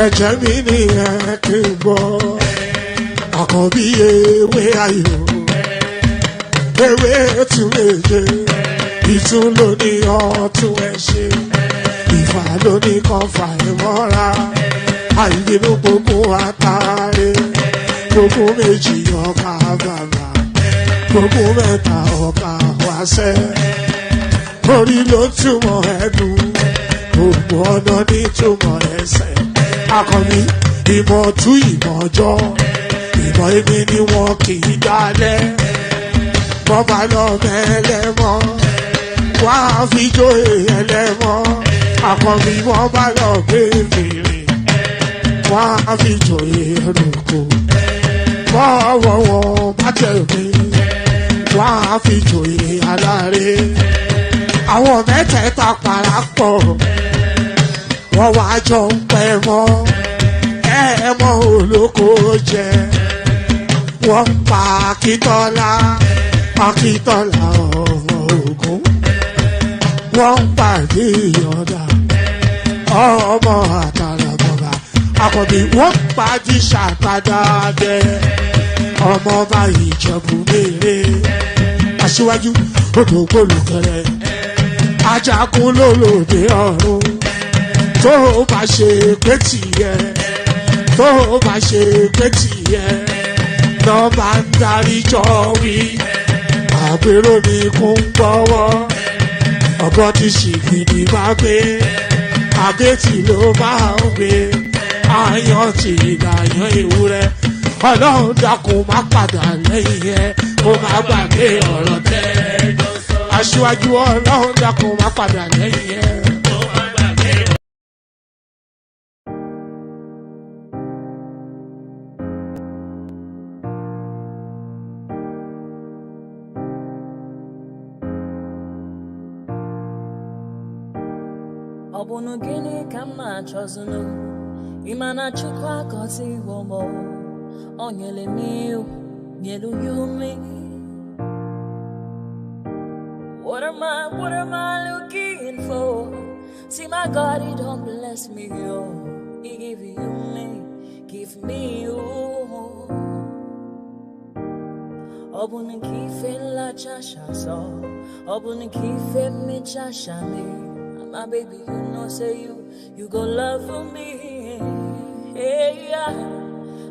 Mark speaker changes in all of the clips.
Speaker 1: ẹ̀jẹ̀ mi ni ẹ kí n gbọ́ àkọ́bí ewé ayò ewé tún méje ìtún ló ní ọtún ẹ ṣe ìfà ló ní kan fà ẹ mọ́ra àìbínú gbogbo àtàrẹ gbogbo méjì ọkà bàbà gbogbo mẹ́ta ọkà wáṣẹ́ orí ló túmọ̀ ẹ̀dùn gbogbo ọ̀nà ní túmọ̀ ẹsẹ̀ akọni ìmọ̀ tú ìmọ̀ ọjọ́ ìmọ̀ èmi ni wọn kì í dálẹ̀ bọ́bá lọ mẹ́lẹ́mọ́ wá fi jó ẹlẹ́mọ́ akọni wọ́n bá lọ gbé fèrè wá fi jó ẹlòkó bọ́wọ́ wọn bá tẹ̀ mí wá fi jó aláre àwọn mẹ́tẹ̀ẹ̀ta parapọ̀ wọ́n wá jọ ń pẹ́ mọ́ ẹ̀ẹ́mọ́ olóko jẹ wọ́n pa Akíntọ́lá ọmọ Ògún wọ́n pàdé Ìyọ̀dà ọmọ Àtàlàbọ̀bà Àkànbí wọ́n pàdé Ṣàtàdàdẹ ọmọ ọba Ìjẹ̀bú Mèrè Aṣíwájú odò gbólùkẹrẹ ajagun lólòdì ọ̀run tó bá ṣe pé tìyẹ tó bá ṣe pé tìyẹ lọ bá ń darí jọ wí àgbèrò ní kún gbọ́wọ́ ọgọ́ ti ṣìgìdì máa gbé àgétì ló máa ń gbé àyàn tí ìdàyàn ewúrẹ́ Ọlọ́run dákun má padà lẹ́yìn ẹ kó má gbàgbé ọ̀rọ̀ tẹ́ Aṣíwájú Ọlọ́run dákun má padà lẹ́yìn ẹ.
Speaker 2: Ọbụnụ gịnị ka m na-achọzụnụ ịma na Chukwu agọziwo m o nyere m iwu nyere ya ume. What am I looking for? See my God, he don't bless me, he give you me, give me you. Ọbụnụ ka ife nlachacha so, ọbụnụ ka ife mmechacha me. My baby, you know, say you go love for me. Hey, yeah,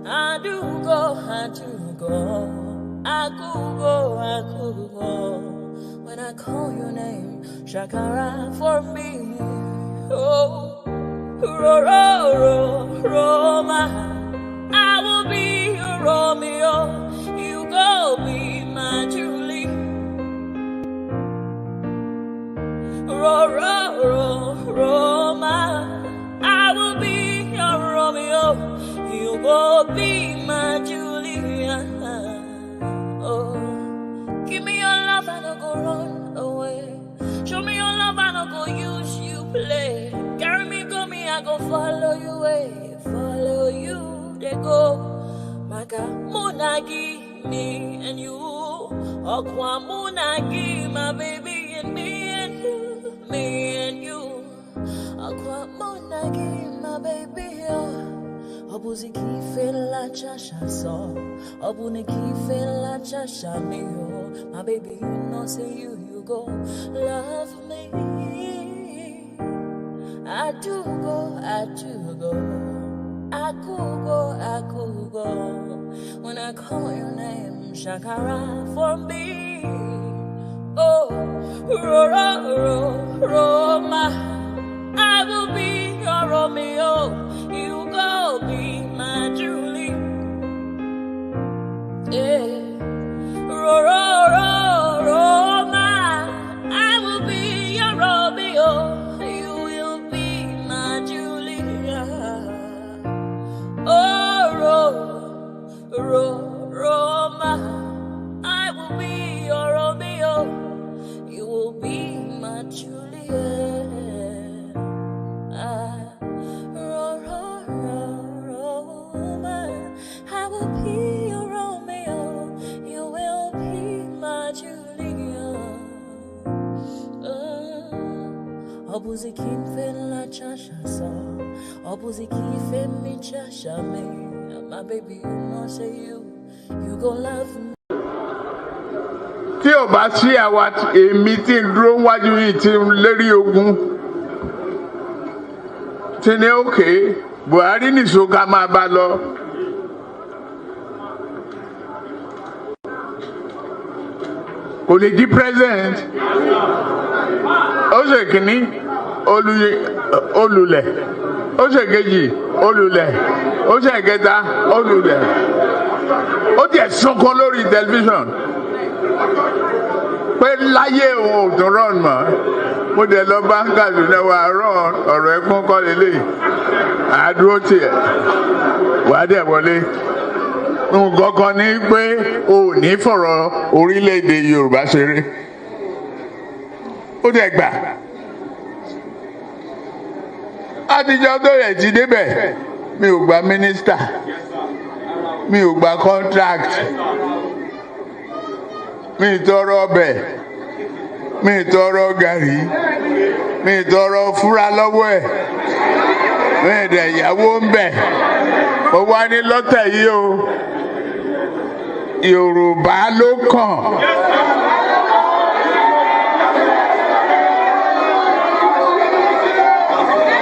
Speaker 2: I do go, I could go. When I call your name, Shakara for me. Oh, Roma, I will be your Romeo. You go be my Julie. Roma, I will be your Romeo. You go be my Julia. Oh, give me your love and I'll go run away. Show me your love and I'll go use you play. Carry me, go me, I go follow you way. Follow you, they go. Maka Munagi, me and you. Okwa Munagi, my baby and me and you. Me and you, Aqua Monagi, my baby. Obuzi kife la chasha so, Obuni kife la chasha me. My baby, you know, say you go love me. I do go, I could go. When I call your name, Shakara for me. Oh, Roma, I will be your Romeo. You go be my Julie. Yeah, Roma, I will be your Romeo. You will be my Julia. Oh, Roma, I will be your Romeo. You will be my Juliet. Roma, I will be your Romeo. You will be my Juliet. Obuzi kim fe la chasha so, My baby, you know, say you gon' love me.
Speaker 3: Tí o bá sí àwa èmi tí ń dúró wájú yìí tí ń lérí ogun tí ní òkè Buhari nìṣó ká máa bá lọ. Kò lè di president. Ó ṣe kìíní olùlẹ̀. Ó ṣe kejì olùlẹ̀. Ó ṣe kẹta olùlẹ̀. Ó tiẹ̀ sunkún lórí tẹlifíṣàn pé láyé òun ò tún rán mọ́. Mo dẹ̀ lọ bá Kaduna wa rán ọ̀rọ̀ ẹkún kọ́ lélẹ̀. Àdúró tiẹ̀ wàá dẹ̀ wọlé. Nǹkan kan ní pé o ò ní fọ̀rọ̀ orílẹ̀-èdè Yorùbá ṣeré. Ó dẹ̀ gbà. Àtijọ́ tó rẹ̀ ti débẹ̀ mi ò gba mínísítà mi ò gba contract mi ì tọrọ ọbẹ̀ mi ì tọrọ gàrí mi ì tọrọ fúra lọ́wọ́ ẹ̀ mi ì dẹ̀ ìyàwó ń bẹ̀ mo wá ní lọ́tẹ̀ yìí o Yorùbá ló kàn.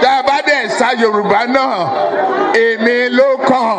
Speaker 3: Tá a bá dẹ̀ sa Yorùbá náà èmi ló kàn.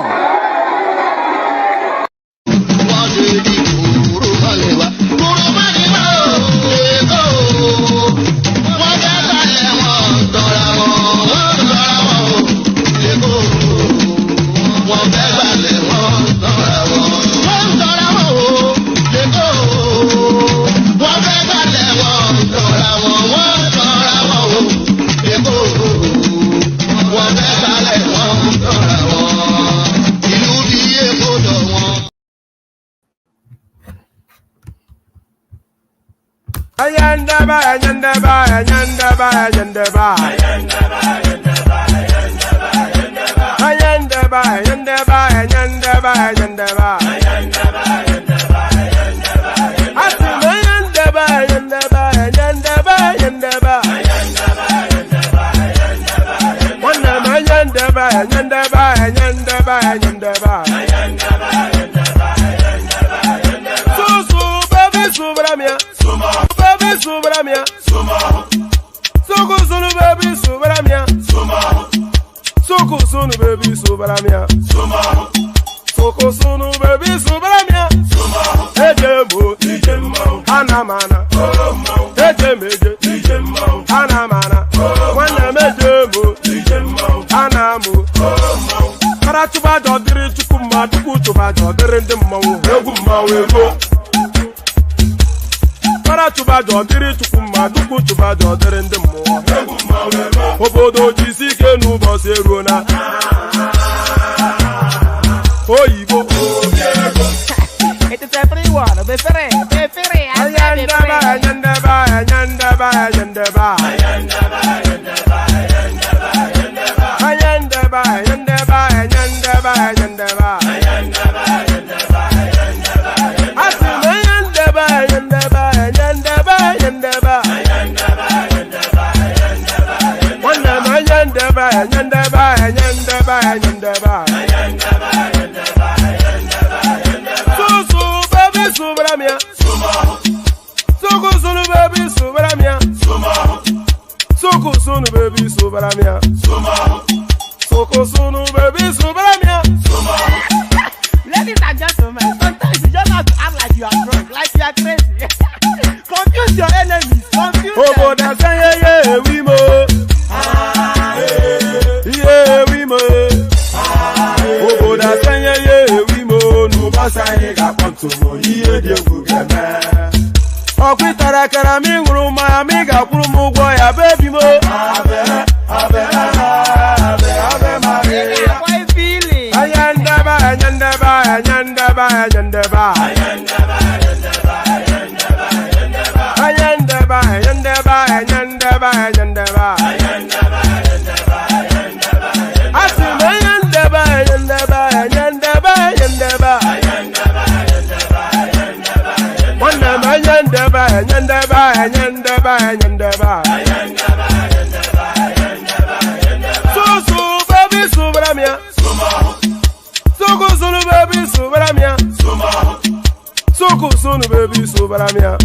Speaker 4: Subaramia.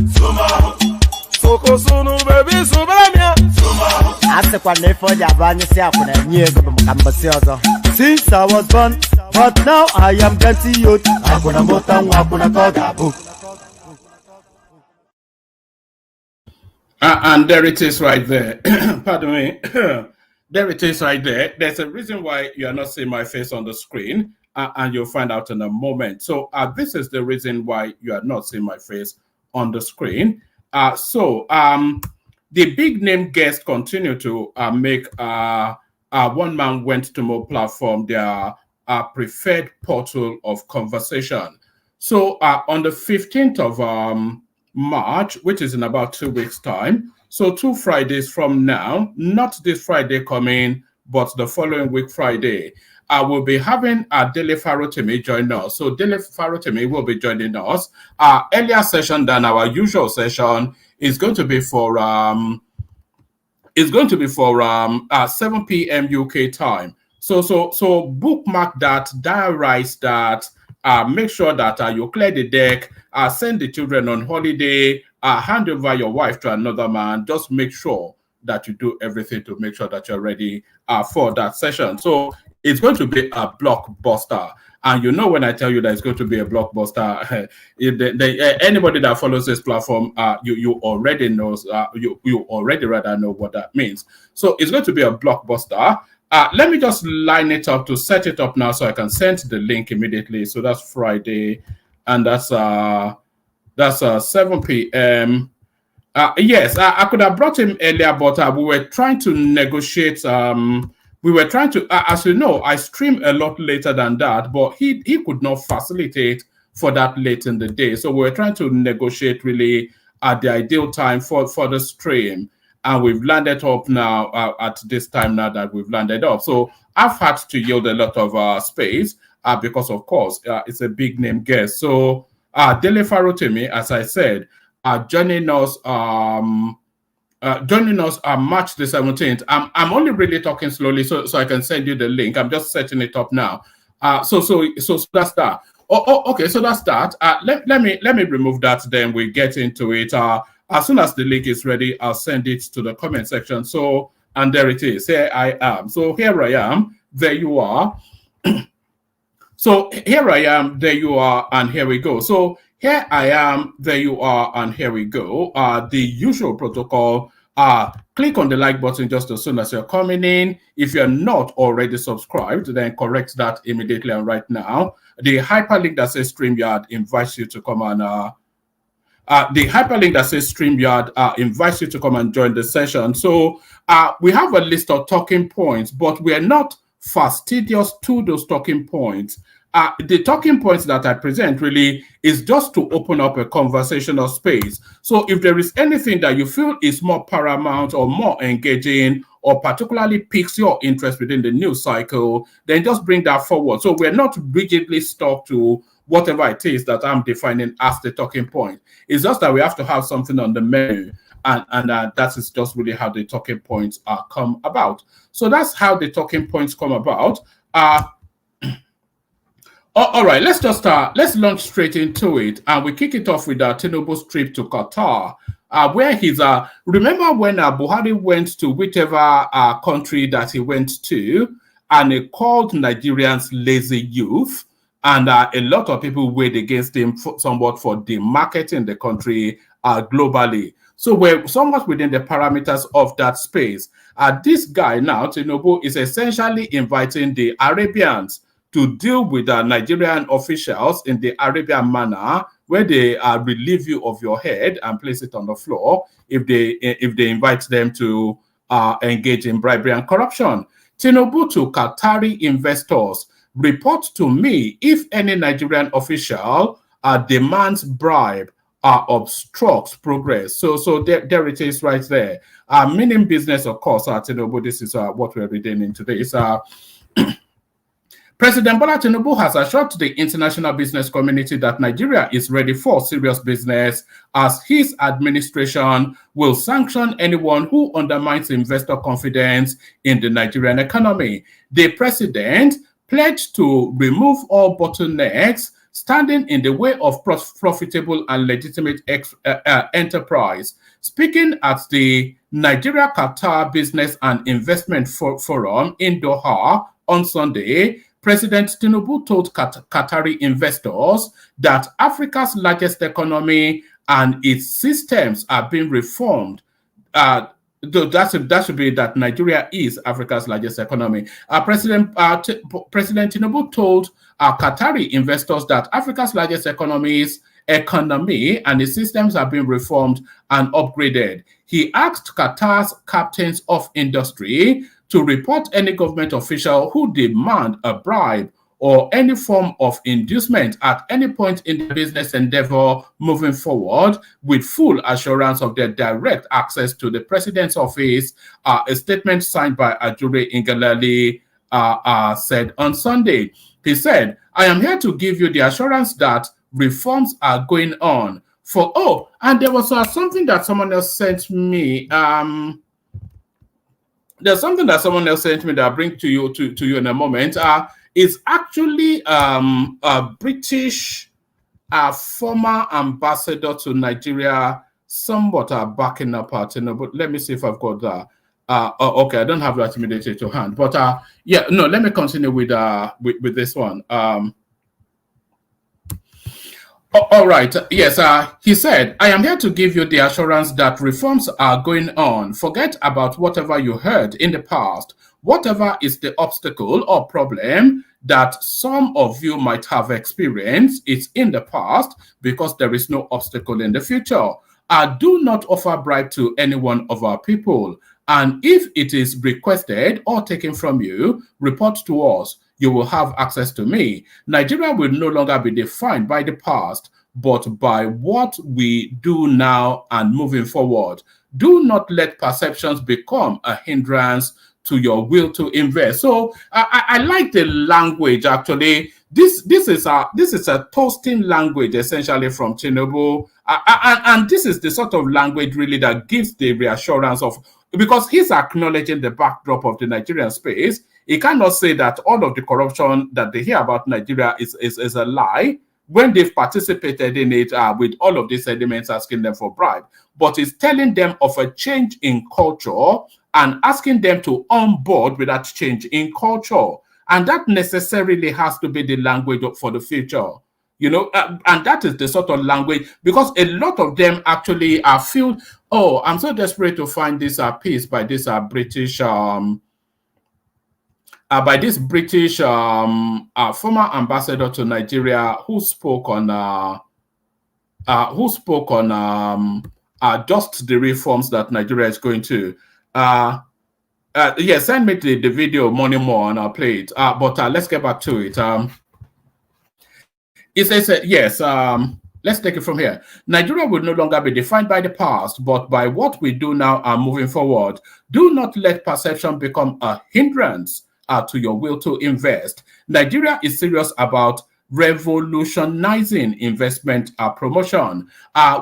Speaker 4: Soko sunu baby Subaramia.
Speaker 5: Ase kwa nefo jabani si akuna nyego bumkambasi ozo. Since I was born, but now I am getting youth. Akuna motang akuna kogabu.
Speaker 6: And there it is right there. Pardon me. There it is right there. There's a reason why you are not seeing my face on the screen, and you'll find out in a moment. So this is the reason why you are not seeing my face on the screen. The big name guests continue to make One Man Went to More platform their preferred portal of conversation. So on the 15th of March, which is in about 2 weeks' time, so 2 Fridays from now, not this Friday coming, but the following week Friday, I will be having L00TING join us. So L00TING will be joining us. Earlier session than our usual session is going to be for 7 p.m. UK time. So bookmark that, diarize that. Make sure that you clear the deck, send the children on holiday, hand over your wife to another man. Just make sure that you do everything to make sure that you're ready for that session. So it's going to be a blockbuster. And you know when I tell you that it's going to be a blockbuster, anybody that follows this platform, you already knows, you already rather know what that means. So it's going to be a blockbuster. Let me just line it up to set it up now so I can send the link immediately. So that's Friday, and that's 7 p.m. Yes, I could have brought him earlier, but we were trying to negotiate. We were trying to, as you know, I stream a lot later than that, but he could not facilitate for that late in the day. So we were trying to negotiate really at the ideal time for the stream. And we've landed up now at this time now that we've landed up. So I've had to yield a lot of space because, of course, it's a big name guest. So L00TING, as I said, joining us March the 17th. I'm only really talking slowly so I can send you the link. I'm just setting it up now. So that's that. Okay, so that's that. Let me remove that, then we get into it. As soon as the link is ready, I'll send it to the comment section. So, and there it is. Here I am. So here I am. There you are. So here I am. There you are. And here we go. So here I am. There you are. And here we go. The usual protocol. Click on the like button just as soon as you're coming in. If you're not already subscribed, then correct that immediately and right now. The hyperlink that says StreamYard invites you to come and the hyperlink that says StreamYard invites you to come and join the session. So we have a list of talking points, but we are not fastidious to those talking points. The talking points that I present really is just to open up a conversational space. So if there is anything that you feel is more paramount or more engaging or particularly piques your interest within the news cycle, then just bring that forward. So we're not rigidly stuck to whatever it is that I'm defining as the talking point. It's just that we have to have something on the menu, and that is just really how the talking points come about. So that's how the talking points come about. All right, let's just let's launch straight into it, and we kick it off with Tinubu's trip to Qatar, where he's remember when Buhari went to whichever country that he went to, and he called Nigerians lazy youth. And a lot of people weighed against him somewhat for demarketing the country globally. So we're somewhat within the parameters of that space. This guy now, Tinubu, is essentially inviting the Arabians to deal with Nigerian officials in the Arabian manner, where they relieve you of your head and place it on the floor if they invite them to engage in bribery and corruption. Tinubu to Qatari investors. Report to me if any Nigerian official demands bribe or obstructs progress. So there it is right there. Meaning business, of course, Tinubu, this is what we're reading in today's. President Bola Tinubu has assured the international business community that Nigeria is ready for serious business, as his administration will sanction anyone who undermines investor confidence in the Nigerian economy. The president pledged to remove all bottlenecks, standing in the way of profitable and legitimate enterprise. Speaking at the Nigeria-Qatar Business and Investment Forum in Doha on Sunday, President Tinubu told Qatari investors that Africa's largest economy and its systems are being reformed. That should be that Nigeria is Africa's largest economy. President Tinubu told Qatari investors that Africa's largest economy and its systems have been reformed and upgraded. He asked Qatar's captains of industry to report any government official who demand a bribe or any form of inducement at any point in the business endeavor moving forward, with full assurance of their direct access to the president's office. A statement signed by Ajure Ngelale said on Sunday. He said, "I am here to give you the assurance that reforms are going on." And there was something that someone else sent me. There's something that someone else sent me that I'll bring to you in a moment. It's actually a British former ambassador to Nigeria, somewhat backing up Tinubu. Let me see if I've got that. Okay, I don't have that immediately to hand, but let me continue with this one. All right. Yes, he said, "I am here to give you the assurance that reforms are going on. Forget about whatever you heard in the past. Whatever is the obstacle or problem that some of you might have experienced, it's in the past because there is no obstacle in the future. I do not offer bribe to any one of our people. And if it is requested or taken from you, report to us. You will have access to me. Nigeria will no longer be defined by the past, but by what we do now and moving forward. Do not let perceptions become a hindrance to your will to invest." So I like the language. Actually, this is a toasting language essentially from Tinubu, and this is the sort of language really that gives the reassurance of, because he's acknowledging the backdrop of the Nigerian space. He cannot say that all of the corruption that they hear about Nigeria is a lie when they've participated in it with all of these elements asking them for bribe. But he's telling them of a change in culture and asking them to onboard with that change in culture. And that necessarily has to be the language for the future. And that is the sort of language, because a lot of them actually feel, oh, I'm so desperate to find this piece by this British former ambassador to Nigeria who spoke on just the reforms that Nigeria is going to. Send me the video money more and I'll play it. But let's get back to it. It says, let's take it from here. Nigeria will no longer be defined by the past, but by what we do now and moving forward. Do not let perception become a hindrance to your will to invest. Nigeria is serious about revolutionizing investment promotion.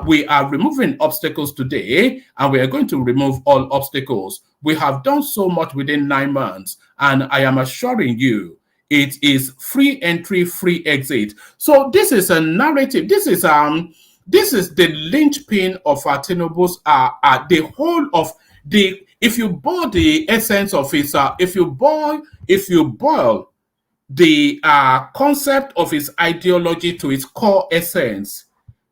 Speaker 6: We are removing obstacles today, and we are going to remove all obstacles. We have done so much within 9 months, and I am assuring you, it is free entry, free exit. So this is a narrative. This is the linchpin of Tinubu's the whole of the. If you boil the essence of his, if you boil the concept of his ideology to its core essence,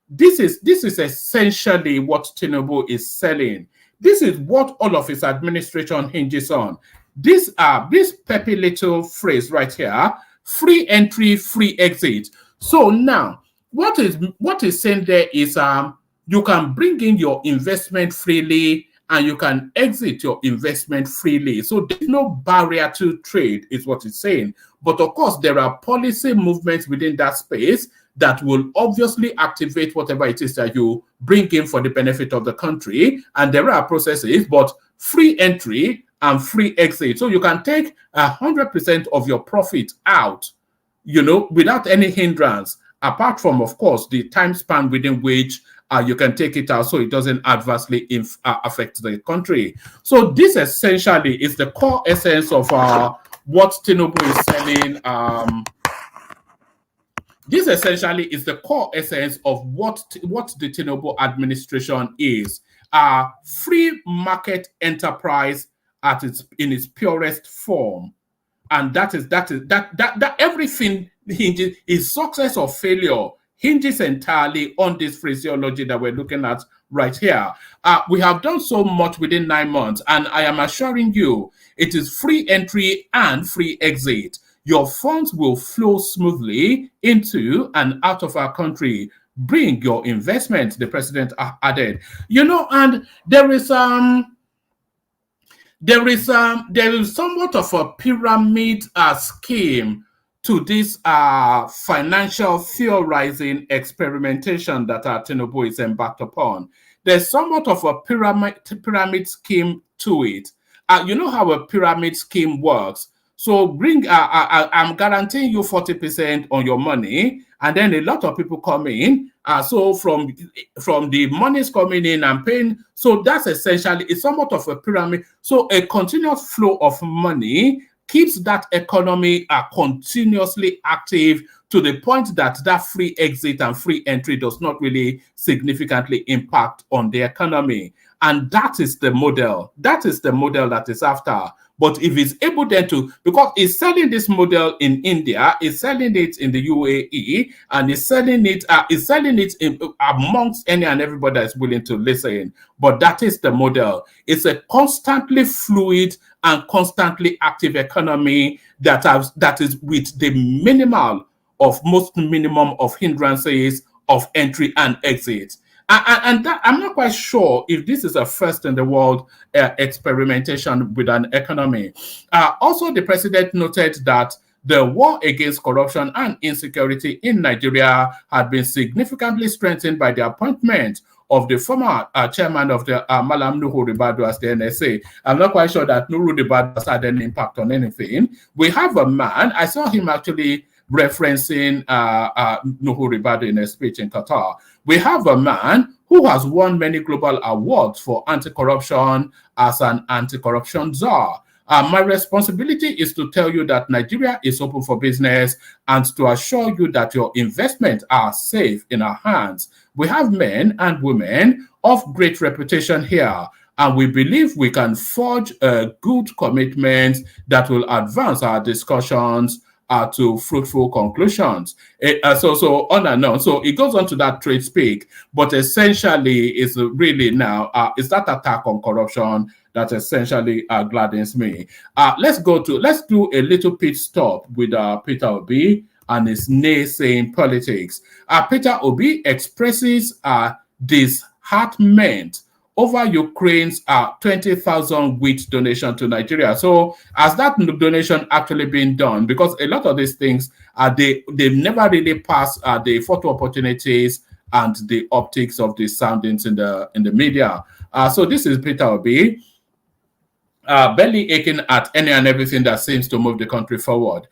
Speaker 6: this is essentially what Tinubu is selling. This is what all of his administration hinges on. This peppy little phrase right here: free entry, free exit. So now, what is saying there is you can bring in your investment freely and you can exit your investment freely. So there's no barrier to trade, is what it's saying. But of course, there are policy movements within that space that will obviously activate whatever it is that you bring in for the benefit of the country. And there are processes, but free entry and free exit. So you can take 100% of your profit out, without any hindrance, apart from, of course, the time span within which you can take it out so it doesn't adversely affect the country. So this essentially is the core essence of what Tinubu is selling. This essentially is the core essence of what the Tinubu administration is: a free market enterprise in its purest form, and that everything hinges, its success or failure hinges entirely on this phraseology that we're looking at right here. We have done so much within 9 months, and I am assuring you, it is free entry and free exit. Your funds will flow smoothly into and out of our country. Bring your investment, the president added. You know, and there is somewhat of a pyramid scheme to this financial theorizing experimentation that Tinubu is embarked upon. There's somewhat of a pyramid scheme to it. You know how a pyramid scheme works. So I'm guaranteeing you 40% on your money, and then a lot of people come in. So from the monies coming in and paying, so that's essentially, it's somewhat of a pyramid. So a continuous flow of money keeps that economy continuously active, to the point that that free exit and free entry does not really significantly impact on the economy. And that is the model. That is the model that is after. But if it's able then to, because it's selling this model in India, it's selling it in the UAE, and it's selling it amongst any and everybody that's willing to listen. But that is the model. It's a constantly fluid and constantly active economy that is with the most minimum of hindrances of entry and exit. And that, I'm not quite sure if this is a first in the world experimentation with an economy. Also, the president noted that the war against corruption and insecurity in Nigeria had been significantly strengthened by the appointment of the former chairman of the Malam Nuhu Ribadu as the NSA. I'm not quite sure that Nuhu Ribadu has had any impact on anything. We have a man, I saw him actually referencing Nuhu Ribadu in a speech in Qatar. We have a man who has won many global awards for anti-corruption as an anti-corruption czar. My responsibility is to tell you that Nigeria is open for business and to assure you that your investments are safe in our hands. We have men and women of great reputation here, and we believe we can forge a good commitment that will advance our discussions to fruitful conclusions. So on and on. So it goes on to that trade speak, but essentially it's really now, it's that attack on corruption that essentially gladdens me. Let's do a little pit stop with Peter Obi and his naysaying politics. Peter Obi expresses disheartenment over Ukraine's 20,000 wheat donation to Nigeria. So has that donation actually been done? Because a lot of these things, they've never really passed the photo opportunities and the optics of the soundings in the media. So this is Peter Obi, belly aching at any and everything that seems to move the country forward.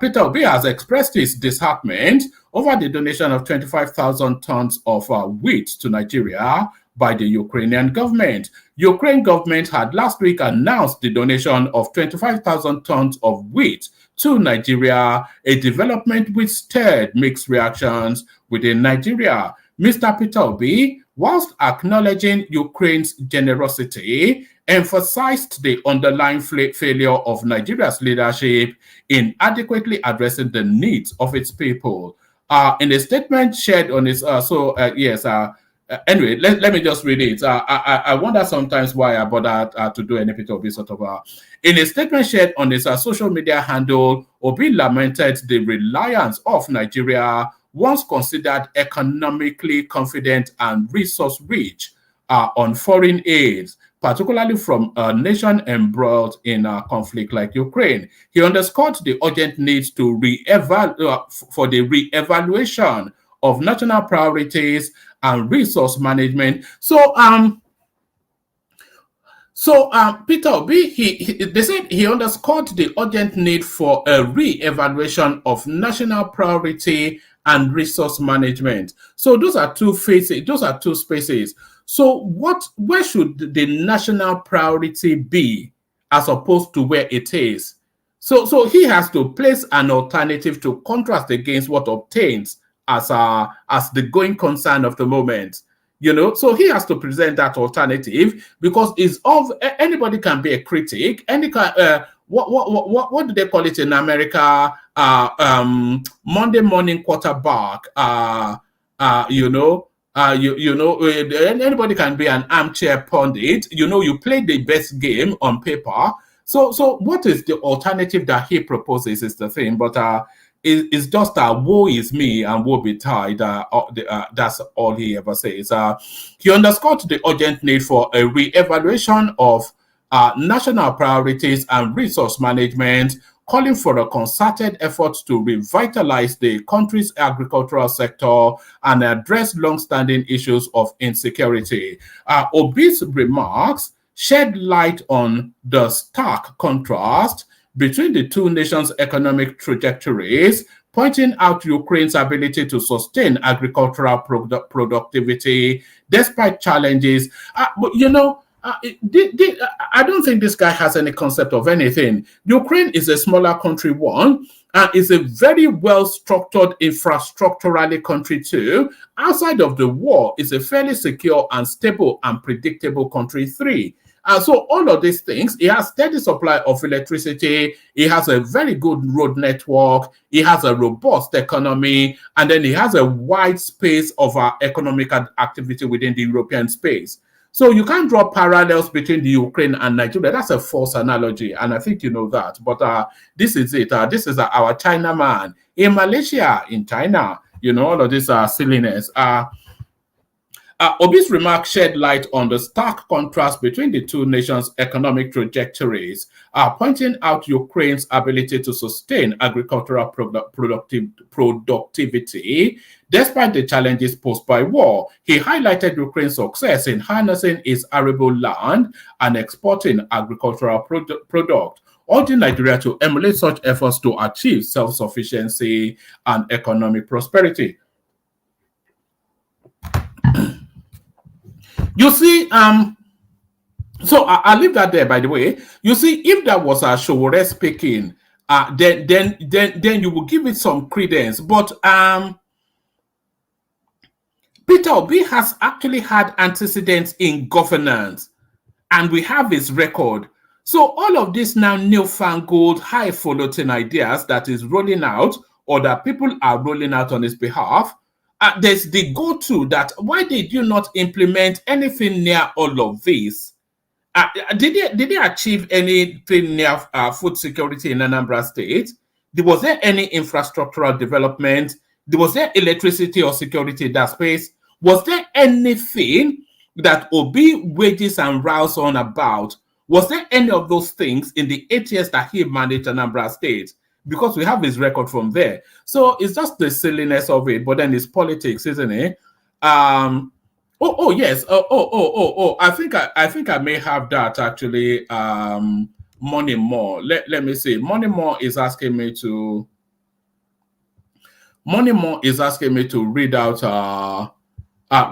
Speaker 6: Peter Obi has expressed his disheartenment over the donation of 25,000 tons of wheat to Nigeria by the Ukrainian government. Ukraine government had last week announced the donation of 25,000 tons of wheat to Nigeria, a development which stirred mixed reactions within Nigeria. Mr. Peter Obi, whilst acknowledging Ukraine's generosity, emphasized the underlying failure of Nigeria's leadership in adequately addressing the needs of its people. In a statement shared on his, anyway, let me just read it. I wonder sometimes why I bother to do any Peter Obi sort of. In a statement shared on his social media handle, Obi lamented the reliance of Nigeria, once considered economically confident and resource-rich, on foreign aid, particularly from a nation embroiled in a conflict like Ukraine. He underscored the urgent need to for the re-evaluation of national priorities and resource management. So Peter Obi, they said he underscored the urgent need for a re-evaluation of national priority and resource management. So those are two phases, those are two spaces. So where should the national priority be as opposed to where it is? So he has to place an alternative to contrast against what obtains as the going concern of the moment. So he has to present that alternative, because it's of anybody can be a critic. Any what do they call it in America? Monday morning quarterback. Anybody can be an armchair pundit. You play the best game on paper. So what is the alternative that he proposes is the thing, but it's just woe is me and woe betide. That's all he ever says. He underscored the urgent need for a re-evaluation of national priorities and resource management, calling for a concerted effort to revitalize the country's agricultural sector and address long-standing issues of insecurity. Obi's remarks shed light on the stark contrast between the two nations' economic trajectories, pointing out Ukraine's ability to sustain agricultural productivity despite challenges. But I don't think this guy has any concept of anything. Ukraine is a smaller country, one, and is a very well-structured infrastructurally country, two. Outside of the war, is a fairly secure and stable and predictable country, three. And so all of these things, he has steady supply of electricity, he has a very good road network, he has a robust economy, and then he has a wide space of economic activity within the European space. So you can't draw parallels between the Ukraine and Nigeria. That's a false analogy, and I think you know that. But this is it. This is our China man. In Malaysia, in China, all of this silliness. Obi's remarks shed light on the stark contrast between the two nations' economic trajectories, pointing out Ukraine's ability to sustain agricultural productivity despite the challenges posed by war. He highlighted Ukraine's success in harnessing its arable land and exporting agricultural product, urging Nigeria to emulate such efforts to achieve self-sufficiency and economic prosperity. You see, so I'll leave that there, by the way. You see, if that was a Showore speaking, then you will give it some credence. But Peter Obi has actually had antecedents in governance, and we have his record. So all of this now newfangled, highfalutin ideas that is rolling out, or that people are rolling out on his behalf, there's the go-to that why did you not implement anything near all of this? Did they achieve anything near food security in Anambra State? Was there any infrastructural development? Was there electricity or security in that space? Was there anything that Obi wages and rows on about? Was there any of those things in the 8 years that he managed Anambra State? Because we have his record from there. So it's just the silliness of it, but then it's politics, isn't it? Yes. I think I may have that actually. Money More. Let me see. Money More is asking me to read out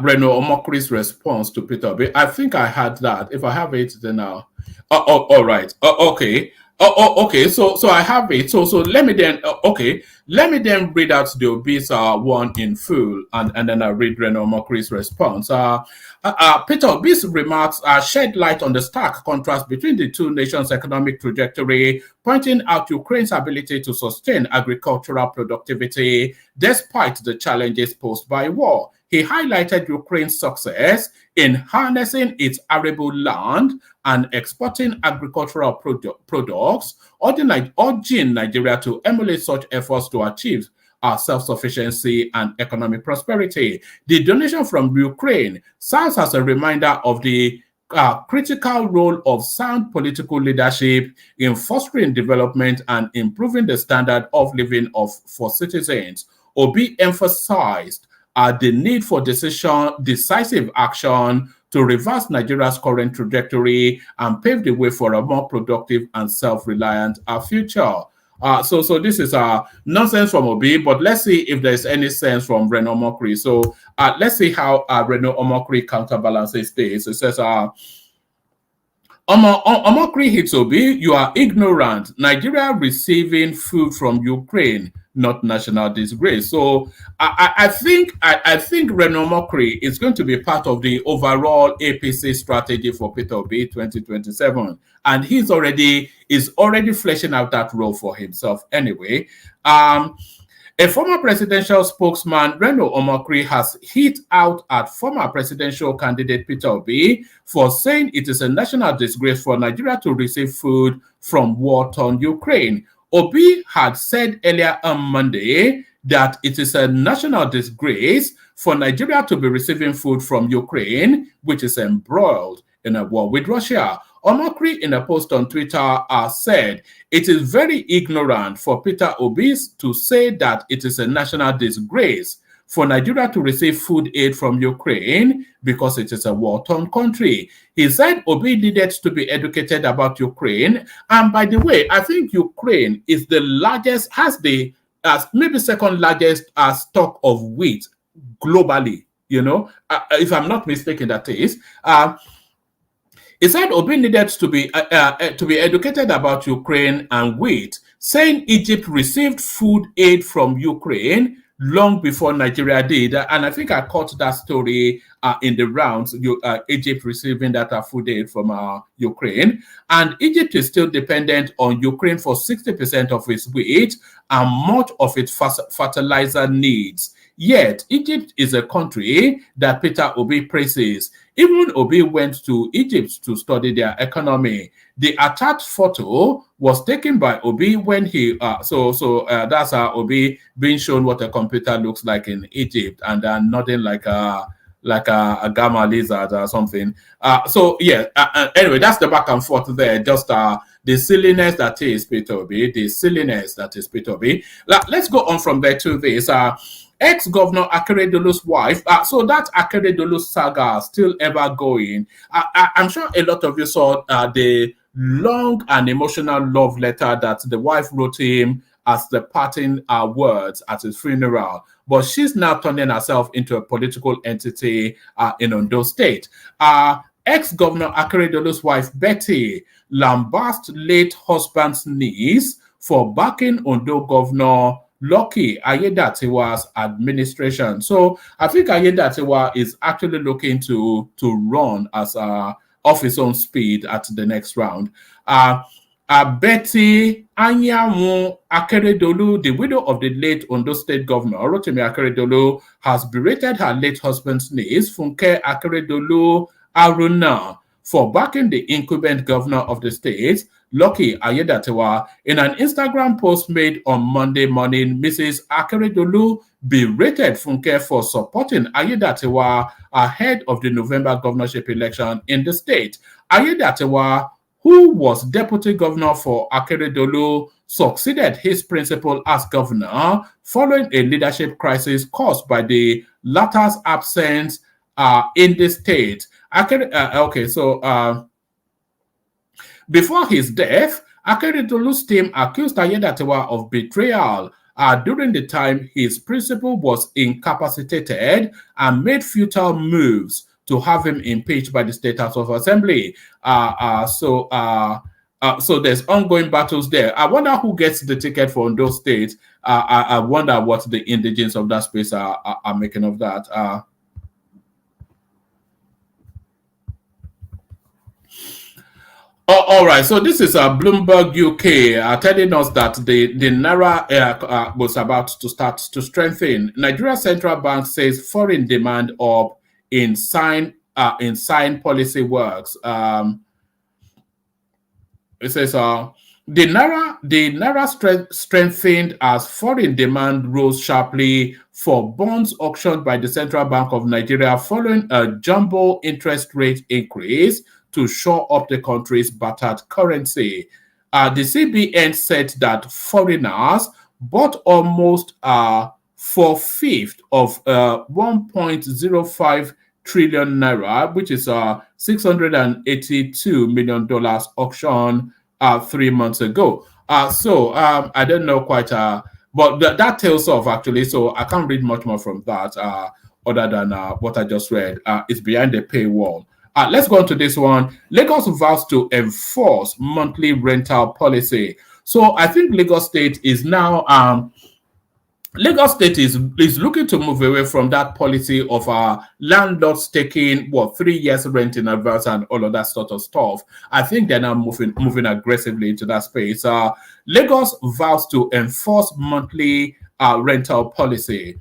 Speaker 6: Reno Omokri's response to Peter Obi. I think I had that. If I have it, then I'll. All right. Okay. Okay. So I have it. So let me then. Let me then read out the Obi's one in full, and then I'll read Reno Omokri's response. Peter Obi's remarks shed light on the stark contrast between the two nations' economic trajectory, pointing out Ukraine's ability to sustain agricultural productivity despite the challenges posed by war. He highlighted Ukraine's success in harnessing its arable land and exporting agricultural products, urging Nigeria to emulate such efforts to achieve self-sufficiency and economic prosperity. The donation from Ukraine serves as a reminder of the critical role of sound political leadership in fostering development and improving the standard of living for citizens. Obi emphasized the need for decisive action to reverse Nigeria's current trajectory and pave the way for a more productive and self-reliant future. So this is nonsense from Obi, but let's see if there's any sense from Reno Omokri. So let's see how Reno Omokri counterbalances this. It says, Omokri Hitobi, you are ignorant. Nigeria receiving food from Ukraine, not national disgrace. So I think Reno Omokri is going to be part of the overall APC strategy for Peter Obi 2027, and is already fleshing out that role for himself anyway. A former presidential spokesman, Reno Omokri, has hit out at former presidential candidate Peter Obi for saying it is a national disgrace for Nigeria to receive food from war-torn Ukraine. Obi had said earlier on Monday that it is a national disgrace for Nigeria to be receiving food from Ukraine, which is embroiled in a war with Russia. Omokri, in a post on Twitter, said, "It is very ignorant for Peter Obi to say that it is a national disgrace for Nigeria to receive food aid from Ukraine because it is a war-torn country." He said Obi needed to be educated about Ukraine. And by the way, I think Ukraine is the largest, has the maybe second largest stock of wheat globally, if I'm not mistaken, that is. He said Obi needed to be educated about Ukraine and wheat, saying Egypt received food aid from Ukraine long before Nigeria did. And I think I caught that story in the rounds, Egypt receiving that food aid from Ukraine. And Egypt is still dependent on Ukraine for 60% of its wheat and much of its fertilizer needs. Yet, Egypt is a country that Peter Obi praises. Even Obi went to Egypt to study their economy. The attached photo was taken by Obi when he, that's Obi being shown what a computer looks like in Egypt, and nothing like a gamma lizard or something. Anyway, that's the back and forth there. Just the silliness that is Peter Obi, Let's go on from there to this. Ex-Governor Akeredolu's wife, so that Akeredolu saga still ever going. I'm sure a lot of you saw the long and emotional love letter that the wife wrote him as the parting words at his funeral. But she's now turning herself into a political entity in Ondo State. Ex-Governor Akeredolu's wife, Betty, lambasted late husband's niece for backing Ondo Governor Lucky Ayedatiwa's administration. So I think Ayedatiwa is actually looking to run as off his own speed at the next round. Betty Anyanwu Akeredolu, the widow of the late Ondo State Governor Rotimi Akeredolu, has berated her late husband's niece Funke Akeredolu Aruna for backing the incumbent governor of the state, Lucky Ayedatiwa. In an Instagram post made on Monday morning, Mrs. Akeredolu berated Funke for supporting Ayedatiwa ahead of the November governorship election in the state. Ayedatiwa, who was deputy governor for Akeredolu, succeeded his principal as governor following a leadership crisis caused by the latter's absence in the state. Before his death, Akeredolu's team accused Ayedatiwa of betrayal during the time his principal was incapacitated and made futile moves to have him impeached by the State House of Assembly. So there's ongoing battles there. I wonder who gets the ticket for Ondo State. I wonder what the indigents of that space are making of that. All right, so this is Bloomberg UK telling us that the Naira was about to start to strengthen. Nigeria Central Bank says foreign demand up in sign policy works. It says the Naira strengthened as foreign demand rose sharply for bonds auctioned by the Central Bank of Nigeria following a jumbo interest rate increase to shore up the country's battered currency. The CBN said that foreigners bought almost 4/5 of 1.05 trillion naira, which is $682 million auction 3 months ago. I don't know quite, but that tails off actually. So I can't read much more from that other than what I just read. It's behind the paywall. Let's go on to this one. Lagos vows to enforce monthly rental policy. So I think Lagos State is now Lagos State is looking to move away from that policy of landlords taking 3 years rent in advance and all of that sort of stuff. I think they're now moving aggressively into that space. Lagos vows to enforce monthly rental policy.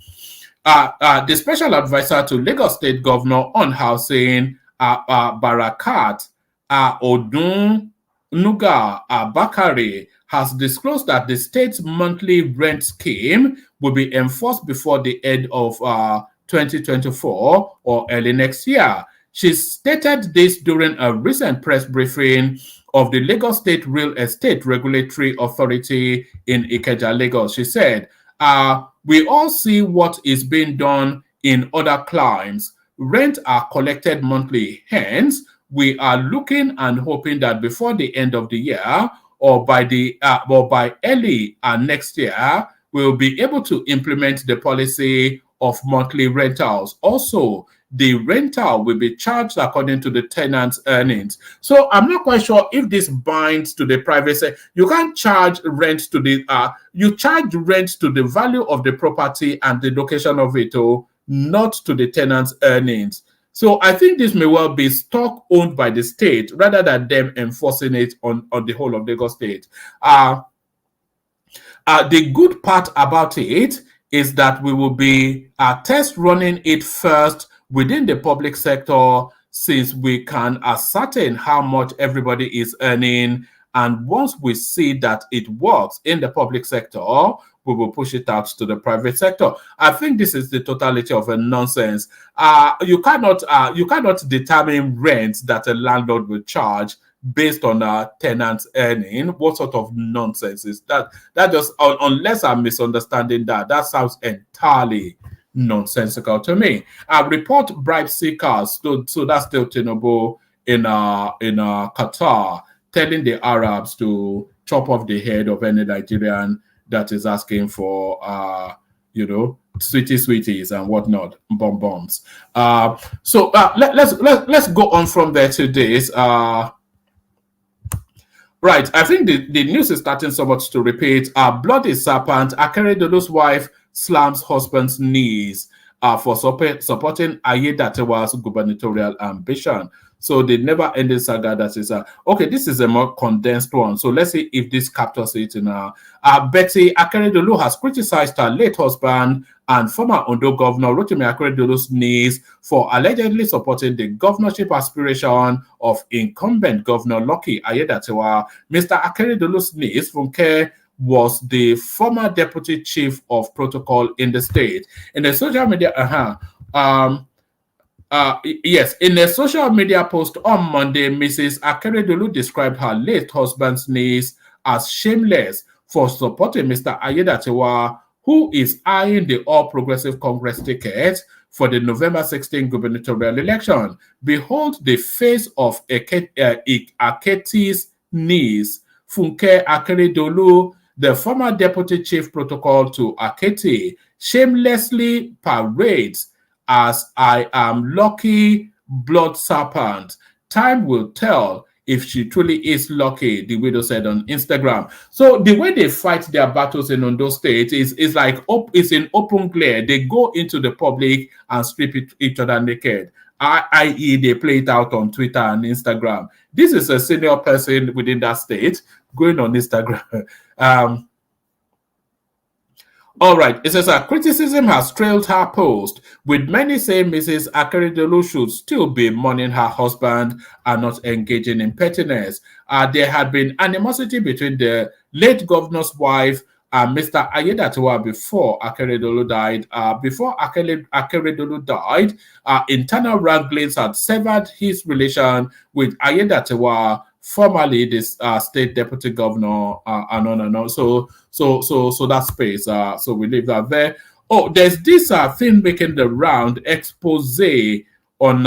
Speaker 6: The special advisor to Lagos State Governor on Housing, Barakat Odunuga Bakare, has disclosed that the state's monthly rent scheme will be enforced before the end of 2024 or early next year. She stated this during a recent press briefing of the Lagos State Real Estate Regulatory Authority in Ikeja, Lagos. She said, we all see what is being done in other climes. Rent are collected monthly. Hence, we are looking and hoping that before the end of the year or by early next year, we'll be able to implement the policy of monthly rentals. Also, the rental will be charged according to the tenant's earnings. So I'm not quite sure if this binds to the private sector. You can't charge rent to the you charge rent to the value of the property and the location of it, not to the tenant's earnings. So I think this may well be stock owned by the state rather than them enforcing it on the whole of Lagos State. The good part about it is that we will be test running it first within the public sector, since we can ascertain how much everybody is earning. And once we see that it works in the public sector, we will push it out to the private sector. I think this is the totality of a nonsense. You cannot determine rent that a landlord will charge based on a tenant's earning. What sort of nonsense is that? That just, unless I'm misunderstanding that sounds entirely nonsensical to me. Report bribe seekers. So that's still Tinubu in Qatar, telling the Arabs to chop off the head of any Nigerian that is asking for sweeties and whatnot, bombs. So let's go on from there to this. Right, I think the news is starting somewhat to repeat. Bloody serpent, Akeredolu's wife slams husband's knees for supporting Ayedatiwa's gubernatorial ambition. So the never-ending saga that is okay. This is a more condensed one. So let's see if this captures it. Betty Akeredolu has criticized her late husband and former Ondo governor Rotimi Akeredolu's niece for allegedly supporting the governorship aspiration of incumbent governor Lucky Ayedatiwa. Mr. Akeredolu's niece, Funke, was the former deputy chief of protocol in the state. In the social media, yes, in a social media post on Monday, Mrs. Akeredolu described her late husband's niece as shameless for supporting Mr. Ayedatiwa, who is eyeing the All Progressive Congress ticket for the November 16 gubernatorial election. Behold the face of Aketi's niece, Funke Akeredolu, the former deputy chief protocol to Aketi, shamelessly parades as I am Lucky blood serpent. Time will tell if she truly is lucky, the widow said on Instagram. So the way they fight their battles in Ondo State is like it's in open glare. They go into the public and strip each other naked, i.e. they play it out on Twitter and Instagram. This is a senior person within that state going on Instagram. All right, it says criticism has trailed her post, with many saying Mrs. Akeredolu should still be mourning her husband and not engaging in pettiness. There had been animosity between the late governor's wife and Mr. Ayedatiwa before Akeredolu died. Before Akeredolu died, internal wranglings had severed his relation with Ayedatiwa, formerly this state deputy governor, and on and on. So that space. So we leave that there. Oh, there's this thing making the round expose on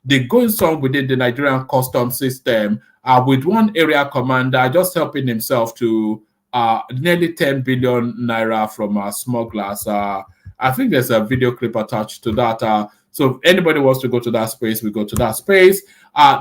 Speaker 6: the goings on within the Nigerian customs system, with one area commander just helping himself to nearly 10 billion naira from smugglers. I think there's a video clip attached to that. So if anybody wants to go to that space, we go to that space.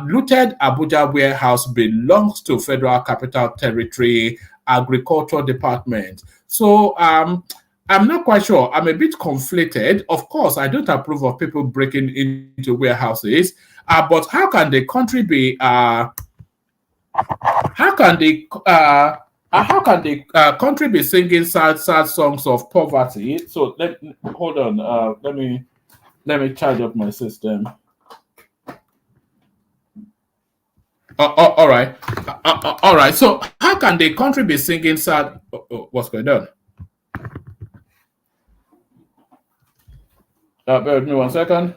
Speaker 6: Looted Abuja warehouse belongs to Federal Capital Territory Agriculture Department. So I'm not quite sure. I'm a bit conflicted. Of course, I don't approve of people breaking into warehouses. But how can the country be? How can the country be singing sad songs of poverty? So hold on. Let me charge up my system. All right. All right. So how can the country be singing sad? What's going on? Bear with me 1 second.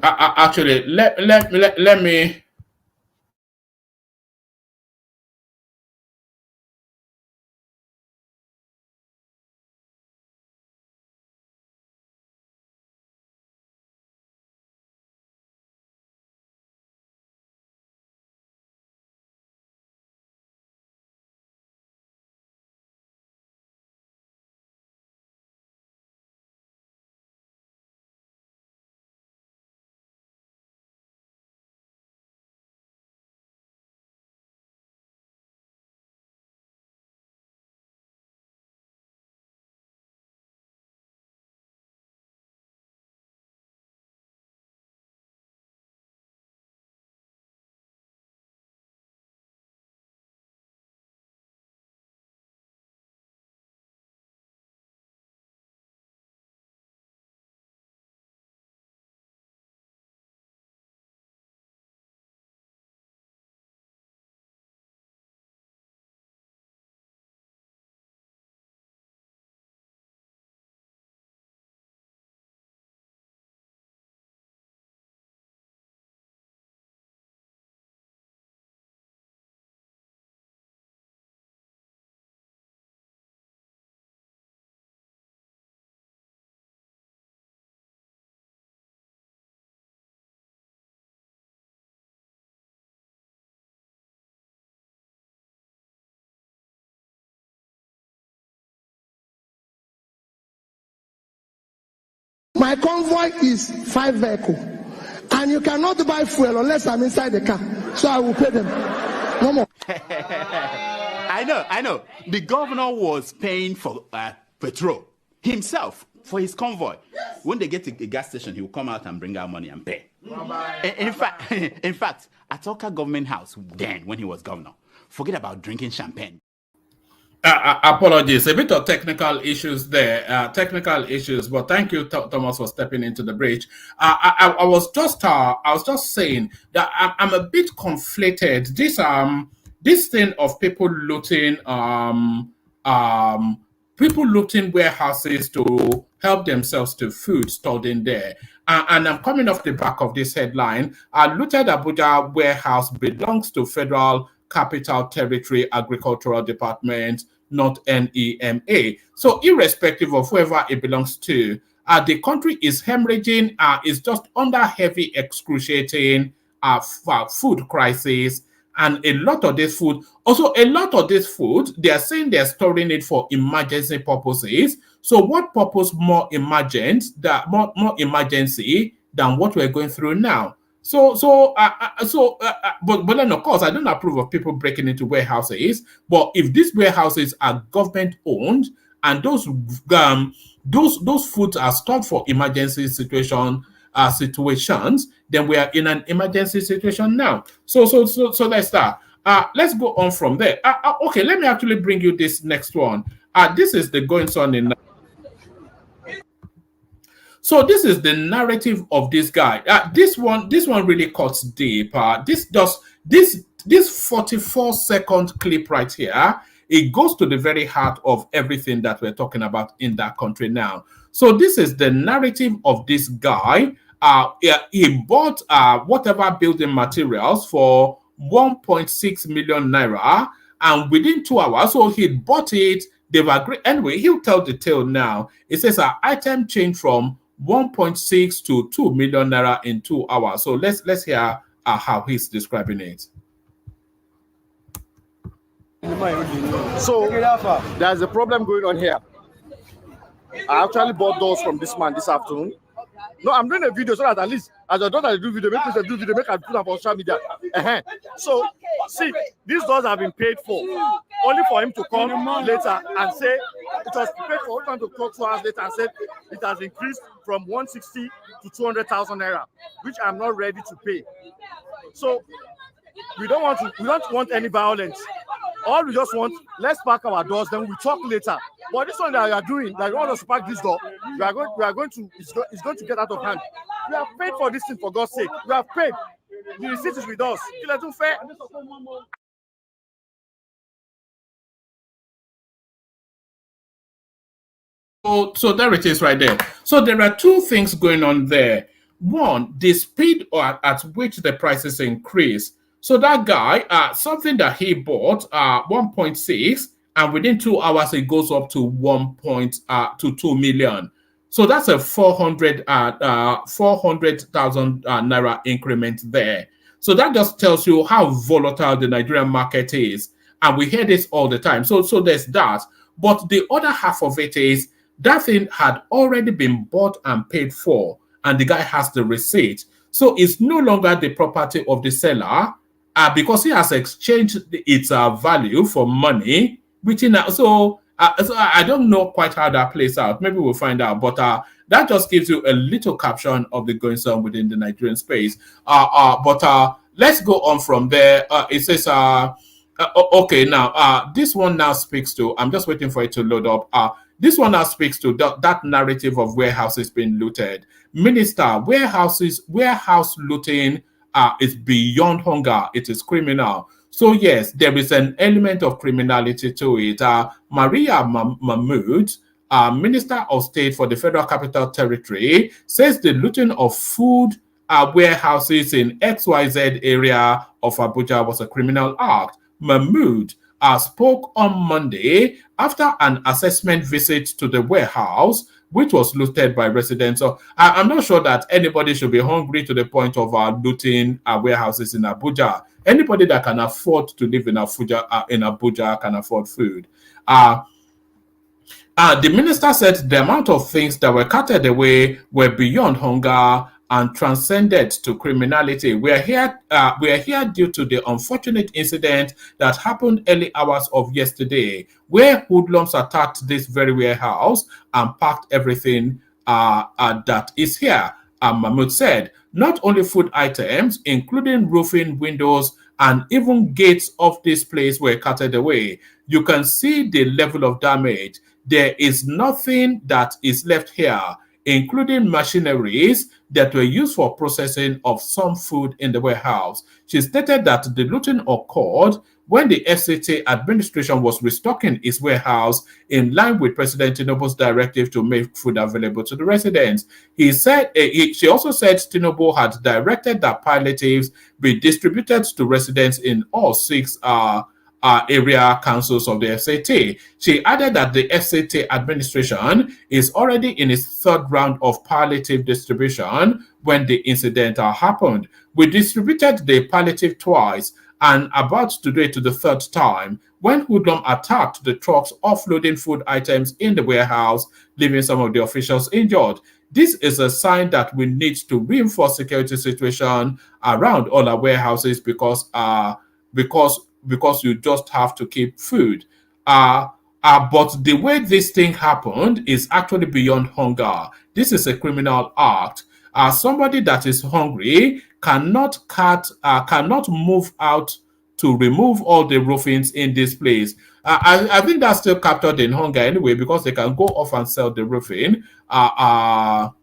Speaker 6: Actually, let me.
Speaker 7: My convoy is 5 vehicles, and you cannot buy fuel unless I'm inside the car. So I will pay them. No more.
Speaker 8: I know. The governor was paying for petrol himself for his convoy. When they get to a gas station, he will come out and bring out money and pay. In fact, at Oka Government House, then when he was governor, forget about drinking champagne.
Speaker 6: Apologies, a bit of technical issues there, but thank you, Thomas, for stepping into the bridge. I was just saying that I'm a bit conflated. This thing of people looting warehouses to help themselves to food stored in there. And I'm coming off the back of this headline. Looted Abuja warehouse belongs to Federal Capital Territory Agricultural Department, not NEMA. So irrespective of whoever it belongs to, the country is hemorrhaging, is just under heavy excruciating food crisis. And a lot of this food, they are saying they're storing it for emergency purposes. So what purpose more emergency than what we're going through now? But then of course I don't approve of people breaking into warehouses. But if these warehouses are government owned and those foods are stored for emergency situations, then we are in an emergency situation now. So let's start. Let's go on from there. Okay, let me actually bring you this next one. This is the goings on in. So this is the narrative of this guy. This one really cuts deep. This 44-second clip right here, it goes to the very heart of everything that we're talking about in that country now. So this is the narrative of this guy. He bought whatever building materials for 1.6 million naira, and within 2 hours, so he bought it. They've agreed. Anyway, he'll tell the tale now. It says our item changed from 1.6 to 2 million naira in 2 hours. So let's hear how he's describing it.
Speaker 9: So there's a problem going on here. I actually bought those from this man this afternoon. No, I'm doing a video so that at least as your daughter do video, make me do video, make her put up on social media. So see, these doors have been paid for, only for him to come later and say it was paid for. Time to talk 2 hours later and said it has increased from 160 to 200,000 naira, which I'm not ready to pay. So we don't want any violence. All we just want, let's park our doors, then we talk later. But this one that you are doing, that you want us to park this door, it's going to get out of hand. We have paid for this thing, for God's sake. We have paid. The receipt is with us. Fair.
Speaker 6: So there it is right there. So there are two things going on there. One, the speed at which the prices increase. So that guy, something that he bought 1.6, and within 2 hours it goes up to 2 million. So that's a 400,000 naira increment there. So that just tells you how volatile the Nigerian market is, and we hear this all the time. So there's that. But the other half of it is that thing had already been bought and paid for, and the guy has the receipt. So it's no longer the property of the seller. Because he has exchanged its value for money, so I don't know quite how that plays out. Maybe we'll find out. But that just gives you a little caption of the goings on within the Nigerian space. But let's go on from there. It says, okay, now this one now speaks to. I'm just waiting for it to load up. This one now speaks to that narrative of warehouses being looted. Minister, warehouse looting is beyond hunger. It is criminal. So yes, there is an element of criminality to it. Maria Mahmood, Minister of State for the Federal Capital Territory, says the looting of food warehouses in XYZ area of Abuja was a criminal act. Mahmood spoke on Monday after an assessment visit to the warehouse, which was looted by residents. So I'm not sure that anybody should be hungry to the point of looting warehouses in Abuja. Anybody that can afford to live in Abuja can afford food. The minister said the amount of things that were carted away were beyond hunger and transcended to criminality. We are here due to the unfortunate incident that happened early hours of yesterday, where hoodlums attacked this very warehouse and packed everything that is here. Mahmoud said, not only food items, including roofing, windows, and even gates of this place were carted away. You can see the level of damage. There is nothing that is left here, including machineries that were used for processing of some food in the warehouse. She stated that the looting occurred when the FCT administration was restocking its warehouse in line with President Tinubu's directive to make food available to the residents. She also said Tinubu had directed that palliatives be distributed to residents in all 6 area councils of the FCT. She added that the FCT administration is already in its 3rd round of palliative distribution when the incident happened. We distributed the palliative twice and about to do it to the 3rd time when hoodlum attacked the trucks offloading food items in the warehouse, leaving some of the officials injured. This is a sign that we need to reinforce security situation around all our warehouses because you just have to keep food. But the way this thing happened is actually beyond hunger. This is a criminal act. Somebody that is hungry cannot move out to remove all the roofings in this place. I think that's still captured in hunger anyway, because they can go off and sell the roofing. One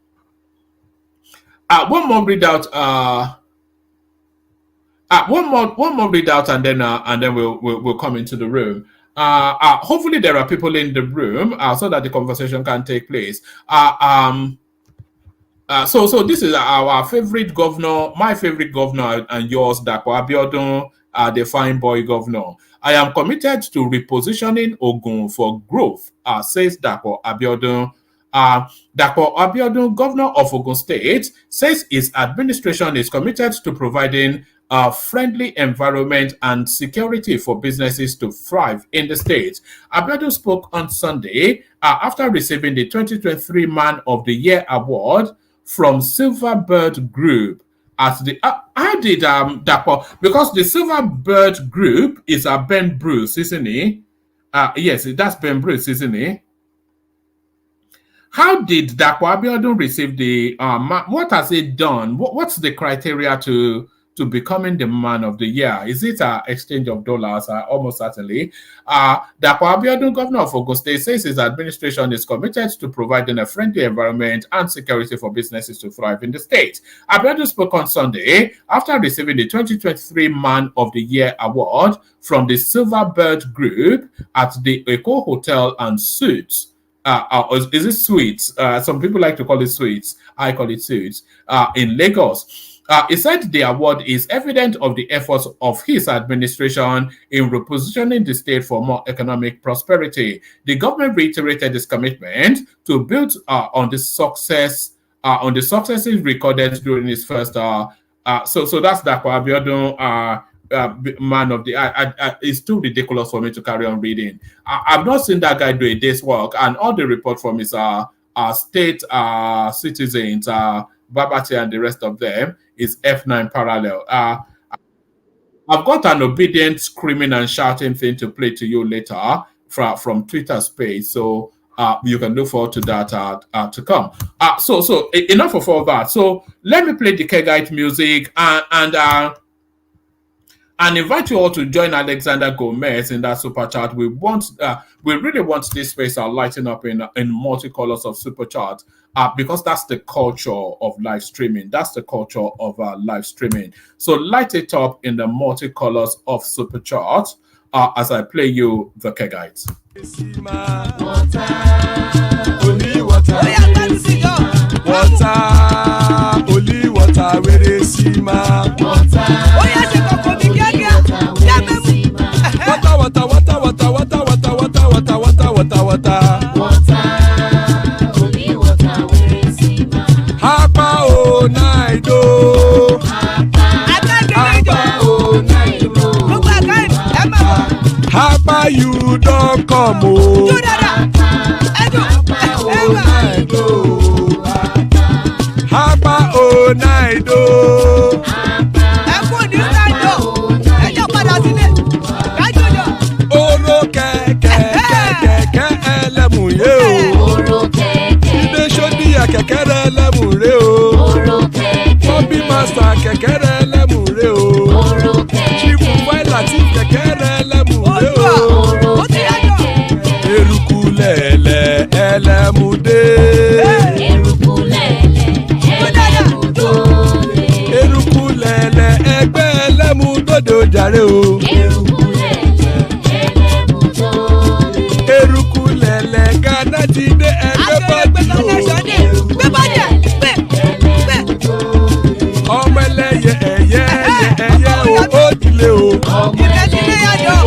Speaker 6: more readout. One more readout, and then we'll come into the room. Hopefully there are people in the room so that the conversation can take place. So this is our favorite governor, my favorite governor, and yours, Dapo Abiodun, the fine boy governor. I am committed to repositioning Ogun for growth, says Dapo Abiodun. Dapo Abiodun, governor of Ogun State, says his administration is committed to providing friendly environment and security for businesses to thrive in the state. Abiodun spoke on Sunday after receiving the 2023 Man of the Year award from Silverbird Group. As the how did Dapo, because the Silverbird Group is Ben Bruce, isn't he? Yes, that's Ben Bruce, isn't he? How did Dapo Abiodun receive the what has he done? What's the criteria to becoming the Man of the Year? Is it an exchange of dollars? Almost certainly. Dapo Abiodun, governor of Ogun State, says his administration is committed to providing a friendly environment and security for businesses to thrive in the state. Abiodun spoke on Sunday after receiving the 2023 Man of the Year award from the Silverbird Group at the Eco Hotel and Suites. Is it suites? Some people like to call it suites. I call it suites. In Lagos. He said the award is evident of the efforts of his administration in repositioning the state for more economic prosperity. The government reiterated its commitment to build on the successes recorded during his first. So that's Dapo Abiodun. Man of the it's too ridiculous for me to carry on reading. I've not seen that guy do a day's work, and all the report from his state citizens, Babati and the rest of them, is F9 parallel. I've got an obedient screaming and shouting thing to play to you later from Twitter space, so you can look forward to that to come. So enough of all that. So let me play the Kegite music and invite you all to join Alexander Gomez in that super chat. We really want this space lighting up in multicolors of super chat because that's the culture of live streaming. That's the culture of live streaming. So light it up in the multicolors of super chat as I play you the Kegites.
Speaker 4: Only water, where they see my water. Oh yes, you go for me, Hapa o naido. Hapa you don't come o. Hapa o naido. Oro kẹ̀kẹ́ ẹlẹ́mù yé o. Ilé sọ́dí kẹ̀kẹ́ rẹ̀ ẹlẹ́mù rẹ̀ o. Bobby master kẹ̀kẹ́ rẹ̀ ẹlẹ́mù rẹ̀ o. Chief Wtih kẹ̀kẹ́ rẹ̀ ẹlẹ́mù rẹ̀ o. Eruku lẹ̀lẹ̀ ẹlẹ́mù dé. Eruku lẹ̀lẹ̀ ẹgbẹ́ ẹlẹ́mù dòde ojàre o. Eruku lẹ̀lẹ̀ Ghana ti dé ẹgbẹ́ bọ́dì o. Ọmọ ẹlẹ́yẹ ẹ̀yẹ o ó dilé o.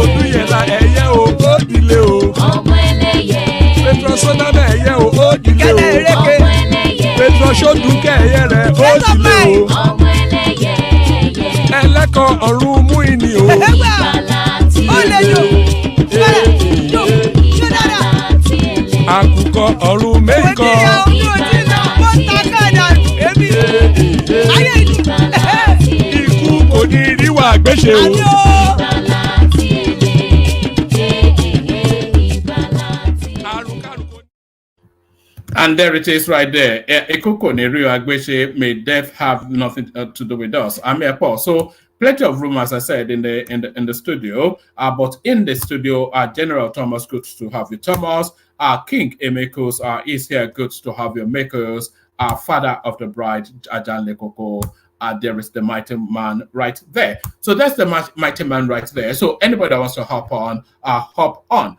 Speaker 4: Odúyẹ̀lá ẹ̀yẹ o ó dilé o. Petrosoname ẹ̀yẹ o ó dilé o. Petrosodúnkẹ́ ẹ̀yẹ rẹ̀ ó dilé o. Ẹlẹ́kọ̀ ọ̀run mú ìní o. Àkùkọ ọ̀run méjìkọ. Ikú kò ní ríwà gbéṣe o.
Speaker 6: And there it is right there. Ikoko Neriyo Agbeshe, may death have nothing to do with us. I'm here, Paul. So plenty of room, as I said, in the studio. But in the studio, General Thomas, good to have you, Thomas. King Emekos is here, good to have you, Makers. Father of the bride, Ajan Lekoko. There is the mighty man right there. So that's the mighty man right there. So anybody that wants to hop on, hop on.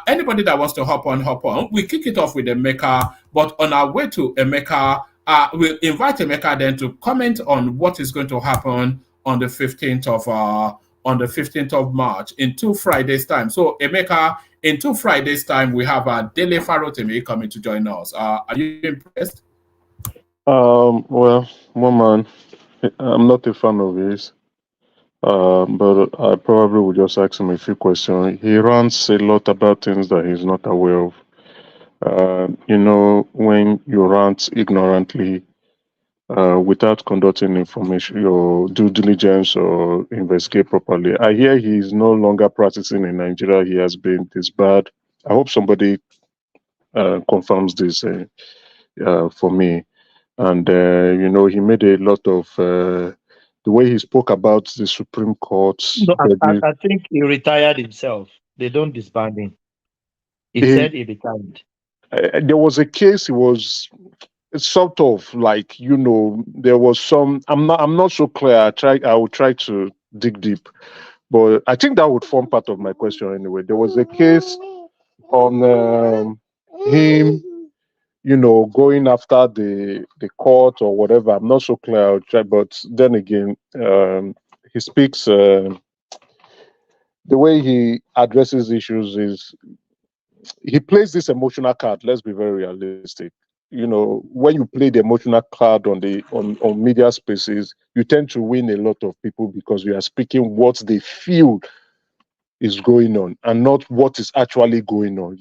Speaker 6: Anybody that wants to hop on. We kick it off with Emeka, but on our way to Emeka, we'll invite Emeka then to comment on what is going to happen on the 15th of March in 2 Fridays time. So Emeka, in 2 Fridays time, we have Dele Farotimi coming to join us. Are you impressed?
Speaker 10: Well, woman, I'm not a fan of his. But I probably would just ask him a few questions. He rants a lot about things that he's not aware of. When you rant ignorantly, without conducting information, your due diligence or investigate properly. I hear he's no longer practicing in Nigeria. He has been disbarred. I hope somebody confirms this for me. And he made a lot of the way he spoke about the Supreme Court.
Speaker 11: No, I think he retired himself. They don't disband him. He said he retired.
Speaker 10: There was a case. He was sort of like there was some. I'm not so clear. I will try to dig deep, but I think that would form part of my question anyway. There was a case on him going after the court or whatever. I'm not so clear. I'll try, but then again, he speaks. The way he addresses issues is he plays this emotional card. Let's be very realistic. When you play the emotional card on media spaces, you tend to win a lot of people because you are speaking what they feel is going on and not what is actually going on.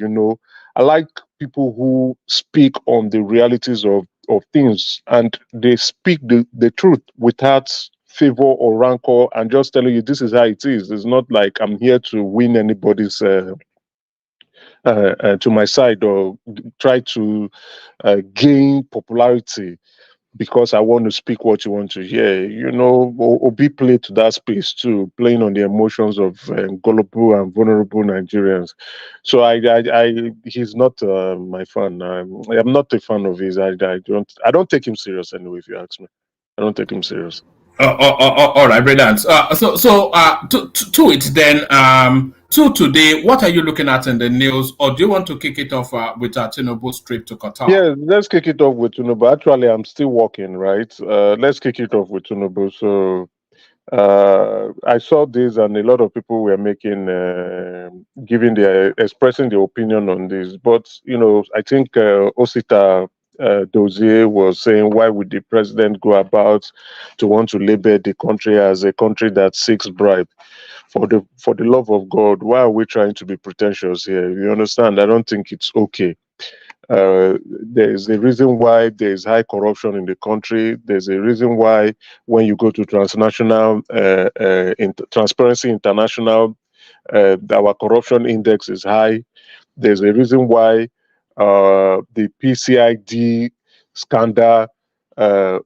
Speaker 10: I like people who speak on the realities of things, and they speak the truth without favor or rancor and just telling you this is how it is. It's not like I'm here to win anybody's to my side or try to gain popularity because I want to speak what you want to hear. Obi played to that space too, playing on the emotions of gullible and vulnerable Nigerians. So he's not my fan. I'm not a fan of his. I don't take him serious anyway. If you ask me, I don't take him serious.
Speaker 6: All right, brilliant. So to it then. So today, what are you looking at in the news, or do you want to kick it off with Tinubu's trip to Qatar?
Speaker 10: Yeah, let's kick it off with Tinubu. Actually, I'm still working, right? Let's kick it off with Tinubu. So I saw this, and a lot of people were expressing their opinion on this. But I think Osita Dozie was saying, why would the president go about to want to label the country as a country that seeks bribe? For the love of God, why are we trying to be pretentious here? You understand? I don't think it's okay. There's a reason why there's high corruption in the country. There's a reason why when you go to transnational Transparency International, our corruption index is high. There's a reason why the PCID scandal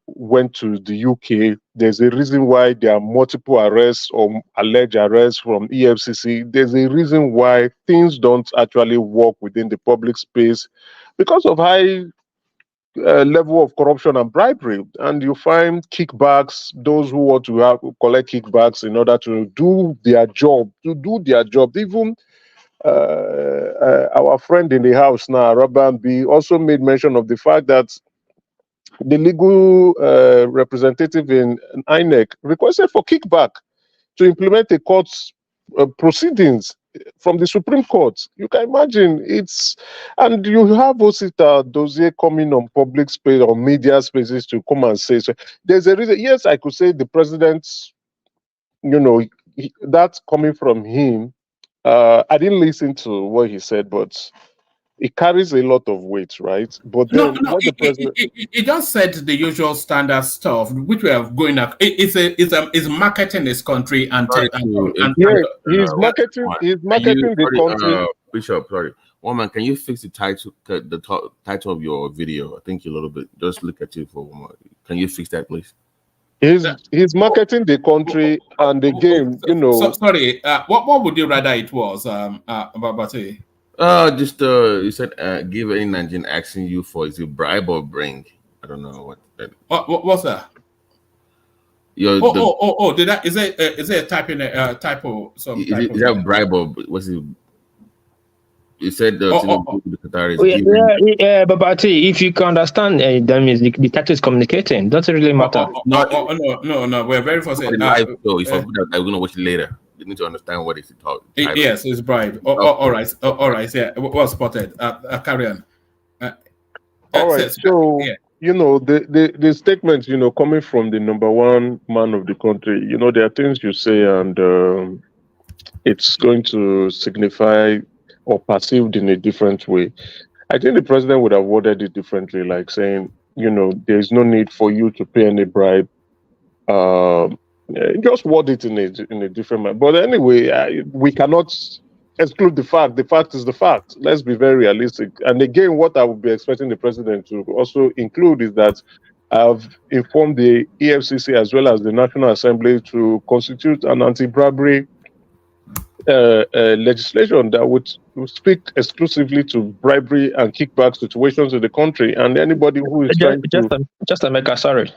Speaker 10: went to the UK. There's a reason why there are multiple arrests or alleged arrests from EFCC. There's a reason why things don't actually work within the public space because of high level of corruption and bribery. And you find kickbacks, those who want to collect kickbacks in order to do their job, Even our friend in the house now, Rabban B, also made mention of the fact that the legal representative in INEC requested for kickback to implement a court's proceedings from the Supreme Court. You can imagine and you have Osita Dozie coming on public space or media spaces to come and say, so there's a reason. Yes, I could say the president, that's coming from him. I didn't listen to what he said, but it carries a lot of weight, right? But then
Speaker 6: it just said the usual standard stuff, which we are going up. It's marketing this country and
Speaker 10: he's marketing the country.
Speaker 12: Bishop, sorry, one man, can you fix the title of your video? I think a little bit. Just look at it for one more. Can you fix that, please?
Speaker 10: He's marketing the country and the game.
Speaker 6: Sorry, what would you rather it was, Babate?
Speaker 12: You said give any Nigerian asking you for, is it bribe or bring? I don't know
Speaker 6: what's that? Did that is it a type in a typo?
Speaker 12: Is that bribe or was it? You said the Qatar is
Speaker 11: but if you can understand, that means the title is communicating. Doesn't really matter.
Speaker 6: No. We're very first.
Speaker 12: So if I'm gonna watch it later. You need to understand what it's about.
Speaker 6: Yes, it's bribe. All right. Yeah, well spotted. Carry on.
Speaker 10: All right. So the statements, coming from the number one man of the country, there are things you say and it's going to signify or perceived in a different way. I think the president would have worded it differently, like saying, there's no need for you to pay any bribe. Just word it in a different manner. But anyway, we cannot exclude the fact. The fact is the fact. Let's be very realistic. And again, what I would be expecting the president to also include is that I've informed the EFCC as well as the National Assembly to constitute an anti-bribery legislation that would speak exclusively to bribery and kickback situations in the country, and anybody who is trying to
Speaker 13: just America, sorry.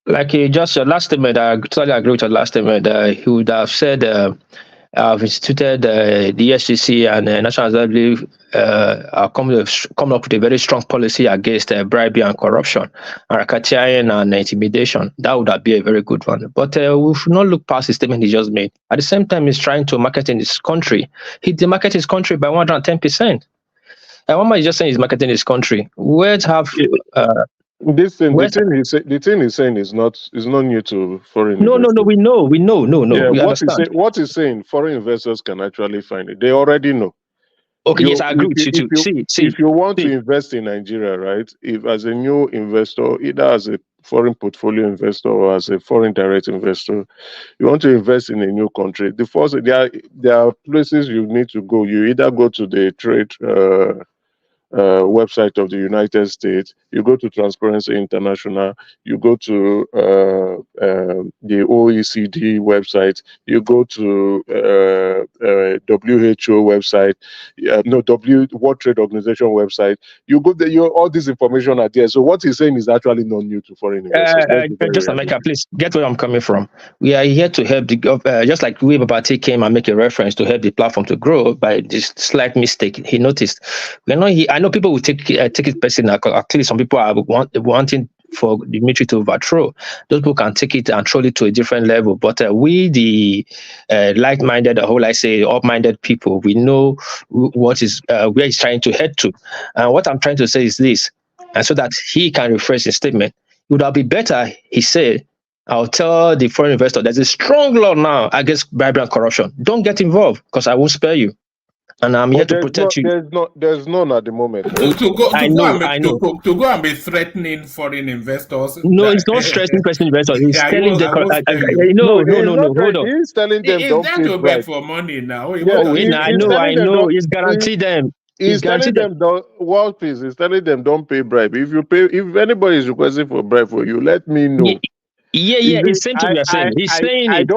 Speaker 13: Like just your last statement, I totally agree with your last statement. He would have said, I've instituted the EFCC and National Assembly are coming up with a very strong policy against bribery and corruption, and racketeering and intimidation. That would have been a very good one. But we should not look past the statement he just made. At the same time, he's trying to market in his country. He demarketed his country by 110%. And one man is just saying he's marketing his country. Where's have
Speaker 10: this thing? The thing he's saying is not new to foreign.
Speaker 13: No, we know.
Speaker 10: Yeah,
Speaker 13: we understand.
Speaker 10: What he's saying, foreign investors can actually find it. They already know.
Speaker 13: Okay, yes, I agree with you too.
Speaker 10: If you want to invest in Nigeria, right? If as a new investor, either as a foreign portfolio investor or as a foreign direct investor, you want to invest in a new country, the first there are places you need to go. You either go to the trade website of the United States, you go to Transparency International, you go to the OECD website, you go to WHO website, World Trade Organization website. You go there, all this information are there. So what he's saying is actually not new to foreign investors.
Speaker 13: Just America, please get where I'm coming from. We are here to help the just like Wtih came and make a reference to help the platform to grow by this slight mistake he noticed. We're not here. I know people will take it personally. At least some people are wanting for the military to overthrow. Those people can take it and throw it to a different level. But we, the like-minded, up-minded people, we know what is where he's trying to head to. And what I'm trying to say is this, and so that he can rephrase his statement, it would have been better, he said, I'll tell the foreign investor, there's a strong law now against bribery and corruption. Don't get involved because I won't spare you. And I'm here to protect you.
Speaker 10: There's none at the moment.
Speaker 6: To go and be threatening foreign investors.
Speaker 13: No, it's not threatening foreign investors. He's telling them. No. Hold on.
Speaker 10: He's telling them don't pay
Speaker 6: bribe for money now.
Speaker 13: I know. He's guaranteed them.
Speaker 10: He's telling them Wtih. He's telling them don't pay bribe. If anybody is requesting for bribe for you, let me know.
Speaker 13: Yeah. It's same thing you're saying. He's saying it.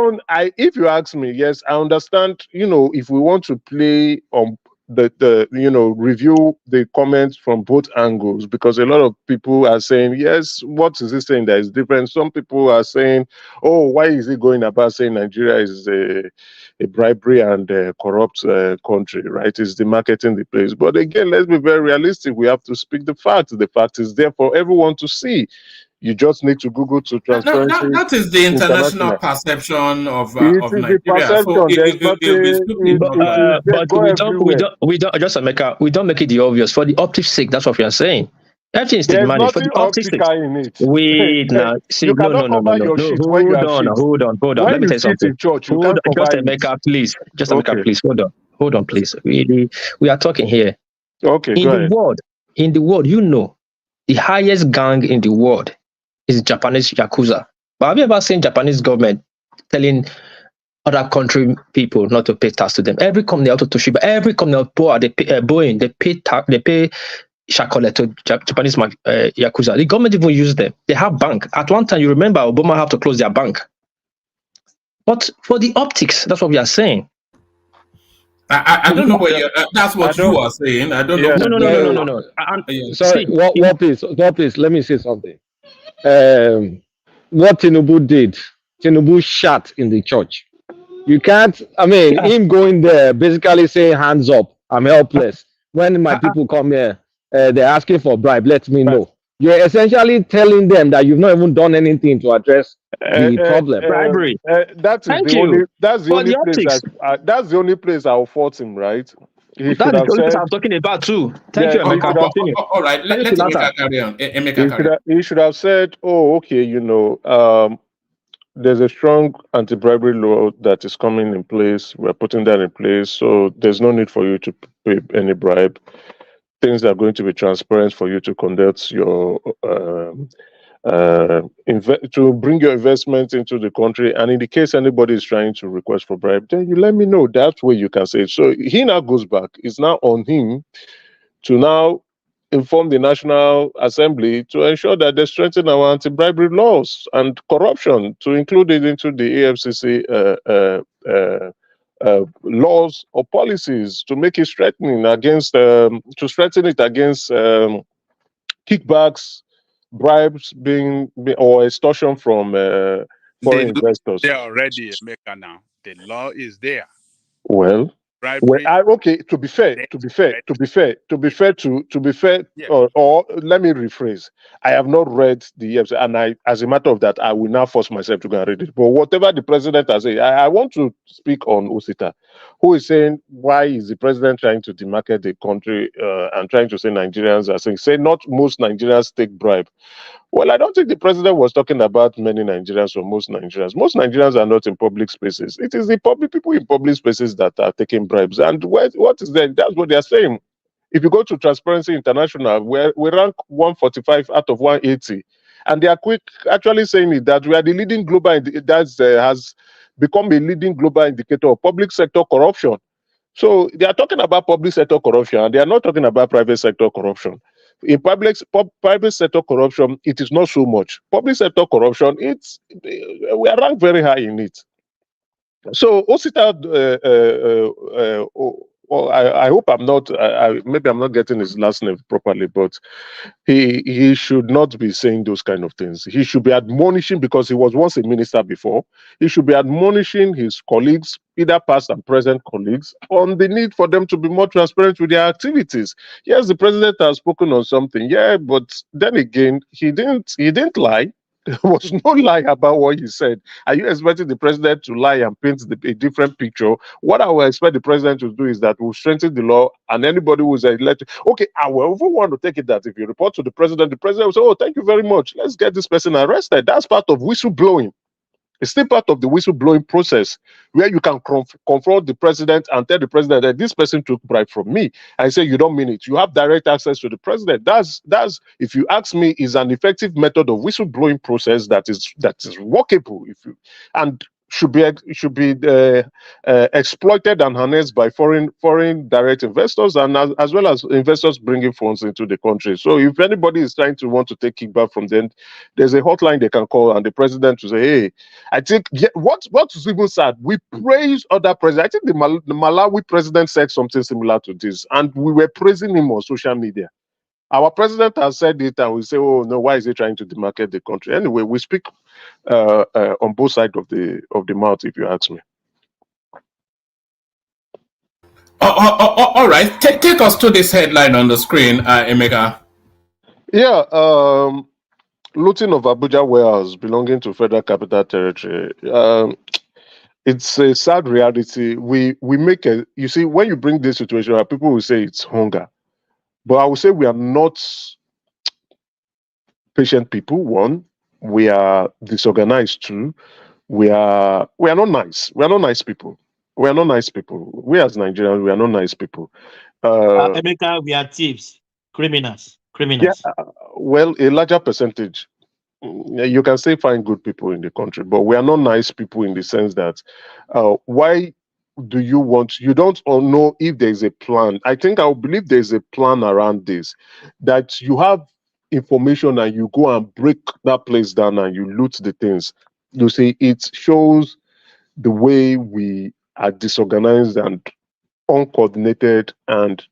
Speaker 10: If you ask me, yes, I understand. If we want to play on the review the comments from both angles, because a lot of people are saying, yes, what is he saying that is different? Some people are saying, oh, why is he going about saying Nigeria is a bribery and corrupt country, right? Is the marketing the place? But again, let's be very realistic. We have to speak the fact. The fact is there for everyone to see. You just need to Google to Transparency.
Speaker 6: That is the international perception of Nigeria.
Speaker 13: We don't just America. We don't make it the obvious for the optics sake. That's what we are saying. Everything is taken money for the optics sake. Wait now. See, no. Hold on. Let me tell you something. Just America, please. Hold on, please. We are talking here.
Speaker 10: Okay.
Speaker 13: In the world, the highest gang in the world is Japanese Yakuza. But have you ever seen Japanese government telling other country people not to pay tax to them? Every company out of Toshiba, every company they pay Boeing, they pay Shakole to Japanese Yakuza. The government even use them. They have bank. At one time, you remember Obama had to close their bank. But for the optics, that's what we are saying.
Speaker 6: I don't know where that's what you are saying. I don't know.
Speaker 13: No.
Speaker 14: Sorry, please, let me say something. What Tinubu did, Tinubu shot in the church. You can't, him going there, basically saying, hands up, I'm helpless. When my people come here, they're asking for bribe, let me know. You're essentially telling them that you've not even done anything to address the problem.
Speaker 13: Bribery.
Speaker 10: That's the only place I'll fault him, right? he
Speaker 13: That's
Speaker 10: should
Speaker 13: the
Speaker 10: have
Speaker 13: only person
Speaker 10: said,
Speaker 13: I'm talking about too. Thank
Speaker 10: yeah,
Speaker 13: you,
Speaker 10: he should
Speaker 13: Emeka.
Speaker 10: have,
Speaker 13: Continue.
Speaker 6: All right,
Speaker 13: Thank you,
Speaker 6: let
Speaker 13: Sinatra.
Speaker 6: Emeka carry on. Emeka carry on.
Speaker 10: he should have said, oh, okay, you know, there's a strong anti-bribery law that is coming in place. We're putting that in place, so there's no need for you to pay any bribe. Things are going to be transparent for you to conduct your to bring your investment into the country. And in the case anybody is trying to request for bribe, then you let me know. That way you can say it. So he now goes back. It's now on him to now inform the National Assembly to ensure that they strengthen our anti-bribery laws and corruption, to include it into the AFCC laws or policies, to make it strengthening against to strengthen it against kickbacks, bribes or extortion from foreign investors.
Speaker 15: They're already America now. The law is there.
Speaker 10: Well,
Speaker 15: Bribery.
Speaker 10: okay. To be fair,
Speaker 15: Yeah.
Speaker 10: or let me rephrase. I have not read the EFCC, and as a matter of that, I will now force myself to go and read it. But whatever the president has said, I want to speak on Osita, who is saying, why is the president trying to demarket the country and trying to say Nigerians are saying, say not most Nigerians take bribe. Well, I don't think the president was talking about many Nigerians or most Nigerians. Most Nigerians are not in public spaces. It is the public people in public spaces that are taking bribes. And what is that? That's what they are saying. If you go to Transparency International, we rank 145 out of 180, and they are actually saying it, that we are the leading global that has become a leading global indicator of public sector corruption. So they are talking about public sector corruption, and they are not talking about private sector corruption. In private sector corruption, it is not so much. Public sector corruption, we are ranked very high in it. So Osita, I hope I'm not. Maybe I'm not getting his last name properly, but he should not be saying those kind of things. He should be admonishing, because he was once a minister before. He should be admonishing his colleagues, either past and present colleagues, on the need for them to be more transparent with their activities. Yes, the president has spoken on something, yeah, but then again, he didn't lie. There was no lie about what he said. Are you expecting the president to lie and paint a different picture? What I will expect the president to do is that we'll strengthen the law, and anybody who is elected. Okay, I will even want to take it that if you report to the president will say, oh, thank you very much. Let's get this person arrested. That's part of whistleblowing. It's still part of the whistleblowing process, where you can confront the president and tell the president that this person took bribe from me, and say you don't mean it. You have direct access to the president. That's if you ask me, is an effective method of whistleblowing process that is workable. And should be exploited and harnessed by foreign direct investors, and as well as investors bringing funds into the country. So if anybody is trying to want to take kickback from them, there's a hotline they can call, and the president to say, hey, I think what's even sad, we praise other presidents. I think the Malawi president said something similar to this, and we were praising him on social media. Our president has said it, and we say, oh no, why is he trying to demarcate the country? Anyway, we speak on both sides of the mouth, if you ask me.
Speaker 6: All right, take us to this headline on the screen, Emeka.
Speaker 10: Yeah, looting of Abuja warehouse belonging to Federal Capital Territory. It's a sad reality. We make you see, when you bring this situation, people will say it's hunger, but I would say we are not patient people. One, we are disorganized. Two, we are not nice. We are not nice people. We are not nice people. We as Nigerians, we are not nice people.
Speaker 11: Emeka, we are thieves, criminals.
Speaker 10: Yeah, well, a larger percentage. You can say find good people in the country, but we are not nice people, in the sense that why do you don't know if there's a plan. I think I believe there's a plan around this, that you have information and you go and break that place down and you loot the things. You see, it shows the way we are disorganized and uncoordinated, and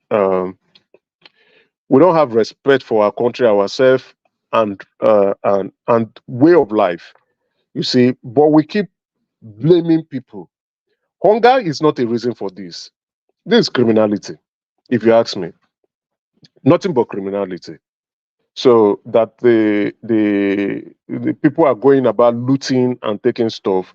Speaker 10: we don't have respect for our country, ourselves, and way of life. You see, but we keep blaming people. Hunger is not a reason for this. This is criminality, if you ask me. Nothing but criminality. So that the people are going about looting and taking stuff.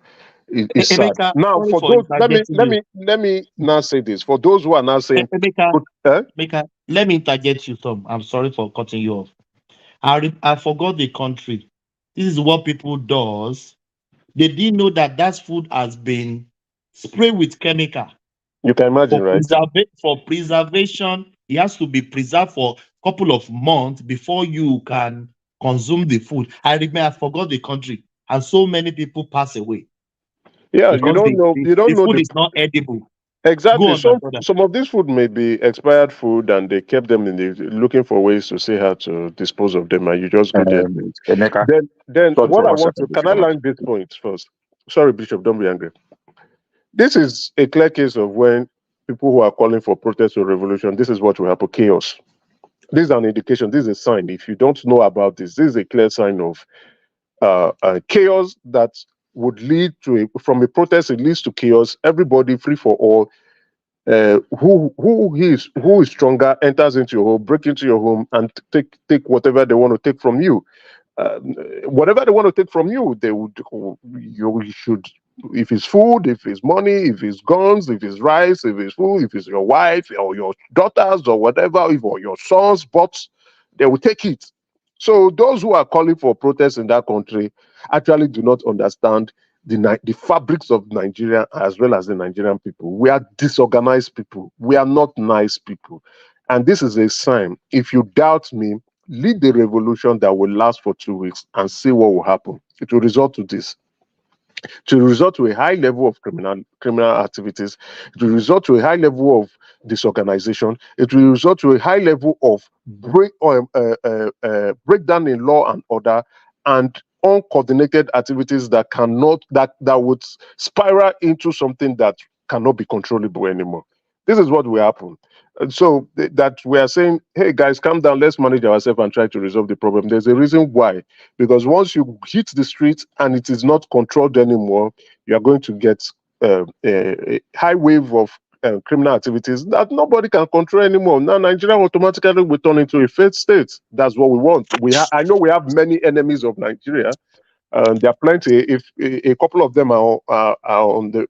Speaker 10: It's sad.
Speaker 11: Emeka,
Speaker 10: Now,
Speaker 11: sorry
Speaker 10: for
Speaker 11: for
Speaker 10: those, let me
Speaker 11: interjecting
Speaker 10: let
Speaker 11: you.
Speaker 10: me let me now say this. For those who are now saying,
Speaker 11: Emeka, let me interject you some. I'm sorry for cutting you off. I forgot the country. This is what people does. They didn't know that that food has been sprayed with chemical.
Speaker 10: You can imagine, right?
Speaker 11: For preservation, it has to be preserved for a couple of months before you can consume the food. I remember I forgot the country, and so many people pass away.
Speaker 10: Yeah,
Speaker 11: because the food is not edible.
Speaker 10: Exactly.
Speaker 11: Go on, my brother.
Speaker 10: Some of this food may be expired food, and they kept them in the looking for ways to see how to dispose of them, and you just go there.
Speaker 16: Emeka,
Speaker 10: Then
Speaker 16: sorry
Speaker 10: what
Speaker 16: for
Speaker 10: I
Speaker 16: one
Speaker 10: want to
Speaker 16: second,
Speaker 10: can I
Speaker 16: Bishop.
Speaker 10: line this point first? Sorry, Bishop, don't be angry. This is a clear case of when people who are calling for protest or revolution, this is what will happen: chaos. This is an indication. This is a sign. If you don't know about this, this is a clear sign of chaos that would lead to from a protest. It leads to chaos. Everybody free for all. Who is stronger enters into your home, break into your home, and take whatever they want to take from you. Whatever they want to take from you, you should. If it's food, if it's money, if it's guns, if it's rice, if it's food, if it's your wife or your daughters or whatever, or your sons, but they will take it. So those who are calling for protests in that country actually do not understand the fabrics of Nigeria as well as the Nigerian people. We are disorganized people. We are not nice people. And this is a sign. If you doubt me, lead the revolution that will last for 2 weeks and see what will happen. It will result to this. To result to a high level of criminal activities. It will result to a high level of disorganization. It will result to a high level of breakdown in law and order and uncoordinated activities that would spiral into something that cannot be controllable anymore. This is what will happen. So that we are saying, hey guys, calm down, let's manage ourselves and try to resolve the problem. There's a reason why. Because once you hit the street and it is not controlled anymore, you are going to get a high wave of criminal activities that nobody can control anymore. Now Nigeria automatically will turn into a failed state. That's what we want. I know we have many enemies of Nigeria. There are plenty. If a couple of them are on the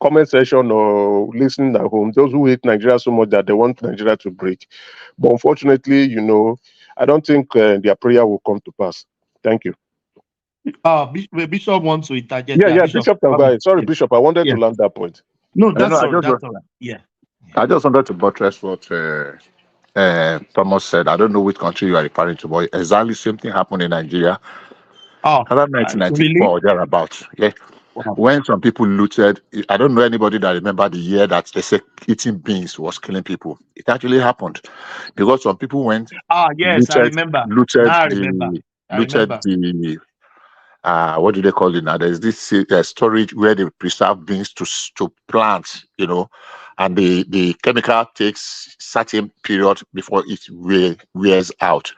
Speaker 10: comment section or listening at home, those who hate Nigeria so much that they want Nigeria to break. But unfortunately, I don't think their prayer will come to pass. Thank you.
Speaker 11: Bishop wants to interject.
Speaker 10: Yeah, Bishop can go ahead. Sorry, Bishop, I wanted to land that point.
Speaker 11: No, that's all right. Yeah.
Speaker 16: I just wanted to buttress what Thomas said. I don't know which country you are referring to, but exactly same thing happened in Nigeria. Around 1994 or thereabouts. Yeah. Wow. When some people looted, I don't know anybody that remember the year that they said eating beans was killing people. It actually happened because some people went.
Speaker 11: Yes, I remember.
Speaker 16: What do they call it now? There's this storage where they preserve beans to plant, and the chemical takes certain period before it wears out.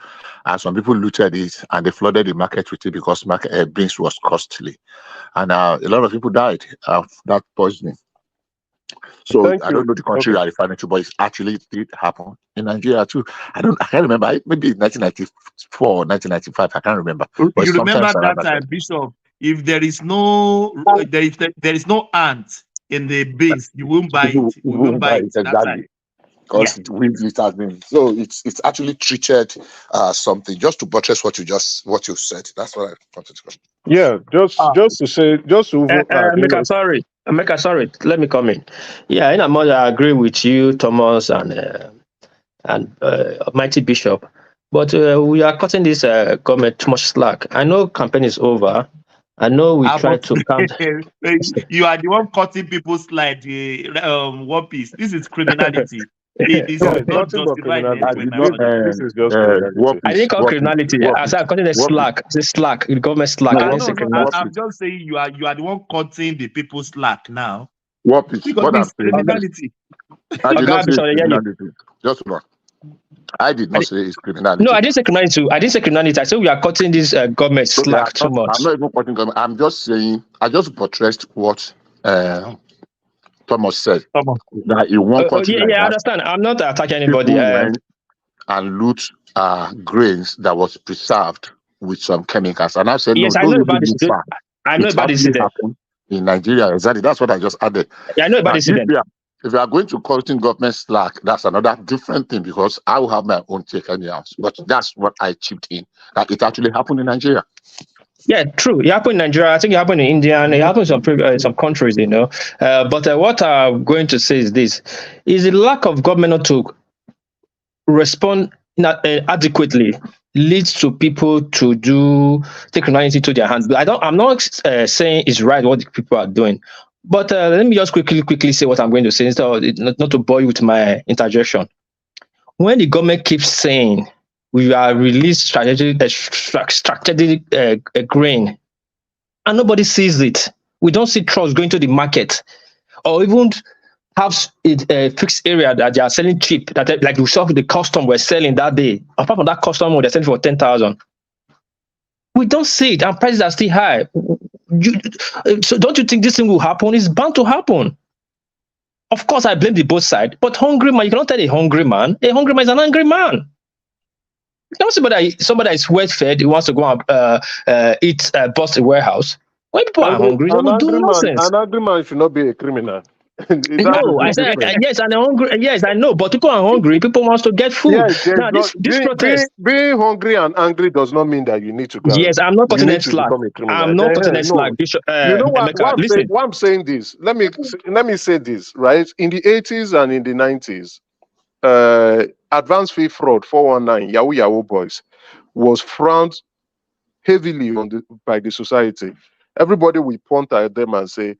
Speaker 16: And some people looted it and they flooded the market with it because beans was costly. And a lot of people died of that poisoning. So I don't know the country you are referring to, but it did happen in Nigeria too. I can't remember. Maybe 1994 or 1995. I can't remember. But
Speaker 11: you remember that time, Bishop? If there is no ant in the beans, you won't buy it. You won't buy it.
Speaker 16: Exactly. Because it has been it's actually treated something. Just to buttress what you said. That's what I wanted to say.
Speaker 10: Yeah, just to say,
Speaker 13: Emeka, sorry, let me come in. Yeah, in a mother, I agree with you, Thomas and Mighty Bishop. But we are cutting this government too much slack. I know campaign is over. I know we try to count.
Speaker 11: You are the one cutting people's slide. One Piece. This is criminality. It is not justified.
Speaker 10: This is just criminality.
Speaker 13: I didn't call criminality. I said cutting the slack. It's slack. The government slack.
Speaker 11: I'm just saying you are the one cutting the people's slack now.
Speaker 16: What is
Speaker 11: criminality?
Speaker 16: I did not say criminality. Just one. I did not say it's criminality.
Speaker 13: No, I didn't say criminality. I said we are cutting this government slack too much.
Speaker 16: I'm not even cutting government. I'm just saying. I just buttressed what Thomas said. That in one country
Speaker 13: I understand. I'm not attacking anybody.
Speaker 16: Went and loot grains that was preserved with some chemicals, and I said,
Speaker 13: yes,
Speaker 16: no,
Speaker 13: I know about this. I know
Speaker 16: It
Speaker 13: about the
Speaker 16: actually
Speaker 13: incident.
Speaker 16: happened in Nigeria. Exactly. That's what I just added.
Speaker 13: Yeah, I know about
Speaker 16: Now,
Speaker 13: the incident.
Speaker 16: if you are going to cutting government slack, that's another different thing because I will have my own take anyhow. But that's what I chipped in. That it actually happened in Nigeria.
Speaker 13: Yeah, true. It happened in Nigeria. I think it happened in India, and it happened in some countries, But what I'm going to say is this: is the lack of government not to respond adequately leads to people to take criminality to their hands. I'm not saying it's right what the people are doing, but let me just quickly say what I'm going to say instead of not to bore you with my interjection. When the government keeps saying we are released strategic grain, and nobody sees it, we don't see trucks going to the market, or even have a fixed area that they are selling cheap, that like we saw the custom were selling that day. Apart from that custom, they're selling for 10,000. We don't see it, and prices are still high. So don't you think this thing will happen? It's bound to happen. Of course, I blame the both sides, but hungry man, you cannot tell a hungry man. A hungry man is an angry man. You know, somebody is well fed, he wants to go and eat, bust a warehouse. When people are hungry, they will do nonsense.
Speaker 10: An angry man should not be a criminal.
Speaker 13: No, I said yes, and hungry. Yes, I know, but people are hungry. People want to get food.
Speaker 10: Yes,
Speaker 13: now, this protest.
Speaker 10: Being hungry and angry does not mean that you need to go.
Speaker 13: Yes, I'm not cutting that slack. I'm not cutting that slack. Bishop,
Speaker 10: you know what? Why I'm saying this? Let me say this, right? In the 80s and in the 90s, advanced fee fraud, 419, Yahoo boys, was frowned heavily by the society. Everybody will point at them and say,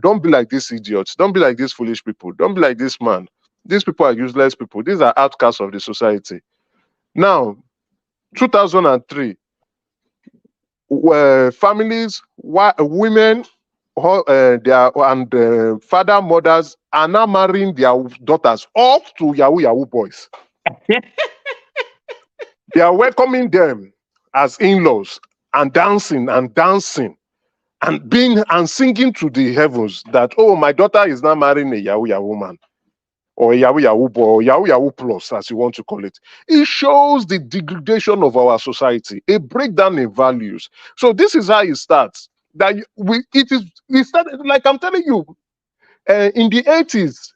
Speaker 10: don't be like these idiots. Don't be like these foolish people. Don't be like this man. These people are useless people. These are outcasts of the society. Now, 2003, families, women, and father, mothers are now marrying their daughters off to Yahoo boys. They are welcoming them as in-laws and dancing and singing to the heavens that, oh, my daughter is now marrying a Yahoo man, or a Yahoo boy, or Yahoo plus, as you want to call it. It shows the degradation of our society, a breakdown in values. So this is how it starts. That it started, like I'm telling you, in the 80s,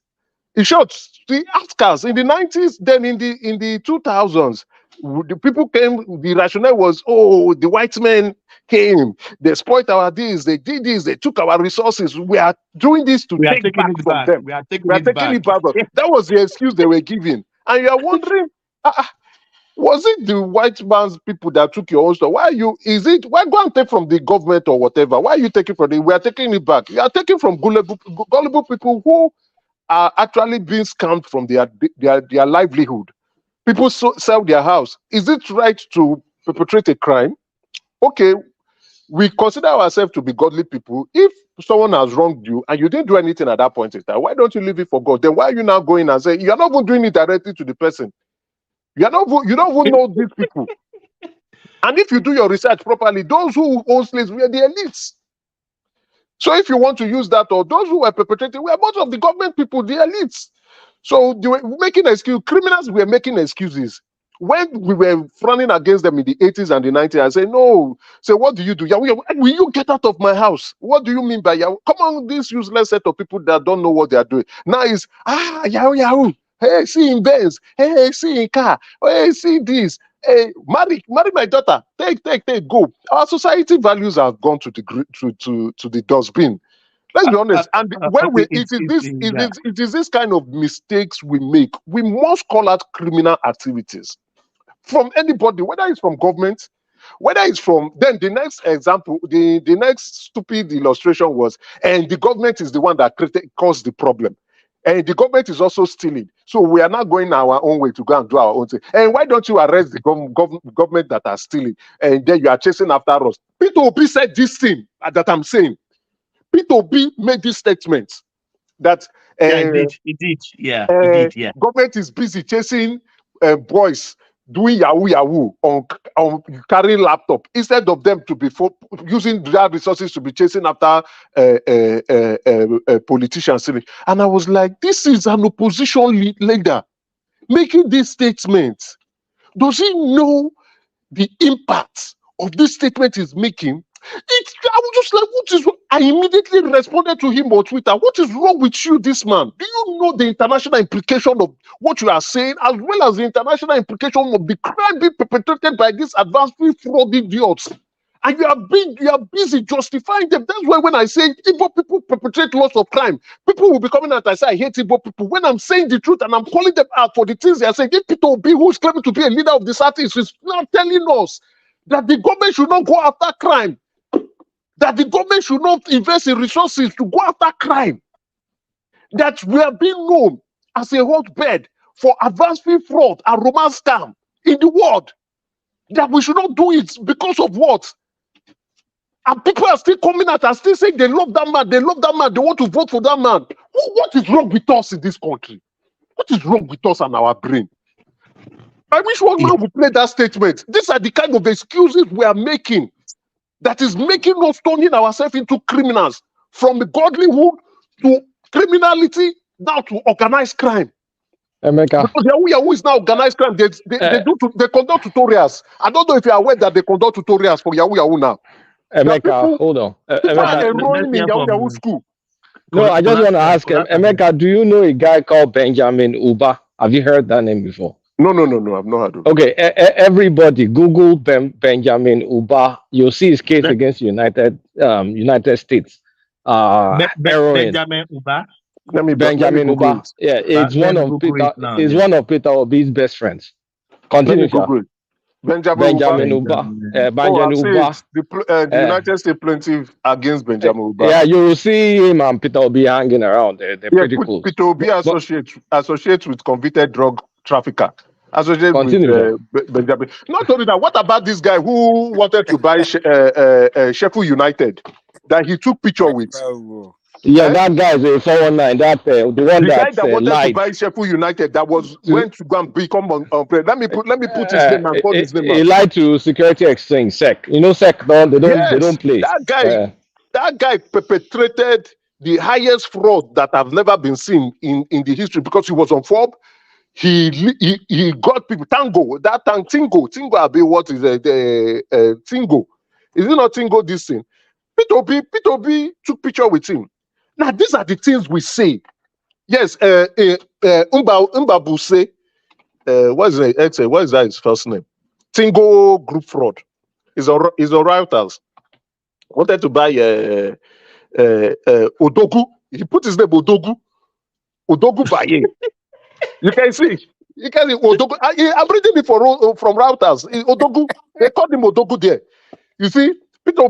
Speaker 10: it showed the outcasts. In the 90s, then in the 2000s, the people came, the rationale was, oh, the white men came, they exploit our deals, they did this, they took our resources. We are doing this to take back from them. We are taking it back. That was the excuse they were giving. And you are wondering, was it the white man's people that took your own stuff? Why go and take from the government or whatever? Why are you taking from them? We are taking it back. You are taking from gullible people who are actually being scammed from their livelihood. People sell their house. Is it right to perpetrate a crime? Okay, we consider ourselves to be godly people. If someone has wronged you and you didn't do anything at that point in time, why don't you leave it for God? Then why are you now going and saying you're not even doing it directly to the person? You don't even know these people. And if you do your research properly, those who own slaves were the elites. So if you want to use that, or those who were perpetrating, were most of the government people, the elites. So they were making excuses. Criminals were making excuses. When we were running against them in the 80s and the 90s, I said, no. So what do you do? Will you get out of my house? What do you mean by Yahoo? Come on, this useless set of people that don't know what they are doing. Now it's, Yahoo. Hey, see in Benz. Hey, see in car. Hey, see this. Hey, marry my daughter. Take, go. Our society values have gone to the dustbin. Let's be honest. And when it is this kind of mistakes we make, we must call out criminal activities from anybody, whether it's from government, whether it's from, then the next example, the next stupid illustration was, and the government is the one that caused the problem. And the government is also stealing. So we are not going our own way to go and do our own thing. And why don't you arrest the government that are stealing? And then you are chasing after us. Peter Obi said this thing that I'm saying. Peter Obi made this statement that
Speaker 11: he did.
Speaker 10: Government is busy chasing boys doing Yahoo on carrying laptop instead of them to be using their resources to be chasing after politicians. And I was like, this is an opposition leader making this statement. Does he know the impact of this statement is making?
Speaker 16: I was just like, what is? I immediately responded to him on Twitter. What is wrong with you, this man? Do you know the international implication of what you are saying, as well as the international implication of the crime being perpetrated by these advanced fraud idiots? And you are busy justifying them. That's why when I say Igbo people perpetrate lots of crime, people will be coming out and say I hate Igbo people. When I'm saying the truth and I'm calling them out for the things they are saying, if Peter Obi, who is claiming to be a leader of the Southeast, is now telling us that the government should not go after crime, that the government should not invest in resources to go after crime, that we are being known as a hotbed for advanced fraud and romance scam in the world, that we should not do it because of what? And people are still coming out and still saying they love that man, they want to vote for that man. What is wrong with us in this country? What is wrong with us and our brain? I wish one man would play that statement. These are the kind of excuses we are making that is making us turning ourselves into criminals, from the godlyhood to criminality down to organized crime.
Speaker 14: Emeka.
Speaker 16: Because Yahoo is now organized crime. They conduct tutorials. I don't know if you are aware that they conduct tutorials for Yahoo now.
Speaker 14: Emeka, hold on.
Speaker 16: People are enrolling in Yahoo school.
Speaker 14: No, I just want to ask him, Emeka, do you know a guy called Benjamin Uba? Have you heard that name before?
Speaker 16: No, I've not heard of it.
Speaker 14: Okay, everybody, Google Benjamin Uba. You'll see his case against United States.
Speaker 11: Benjamin Uba.
Speaker 14: Benjamin Uba. Yeah, it's one of Peter Obi's best friends. Continue, sir. Benjamin Uba. Benjamin Uba.
Speaker 16: The United States plaintiff against Benjamin Uba.
Speaker 14: Yeah, you will see him and Peter Obi hanging around. They're pretty close.
Speaker 16: Peter Obi associates with convicted drug trafficker. Associated with Benjamin. Not only that, what about this guy who wanted to buy Sheffield United that he took picture with?
Speaker 14: Yeah, that guy is a 419. The
Speaker 16: guy that wanted to buy Sheffield United that went to go and become on let me put his name and call his name.
Speaker 14: He lied to Security Exchange, SEC. You know, SEC they don't play.
Speaker 16: That guy perpetrated the highest fraud that have never been seen in the history, because he was on FOB. He got people. Tingo. I be what is Tingo? Is it not Tingo? This thing. Peter Obi took picture with him. Now, these are the things we say. Yes, Mbabu say, what is that his first name? Tingo group fraud. Is on Reuters. Wanted to buy Odogu. He put his name Odogu. Odogu Baye. You can see Odogu. I'm reading it from Reuters. Odogu. They called him Odogu there. You see? Peter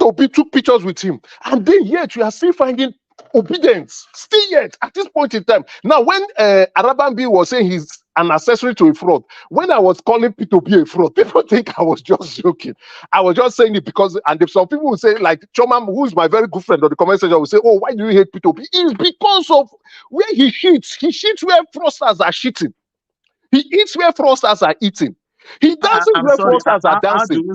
Speaker 16: Obi took pictures with him, and then yet you are still finding obedience, still yet at this point in time. Now, when Arabambi was saying he's an accessory to a fraud, when I was calling Peter Obi a fraud, people think I was just joking. I was just saying it because, and if some people will say, like Chomam, who is my very good friend on the comment section, will say, "Oh, why do you hate Peter Obi?" It's because of where he cheats. He cheats where fraudsters are cheating. He eats where fraudsters are eating. He dances where fraudsters are dancing.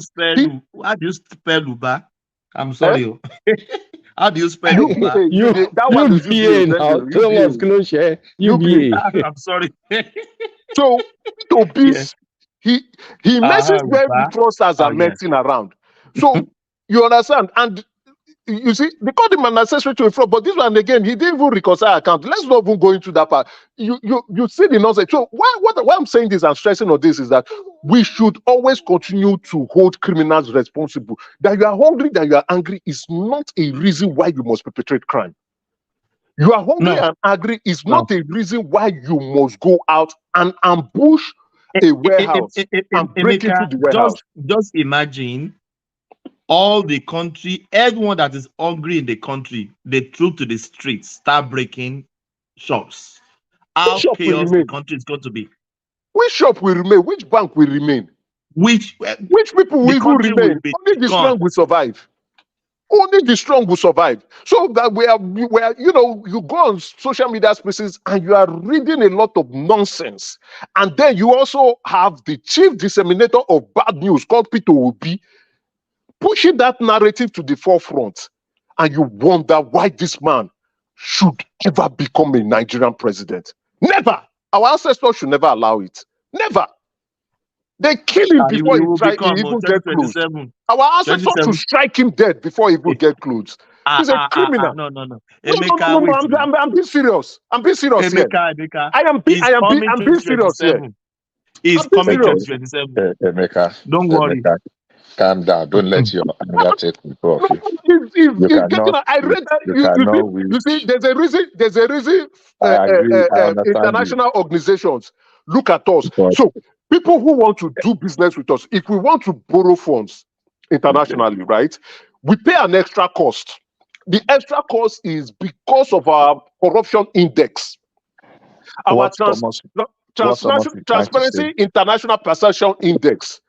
Speaker 11: How do you spell Uba? I'm sorry. How do you spell Uba?
Speaker 16: That one is
Speaker 11: UBA. I'm sorry.
Speaker 16: So he messes where the fraudsters are messing around. So you understand? And you see, they called him an accessory to a fraud, but this one again, he didn't even reconcile account. Let's not even go into that part. You see the nonsense. So why I'm saying this and stressing on this is that we should always continue to hold criminals responsible. That you are hungry, that you are angry is not a reason why you must perpetrate crime. You are hungry and angry is not a reason why you must go out and ambush a warehouse and break into the warehouse.
Speaker 11: Just imagine all the country, everyone that is hungry in the country, they threw to the streets, start breaking shops. How chaos the country is going to be.
Speaker 16: Which shop will remain? Which bank will remain?
Speaker 11: Which
Speaker 16: people will even remain? Only the strong will survive. Only the strong will survive. So that we are, you go on social media spaces and you are reading a lot of nonsense. And then you also have the chief disseminator of bad news called Peter Obi pushing that narrative to the forefront. And you wonder why this man should ever become a Nigerian president. Never. Our ancestors should never allow it. Never.
Speaker 10: They kill him
Speaker 11: He
Speaker 10: before he
Speaker 11: will
Speaker 10: try. He
Speaker 11: become
Speaker 10: even get close.
Speaker 11: 2027.
Speaker 10: Our ancestors should
Speaker 11: 27.
Speaker 10: strike him dead before he would get close. He's a criminal.
Speaker 11: No.
Speaker 10: No.
Speaker 11: Emeka, wait.
Speaker 10: I'm being serious. I'm being serious here.
Speaker 11: Emeka.
Speaker 10: I'm being serious here.
Speaker 11: He's coming 2027.
Speaker 16: Emeka,
Speaker 11: Don't worry.
Speaker 16: Emeka, calm down. Don't let your anger take control of you.
Speaker 10: I read that. You see, there's a reason.
Speaker 16: I agree. I understand
Speaker 10: international organizations look at us. So people who want to do business with us, if we want to borrow funds internationally, right, we pay an extra cost. The extra cost is because of our corruption index. Our Transparency International Perception Index,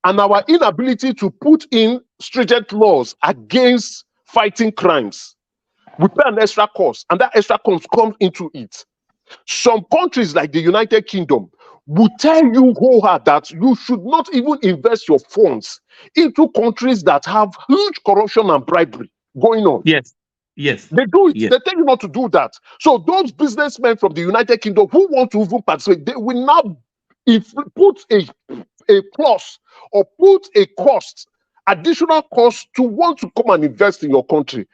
Speaker 10: and our inability to put in stringent laws against fighting crimes. We pay an extra cost, and that extra cost comes into it. Some countries like the United Kingdom will tell you wholeheartedly that you should not even invest your funds into countries that have huge corruption and bribery going on.
Speaker 11: Yes.
Speaker 10: They do it. Yes. They tell you not to do that. So those businessmen from the United Kingdom who want to even participate, they will now put a plus or put a cost, additional cost to want to come and invest in your country,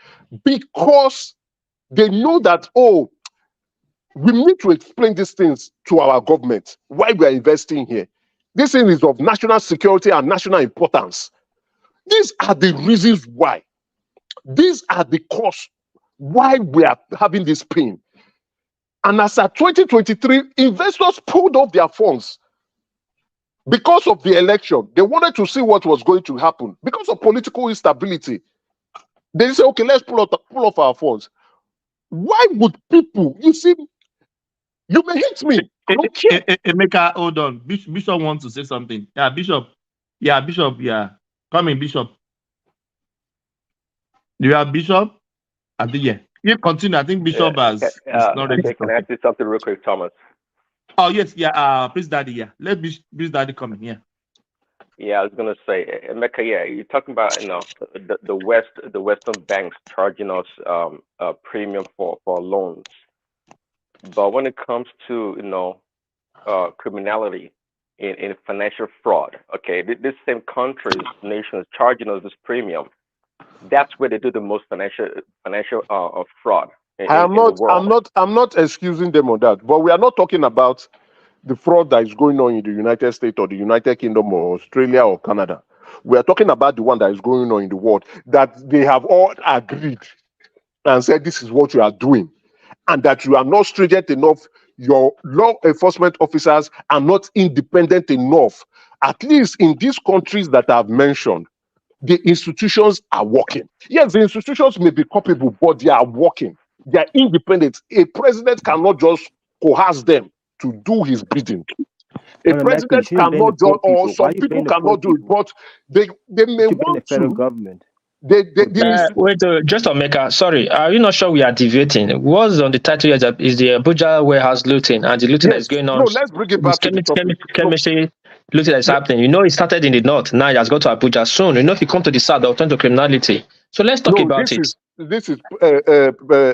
Speaker 10: because they know that, oh, we need to explain these things to our government why we are investing here. This thing is of national security and national importance. These are the reasons why. These are the costs why we are having this pain. And as at 2023, investors pulled off their funds because of the election. They wanted to see what was going to happen. Because of political instability, they say, okay, let's pull off our funds. Why would people, you see, you may hate me. I don't care.
Speaker 11: Emeka, hold on. Bishop wants to say something. Yeah, Bishop. Come in, Bishop. Do you have Bishop? I think, yeah. You continue. I think Bishop has. Not ready.
Speaker 17: Can I ask you something real quick, Thomas?
Speaker 11: Oh, yes. Yeah. Please, Daddy. Yeah. Let Please, Daddy come in. Yeah.
Speaker 17: Yeah, I was gonna say, Emeka. Yeah, you're talking about the Western banks charging us a premium for loans, but when it comes to criminality in financial fraud, okay, this same country's nation is charging us this premium. That's where they do the most financial fraud.
Speaker 10: I'm not excusing them on that, but we are not talking about the fraud that is going on in the United States or the United Kingdom or Australia or Canada. We are talking about the one that is going on in the world, that they have all agreed and said this is what you are doing, and that you are not stringent enough. Your law enforcement officers are not independent enough. At least in these countries that I've mentioned, the institutions are working. Yes, the institutions may be culpable, but they are working. They are independent. A president cannot just coerce them to do his bidding. A president cannot do, or some people cannot do it, but they may want to.
Speaker 18: Government.
Speaker 13: Wait, just Omeka, sorry, are you not sure we are deviating? What's on the title is the Abuja warehouse looting, and the looting that is going on.
Speaker 10: No, let's bring it back to the topic.
Speaker 13: Chemistry looting that is happening. You know, it started in the north. Now it has got to Abuja soon. You know, if you come to the south, they'll turn to criminality. So let's talk about it.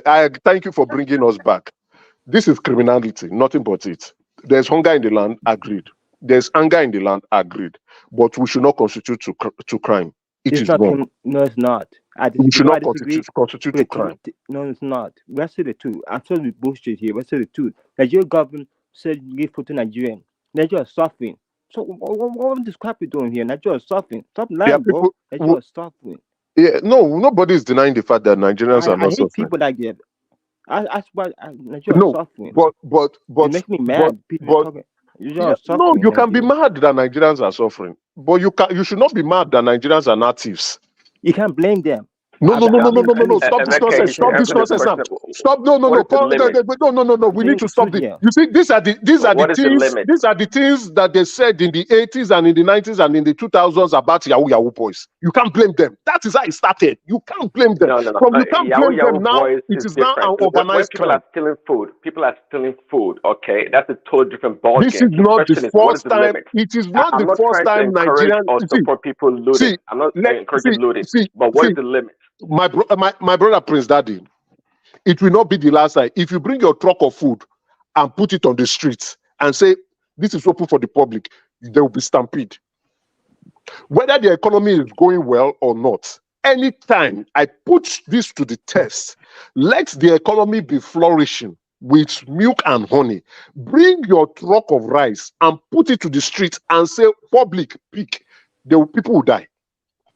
Speaker 10: I thank you for bringing us back. This is criminality, nothing but it. There's hunger in the land, agreed. There's anger in the land, agreed. But we should not constitute to crime. It's wrong.
Speaker 18: No, it's not.
Speaker 10: We should not constitute to crime.
Speaker 18: No, it's not. Let's say the two. I'm sorry, bullshit here. Let's say the two. Nigerian government said give food to Nigerian. Nigeria is suffering. So what is this crap you're doing here? Nigeria is suffering. Stop lying, bro. Nigeria is suffering.
Speaker 10: Yeah, no, nobody is denying the fact that Nigerians are not suffering.
Speaker 18: People like that. That's why Nigeria is suffering.
Speaker 10: But
Speaker 18: it makes me mad.
Speaker 10: No, you can be mad that Nigerians are suffering, but you should not be mad that Nigerians are not thieves.
Speaker 18: You can't blame them.
Speaker 10: No. Stop this nonsense. Stop this nonsense now. Stop. No. We need to stop this. You see, these are the things that they said in the 80s and in the 90s and in the 2000s about Yahoo boys. You can't blame them. That is how it started. You can't blame them. You can't blame them now. It is now an organized crime.
Speaker 17: People are stealing food. Okay, that's a totally different ballgame.
Speaker 10: This is not the first time. It is not the first time Nigerians
Speaker 17: support people looting. I'm not encouraging looting. But what is the limit?
Speaker 10: My brother Prince Daddy, it will not be the last time. If you bring your truck of food and put it on the streets and say this is open for the public,
Speaker 19: there will be stampede. Whether the economy is going well or not, anytime I put this to the test, let the economy be flourishing with milk and honey. Bring your truck of rice and put it to the street and say, public, pick. People will die.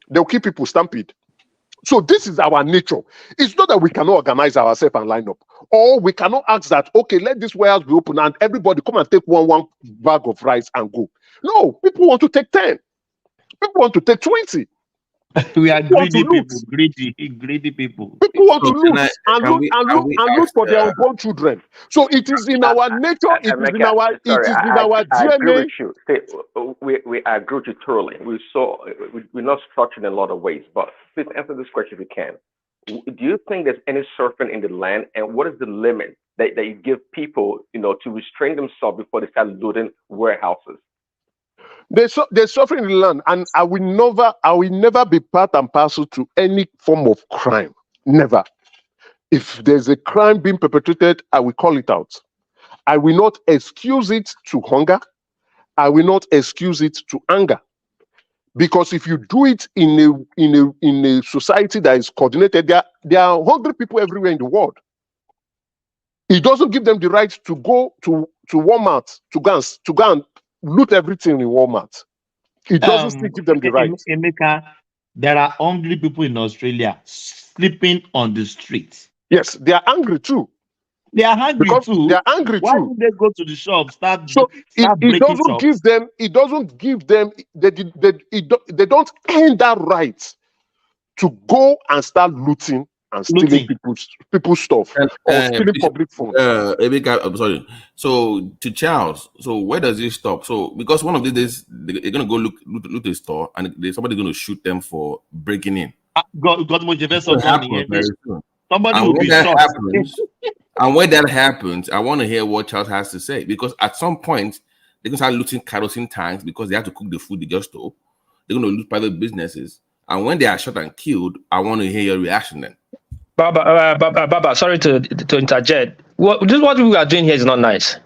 Speaker 19: They'll keep people stampede. So this is our nature. It's not that we cannot organize ourselves and line up. Or we cannot ask that, okay, let this warehouse be open and everybody come and take one bag of rice and go. No, people want to take 10. People want to take 20.
Speaker 11: We are greedy people, greedy people.
Speaker 19: People want to lose and look for their unborn children. So it is in our nature, it is in our DNA.
Speaker 17: I agree with you. We agree with you totally. We're not structured in a lot of ways, but please answer this question if you can. Do you think there's any surfing in the land, and what is the limit that you give people, to restrain themselves before they start looting warehouses?
Speaker 19: They're suffering in the land, and I will never be part and parcel to any form of crime. Never. If there's a crime being perpetrated, I will call it out. I will not excuse it to hunger. I will not excuse it to anger. Because if you do it in a society that is coordinated, there are hungry people everywhere in the world. It doesn't give them the right to go to Walmart to go and loot everything in Walmart. It doesn't still give them the right.
Speaker 11: Emeka, there are hungry people in Australia sleeping on the streets.
Speaker 19: Yes, they are angry too.
Speaker 11: They are hungry too.
Speaker 19: They are angry
Speaker 11: Why
Speaker 19: too.
Speaker 11: do they go to the shop?
Speaker 19: It doesn't give them. It doesn't give them. They don't earn that right to go and start looting and stealing people's stuff or stealing public funds.
Speaker 12: Emeka, I'm sorry. So to Charles, so where does it stop? So because one of these days they're gonna go loot a store and somebody's gonna shoot them for breaking in.
Speaker 11: Somebody will be shot.
Speaker 12: And when that happens, I want to hear what Charles has to say, because at some point they're gonna start looting kerosene tanks because they have to cook the food they just stole. They're gonna loot private businesses, and when they are shot and killed, I want to hear your reaction then.
Speaker 13: Baba, sorry to interject. What we are doing here is not nice.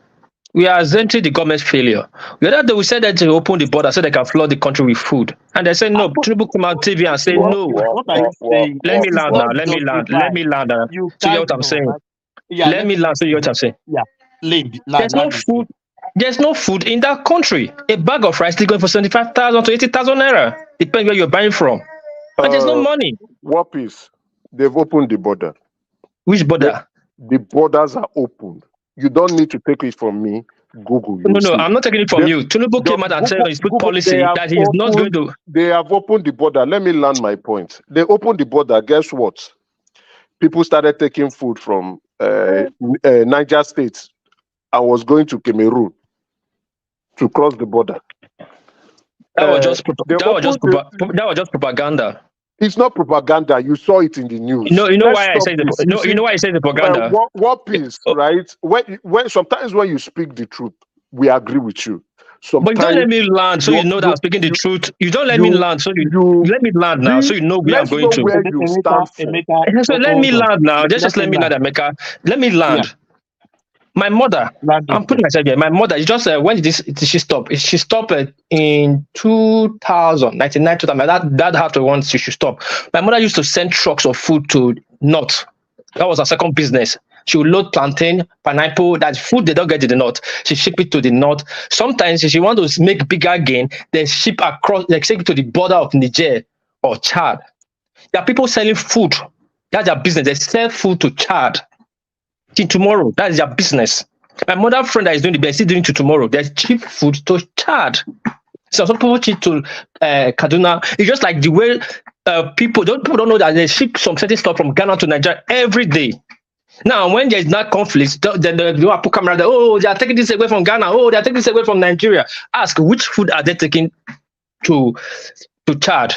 Speaker 13: We are resenting the government's failure. The other day we said that to open the border so they can flood the country with food, and they say no. Tinubu come on TV and say no.
Speaker 11: What are you saying?
Speaker 13: Let me land now. Let me land.
Speaker 11: You
Speaker 13: see what I'm saying.
Speaker 11: Yeah,
Speaker 13: let me land. See what I'm saying.
Speaker 11: Yeah.
Speaker 13: There's no food. There's no food in that country. A bag of rice is going for 75,000 to 80,000 naira, depending where you're buying from. But there's no money.
Speaker 19: What is? They've opened the border.
Speaker 13: Which border?
Speaker 19: The borders are opened. You don't need to take it from me. Google.
Speaker 13: No, I'm not taking it from you. Tinubu came out and said his food policy that he is not going to.
Speaker 19: They have opened the border. Let me land my point. They opened the border. Guess what? People started taking food from Niger State and was going to Cameroon to cross the border.
Speaker 13: That was just propaganda.
Speaker 19: It's not propaganda. You saw it in the news.
Speaker 13: You know why I say the you know why I say the propaganda.
Speaker 19: What is right? When sometimes when you speak the truth, we agree with you. Sometimes,
Speaker 13: but you don't let me land, so you know that I'm speaking the truth. You don't let me land, so you let me land now, so you know where I'm going to.
Speaker 19: Where you stand
Speaker 13: so let me land now. Just let me land, Emeka. Let me land. Yeah. My mother, I'm putting myself here. My mother, just when did she stop? She stopped in 2099, 2000. That had to once she should stop. My mother used to send trucks of food to North. That was her second business. She would load plantain, pineapple, that food they don't get to the North. She ship it to the North. Sometimes if she want to make bigger gain, they ship across, like ship it to the border of Niger or Chad. There are people selling food. That's their business. They sell food to Chad. Till tomorrow, that is their business. My mother friend that is doing the best, is doing to tomorrow. There's cheap food to Chad. So some people cheap to Kaduna. It's just like the way people don't know that they ship some certain stuff from Ghana to Nigeria every day. Now, when there's not conflict, then they put camera there. Oh, they are taking this away from Ghana. Oh, they are taking this away from Nigeria. Ask which food are they taking to Chad?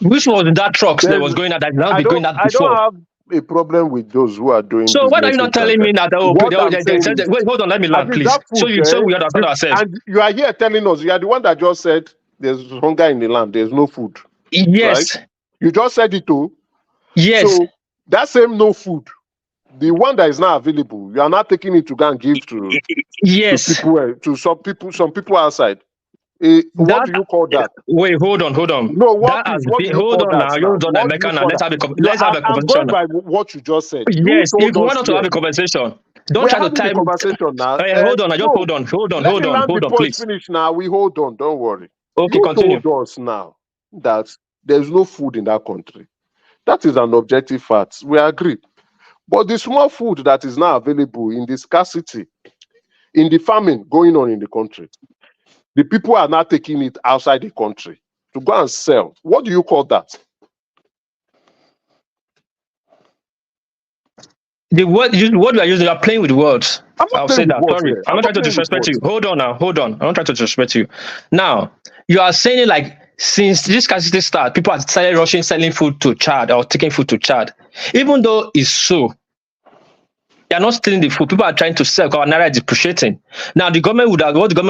Speaker 13: Which was in that trucks that was going out that now be going out before?
Speaker 19: I don't have a problem with those who are doing.
Speaker 13: So why are you not telling me that? Wait, hold on, let me land, please. So we understand ourselves.
Speaker 19: And you are here telling us, you are the one that just said there's hunger in the land, there's no food.
Speaker 13: Yes.
Speaker 19: Right? You just said it too.
Speaker 13: Yes.
Speaker 19: So that same no food The one that is not available, you are not taking it to go and give to
Speaker 13: Yes.
Speaker 19: to some people outside. What do you call that?
Speaker 13: Wait, hold on.
Speaker 19: No,
Speaker 13: What
Speaker 19: what
Speaker 13: do
Speaker 19: do you
Speaker 13: hold
Speaker 19: call
Speaker 13: on
Speaker 19: that
Speaker 13: now.
Speaker 19: now?
Speaker 13: You don't
Speaker 19: What do you
Speaker 13: American now.
Speaker 19: call that?
Speaker 13: Let's have a
Speaker 19: I'm
Speaker 13: conversation
Speaker 19: going
Speaker 13: now.
Speaker 19: by what you just said.
Speaker 13: Yes,
Speaker 19: You
Speaker 13: if you
Speaker 19: told
Speaker 13: want
Speaker 19: us
Speaker 13: us to have
Speaker 19: here.
Speaker 13: a conversation, don't
Speaker 19: We're
Speaker 13: try to
Speaker 19: having the
Speaker 13: time.
Speaker 19: conversation now.
Speaker 13: Hold on, just
Speaker 19: No,
Speaker 13: hold
Speaker 19: let me land the
Speaker 13: on,
Speaker 19: point
Speaker 13: please.
Speaker 19: finish now. We hold on. Don't worry.
Speaker 13: Okay,
Speaker 19: You
Speaker 13: continue.
Speaker 19: told us now that there's no food in that country. That is an objective fact. We agree. But the small food that is now available in the scarcity, in the famine going on in the country, the people are not taking it outside the country to go and sell. What do you call that?
Speaker 13: The word we are using, you are playing with words. I'll say that. Sorry. I'm not trying to disrespect you. Hold on now. I'm not trying to disrespect you. Now, you are saying it like since this scarcity started, people are started rushing selling food to Chad or taking food to Chad. Even though it's so, they are not stealing the food. People are trying to sell because Naira is depreciating. Now, what the government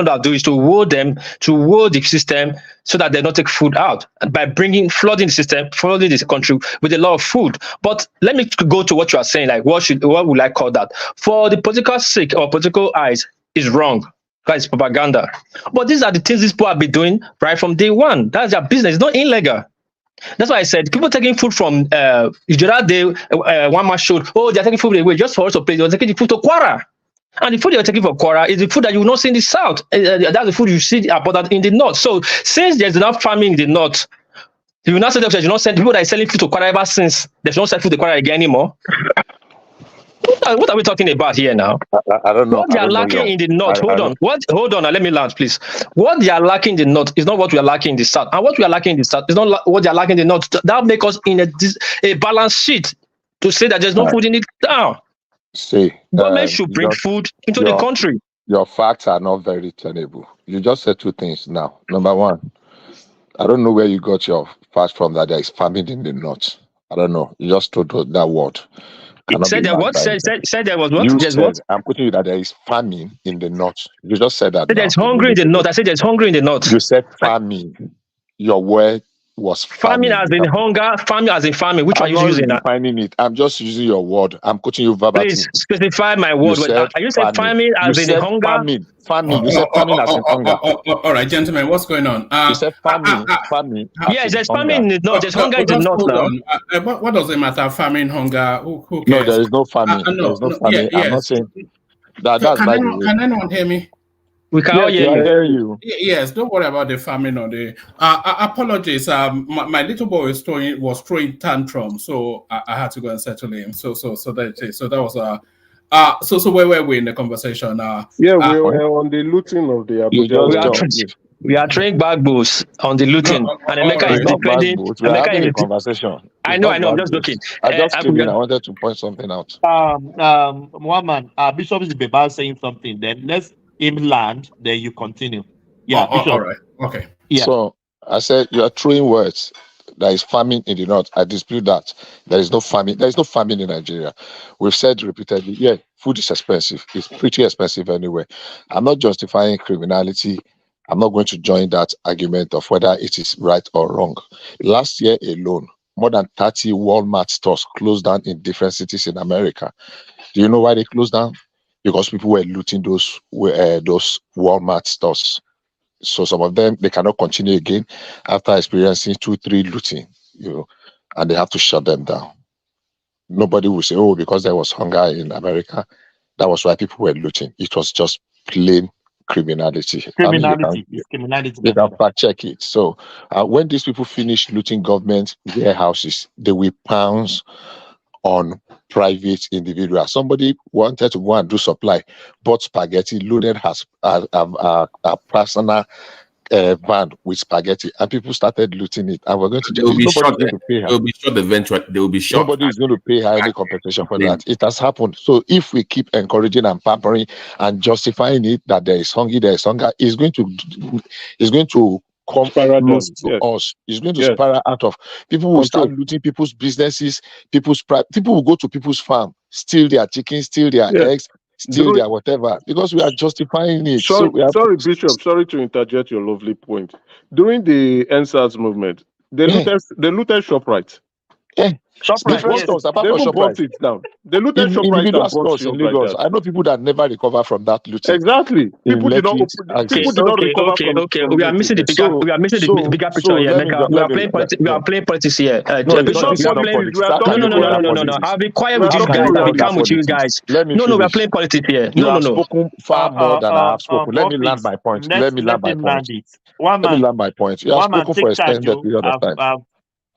Speaker 13: would do is to hold the system so that they don't take food out by flooding the system, flooding this country with a lot of food. But let me go to what you are saying. Like, what would I call that? For the political sake or political eyes, is wrong. That's propaganda. But these are the things these people have been doing right from day one. That's their business. It's not illegal. That's why I said people taking food from the other day, one man showed, they're taking food away just for us to play. They're taking the food to Kwara. And the food you're taking from Kwara is the food that you will not see in the south. That's the food you see about in the north. So since there's enough farming in the north, you will not say that you not send people that are selling food to Kwara ever since there's no sell food to Kwara again anymore. What are we talking about here now?
Speaker 19: I don't know.
Speaker 13: What they are lacking in the north. Hold on. Let me land, please. What they are lacking in the north is not what we are lacking in the south, and what we are lacking in the south is not what they are lacking in the north. That make us in a balance sheet to say that there's no food in it now.
Speaker 16: See,
Speaker 13: government should bring food into the country.
Speaker 16: Your facts are not very tenable. You just said two things now. Number one, I don't know where you got your facts from that there is famine in the north. I don't know. You just told that word.
Speaker 13: Said there what? Said there was what?
Speaker 16: You
Speaker 13: There's
Speaker 16: said,
Speaker 13: what?
Speaker 16: I'm putting you that there is famine in the north. You just said that.
Speaker 13: There's hungry in the north. I said there's hungry in the north.
Speaker 16: You said famine. Your word was famine.
Speaker 13: Famine as in hunger, famine as in famine. Which one are you using?
Speaker 16: I'm defining it. I'm just using your word. I'm quoting you verbatim.
Speaker 13: Please specify my word. Are you saying famine as in hunger?
Speaker 16: Famine. You said famine as in hunger.
Speaker 6: All right, gentlemen, what's going on?
Speaker 16: You said famine.
Speaker 13: Yes, there's famine in the north. There's hunger in the north now.
Speaker 6: What does it matter? Famine, hunger? Who cares?
Speaker 16: No, there is no famine. There is no famine. I'm not saying that. That's by the way.
Speaker 6: Can anyone hear me?
Speaker 13: We can all hear you.
Speaker 6: Yes, don't worry about the famine or the apologies. My little boy was throwing tantrum, so I had to go and settle him. So that was so where were we in the conversation?
Speaker 19: We were on the looting of the Abuja.
Speaker 13: We are throwing backbows on the looting, and Emeka is defending.
Speaker 16: We are having a conversation.
Speaker 13: I know. I'm just joking.
Speaker 16: I just came in. I wanted to point something out.
Speaker 11: One man, Bishop is about saying something. Then let's him land. Then you continue. Yeah.
Speaker 6: All right. Okay.
Speaker 11: Yeah.
Speaker 16: So I said you are throwing words. There is famine in the north. I dispute that. There is no famine. There is no famine in Nigeria. We've said repeatedly, yeah, food is expensive. It's pretty expensive anyway. I'm not justifying criminality. I'm not going to join that argument of whether it is right or wrong. Last year alone, more than 30 Walmart stores closed down in different cities in America. Do you know why they closed down? Because people were looting those Walmart stores. So some of them, they cannot continue again after experiencing 2-3 looting, and they have to shut them down. Nobody will say, because there was hunger in America, that was why people were looting. It was just plain criminality.
Speaker 11: Criminality.
Speaker 16: They can fact check it. So when these people finish looting government warehouses, they will pounce on private individuals. Somebody wanted to go and do supply, bought spaghetti, loaded a personal van with spaghetti, and people started looting it. And we're going to
Speaker 12: they will be shot.
Speaker 16: Going to pay her.
Speaker 12: They will be shot eventually. They will be shot.
Speaker 16: Nobody is going to pay her any compensation for that. It has happened. So if we keep encouraging and pampering and justifying it that there is hunger, it's going to come close to us. It's going to spiral out of people will start looting people's businesses, people will go to people's farm, steal their chickens, steal their eggs, steal their whatever, because we are justifying it.
Speaker 19: Sorry, Bishop, sorry to interject your lovely point. During the NSAS movement, they looted ShopRite. Different stores apart from ShopRite.
Speaker 9: It down. They looted
Speaker 19: In
Speaker 9: ShopRite
Speaker 19: individual
Speaker 9: and brought
Speaker 19: stores in
Speaker 9: stuff like
Speaker 19: Lagos.
Speaker 9: that.
Speaker 19: I know people that never recover from that looting.
Speaker 9: Exactly. People did not. People did not recover from.
Speaker 13: We are missing the bigger. We are missing the bigger picture here, Mecca. We are playing politics. We are playing politics here.
Speaker 19: No, it's not
Speaker 9: politics. We are
Speaker 13: No.
Speaker 9: talking
Speaker 13: I'll be quiet with you guys. I'll be calm with you guys. No, we are playing politics here.
Speaker 19: You have
Speaker 13: No.
Speaker 19: spoken far more than I have spoken. Let me land my point. Let me land my point. Let me land my point. You have spoken for extended period of time.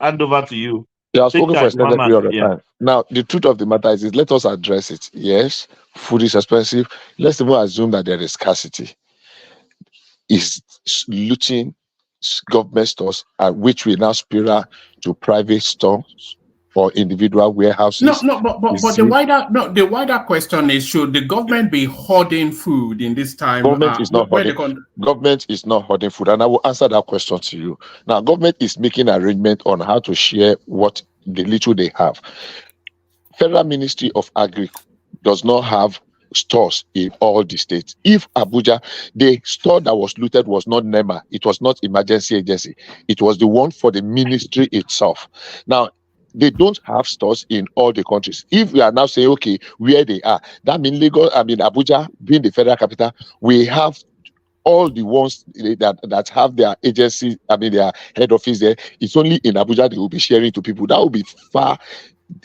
Speaker 11: Hand over to you.
Speaker 19: You have spoken for extended period of time. Now, the truth of the matter is let us address it. Yes, food is expensive. Let's even assume that there is scarcity. Is looting government stores, which we now spiral to private stores or individual warehouses.
Speaker 6: But the wider question is: should the government be hoarding food in this time?
Speaker 19: Government is not hoarding. Government is not hoarding food, and I will answer that question to you. Now, government is making arrangement on how to share what the little they have. Federal Ministry of Agri does not have stores in all the states. If Abuja, the store that was looted was not NEMA, it was not emergency agency, it was the one for the ministry itself. Now, they don't have stores in all the countries. If we are now saying, okay, where they are, that means Abuja being the federal capital, we have all the ones that have their agency, their head office there. It's only in Abuja they will be sharing to people. That will be far,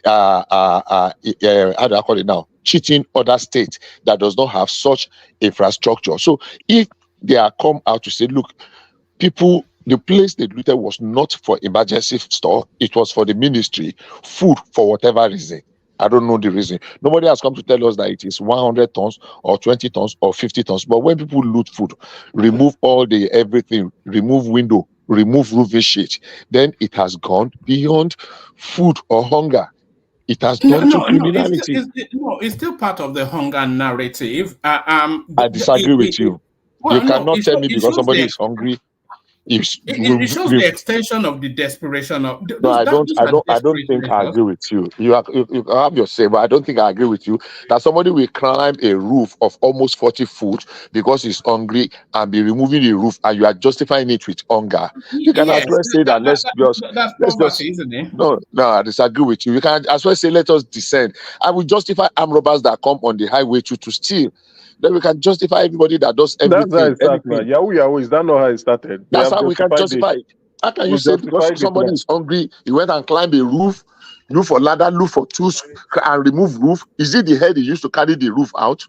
Speaker 19: how do I call it now? Cheating other states that does not have such infrastructure. So if they are come out to say, look, people, the place they looted was not for emergency store, it was for the ministry, food for whatever reason. I don't know the reason. Nobody has come to tell us that it is 100 tons or 20 tons or 50 tons. But when people loot food, remove all the everything, remove window, remove roofing sheet, then it has gone beyond food or hunger. It has gone to criminality.
Speaker 6: It's still part of the hunger narrative.
Speaker 19: I disagree with you. You cannot tell me because somebody is hungry.
Speaker 6: It shows the extension of the desperation of.
Speaker 19: I don't think I agree with you. You have your say, but I don't think I agree with you that somebody will climb a roof of almost 40 feet because he's hungry and be removing the roof, and you are justifying it with hunger. You can as well say that let's just,
Speaker 6: isn't it?
Speaker 19: No, I disagree with you. You can as well say let us descend. I will justify armed robbers that come on the highway to steal. Then we can justify everybody that does everything.
Speaker 9: That's how it started, man. Yahoo, is that not how it started?
Speaker 19: That's how we can justify it. How can you say because somebody is hungry, he went and climbed a roof, look for ladder, look for tools, and remove roof? Is it the head he used to carry the roof out?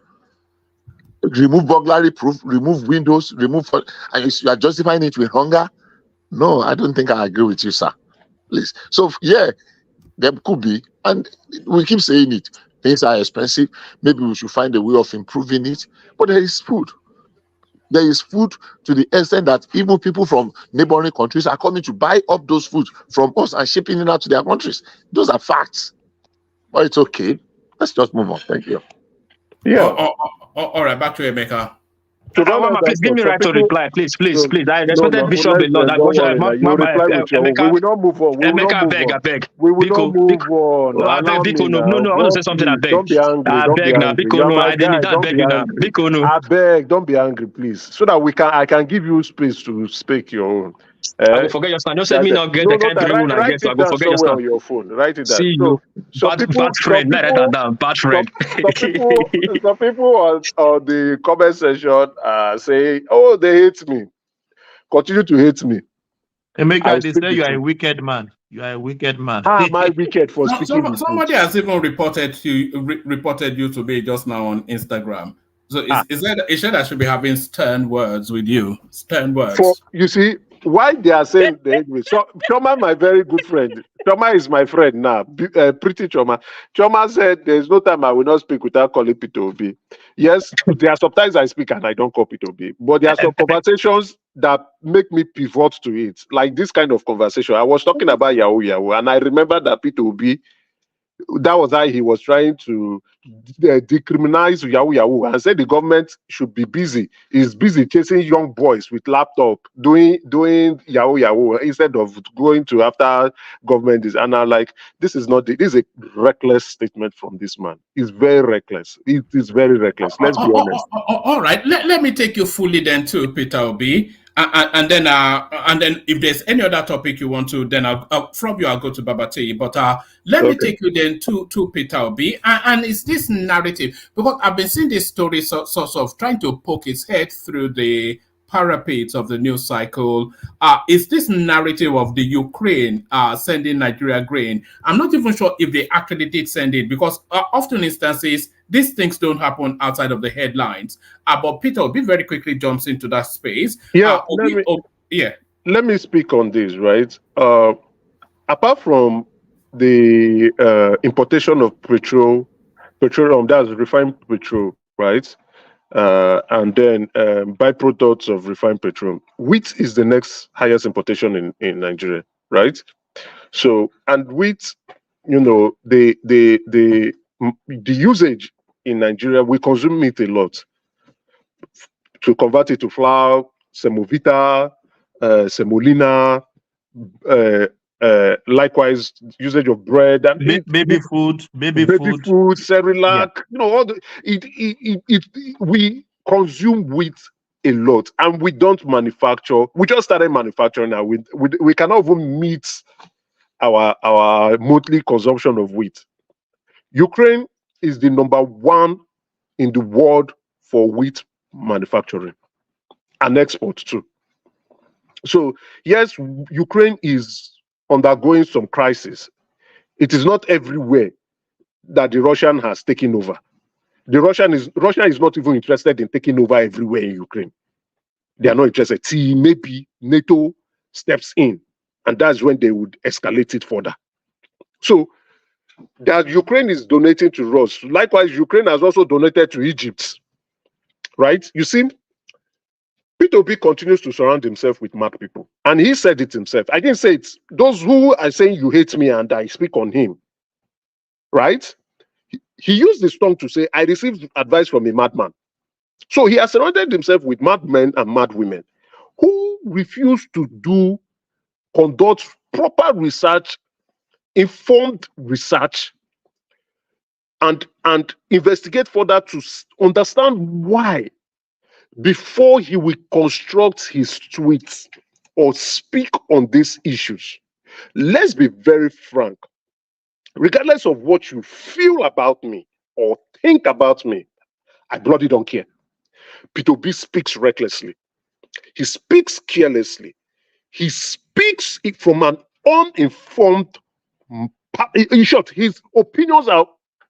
Speaker 19: Remove burglary proof, remove windows, and you are justifying it with hunger? No, I don't think I agree with you, sir. Please. So, yeah, there could be, and we keep saying it. Things are expensive. Maybe we should find a way of improving it. But there is food. There is food to the extent that even people from neighboring countries are coming to buy up those foods from us and shipping it out to their countries. Those are facts. But it's okay. Let's just move on. Thank you.
Speaker 9: Yeah.
Speaker 6: All right, back to Emeka.
Speaker 13: Please give me right to reply, please. I respected Bishop a lot.
Speaker 9: We will not move on.
Speaker 13: Emeka, I beg.
Speaker 9: We will not move on.
Speaker 13: No, I want to say something. I beg.
Speaker 9: Don't be angry.
Speaker 13: I beg now.
Speaker 9: I beg. Don't be angry, please, so that I can give you space to speak your own.
Speaker 13: I will forget your stand. Don't say me not get the kind of rule I get. So I will forget your stand.
Speaker 9: On your phone. Write it down.
Speaker 13: See you. Bad friend. Write that down. Bad friend.
Speaker 9: Some people on the comment section say, "Oh, they hate me. Continue to hate me."
Speaker 11: Emeka, they say you are a wicked man. You are a wicked man.
Speaker 9: How am I wicked for speaking?
Speaker 6: Somebody has even reported you to be just now on Instagram. So is that I should be having stern words with you? Stern words.
Speaker 9: You see why they are saying they hate me. So Choma, my very good friend. Choma is my friend now. Pretty Choma. Choma said there is no time I will not speak without calling Peter Obi. Yes, there are sometimes I speak and I don't call Peter Obi, but there are some conversations that make me pivot to it. Like this kind of conversation. I was talking about Yahoo, and I remember that Peter Obi, that was how he was trying to decriminalize Yahoo and said the government should be busy. He's busy chasing young boys with laptop, doing Yahoo instead of going to after government. And I'm like, this is a reckless statement from this man. It's very reckless. It is very reckless. Let's be honest.
Speaker 6: All right. Let me take you fully then to Peter Obi. And then if there's any other topic you want to, then from you I'll go to Babati. But let me take you then to Peter Obi, and it's this narrative, because I've been seeing this story sort of trying to poke its head through the parapet of the news cycle. Is this narrative of the Ukraine sending Nigeria grain? I'm not even sure if they actually did send it, because often instances these things don't happen outside of the headlines. But Peter Obi very quickly jumps into that space.
Speaker 19: Yeah,
Speaker 6: Let
Speaker 19: me speak on this, right? Apart from the importation of petroleum, that's refined petrol, right? And then byproducts of refined petroleum. Wheat is the next highest importation in Nigeria, right? So, and wheat, you know, the usage in Nigeria, we consume it a lot. To convert it to flour, semovita, semolina, likewise usage of bread and
Speaker 11: baby food,
Speaker 19: Cerelac,
Speaker 11: yeah.
Speaker 19: you know, all the we consume wheat a lot, and we don't manufacture. We just started manufacturing now. We cannot even meet our monthly consumption of wheat. Ukraine is the #1 in the world for wheat manufacturing and export too. So yes, Ukraine is undergoing some crisis. It is not everywhere that the Russian has taken over. Russia is not even interested in taking over everywhere in Ukraine. They are not interested. See, maybe NATO steps in, and that's when they would escalate it further. So that Ukraine is donating to us. Likewise, Ukraine has also donated to Egypt. Right? You see, P2P continues to surround himself with mad people. And he said it himself. I didn't say it. Those who are saying you hate me and I speak on him, right? He used his tongue to say, I received advice from a madman. So he has surrounded himself with madmen and mad women who refuse to conduct proper research, informed research, and investigate further to understand why, before he will construct his tweets or speak on these issues. Let's be very frank. Regardless of what you feel about me or think about me, I bloody don't care. P2B speaks recklessly. He speaks carelessly. He speaks from an uninformed. In short, his opinions are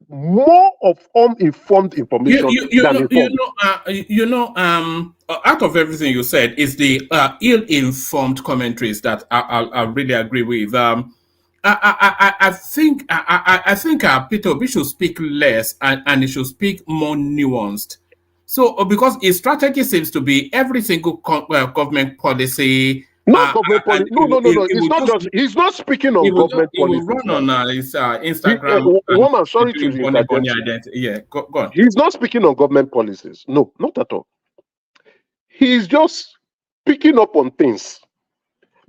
Speaker 19: more of uninformed information than informed.
Speaker 6: Out of everything you said, is the ill-informed commentaries that I really agree with. I think Peter Obi should speak less and he should speak more nuanced. So because his strategy seems to be every single government policy.
Speaker 19: Government policy. No. It's not just. He's not speaking on government policy.
Speaker 6: He will run on his Instagram.
Speaker 19: Woman, sorry to interject.
Speaker 6: Yeah, go on.
Speaker 19: He's not speaking on government policies. No, not at all. He's just picking up on things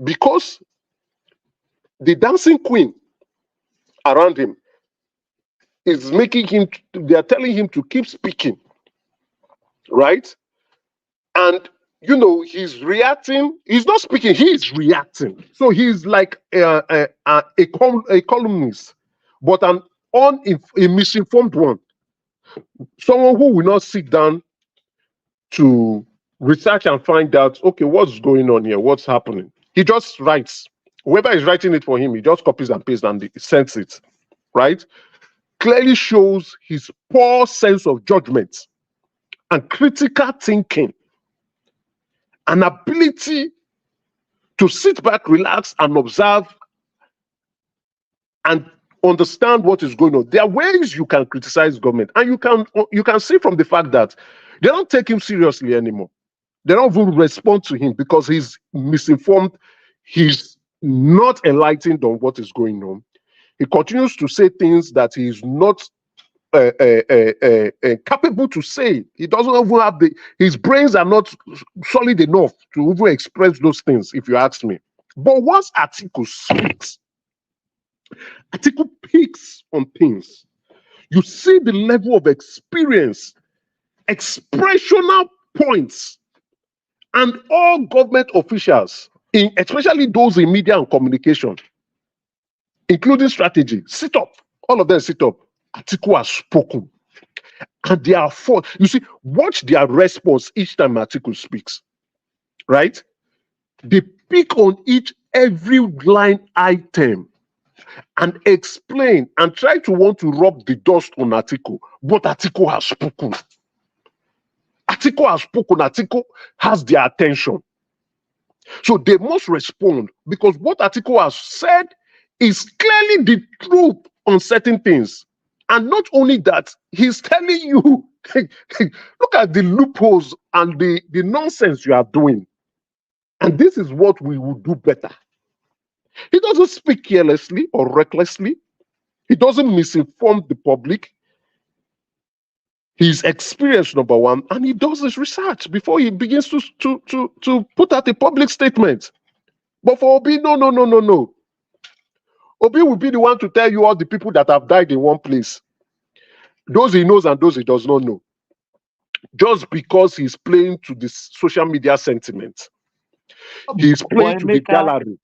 Speaker 19: because the dancing queen around him is making him. They are telling him to keep speaking, right? And you know, he's reacting. He's not speaking. He is reacting. So he's like a columnist, but a misinformed one. Someone who will not sit down to research and find out, okay, what's going on here? What's happening? He just writes. Whoever is writing it for him, he just copies and pastes and sends it, right? Clearly shows his poor sense of judgment and critical thinking. An ability to sit back, relax, and observe and understand what is going on. There are ways you can criticize government, and you can see from the fact that they don't take him seriously anymore. They don't even respond to him because he's misinformed. He's not enlightened on what is going on. He continues to say things that he is not capable to say. He doesn't even have his brains are not solid enough to even express those things, if you ask me. But once Atiku speaks, Atiku picks on things. You see the level of experience, expressional points, And all government officials, especially those in media and communication, including strategy, sit up. All of them sit up. Atiku has spoken. And they are for. You see, watch their response each time Atiku speaks. Right? They pick on every line item and explain and try to want to rub the dust on Atiku. But Atiku has spoken. Atiku has spoken. Atiku has their attention. So they must respond, because what Atiku has said is clearly the truth on certain things. And not only that, he's telling you, look at the loopholes and the nonsense you are doing. And this is what we will do better. He doesn't speak carelessly or recklessly. He doesn't misinform the public. He's experienced, number one, and he does his research before he begins to put out a public statement. But for Obi, no. Obi will be the one to tell you all the people that have died in one place. Those he knows and those he does not know. Just because he's playing to the social media sentiment. He's playing to the gallery.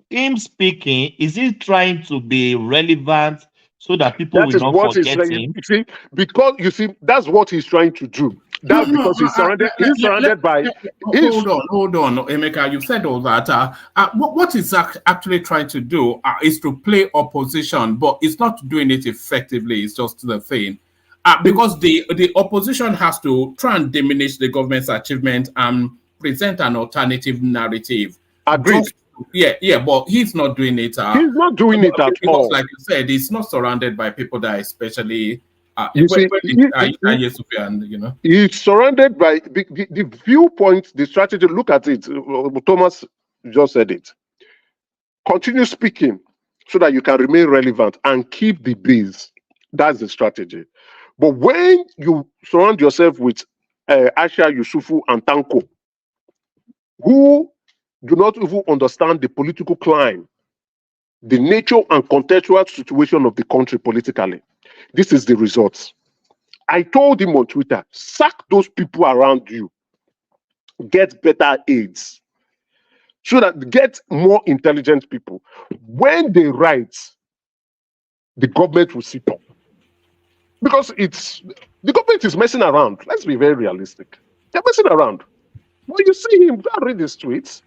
Speaker 11: Him speaking, is he trying to be relevant so that people will not forget him?
Speaker 19: You see, because you see, that's what he's trying to do. That's because he's surrounded by.
Speaker 6: Hold on, Emeka. You said all that. What he's actually trying to do is to play opposition, but it's not doing it effectively. It's just the thing. Because the opposition has to try and diminish the government's achievement and present an alternative narrative.
Speaker 19: Agreed.
Speaker 6: Yeah, but he's not doing it.
Speaker 19: He's not doing it at all.
Speaker 6: Like you said, he's not surrounded by people that are especially.
Speaker 19: He's surrounded by the viewpoint, the strategy. Look at it. Thomas just said it. Continue speaking so that you can remain relevant and keep the base. That's the strategy. But when you surround yourself with Aisha, Yusufu, and Tanko, who do not even understand the political climate, the nature and contextual situation of the country politically, this is the results. I told him on Twitter, sack those people around you, get better aides, so that get more intelligent people. When they write, the government will sit up. Because the government is messing around. Let's be very realistic. They're messing around. When you see him, read the streets.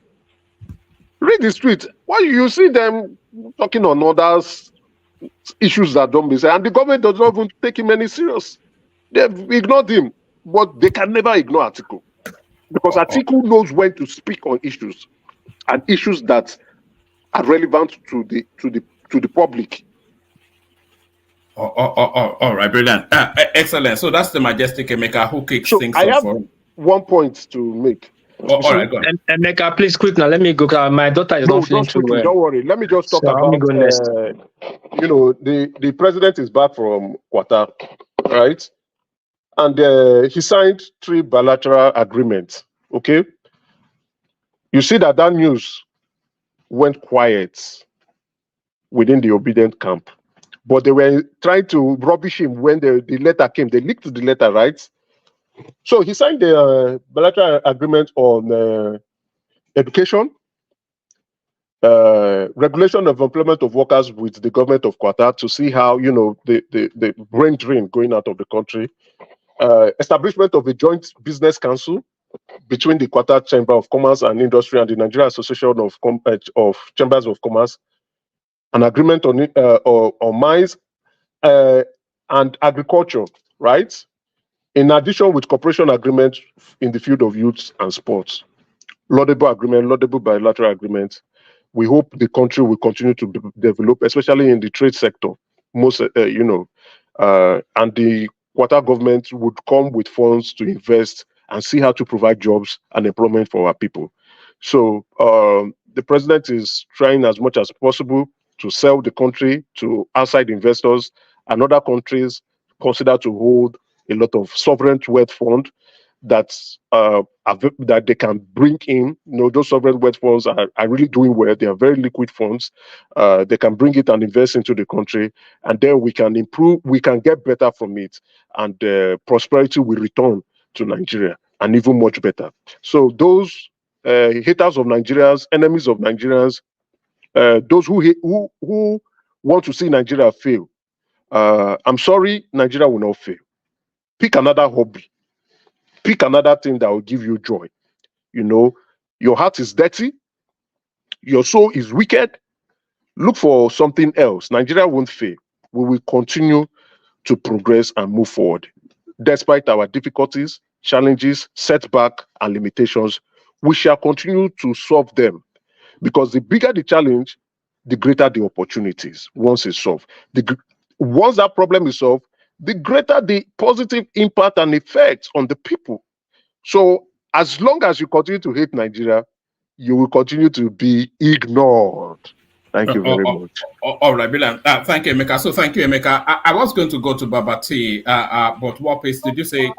Speaker 19: Read the streets. Why you see them talking on others issues that don't be said, and the government does not even take him any serious. They've ignored him, but they can never ignore Atiku, because Atiku knows when to speak on issues, and issues that are relevant to the public.
Speaker 6: All right, brilliant, excellent. So that's the majestic Emeka who kicks things off.
Speaker 19: I have one point to make.
Speaker 6: All right, go ahead.
Speaker 13: Emeka, please quick now. Let me go. My daughter is not feeling too well.
Speaker 19: Don't worry. Let me just talk about. The president is back from Qatar, right? And he signed 3 bilateral agreements. Okay. You see that news went quiet within the obedient camp, but they were trying to rubbish him when the letter came. They leaked the letter, right? So he signed the bilateral agreement on education, regulation of employment of workers with the government of Qatar to see how, the brain drain going out of the country, establishment of a joint business council between the Qatar Chamber of Commerce and Industry and the Nigeria Association of Chambers of Commerce, an agreement on mines and agriculture, right? In addition, with cooperation agreements in the field of youth and sports, laudable bilateral agreement. We hope the country will continue to develop, especially in the trade sector. And the Qatar government would come with funds to invest and see how to provide jobs and employment for our people. So the president is trying as much as possible to sell the country to outside investors, and other countries consider to hold a lot of sovereign wealth fund that they can bring in. Those sovereign wealth funds are really doing well. They are very liquid funds. They can bring it and invest into the country, and then we can improve. We can get better from it, and prosperity will return to Nigeria. and even much better. So those haters of Nigerians, enemies of Nigerians, those who want to see Nigeria fail, I'm sorry, Nigeria will not fail. Pick another hobby. Pick another thing that will give you joy. You know, your heart is dirty. Your soul is wicked. Look for something else. Nigeria won't fail. We will continue to progress and move forward. Despite our difficulties, challenges, setbacks, and limitations, we shall continue to solve them. Because the bigger the challenge, the greater the opportunities once it's solved. Once that problem is solved, the greater the positive impact and effect on the people. So as long as you continue to hate Nigeria, you will continue to be ignored. Thank you very much.
Speaker 6: All right, Bilan. Thank you, Emeka. So thank you, Emeka. I was going to go to Babati, but what place did you say?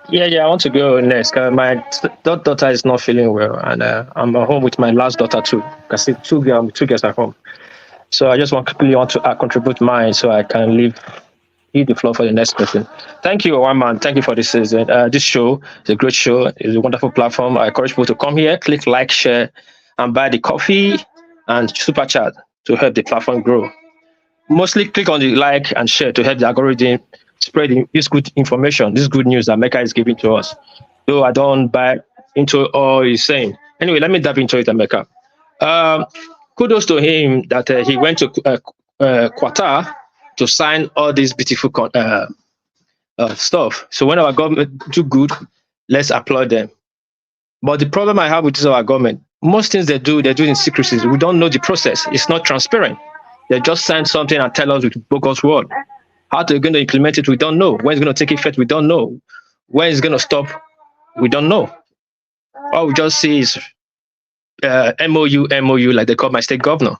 Speaker 13: Yeah, I want to go next. My daughter is not feeling well, and I'm at home with my last daughter too. I see two girls at home. So I just want to contribute mine so I can leave the floor for the next person. Thank you, one man. Thank you for this season. This show is a great show. It's a wonderful platform. I encourage people to come here, click like, share, and buy the coffee and super chat to help the platform grow. Mostly click on the like and share to help the algorithm spread this good information, this good news that Mecca is giving to us. Though I don't buy into all he's saying. Anyway, let me dive into it, Mecca. Kudos to him that he went to Qatar to sign all this beautiful stuff. So when our government do good, let's applaud them. But the problem I have with this our government, most things they do in secrecy. We don't know the process. It's not transparent. They just sign something and tell us with bogus word. How they're going to implement it, we don't know. When it's going to take effect, we don't know. When it's going to stop, we don't know. All we just see is MOU, like they call my state governor.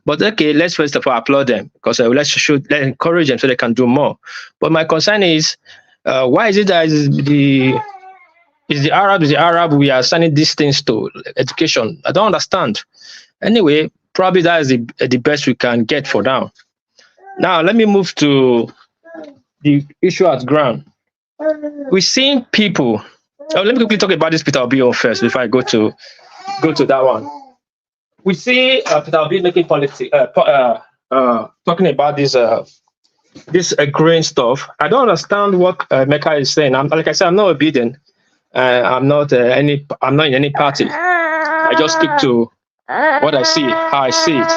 Speaker 13: But okay, let's first of all applaud them because let's encourage them so they can do more. But my concern is, why is it that the Arab we are sending these things to education? I don't understand. Anyway, probably that is the best we can get for now. Now let me move to the issue at ground. We're seeing people. Let me quickly talk about this Peter Obi first before I go to that one. We see Peter Obi making politics, talking about this grain stuff. I don't understand what Mecca is saying. Like I said, I'm not obedient. I'm not in any party. I just stick to what I see, how I see it.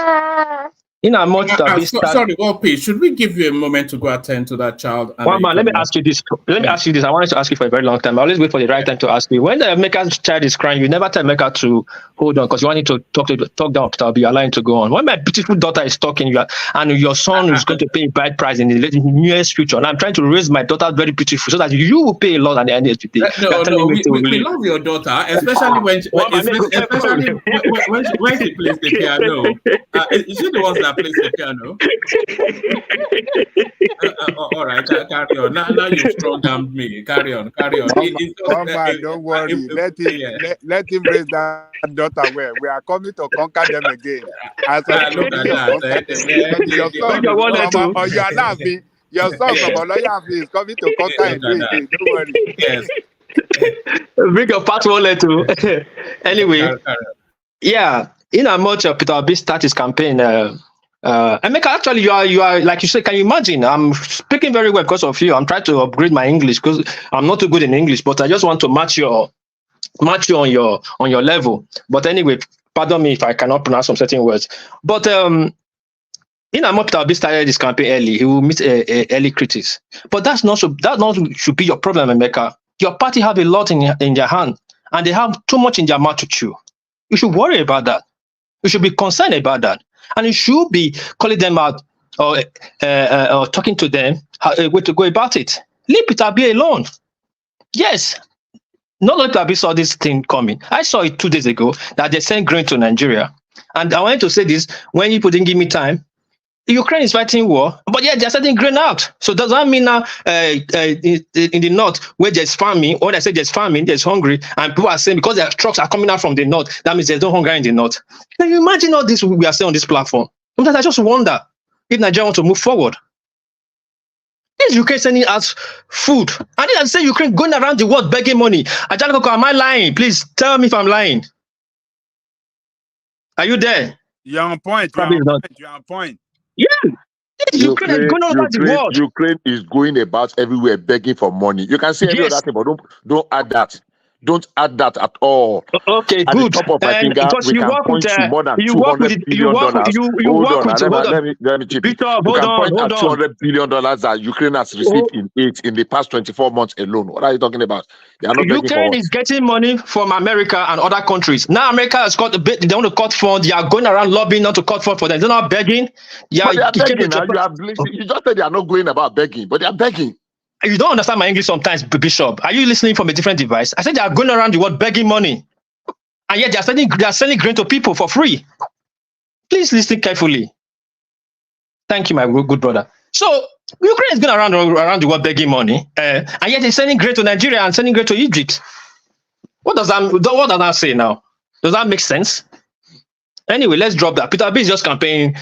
Speaker 13: In a much
Speaker 6: sorry, Wtih, should we give you a moment to go attend to that child?
Speaker 13: One man, let me ask you this. I wanted to ask you for a very long time. I always wait for the right time to ask you. When Mecca's child is crying, you never tell Mecca to hold on because you want him to talk down. I'll be allowing to go on. When my beautiful daughter is talking, and your son is going to pay a bad price in the nearest future, and I'm trying to raise my daughter very beautiful so that you will pay a lot at the end of the day.
Speaker 6: We love your daughter, especially when she plays the piano. Is she the ones that plays the piano? All right, carry on. Now you've strong-armed me. Carry on.
Speaker 15: Don't worry. Let him raise that daughter well. We are coming to conquer them again. As
Speaker 6: look at that.
Speaker 15: You are laughing. Your son from Oloyafi is coming to conquer again. Don't worry.
Speaker 6: Yes.
Speaker 13: Bring your part wallet too. Anyway, yeah. In a much of Peter Obi start his campaign. Emeka, actually, you are like you said. Can you imagine? I'm speaking very well because of you. I'm trying to upgrade my English because I'm not too good in English, but I just want to match you on your level. But anyway, pardon me if I cannot pronounce some certain words. But in a much Peter Obi started this campaign early. He will meet early critics. But that should be your problem, Emeka. Your party have a lot in their hand, and they have too much in their mouth to chew. You should worry about that. You should be concerned about that. And you should be calling them out or talking to them how way to go about it. Leave Peter Obi alone. Yes. Not that Peter Obi saw this thing coming. I saw it 2 days ago that they sent grain to Nigeria. And I wanted to say this when people didn't give me time. Ukraine is fighting war, but yeah, they're sending grain out. So does that mean now in the north where there's famine, when I say there's famine, there's hungry, and people are saying because their trucks are coming out from the north, that means there's no hunger in the north. Can you imagine all this we are saying on this platform? Sometimes I just wonder if Nigeria wants to move forward. Is Ukraine sending us food? And then I say Ukraine going around the world begging money. Ajaloko, am I lying? Please tell me if I'm lying. Are you there?
Speaker 15: You're on point. You're on point. You're on point.
Speaker 13: Yeah. Ukraine is going all over the world.
Speaker 16: Ukraine is going about everywhere begging for money. You can say any other thing, but don't add that. Don't add that at all.
Speaker 13: Okay,
Speaker 16: at
Speaker 13: good.
Speaker 16: The top of my finger, we can point to more than $200 billion. Hold on, let me chip it. You can point at $200 billion that Ukraine has received in the past 24 months alone. What are you talking about? They are not
Speaker 13: Ukraine is getting money from America and other countries. Now America has got a bit. They want to cut funds. They are going around lobbying not to cut funds for them. They're not begging.
Speaker 16: They are begging. You just said they are not going about begging, but they are begging.
Speaker 13: You don't understand my English sometimes, Bishop. Are you listening from a different device? I said they are going around the world begging money. And yet they are selling grain to people for free. Please listen carefully. Thank you, my good brother. So Ukraine is going around the world begging money. And yet they're sending grain to Nigeria and sending grain to Egypt. What does that say now? Does that make sense? Anyway, let's drop that. Peter B is just campaigning,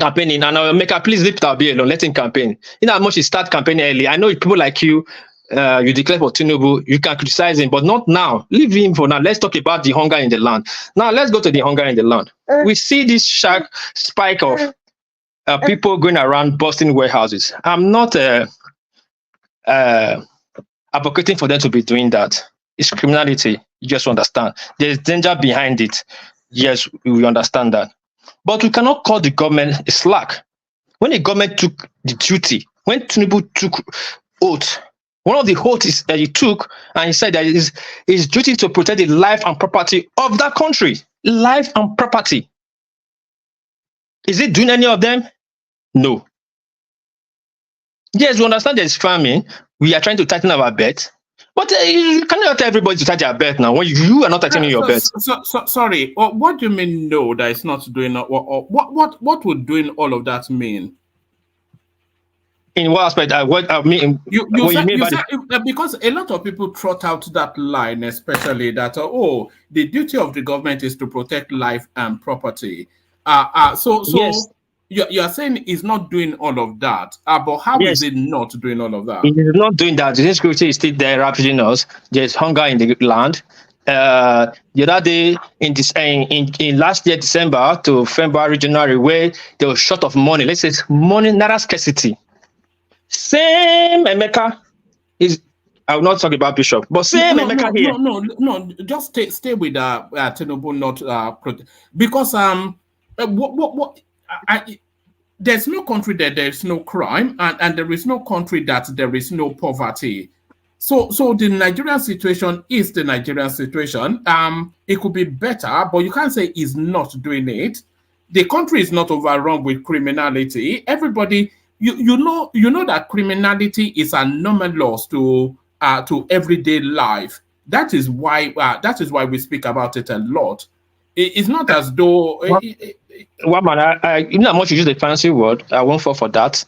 Speaker 13: and Mecca, please leave Peter B alone. Let him campaign. You know how much he start campaigning early. I know people like you, you declare for Tinubu, you can criticize him, but not now. Leave him for now. Let's talk about the hunger in the land. Now, let's go to the hunger in the land. We see this sharp spike of people going around busting warehouses. I'm not advocating for them to be doing that. It's criminality. You just understand. There's danger behind it. Yes, we understand that. But we cannot call the government a slack. When the government took the duty, when Tinubu took oath, one of the oaths that he took, and he said that it is his duty to protect the life and property of that country. Life and property. Is it doing any of them? No. Yes, we understand there's famine. We are trying to tighten our belt. But you cannot tell everybody to tighten their belt now when you are not tightening your belt.
Speaker 6: Sorry, what do you mean no, that it's not doing, what would doing all of that mean?
Speaker 13: In what aspect? What I mean,
Speaker 6: because a lot of people trot out that line, especially that the duty of the government is to protect life and property. Yes. You are saying it's not doing all of that, but how is it not doing all of that?
Speaker 13: It is not doing that. The insecurity is still there, ravaging us. There's hunger in the land. The other day, in last year, December to February, January, where there was short of money. Let's say money, not scarcity. Same Emeka is. I will not talk about Bishop, but same Emeka here.
Speaker 6: No. Just stay with Tinubu, not because there's no country that there is no crime, and there is no country that there is no poverty. So the Nigerian situation is the Nigerian situation. It could be better, but you can't say it's not doing it. The country is not overrun with criminality. Everybody, you know that criminality is anomalous to everyday life. That is why we speak about it a lot. It's not as though.
Speaker 13: Well, man, you know how much you use the fancy word. I won't fall for that.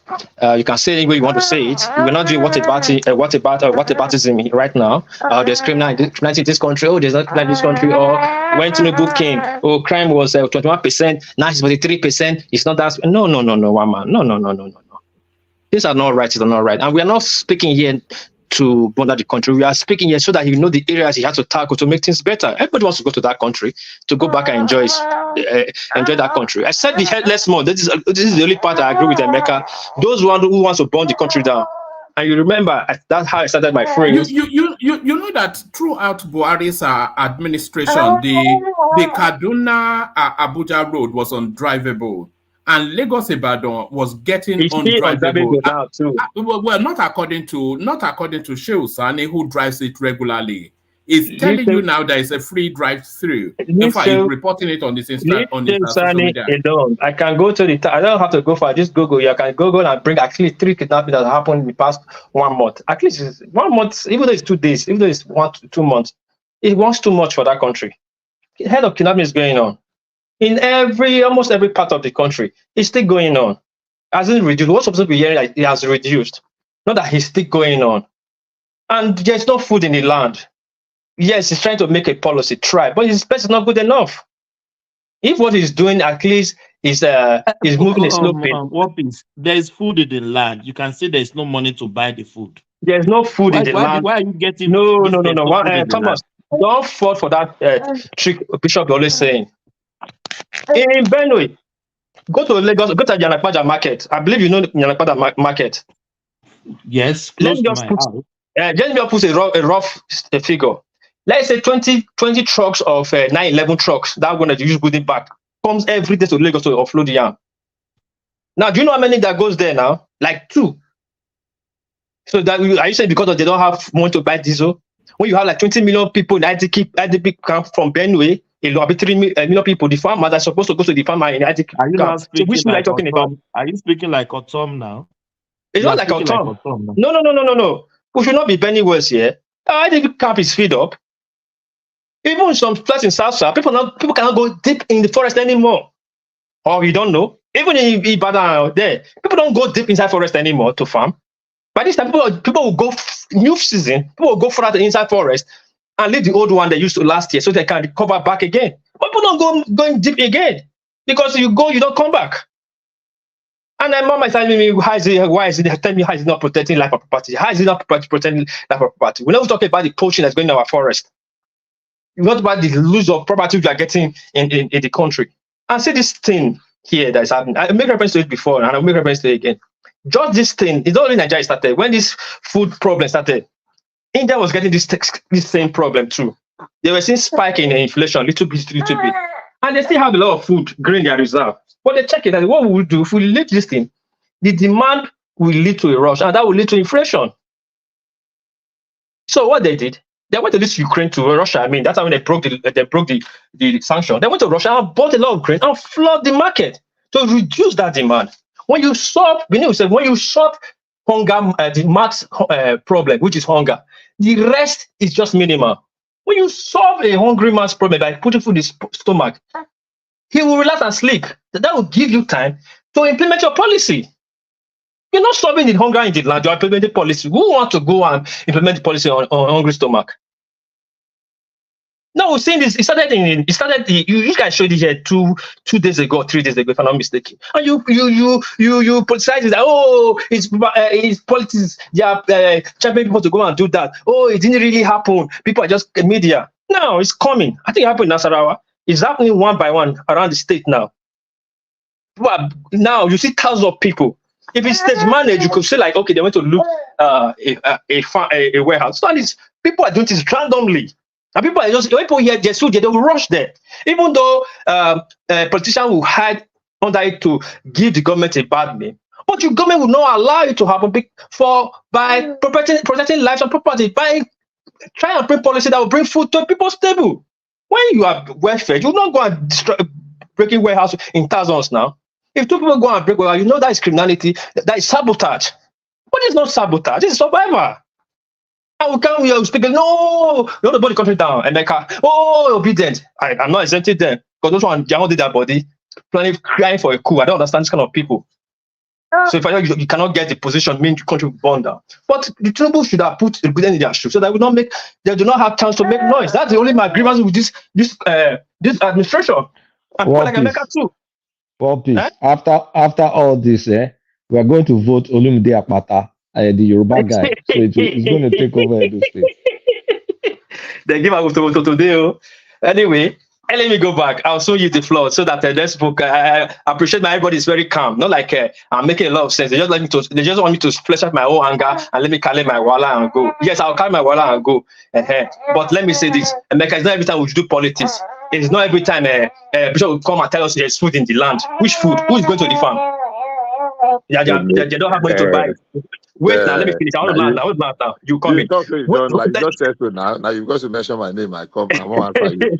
Speaker 13: You can say any way you want to say it. We're not doing whataboutism right now. There's criminality in this country. Oh, there's not criminality in this country. Or when Tinubu came, crime was 21%. Now it's 43%. It's not that. No, one man. No. These are not right. These are not right. And we are not speaking here to bother the country. We are speaking here so that you know the areas he has to tackle to make things better. Everybody wants to go to that country, to go back and enjoy that country. I said the headless mode. This is the only part I agree with Emeka. Those who want to burn the country down. And you remember, that's how I started my phrase.
Speaker 6: You know that throughout Buhari's administration, the Kaduna Abuja road was undrivable. And Lagos Ibadan was getting undrivable. Well, not according to Shehu Sani, who drives it regularly. It's telling you now that it's a free drive-through. In fact, he's reporting it on his social media.
Speaker 13: I can go to I don't have to go for just Google. You can Google and bring actually 3 kidnappings that happened in the past 1 month. At least it's 1 month, even though it's 2 days, even though it's 1 to 2 months. It wants too much for that country. The head of kidnapping is going on. In almost every part of the country, it's still going on. Hasn't reduced. What's supposed to be hearing that it has reduced? Not that it's still going on. And there's no food in the land. Yes, he's trying to make a policy, but his best is not good enough. If what he's doing, at least is moving a slow pace.
Speaker 11: What is there is food in the land? You can say there is no money to buy the food.
Speaker 13: There's no food in the land.
Speaker 11: Why are you getting
Speaker 13: No.
Speaker 11: food in the
Speaker 13: Thomas,
Speaker 11: land?
Speaker 13: don't fall for that trick Bishop is always saying. In Benue, go to Lagos, go to Yanakpaja market. I believe you know Yanakpaja market.
Speaker 11: Yes, close to my house.
Speaker 13: Let me put a rough figure. Let's say 20 trucks of 911 trucks that are going to use goodie back comes every day to Lagos to offload the yam. Now, do you know how many that goes there now? Like 2. So that are you saying because they don't have money to buy diesel? When you have like 20 million people in IDP camp from Benue, it will be 3 million people. The farmer that's supposed to go to the farmer in IDP camp. So which one are you talking about?
Speaker 11: Are you speaking like Autumn now?
Speaker 13: It's not like Autumn. No. We should not be penny worse here. IDP camp is filled up. Even in some places in South, people cannot go deep in the forest anymore. Or you don't know. Even in Ibadan out there, people don't go deep inside forest anymore to farm. By this time, people will go new season. People will go further inside forest and leave the old one they used to last year, so they can recover back again. But people don't going deep again because you go, you don't come back. And then mama is telling me, why is it? Tell me how is it not protecting life and property? How is it not protecting life and property? We're not talking about the poaching that's going in our forest. Not about the loss of property we are getting in the country. And see this thing here that is happening. I made reference to it before, and I'll make reference to it again. Just this thing, it's not only Nigeria started. When this food problem started, India was getting this same problem too. They were seeing spike in inflation, little bit. And they still have a lot of food, grain in their reserve. But they check it out. What we will do if we leave this thing, the demand will lead to a rush, and that will lead to inflation. So what they did, they went to this Ukraine to Russia. I mean, that's how when they broke the sanction. They went to Russia and bought a lot of grain and flooded the market to reduce that demand. When you solve, when you solve hunger, the max problem, which is hunger, the rest is just minimal. When you solve a hungry man's problem by putting food in his stomach, he will relax and sleep. That will give you time to implement your policy. You're not solving the hunger in the land, you're implementing policy. Who wants to go and implement the policy on hungry stomach? No, we're seeing this. It started. You guys showed it here 2 days ago, 3 days ago, if I'm not mistaken. And you politicize it. Oh, it's politics. They are champion people to go and do that. Oh, it didn't really happen. People are just media. No, it's coming. I think it happened in Nasarawa. It's happening one by one around the state now. Now you see thousands of people. If it's state managed, you could say like, okay, they went to look a warehouse. So people are doing this randomly. And people are people here, they will rush there. Even though politicians will hide under it to give the government a bad name. But your government will not allow it to happen by protecting lives and property, by trying to bring policy that will bring food to people's table. When you are welfare, you will not go and destroy breaking warehouse in thousands now. If 2 people go and break warehouse, you know that is criminality, that is sabotage. But it's not sabotage, it's survival. And we are speaking, no, you want to burn the country down. And obedient. I'm not exempting them. Because those ones, they don't do their body, planning, crying for a coup. I don't understand this kind of people. So if you cannot get the position, mean the country will burn down. But the Tinubu should have put the in their shoes so they do not have chance to make noise. That's the only my grievance with this administration. And like America too.
Speaker 14: After all this, we are going to vote Olumide Akpata, the Yoruba guy. So it's going to take over Edo State.
Speaker 13: They give out to today. Anyway, let me go back. I'll show you the floor so that this book. I appreciate everybody is very calm. Not like I'm making a lot of sense. They just want me to flesh out my own anger and let me carry my wala and go. Yes, I'll carry my wala and go. But let me say this: America, it's not every time we do politics. It's not every time Bishop will come and tell us there's food in the land. Which food? Who is going to the farm? They don't have money to buy. Wait now, let me finish. I want to now. You come in.
Speaker 16: You just said so now. Now you've got to mention my name. I come. I won't answer you.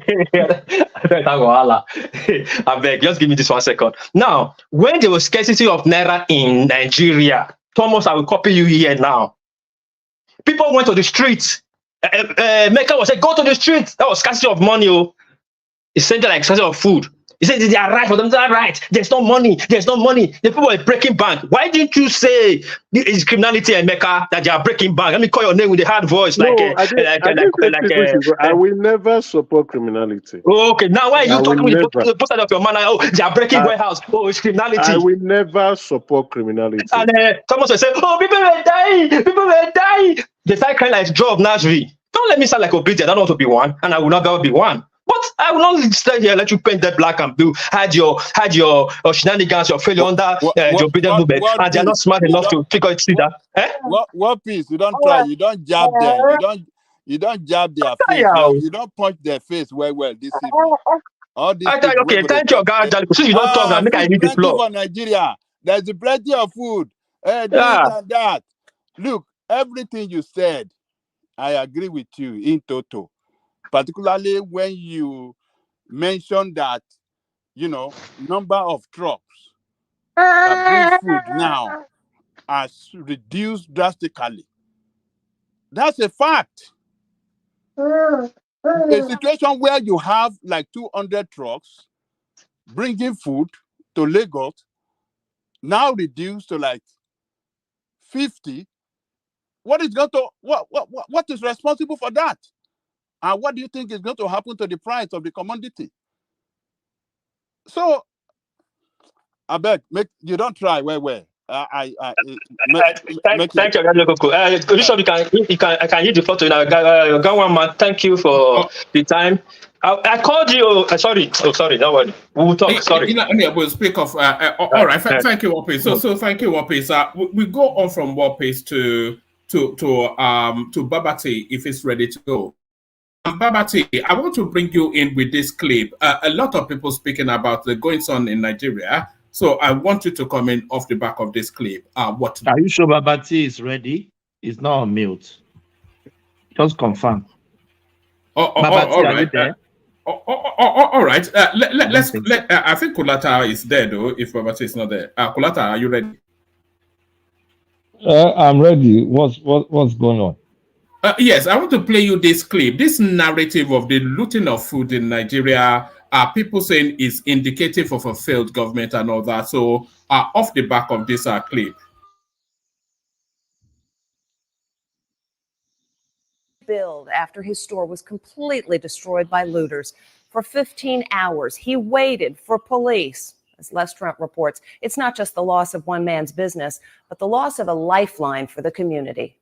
Speaker 13: I beg, just give me this 1 second. Now, when there was scarcity of naira in Nigeria, Thomas, I will copy you here now. People went to the streets. Mecca was said, go to the streets. That was scarcity of money. It's like scarcity of food. You said they are right for them. They are right. There's no money. There's no money. The people are breaking bank. Why didn't you say it's criminality in Mecca that they are breaking bank? Let me call your name with a hard voice,
Speaker 10: No, I didn't say people should go. I will never support criminality.
Speaker 13: Okay, now why are you
Speaker 10: I will
Speaker 13: talking with
Speaker 10: never.
Speaker 13: the post of your man? Oh, they are breaking warehouse. Oh, it's criminality.
Speaker 10: I will never support criminality.
Speaker 13: And someone will say, oh, people were dying. People were dying. They start crying like Joe of Nazareth. Don't let me sound like obedient. I don't want to be one, and I will not ever be one. But I will not stay here, let you paint that black and blue, hide your shenanigans, your failure under the obedient movement, and they're not smart enough to figure it out.
Speaker 15: What peace? You don't try. You don't jab them. You don't jab their face. You don't punch their face well this evening. All these
Speaker 13: okay, thank you, God. Since you don't talk, I make I read the floor.
Speaker 15: For Nigeria, there's plenty of food. This and that. Look, everything you said, I agree with you in total. Particularly when you mention that, number of trucks that bring food now has reduced drastically. That's a fact. A situation where you have like 200 trucks bringing food to Lagos now reduced to like 50. What is responsible for that? And what do you think is going to happen to the price of the commodity? So, I beg, you don't try. Thank
Speaker 13: you, Bishop. I can use the photo now. L00TING, thank you for the time. I called you. Sorry. Don't worry. We will talk. Sorry.
Speaker 6: We'll speak of. All right. Thank you, Wapis. So thank you, Wapis. We go on from Wapis to Babati if it's ready to go. Babati, I want to bring you in with this clip. A lot of people speaking about the goings on in Nigeria. So I want you to come in off the back of this clip.
Speaker 11: Are you sure Babati is ready? It's not on mute. Just confirm.
Speaker 6: Babati, all right. Are you there? All right. I think Kulata is there though. If Babati is not there, Kulata, are you ready?
Speaker 14: I'm ready. What's going on?
Speaker 6: Yes, I want to play you this clip. This narrative of the looting of food in Nigeria, people saying is indicative of a failed government and all that. So, off the back of this clip.
Speaker 20: Build after his store was completely destroyed by looters. For 15 hours, he waited for police. As Les Trent reports, it's not just the loss of one man's business, but the loss of a lifeline for the community.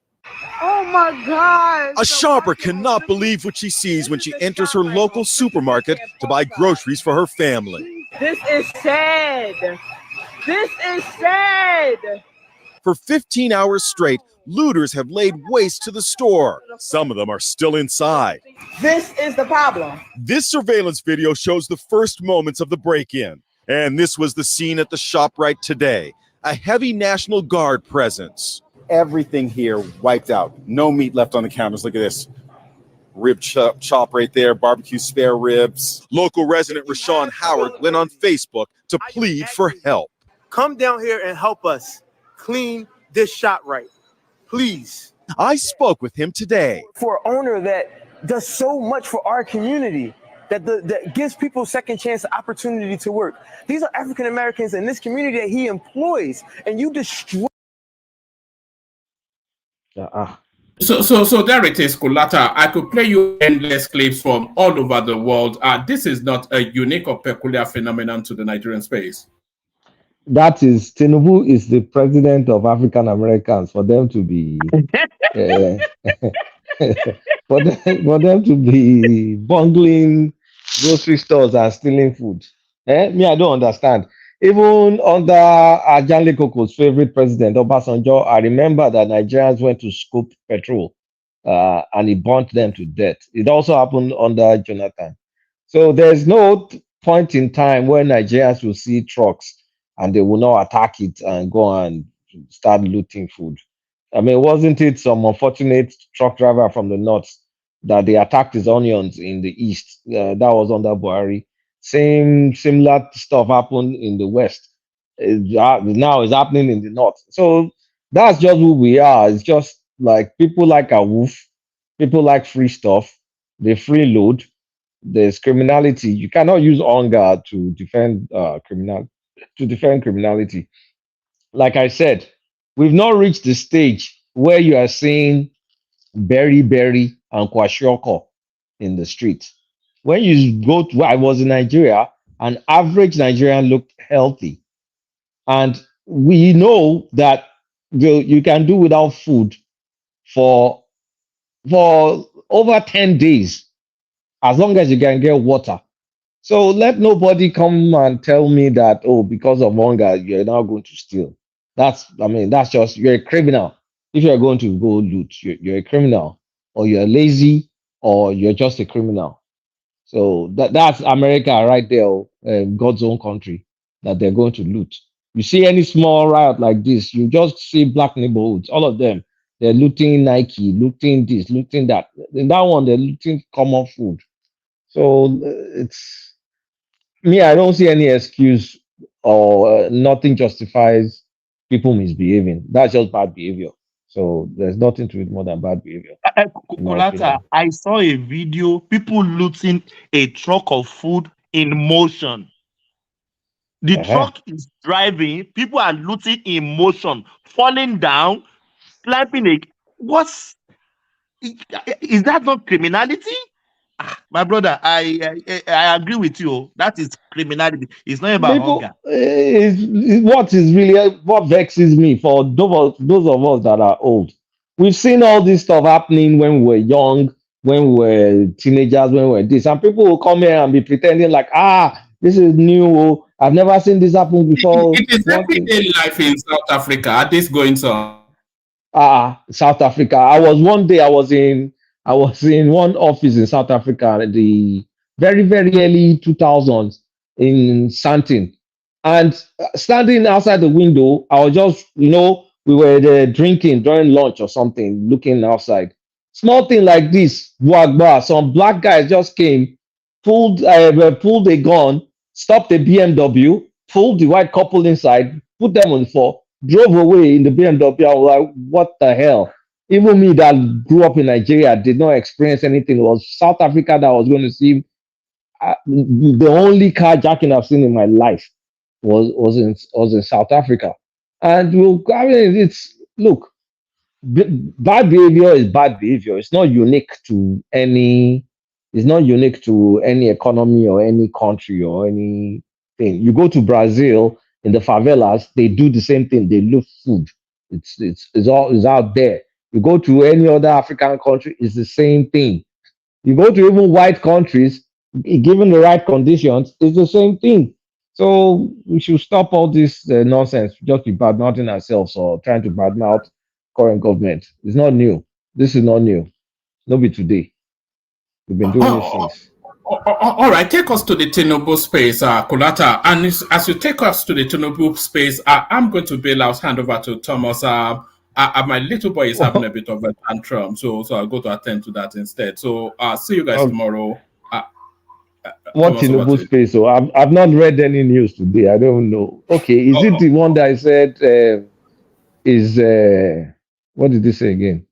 Speaker 21: Oh my God! A shopper cannot believe what she sees when she enters her local supermarket to buy groceries for her family.
Speaker 22: This is sad. This is sad.
Speaker 21: For 15 hours straight, looters have laid waste to the store. Some of them are still inside.
Speaker 22: This is the problem.
Speaker 21: This surveillance video shows the first moments of the break-in. And this was the scene at the ShopRite today. A heavy National Guard presence.
Speaker 23: Everything here wiped out. No meat left on the counters. Look at this. Rib chop right there, barbecue spare ribs.
Speaker 21: Local resident Rashawn Howard went on Facebook to plead for help.
Speaker 24: Come down here and help us clean this ShopRite, please.
Speaker 21: I spoke with him today.
Speaker 24: For an owner that does so much for our community, that gives people second chance opportunity to work. These are African Americans in this community that he employs, and you destroy.
Speaker 6: So there it is, Kulata. I could play you endless clips from all over the world. This is not a unique or peculiar phenomenon to the Nigerian space.
Speaker 14: That is, Tinubu is the president of African Americans. For them to be, for them to be bungling grocery stores and stealing food. Me, I don't understand. Even under Ajanle Koko's favorite president, Obasanjo, I remember that Nigerians went to scoop petrol and he burnt them to death. It also happened under Jonathan. So there's no point in time where Nigerians will see trucks and they will not attack it and go and start looting food. I mean, wasn't it some unfortunate truck driver from the north that they attacked his onions in the east? That was under Buhari. Similar stuff happened in the west. Now it's happening in the north. So that's just who we are. It's just like people like a wolf, people like free stuff, they freeload, there's criminality. You cannot use hunger to defend criminality. Like I said, we've not reached the stage where you are seeing berry berry and kwashiorkor in the street. When you go to, I was in Nigeria, an average Nigerian looked healthy, and we know that you can do without food for over 10 days as long as you can get water. So let nobody come and tell me that, oh, because of hunger, you're now going to steal. That's just, you're a criminal. If you're going to go loot, you're a criminal, or you're lazy, or you're just a criminal. So that's America right there, God's own country, that they're going to loot. You see any small riot like this, you just see black neighborhoods, all of them, they're looting Nike, looting this, looting that. In that one, they're looting common food. So it's me, I don't see any excuse, or nothing justifies people misbehaving. That's just bad behavior. So there's nothing to it more than bad behavior, in my
Speaker 11: Kolata,
Speaker 14: opinion.
Speaker 11: I saw a video, people looting a truck of food in motion. The truck is driving, people are looting in motion, falling down, slapping a. What's is that not criminality? My brother, I agree with you. That is criminality. It's not about
Speaker 14: People,
Speaker 11: hunger.
Speaker 14: what is really what vexes me for those of us that are old. We've seen all this stuff happening when we were young, when we were teenagers, when we were this, and people will come here and be pretending like, this is new. Oh, I've never seen this happen before.
Speaker 6: It is
Speaker 14: One thing.
Speaker 6: everyday life in South Africa. Are this going on?
Speaker 14: South Africa. I was in one office in South Africa in the very, very early 2000s in Sandton. And standing outside the window, I was just, we were there drinking during lunch or something, looking outside. Small thing like this, wagba, some black guys just came, pulled a gun, stopped the BMW, pulled the white couple inside, put them on the floor, drove away in the BMW. I was like, what the hell? Even me that grew up in Nigeria did not experience anything. It was South Africa that was going to see the only carjacking I've seen in my life was in South Africa. And look, bad behavior is bad behavior. It's not unique to any. It's not unique to any economy or any country or anything. You go to Brazil in the favelas, they do the same thing. They loot food. It's out there. You go to any other African country, it's the same thing. You go to even white countries, given the right conditions, it's the same thing. So we should stop all this nonsense. Just be bad mouthing ourselves or trying to badmouth current government. It's not new. This is not new. Not be today. We've been doing this since.
Speaker 6: All right, take us to the Tinubu space, Kulata. And as you take us to the Tinubu space, I'm going to bail out, hand over to Thomas. My little boy is having a bit of a tantrum, so I'll go to attend to that instead. So see you guys tomorrow.
Speaker 14: What
Speaker 6: Thomas, over
Speaker 14: Tinubu
Speaker 6: to you.
Speaker 14: space? So I've not read any news today. I don't know. Okay, is it the one that I said what did they say again?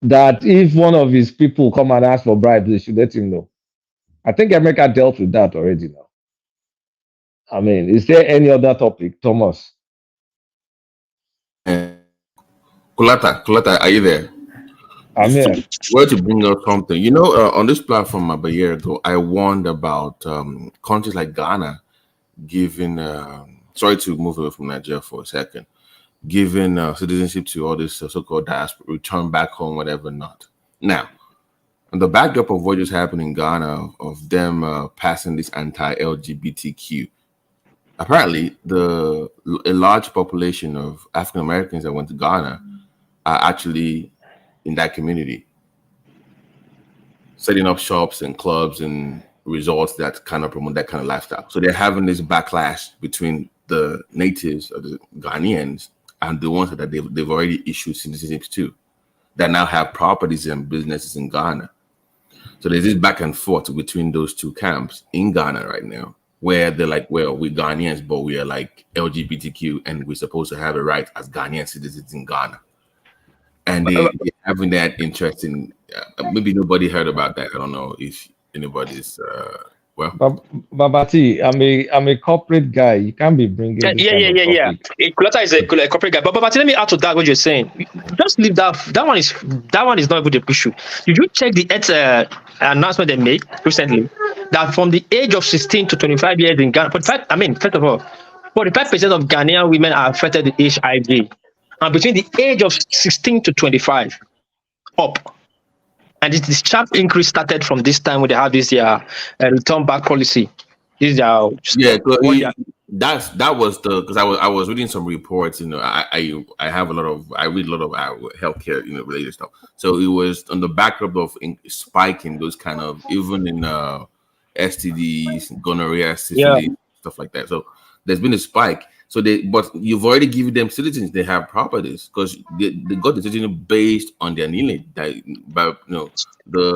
Speaker 14: That if one of his people come and ask for bribes, they should let him know. I think America dealt with that already now. I mean, is there any other topic, Thomas?
Speaker 12: Kulata, are you there?
Speaker 14: I'm here.
Speaker 12: Where to bring up something? On this platform about a year ago, I warned about countries like Ghana giving. Sorry to move away from Nigeria for a second. Giving citizenship to all this so-called diaspora, return back home, whatever not. Now, on the backdrop of what just happened in Ghana, of them passing this anti-LGBTQ, apparently a large population of African Americans that went to Ghana are actually in that community, setting up shops and clubs and resorts that kind of promote that kind of lifestyle. So they're having this backlash between the natives or the Ghanaians and the ones that they've already issued citizenships to, that now have properties and businesses in Ghana. So there's this back and forth between those two camps in Ghana right now, where they're like, well, we're Ghanaians, but we are like LGBTQ, and we're supposed to have a right as Ghanaian citizens in Ghana. And they're having that interesting. Maybe nobody heard about that. I don't know if anybody's well.
Speaker 14: Babati, I'm a corporate guy. You can't be bringing this kind of topic.
Speaker 13: Kulata is a corporate guy. But let me add to that what you're saying. Just leave that. That one is not even the issue. Did you check the announcement they made recently that from the age of 16 to 25 years in Ghana, first of all, 45% of Ghanaian women are affected with HIV, and between the age of 16 to 25 up. And this sharp increase started from this time when they have this return back policy. This that
Speaker 12: was because I was reading some reports. I read a lot of healthcare related stuff. So it was on the backdrop of spiking those kind of even in STDs, gonorrhea, syphilis, stuff like that. So there's been a spike. So but you've already given them citizens. They have properties because they got the citizen based on their lineage, the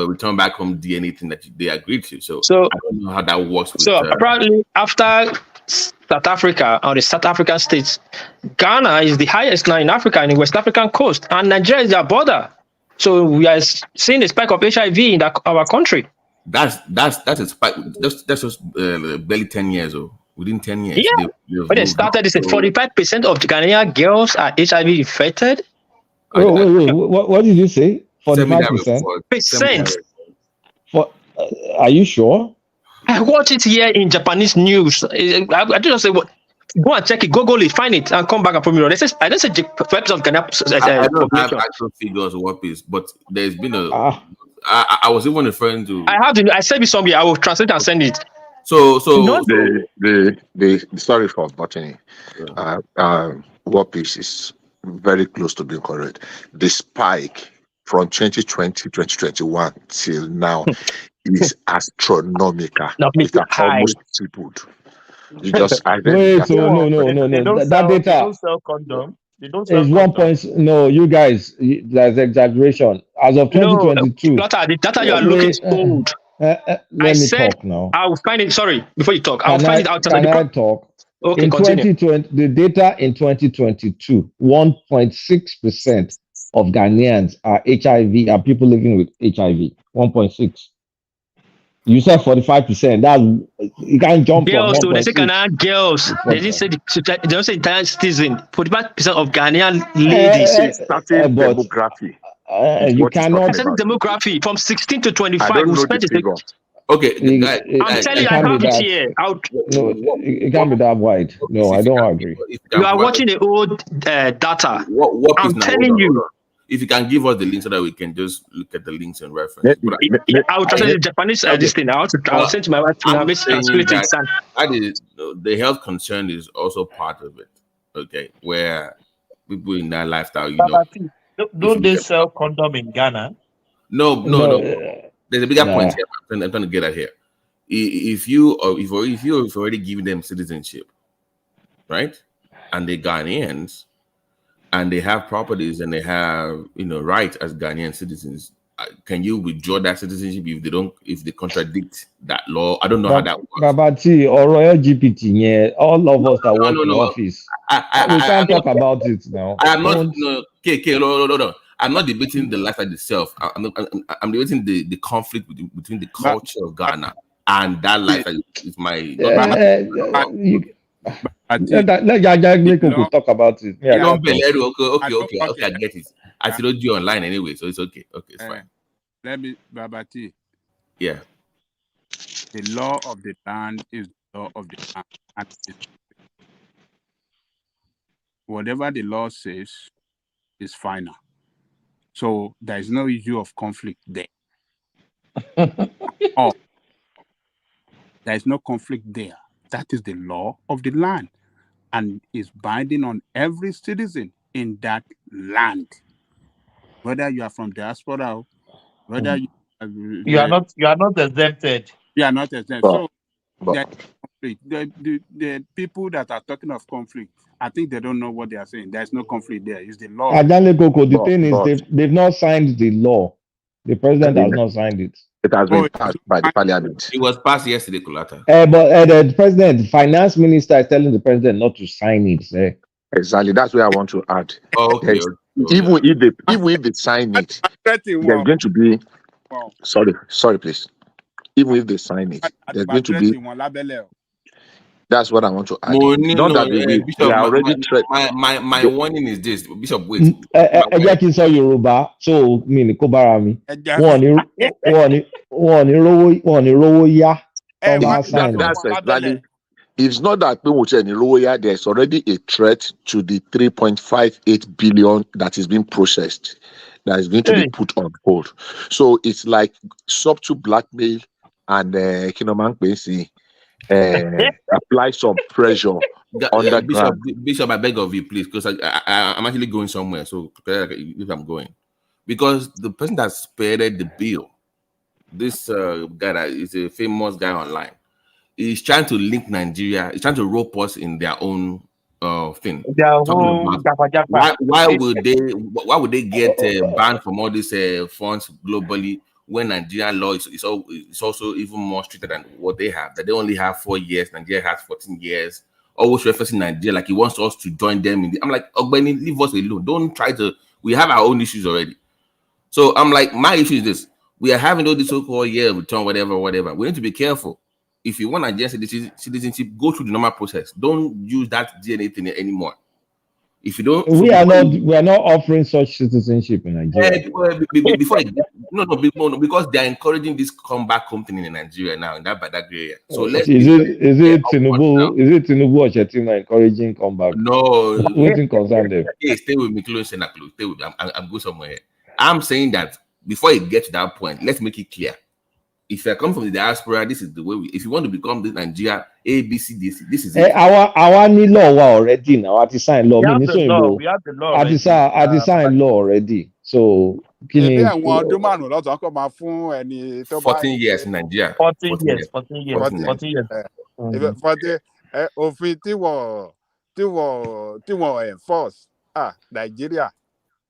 Speaker 12: return back home DNA thing that they agreed to. So I don't know how that works.
Speaker 13: Apparently after South Africa or the South African states, Ghana is the highest now in Africa and in West African coast, and Nigeria is their border. So we are seeing a spike of HIV in our country.
Speaker 12: That's a spike. That's just barely 10 years old. Within 10 years.
Speaker 13: Yeah. When they started, they said 45% of Ghanaian girls are HIV infected.
Speaker 14: Wait. What did you say? 45%? Are you sure?
Speaker 13: I watch it here in Japanese news. I just say, go and check it, Google it, find it, and come back and put me on. I don't say 5% of Ghana.
Speaker 12: I don't have actual figures of what is, but there's been a. I was even referring to.
Speaker 13: I said it somewhere. I will translate and send it.
Speaker 16: So the sorry for botany. What piece is very close to being correct. The spike from 2020, 2021 till now is astronomical. It's almost tripled. You just
Speaker 14: wait, no. That data. They don't
Speaker 11: sell condom. They don't
Speaker 14: is 1 point. No, you guys, that's exaggeration. As of 2022,
Speaker 13: the data you are looking is old.
Speaker 14: Let me talk now.
Speaker 13: I will find it. Sorry, before you talk, I'll find it out.
Speaker 14: Can I talk?
Speaker 13: Okay,
Speaker 14: in
Speaker 13: continue.
Speaker 14: 2020, the data in 2022, 1.6% of Ghanaians are people living with HIV. 1.6. You said 45%. That you can't jump
Speaker 13: girls,
Speaker 14: from 1.6.
Speaker 13: They say Ghanaian girls. They didn't say they don't say entire citizen. 45% of Ghanaian ladies.
Speaker 16: Demography.
Speaker 14: You cannot.
Speaker 13: I said demography from 16 to 25.
Speaker 16: I don't know the figure.
Speaker 12: Okay,
Speaker 13: I'm telling you, I have it here.
Speaker 14: No, it can't be that wide. No, I don't agree.
Speaker 13: You are watching the old data. I'm telling you.
Speaker 12: If you can give us the link so that we can just look at the links and reference.
Speaker 13: I will translate the Japanese this thing. I'll send to my wife.
Speaker 12: The health concern is also part of it. Okay, where people in that lifestyle,
Speaker 11: don't they sell condom in Ghana?
Speaker 12: No. There's a bigger point here. I'm trying to get at here. If you've already given them citizenship, right, and they're Ghanaians, and they have properties and they have rights as Ghanaian citizens, can you withdraw that citizenship if they contradict that law? I don't know how that works.
Speaker 14: Babati or Royal GPT, all of us that work in office. We can't talk about it now.
Speaker 12: I'm not. No. I'm not debating the lifestyle itself. I'm debating the conflict between the culture of Ghana and that lifestyle. Is my.
Speaker 14: Let talk about it.
Speaker 12: Okay, I get it. I showed you online anyway, so it's okay. Okay, it's fine.
Speaker 15: Let me, Babati.
Speaker 12: Yeah.
Speaker 15: The law of the land is the law of the land. And whatever the law says is final. So there is no issue of conflict there. There is no conflict there. That is the law of the land and is binding on every citizen in that land. Whether you are from diaspora, whether you
Speaker 11: are not exempted.
Speaker 15: You are not exempt. So the people that are talking of conflict, I think they don't know what they are saying. There's no conflict there. It's the law.
Speaker 14: The thing is they've not signed the law. The president has not signed it.
Speaker 16: It has been passed by the parliament.
Speaker 12: It was passed yesterday, Kulata.
Speaker 14: But the president, the finance minister is telling the president not to sign it.
Speaker 16: Exactly. That's where I want to add.
Speaker 12: Okay.
Speaker 16: Even if they sign it, there's going to be. Sorry, please. even if they sign it, there's going to be. That's what I want to add. Not that they will.
Speaker 12: Bishop,
Speaker 16: They are already
Speaker 12: my warning is this. Bishop, wait.
Speaker 14: ẹ jẹ́ kí n sọ Yorùbá so mi ní kó bára mi wọn ò ní rówó yá tán bá sign.
Speaker 16: That's exactly. It's not that there's already a threat to the 3.58 billion that is being processed, that is going to be put on hold. So it's like subtle blackmail and apply some pressure underground.
Speaker 12: Bishop, I beg of you, please, because I'm actually going somewhere. So if I'm going, because the person that spearheaded the bill, this guy that is a famous guy online, is trying to link Nigeria. He's trying to rope us in their own thing. Why would they get banned from all these funds globally when Nigerian law is also even more stricter than what they have? That they only have 4 years. Nigeria has 14 years. Always referencing Nigeria like he wants us to join them. I'm like, Ogbeni, leave us alone. Don't try to. We have our own issues already. So I'm like, my issue is this: we are having all this so-called return, whatever. We need to be careful. If you want Nigerian citizenship, go through the normal process. Don't use that DNA thing anymore. If you don't,
Speaker 14: we are not offering such citizenship in Nigeria.
Speaker 12: Because they are encouraging this comeback company in Nigeria now in that area. So let's.
Speaker 14: Is it Tinubu? Is it Tinubu or Shetima encouraging comeback?
Speaker 12: No,
Speaker 14: nothing concern them.
Speaker 12: Hey, stay with me, close. Stay with me. I'm going somewhere. I'm saying that before it gets to that point, let's make it clear. If you come from the diaspora, this is the way. If you want to become this Nigeria, A, B, C, D, C, this is it.
Speaker 14: Our new law already now. At the sign law.
Speaker 11: We have the law.
Speaker 14: At the sign law already. So.
Speaker 12: 14 years in Nigeria.
Speaker 11: 14 years.
Speaker 15: Òfin tí wọ́n enforce. Nigeria.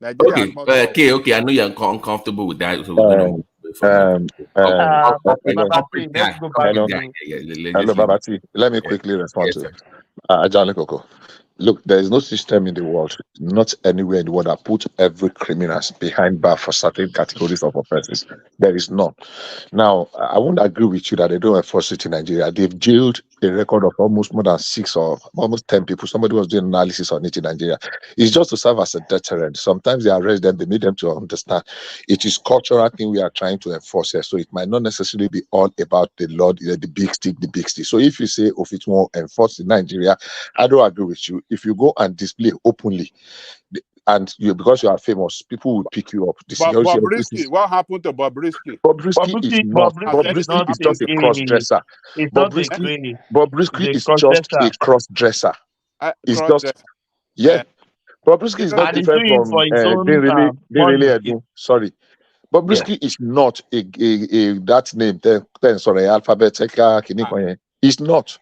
Speaker 12: Okay. I know you're uncomfortable with that. So we're gonna.
Speaker 16: Hello, Babati. Let me quickly respond to it. Ajani Koko. Look, there is no system in the world, not anywhere in the world, that put every criminal behind bar for certain categories of offenses. There is none. Now, I won't agree with you that they don't enforce it in Nigeria. They've jailed a record of almost more than 6 or almost 10 people. Somebody was doing analysis on it in Nigeria. It's just to serve as a deterrent. Sometimes they arrest them, they need them to understand it is cultural thing we are trying to enforce here. So it might not necessarily be all about the law, the big stick. So if you say, if it won't enforce in Nigeria, I don't agree with you. If you go and display openly, and because you are famous, people will pick you up.
Speaker 15: Bobrisky, what happened to Bobrisky?
Speaker 16: Bobrisky is just a cross-dresser. Bobrisky is just a cross-dresser. It's just, Bobrisky is not different from sorry. Bobrisky is not a that name. Sorry, alphabetical. It's not.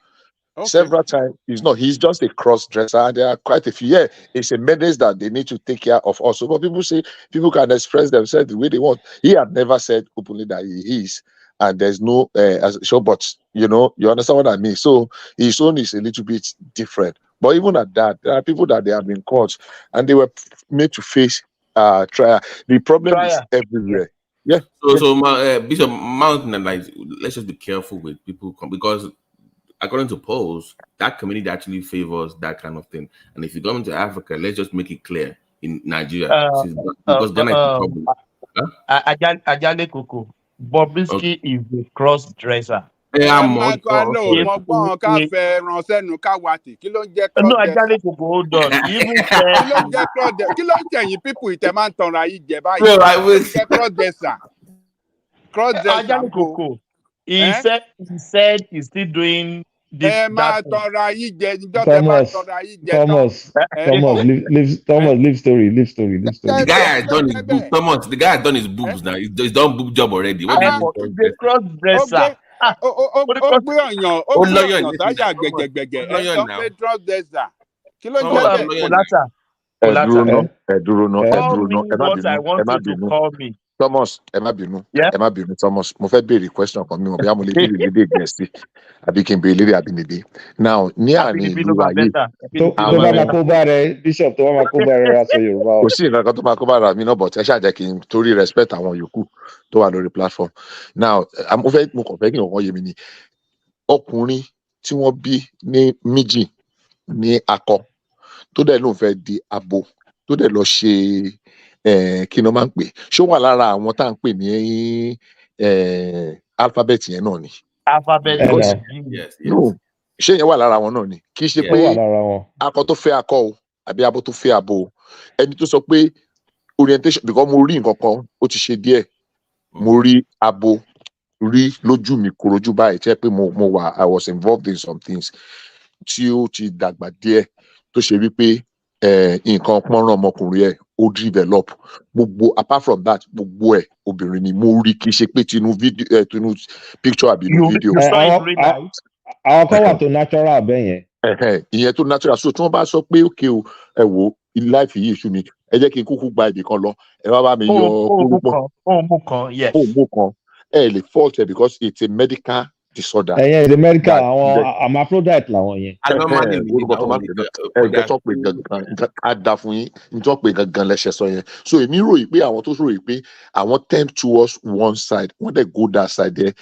Speaker 16: Okay. Several times, he's not. He's just a cross-dresser, and there are quite a few. Yeah, it's a menace that they need to take care of also. But people say people can express themselves the way they want. He had never said openly that he is, and there's no but you understand what I mean. So his own is a little bit different. But even at that, there are people that they have been caught and they were made to face trial. The problem is everywhere. Yeah.
Speaker 12: So Bishop Mountain, like, let's just be careful with people because. According to polls, that community actually favors that kind of thing. And if you go into Africa, let's just make it clear in Nigeria. Because Ghana is a problem.
Speaker 11: Ajale Koko, Bobrisky is a cross-dresser.
Speaker 15: No, Ajale
Speaker 11: Koko, hold on. Even Ajale Koko, he said he's still doing.
Speaker 14: Thomas, leave story.
Speaker 12: The guy has done his boob. Thomas, the guy has done his boobs now. He's done boob job already. What do you mean?
Speaker 11: The cross-dresser.
Speaker 16: Eduro.
Speaker 11: Call me what I want you to call me.
Speaker 16: Thomas, ẹ má bínú,
Speaker 11: Yeah.
Speaker 16: ẹ má bínú, Thomas. Mo fẹ́ béèrè question kan mi mọ̀ bí a mo lè béèrè lédè Gẹ̀ẹ́sì àbí kí n béèrè lédè àbínibí. Now, ní àárín ìlú wa yìí,
Speaker 14: tó bá máa kó bá rẹ bishop tó bá máa kó bá rẹ ra sọ Yorùbá o.
Speaker 16: kò sí nǹkan kan tó máa kó bá ra mi náà bọ̀ tẹ́ ṣáàjẹ́ kí n torí respect àwọn yòókù tó wà lórí platform. Now, mo kàn fẹ́ kí nǹkan yé mi ni ọkùnrin tí wọ́n bí ní méjì ní akọ tó dẹ̀ lóun fẹ́ di abo tó dẹ̀ lọ ṣe kí ni wọ́n máa ń pè ṣó wà lára àwọn tá à ń pè ní alphabet yẹn náà ni.
Speaker 11: Alphabet.
Speaker 12: Yes.
Speaker 16: No, ṣé yẹn wà lára wọn náà ni kì í ṣe pé akọ tó fẹ́ akọ o àbí abo tó fẹ́ abo o ẹni tó sọ pé orientation because mo rí nǹkan kan ó ti ṣe díẹ̀ mo rí abo rí lójú mi korojú báyìí tí ẹ pé mo wà I was involved in some things tí ó ti dàgbà díẹ̀ tó ṣe wípé nǹkan pọ́nrán ọmọkùnrin ẹ̀ ó develop gbogbo apart from that gbogbo ẹ̀ obìnrin ni mo rí kì í ṣe pé tinú picture àbí inú video.
Speaker 14: àwọn kan wà tó natural bẹ́ẹ̀ yẹn.
Speaker 16: ìyẹn tó natural so tí wọ́n bá sọ pé okay o ẹ wo life yìí ṣú mi ẹ jẹ́ kí n kúkú gba ibì kan lọ ẹ wá bá mi yọ
Speaker 11: òmù kan
Speaker 16: ẹ lè fault ẹ because it's a medical disorder.
Speaker 14: ẹ̀yẹn the medical àwọn hermaphrodite làwọn yẹn.
Speaker 16: orúkọ tó máa ń pè náà nǹkan tó pè gangan á da fún yín nǹkan pè gangan lẹ́sẹ̀ sọ yẹn so èmi ròyìn pé àwọn tó ròyìn pé àwọn tend towards one side wọ́n dẹ̀ go that side there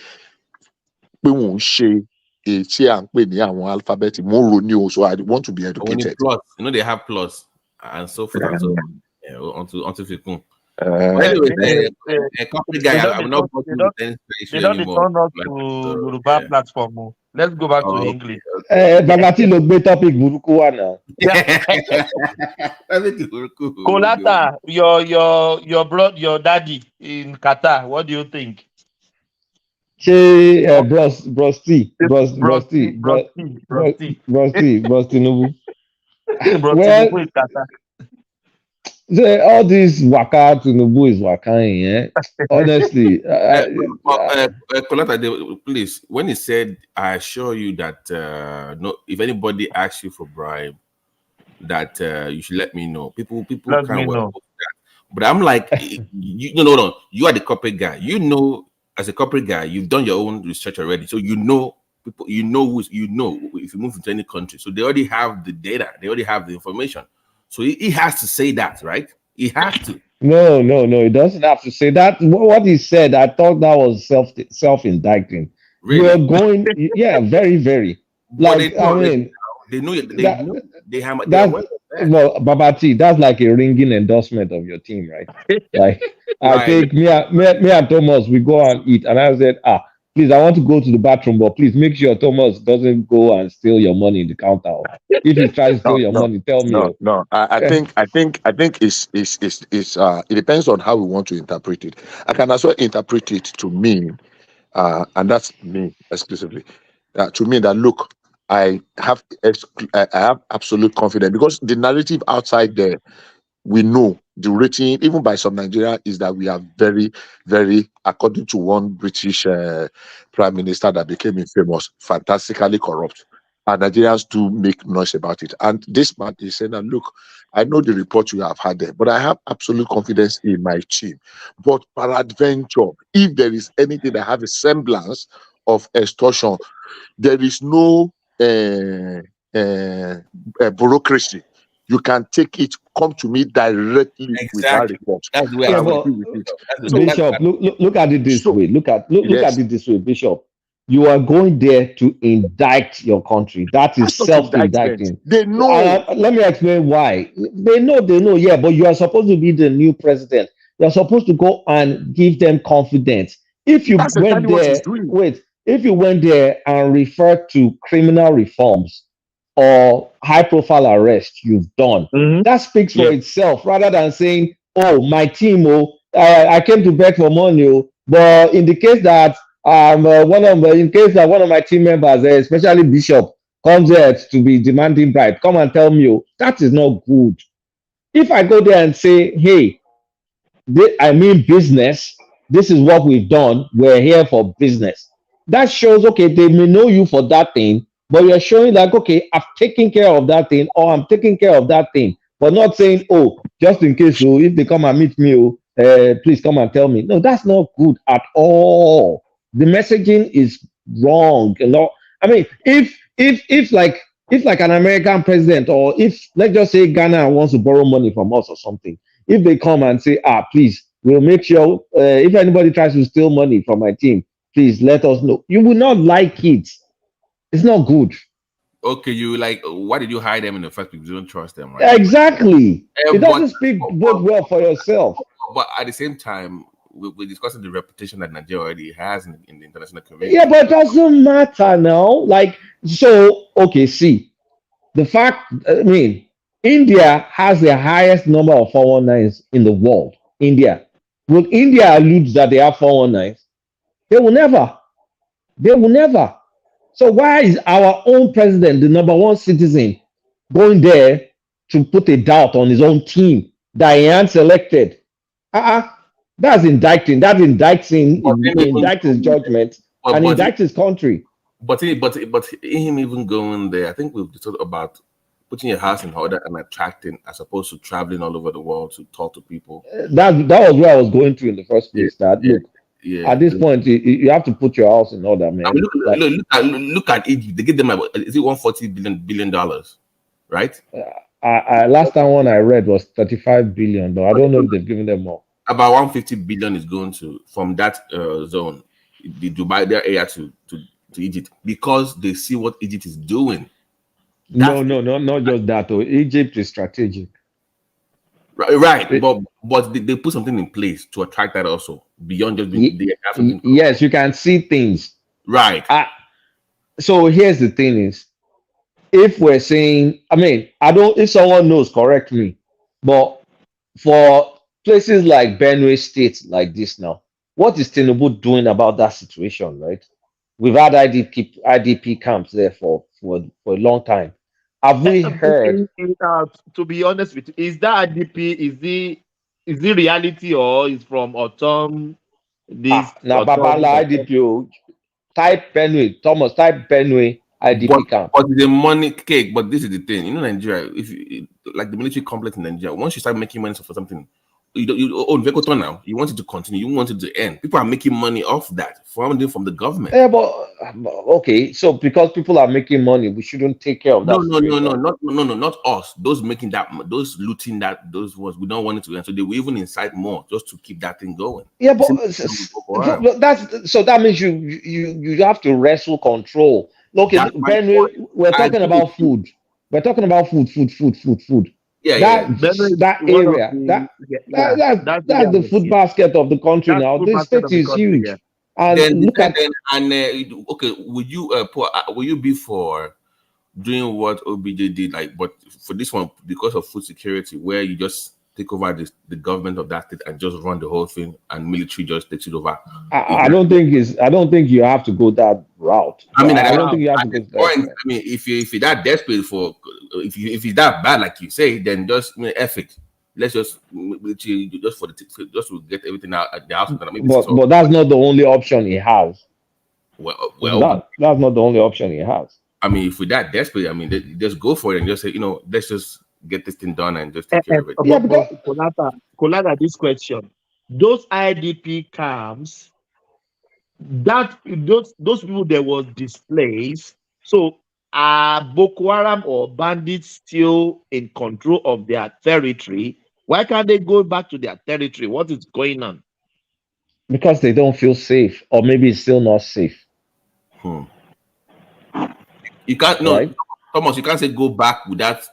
Speaker 16: pé wọ́n ń ṣe èyí tí à ń pè ní àwọn alphabet mo ń ro ní o so I want to be educated.
Speaker 12: Plus, they have plus and so forth and so on until fi kún. Anyway, a corporate guy, I'm not going to
Speaker 11: they don't return us to Yoruba platform. Let's go back to English.
Speaker 14: Babati ló gbé topic burúkú wà náà.
Speaker 11: Kolata, your daddy in Qatar, what do you think?
Speaker 14: Ṣé Bros Tinubu. Well, all this waka Tinubu is wakaing, honestly.
Speaker 12: Kolata, please, when he said, I assure you that no, if anybody asks you for bribe, that you should let me know. People can't well that. But I'm like, no, you are the corporate guy. You know, as a corporate guy, you've done your own research already, so you know people. You know if you move into any country, so they already have the data. They already have the information. So he has to say that, right? He has to.
Speaker 14: No, he doesn't have to say that. What he said, I thought that was self-indicting.
Speaker 12: Really?
Speaker 14: You're going, yeah, very, very. Like, I mean,
Speaker 12: they know they have.
Speaker 14: Well, Babati, that's like a ringing endorsement of your team, right? Like, I think me and Thomas, we go and eat, and I said, please, I want to go to the bathroom, but please make sure Thomas doesn't go and steal your money in the counter. If he tries to steal your money, tell me.
Speaker 16: No. I think it's it depends on how we want to interpret it. I can also interpret it to mean, and that's me exclusively, to mean that look, I have absolute confidence because the narrative outside there, we know the rating, even by some Nigeria, is that we are very, very, according to one British prime minister that became infamous, fantastically corrupt. And Nigerians do make noise about it. And this man is saying, look, I know the report you have had there, but I have absolute confidence in my team. But peradventure, if there is anything that have a semblance of extortion, there is no bureaucracy. You can take it, come to me directly with that report.
Speaker 12: That's the way I will do with it.
Speaker 14: Bishop, look at it this way. Look at it this way, Bishop. You are going there to indict your country. That is self-indicting.
Speaker 16: They know.
Speaker 14: Let me explain why. They know, yeah, but you are supposed to be the new president. You are supposed to go and give them confidence. If you went there, if you went there and referred to criminal reforms or high-profile arrest you've done, that speaks for itself rather than saying, oh, my team, I came to beg for money, but in the case that one of my team members, especially Bishop, comes there to be demanding bribe, come and tell me, that is not good. If I go there and say, hey, I mean business, this is what we've done, we're here for business. That shows, okay, they may know you for that thing, but you're showing like, okay, I've taken care of that thing, or I'm taking care of that thing, but not saying, oh, just in case, if they come and meet me, please come and tell me. No, that's not good at all. The messaging is wrong. You know, I mean, if like an American president, or if let's just say Ghana wants to borrow money from us or something, if they come and say, please, we'll make sure if anybody tries to steal money from my team, please let us know. You will not like it. It's not good.
Speaker 12: Okay, you like, why did you hire them in the first place? You don't trust them, right?
Speaker 14: Exactly. It
Speaker 12: But
Speaker 14: doesn't speak well for yourself.
Speaker 12: at the same time, we're discussing the reputation that Nigeria already has in the international community.
Speaker 14: Yeah, but it doesn't matter now. Like, so, okay, see, the fact, I mean, India has the highest number of 419s in the world. India. Will India allude that they have 419s? They will never. They will never. So why is our own president, the number one citizen, going there to put a doubt on his own team that he ain't selected? That's indicting. That indicts his judgment and indicts his country.
Speaker 12: But him even going there, I think we've talked about putting your house in order and attracting, as opposed to traveling all over the world to talk to people.
Speaker 14: That was where I was going to in the first place. At this point, you have to put your house in order, man.
Speaker 12: I mean, look at Egypt. They give them about, is it $140 billion, right?
Speaker 14: Last time one I read was 35 billion, though. I don't know if they've given them more.
Speaker 12: About 150 billion is going to from that zone, the Dubai, their area to Egypt, because they see what Egypt is doing.
Speaker 14: No, not just that. Though. Egypt is strategic.
Speaker 12: Right. But they put something in place to attract that also beyond just being
Speaker 14: yes, you can see things.
Speaker 12: Right.
Speaker 14: So here's the thing is, if we're saying, I mean, if someone knows, correct me, but for places like Benue State like this now, what is Tinubu doing about that situation, right? We've had IDP camps there for a long time. Have we heard?
Speaker 11: To be honest with you, is that IDP, is it reality or is from autumn?
Speaker 14: Now Babala IDP, type Benue, Thomas, type Benue IDP camp.
Speaker 12: But the money cake, but this is the thing, you know, Nigeria, if you, like the military complex in Nigeria, once you start making money for something, you own Vekoto now, you want it to continue, you want it to end. People are making money off that from the government.
Speaker 14: Yeah, but okay, so because people are making money, we shouldn't take care of that.
Speaker 12: No, not us. Those making that, those looting that, those ones, we don't want it to end. So they will even incite more just to keep that thing going.
Speaker 14: Yeah, but that means you have to wrestle control. Look, Benue, we're talking about food. We're talking about food.
Speaker 12: Yeah,
Speaker 14: that area, that's the food basket of the country now. This state is huge. And
Speaker 12: okay, will you be for doing what OBJ did, like, but for this one, because of food security, where you just take over the government of that state and just run the whole thing, and military just takes it over?
Speaker 14: I don't think you have to go that route.
Speaker 12: I mean,
Speaker 14: I don't think you have to go that route.
Speaker 12: I mean, if you're that desperate for, if it's that bad, like you say, then just F it. Let's just to get everything out at the house.
Speaker 14: But that's not the only option he has.
Speaker 12: Well,
Speaker 14: that's not the only option he has.
Speaker 12: I mean, if we're that desperate, I mean, just go for it and just say, let's just get this thing done and just take care of it.
Speaker 11: Yeah, Kolada, this question. Those IDP camps, those people that was displaced, so are Boko Haram or bandits still in control of their territory? Why can't they go back to their territory? What is going on?
Speaker 14: Because they don't feel safe, or maybe it's still not safe.
Speaker 12: You can't, right? Thomas, you can't say go back without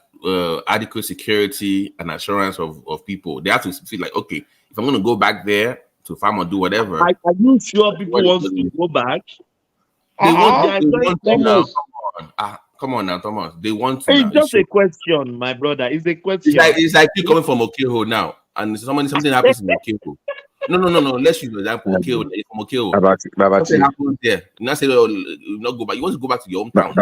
Speaker 12: adequate security and assurance of people. They have to feel like, okay, if I'm going to go back there to farm or do whatever.
Speaker 11: Are you sure people want to go back?
Speaker 12: They want to now. Come on now, Thomas. They want to.
Speaker 11: It's just a question, my brother. It's a question.
Speaker 12: It's like you coming from Okeho now, and something happens in Okeho. No. Let's use the example. Okeho, from Okeho. Something happens there. You not say, you not go back. You want to go back to your hometown.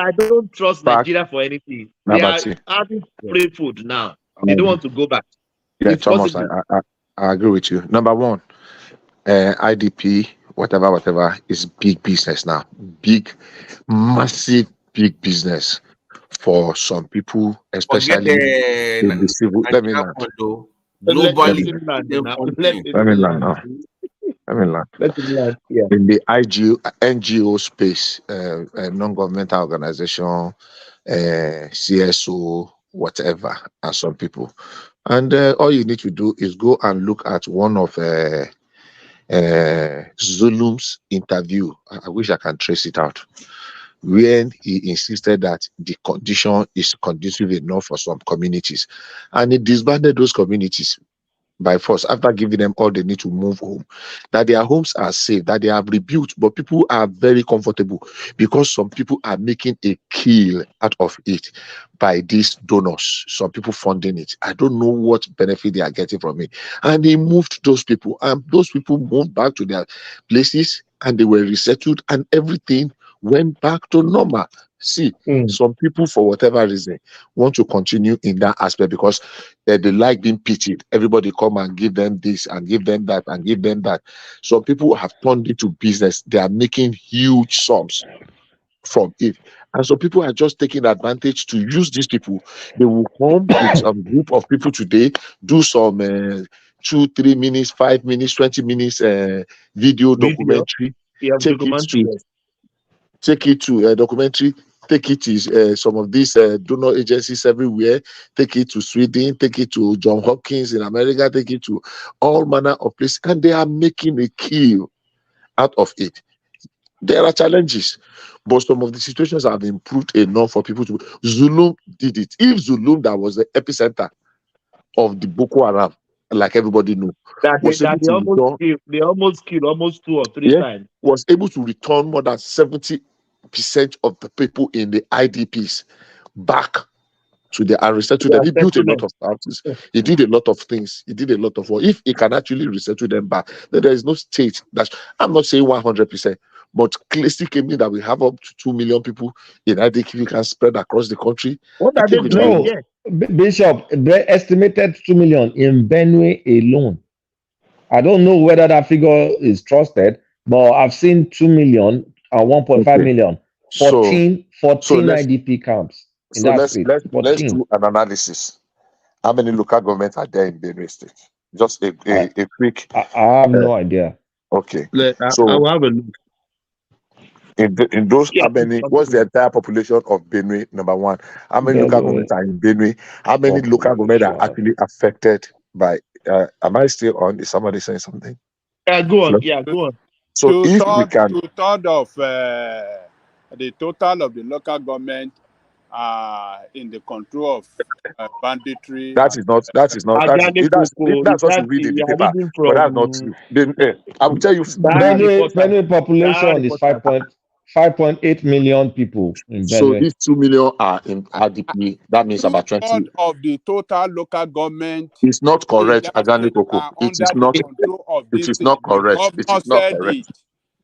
Speaker 11: I don't trust Nigeria for anything. They are having free food now. They don't want to go back.
Speaker 16: Yeah, it's Thomas, I agree with you. Number one, IDP, whatever, is big business now. Massive big business for some people, especially in the civil.
Speaker 12: globally.
Speaker 11: him land
Speaker 12: Them
Speaker 11: now.
Speaker 12: from
Speaker 11: Let
Speaker 12: thing.
Speaker 11: him
Speaker 16: Let me land
Speaker 11: land.
Speaker 16: now. Let me land.
Speaker 11: Let him land. Yeah.
Speaker 16: In the NGO space, non-governmental organization, CSO, whatever, and some people. And all you need to do is go and look at one of Zulum's interview. I wish I can trace it out. When he insisted that the condition is conducive enough for some communities. And he disbanded those communities by force after giving them all they need to move home, that their homes are safe, that they have rebuilt, but people are very comfortable because some people are making a kill out of it by these donors, some people funding it. I don't know what benefit they are getting from it. And he moved those people, and those people moved back to their places and they were resettled and everything went back to normal. See, some people, for whatever reason, want to continue in that aspect because they like being pitied. Everybody come and give them this and give them that and give them that. Some people have turned it to business. They are making huge sums from it. And so people are just taking advantage to use these people. They will come with a group of people today, do some 2, 3 minutes, 5 minutes, 20 minutes video documentary.
Speaker 11: Yeah, documentary.
Speaker 16: Take it to a documentary, take it to some of these donor agencies everywhere, take it to Sweden, take it to John Hopkins in America, take it to all manner of places, and they are making a kill out of it. There are challenges, but some of the situations have improved enough for people to. Zulum did it. If Zulum, that was the epicenter of the Boko Haram, like everybody knew,
Speaker 11: they almost killed almost 2 or 3 times.
Speaker 16: Was able to return more than 70% of the people in the IDPs back to the and resettle them. He built a lot of houses. He did a lot of things. He did a lot of work. If he can actually resettle them back, then there is no state that I'm not saying 100%, but still claiming that we have up to 2 million people in IDP can spread across the country.
Speaker 11: What are they doing?
Speaker 14: Bishop, they estimated 2 million in Benue alone. I don't know whether that figure is trusted, but I've seen 2 million and 1.5 million. 14 IDP camps in that state.
Speaker 16: Let's do an analysis. How many local governments are there in Benue State? Just a quick.
Speaker 14: I have no idea.
Speaker 16: Okay.
Speaker 11: I will have a look.
Speaker 16: In those, how many? What's the entire population of Benue? Number one, how many local governments are in Benue? How many local governments are actually affected by? Am I still on? Is somebody saying something?
Speaker 11: Go on. Yeah, go on.
Speaker 16: So if we can,
Speaker 15: 2/3 of the total of the local government in the control of banditry.
Speaker 16: That's what you read in the paper. But that's not true. I will tell you.
Speaker 14: Benue population is 5.8 million people in Benue.
Speaker 16: So these 2 million are in IDP. That means about 20
Speaker 15: of the total local government.
Speaker 16: It's not correct, Ajani Koko. It is not. It is not correct. It is not correct.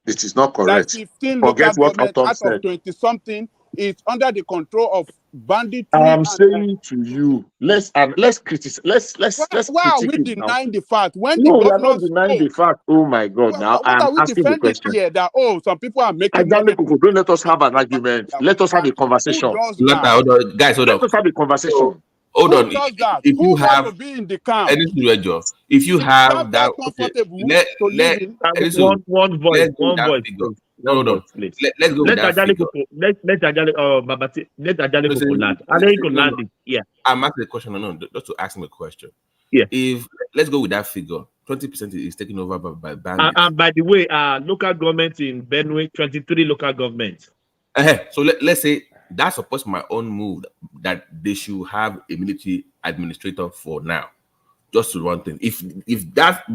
Speaker 16: It is not correct.
Speaker 15: That 15
Speaker 16: Forget
Speaker 15: local
Speaker 16: what
Speaker 15: government
Speaker 16: Otom
Speaker 15: out
Speaker 16: said.
Speaker 15: of 20-something is under the control of banditry.
Speaker 16: I'm saying to you, let's criticize. Let's
Speaker 15: why are we
Speaker 16: critique it now.
Speaker 15: denying the fact when
Speaker 16: No,
Speaker 15: the
Speaker 16: we are not
Speaker 15: governors
Speaker 16: denying the fact. Oh my God! Now
Speaker 15: what
Speaker 16: I am
Speaker 15: are we
Speaker 16: asking the
Speaker 15: defending
Speaker 16: question.
Speaker 15: here that some people are making
Speaker 16: Ajani
Speaker 15: money?
Speaker 16: Koko, don't let us have an argument. Let us have a conversation.
Speaker 12: Hold on, guys, hold on.
Speaker 16: Let us have a conversation.
Speaker 12: Hold on.
Speaker 15: Does that?
Speaker 12: If
Speaker 15: Who
Speaker 12: you
Speaker 15: wants
Speaker 12: have
Speaker 15: to be in the camp?
Speaker 12: if you have that,
Speaker 15: comfortable
Speaker 12: let
Speaker 15: to live in.
Speaker 11: One voice,
Speaker 12: figure.
Speaker 11: please.
Speaker 12: Hold on.
Speaker 11: Please.
Speaker 12: Let's go with that figure.
Speaker 11: Let Ajani Koko land. I think he could land it. Yeah.
Speaker 12: I'm asking a question. No, just to ask him a question.
Speaker 11: Yeah.
Speaker 12: If let's go with that figure, 20% is taken over by bandits.
Speaker 11: And by the way, local government in Benue, 23 local governments.
Speaker 12: So let's say that's supposed to be my own move that they should have a military administrator for now, just to run things. If that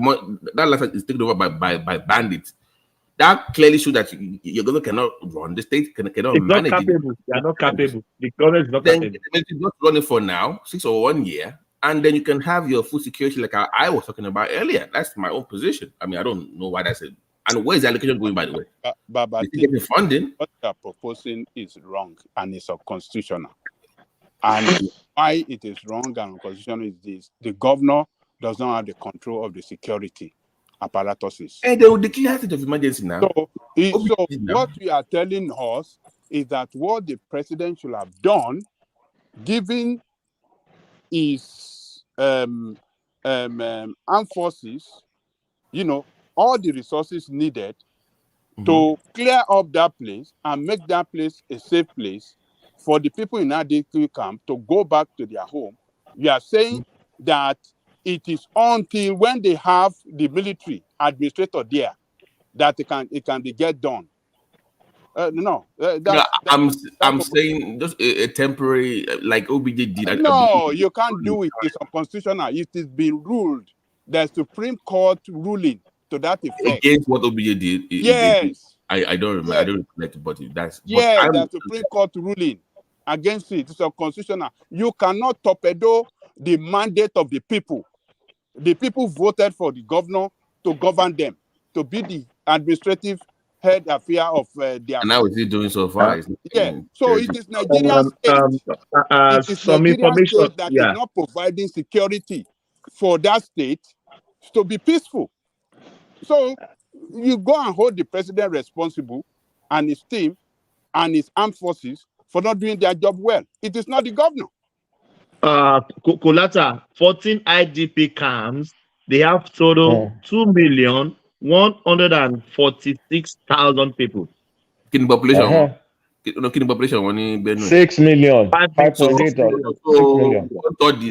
Speaker 12: license is taken over by bandits, that clearly shows that your government cannot run the state, cannot manage it.
Speaker 11: They are not capable. The government is not
Speaker 12: then
Speaker 11: capable.
Speaker 12: Then just run it for now, 6 or 1 year, and then you can have your full security like I was talking about earlier. That's my own position. I mean, I don't know why that's it. And where is the allocation going, by the way?
Speaker 15: But
Speaker 12: getting funding.
Speaker 15: What they are proposing is wrong and it's unconstitutional. And why it is wrong and unconstitutional is this: the governor does not have the control of the security apparatuses.
Speaker 12: And they will declare state of emergency now.
Speaker 15: So what we are telling us is that what the president should have done, given his armed forces, all the resources needed to clear up that place and make that place a safe place for the people in Adiki camp to go back to their home. We are saying that it is until when they have the military administrator there that it can be get done.
Speaker 12: I'm saying just a temporary, like OBJ did.
Speaker 15: No, you can't do it. It's unconstitutional. It is being ruled. There's Supreme Court ruling to that effect.
Speaker 12: Against what OBJ did.
Speaker 15: Yes.
Speaker 12: I don't remember.
Speaker 15: Yes.
Speaker 12: I don't reflect, but that's.
Speaker 15: Yes, there's Supreme Court ruling against it. It's unconstitutional. You cannot torpedo the mandate of the people. The people voted for the governor to govern them, to be the administrative head affair of their.
Speaker 12: And now what he's doing so far is.
Speaker 15: Yeah. So it is Nigerian state. It is
Speaker 11: some
Speaker 15: Nigerian
Speaker 11: information.
Speaker 15: state that is not providing security for that state to be peaceful. So you go and hold the president responsible and his team and his armed forces for not doing their job well. It is not the governor.
Speaker 11: Kolata, 14 IDP camps, they have total 2,146,000 people.
Speaker 12: Kidding population. Kidding population
Speaker 14: 6 million. 5.8
Speaker 12: so
Speaker 14: 6 million.
Speaker 12: 1/3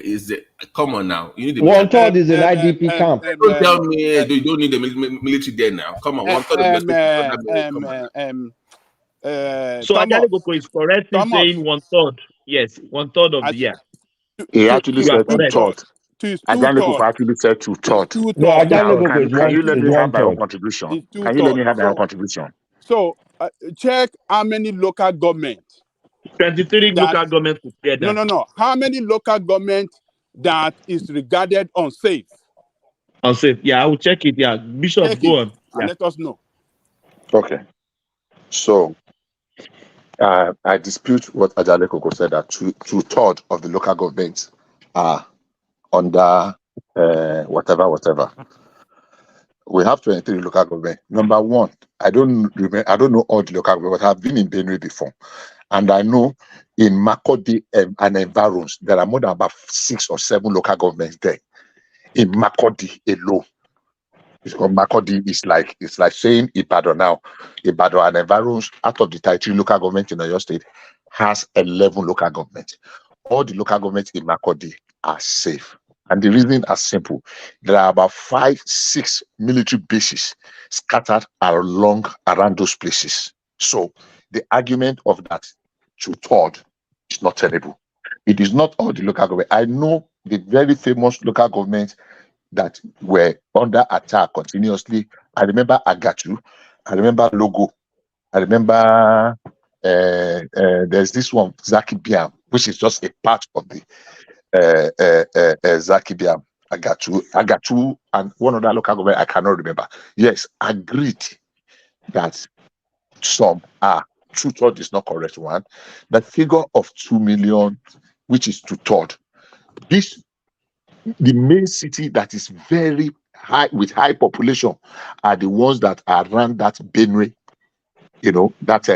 Speaker 12: is come on now. You need
Speaker 14: 1/3 is an IDP camp.
Speaker 12: Don't tell me you don't need the military there now. Come on, 1/3
Speaker 11: so Ajalekoko is correct in saying 1/3. Yes, 1/3 of the year.
Speaker 16: He actually said 2/3. Ajalekoko actually said 2/3.
Speaker 14: No, Ajalekoko is
Speaker 16: can you let me have my own
Speaker 14: 1/3.
Speaker 16: contribution? Can you let me have my own contribution?
Speaker 15: So check how many local governments.
Speaker 11: 23 local governments together.
Speaker 15: No. How many local governments that is regarded unsafe?
Speaker 11: Unsafe. Yeah, I will check it. Yeah, Bishop,
Speaker 15: Check
Speaker 11: go
Speaker 15: it
Speaker 11: on.
Speaker 15: and let us know.
Speaker 16: Okay. So I dispute what Ajalekoko said that 2/3 of the local governments are under whatever. We have 23 local government. Number one, I don't know all the local government, but I've been in Benue before. And I know in Makurdi and environs, there are more than about 6 or 7 local governments there. In Makurdi alone. Because Makurdi is like saying Ibadan now. Ibadan and environs, out of the 33 local government in Oyo State, has 11 local governments. All the local governments in Makurdi are safe. And the reason is simple. There are about 5-6 military bases scattered around those places. So the argument of that 2/3 is not tenable. It is not all the local government. I know the very famous local governments that were under attack continuously. I remember Agatu. I remember Logo. I remember there's this one, Zaki Biam, which is just a part of the Zaki Biam, Agatu, and one other local government I cannot remember. Yes, agreed that some are 2/3 is not correct one. The figure of 2 million, which is 2/3, the main city that is very high with high population are the ones that are around that Benue. That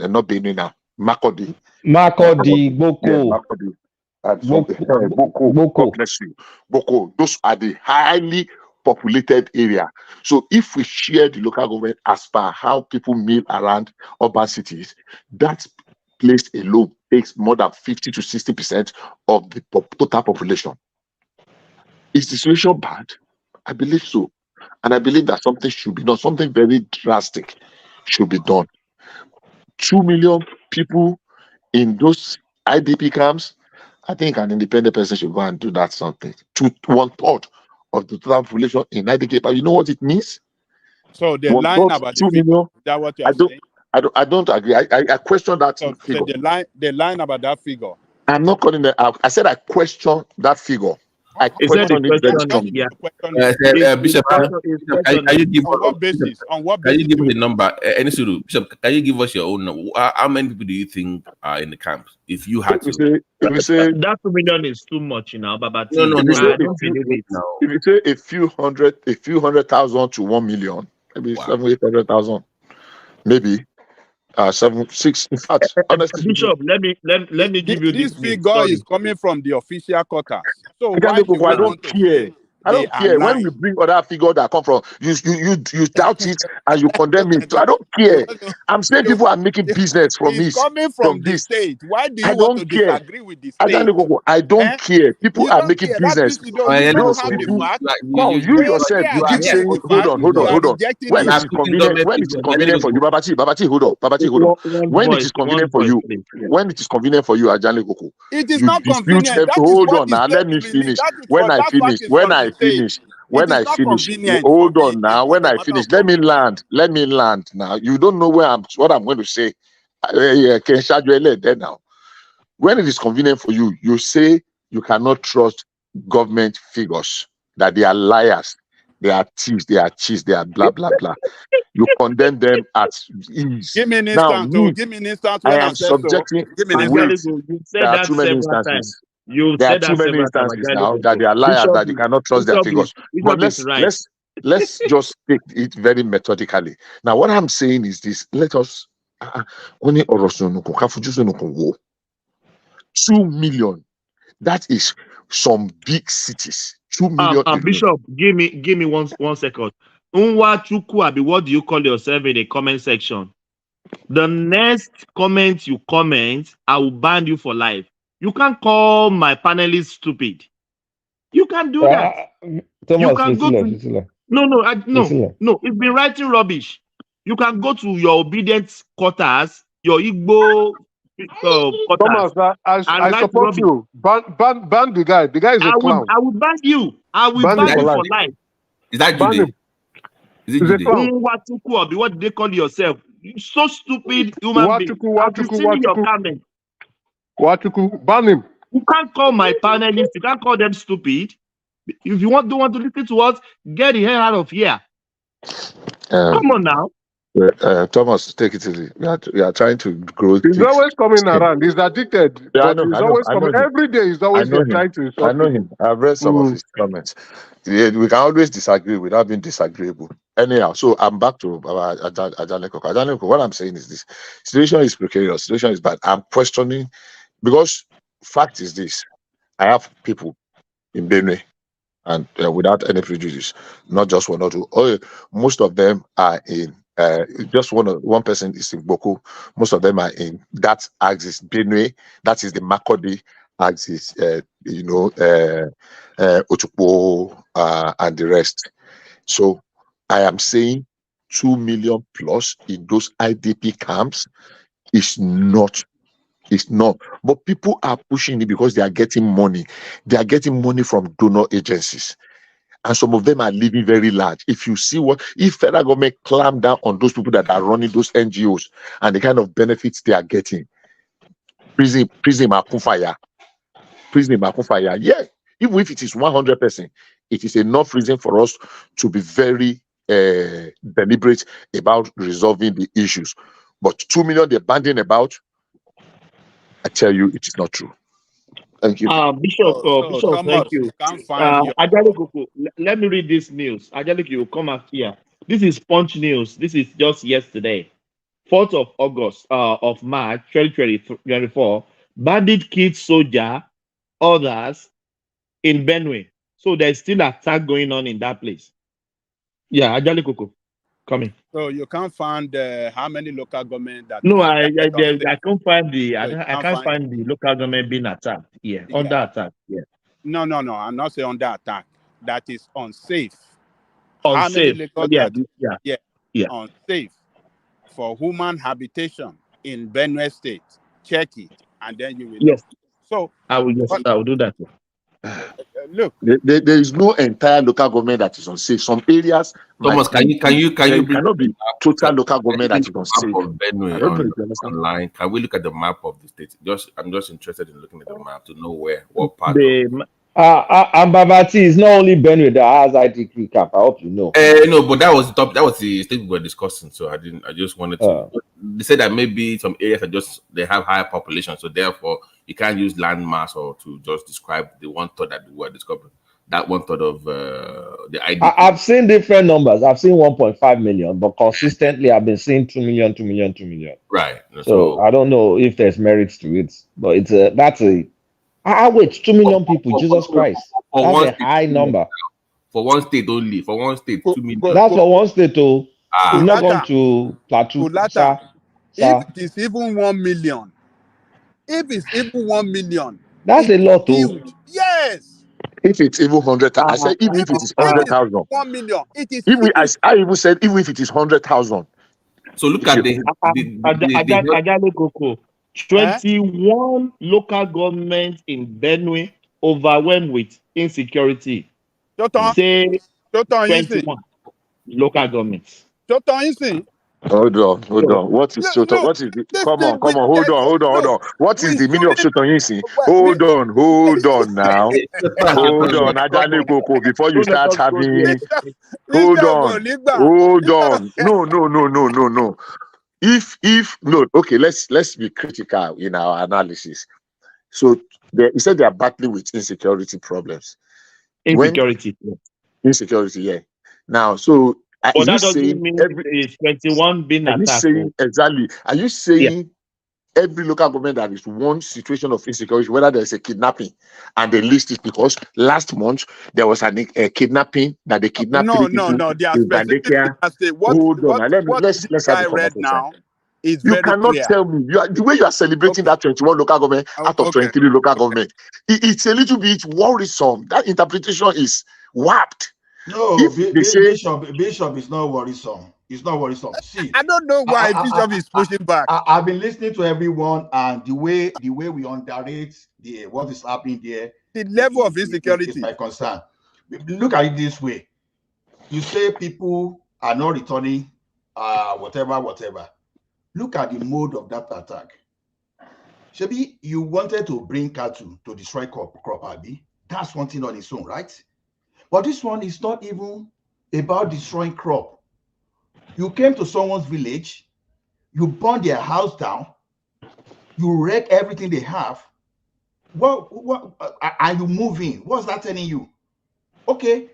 Speaker 16: not Benue now, Makurdi,
Speaker 14: Boko.
Speaker 16: Makurdi. And Boko. Boko. Those are the highly populated area. So if we share the local government as per how people move around urban cities, that place alone takes more than 50 to 60% of the total population. Is the situation bad? I believe so. And I believe that something should be done. Something very drastic should be done. 2 million people in those IDP camps, I think an independent person should go and do that something. 1/3 of the total population in IDP camps. You know what it means?
Speaker 15: So they're lying about the figure. Is that what you are saying?
Speaker 16: I don't agree. I question that figure.
Speaker 15: They're lying about that figure.
Speaker 16: I'm not calling it out. I said I question that figure. I question it very strongly.
Speaker 12: Bishop, can you give
Speaker 15: on what basis? On what basis?
Speaker 12: Can you give me the number? Bishop, can you give us your own number? How many people do you think are in the camps? If you had to,
Speaker 11: that 2 million is too much, Baba.
Speaker 16: No. If you say a few hundred thousand to 1 million, maybe 700,000-800,000, maybe. 7, 6. In fact, honestly,
Speaker 11: Bishop, let me give you
Speaker 15: This
Speaker 11: this news.
Speaker 15: figure is
Speaker 11: Sorry.
Speaker 15: coming from the official quarters. So why
Speaker 16: Ajani
Speaker 15: do
Speaker 16: Koko,
Speaker 15: we
Speaker 16: I don't
Speaker 15: want to
Speaker 16: care.
Speaker 15: say
Speaker 16: I
Speaker 15: they
Speaker 16: don't
Speaker 15: are
Speaker 16: care. When we
Speaker 15: lying?
Speaker 16: bring other figure that come from you doubt it and you condemn it. So I don't care. I'm saying people are making business from
Speaker 15: It's
Speaker 16: this.
Speaker 15: coming
Speaker 16: From
Speaker 15: from the
Speaker 16: this.
Speaker 15: state. Why do
Speaker 16: I
Speaker 15: you want to
Speaker 16: don't care.
Speaker 15: disagree with the
Speaker 16: Ajani
Speaker 15: state?
Speaker 16: Koko, I don't
Speaker 15: Eh?
Speaker 16: care. People
Speaker 15: You
Speaker 16: are
Speaker 15: don't
Speaker 16: making
Speaker 15: care. That
Speaker 16: business.
Speaker 15: means you don't
Speaker 16: Those
Speaker 15: have the
Speaker 16: people,
Speaker 15: fact.
Speaker 16: come, you yourself,
Speaker 15: They
Speaker 16: you
Speaker 15: are
Speaker 16: keep
Speaker 15: giving us
Speaker 16: saying,
Speaker 15: the
Speaker 16: hold
Speaker 15: fact.
Speaker 16: on, hold
Speaker 15: You
Speaker 16: on,
Speaker 15: are
Speaker 16: hold on.
Speaker 15: rejecting
Speaker 16: When
Speaker 15: it.
Speaker 16: it is convenient, for you, Babati, hold on. When it is convenient for you, when it is convenient for you, Ajani Koko,
Speaker 15: It is
Speaker 16: you
Speaker 15: not
Speaker 16: dispute
Speaker 15: convenient.
Speaker 16: them.
Speaker 15: That is
Speaker 16: Hold
Speaker 15: what
Speaker 16: on
Speaker 15: the
Speaker 16: now, let
Speaker 15: state
Speaker 16: me
Speaker 15: released.
Speaker 16: finish.
Speaker 15: That fact is
Speaker 16: When
Speaker 15: from
Speaker 16: I
Speaker 15: the state.
Speaker 16: finish,
Speaker 15: It is not convenient for
Speaker 16: hold
Speaker 15: me.
Speaker 16: on now.
Speaker 15: It's
Speaker 16: When
Speaker 15: not a
Speaker 16: I
Speaker 15: matter
Speaker 16: finish,
Speaker 15: of
Speaker 16: let me
Speaker 15: convenience.
Speaker 16: land now. You don't know what I'm going to say. Yeah, can charge you there now. When it is convenient for you, you say you cannot trust government figures, that they are liars, they are thieves, they are cheats, they are blah blah blah. You condemn them at ease.
Speaker 15: Give me an
Speaker 16: Now,
Speaker 15: instance.
Speaker 16: me,
Speaker 15: Give me an instance
Speaker 16: I
Speaker 15: when I
Speaker 16: am
Speaker 15: said so.
Speaker 16: subjecting.
Speaker 15: Give me an
Speaker 16: Wait,
Speaker 15: instance.
Speaker 11: Angelico, you've
Speaker 16: there
Speaker 11: said
Speaker 16: are
Speaker 11: that
Speaker 16: too many
Speaker 11: several times.
Speaker 16: instances.
Speaker 11: You've
Speaker 16: There are
Speaker 11: said
Speaker 16: too
Speaker 11: that
Speaker 16: many
Speaker 11: several times,
Speaker 16: instances now that
Speaker 11: Angelico.
Speaker 16: they are liars,
Speaker 11: Bishop,
Speaker 16: that they cannot trust their figures. But
Speaker 11: Bishop is right.
Speaker 16: let's just take it very methodically. Now, what I'm saying is this: let us. 2 million. That is some big cities. 2 million alone.
Speaker 11: Bishop, give me one second. Unwa Chukwu Abi, what do you call yourself in the comment section? The next comment you comment, I will ban you for life. You can't call my panelists stupid. You can do that. You
Speaker 14: Thomas,
Speaker 11: can go to no. It's been writing rubbish. You can go to your obedient quarters, your Igbo quarters,
Speaker 19: Thomas,
Speaker 11: and
Speaker 19: I
Speaker 11: write
Speaker 19: support
Speaker 11: rubbish.
Speaker 19: you. Ban the guy. The guy is a clown.
Speaker 11: I will ban you. I will
Speaker 19: Ban
Speaker 11: ban
Speaker 19: him for
Speaker 11: you
Speaker 19: life.
Speaker 11: for life.
Speaker 12: Is that
Speaker 19: Ban
Speaker 12: Jude?
Speaker 19: him.
Speaker 12: Is it
Speaker 19: He's a
Speaker 12: Jude?
Speaker 19: clown.
Speaker 11: What do they call yourself? You so stupid human being. I've been seeing your comment.
Speaker 19: Watuku, ban him.
Speaker 11: You can't call my panelists. You can't call them stupid. If you don't want to listen to us, get the hell out of here. Come on now.
Speaker 16: Thomas, take it easy. We are trying to grow
Speaker 19: He's
Speaker 16: thick
Speaker 19: always coming
Speaker 16: skin.
Speaker 19: around. He's addicted,
Speaker 16: Yeah,
Speaker 19: but he's always
Speaker 16: I know
Speaker 19: coming.
Speaker 16: him.
Speaker 19: Every day he's
Speaker 16: I
Speaker 19: always
Speaker 16: know
Speaker 19: here
Speaker 16: him.
Speaker 19: trying to
Speaker 16: I
Speaker 19: insult
Speaker 16: know
Speaker 19: people.
Speaker 16: him. I've read some of his comments. Yeah, we can always disagree without being disagreeable. Anyhow, so I'm back to Ajaneko. Ajaneko, what I'm saying is this: situation is precarious, situation is bad. I'm questioning because fact is this: I have people in Benue, and without any prejudice, not just one or two. Oh, most of them are in. Just one person is in Boko. Most of them are in that axis Benue. That is the Makodi axis. Otukpo and the rest. So I am saying 2 million plus in those IDP camps is not. It's not. But people are pushing it because they are getting money. They are getting money from donor agencies. And some of them are living very large. If you see if federal government clamp down on those people that are running those NGOs and the kind of benefits they are getting, prison Makufaya. Yeah, even if it is 100%, it is enough reason for us to be very deliberate about resolving the issues. But 2 million they're banding about, I tell you, it is not true. Thank you.
Speaker 11: Bishop,
Speaker 15: Thomas,
Speaker 11: thank you.
Speaker 15: you can't find your.
Speaker 11: Ajalico, let me read this news. Ajalico, you come up here. This is Punch News. This is just yesterday, 4th of August of March 2024. Bandit killed soldier, others in Benue. So there's still attack going on in that place. Yeah, Ajalico, coming.
Speaker 15: So you can't find how many local government that
Speaker 11: No,
Speaker 15: is
Speaker 11: I
Speaker 15: targeted
Speaker 11: can't find the
Speaker 15: so you
Speaker 11: I can't
Speaker 15: find
Speaker 11: find the local government being attacked. Yeah, under attack. Yeah,
Speaker 15: no. I'm not saying under attack. That is unsafe. How many
Speaker 11: unsafe.
Speaker 15: local
Speaker 11: Yeah,
Speaker 15: government?
Speaker 11: yeah.
Speaker 15: Unsafe for human habitation in Benue State. Check it, and then you will know.
Speaker 11: Yes,
Speaker 15: So
Speaker 11: I will do that.
Speaker 15: Look,
Speaker 16: there is no entire local government that is unsafe. Some areas,
Speaker 12: Thomas, can you bring
Speaker 16: cannot be total local government that is
Speaker 12: the map
Speaker 16: unsafe.
Speaker 12: of Benue
Speaker 16: I don't know if you understand.
Speaker 12: online? Can we look at the map of the state? I'm just interested in looking at the map to know what part of.
Speaker 14: Ambavati is not only Benue that has IDP camp. I hope you know.
Speaker 12: No, but that was the top. That was the state we were discussing. So I didn't. I just wanted to. They said that maybe some areas are they have higher population, so therefore you can't use land mass or to just describe the one thought that we were discovering. that 1/3 of the IDP.
Speaker 14: I've seen different numbers. I've seen 1.5 million, but consistently I've been seeing 2 million, 2 million, 2 million.
Speaker 12: Right.
Speaker 14: So I don't know if there's merits to it, but wait, 2 million people, Jesus Christ. That's a high number.
Speaker 12: For one state only. For one state, 2 million.
Speaker 14: That's for one state, though. It's not gone to Plateau.
Speaker 15: If it is even 1 million, if it's even 1 million,
Speaker 14: that's a lot, though.
Speaker 15: huge. Yes.
Speaker 16: If it's even 100,000, I said even if it is 100,000.
Speaker 15: 1 million, it is.
Speaker 16: I even said even if it is 100,000.
Speaker 12: So look at the
Speaker 11: Ajale Koko. 21 local governments in Benue overwhelmed with insecurity. Say 21 local governments.
Speaker 16: Hold on. What is Shoton? What is the, come on. Hold on. What is the meaning of Shoton Yinsin? Hold on now. Hold on, Ajale Koko, before you start having. Hold on. No. If no, okay, let's be critical in our analysis. So you said they are battling with insecurity problems. Insecurity, yeah. Now, so
Speaker 11: but that doesn't mean it's 21 being attacked.
Speaker 16: Exactly. Are you saying every local government that is one situation of insecurity, whether there's a kidnapping and they list it because last month there was a kidnapping that they kidnapped
Speaker 15: No. They are specific.
Speaker 16: Let's have a conversation.
Speaker 15: Now is
Speaker 16: you
Speaker 15: very
Speaker 16: cannot
Speaker 15: clear.
Speaker 16: tell me the way you are celebrating that 21 local government out of 23 local government. It's a little bit worrisome. That interpretation is warped.
Speaker 1: No, Bishop is not worrisome. It's not worrisome. See,
Speaker 15: I don't know why Bishop is pushing back.
Speaker 1: I've been listening to everyone, and the way we underrate what is happening there.
Speaker 15: The level of insecurity
Speaker 1: is my concern. Look at it this way: you say people are not returning, whatever. Look at the mode of that attack. Shebi, you wanted to bring cattle to destroy crop, Abi. That's one thing on its own, right? But this one is not even about destroying crop. You came to someone's village, you burn their house down, you wreck everything they have. And you move in. What's that telling you? Okay,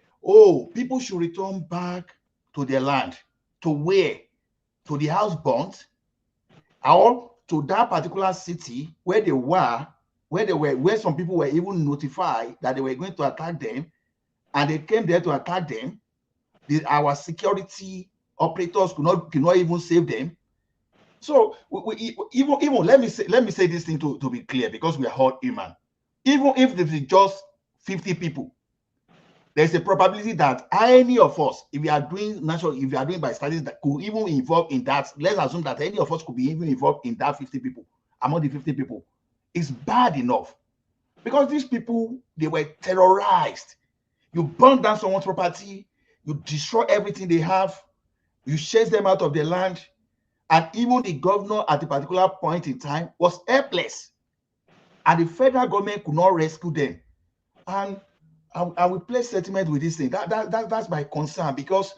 Speaker 1: people should return back to their land. To where? To the house burnt, or to that particular city where they were, where some people were even notified that they were going to attack them. And they came there to attack them. Our security operators could not even save them. So even let me say this thing to be clear, because we are all human. Even if there is just 50 people, there's a probability that any of us, if we are doing by studies that could even involve in that, let's assume that any of us could be even involved in that 50 people, among the 50 people, it's bad enough. Because these people, they were terrorized. You burn down someone's property, you destroy everything they have, you chase them out of their land, and even the governor at a particular point in time was helpless. And the federal government could not rescue them. And I will place settlement with this thing. That's my concern, because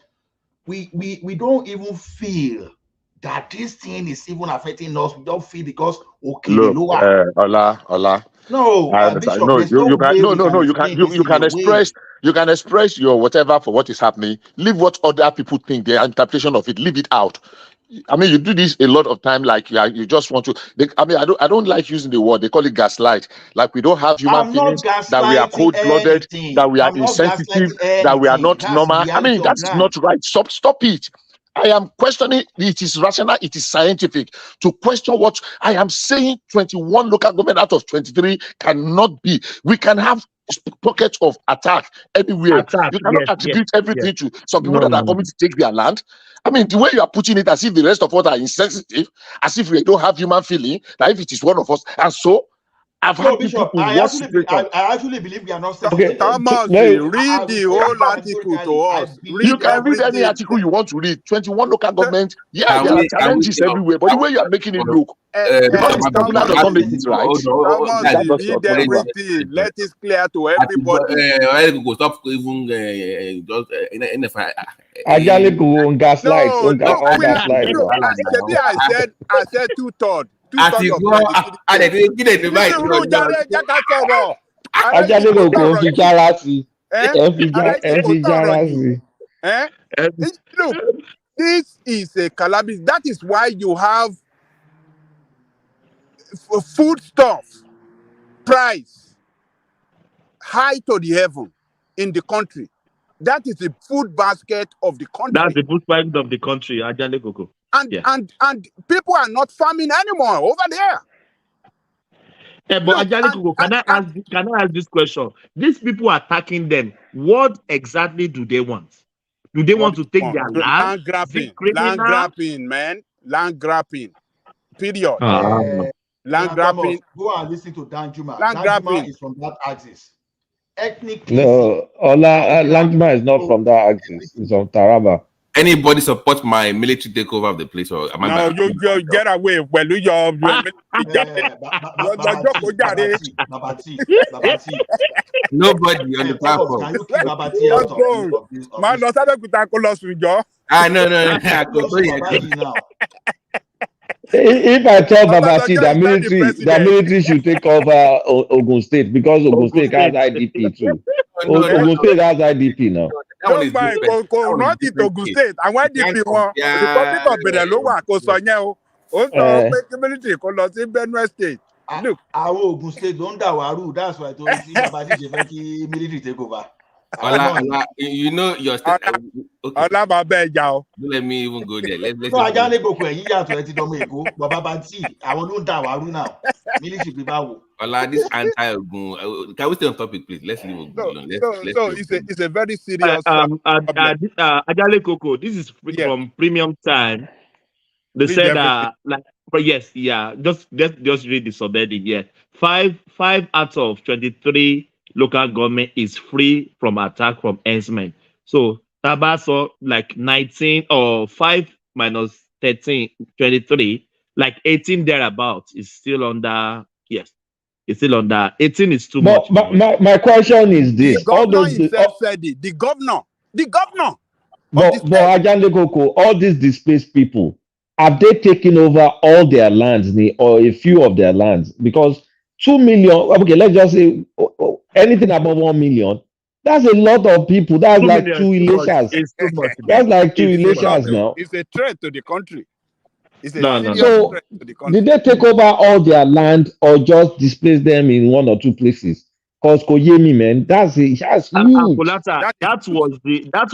Speaker 1: we don't even feel that this thing is even affecting us. We don't feel because
Speaker 16: Ola. No, Bishop, you can express your whatever for what is happening. Leave what other people think, their interpretation of it. Leave it out. I mean, you do this a lot of time. Like you just want to. I don't like using the word. They call it gaslight. Like we don't have human feelings. That we are cold-blooded. That we are insensitive. That we are not normal. I mean, that is not right. Stop it. I am questioning. It is rational. It is scientific to question what I am saying. 21 local government out of 23 cannot be. We can have pockets of attack anywhere. You cannot attribute everything to some people that are coming to take their land. I mean, the way you are putting it, as if the rest of us are insensitive, as if we don't have human feeling, that if it is one of us, and so I've had
Speaker 1: Bishop,
Speaker 16: people
Speaker 1: I actually believe we are not sensitive.
Speaker 15: Thomas, read the whole article to us.
Speaker 16: You can read any article you want to read. 21 local government. Yeah, there are challenges everywhere, but the way you are making it look, because it's popular doesn't make it right.
Speaker 15: Thomas, read everything. Let it clear to everybody.
Speaker 12: Stop even just
Speaker 14: Ajale go on gaslight.
Speaker 15: I said 2/3.
Speaker 14: Ajale go on Fijarati.
Speaker 15: Look, this is a calamity. That is why you have food stuff price high to the heaven in the country. That is the food basket of the country.
Speaker 11: That's the food basket of the country, Ajale Koko.
Speaker 15: And people are not farming anymore over there.
Speaker 11: Yeah, but Ajale Koko, can I ask this question? These people attacking them, what exactly do they want? Do they want to take their land?
Speaker 15: Land grabbing, man. Land grabbing. Period. Land grabbing.
Speaker 1: Go and listen to Danjuma.
Speaker 15: Land grabbing
Speaker 1: is from that axis. Ethnically.
Speaker 14: No, Landma is not from that axis. It's from Taraba.
Speaker 12: Anybody support my military takeover of the place? Or am I
Speaker 15: you get away. Well,
Speaker 12: nobody on the platform.
Speaker 1: Can you keep Babati out of this?
Speaker 15: Man, no,
Speaker 14: If I tell Babati that military should take over Ogun State because Ogun State has IDP too. Ogun State has IDP now.
Speaker 15: Don't mind, not it Ogun State. I want IDP one. Republic of Beneloa, military, Benue State. Look,
Speaker 1: our Ogun State don't Dawaru. That's why I told you Babati military take over.
Speaker 12: Ola, you know your state. Okay. Don't let me even go there. Let's
Speaker 1: no, I can't go where you are to let it don't make go. But Babati, I will not Dawaru now. Military people.
Speaker 12: Ola, this anti-Ogun. Can we stay on topic, please? Let's leave Ogun alone.
Speaker 15: It's a very serious.
Speaker 11: Ajale Koko, this is from Premium Time. They said but yes, just read the subheading. Yeah, five out of 23 local government is free from attack from herdsmen. So Tabaso like 19 or 5 minus 13, 23, like 18 thereabouts is still under. Yes, it's still under. 18 is too much.
Speaker 14: My question is this:
Speaker 15: the governor himself said it. The governor.
Speaker 14: But Ajale Koko, all these displaced people, have they taken over all their lands or a few of their lands? Because 2 million, okay, let's just say anything above 1 million, that's a lot of people. That's like 2 Ileshas. That's like 2 Ileshas now.
Speaker 15: It's a threat to the country. It's a
Speaker 14: So,
Speaker 15: threat to the country.
Speaker 14: did they take over all their land or just displace them in 1 or 2 places? Because Koyemi, man, that's huge.
Speaker 11: That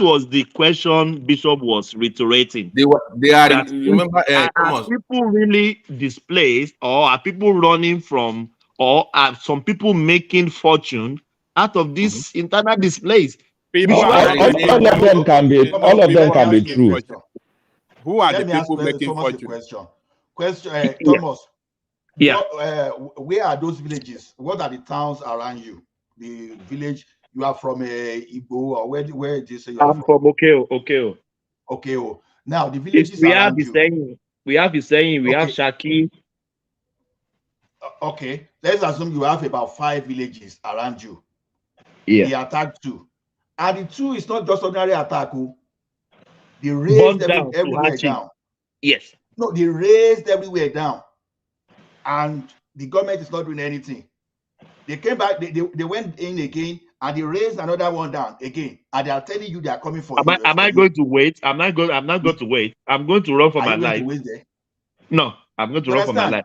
Speaker 11: was the question Bishop was reiterating.
Speaker 12: They are remember
Speaker 11: are people really displaced, or are people running from, or are some people making fortune out of this internal displays?
Speaker 14: All of them can be true.
Speaker 15: Who are the people making fortune?
Speaker 1: Thomas.
Speaker 11: Yeah.
Speaker 1: Where are those villages? What are the towns around you? The village you are from Igbo, or where did you say you are
Speaker 11: from? I'm from Okeo.
Speaker 1: Okeo. Now the villages
Speaker 11: we have Iseyin, we have Shaki.
Speaker 1: Okay, let's assume you have about 5 villages around you.
Speaker 11: Yeah.
Speaker 1: They attack 2. And the 2 is not just ordinary attack. They raised everywhere down.
Speaker 11: Yes.
Speaker 1: No, they raised everywhere down. And the government is not doing anything. They came back, they went in again, and they raised another one down again. And they are telling you they are coming for you.
Speaker 11: Am I going to wait? I'm not going to wait. I'm going to run for my life. No, I'm going to run for my life.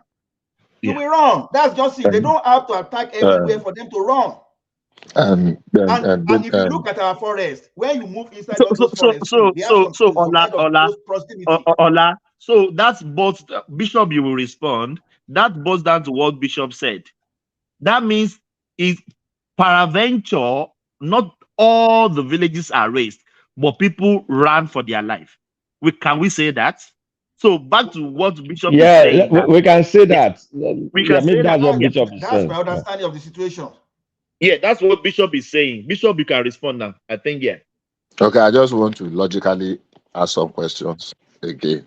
Speaker 1: You will run. That's just it. They don't have to attack everywhere for them to run. And if you look at our forest, when you move inside those forests,
Speaker 11: Ola, so that's both Bishop, you will respond. That boils down to what Bishop said. That means is peradventure, not all the villages are raised, but people ran for their life. Can we say that? So back to what Bishop is saying.
Speaker 14: We can say that.
Speaker 11: We can say
Speaker 14: that's what Bishop is saying.
Speaker 1: That's my understanding of the situation.
Speaker 11: Yeah, that's what Bishop is saying. Bishop, you can respond now. I think, yeah.
Speaker 16: Okay, I just want to logically ask some questions again.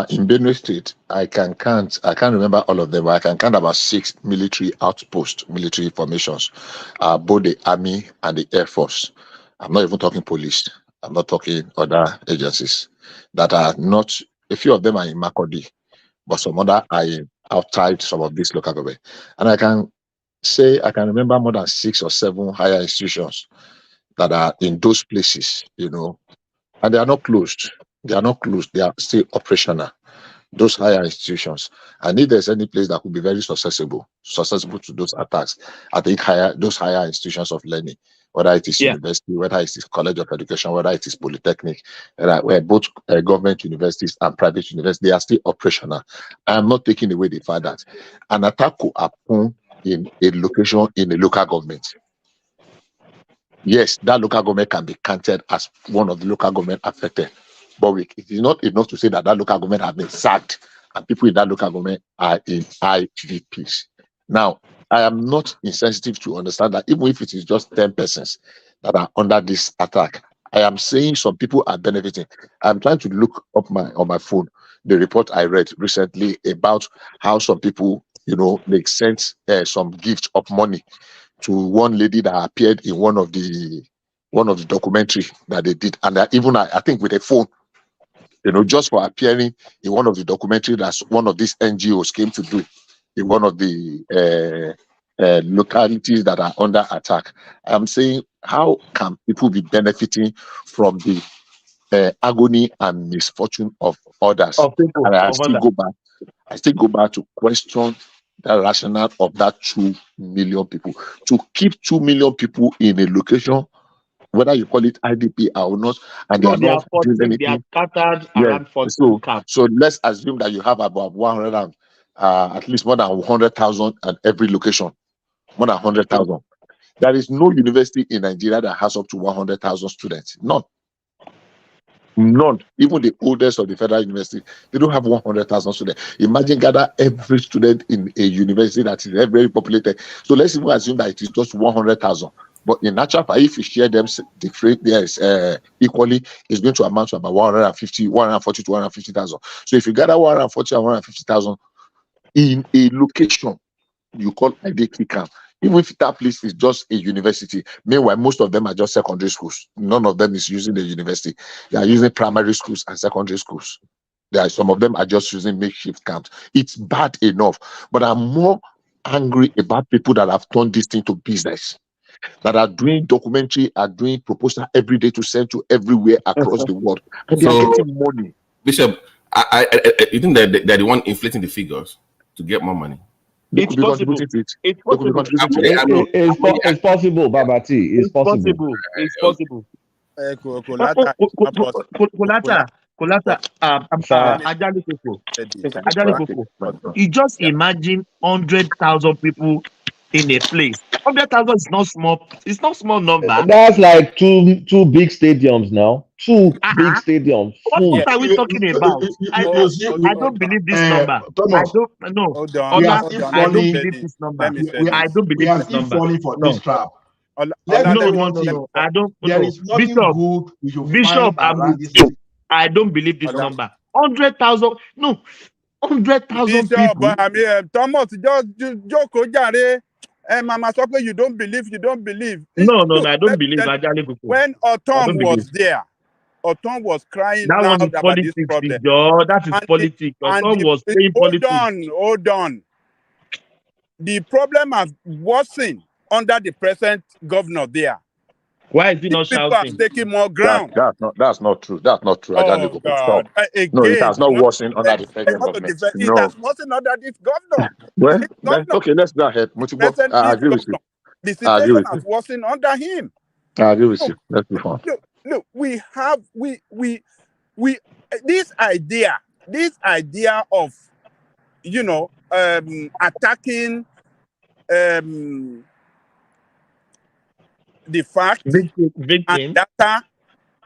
Speaker 16: In Benue State, I can't remember all of them, but I can count about 6 military outposts, military formations, both the Army and the Air Force. I'm not even talking police. I'm not talking other agencies that are not, a few of them are in Makodi, but some other are outside some of these local government. And I can remember more than 6 or 7 higher institutions that are in those places, you know, and they are not closed. They are not closed. They are still operational. Those higher institutions. And if there's any place that could be very susceptible to those attacks, I think those higher institutions of learning, whether it is university, whether it is college of education, whether it is polytechnic, where both government universities and private universities, they are still operational. I am not taking away the fact that an attack could happen in a location in a local government. Yes, that local government can be counted as one of the local government affected. But it is not enough to say that local government has been sacked and people in that local government are in IDPs. Now, I am not insensitive to understand that even if it is just 10 persons that are under this attack, I am saying some people are benefiting. I'm trying to look up on my phone the report I read recently about how some people, you know, they sent some gift of money to one lady that appeared in one of the documentary that they did, and even I think with a phone, you know, just for appearing in one of the documentary that one of these NGOs came to do in one of the localities that are under attack. I'm saying, how can people be benefiting from the agony and misfortune of others? And I still go back to question the rationale of that 2 million people. To keep 2 million people in a location, whether you call it IDP or not, and
Speaker 11: No,
Speaker 16: they are not doing anything.
Speaker 11: They are scattered around 14 camps.
Speaker 16: So let's assume that you have about 100 and at least more than 100,000 at every location. More than 100,000. There is no university in Nigeria that has up to 100,000 students. None. None. Even the oldest of the federal university, they don't have 100,000 students. Imagine gather every student in a university that is very populated. So let's even assume that it is just 100,000. But in natural fact, if you share them equally, it's going to amount to about 140 to 150,000. So if you gather 140 and 150,000 in a location you call IDP camp, even if that place is just a university, meanwhile, most of them are just secondary schools. None of them is using the university. They are using primary schools and secondary schools. Some of them are just using makeshift camps. It's bad enough, but I'm more angry about people that have turned this thing to business, that are doing documentary, are doing proposal every day to send to everywhere across the world, and they are getting money.
Speaker 12: Bishop, you think that they're the one inflating the figures to get more money?
Speaker 11: It's possible. It's possible.
Speaker 14: It's possible, Babati. It's possible.
Speaker 11: It's possible. Kolata, Ajali Koko. You just imagine 100,000 people in a place. 100,000 is not small. It's not small number.
Speaker 14: That's like two big stadiums now. Two big stadiums.
Speaker 11: What are we talking about? I don't believe this number.
Speaker 1: Thomas,
Speaker 11: I don't
Speaker 1: hold
Speaker 11: know.
Speaker 1: on.
Speaker 11: I don't believe this number. I don't believe this number.
Speaker 1: Falling for this trap.
Speaker 11: No. I don't.
Speaker 1: There is nothing good we should
Speaker 11: Bishop,
Speaker 1: find around this.
Speaker 11: I don't believe this number. 100,000. No, 100,000 people.
Speaker 15: I mean, Thomas, just joke, Jare. Mama, you don't believe.
Speaker 11: No, I don't believe.
Speaker 15: When Autumn was there, Autumn was crying loud about this problem.
Speaker 11: That is politics. Autumn was saying politics.
Speaker 15: Hold on. The problem has worsened under the present governor there.
Speaker 11: Why is he not shouting?
Speaker 15: People are taking more ground.
Speaker 16: That's not true. That's not true.
Speaker 15: Oh, God. Again,
Speaker 16: no, it has not worsened under the present government.
Speaker 15: It has worsened under this governor.
Speaker 16: Okay, let's go ahead. I agree with you.
Speaker 15: The situation has worsened under him.
Speaker 16: I agree with you. Let's move on.
Speaker 15: Look, we have this idea of attacking the fact and data,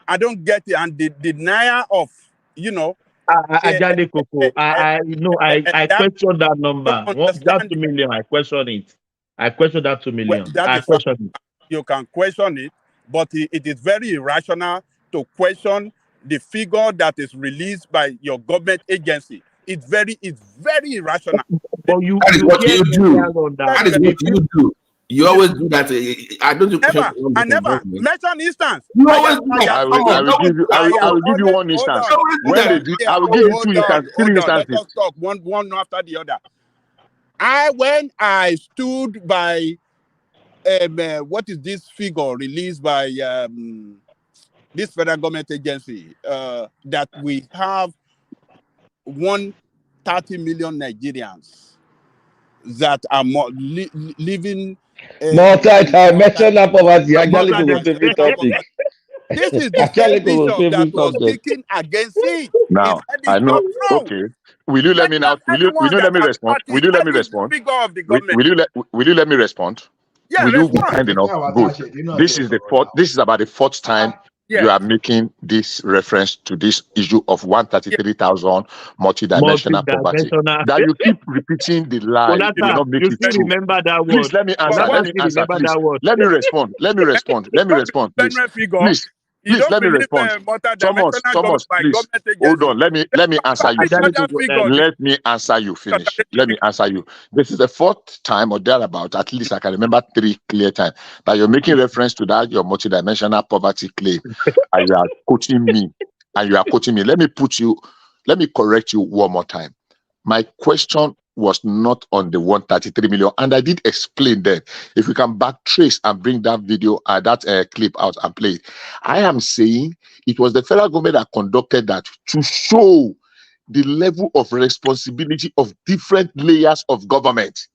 Speaker 15: I don't get it, and the denial of
Speaker 11: Ajale Koko. I question that number. That 2 million, I question it. I question that 2 million. I question it.
Speaker 15: You can question it, but it is very irrational to question the figure that is released by your government agency. It's very irrational.
Speaker 11: But
Speaker 12: that is what you do. That is what you do. You always do that. I don't do.
Speaker 15: I never mention instance.
Speaker 12: You always do that.
Speaker 16: I will give you one instance. I will give you 2 instances. 3 instances.
Speaker 15: Let us talk one after the other. When I stood by what is this figure released by this federal government agency that we have 130 million Nigerians that are living
Speaker 14: multi-dimensional poverty. Actually, Gogo's favorite topic.
Speaker 15: This is the same bishop that was speaking against it.
Speaker 16: Now, I know. Okay. Will you let me now? Will you let me respond? Will you let me respond? Will you let me respond?
Speaker 15: Yeah,
Speaker 16: will you be kind enough? Good. This is the fourth. This is about the fourth time you are making this reference to this issue of 133,000 multidimensional poverty. That you keep repeating the lie.
Speaker 11: Konata,
Speaker 16: you will not make
Speaker 11: you
Speaker 16: it
Speaker 11: still
Speaker 16: true.
Speaker 11: remember that
Speaker 16: Please
Speaker 11: word.
Speaker 16: let me answer. Let me answer. Please. Let me respond. Let me respond. Let me respond. Please. Please. Please let me respond. Thomas, please hold on. Let me answer you. Let me answer you. Finish. Let me answer you. This is the fourth time or thereabout. At least I can remember 3 clear times that you're making reference to that your multidimensional poverty claim, and you are quoting me. Let me correct you one more time. My question was not on the 133 million, and I did explain that. If we can backtrace and bring that video, that clip out and play it, I am saying it was the federal government that conducted that to show the level of responsibility of different layers of government.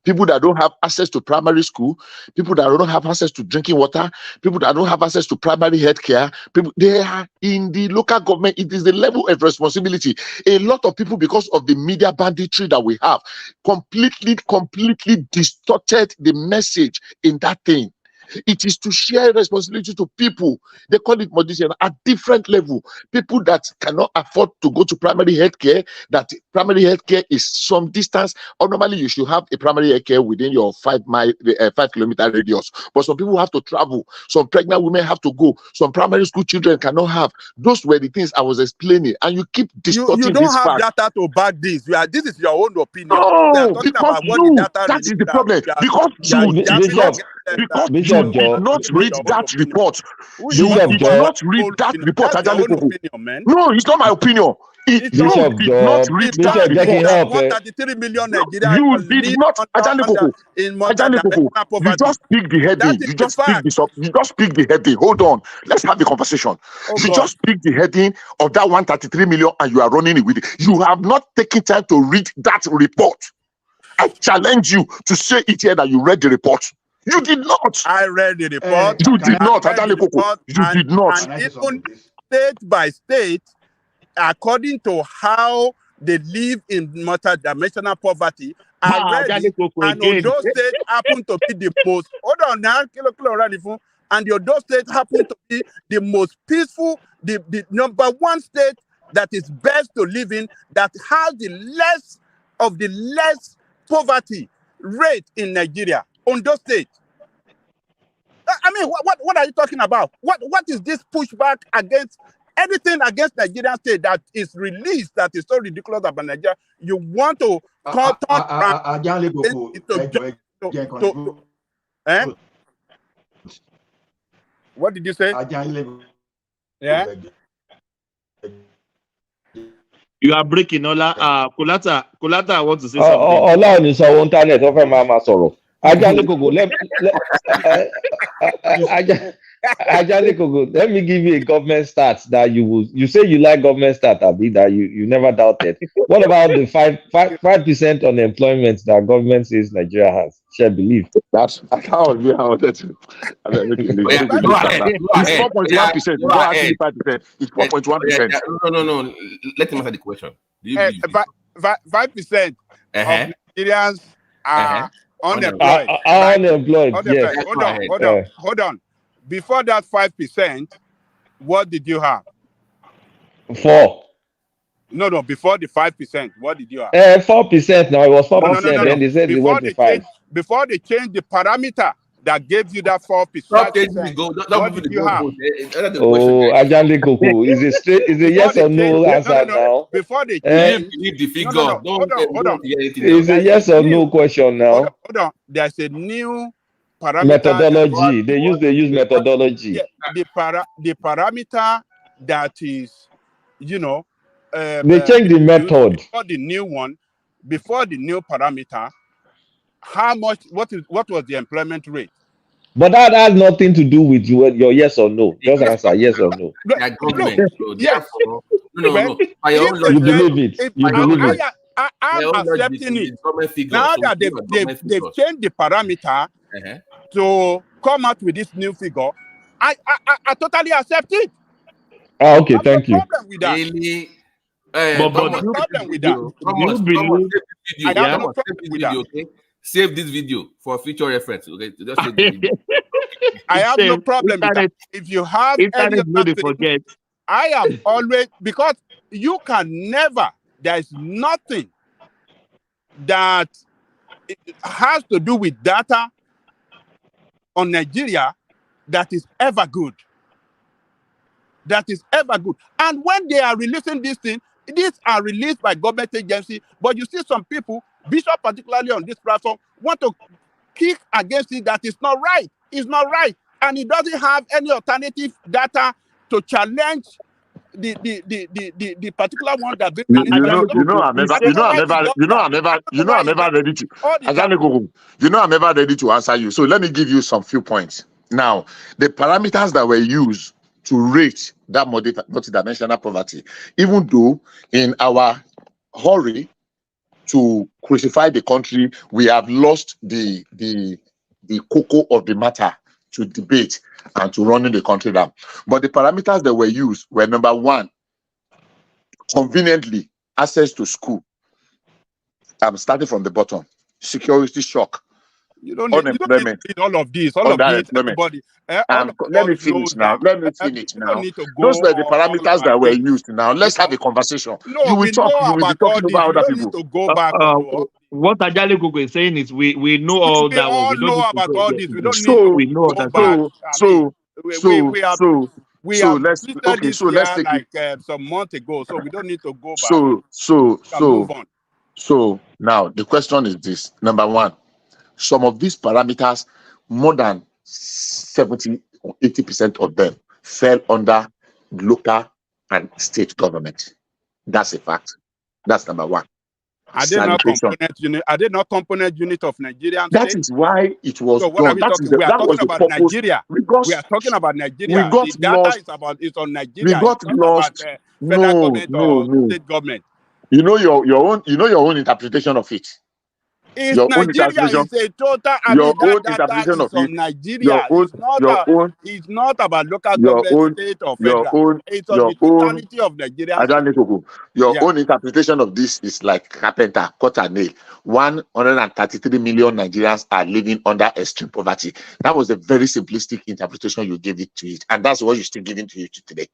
Speaker 16: People that don't have access to primary school, people that don't have access to drinking water, people that don't have access to primary health care, people, they are in the local government. It is the level of responsibility. A lot of people, because of the media banditry that we have, completely distorted the message in that thing. It is to share responsibility to people. They call it moderation at different level. People that cannot afford to go to primary health care, that primary health care is some distance, or normally you should have a primary health care within your 5 kilometer radius. But some people have to travel. Some pregnant women have to go. Some primary school children cannot have. Those were the things I was explaining. And you keep distorting
Speaker 15: you don't
Speaker 16: this
Speaker 15: have
Speaker 16: fact.
Speaker 15: data to back this. This is your own opinion.
Speaker 16: No, because that is the problem. Because you did not read that report. You did not read that report. No, it's not my opinion. You did not read that report.
Speaker 15: 133 million Nigerians.
Speaker 16: You did not. You just pick the heading. You just pick the heading. Hold on. Let's have the conversation. You just pick the heading of that 133 million and you are running it with it. You have not taken time to read that report. I challenge you to say it here that you read the report. You did not.
Speaker 15: I read the report.
Speaker 16: You did not. You did not.
Speaker 15: And even state by state, according to how they live in multidimensional poverty, I read it, and Ondo State happened to be the most. Hold on now, and the Ondo State happened to be the most peaceful, the number 1 state that is best to live in, that has the less poverty rate in Nigeria. Ondo State. I mean, what are you talking about? What is this pushback against anything against Nigerian state that is released that is so ridiculous about Nigeria? You want to what did you say? Yeah.
Speaker 11: You are breaking, Ola. Kulata, I want to say something.
Speaker 14: Ola on his own internet, over Mama Sorrow. Ajale Kogo, let me give you a government stat that you say you like government stat, Abi, that you never doubted. What about the 5% unemployment that government says Nigeria has? Shall believe.
Speaker 16: That's how we are. It's 4.1%. Not actually 5%. It's 4.1%.
Speaker 12: No. Let him answer the question.
Speaker 15: 5% of Nigerians are unemployed.
Speaker 14: Unemployed. Yes.
Speaker 15: Hold on. Before that 5%, what did you have?
Speaker 14: 4.
Speaker 15: No. Before the 5%, what did you have?
Speaker 14: 4%. Now it was 4%.
Speaker 15: No.
Speaker 14: Then they said it went to 5.
Speaker 15: Before they changed the parameter that gave you that 4%, what did you have?
Speaker 14: Oh, Ajale Koko, is a yes or no answer now?
Speaker 15: Before they changed
Speaker 12: the figure.
Speaker 15: Hold on.
Speaker 14: It's a yes or no question now.
Speaker 15: Hold on. There's a new parameter
Speaker 14: methodology. They use methodology.
Speaker 15: The parameter that is,
Speaker 14: they change the method
Speaker 15: before the new one. Before the new parameter, how much? What was the employment rate?
Speaker 14: But that has nothing to do with your yes or no. Just answer yes or no.
Speaker 12: They are government. So
Speaker 15: Yes.
Speaker 12: therefore, no. By your own
Speaker 15: If they
Speaker 14: You
Speaker 12: logic,
Speaker 15: say,
Speaker 14: believe it.
Speaker 15: if
Speaker 14: You
Speaker 12: by your own
Speaker 14: believe it.
Speaker 12: logic, by
Speaker 15: I'm
Speaker 12: your own logic,
Speaker 15: accepting it
Speaker 12: it's government figures.
Speaker 15: now
Speaker 12: So
Speaker 15: that
Speaker 12: we are government
Speaker 15: they've
Speaker 12: figures.
Speaker 15: changed the parameter
Speaker 12: Uh-huh.
Speaker 15: to come out with this new figure. I totally accept it.
Speaker 14: Okay,
Speaker 15: I have no
Speaker 14: thank you.
Speaker 15: problem with that.
Speaker 12: Really?
Speaker 15: I have
Speaker 12: Thomas,
Speaker 15: no
Speaker 12: save this
Speaker 15: problem with that.
Speaker 12: video.
Speaker 11: do you
Speaker 12: Thomas,
Speaker 11: believe?
Speaker 12: save this
Speaker 15: I
Speaker 12: video.
Speaker 15: have no
Speaker 12: Thomas, save
Speaker 15: problem
Speaker 12: this
Speaker 15: with that.
Speaker 12: video, okay? Save this video for future reference, okay? Just save the video.
Speaker 15: I have no
Speaker 11: Same.
Speaker 15: problem with that. If you have any
Speaker 11: Internet no
Speaker 15: other
Speaker 11: dey
Speaker 15: thing,
Speaker 11: forget.
Speaker 15: I am always, because you can never, there is nothing that has to do with data on Nigeria that is ever good. That is ever good. And when they are releasing this thing, these are released by government agency, but you see some people, Bishop particularly on this platform, want to kick against it that is not right. It's not right. And it doesn't have any alternative data to challenge the particular one that been released by the government.
Speaker 16: I'm never,
Speaker 15: I don't know why it does that. I don't know why
Speaker 16: I'm
Speaker 15: it
Speaker 16: never
Speaker 15: does
Speaker 16: ready to.
Speaker 15: all the time.
Speaker 16: Ajani, I'm never ready to answer you. So let me give you some few points. Now, the parameters that were used to rate that multidimensional poverty, even though in our hurry to crucify the country, we have lost the cocoa of the matter to debate and to running the country down. But the parameters that were used were: number one, conveniently access to school. I'm starting from the bottom. Security shock,
Speaker 15: You don't need to
Speaker 16: unemployment,
Speaker 15: read all of this. All of this,
Speaker 16: underemployment.
Speaker 15: everybody, all of
Speaker 16: Let me
Speaker 15: us know
Speaker 16: finish now.
Speaker 15: that.
Speaker 16: Let me finish
Speaker 15: You don't
Speaker 16: now.
Speaker 15: need to go
Speaker 16: Those were the
Speaker 15: all
Speaker 16: parameters
Speaker 15: over
Speaker 16: that were
Speaker 15: this.
Speaker 16: used. Now let's have a conversation.
Speaker 15: No,
Speaker 16: You will
Speaker 15: we
Speaker 16: talk.
Speaker 15: know
Speaker 16: You will be
Speaker 15: about all
Speaker 16: talking
Speaker 15: this.
Speaker 16: about
Speaker 15: We
Speaker 16: other
Speaker 15: don't need
Speaker 16: people.
Speaker 15: to go back to
Speaker 11: What Ajale Gogo is saying is we know all
Speaker 15: we
Speaker 11: that one.
Speaker 15: all
Speaker 11: We don't
Speaker 15: know
Speaker 11: need to
Speaker 15: about
Speaker 11: go
Speaker 15: all
Speaker 11: there
Speaker 15: this. We
Speaker 11: again.
Speaker 15: don't need to
Speaker 11: We know all
Speaker 15: go
Speaker 11: that
Speaker 15: back.
Speaker 11: thing.
Speaker 15: I mean, we have
Speaker 16: let's
Speaker 15: listed this
Speaker 16: so let's
Speaker 15: here
Speaker 16: take it.
Speaker 15: like some months ago, so we don't need to go back. We can move on.
Speaker 16: So now the question is this: number one, some of these parameters, more than 70 or 80% of them fell under local and state government. That's a fact. That's number one.
Speaker 15: Are they not
Speaker 16: Sanitation.
Speaker 15: component unit? Are they not component unit of Nigerian
Speaker 16: That
Speaker 15: state?
Speaker 16: is why it was
Speaker 15: So what are
Speaker 16: done.
Speaker 15: we talking? We are
Speaker 16: That was
Speaker 15: talking
Speaker 16: the
Speaker 15: about
Speaker 16: purpose.
Speaker 15: Nigeria. We are talking about
Speaker 16: We
Speaker 15: Nigeria.
Speaker 16: got
Speaker 15: The data
Speaker 16: lost.
Speaker 15: is on
Speaker 16: We
Speaker 15: Nigeria.
Speaker 16: got
Speaker 15: It's not about
Speaker 16: lost.
Speaker 15: federal
Speaker 16: No,
Speaker 15: government
Speaker 16: no,
Speaker 15: or
Speaker 16: no.
Speaker 15: state government.
Speaker 16: You know your own interpretation of it.
Speaker 15: It's
Speaker 16: Your own
Speaker 15: Nigeria.
Speaker 16: interpretation.
Speaker 15: It's a total. I
Speaker 16: Your
Speaker 15: mean, that
Speaker 16: own
Speaker 15: data
Speaker 16: interpretation
Speaker 15: is
Speaker 16: of it.
Speaker 15: on Nigeria.
Speaker 16: Your own. Your own.
Speaker 15: It's not about local
Speaker 16: Your
Speaker 15: government,
Speaker 16: own.
Speaker 15: state or
Speaker 16: Your
Speaker 15: federal.
Speaker 16: own.
Speaker 15: It's on
Speaker 16: Your
Speaker 15: the
Speaker 16: own.
Speaker 15: totality of Nigerian
Speaker 16: I
Speaker 15: state.
Speaker 16: don't know. Your
Speaker 15: Yeah.
Speaker 16: own interpretation of this is like carpenter, cut and nail. 133 million Nigerians are living under extreme poverty. That was a very simplistic interpretation you gave it to it, and that's what you're still giving to it today.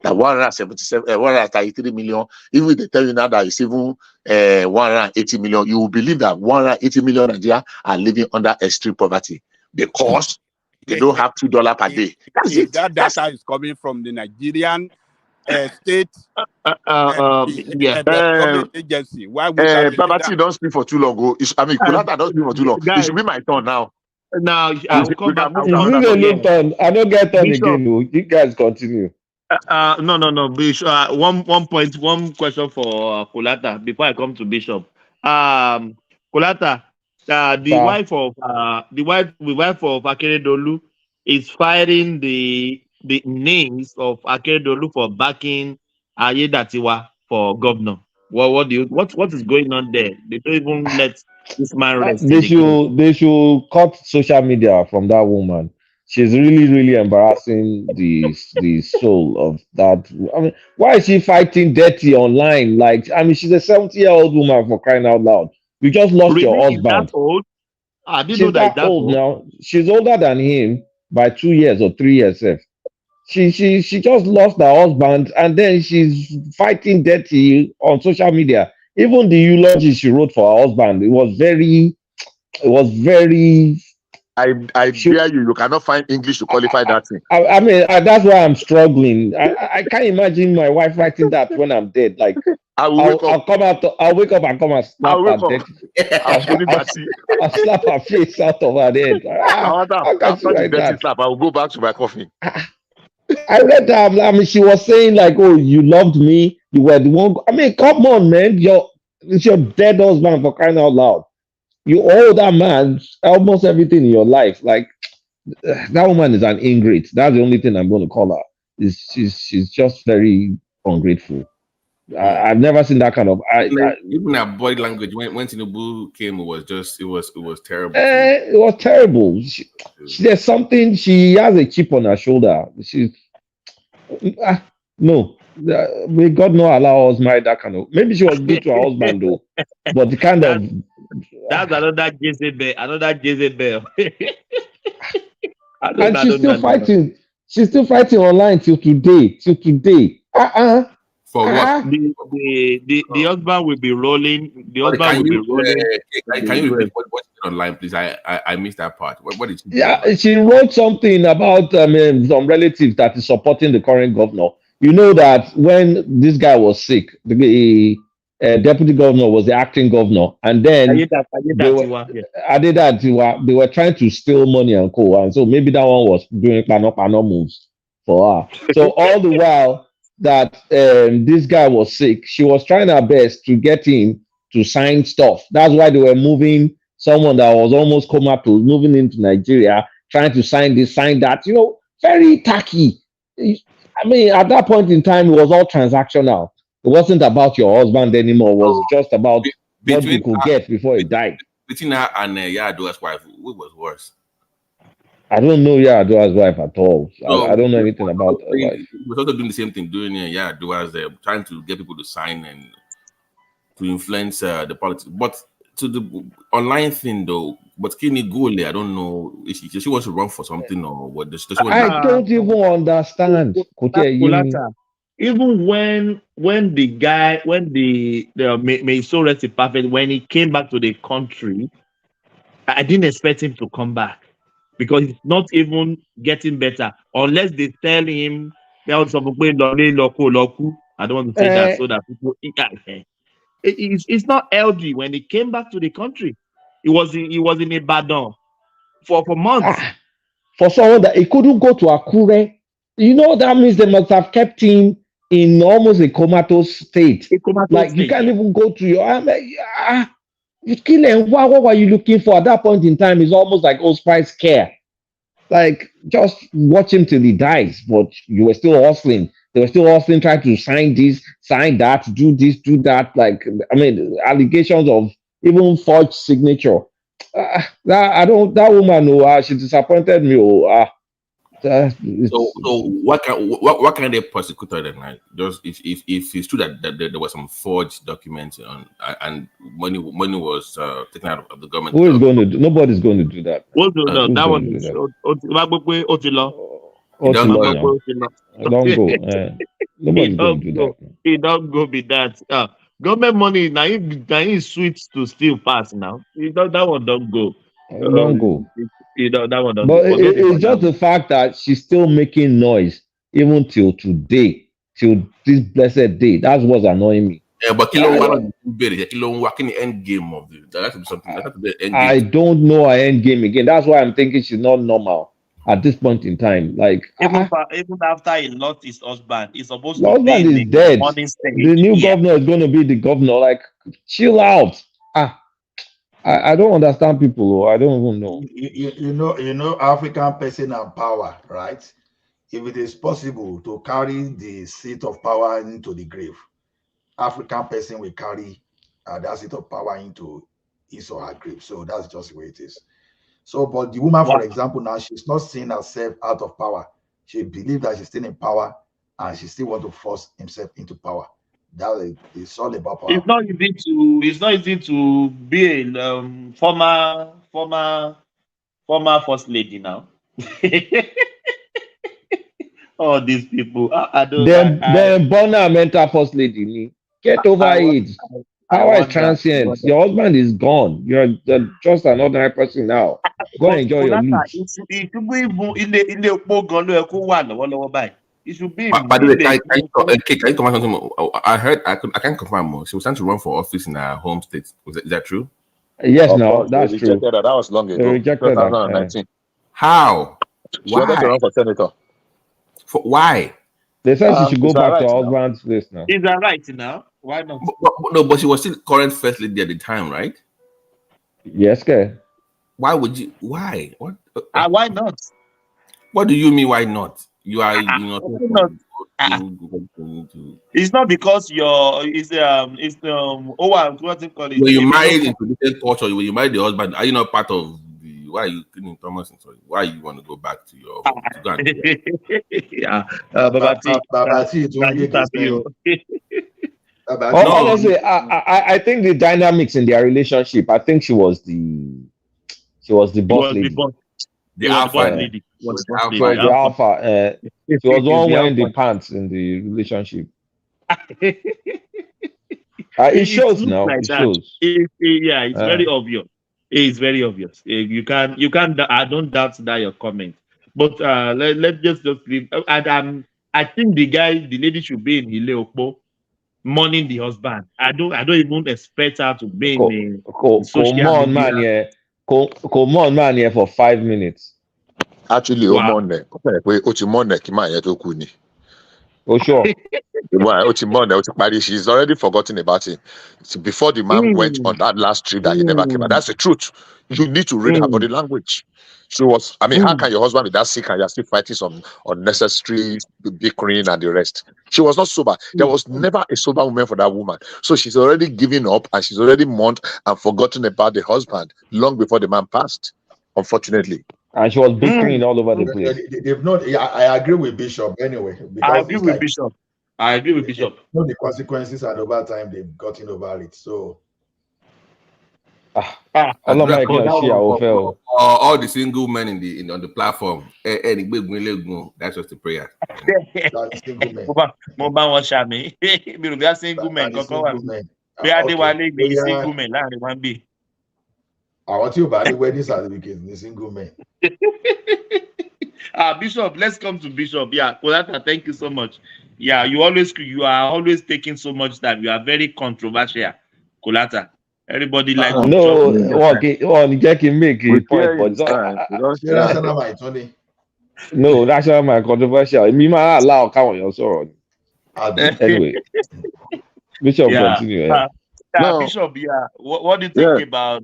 Speaker 16: That 133 million, even if they tell you now that it's even 180 million, you will believe that 180 million Nigerians are living under extreme poverty because they don't have $2 per day. That's
Speaker 15: If
Speaker 16: it.
Speaker 15: that data is coming from the Nigerian state
Speaker 11: Yeah.
Speaker 15: government agency, why would I believe
Speaker 16: Babati,
Speaker 15: that?
Speaker 16: don't speak for too long. I mean, Kulata, don't speak for too long. It
Speaker 11: Guys,
Speaker 16: should be my turn now.
Speaker 11: now I will come
Speaker 16: We
Speaker 11: back
Speaker 16: can move
Speaker 11: after.
Speaker 16: to
Speaker 14: Is
Speaker 16: another
Speaker 14: this a
Speaker 16: topic.
Speaker 14: new turn? I don't get turn
Speaker 11: Bishop.
Speaker 14: again. Oh. You guys continue.
Speaker 11: No. Bishop, one question for Kolata before I come to Bishop. Kolata, the wife of Akeredolu is firing the names of Akeredolu for backing Ayedatiwa for governor. What is going on there? They don't even let this man rest in the case.
Speaker 14: They should cut social media from that woman. She's really embarrassing the soul of that. I mean, why is she fighting dirty online? Like, I mean, she's a 70-year-old woman, for crying out loud. You just lost your
Speaker 11: Really, is that
Speaker 14: husband.
Speaker 11: old? I didn't know
Speaker 14: She's
Speaker 11: that it's
Speaker 14: that
Speaker 11: that
Speaker 14: old
Speaker 11: old.
Speaker 14: now. She's older than him by 2 years or 3 years. She just lost her husband, and then she's fighting dirty on social media. Even the eulogy she wrote for her husband, it was very.
Speaker 16: I dare you. You cannot find English to qualify that thing.
Speaker 14: I mean, that's why I'm struggling. I can't imagine my wife writing that when I'm dead. Like, I'll wake up and come and slap her dead. I'll slap her face out of her head. How can she
Speaker 16: After the
Speaker 14: write
Speaker 16: dirty
Speaker 14: that?
Speaker 16: slap, I will go back to my coffee.
Speaker 14: I read that. I mean, she was saying like, "Oh, you loved me. You were the one." I mean, come on, man. It's your dead husband, for crying out loud. You owe that man almost everything in your life. Like, that woman is an ingrate. That's the only thing I'm going to call her. She's just very ungrateful. I've never seen that kind of.
Speaker 12: Even her body language when Tinubu came, it was terrible.
Speaker 14: It was terrible. There's something. She has a chip on her shoulder. No. May God not allow us marry that kind of. Maybe she was good to her husband though, but the kind of.
Speaker 11: That's another Jezebel. Another Jezebel.
Speaker 14: And she's still fighting. She's still fighting online till today.
Speaker 12: For what?
Speaker 11: The husband will be rolling. The husband will be rolling.
Speaker 12: Can you repeat what's online, please? I missed that part. What did she do?
Speaker 14: Yeah, she wrote something about some relatives that is supporting the current governor. You know that when this guy was sick, the deputy governor was the acting governor, and then they were trying to steal money and co. And so maybe that one was doing pano moves for her. So all the while that this guy was sick, she was trying her best to get him to sign stuff. That's why they were moving someone that was almost comatose, moving into Nigeria, trying to sign this, sign that. You know, very tacky. I mean, at that point in time, it was all transactional. It wasn't about your husband anymore. It was just about what you could get before he died.
Speaker 12: Between her and Yadua's wife, what was worse?
Speaker 14: I don't know Yadua's wife at all. I don't know anything about her wife.
Speaker 12: He was also doing the same thing, doing Yadua's trying to get people to sign and to influence the politics. But to the online thing, though, but Kini Gole, I don't know if she wants to run for something or what.
Speaker 14: I don't even understand.
Speaker 11: Even when the guy, may so rest in perfect, when he came back to the country, I didn't expect him to come back because he's not even getting better unless they tell him I don't want to say that so that people. It's not LG. When he came back to the country, he was in Ibadan for months.
Speaker 14: For someone that he couldn't go to Akure, you know that means they must have kept him in almost a comatose state. You can't even go to your. You kill him. What were you looking for at that point in time? It's almost like Old Spice care. Like just watch him till he dies. But you were still hustling. They were still hustling, trying to sign this, sign that, do this, do that. Like, I mean, allegations of even forged signature. That woman, she disappointed me.
Speaker 12: So what can they prosecute her then? Like, just if it's true that there was some forged documents and money was taken out of the government.
Speaker 14: Who is going to do? Nobody's going to do that.
Speaker 11: That one is
Speaker 14: Don't go. Nobody's going to do that.
Speaker 11: It don't go be that. Government money now you switch to still pass now. That one don't go.
Speaker 14: Don't go.
Speaker 11: That one don't
Speaker 14: But
Speaker 11: go.
Speaker 14: it's just the fact that she's still making noise even till today, till this blessed day. That's what's annoying me.
Speaker 12: Yeah, but working the end game of this. That has to be something. That has to be the end game.
Speaker 14: I don't know her end game again. That's why I'm thinking she's not normal at this point in time. Like
Speaker 11: even after he lost his husband, he's supposed
Speaker 14: the
Speaker 11: to be
Speaker 14: husband is
Speaker 11: in
Speaker 14: dead.
Speaker 11: The
Speaker 14: new governor is going to be the governor. Like, chill out. I don't understand people. I don't even know.
Speaker 1: You know, African person and power, right? If it is possible to carry the seat of power into the grave, African person will carry that seat of power into his or her grave. So that's just the way it is. So, but the woman, for example, now she's not seeing herself out of power. She believes that she's still in power, and she still wants to force himself into power. That is all about power.
Speaker 11: It's not easy to be a former first lady now. All these people, I don't.
Speaker 14: Then Bonner mental first lady. Get over it. Power is transient. Your husband is gone. You're just an ordinary person now. Go and enjoy your life.
Speaker 11: It should be
Speaker 12: By the way, can you confirm something? I heard I can't confirm more. She was trying to run for office in her home state. Is that true?
Speaker 14: Yes, no, that's true.
Speaker 16: That was long ago.
Speaker 14: They rejected
Speaker 16: 2019.
Speaker 12: How?
Speaker 16: She wanted to run for senator.
Speaker 12: Why?
Speaker 14: They said she should go back to her husband's place now.
Speaker 11: Is that right now? Why not?
Speaker 12: But she was still current first lady at the time, right?
Speaker 14: Yes, okay.
Speaker 12: Why would you? Why? What?
Speaker 11: Why not?
Speaker 12: What do you mean? Why not? You are
Speaker 11: Why not? It's not because it's what you call it.
Speaker 12: When you
Speaker 11: If
Speaker 12: married
Speaker 11: you
Speaker 12: into different culture, when you marry the husband, are you not part of the? Why are you cleaning Thomas? Sorry, why you want to go back to your home to go and
Speaker 11: yeah, Babati,
Speaker 1: Babati, don't get this thing.
Speaker 14: Honestly, I think the dynamics in their relationship. I think she was the boss lady.
Speaker 12: The alpha
Speaker 14: lady.
Speaker 11: She was
Speaker 14: She was the alpha. She was the one wearing the pants in the relationship. It shows
Speaker 11: looks
Speaker 14: now.
Speaker 11: like
Speaker 14: It
Speaker 11: that.
Speaker 14: shows.
Speaker 11: It's very obvious. It's very obvious. You can't. I don't doubt that your comment. But let's just leave. And I think the lady should be in Ileopo, mourning the husband. I don't even expect her to be in social media.
Speaker 14: Come on, man, here for 5 minutes.
Speaker 16: Actually,
Speaker 11: Wow.
Speaker 14: Oh, sure.
Speaker 16: She's already forgotten about it. So before the man went on that last trip that he never came out. That's the truth. You need to read her body language. She was, how can your husband be that sick and you're still fighting some unnecessary bickering and the rest? She was not sober. There was never a sober woman for that woman. So she's already given up and she's already mourned and forgotten about the husband long before the man passed, unfortunately.
Speaker 14: And she was bickering all over the place.
Speaker 1: They've not. Yeah, I agree with Bishop anyway.
Speaker 11: I agree with Bishop.
Speaker 1: No, the consequences and over time they've gotten over it. So
Speaker 12: all the single men on the platform. That's just a prayer.
Speaker 1: That's single men.
Speaker 11: Single men. Single men.
Speaker 1: I want you about the wedding certificate, the single men.
Speaker 11: Bishop, let's come to Bishop. Yeah, Kolata, thank you so much. Yeah, you are always taking so much time. You are very controversial, Kolata. Everybody like to
Speaker 14: Jack can make a point, but no, that's not my controversial. Me might allow count your sorrow. Anyway, Bishop, continue.
Speaker 11: Bishop, what do you think about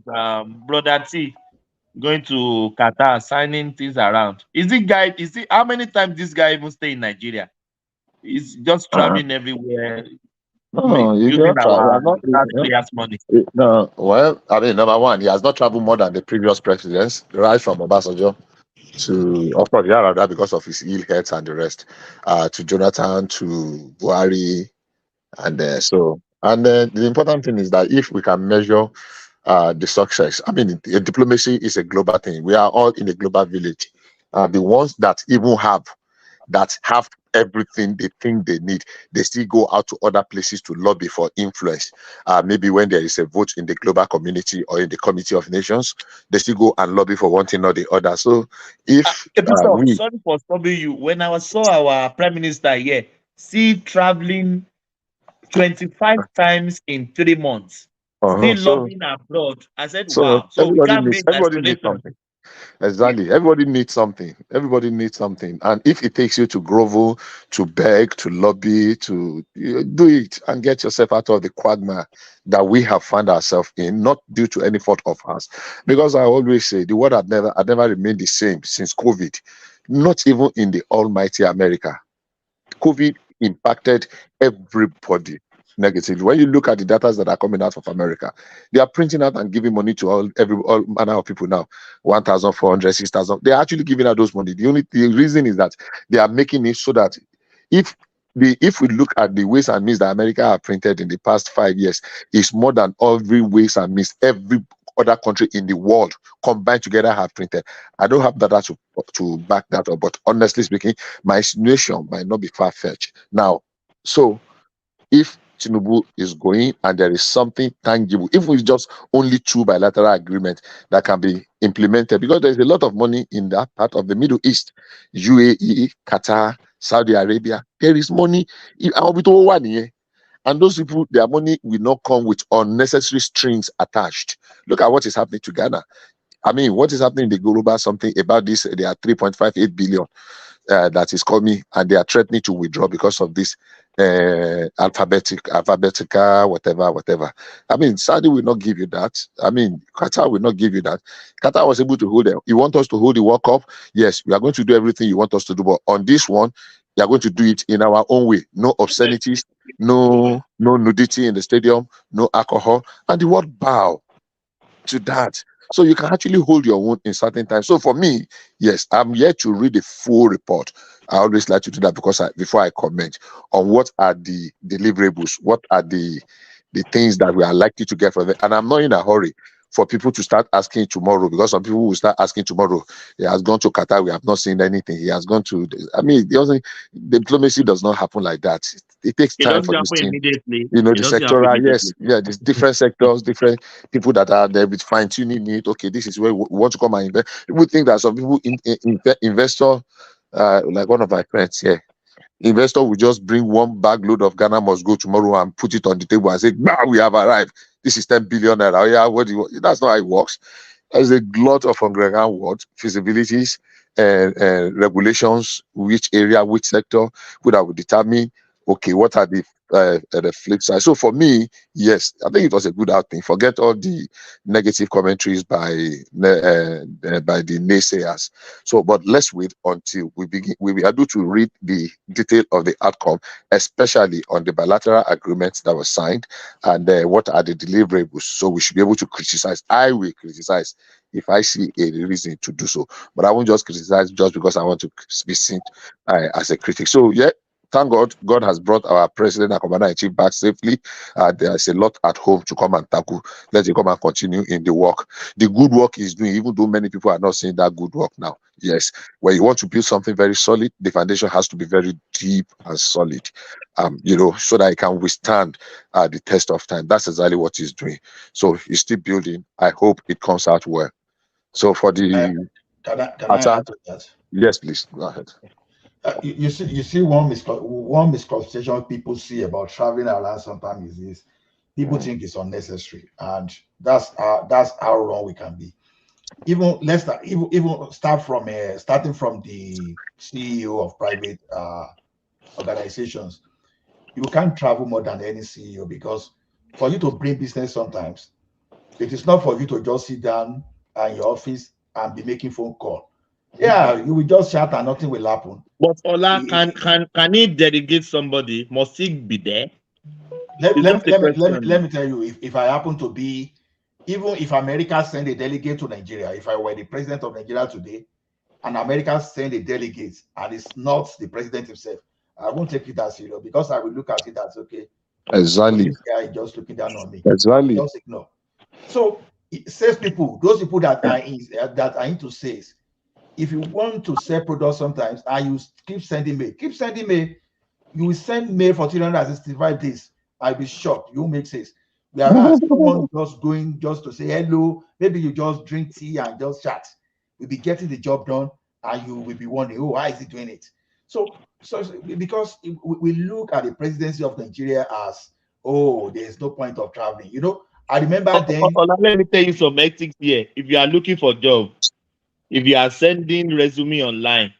Speaker 11: Brother T going to Qatar, signing things around? How many times this guy even stay in Nigeria? He's just traveling everywhere.
Speaker 16: No,
Speaker 11: using our players' money.
Speaker 16: No, well, number one, he has not traveled more than the previous presidents, right from Obasanjo to, of course, Yarada because of his ill health and the rest, to Jonathan, to Buhari, and the important thing is that if we can measure the success, diplomacy is a global thing. We are all in a global village. The ones that even have everything they think they need, they still go out to other places to lobby for influence. Maybe when there is a vote in the global community or in the Committee of Nations, they still go and lobby for one thing or the other. So if
Speaker 11: sorry for stopping you. When I saw our Prime Minister here, traveling 25 times in 3 months, still lobbying abroad. I said, wow. So we can't make
Speaker 16: something. Exactly. Everybody needs something. And if it takes you to grovel, to beg, to lobby, to do it and get yourself out of the quagmire that we have found ourselves in, not due to any fault of ours. Because I always say the world had never remained the same since COVID, not even in the almighty America. COVID impacted everybody negatively. When you look at the data that are coming out of America, they are printing out and giving money to all manner of people now. 1,400, 6,000. They are actually giving out those money. The reason is that they are making it so that if we look at the ways and means that America have printed in the past 5 years, it's more than every ways and means every other country in the world combined together have printed. I don't have data to back that up, but honestly speaking, my insinuation might not be far-fetched. Now, so if Tinubu is going and there is something tangible, if it's just only 2 bilateral agreements that can be implemented, because there's a lot of money in that part of the Middle East, UAE, Qatar, Saudi Arabia, there is money. And those people, their money will not come with unnecessary strings attached. Look at what is happening to Ghana. What is happening in the global something about this? They are 3.58 billion. that is coming, and they are threatening to withdraw because of this alphabetical, whatever. I mean, Saudi will not give you that. I mean, Qatar will not give you that. Qatar was able to hold it. You want us to hold the World Cup? Yes, we are going to do everything you want us to do, but on this one, we are going to do it in our own way. No obscenities, no nudity in the stadium, no alcohol, and the word bow to that. So you can actually hold your own in certain times. So for me, yes, I'm yet to read the full report. I always like to do that because before I comment on what are the deliverables, what are the things that we are likely to get from it. And I'm not in a hurry for people to start asking tomorrow, because some people will start asking tomorrow. He has gone to Qatar, we have not seen anything. He has gone to, I mean, the diplomacy does not happen like that. It takes
Speaker 11: It
Speaker 16: time
Speaker 11: doesn't
Speaker 16: for this
Speaker 11: happen
Speaker 16: thing.
Speaker 11: immediately.
Speaker 16: You know,
Speaker 11: It
Speaker 16: the
Speaker 11: doesn't happen
Speaker 16: sectoral, yes,
Speaker 11: immediately.
Speaker 16: yeah, there's different sectors, different people that are there with fine-tuning it. Okay, this is where we want to come and invest. People think that some people, investor, like one of my friends here, investor will just bring one bag load of Ghana must go tomorrow and put it on the table and say, "Bah, we have arrived. This is 10 billion naira." Oh, yeah, what do you want? That's not how it works. There's a lot of underground work, feasibilities, and regulations, which area, which sector, that will determine, okay, what are the flip side. So for me, yes, I think it was a good outing. Forget all the negative commentaries by the naysayers. So, but let's wait until we be able to read the detail of the outcome, especially on the bilateral agreements that were signed, and what are the deliverables. So we should be able to criticize. I will criticize if I see a reason to do so, but I won't just criticize just because I want to be seen as a critic. So yeah, thank God, God has brought our president and commander-in-chief back safely. There's a lot at home to come and tackle. Let him come and continue in the work. The good work he's doing, even though many people are not seeing that good work now. Yes, when you want to build something very solid, the foundation has to be very deep and solid, so that it can withstand the test of time. That's exactly what he's doing. So he's still building. I hope it comes out well. So for the
Speaker 1: Can I add to that?
Speaker 16: Yes, please go ahead.
Speaker 1: You see one misconception people see about traveling around sometimes is this: people think it's unnecessary, and that's how wrong we can be. Even let's start, even starting from the CEO of private organizations. You can't travel more than any CEO, because for you to bring business, sometimes it is not for you to just sit down in your office and be making phone call. Yeah, you will just shout and nothing will happen.
Speaker 11: But Ola, can he delegate somebody? Must he be there?
Speaker 1: Let me tell you, if I happen to be, even if America send a delegate to Nigeria, if I were the president of Nigeria today, and America send a delegate and it's not the president himself, I won't take it that serious, because I will look at it as, okay,
Speaker 16: exactly,
Speaker 1: so this guy is just looking down on me.
Speaker 16: Exactly.
Speaker 1: Just ignore. So sales people, those people that are into sales, if you want to sell products sometimes and you keep sending mail, you will send mail for 365 days. I'll be shocked. You make sales. Whereas someone just going just to say hello, maybe you just drink tea and just chat, you'll be getting the job done, and you will be wondering, oh, why is he doing it? So because we look at the presidency of Nigeria as, oh, there's no point of traveling. I remember then.
Speaker 11: Ola, let me tell you some ethics here. If you are looking for a job, if you are sending resume online,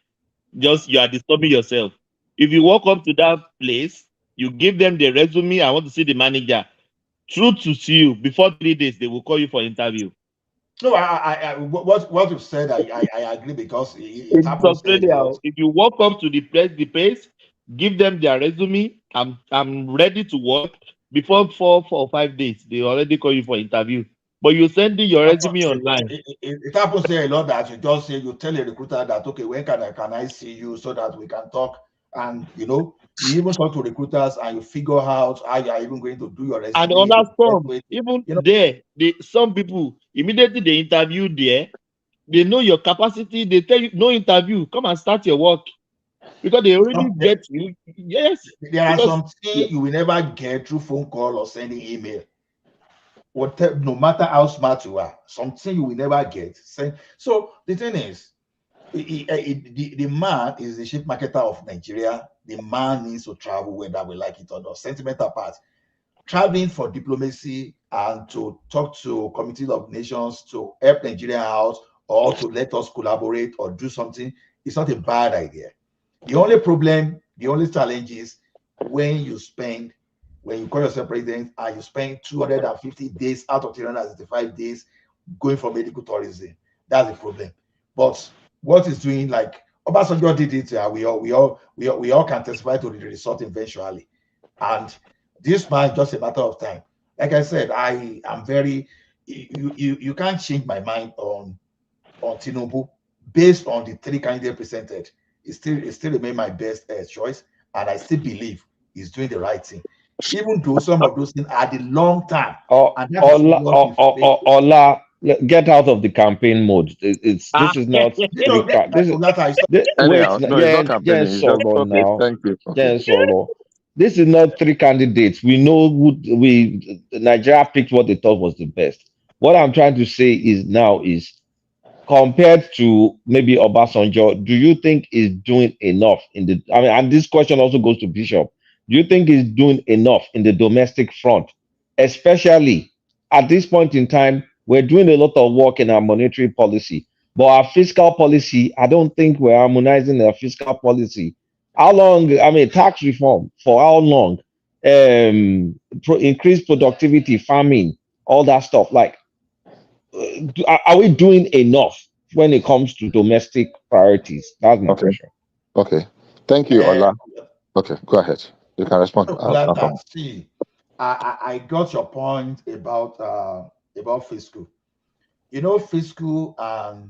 Speaker 11: you are disturbing yourself. If you walk up to that place, you give them the resume, I want to see the manager. True to you, before 3 days, they will call you for interview.
Speaker 1: No, what you said, I agree, because it
Speaker 11: In
Speaker 1: happens there a
Speaker 11: Australia,
Speaker 1: lot.
Speaker 11: if you walk up to the place, give them their resume, I'm ready to work. Before 4 or 5 days, they already call you for interview. But you're sending your resume online.
Speaker 1: It happens there a lot, that you just say, you tell a recruiter that, okay, when can I see you so that we can talk? And you even talk to recruiters and you figure out how you are even going to do your resume.
Speaker 11: And understand, even there, some people immediately they interview there, they know your capacity, they tell you no interview, come and start your work, because they already get you. Yes,
Speaker 1: there are some things you will never get through phone call or sending email. No matter how smart you are, something you will never get. So the thing is, the man is the chief marketer of Nigeria. The man needs to travel, whether we like it or not. Sentiment apart, traveling for diplomacy and to talk to committees of nations to help Nigeria out, or to let us collaborate or do something, it's not a bad idea. The only problem, the only challenge is when you call yourself president and you spend 250 days out of 365 days going for medical tourism. That's the problem. But what is doing, like Obasanjo did it, we all can testify to the result eventually. And this man is just a matter of time. Like I said, I am very you can't change my mind on Tinubu based on the three candidates presented. It still remain my best choice, and I still believe he's doing the right thing, even though some of those things are the long term. And that is what we've
Speaker 14: Ola, get out of the campaign mode. This is not three this is
Speaker 16: Anyhow,
Speaker 14: wait,
Speaker 16: no, it's not campaigning. It's just
Speaker 14: solo
Speaker 16: okay.
Speaker 14: now.
Speaker 16: Thank you. Okay.
Speaker 14: Solo. This is not three candidates. We know who Nigeria picked what they thought was the best. What I'm trying to say is compared to maybe Obasanjo, do you think is doing enough in the? I mean, and this question also goes to Bishop. Do you think he's doing enough in the domestic front, especially at this point in time? We're doing a lot of work in our monetary policy, but our fiscal policy, I don't think we're harmonizing our fiscal policy. How long? I mean, tax reform for how long? Increased productivity, farming, all that stuff. Like, are we doing enough when it comes to domestic priorities? That's my question.
Speaker 16: Okay. Thank you, Ola. Okay, go ahead. You can respond.
Speaker 1: See, I got your point about fiscal. You know, fiscal and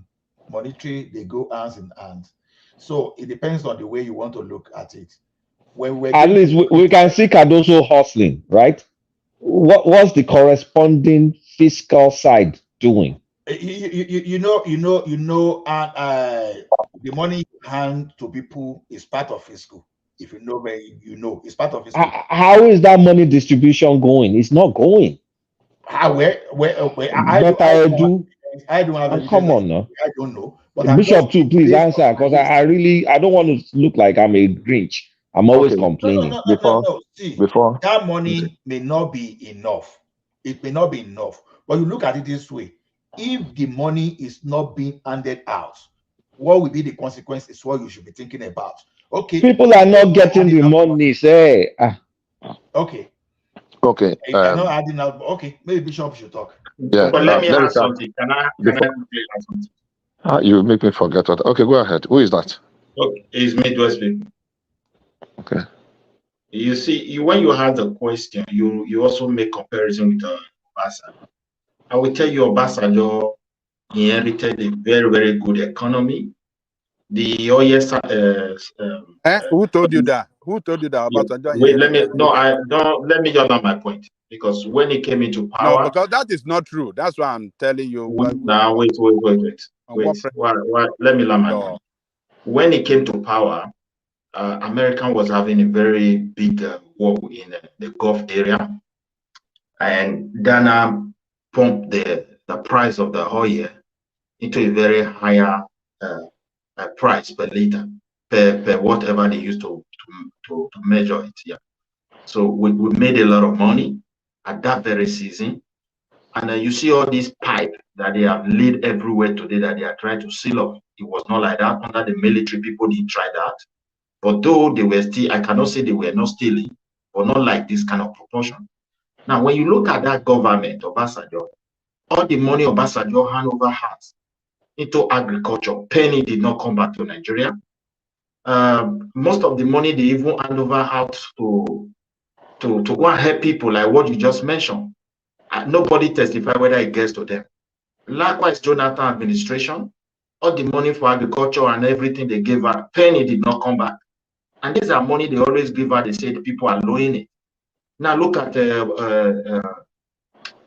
Speaker 1: monetary, they go hands in hand. So it depends on the way you want to look at it. When we're
Speaker 14: At least we can see Cardoso hustling, right? What's the corresponding fiscal side doing?
Speaker 1: you know, the money you hand to people is part of fiscal. If you know where it's part of fiscal.
Speaker 14: How is that money distribution going? It's not going.
Speaker 1: I don't have evidence.
Speaker 14: Come on now.
Speaker 1: I don't know. But
Speaker 14: Bishop too, please answer, because I don't want to look like I'm a Grinch. I'm always complaining.
Speaker 1: No. See, that money may not be enough. It may not be enough. But you look at it this way: if the money is not being handed out, what will be the consequence is what you should be thinking about. Okay.
Speaker 14: People are not getting the money, say.
Speaker 1: Okay.
Speaker 16: Okay.
Speaker 1: Not adding up. Okay, maybe Bishop should talk.
Speaker 16: Yeah.
Speaker 2: But let me add something. Can I add something?
Speaker 16: You make me forget what. Okay, go ahead. Who is that?
Speaker 2: Okay, it's Midwest people.
Speaker 16: Okay.
Speaker 2: You see, when you have the question, you also make comparison with Obasa. I will tell you, Obasanjo inherited a very, very good economy. The
Speaker 15: who told you that? Who told you that Obasanjo?
Speaker 2: Wait, let me just know my point, because when he came into power,
Speaker 15: no, because that is not true. That's why I'm telling you.
Speaker 2: Now wait. Let me learn my point. When he came to power, America was having a very big war in the Gulf area, and Dana pumped the price of the oil into a very higher price per liter, per whatever they used to measure it. Yeah. So we made a lot of money at that very season. And you see all these pipe that they have laid everywhere today that they are trying to seal up. It was not like that. Under the military, people didn't try that. But though they were still, I cannot say they were not stealing, but not like this kind of proportion. Now, when you look at that government, Obasanjo, all the money Obasanjo hand over hands into agriculture, penny did not come back to Nigeria. Most of the money they even hand over out to go and help people, like what you just mentioned. Nobody testified whether it gets to them. Likewise, Jonathan administration, all the money for agriculture and everything they gave her, penny did not come back. And these are money they always give her. They say the people are lowing it. Now look at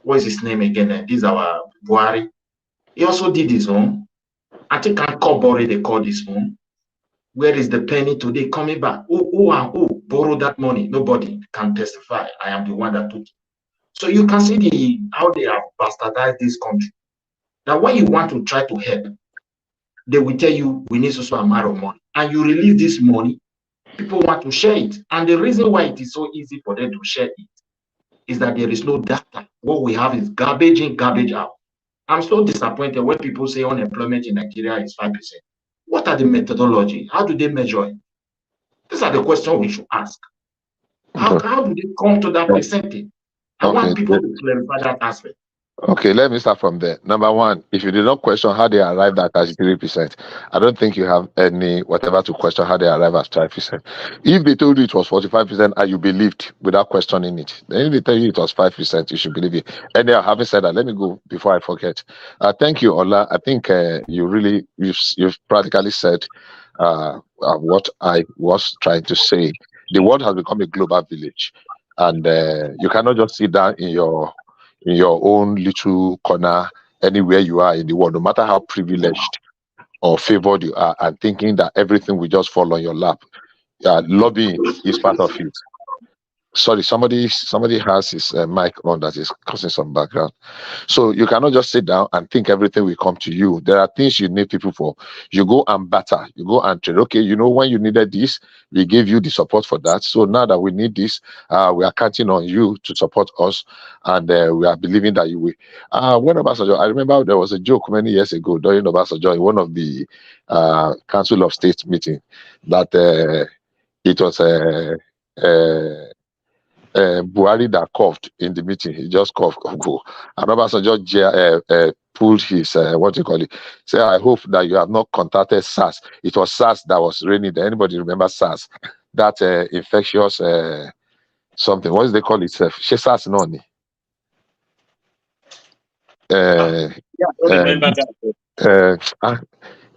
Speaker 2: what is his name again? This is our Buhari. He also did his own. I think Ankobore they called his own. Where is the penny today coming back? Who borrowed that money? Nobody can testify. I am the one that took it. So you can see how they have bastardized this country. Now, when you want to try to help, they will tell you we need so amount of money, and you release this money. People want to share it, and the reason why it is so easy for them to share it is that there is no data. What we have is garbage in, garbage out. I'm so disappointed when people say unemployment in Nigeria is 5%. What are the methodology? How do they measure it? These are the questions we should ask. How do they come to that percentage? I want people to clarify that aspect.
Speaker 16: Okay, let me start from there. Number one, if you did not question how they arrived at 33%, I don't think you have any whatever to question how they arrived at 5%. If they told you it was 45% and you believed without questioning it, then if they tell you it was 5%, you should believe it. Anyhow, having said that, let me go before I forget. Thank you, Ola. I think you've practically said what I was trying to say. The world has become a global village, and you cannot just sit down in your own little corner anywhere you are in the world, no matter how privileged or favored you are, and thinking that everything will just fall on your lap. Lobbying is part of it. Sorry, somebody has his mic on that is causing some background. So you cannot just sit down and think everything will come to you. There are things you need people for. You go and batter. You go and trade. Okay, when you needed this, we gave you the support for that. So now that we need this, we are counting on you to support us, and we are believing that you will. When Obasanjo, I remember there was a joke many years ago during Obasanjo in one of the Council of State meeting that it was Buhari that coughed in the meeting. He just coughed. And Obasanjo pulled his say, I hope that you have not contacted SARS. It was SARS that was raining there. Anybody remember SARS? That infectious something. What is they call it? SARS no.
Speaker 11: Remember that.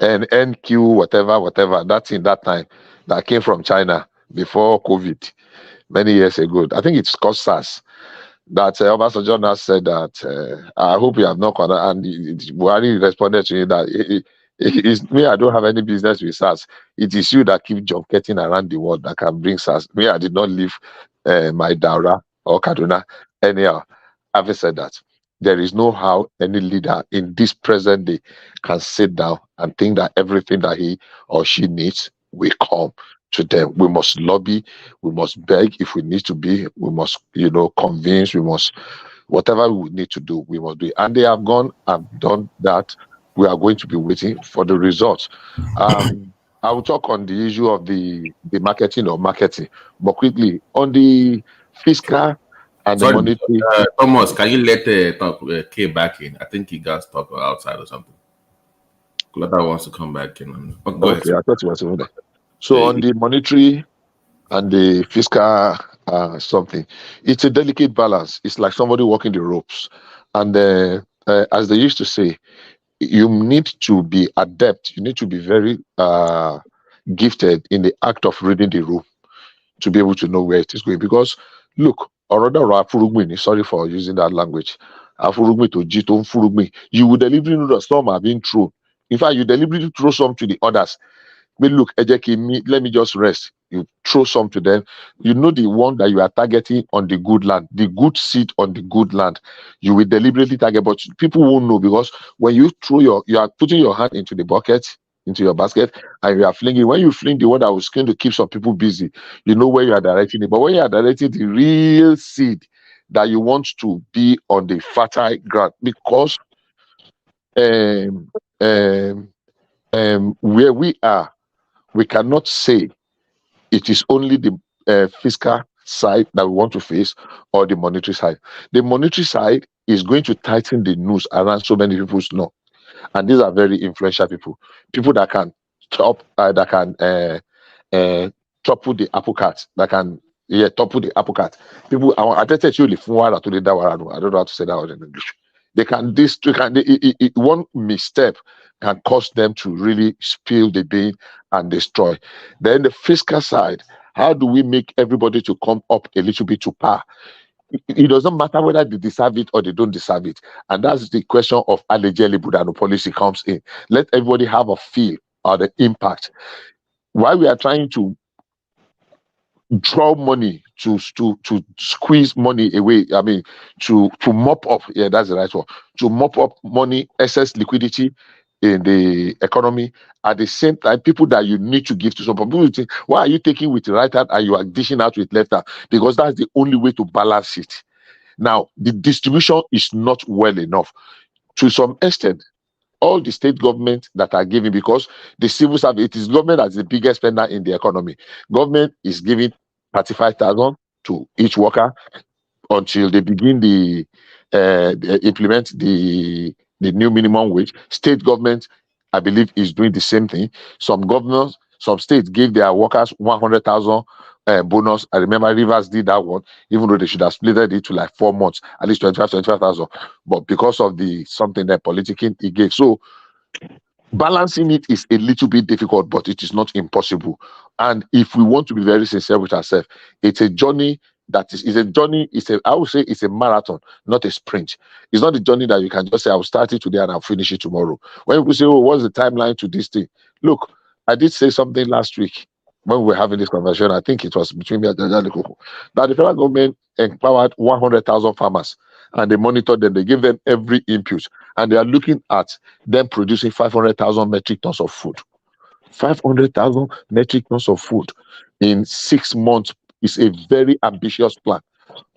Speaker 16: And NQ whatever that's in that time that came from China before COVID many years ago. I think it's called SARS. That Obasanjo now said that I hope you have not and Buhari responded to him that it's me, I don't have any business with SARS. It is you that keep junketing around the world that can bring SARS. Me, I did not leave my Daura or Kaduna. Anyhow, having said that, there is no how any leader in this present day can sit down and think that everything that he or she needs will come to them. We must lobby, we must beg if we need to be, we must, convince, we must, whatever we need to do, we must do it. And they have gone and done that. We are going to be waiting for the results. I will talk on the issue of the marketing, but quickly on the fiscal and the monetary.
Speaker 12: Thomas, can you let K back in? I think he got stuck outside or something. Kulata wants to come back in. Go ahead.
Speaker 16: I thought he was over there. So on the monetary and the fiscal something, it's a delicate balance. It's like somebody walking the ropes. And as they used to say, you need to be adept. You need to be very gifted in the act of reading the room to be able to know where it is going. Because look, sorry for using that language. You would deliberately know that some are being thrown. In fact, you deliberately throw some to the others. But look, let me just rest. You throw some to them. You know the one that you are targeting on the good land, the good seed on the good land. You will deliberately target, but people won't know because when you you are putting your hand into the bucket, into your basket, and you are flinging. When you fling the one that was going to keep some people busy, you know where you are directing it. But when you are directing the real seed that you want to be on the fertile ground, because where we are, we cannot say it is only the fiscal side that we want to face or the monetary side. The monetary side is going to tighten the noose around so many people's neck. And these are very influential people that can topple the apple cart, that can topple the apple cart. People, I don't know how to say that word in English. One misstep can cause them to really spill the bean and destroy. Then the fiscal side, how do we make everybody to come up a little bit to par? It doesn't matter whether they deserve it or they don't deserve it. And that's the question of allegedly Budano policy comes in. Let everybody have a feel or the impact. While we are trying to draw money to squeeze money away, I mean to mop up, that's the right word, to mop up money, excess liquidity in the economy. At the same time, people that you need to give to some people think, why are you taking with the right hand and you are dishing out with left hand? Because that's the only way to balance it. Now, the distribution is not well enough. To some extent, all the state governments that are giving, because the civil service, it is government that's the biggest spender in the economy. Government is giving 35,000 to each worker until they begin they implement the new minimum wage. State government, I believe, is doing the same thing. Some governors, some states gave their workers 100,000 bonus. I remember Rivers did that one, even though they should have split it to like 4 months, at least 25,000. But because of the something that politicking he gave, so balancing it is a little bit difficult, but it is not impossible. And if we want to be very sincere with ourselves, it's a journey that is a journey. I would say it's a marathon, not a sprint. It's not a journey that you can just say, I'll start it today and I'll finish it tomorrow. When people say, oh, what's the timeline to this thing? Look, I did say something last week when we were having this conversation. I think it was between me and Dajali, that the federal government empowered 100,000 farmers and they monitored them. They gave them every input, and they are looking at them producing 500,000 metric tons of food. 500,000 metric tons of food in 6 months is a very ambitious plan.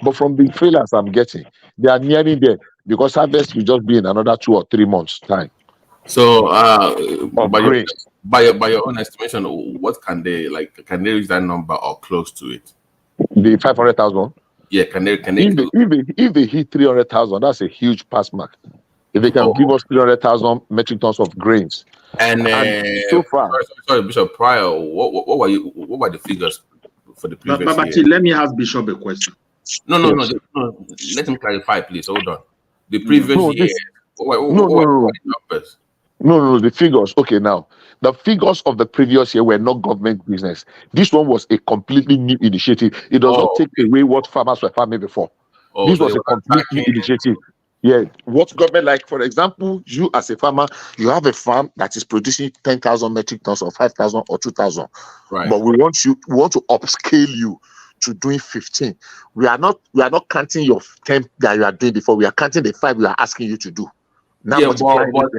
Speaker 16: But from the trailers I'm getting, they are nearing there, because harvest will just be in another 2 or 3 months' time.
Speaker 12: So, by your own estimation, what can they reach that number or close to it?
Speaker 16: The 500,000.
Speaker 12: Yeah, can they?
Speaker 16: If they hit 300,000, that's a huge pass mark. If they can give us 300,000 metric tons of grains,
Speaker 12: and
Speaker 16: so far,
Speaker 12: sorry, Bishop, prior, what were the figures for the previous
Speaker 2: but
Speaker 12: year?
Speaker 2: let me ask Bishop a question.
Speaker 12: No. Let him clarify, please. Hold on. The previous year, what were the numbers?
Speaker 16: No, the figures. Okay, now the figures of the previous year were not government business. This one was a completely new initiative. It does not take away what farmers were farming before. This was a complete new initiative. Yeah, what government, like for example, you as a farmer, you have a farm that is producing 10,000 metric tons or 5,000 or 2,000.
Speaker 12: Right.
Speaker 16: But we want to upscale you to doing 15. We are not counting your 10 that you are doing before. We are counting the 5 we are asking you to do. Now,
Speaker 12: Yeah,
Speaker 16: but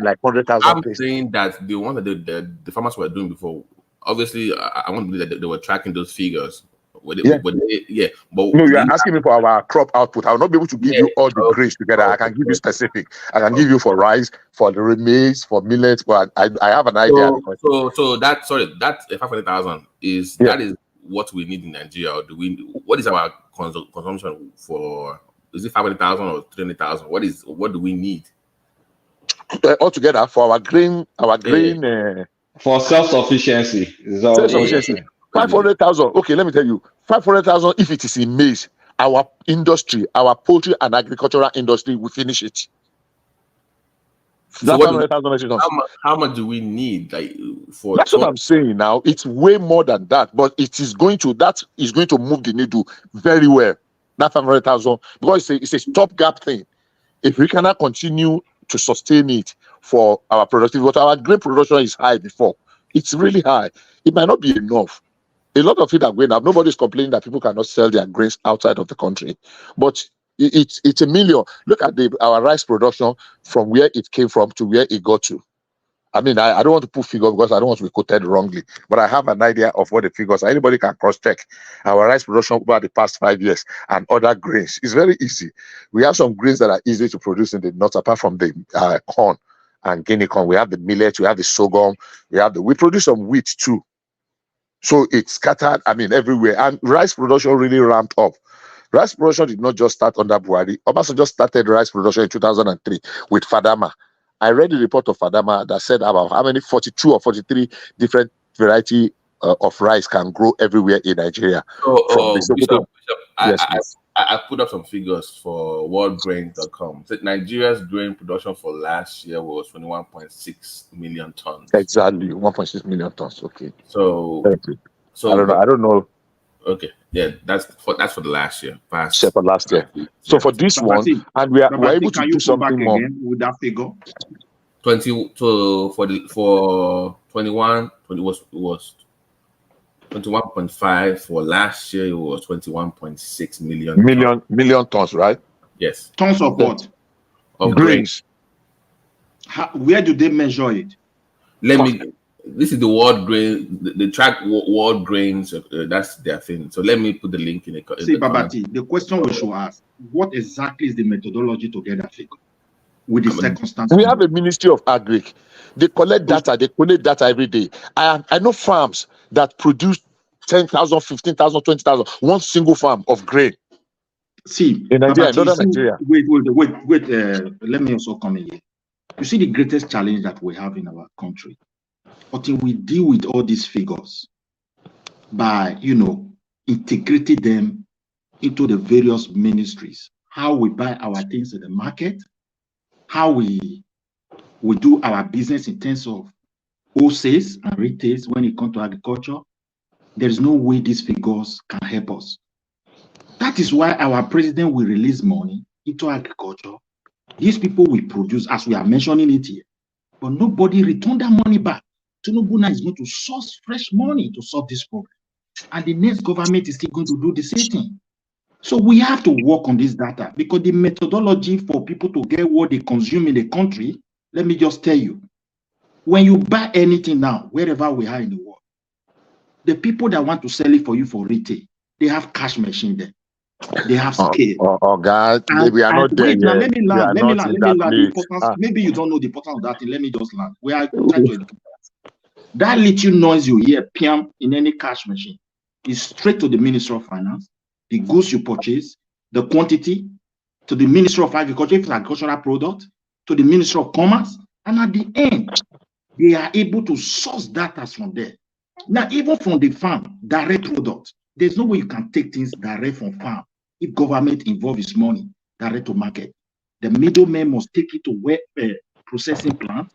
Speaker 16: like 100,000.
Speaker 12: I'm saying that the one that the farmers were doing before, obviously, I want to believe that they were tracking those figures. But
Speaker 16: no, you are asking me for our crop output. I will not be able to give you all the grains together. I can give you specific. I can give you for rice, for the maize, for millet. But I have an idea.
Speaker 12: So that 500,000 is that is what we need in Nigeria. Or what is our consumption for? Is it 500,000 or 300,000? What do we need?
Speaker 16: Altogether for our grain
Speaker 3: for self-sufficiency.
Speaker 16: 500,000. Okay, let me tell you, 500,000. If it is in maize, our industry, our poultry and agricultural industry will finish it.
Speaker 12: So how much do we need?
Speaker 16: That's what I'm saying now. It's way more than that, but it is going to move the needle very well. That 500,000, because it's a stopgap thing. If we cannot continue to sustain it for our productivity, but our grain production is high before. It's really high. It might not be enough. A lot of it are going up. Nobody's complaining that people cannot sell their grains outside of the country, but it's a million. Look at our rice production from where it came from to where it got to. I mean, I don't want to put figures because I don't want to be quoted wrongly, but I have an idea of what the figures are. Anybody can cross-check our rice production over the past 5 years and other grains. It's very easy. We have some grains that are easy to produce in the north, apart from the corn and guinea corn. We have the millet, we have the sorghum, we produce some wheat too. So it's scattered, everywhere. And rice production really ramped up. Rice production did not just start under Buhari. Obasanjo just started rice production in 2003 with Fadama. I read the report of Fadama that said about how many 42 or 43 different variety of rice can grow everywhere in Nigeria.
Speaker 12: Bishop, I put up some figures for worldgrain.com. So Nigeria's grain production for last year was 21.6 million tons.
Speaker 16: Exactly, 1.6 million tons. Okay.
Speaker 12: So
Speaker 16: I don't know.
Speaker 12: Okay, yeah, that's for the last year.
Speaker 16: For last year. So for this one, and we're able to do something more
Speaker 2: with that figure.
Speaker 12: 21 was 21.5 for last year. It was 21.6
Speaker 16: million tons, right?
Speaker 12: Yes.
Speaker 2: Tons of what?
Speaker 12: Of grains.
Speaker 2: Where do they measure it?
Speaker 12: This is the world grain. They track world grains. That's their thing. So let me put the link in the.
Speaker 2: See, Babati, the question we should ask: what exactly is the methodology to get that figure?
Speaker 1: with the circumstances.
Speaker 16: We have a Ministry of Agri. They collect data. They collect data every day. I know farms that produce 10,000, 15,000, 20,000, one single farm of grain.
Speaker 2: See,
Speaker 16: In Nigeria,
Speaker 2: Babati,
Speaker 16: northern Nigeria.
Speaker 2: Wait. Let me also come in here. You see the greatest challenge that we have in our country. Until we deal with all these figures by, integrating them into the various ministries, how we buy our things in the market, how we do our business in terms of wholesales and retails when it comes to agriculture, there is no way these figures can help us. That is why our president will release money into agriculture. These people will produce, as we are mentioning it here, but nobody return that money back. Tinubu now is going to source fresh money to solve this problem. And the next government is still going to do the same thing. So we have to work on this data, because the methodology for people to get what they consume in the country, let me just tell you, when you buy anything now, wherever we are in the world, the people that want to sell it for you for retail, they have cash machine there. They have scale.
Speaker 16: Oh God, we are not there
Speaker 2: wait, now
Speaker 16: yet.
Speaker 2: let me
Speaker 16: We are
Speaker 2: land.
Speaker 16: not in that place.
Speaker 2: Maybe you don't know the importance of that thing. Let me just land. We are trying to educate. That little noise you hear, PM, in any cash machine is straight to the Minister of Finance, the goods you purchase, the quantity, to the Minister of Agriculture, if it's agricultural product, to the Minister of Commerce, and at the end, they are able to source data from there. Now, even from the farm, direct product, there's no way you can take things direct from farm if government involves its money direct to market. The middleman must take it to where processing plant,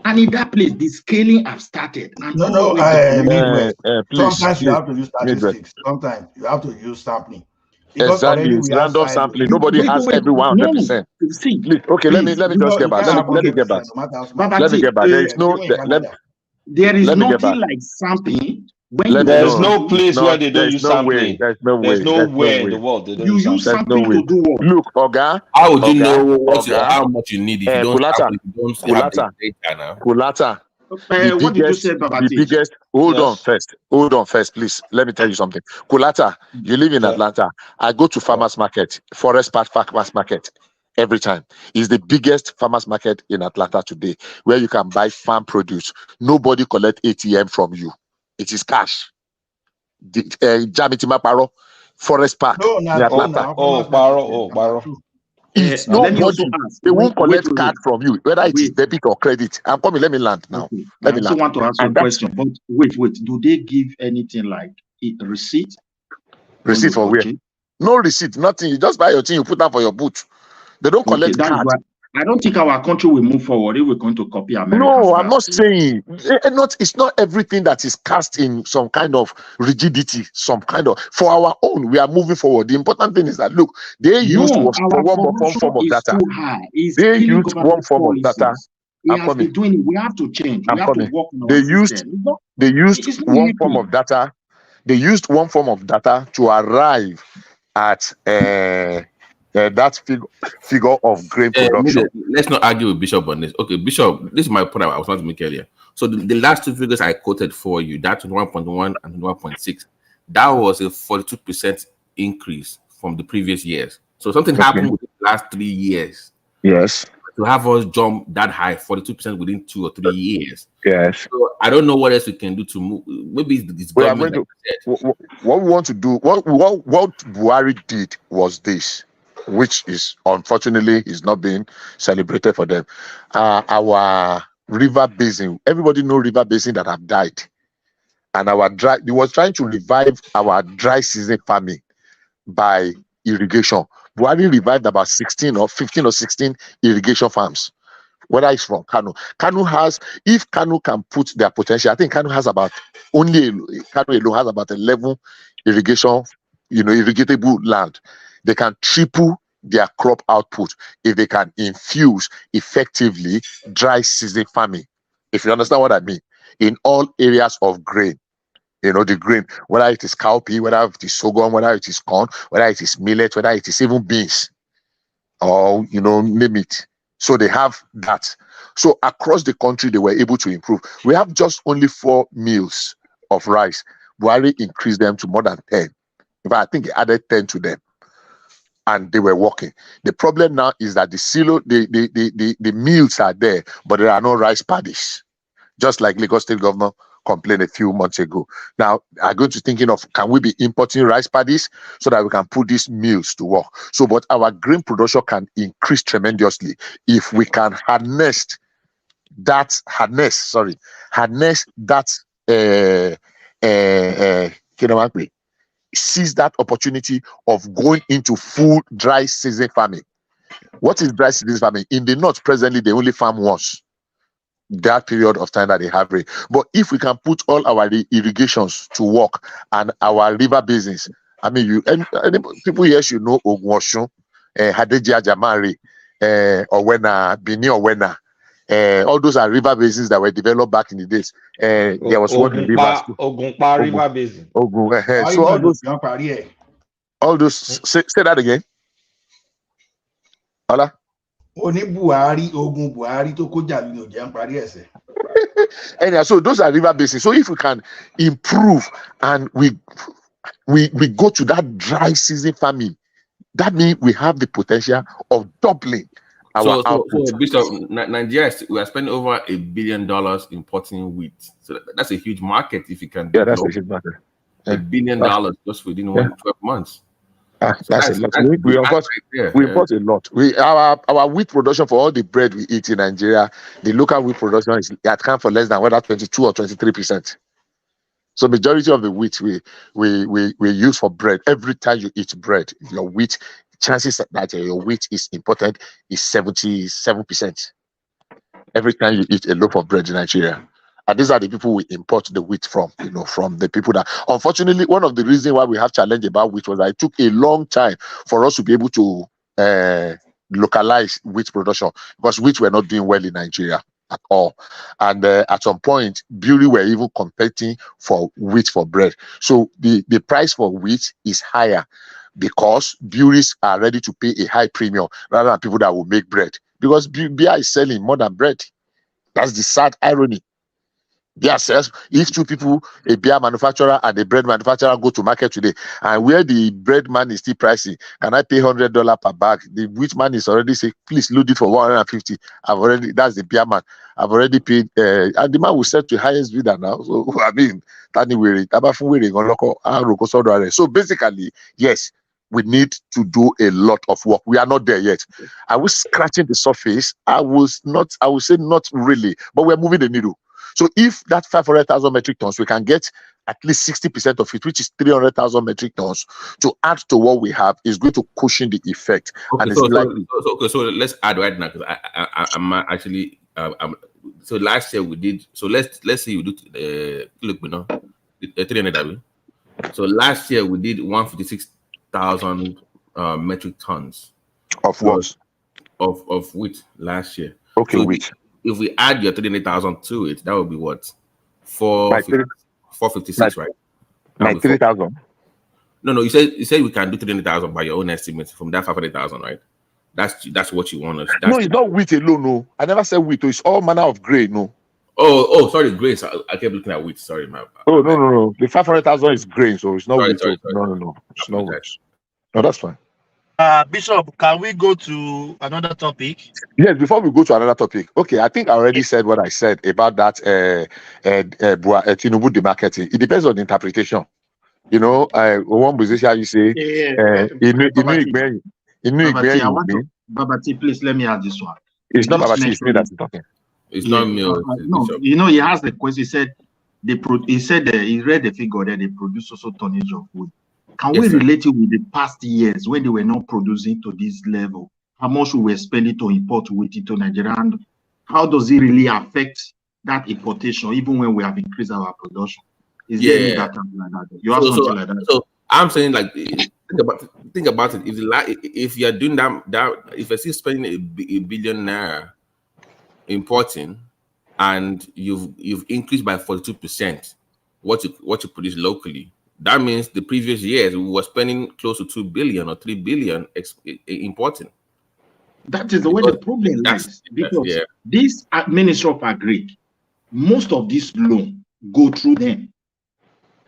Speaker 2: and in that place, the scaling have started. And
Speaker 1: Midwest.
Speaker 16: Please,
Speaker 1: Sometimes you have to use statistics. Sometimes you have to use sampling. Because
Speaker 16: exactly,
Speaker 1: already
Speaker 16: it's
Speaker 1: we have
Speaker 16: random
Speaker 1: silos.
Speaker 16: sampling. Nobody has every 100%.
Speaker 2: See,
Speaker 16: please, okay, let me just get back. Let me get back. Let me get back. There is no.
Speaker 2: There is
Speaker 16: let me get
Speaker 2: nothing
Speaker 16: back.
Speaker 2: like sampling. When
Speaker 16: Let
Speaker 2: you
Speaker 16: me
Speaker 3: There's
Speaker 16: know.
Speaker 3: no place where they don't
Speaker 16: There's
Speaker 3: use
Speaker 16: no way.
Speaker 3: sampling.
Speaker 16: There's no way.
Speaker 3: There's
Speaker 16: There's no
Speaker 3: nowhere in
Speaker 16: way.
Speaker 3: the world they don't
Speaker 2: you
Speaker 3: use
Speaker 2: use
Speaker 3: sampling.
Speaker 2: sampling to do what?
Speaker 16: Look, Oga.
Speaker 12: How would you
Speaker 16: Oga,
Speaker 12: know
Speaker 16: Oga,
Speaker 12: how much you need if you don't
Speaker 16: Kulata,
Speaker 12: have, if you don't have the data now?
Speaker 16: Kulata.
Speaker 2: What did you say,
Speaker 16: The
Speaker 2: Babati?
Speaker 16: biggest. Hold on first, please. Let me tell you something. Kulata, you live in Atlanta. I go to farmers market, Forest Park Farmers Market, every time. It's the biggest farmers market in Atlanta today, where you can buy farm produce. Nobody collect ATM from you. It is cash. Jamitima Paro, Forest Park in Atlanta.
Speaker 3: Paro.
Speaker 16: It's
Speaker 2: let me
Speaker 16: nobody.
Speaker 2: also ask.
Speaker 16: They won't
Speaker 2: Wait.
Speaker 16: collect card from you, whether it is debit or credit. I'm coming. Let me land now.
Speaker 2: Okay.
Speaker 16: Let
Speaker 2: I
Speaker 16: me
Speaker 2: also
Speaker 16: land.
Speaker 2: want to ask you a
Speaker 16: And that's
Speaker 2: question, but wait. Do they give anything like a receipt?
Speaker 16: receipt for where? No receipt, nothing. You just buy your thing, you put that for your boot. They don't
Speaker 2: Okay,
Speaker 16: collect
Speaker 2: that is
Speaker 16: card.
Speaker 2: why I don't think our country will move forward if we're going to copy America.
Speaker 16: No, I'm not saying it's not everything that is cast in some kind of rigidity, some kind of for our own. We are moving forward. The important thing is that look, they used
Speaker 2: No,
Speaker 16: for
Speaker 2: our
Speaker 16: one
Speaker 2: corruption
Speaker 16: form of
Speaker 2: is
Speaker 16: data.
Speaker 2: too high. It's
Speaker 16: They
Speaker 2: killing
Speaker 16: used one
Speaker 2: government
Speaker 16: form of data.
Speaker 2: policies. It
Speaker 16: I'm
Speaker 2: has
Speaker 16: coming.
Speaker 2: been doing it. We have to change.
Speaker 16: I'm
Speaker 2: We have to
Speaker 16: coming.
Speaker 2: work on our
Speaker 16: They used
Speaker 2: system. It's not
Speaker 16: one form
Speaker 2: helping.
Speaker 16: of data. They used one form of data to arrive at that figure of grain production.
Speaker 12: Let's not argue with Bishop on this. Okay, Bishop, this is my point I was trying to make earlier. So the last two figures I quoted for you, that 1.1 and 1.6, that was a 42% increase from the previous years. So something happened within the last 3 years.
Speaker 16: Yes.
Speaker 12: To have us jump that high, 42% within 2 or 3 years.
Speaker 16: Yes.
Speaker 12: So I don't know what else we can do to move. Maybe it's government.
Speaker 16: What we want to do, what Buhari did was this, which is unfortunately is not being celebrated for them. Our river basin, everybody know river basin that have died, and he was trying to revive our dry season farming by irrigation. Buhari revived about 16 or 15 or 16 irrigation farms. Whether it's from Kano. If Kano can put their potential, I think Kano has about Kano alone has about 11 irrigation, irrigatable land. They can triple their crop output if they can infuse effectively dry season farming. If you understand what I mean, in all areas of grain. The grain, whether it is cowpea, whether it is sorghum, whether it is corn, whether it is millet, whether it is even beans, or name it. So they have that. So across the country, they were able to improve. We have just only 4 mills of rice. Buhari increased them to more than 10. In fact, I think he added 10 to them. and they were working. The problem now is that the silo, the mills are there, but there are no rice paddies. Just like Lagos State government complained a few months ago. Now, I'm going to thinking of, can we be importing rice paddies so that we can put these mills to work? So, but our grain production can increase tremendously if we can harness that, seize that opportunity of going into full dry season farming. What is dry season farming? In the north, presently, they only farm once. That period of time that they have rain. But if we can put all our irrigations to work and our river basins, I mean, you and people here should know Ogwoshu, Hadejia Jamari, Owena, Bini Owena. All those are river basins that were developed back in the days. There was one in rivers.
Speaker 3: Ogunpa River Basin.
Speaker 16: So all those say that again. Hola. Anyhow, so those are river basins. So if we can improve and we go to that dry season farming, that means we have the potential of doubling our output.
Speaker 12: So Bishop, Nigeria, we are spending over $1 billion importing wheat. So that's a huge market if you can.
Speaker 16: Yeah, that's a huge market.
Speaker 12: $1 billion just within 12 months.
Speaker 16: That's a lot. We import a lot. Our wheat production for all the bread we eat in Nigeria, the local wheat production is account for less than whether 22 or 23%. So majority of the wheat we use for bread. Every time you eat bread, your wheat chances that your wheat is imported is 77%. Every time you eat a loaf of bread in Nigeria. And these are the people we import the wheat from, from the people that, unfortunately, one of the reasons why we have challenge about wheat was that it took a long time for us to be able to localize wheat production because wheat were not doing well in Nigeria at all. And at some point, brewery were even competing for wheat for bread. So the price for wheat is higher because breweries are ready to pay a high premium rather than people that will make bread. Because beer is selling more than bread. That's the sad irony. Beer sells. If two people, a beer manufacturer and a bread manufacturer, go to market today, and where the bread man is still pricing, can I pay $100 per bag? The wheat man is already saying, please load it for 150. That's the beer man. I've already paid, and the man will set to highest bidder now. So I mean, so basically, yes, we need to do a lot of work. We are not there yet. I was scratching the surface. I will say not really, but we're moving the needle. So if that 500,000 metric tons, we can get at least 60% of it, which is 300,000 metric tons, to add to what we have is going to cushion the effect.
Speaker 12: Okay,
Speaker 16: and
Speaker 12: so let's add right now because I'm actually so last year we did. So let's say we do look, 300. So last year we did 156,000 metric tons
Speaker 16: of what?
Speaker 12: Of wheat last year.
Speaker 16: Okay,
Speaker 12: so
Speaker 16: wheat.
Speaker 12: If we add your 300,000 to it, that would be what? 456, right?
Speaker 16: 3,000.
Speaker 12: No. You said we can do 300,000 by your own estimate from that 500,000, right? That's what you want us.
Speaker 16: No, it's not wheat alone. No, I never said wheat. It's all manner of grain. No.
Speaker 12: Oh, sorry, grain. I kept looking at wheat. Sorry, man.
Speaker 16: No. The 500,000 is grain, so it's not wheat.
Speaker 12: Sorry.
Speaker 16: No. It's not wheat. No, that's fine.
Speaker 11: Bishop, can we go to another topic?
Speaker 16: Yes, before we go to another topic. Okay, I think I already said what I said about that Tinubu demarketing. It depends on the interpretation. One musician you say,
Speaker 2: Babati, please let me add this one.
Speaker 16: It's not Babati, it's me that's talking.
Speaker 12: It's not me.
Speaker 2: No, he has the question. He said he read the figure that they produce also tonnage of wood. Can we relate it with the past years when they were not producing to this level? How much we were spending to import wheat into Nigeria? And how does it really affect that importation, even when we have increased our production? Is there any data like that? You have something like that?
Speaker 12: So I'm saying, like, think about it. If you're doing that, if you're still spending a billion naira importing, and you've increased by 42% what you produce locally. That means the previous years we were spending close to 2 billion or 3 billion importing.
Speaker 2: That is the way the problem lies. Because this Ministry of Agri, most of this loan go through them.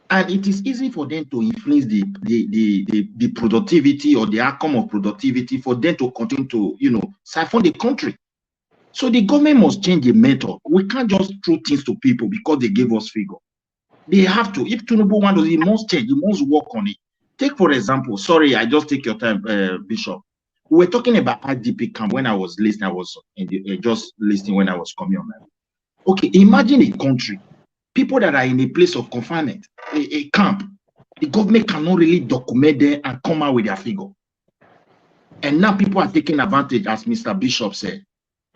Speaker 1: And it is easy for them to influence the productivity or the outcome of productivity for them to continue to, siphon the country. So the government must change the method. We can't just throw things to people because they gave us figure. They have to. If Tinubu wants to, he must change. He must work on it. Take, for example, sorry, I just take your time, Bishop. We were talking about IDP camp when I was listening. I was just listening when I was coming on. Okay, imagine a country, people that are in a place of confinement, a camp. The government cannot really document them and come out with their figure. And now people are taking advantage, as Mr. Bishop said.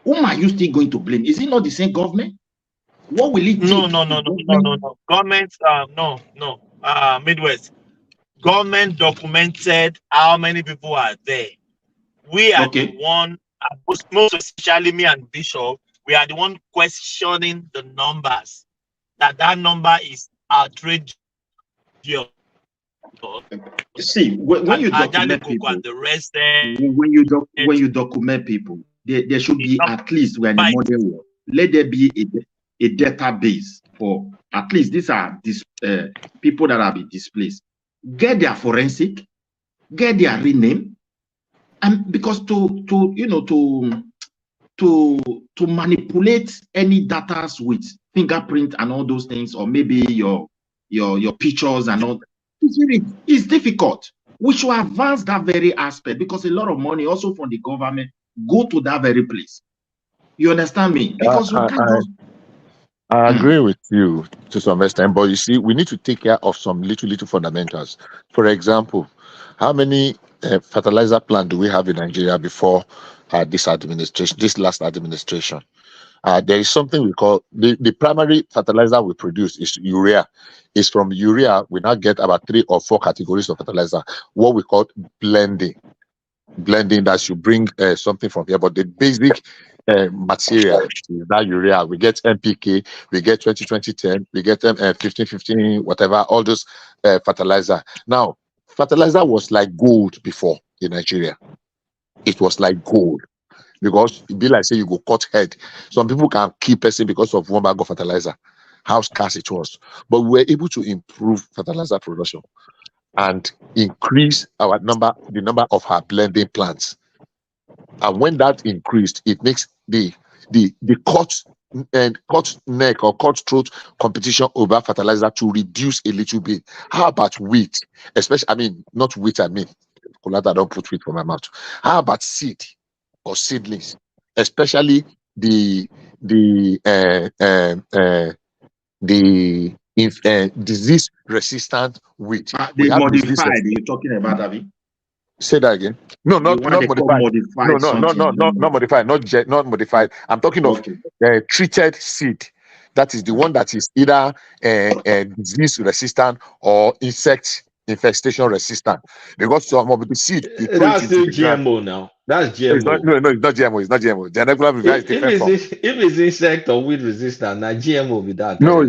Speaker 1: Whom are you still going to blame? Is it not the same government? What will it take?
Speaker 11: No. Government, no. Midwest. Government documented how many people are there. We are the one, most especially me and Bishop, we are the one questioning the numbers. That number is outrageous.
Speaker 1: See, when you document people,
Speaker 11: and the rest,
Speaker 1: when you document people, there should be at least, we're in the modern world, let there be a database for at least these are people that have been displaced. Get their forensic, get their rename, and because to manipulate any data with fingerprint and all those things, or maybe your pictures and all, it's difficult. We should advance that very aspect because a lot of money also from the government go to that very place. You understand me? Because we can't just.
Speaker 16: I agree with you to some extent, but you see, we need to take care of some little fundamentals. For example, how many fertilizer plants do we have in Nigeria before this last administration? There is something we call the primary fertilizer we produce is urea. Is from urea we now get about 3 or 4 categories of fertilizer. What we call blending that you bring something from here, but the basic material is that urea. We get NPK, we get 20-20-10, we get 15-15, whatever, all those fertilizer. Now, fertilizer was like gold before in Nigeria. It was like gold because it be like say you go cut head. Some people can kill person because of one bag of fertilizer. How scarce it was, but we were able to improve fertilizer production and increase the number of our blending plants. And when that increased, it makes the cut neck or cut throat competition over fertilizer to reduce a little bit. How about wheat? Especially, not wheat, Kolata, don't put wheat for my mouth. How about seed or seedlings? Especially the disease resistant wheat.
Speaker 1: The modified you're talking about, Abby?
Speaker 16: Say that again. No, not modified. Not modified. Not modified. I'm talking of treated seed. That is the one that is either disease resistant or insect infestation resistant. Because some of the seed
Speaker 3: that's still GMO now. That's GMO.
Speaker 16: No, it's not GMO. It's not GMO.
Speaker 3: If it's insect or weed resistant, now GMO with that.
Speaker 16: No,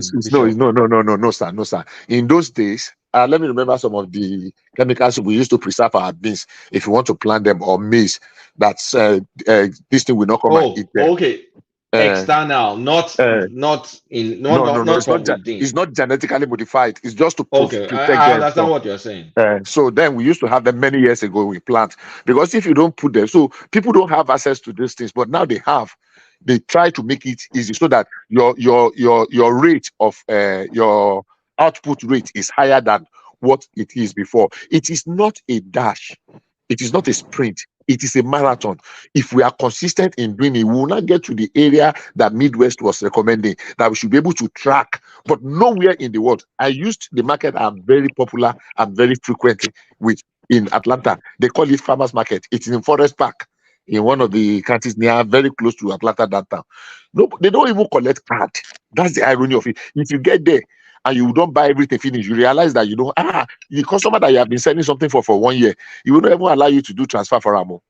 Speaker 16: sir. In those days, let me remember some of the chemicals we used to preserve our beans. If you want to plant them or maize, that's this thing will not come and eat them.
Speaker 3: Okay. External,
Speaker 16: it's not genetically modified. It's just to protect them.
Speaker 3: I understand what you're saying.
Speaker 16: So then we used to have them many years ago. We plant because if you don't put them, so people don't have access to these things, but now they have. They try to make it easy so that your rate of your output rate is higher than what it is before. It is not a dash. It is not a sprint. It is a marathon. If we are consistent in doing it, we will not get to the area that Midwest was recommending, that we should be able to track. But nowhere in the world, I used the market I'm very popular and very frequent with in Atlanta. They call it Farmers Market. It's in Forest Park, in one of the counties near, very close to Atlanta downtown. No, they don't even collect card. That's the irony of it. If you get there and you don't buy everything finished, you realize that the customer that you have been selling something for 1 year, he will not even allow you to do transfer for Amo.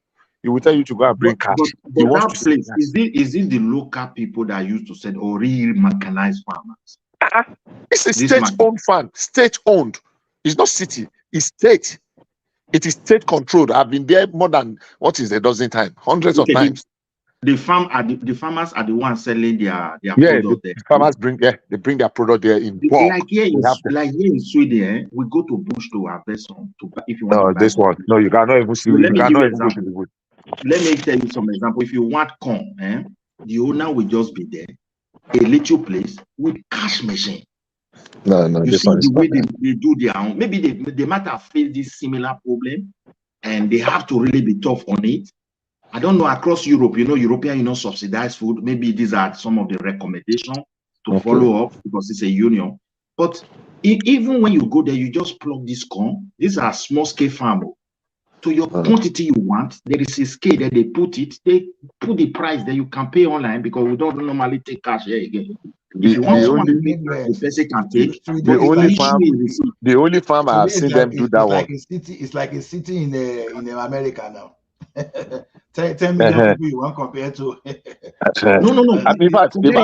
Speaker 16: He will tell you to go and bring cash.
Speaker 1: But that place, is it the local people that used to sell or real mechanized farmers?
Speaker 16: It's a state-owned farm, state-owned. It's not city, it's state. It is state controlled. I've been there more than a dozen times, hundreds of times.
Speaker 2: The farmers are the ones selling their
Speaker 16: Yeah,
Speaker 2: product there.
Speaker 16: the farmers bring their product there in bulk.
Speaker 2: Like here
Speaker 16: They have
Speaker 2: in Sweden, we go to bush to harvest some. If you want to
Speaker 16: no,
Speaker 2: buy
Speaker 16: this one.
Speaker 2: something.
Speaker 16: No, you cannot even see.
Speaker 2: So let
Speaker 16: You
Speaker 2: me give
Speaker 16: cannot
Speaker 2: you
Speaker 16: even go to
Speaker 2: example.
Speaker 16: the wood.
Speaker 2: Let me tell you some example. If you want corn, the owner will just be there, a little place with cash machine.
Speaker 16: No,
Speaker 2: You
Speaker 16: this
Speaker 2: see
Speaker 16: one is
Speaker 2: the way
Speaker 16: not.
Speaker 2: they do their own. Maybe they might have faced this similar problem, and they have to really be tough on it. I don't know, across Europe, European subsidized food. Maybe these are some of the recommendations to follow up because it's a union. But even when you go there, you just plug this corn. These are small scale farm. To your quantity you want, there is a scale that they put it. They put the price that you can pay online because we don't normally take cash here again. If you want someone to pay cash, the person can take.
Speaker 16: The only farm I have seen them do that one.
Speaker 1: It's like a city in America now. 10 million people you want compared to.
Speaker 2: No.
Speaker 16: In fact,
Speaker 2: Forget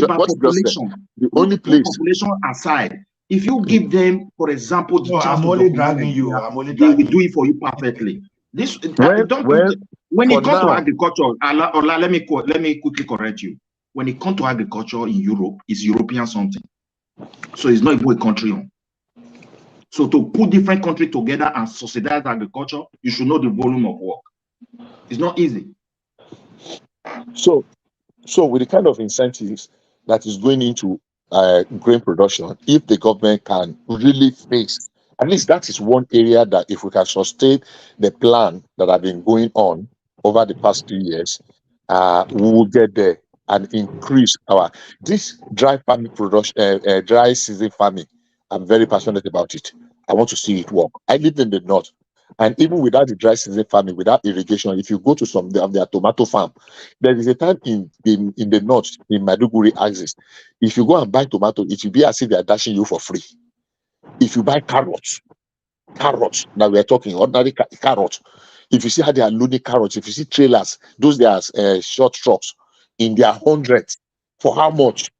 Speaker 2: about population.
Speaker 16: The only place
Speaker 2: population aside, if you give them, for example, the chance
Speaker 1: I'm
Speaker 2: to
Speaker 1: only
Speaker 2: document
Speaker 1: dragging you.
Speaker 2: Nigeria,
Speaker 1: I'm only
Speaker 2: they will
Speaker 1: dragging
Speaker 2: do it for you perfectly. This
Speaker 16: when
Speaker 2: it comes to
Speaker 16: now-
Speaker 2: agriculture, Ola, let me quickly correct you. When it comes to agriculture in Europe, it's European something. So it's not even a country owned. So to put different countries together and subsidize agriculture, you should know the volume of work. It's not easy.
Speaker 16: So with the kind of incentives that is going into grain production, if the government can really face, at least that is one area that if we can sustain the plan that have been going on over the past 2 years, we will get there and increase this dry farming production, dry season farming. I'm very passionate about it. I want to see it work. I live in the north. And even without the dry season farming, without irrigation, if you go to some of their tomato farm, there is a time in the north, in Maiduguri axis, if you go and buy tomato, it will be as if they are dashing you for free. If you buy carrots, now we are talking ordinary carrots. If you see how they are loading carrots, if you see trailers, those they are short trucks in their hundreds, for how much?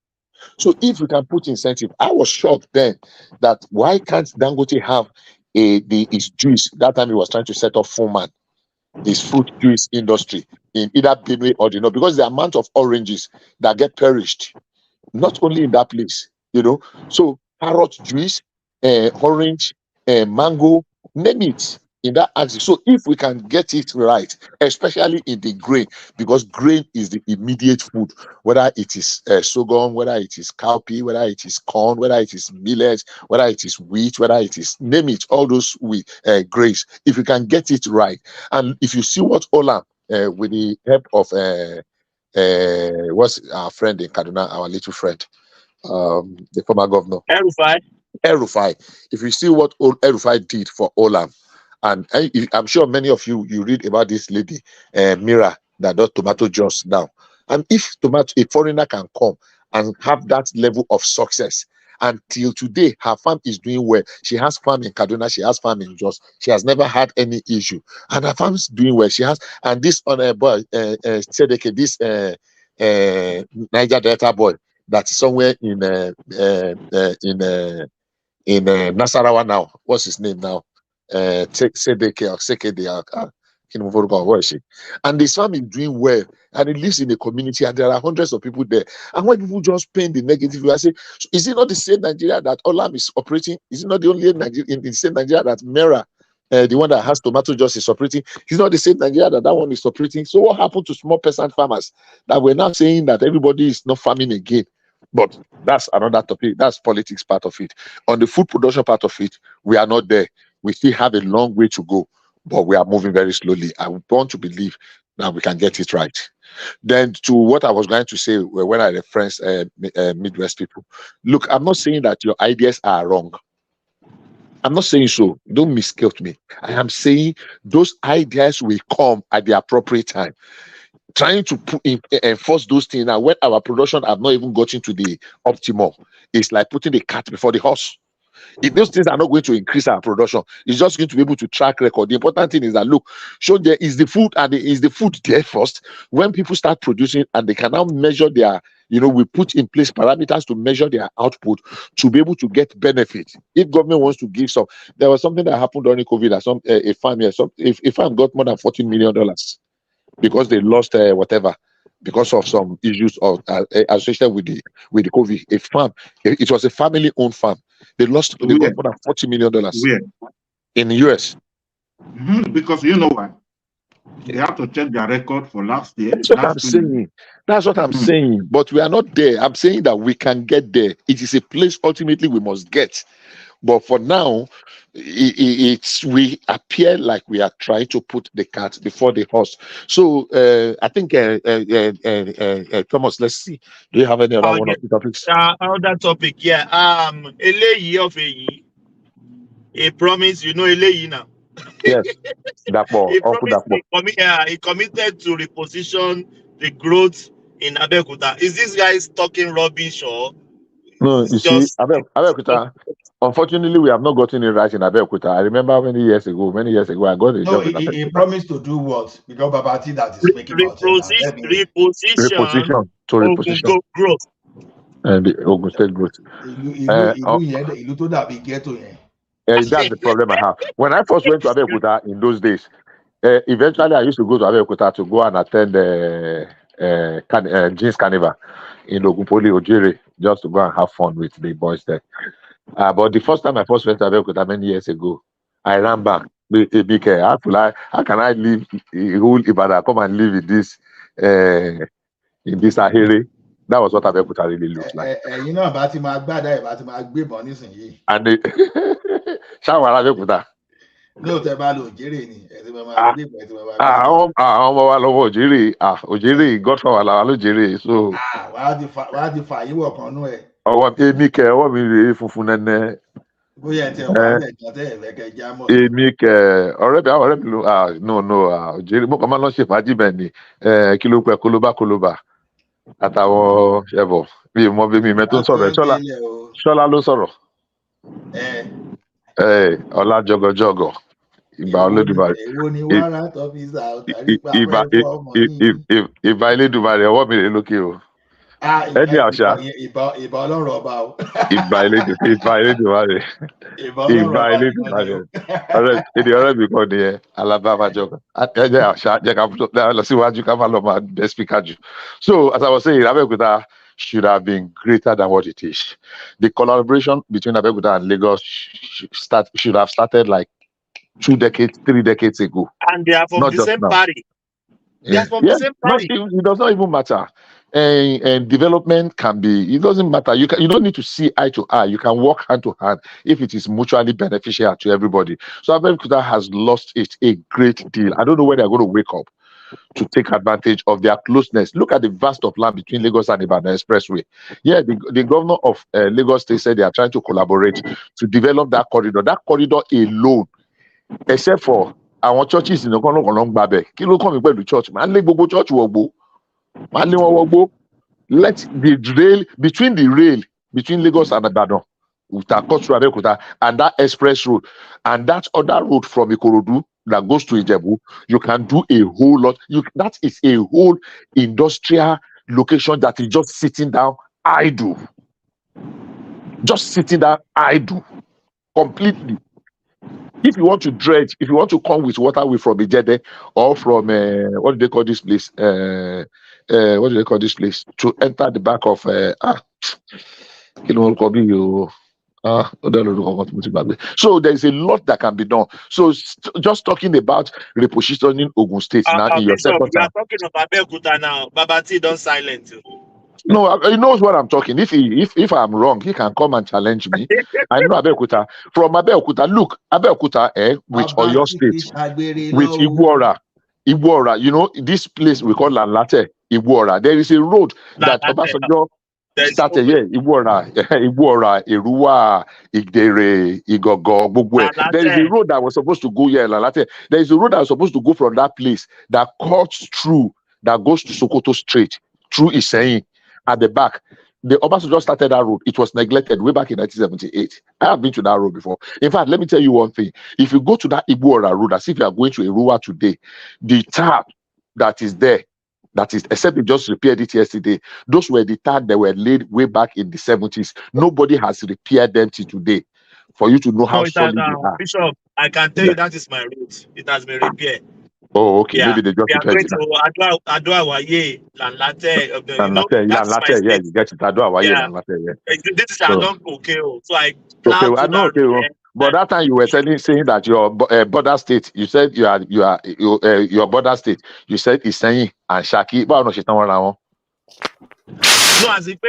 Speaker 16: So if we can put incentive, I was shocked then that why can't Dangote have his juice? That time he was trying to set up Fullman, his fruit juice industry in either Benue or the north, because the amount of oranges that get perished, not only in that place, So carrot juice, orange, mango, name it in that axis. So if we can get it right, especially in the grain, because grain is the immediate food, whether it is sorghum, whether it is cowpea, whether it is corn, whether it is millet, whether it is wheat, whether it is, name it, all those grains. If we can get it right, and if you see what Olam, with the help of what's our friend in Kaduna, our little friend, the former governor, El-Rufai. If you see what El-Rufai did for Olam, and I'm sure many of you read about this lady, Mira, that does tomato juice now. And if a foreigner can come and have that level of success, until today, her farm is doing well. She has farm in Kaduna, she has farm in Jos. She has never had any issue, and her farm's doing well. She has, and this boy, Sedeke, this Niger Delta boy, that's somewhere in Nasarawa now. What's his name now? Sedeke or Sekede. What is she? And this farm is doing well, and it lives in a community, and there are hundreds of people there. And when people just paint the negative, I say, is it not the same Nigeria that Olam is operating? Is it not the only Nigeria in the same Nigeria that Mera, the one that has tomato juice, is operating? It's not the same Nigeria that one is operating. So what happened to small peasant farmers that we're now saying that everybody is not farming again? But that's another topic. That's politics part of it. On the food production part of it, we are not there. We still have a long way to go, but we are moving very slowly. I want to believe that we can get it right. Then to what I was going to say when I referenced Midwest people, look, I'm not saying that your ideas are wrong. I'm not saying so. Don't misquote me. I am saying those ideas will come at the appropriate time. Trying to enforce those things now when our production have not even gotten to the optimal, it's like putting the cart before the horse. If those things are not going to increase our production, it's just going to be able to track record. The important thing is that, look, show there is the food, and is the food there first. When people start producing and they can now measure their, we put in place parameters to measure their output to be able to get benefit. If government wants to give some, there was something that happened during COVID at a farm here. A farm got more than $14 million. because they lost whatever, because of some issues of associated with the COVID. A farm, it was a family-owned farm. They lost more than $40 million in the US.
Speaker 1: Because you know what? They have to check their record for last year.
Speaker 16: That's what I'm saying. That's what I'm saying. But we are not there. I'm saying that we can get there. It is a place ultimately we must get. But for now, we appear like we are trying to put the cart before the horse. So I think Thomas, let's see. Do you have any other one of the topics?
Speaker 11: Another topic, yeah. Eléyìí of a promise, you know Eléyìí now.
Speaker 16: Yes, Dapo, Uncle Dapo.
Speaker 11: He committed to reposition the growth in Abeokuta. Is this guy talking rubbish or?
Speaker 16: No, you see, Abeokuta. Unfortunately, we have not gotten it right in Abeokuta. I remember many years ago, I got a job in Abeokuta.
Speaker 1: He promised to do what? Because Babati that is making
Speaker 11: reposition
Speaker 16: to reposition
Speaker 11: growth.
Speaker 16: And the Ogun State growth. That's the problem I have. When I first went to Abeokuta in those days, eventually I used to go to Abeokuta to go and attend Jeans Carnival in Ogunpoli, Ojiri, just to go and have fun with the boys there. But the first time I first went to Abeokuta many years ago, I ran back. How can I leave whole Ibadan, come and live in this Ahiri? That was what Abeokuta really looked like.
Speaker 1: You know about him, and
Speaker 16: the shower Abeokuta.
Speaker 1: No,
Speaker 16: Ojiri got from Ojiri, so
Speaker 1: why the fire you work on no?
Speaker 16: Koloba. Àtàwọn ẹbọ bí mo bí mi mẹtò sọ̀rọ̀ ṣọlá ló sọ̀rọ̀ ọlá jọgọjọgọ ìgbà Olódùmarè ìbà Elédùmarè ọwọ́ mi rè lókè o ẹni àṣà
Speaker 1: ìbà Ọlọ́run ọba o
Speaker 16: ìbà Elédùmarè èdè ọ̀rẹ́ mi kàn nìyẹn Alabama jọgọ ẹni àṣà jẹ ká lọ síwájú ká má lọ máa bẹ speaker jù. So as I was saying, Abeokuta should have been greater than what it is. The collaboration between Abeokuta and Lagos should have started like 3 decades ago.
Speaker 11: And they are from the same party. They are from the same party.
Speaker 16: It does not even matter. And development can be, it doesn't matter. You don't need to see eye to eye. You can work hand to hand if it is mutually beneficial to everybody. So Abeokuta has lost it a great deal. I don't know when they're going to wake up to take advantage of their closeness. Look at the vast of land between Lagos and Ibadan Expressway. Yeah, the governor of Lagos State said they are trying to collaborate to develop that corridor. That corridor alone, except for our churches in the long babe. Kilo come with the church. Man, let go church wogbo. Let the rail between Lagos and Ibadan, and that express road and that other road from Ikorodu that goes to Ijebu, you can do a whole lot. That is a whole industrial location that is just sitting down idle. Just sitting down idle completely. If you want to dredge, if you want to come with water away from Ijede or from what do they call this place? To enter the back of so there is a lot that can be done. So just talking about repositioning Ogun State now in your second time.
Speaker 11: We are talking about Abeokuta now. Babati don't silence you.
Speaker 16: No, he knows what I'm talking. If I'm wrong, he can come and challenge me. I know Abeokuta. From Abeokuta, look, Abeokuta with Oyo State, with Igboora, you know, this place we call L00TING, Igboora. There is a road that Obasanjo started here, Igboora, Erua, Igdere, Igogo, Bugwe. There is a road that was supposed to go here, L00TING. There is a road that was supposed to go from that place that cuts through, that goes to Sokoto Straight, through Iseyin. At the back, the Obasanjo started that road. It was neglected way back in 1978. I have been to that road before. In fact, let me tell you one thing. If you go to that Igboora road, as if you are going to Erua today, the tap that is there, that is, except they just repaired it yesterday, those were the taps that were laid way back in the 70s. Nobody has repaired them till today. For you to know how solid they are.
Speaker 11: Bishop, I can tell you that is my route. It has been repaired.
Speaker 16: Oh, okay.
Speaker 4: Yeah,
Speaker 16: Maybe they just
Speaker 4: we are going
Speaker 16: depend.
Speaker 4: to Adwa Waye, Lanlate. You
Speaker 16: And
Speaker 4: know,
Speaker 16: latte, yeah,
Speaker 4: that's my
Speaker 16: latte, yeah,
Speaker 4: state.
Speaker 16: you get it. I do have
Speaker 4: Yeah,
Speaker 16: and latte, yeah.
Speaker 4: this is
Speaker 16: So
Speaker 4: along Kokeo. So I
Speaker 16: okay,
Speaker 4: plowed
Speaker 16: I
Speaker 4: through
Speaker 16: know.
Speaker 4: that
Speaker 16: Okay,
Speaker 4: road
Speaker 16: well,
Speaker 4: there.
Speaker 16: but that time you were saying that your border state. You said your border state. You said Iseyin and Shaki. But I don't know around.
Speaker 4: No, as if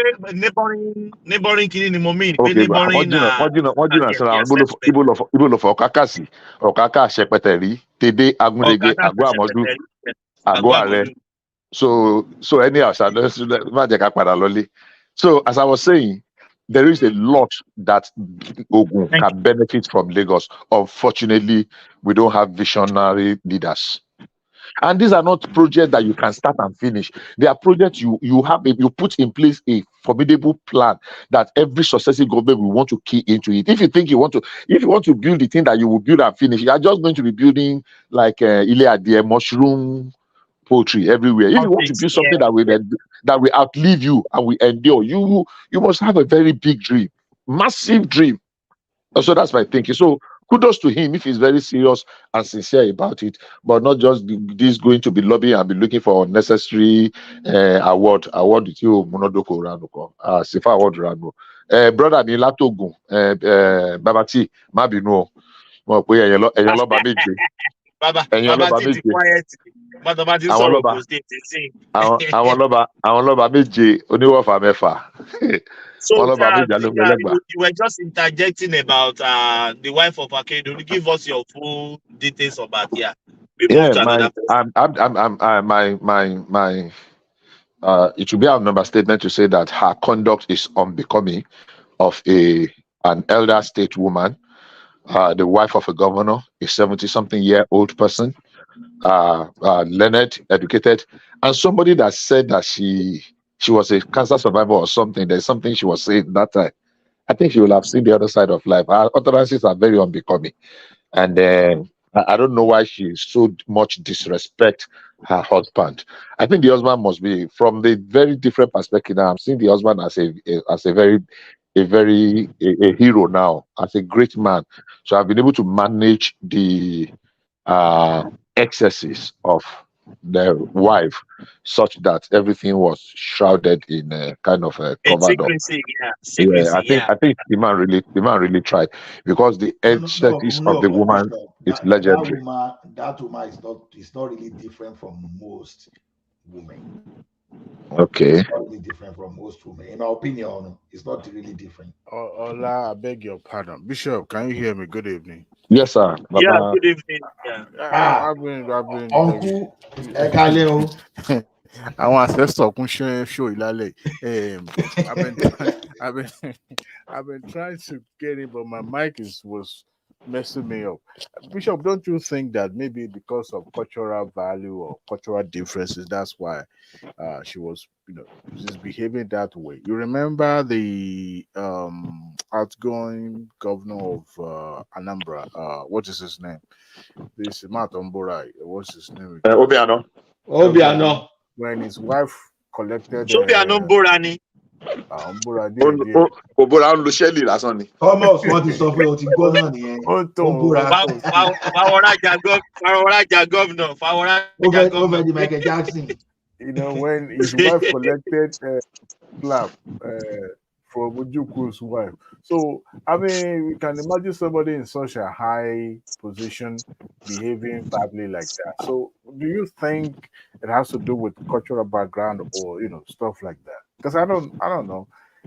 Speaker 4: neighboring Kini Momin,
Speaker 16: Okay, but what
Speaker 4: neighboring
Speaker 16: do you know? What do you know? What do you know?
Speaker 4: yes,
Speaker 16: So
Speaker 4: yes, that's right.
Speaker 16: Ibo of Okakasi, Okaka Shepeteri, Tede Agundege,
Speaker 4: Okada
Speaker 16: Agua Modu,
Speaker 4: Shepete, yes,
Speaker 16: Agua
Speaker 4: Agwa
Speaker 16: Are.
Speaker 4: Modu.
Speaker 16: So anyhow, so as I was saying, there is a lot that Ogun
Speaker 4: Thank you.
Speaker 16: can benefit from Lagos. Unfortunately, we don't have visionary leaders. And these are not projects that you can start and finish. They are projects you put in place a formidable plan that every successive government will want to key into it. If you want to build the thing that you will build and finish, you are just going to be building like Ile mushroom poultry everywhere. If you want to
Speaker 4: Politics,
Speaker 16: build
Speaker 4: yeah,
Speaker 16: something that will outlive you and will endure, you must have a very big dream, massive dream. So that's my thinking. So kudos to him if he's very serious and sincere about it, but not just this going to be lobbying and be looking for unnecessary award with you monodoko ranuko sifa award ranu. Brother mi latogun babati mabinu mo pe eyan loba meje
Speaker 4: Baba T quiet. Baba T
Speaker 16: àwọn
Speaker 4: sọ̀rọ̀
Speaker 16: lọ́ba
Speaker 4: kò stay sing.
Speaker 16: àwọn lọ́ba méje oníwọ̀fà mẹ́fà
Speaker 4: So,
Speaker 16: wọn lọ́ba méje alógun ẹlẹ́gbàá.
Speaker 4: you were just interjecting about the wife of Akedo. Give us your full details about yeah. We move
Speaker 16: Yeah,
Speaker 4: to another person.
Speaker 16: my it should be an understatement to say that her conduct is unbecoming of an elder state woman, the wife of a governor, a 70-something-year-old person, learned, educated, and somebody that said that she was a cancer survivor or something. There's something she was saying that time. I think she will have seen the other side of life. Her utterances are very unbecoming. And I don't know why she so much disrespect her husband. I think the husband must be from the very different perspective. Now I'm seeing the husband as a hero now, as a great man. So I've been able to manage the excesses of the wife such that everything was shrouded in kind of covered up.
Speaker 4: Secrecy, yeah.
Speaker 16: Yeah,
Speaker 4: Secrecy, yeah.
Speaker 16: I think the man really tried because the excesses of the woman is legendary.
Speaker 1: That woman is not really different from most women.
Speaker 16: Okay.
Speaker 1: It's not really different from most women. In my opinion, it's not really different.
Speaker 5: Ola, I beg your pardon. Bishop, can you hear me? Good evening.
Speaker 16: Yes, sir. Baba.
Speaker 4: Yeah, good evening. Yeah.
Speaker 5: I've been
Speaker 1: Uncle Ekaleo.
Speaker 5: Àwọn ancestor kún show ìlàlẹ̀. I've been trying to get it, but my mic was messing me up. Bishop, don't you think that maybe because of cultural value or cultural differences, that's why she was, just behaving that way? You remember the outgoing governor of Anambra? What is his name? This Matombora. What's his name?
Speaker 16: Obiano.
Speaker 5: When his wife collected.
Speaker 4: Obiano Borani.
Speaker 16: Obora ń lo ṣẹ́lì lásán ni.
Speaker 1: Thomas wọ́n ti sọ pé o ti gbọ́ náà nìyẹn. Ó búra.
Speaker 4: Favoraja governor.
Speaker 1: Ó fẹ́ di Michael Jackson.
Speaker 5: When his wife collected slap from Ujuku's wife. So, I mean, we can imagine somebody in such a high position behaving badly like that. So, do you think it has to do with cultural background or, stuff like that? Because I don't know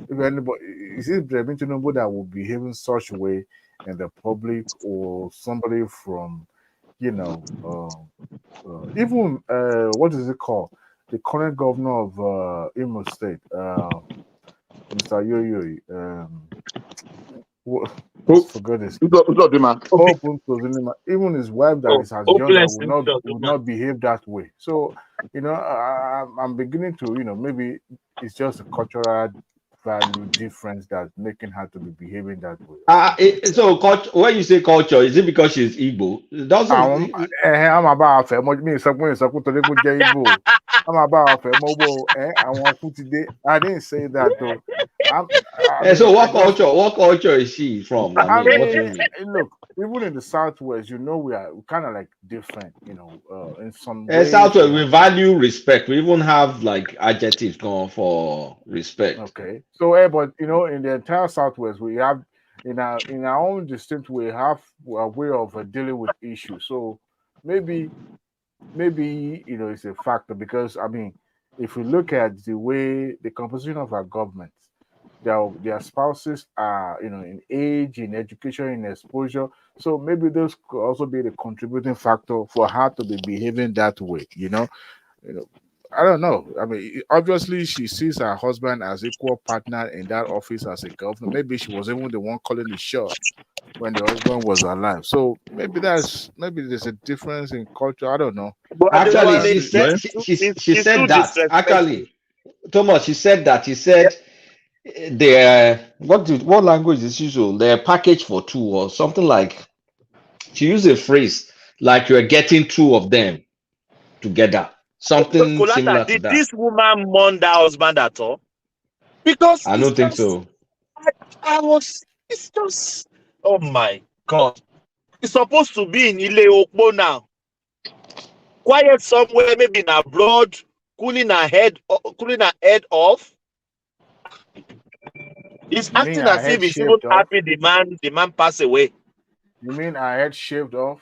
Speaker 5: if anybody, is it Tinubu that will behave in such a way in the public, or somebody from, even what is it called? The current governor of Imo State, Mr. Yoyoy, forgot his even his wife that is as young would not behave that way. So, I'm beginning to, maybe it's just a cultural value difference that's making her to be behaving that way.
Speaker 3: So when you say culture, is it because she's Igbo? It doesn't.
Speaker 5: I'm about me Igbo. I'm about mobile. I want food today. I didn't say that though. I
Speaker 3: And so
Speaker 5: mean, I
Speaker 3: what
Speaker 5: just.
Speaker 3: culture? What culture is she from? I
Speaker 5: I
Speaker 3: mean, what do you
Speaker 5: mean,
Speaker 3: mean?
Speaker 5: look, even in the Southwest, we are kind of like different, in some
Speaker 3: And
Speaker 5: ways we
Speaker 3: Southwest, we
Speaker 5: have some.
Speaker 3: value respect. We even have like adjectives going for respect.
Speaker 5: Okay, so but in the entire Southwest, we have in our own distinct way have a way of dealing with issues. So maybe it's a factor because I mean, if we look at the way the composition of our government, their spouses are in age, in education, in exposure. So maybe those could also be the contributing factor for her to be behaving that way. You know, I don't know. I mean, obviously, she sees her husband as equal partner in that office as a governor. Maybe she was even the one calling the shot when the husband was alive. So maybe there's a difference in culture. I don't know.
Speaker 4: But
Speaker 3: Actually,
Speaker 4: Adewale,
Speaker 3: she
Speaker 5: Honestly,
Speaker 3: said she
Speaker 4: it's too
Speaker 3: said that.
Speaker 4: disrespectful.
Speaker 3: Actually, Thomas, she said that. He said what language is usual? They're packaged for two or something like. She used a phrase like you're getting two of them together. Something
Speaker 4: Kolata,
Speaker 3: similar to
Speaker 4: did
Speaker 3: that.
Speaker 4: this woman mourn that husband at all? Because
Speaker 3: I
Speaker 4: it's
Speaker 3: don't think
Speaker 4: just,
Speaker 3: so.
Speaker 4: it's just, oh my God. It's supposed to be in Ile Okpo now. Quiet somewhere, maybe in abroad, cooling her head off. He's
Speaker 5: you mean
Speaker 4: acting
Speaker 5: her
Speaker 4: as
Speaker 5: head
Speaker 4: if he's even
Speaker 5: shaved off?
Speaker 4: happy the man passed away.
Speaker 5: You mean her head shaved off?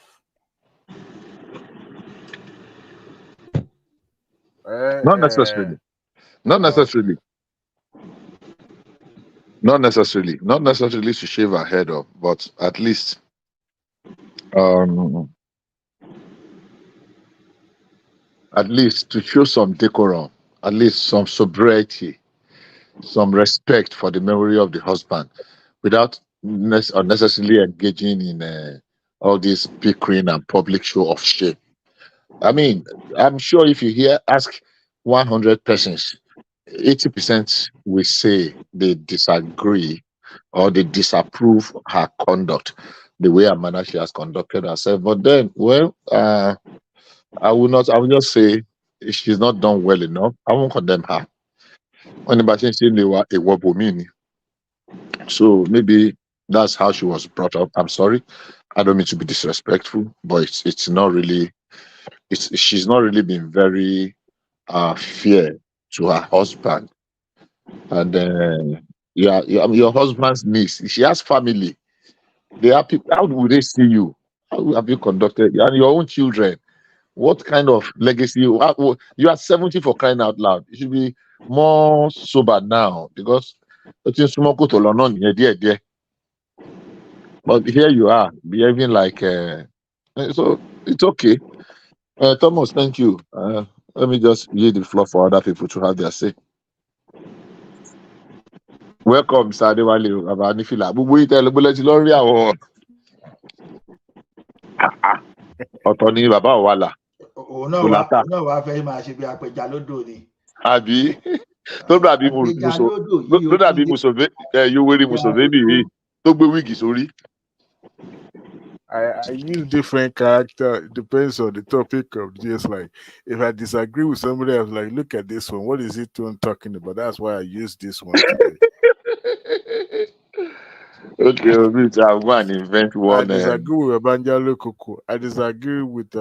Speaker 16: Not
Speaker 5: Uh,
Speaker 16: necessarily. Not
Speaker 5: okay.
Speaker 16: necessarily. Not necessarily. Not necessarily to shave her head off, but at least um to show some decorum, at least some sobriety, some respect for the memory of the husband, without unnecessarily engaging in all this bickering and public show of shame. I mean, I'm sure if you ask 100 persons, 80% will say they disagree or they disapprove her conduct, the way and manner she has conducted herself. But then, well, I will just say she's not done well enough. I won't condemn her. Anybody saying they were a wobomini. So maybe that's how she was brought up. I'm sorry. I don't mean to be disrespectful, but it's not really she's not really been very fair to her husband. And your husband's niece, she has family. They have people. How would they see you? How have you conducted and your own children? What kind of legacy you are 70 for crying out loud? You should be more sober now because but here you are behaving like so it's okay. Thomas, thank you. Let me just yield the floor for other people to have their say. Welcome, Mr. Adewale Abanifila. Gbogbo yìí tẹ́lẹ̀ gbọ́lẹ̀ tí lọ rí àwọn ọ̀tọ̀ ní bàbá Ọ̀wàlà.
Speaker 1: òun náà wá fẹ́ máa ṣe bí apẹja lódò ni.
Speaker 16: Àbí tó dàbí
Speaker 1: apẹja lódò yìí ó tún
Speaker 16: Yoweri Museveni yìí tó gbé wíìgì sórí.
Speaker 5: I use different character. It depends on the topic of just like if I disagree with somebody, I was like, look at this one. What is it talking about? That's why I use this one today.
Speaker 16: Okay, I'm going to invent one.
Speaker 5: I disagree with Banjalo Koko. I disagree with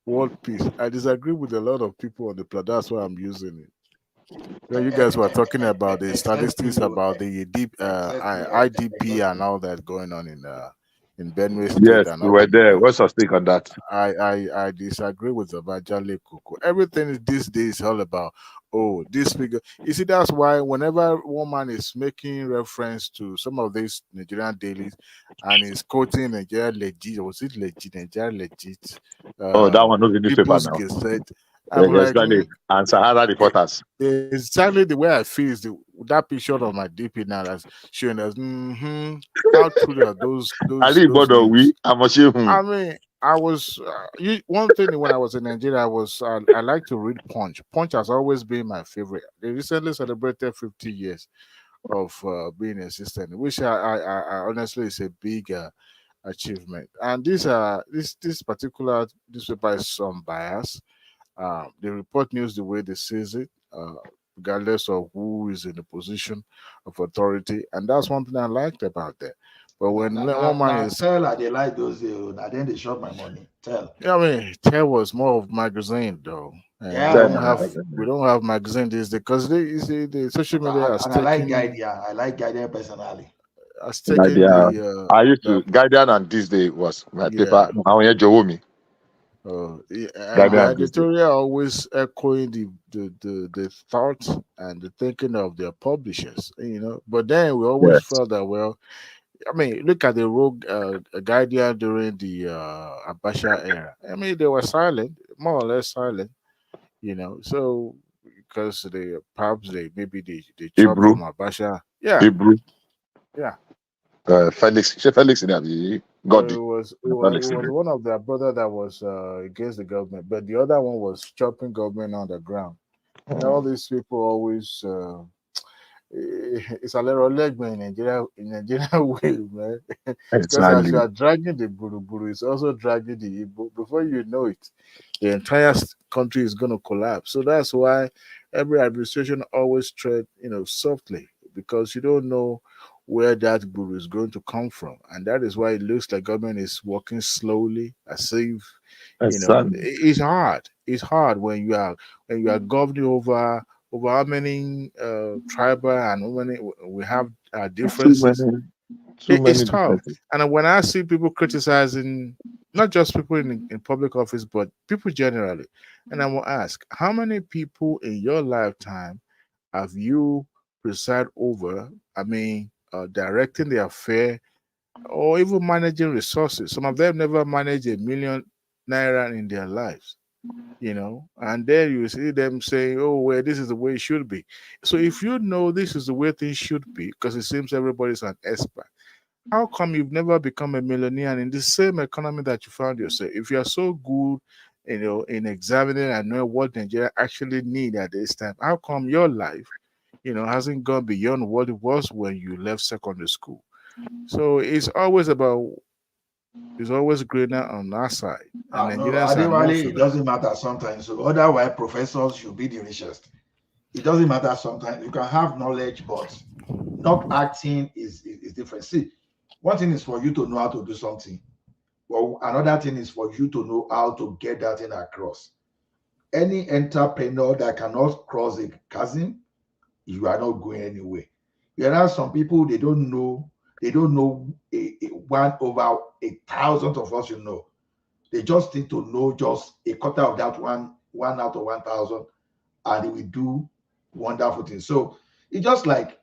Speaker 5: World Peace. I disagree with a lot of people on the planet. That's why I'm using it. You guys were talking about the statistics about the IDP and all that going on in Benue State.
Speaker 16: Yes,
Speaker 5: and
Speaker 16: we
Speaker 5: all
Speaker 16: were
Speaker 5: that.
Speaker 16: there. What's your take on that?
Speaker 5: I disagree with Zabajale Kuku. Everything these days is all about, this figure. You see, that's why whenever one man is making reference to some of these Nigerian dailies and is quoting Nigeria legit, was it legit? Nigeria legit?
Speaker 16: That one, no newspaper
Speaker 5: People's
Speaker 16: now.
Speaker 5: Gazette. I'm like,
Speaker 16: and Sahara reporters.
Speaker 5: Exactly the way I feel is that picture of my DP now that's showing us how true are those
Speaker 16: I
Speaker 5: mean, I was one thing when I was in Nigeria. I like to read Punch. Punch has always been my favorite. They recently celebrated 50 years of being existent, which I honestly is a big achievement. And this particular newspaper is some bias. They report news the way they sees it, regardless of who is in the position of authority, and that's one thing I liked about that. But when one man is,
Speaker 1: tell they like those, and then they shot my money. Tell.
Speaker 5: I mean, Tell was more of magazine though, and
Speaker 1: Yeah,
Speaker 5: we don't have magazine these days because you see the social media has
Speaker 1: and I like
Speaker 5: taken
Speaker 1: Guardian. I like Guardian personally.
Speaker 5: has taken the
Speaker 16: I used to Guardian, and this day was my paper.
Speaker 5: yeah.
Speaker 16: Now here Jowomi.
Speaker 5: Yeah, and the
Speaker 16: Guardian this day.
Speaker 5: editorial always echoing the thoughts and the thinking of their publishers, But then we always
Speaker 16: Yes.
Speaker 5: felt that, well, I mean, look at the rogue Guardian during the Abacha era. I mean, they were silent, more or less silent, So because they chopped
Speaker 16: Hebrew.
Speaker 5: from Abacha, yeah,
Speaker 16: Hebrew.
Speaker 5: yeah.
Speaker 16: Felix in the God.
Speaker 5: It was one of their brother that was against the government, but the other one was chopping government on the ground. And all these people always it's a little leg in Nigeria way, man. Because as you
Speaker 16: Exactly.
Speaker 5: are dragging the Buruburu, it's also dragging the Igbo. Before you know it, the entire country is going to collapse. So that's why every administration always tread, softly, because you don't know where that guru is going to come from, and that is why it looks like government is working slowly, as if
Speaker 16: Exactly.
Speaker 5: it's hard. It's hard when you are governing over how many tribal and how many we have
Speaker 16: Too
Speaker 5: differences.
Speaker 16: many. Too
Speaker 5: It's
Speaker 16: many
Speaker 5: tough.
Speaker 16: differences.
Speaker 5: And when I see people criticizing, not just people in public office, but people generally, and I will ask, how many people in your lifetime have you preside over? I mean, directing the affair or even managing resources. Some of them never manage ₦1 million in their lives, and then you see them saying, oh, well, this is the way it should be. So if you know this is the way things should be, because it seems everybody's an expert, how come you've never become a millionaire in the same economy that you found yourself? If you are so good, in examining and knowing what Nigeria actually need at this time, how come your life, hasn't gone beyond what it was when you left secondary school? So it's always greener on our side, and
Speaker 1: No,
Speaker 5: Nigerians are known
Speaker 1: Adewale,
Speaker 5: for
Speaker 1: it
Speaker 5: that.
Speaker 1: doesn't matter sometimes. So otherwise, professors should be the richest. It doesn't matter sometimes. You can have knowledge, but not acting is different. See, one thing is for you to know how to do something. Well, another thing is for you to know how to get that thing across. Any entrepreneur that cannot cross a chasm, you are not going anywhere. Whereas some people they don't know one over 1,000 of us, They just need to know just a quarter of that one out of 1,000, and they will do wonderful things. So it's just like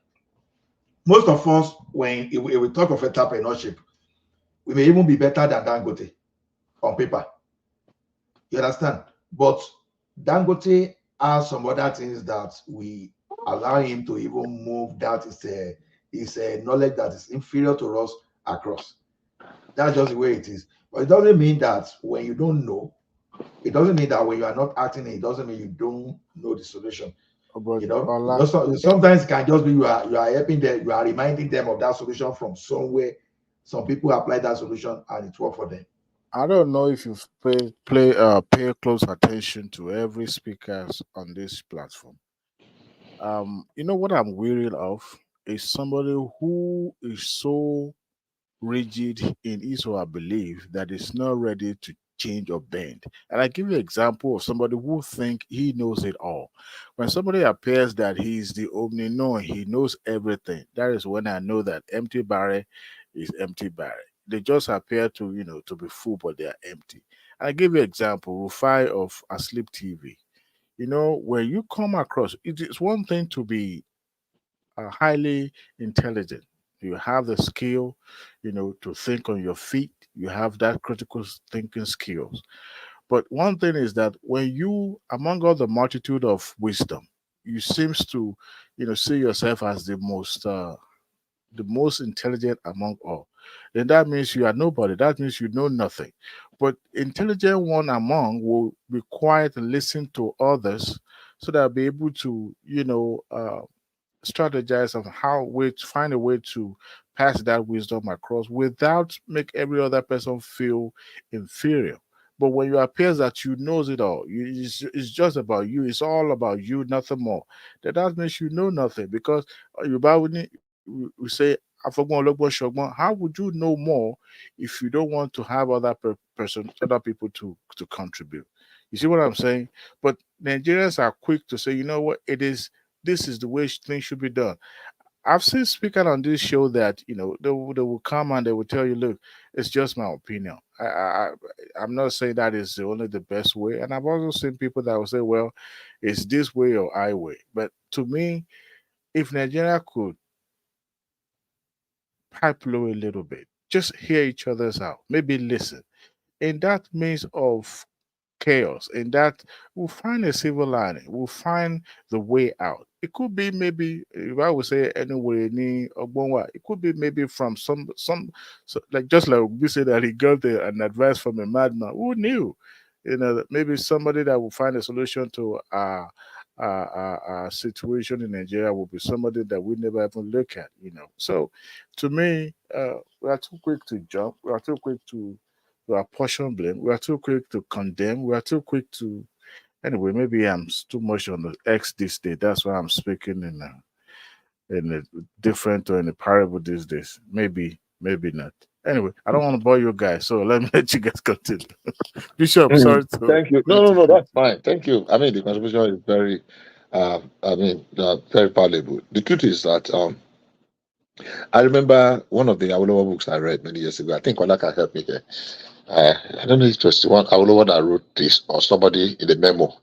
Speaker 1: most of us, when we talk of entrepreneurship, we may even be better than Dangote on paper. You understand? But Dangote has some other things that we allow him to even move. That is a knowledge that is inferior to us across. That's just the way it is. But it doesn't mean that when you don't know, it doesn't mean that when you are not acting, it doesn't mean you don't know the solution.
Speaker 5: But
Speaker 1: Sometimes it can just be you are helping them, you are reminding them of that solution from somewhere. Some people apply that solution and it worked for them.
Speaker 5: I don't know if you pay close attention to every speakers on this platform. What I'm weary of is somebody who is so rigid in his or her belief that is not ready to change or bend. And I give you an example of somebody who think he knows it all. When somebody appears that he's the omni-knowing, he knows everything, that is when I know that empty barrel is empty barrel. They just appear to be full, but they are empty. I give you an example, Rufai of Asleep TV. When you come across, it is one thing to be highly intelligent. You have the skill, to think on your feet. You have that critical thinking skills. But one thing is that when you, among all the multitude of wisdom, you seems to, see yourself as the most intelligent among all, then that means you are nobody. That means you know nothing. But intelligent one among will be quiet and listen to others so that they'll be able to, strategize on how way to find a way to pass that wisdom across without make every other person feel inferior. But when you appears that you knows it all, it's just about you. It's all about you, nothing more. That means you know nothing, because you we say, how would you know more if you don't want to have other people to contribute? You see what I'm saying? But Nigerians are quick to say, you know what, this is the way things should be done. I've seen speakers on this show that they will come and they will tell you, look, it's just my opinion. I'm not saying that is only the best way, and I've also seen people that will say, well, it's this way or I way. But to me, if Nigeria could pipe low a little bit, just hear each other's out, maybe listen, in that means of chaos, in that we'll find a silver lining, we'll find the way out. It could be maybe, if I would say anyway, it could be maybe from like, just like we say that he got an advice from a madman. Who knew? Maybe somebody that will find a solution to our situation in Nigeria will be somebody that we never even look at. So to me, we are too quick to jump. We are too quick to apportion blame. We are too quick to condemn. We are too quick to. Anyway, maybe I'm too much on the X this day. That's why I'm speaking in a different or in a parable these days. Maybe not. Anyway, I don't want to bore you guys, so let me let you guys continue. Bishop, sorry to.
Speaker 16: Thank you. No, that's fine. Thank you. I mean, the contribution is very, very valuable. The truth is that I remember one of the Awolowo books I read many years ago. I think Olaka helped me there. I don't know if it was the one Awolowo that wrote this or somebody in the memo,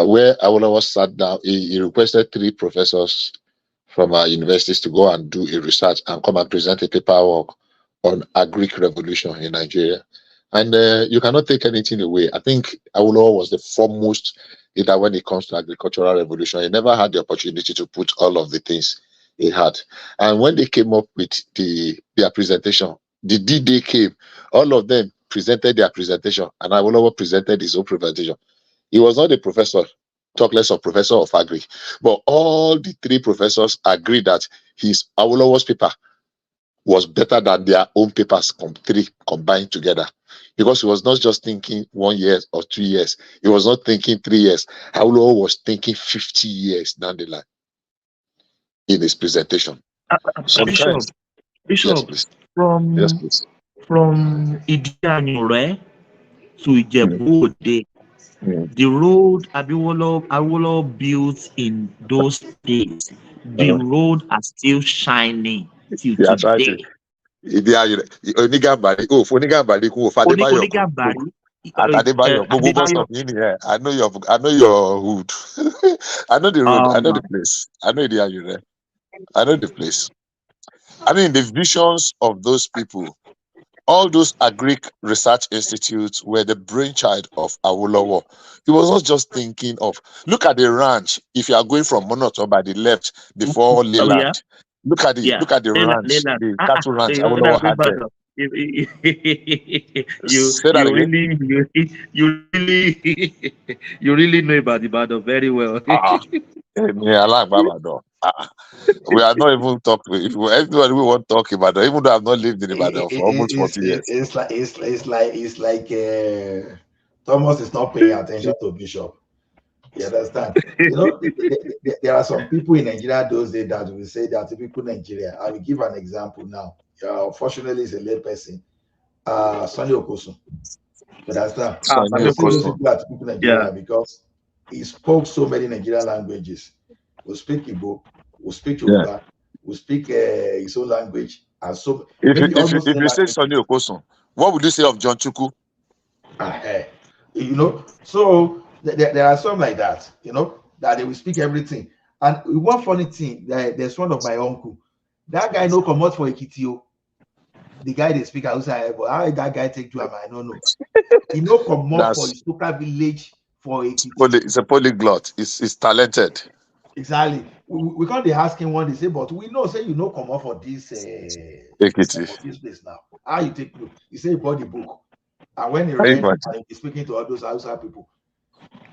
Speaker 16: where Awolowo sat down. He requested 3 professors from our universities to go and do a research and come and present a paperwork on agric revolution in Nigeria. And you cannot take anything away. I think Awolowo was the foremost leader when it comes to agricultural revolution. He never had the opportunity to put all of the things he had. And when they came up with their presentation, the D-Day came, all of them presented their presentation, and Awolowo presented his own presentation. He was not a professor, talk less of professor of agri, but all the 3 professors agreed that Awolowo's paper was better than their own papers, 3 combined together, because he was not just thinking 1 year or 2 years. He was not thinking 3 years. Awolowo was thinking 50 years down the line in his presentation. Sometimes,
Speaker 11: Bishop,
Speaker 16: yes,
Speaker 11: from
Speaker 16: please.
Speaker 11: Idianyure to Ijebu-Ode, the road Awolowo built in those days, the road are still shining till today.
Speaker 16: Onigambari, I know your hood. I know the road. I know the place. I know the I know the place. I mean, the visions of those people, all those agric research institutes were the brainchild of Awolowo. He was not just thinking of, look at the ranch. If you are going from Monoto by the left before Leland, look at the ranch, the cattle ranch Awolowo had there.
Speaker 11: You really know about Ibadan very well.
Speaker 16: We are not even talking. If everybody we want to talk about it, even though I've not lived in Ibadan for almost 40 years.
Speaker 1: It's like Thomas is not paying attention to Bishop. You understand? There are some people in Nigeria those days that will say that typical Nigeria. I will give an example now. Unfortunately, it's a lay person. Sonny Okosun. You understand? Those people are typical Nigeria because he spoke so many Nigerian languages. We speak Igbo, we speak Yoruba, we speak his own language, and so
Speaker 16: if you say Sonny Okosun, what would you say of John Chukwu?
Speaker 1: So there are some like that, that they will speak everything. And one funny thing, there's one of my uncle. That guy no come out for Ekitio. The guy they speak outside, but how that guy take to him, I don't know. He no come out for his local village for Ekitio.
Speaker 16: It's a polyglot. It's talented.
Speaker 1: Exactly. We can't be asking one. They say, but we know say you know come out for this place now. How you take look? You say bought the book, and when he he's speaking to all those outside people.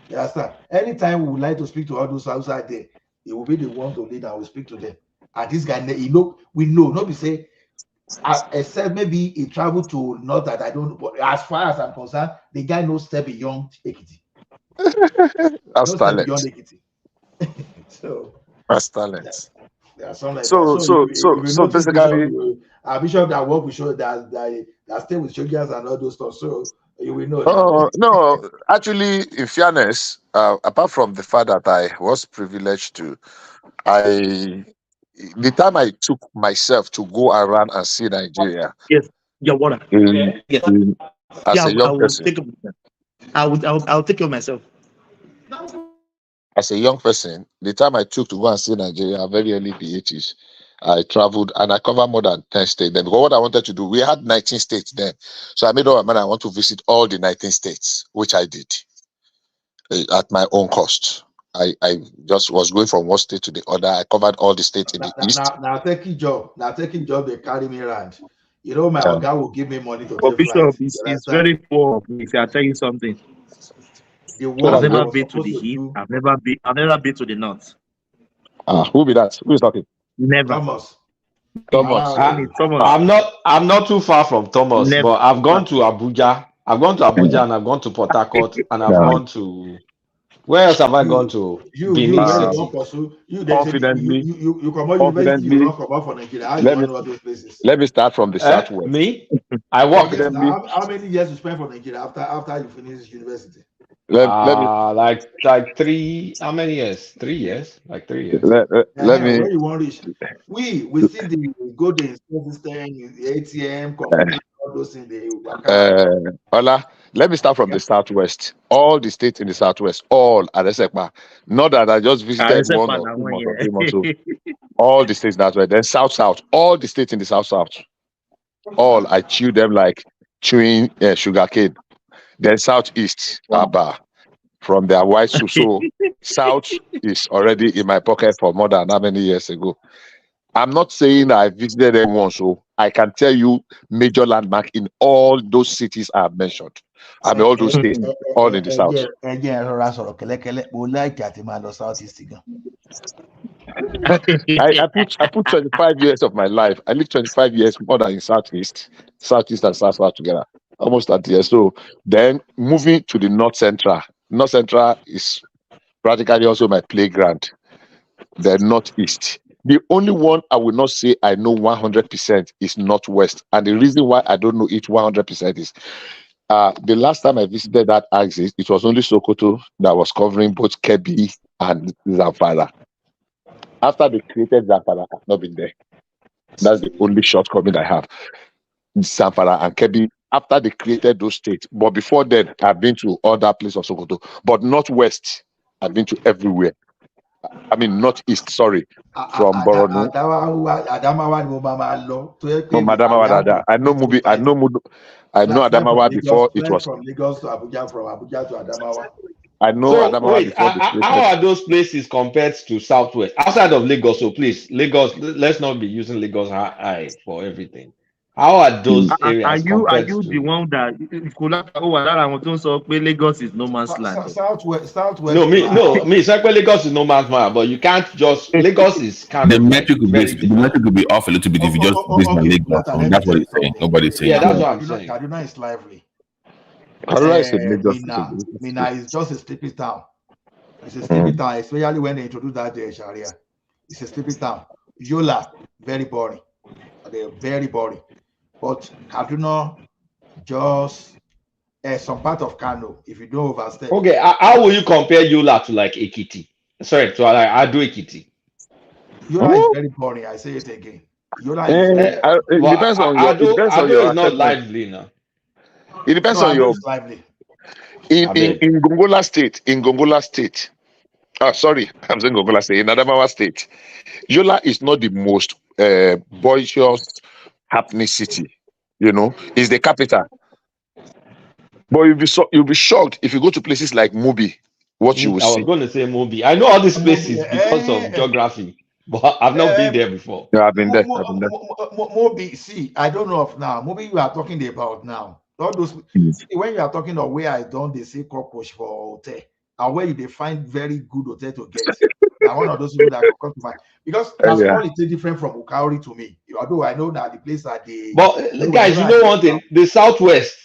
Speaker 1: You understand? Anytime we would like to speak to all those outside there, he will be the one to lead and we speak to them. And this guy, we know, not be say Except maybe he traveled to, not that I don't, but as far as I'm concerned, the guy knows step beyond Ekiti.
Speaker 16: That's
Speaker 1: No step beyond
Speaker 16: talent.
Speaker 1: Ekiti. So
Speaker 16: That's talent.
Speaker 1: there are some like that.
Speaker 16: So
Speaker 1: So
Speaker 16: so
Speaker 1: if
Speaker 16: so
Speaker 1: you
Speaker 16: so
Speaker 1: notice Bishop,
Speaker 16: basically,
Speaker 1: Bishop that work with show that stay with soldiers and all those stuff. So you will know now.
Speaker 16: no, actually, in fairness, apart from the fact that I was privileged to, the time I took myself to go around and see Nigeria
Speaker 11: Yes, your water. Yes.
Speaker 16: as
Speaker 11: Yeah,
Speaker 16: a young
Speaker 11: I will
Speaker 16: person,
Speaker 11: take it. I'll take care of myself.
Speaker 16: as a young person, the time I took to go and see Nigeria very early in the 80s, I traveled and I covered more than 10 states then. Because what I wanted to do, we had 19 states then. So I made up my mind I want to visit all the 19 states, which I did at my own cost. I just was going from one state to the other. I covered all the states in the east.
Speaker 1: Now taking job. They carry me around. You know, my
Speaker 16: Um,
Speaker 1: guy will give me money to
Speaker 11: But
Speaker 1: take flight.
Speaker 11: Bishop
Speaker 1: You
Speaker 11: is
Speaker 1: understand?
Speaker 11: very poor of me. I'll tell you something.
Speaker 1: The
Speaker 16: so
Speaker 1: work
Speaker 11: I've
Speaker 16: that's
Speaker 1: I
Speaker 11: never
Speaker 16: good.
Speaker 1: was
Speaker 11: been to
Speaker 1: supposed
Speaker 11: the
Speaker 1: to
Speaker 11: east.
Speaker 1: do,
Speaker 11: I've never been to the north.
Speaker 16: Who be that? Who is talking?
Speaker 11: Never.
Speaker 1: Thomas.
Speaker 16: Thomas.
Speaker 11: Thomas.
Speaker 3: I'm not too far from Thomas,
Speaker 11: Never.
Speaker 3: but I've gone to Abuja. I've gone to Abuja and I've gone to Port Harcourt and I've
Speaker 16: Yeah.
Speaker 3: gone to, where else have I gone to? Benin
Speaker 1: Where they
Speaker 3: City.
Speaker 1: don't pursue you, they say
Speaker 16: Confidently,
Speaker 1: you come out university, you don't come out for Nigeria. How you want to know all those places?
Speaker 16: let me start from the southwest.
Speaker 3: Me? I work.
Speaker 1: Yes, now how many years you spend for Nigeria after you finish university?
Speaker 16: Let me
Speaker 3: Like 3, how many years? 3 years? Like 3 years.
Speaker 16: let me
Speaker 1: Where you want to reach? We see the go the service thing, the ATM, computer, all those things.
Speaker 16: Ola, let me start from the southwest. All the states in the southwest, all at Esekpa. Not that I just visited
Speaker 11: Except
Speaker 16: 1
Speaker 11: for
Speaker 16: or
Speaker 11: that
Speaker 16: 2
Speaker 11: one
Speaker 16: months or
Speaker 11: year.
Speaker 16: 3 months. So all the states that way. Then south, all the states in the south, all I chew them like chewing sugarcane. Then southeast, Aba, from their white soup. So south is already in my pocket for more than how many years ago. I'm not saying I visited them once, so I can tell you major landmark in all those cities I've mentioned. I mean, all those states, all in the south. I put 25 years of my life. I lived 25 years more than in southeast and south together, almost 30 years. So then moving to the north central. North central is practically also my playground. The northeast. The only one I will not say I know 100% is northwest, and the reason why I don't know it 100% is the last time I visited that axis, it was only Sokoto that was covering both Kebbi and Zamfara. After they created Zamfara, I've not been there. That's the only shortcoming I have. Zamfara and Kebbi, after they created those states. But before then, I've been to other places of Sokoto. But northwest, I've been to everywhere. I mean, northeast, sorry. From Borno. From Adamawa. I know Mubi. I know Adamawa before it was.
Speaker 1: From Lagos to Abuja, from Abuja to Adamawa.
Speaker 16: I know
Speaker 3: So
Speaker 16: Adamawa
Speaker 3: wait,
Speaker 16: before this place.
Speaker 3: how are those places compared to Southwest? Outside of Lagos, so please, Lagos, let's not be using Lagos high for everything. How are those
Speaker 11: Are
Speaker 3: areas
Speaker 11: you
Speaker 3: compared
Speaker 11: the
Speaker 3: to?
Speaker 11: one that Lagos is no man's land?
Speaker 1: Southwest.
Speaker 3: No, Cycle Lagos is no man's land, but you can't just Lagos is kind
Speaker 12: The
Speaker 3: of like
Speaker 12: metric
Speaker 3: very different.
Speaker 12: could be off a little bit if you just based on Lagos. So
Speaker 1: Let me
Speaker 12: that's
Speaker 1: tell
Speaker 12: what
Speaker 1: you
Speaker 12: he's saying.
Speaker 1: something.
Speaker 12: Nobody's saying.
Speaker 3: Yeah, that's what I'm saying.
Speaker 1: Kaduna is lively.
Speaker 16: Kaduna is a major city.
Speaker 1: Mina is just a sleepy town. It's a sleepy town, especially when they introduce that Sharia. It's a sleepy town. Yola, very boring. They're very boring. But Kaduna, just some part of Kano, if you don't overstay.
Speaker 3: Okay, how will you compare Yola to like Ekiti? Sorry, to like Ado Ekiti.
Speaker 1: Yola is very boring. I say it again. Yola is.
Speaker 16: It depends on your. It depends on your
Speaker 3: is not
Speaker 16: assessment.
Speaker 3: lively now.
Speaker 16: It depends on your.
Speaker 1: Lively.
Speaker 16: In Gongola State. Sorry, I'm saying Gongola State. In Adamawa State, Yola is not the most boisterous, happening city. You know, it's the capital. But you'll be shocked if you go to places like Mubi. What you will see.
Speaker 3: I was going to say Mubi. I know all these places because of geography, but I've not been there before.
Speaker 16: Yeah, I've been there.
Speaker 1: Mubi, see, I don't know of now. Mubi you are talking about now. All those when you are talking of where I don't they say cockroach for hotel and where they find very good hotel to get. Now one of those people that come to mind because that's all it's different from Ukauri to me. Although I know that the place are the.
Speaker 3: But guys, you know one thing: the southwest,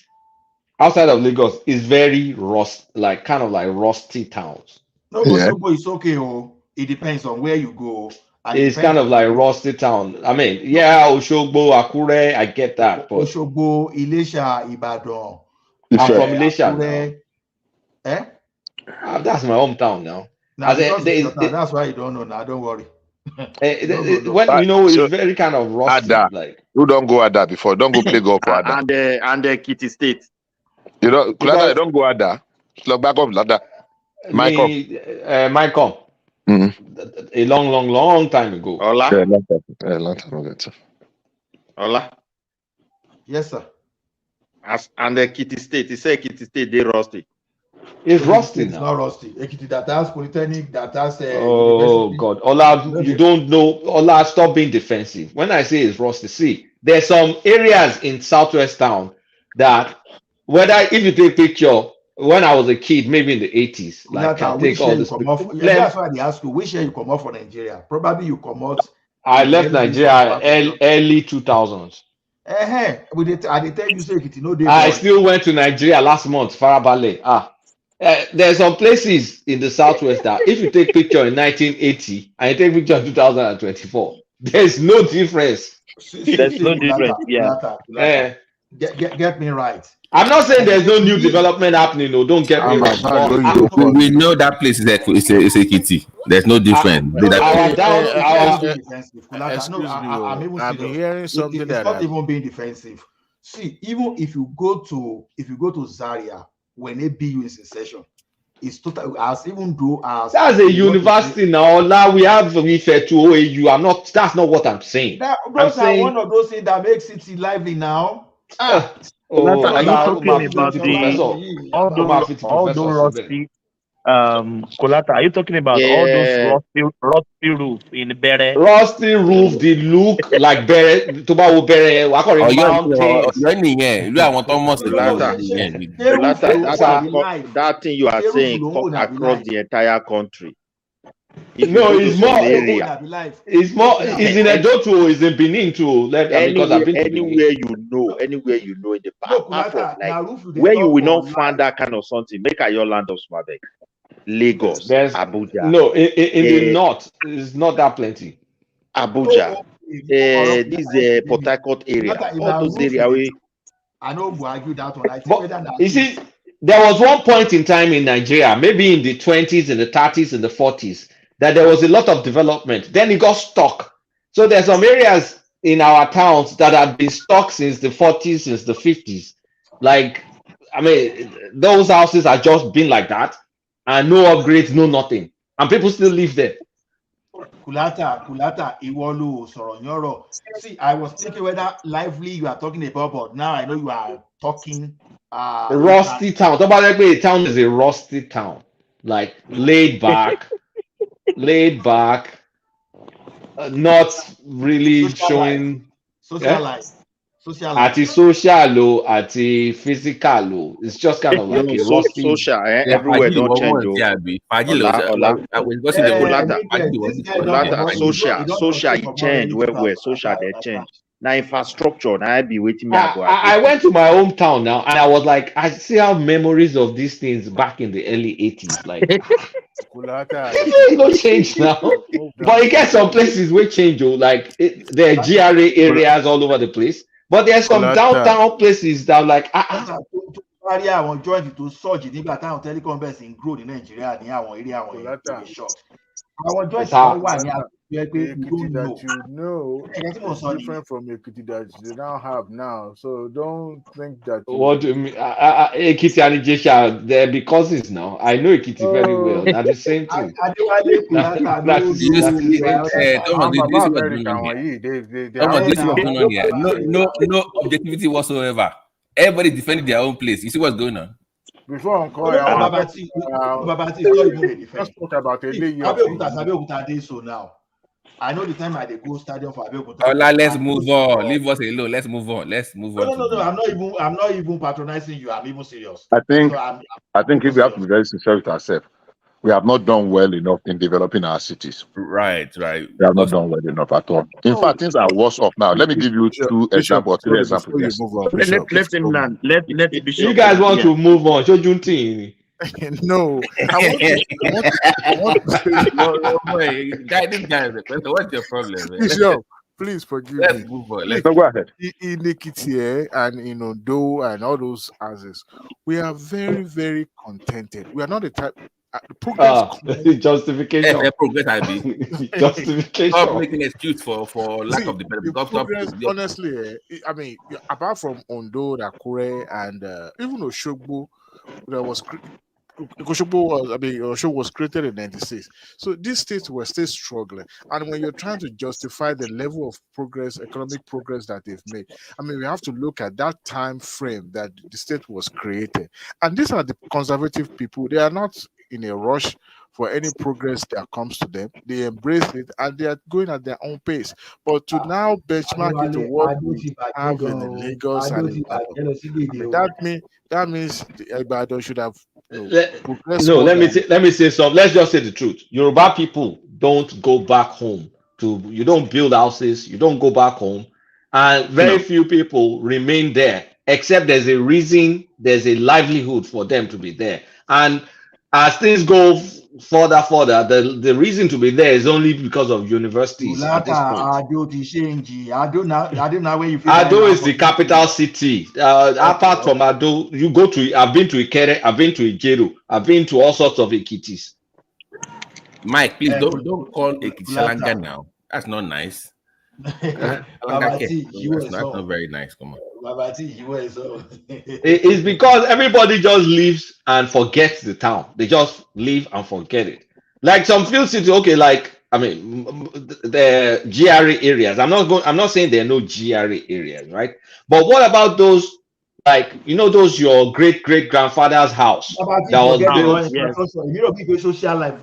Speaker 3: outside of Lagos, is very kind of like rusty towns.
Speaker 1: No, Osogbo is okay. Oh, it depends on where you go. And
Speaker 3: it's kind of like rusty town. I mean, yeah, Osogbo, Akure, I get that. But
Speaker 1: Osogbo, Ilesha, Ibadan.
Speaker 3: I'm from Ilesha
Speaker 1: now.
Speaker 3: That's my hometown now.
Speaker 1: Now that's why you don't know now. Don't worry.
Speaker 3: When you know, it's very kind of rusty. Like
Speaker 16: you don't go Ada before. Don't go play golf for Ada.
Speaker 4: And Kitty State.
Speaker 16: You know, Kulata, don't go Ada. Look back up Lada.
Speaker 3: Mycom. A long time ago.
Speaker 4: Hola.
Speaker 16: A long time ago.
Speaker 4: Hola.
Speaker 1: Yes, sir.
Speaker 4: And the Kitty State. He said Kitty State, they rusty.
Speaker 3: It's rusty now.
Speaker 1: It's not rusty. Ekiti that has Polytechnic, that has.
Speaker 3: Oh God, Ola, you don't know. Ola, stop being defensive. When I say it's rusty, see, there's some areas in Southwest town that, if you take picture when I was a kid, maybe in the 80s, like can take all this.
Speaker 1: That's why they ask you which year you come out for Nigeria. Probably you come out.
Speaker 3: I left Nigeria early 2000s.
Speaker 1: I tell you say Ekiti no day.
Speaker 3: I still went to Nigeria last month, Farabale. There's some places in the southwest that if you take picture in 1980 and you take picture in 2024, there's no difference.
Speaker 4: There's no difference. Yeah.
Speaker 1: Get me right.
Speaker 3: I'm not saying there's no new development happening. No, don't get me wrong.
Speaker 12: We know that place is a kitty. There's no difference.
Speaker 5: I've been hearing something
Speaker 1: it's not even being defensive. See, even if you go to Zaria. When they be you in session, it's total as even though as
Speaker 3: that's a university now. Now we have Wtih to OAU. That's not what I'm saying.
Speaker 1: Those are one of those things that makes it lively now.
Speaker 4: Are you talking about all those rusty Kolata, are you talking about all those rusty roof in Bere?
Speaker 3: Rusty roof, they look like Bere. Bere.
Speaker 4: That thing you are saying cut across the entire country.
Speaker 3: No, it's more. It's in Edoto, it's in Benin too.
Speaker 4: Anywhere you know in the past, where you will not find that kind of something. Make a your land of Smabeck. Lagos, Abuja.
Speaker 3: No, in the north, it's not that plenty.
Speaker 4: Abuja, this Port Harcourt area, all those areas.
Speaker 1: I know we argue that one.
Speaker 3: You see, there was one point in time in Nigeria, maybe in the 20s, in the 30s, in the 40s, that there was a lot of development. Then it got stuck. So there's some areas in our towns that have been stuck since the 40s, since the 50s. Like, I mean, those houses have just been like that. And no upgrades, no nothing. And people still live there.
Speaker 1: Kulata, Iwolu, Soronyoro. See, I was thinking whether lively you are talking about, but now I know you are talking.
Speaker 3: Rusty town. Talk about a town is a rusty town. Like laid back, not really showing.
Speaker 1: Social life.
Speaker 3: At the social at the physical it's just kind of like a rusty
Speaker 4: social everywhere don't change. Social you change where social they change. Now infrastructure now I be waiting me.
Speaker 3: I went to my hometown now and I was like, I still have memories of these things back in the early 80s. Like it don't change now. But it gets some places where change like there are GRA areas all over the place. But there's some downtown places that are like
Speaker 1: area àwọn joint to surge nígbà táwọn telecom bẹ̀rẹ̀ sí grow ní Nàìjíríà ní àwọn area àwọn short. Àwọn joint kan wà ní àgbẹ̀ pé
Speaker 5: you know it's different from Ekiti that they now have now. So don't think that.
Speaker 3: What do you mean? Ekiti and Ijesha, they're the cousins now. I know Ekiti very well. That's the same thing.
Speaker 12: No objectivity whatsoever. Everybody defending their own place. You see what's going on?
Speaker 5: Before
Speaker 1: Babati, let's talk about Abeokuta so now. I know the time I go stadium for Abeokuta.
Speaker 12: Let's move on. Leave us alone. Let's move on.
Speaker 1: No. I'm not even patronizing you. I'm even serious.
Speaker 16: I think if we have to be very sincere with ourselves, we have not done well enough in developing our cities.
Speaker 12: Right.
Speaker 16: We have not done well enough at all. In fact, things are worse off now. Let me give you two examples, three examples. Yes.
Speaker 2: Let him land. Let Bishop.
Speaker 3: You guys want to move on? Show Wtih.
Speaker 5: No, I want to say,
Speaker 12: This guy, what's your problem, man?
Speaker 5: Bishop, please forgive
Speaker 12: Let's
Speaker 5: me.
Speaker 12: move on.
Speaker 16: No, go ahead.
Speaker 5: In Ekiti and in Ondo and all those houses, we are very, very contented. We are not the type. The progress
Speaker 3: justification.
Speaker 12: Progress, I be
Speaker 3: justification.
Speaker 12: Stop making excuse for lack of development.
Speaker 5: Progress, honestly, I mean, apart from Ondo, Akure, and even Oshogbo, there was. Osho was created in '96. So these states were still struggling. And when you're trying to justify the level of progress, economic progress that they've made, I mean, we have to look at that time frame that the state was created. And these are the conservative people. They are not in a rush for any progress that comes to them. They embrace it and they are going at their own pace. But to now benchmark it to what we have in Lagos and in Ibadan, that means Ibadan should have
Speaker 3: let me say something. Let's just say the truth. Yoruba people don't go back home you don't build houses, you don't go back home, and very few people remain there, except there's a reason, there's a livelihood for them to be there. And as things go further, the reason to be there is only because of universities at this point. Ado is the capital city. Apart from Ado, you go to, I've been to Ikere, I've been to Ijeru, I've been to all sorts of Ekitis.
Speaker 12: Mike, please don't call Ekiti Salanga now. That's not nice. That's not very nice. Come on.
Speaker 3: It's because everybody just leaves and forgets the town. They just leave and forget it. Like some few cities, okay, like I mean the GRA areas. I'm not saying there are no GRA areas, right? But what about those, like, you know, those your great grandfather's house that was built?
Speaker 1: Social life,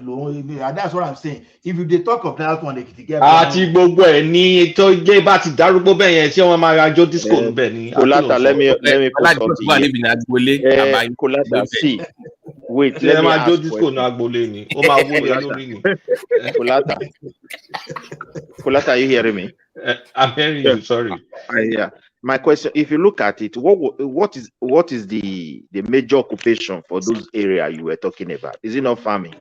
Speaker 1: that's what I'm saying. If you talk of that one, they get
Speaker 7: Kolata, let me put something. Kolata, see. Wait, let me ask Kolata, are you hearing me?
Speaker 3: I'm hearing you. Sorry.
Speaker 7: Yeah. My question: if you look at it, what is the major occupation for those areas you were talking about? Is it not farming?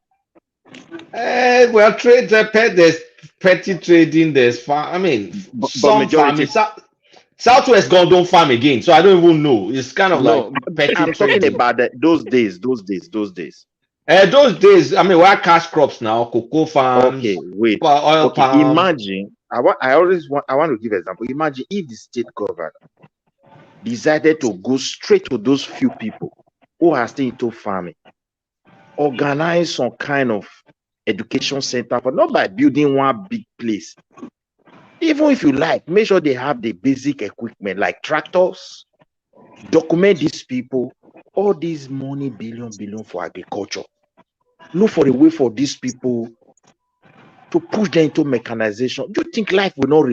Speaker 3: Well, there's petty trading. There's farm. I mean, some farming. Southwest don't farm again, so I don't even know. It's kind of like petty
Speaker 7: I'm
Speaker 3: trading.
Speaker 7: talking about those days.
Speaker 3: Those days, I mean, we have cash crops now, cocoa farms.
Speaker 7: Okay, wait.
Speaker 3: Oil palm.
Speaker 7: Imagine, I want to give an example. Imagine if the state governor decided to go straight to those few people who are still into farming, organize some kind of education center, but not by building one big place. Even if you like, make sure they have the basic equipment like tractors. Document these people. All this money, billion for agriculture. Look for a way for these people to push them into mechanization. Do you think life will not,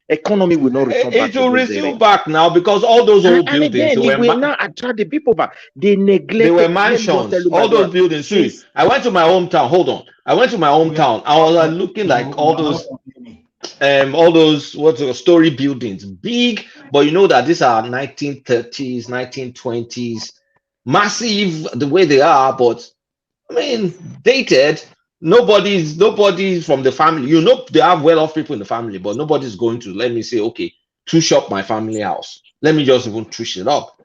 Speaker 7: economy will not return back?
Speaker 3: It will resume back now because all those old buildings
Speaker 7: will now attract the people back. They neglect.
Speaker 3: They were mansions. All those buildings. See, I went to my hometown. Hold on. I went to my hometown. I was looking like all those story buildings, big, but you know that these are 1930s, 1920s, massive the way they are, but I mean dated. Nobody's from the family. You know, they have well-off people in the family, but nobody's going to let me say, okay, touch up my family house. Let me just even touch it up.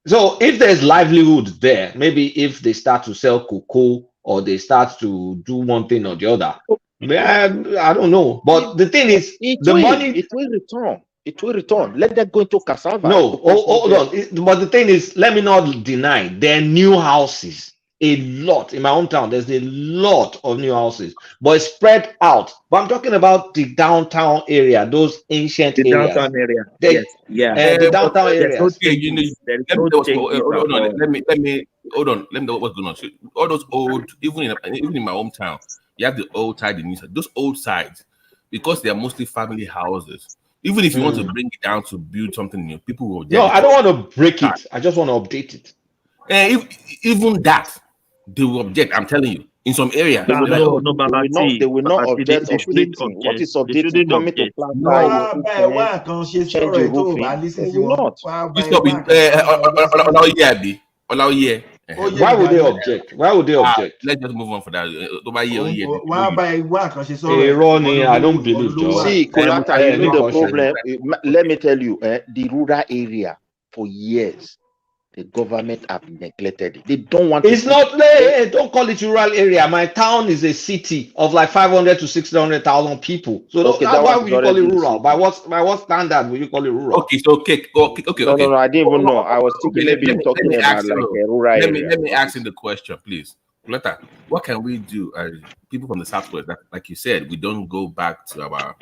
Speaker 3: So if there's livelihood there, maybe if they start to sell cocoa or they start to do one thing or the other, I don't know. But the thing is, money,
Speaker 7: it will return. It will return. Let them go into cassava.
Speaker 3: No, hold on. But the thing is, let me not deny there are new houses. A lot in my hometown. There's a lot of new houses, but it's spread out. But I'm talking about the downtown area, those ancient areas.
Speaker 7: Downtown area.
Speaker 3: The downtown areas.
Speaker 12: Hold on. Let me know what's going on. All those old, even in my hometown, you have the old side and new side. Those old sides, because they are mostly family houses. Even if you want to bring it down to build something new, people will.
Speaker 3: No, I don't want to break it. I just want to update it.
Speaker 12: Even that, they will object. I'm telling you, in some areas.
Speaker 7: They will not,
Speaker 4: No,
Speaker 7: they will not, they will not object
Speaker 4: they shouldn't
Speaker 7: updating. What
Speaker 4: object.
Speaker 7: is
Speaker 4: They
Speaker 7: updating?
Speaker 4: shouldn't
Speaker 7: Coming to
Speaker 4: object.
Speaker 7: plaster your
Speaker 1: Wá
Speaker 7: roof
Speaker 1: bá ẹ
Speaker 7: fence,
Speaker 1: wá nǹkan ṣe
Speaker 7: change
Speaker 1: sọ̀rọ̀
Speaker 7: the
Speaker 1: ẹ̀ tó o bá
Speaker 7: roofing.
Speaker 1: lísìn
Speaker 7: They
Speaker 1: sí
Speaker 7: will
Speaker 1: wọn.
Speaker 7: not.
Speaker 1: Wá bá
Speaker 12: You
Speaker 1: ẹ
Speaker 12: stop
Speaker 1: wá
Speaker 12: with
Speaker 1: nǹkan tó máa fọwọ́ sí.
Speaker 12: Olaoye.
Speaker 1: Ó yé
Speaker 3: Why
Speaker 1: mi
Speaker 3: would they
Speaker 1: jàre.
Speaker 3: object? Why would they object?
Speaker 12: Let's just move on for that.
Speaker 1: Wá bá ẹ wá nǹkan ṣe sọ̀rọ̀ ẹ̀.
Speaker 3: Ronnie, I don't believe Joe.
Speaker 7: See, Kolata, you know the problem.
Speaker 3: Caution.
Speaker 7: Let me tell you, the rural area for years, the government have neglected it. They don't want.
Speaker 3: It's not. Hey, don't call it rural area. My town is a city of like 500 to 600,000 people. So
Speaker 7: Okay, that
Speaker 3: why
Speaker 7: one
Speaker 3: would
Speaker 7: is
Speaker 3: you call it
Speaker 7: already a
Speaker 3: rural?
Speaker 7: city.
Speaker 3: By what standard will you call it rural?
Speaker 12: Okay, so okay.
Speaker 7: No, I didn't even know. I was thinking maybe you're talking about like a rural area.
Speaker 12: Let me ask you the question, please. Letta, what can we do as people from the southwest? That, like you said, we don't go back to our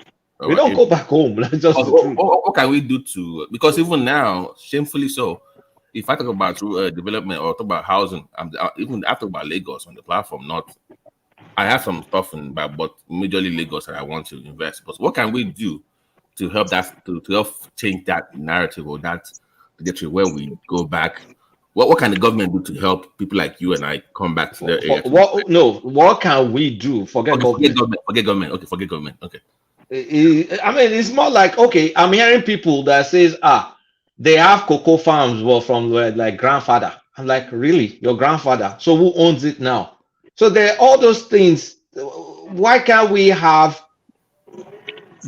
Speaker 3: we don't go back home. That's just the truth.
Speaker 12: What can we do to? Because even now, shamefully so, if I talk about development or talk about housing, even I talk about Lagos on the platform. Not, I have some stuff in, but majorly Lagos that I want to invest. But what can we do to help that to help change that narrative or that to get to where we go back? What can the government do to help people like you and I come back to their area?
Speaker 3: What can we do? Forget government.
Speaker 12: Forget government. Okay, forget government. Okay.
Speaker 3: I mean, it's more like, okay, I'm hearing people that says, they have cocoa farms from like grandfather. I'm like, really? Your grandfather? So who owns it now? So there are all those things. Why can't we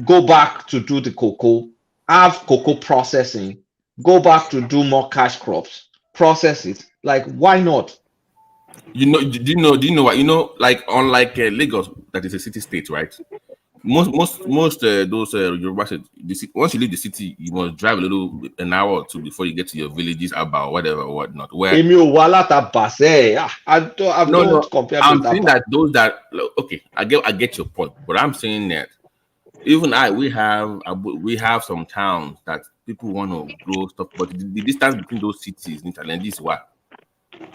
Speaker 3: go back to do the cocoa, have cocoa processing, go back to do more cash crops, process it? Like, why not?
Speaker 12: Do you know what? Like unlike Lagos, that is a city state, right? Most those Yoruba states, once you leave the city, you must drive an hour or two before you get to your villages, about whatever or whatnot. Where
Speaker 3: I don't compare.
Speaker 12: I'm saying that those that okay, I get your point, but I'm saying that even we have some towns that people want to grow stuff, but the distance between those cities in Thailand is what.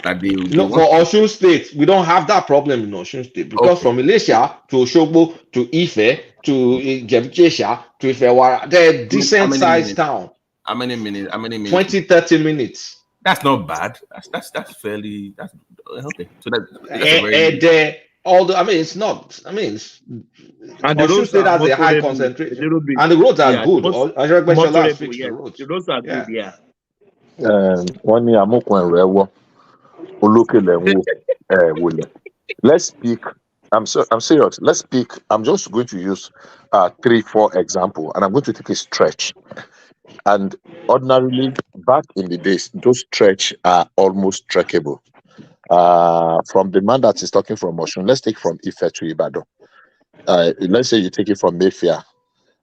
Speaker 12: That
Speaker 3: for Osun State, we don't have that problem in Osun State because from Malaysia to Osogbo to Ife to Ijebu-Jesha to Ifewara, they're decent sized town.
Speaker 12: How many minutes?
Speaker 3: 20-30 minutes.
Speaker 12: That's not bad. That's fairly. That's okay. So that's
Speaker 3: it's not. I mean, Osun State has a high concentration, and the roads are good.
Speaker 4: The roads are good. Yeah.
Speaker 16: One year I'm let's speak. I'm serious. Let's speak. I'm just going to use 3-4 example, and I'm going to take a stretch. And ordinarily, back in the days, those stretch are almost trackable. From the man that is talking from Osun, let's take from Ife to Ibadan. Let's say you take it from Mayfair.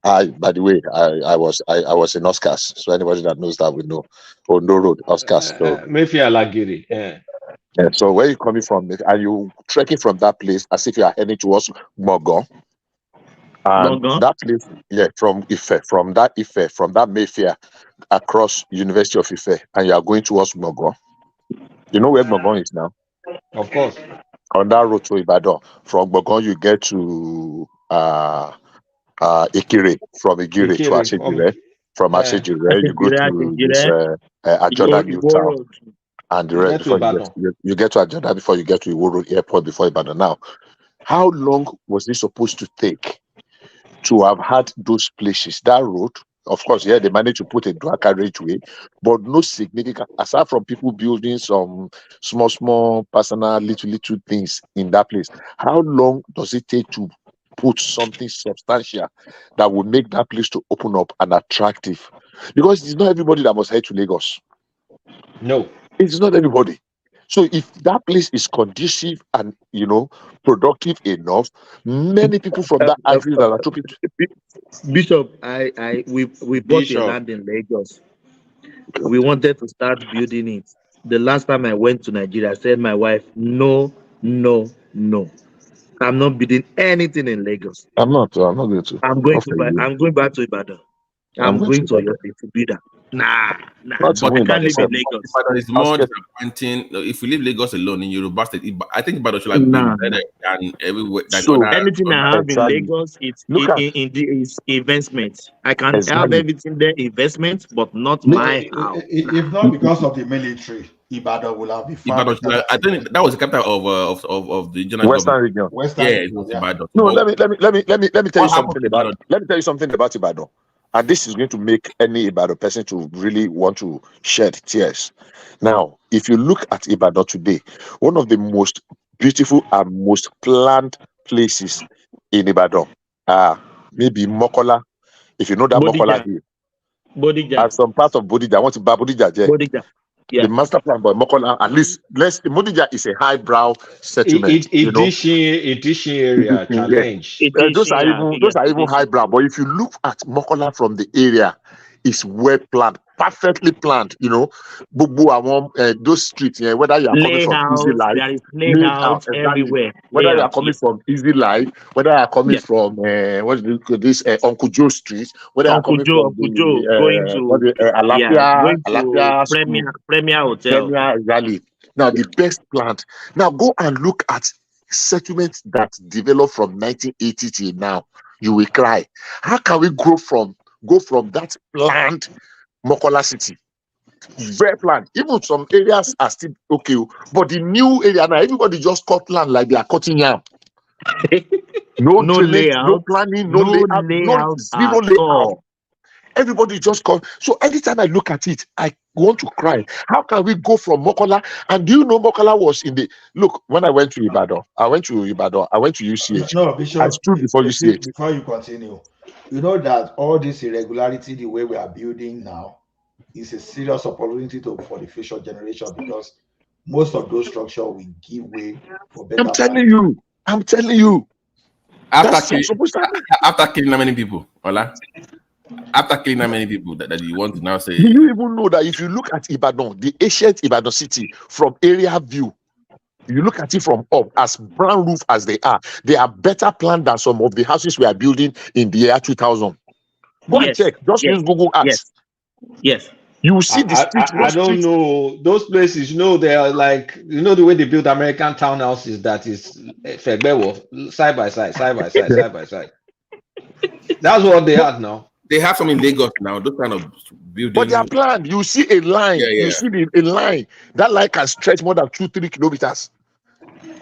Speaker 16: By the way, I was in Oscars, so anybody that knows that will know. No Road, Oscars. So
Speaker 3: Mayfair Lagiri, yeah.
Speaker 16: Yeah, so where you coming from, and you trekking from that place as if you are heading towards Mogon. And that place, from that Mayfair across University of Ife, and you are going towards Mogon. You know where Mogon is now?
Speaker 3: Of course.
Speaker 16: On that road to Ibadan. From Mogon, you get to Ikire. From Ikire to Ashejire. From Ashejire, you go to this Ajoda New Town. And the rest before you get to Ajoda, before you get to Iwo Road Airport, before Ibadan. Now, how long was this supposed to take to have had those places? That road, of course, they managed to put a dual carriageway, but no significant, aside from people building some small personal little things in that place. How long does it take to put something substantial that will make that place to open up and attractive? Because it's not everybody that must head to Lagos.
Speaker 3: No.
Speaker 16: It's not everybody. So if that place is conducive and productive enough, many people from that area that are talking to
Speaker 4: Bishop, we bought a land in Lagos. We wanted to start building it. The last time I went to Nigeria, I said my wife, no. I'm not building anything in Lagos.
Speaker 16: I'm not going to.
Speaker 4: I'm going back to Ibadan. I'm going to your to build that. Nah.
Speaker 16: But
Speaker 4: I can't live in Lagos.
Speaker 12: Ibadan is more disappointing. If you leave Lagos alone in Yoruba State, I think Ibadan should be better than everywhere.
Speaker 4: Anything I have in Lagos, it's investment. I can have everything there, investment, but not my house.
Speaker 1: If not because of the military, Ibadan will have been far
Speaker 12: Ibadan,
Speaker 1: better.
Speaker 12: I think that was the capital of the general
Speaker 16: Western
Speaker 12: government.
Speaker 16: region.
Speaker 1: Western
Speaker 12: Yeah,
Speaker 1: region,
Speaker 12: it was
Speaker 1: yeah.
Speaker 12: Ibadan.
Speaker 16: No,
Speaker 12: But
Speaker 16: let me tell you
Speaker 12: what happened
Speaker 16: something
Speaker 12: to
Speaker 16: about
Speaker 12: Ibadan?
Speaker 16: let me tell you something about Ibadan. And this is going to make any Ibadan person to really want to shed tears. Now, if you look at Ibadan today, one of the most beautiful and most planned places in Ibadan are maybe Mokola. If you know that Mokola
Speaker 11: Bodija.
Speaker 16: Hill,
Speaker 11: Bodija.
Speaker 16: and some part of Bodija. I want to buy Bodija.
Speaker 11: Bodija.
Speaker 16: The
Speaker 11: Yeah.
Speaker 16: master plan by Mokola, at least Bodija is a highbrow settlement, you know.
Speaker 3: Edition area
Speaker 16: Yeah.
Speaker 3: challenge.
Speaker 16: Those are even highbrow. But if you look at Mokola from the area, it's well planned, perfectly planned. You know, those streets, yeah, whether you are coming from Easy
Speaker 11: Layout.
Speaker 16: Life,
Speaker 11: There is
Speaker 16: laid out
Speaker 11: layout
Speaker 16: exactly.
Speaker 11: everywhere.
Speaker 16: Whether you are
Speaker 11: Layout.
Speaker 16: coming
Speaker 11: Yes.
Speaker 16: from Easy Life, whether you are coming
Speaker 11: Yeah.
Speaker 16: from what do you call this Uncle Joe Street, whether you are
Speaker 11: Uncle
Speaker 16: coming
Speaker 11: Joe
Speaker 16: from
Speaker 11: going to
Speaker 16: Alafia School,
Speaker 11: Premier Hotel.
Speaker 16: Premier Rally. Now the best plant. Now go and look at settlements that developed from 1980 till now. You will cry. How can we go from that planned Mokola city? Very planned. Even some areas are still okay, but the new area now, everybody just cut land like they are cutting yam. No drainage, no
Speaker 11: layout,
Speaker 16: planning, no layout, no zero
Speaker 11: at
Speaker 16: layout.
Speaker 11: all.
Speaker 16: Everybody just come. So anytime I look at it, I want to cry. How can we go from Mokola? And do you know Mokola was in the look when I went to Ibadan? I went to UCH.
Speaker 1: No,
Speaker 16: I
Speaker 1: Bishop,
Speaker 16: stood before UCH.
Speaker 1: before you continue, you know that all this irregularity, the way we are building now, is a serious opportunity for the future generation, because most of those structures will give way for better
Speaker 16: I'm telling
Speaker 1: planning.
Speaker 16: you.
Speaker 12: After killing how many people, Ola? After killing how many people that you want to now say?
Speaker 16: Do you even know that if you look at Ibadan, the ancient Ibadan city, from area view, you look at it from up, as brown roof as they are better planned than some of the houses we are building in the year 2000. Go and check. Just use Google Earth.
Speaker 11: Yes.
Speaker 16: You will see the street.
Speaker 3: I don't know those places. You know, they are like, you know, the way they build American townhouses. That is Fegbewo, side by side. That's what they are now.
Speaker 12: They have some in Lagos now. Those kind of buildings.
Speaker 16: But they are planned. You see a line.
Speaker 12: Yeah.
Speaker 16: You see a line. That line can stretch more than 2-3 kilometers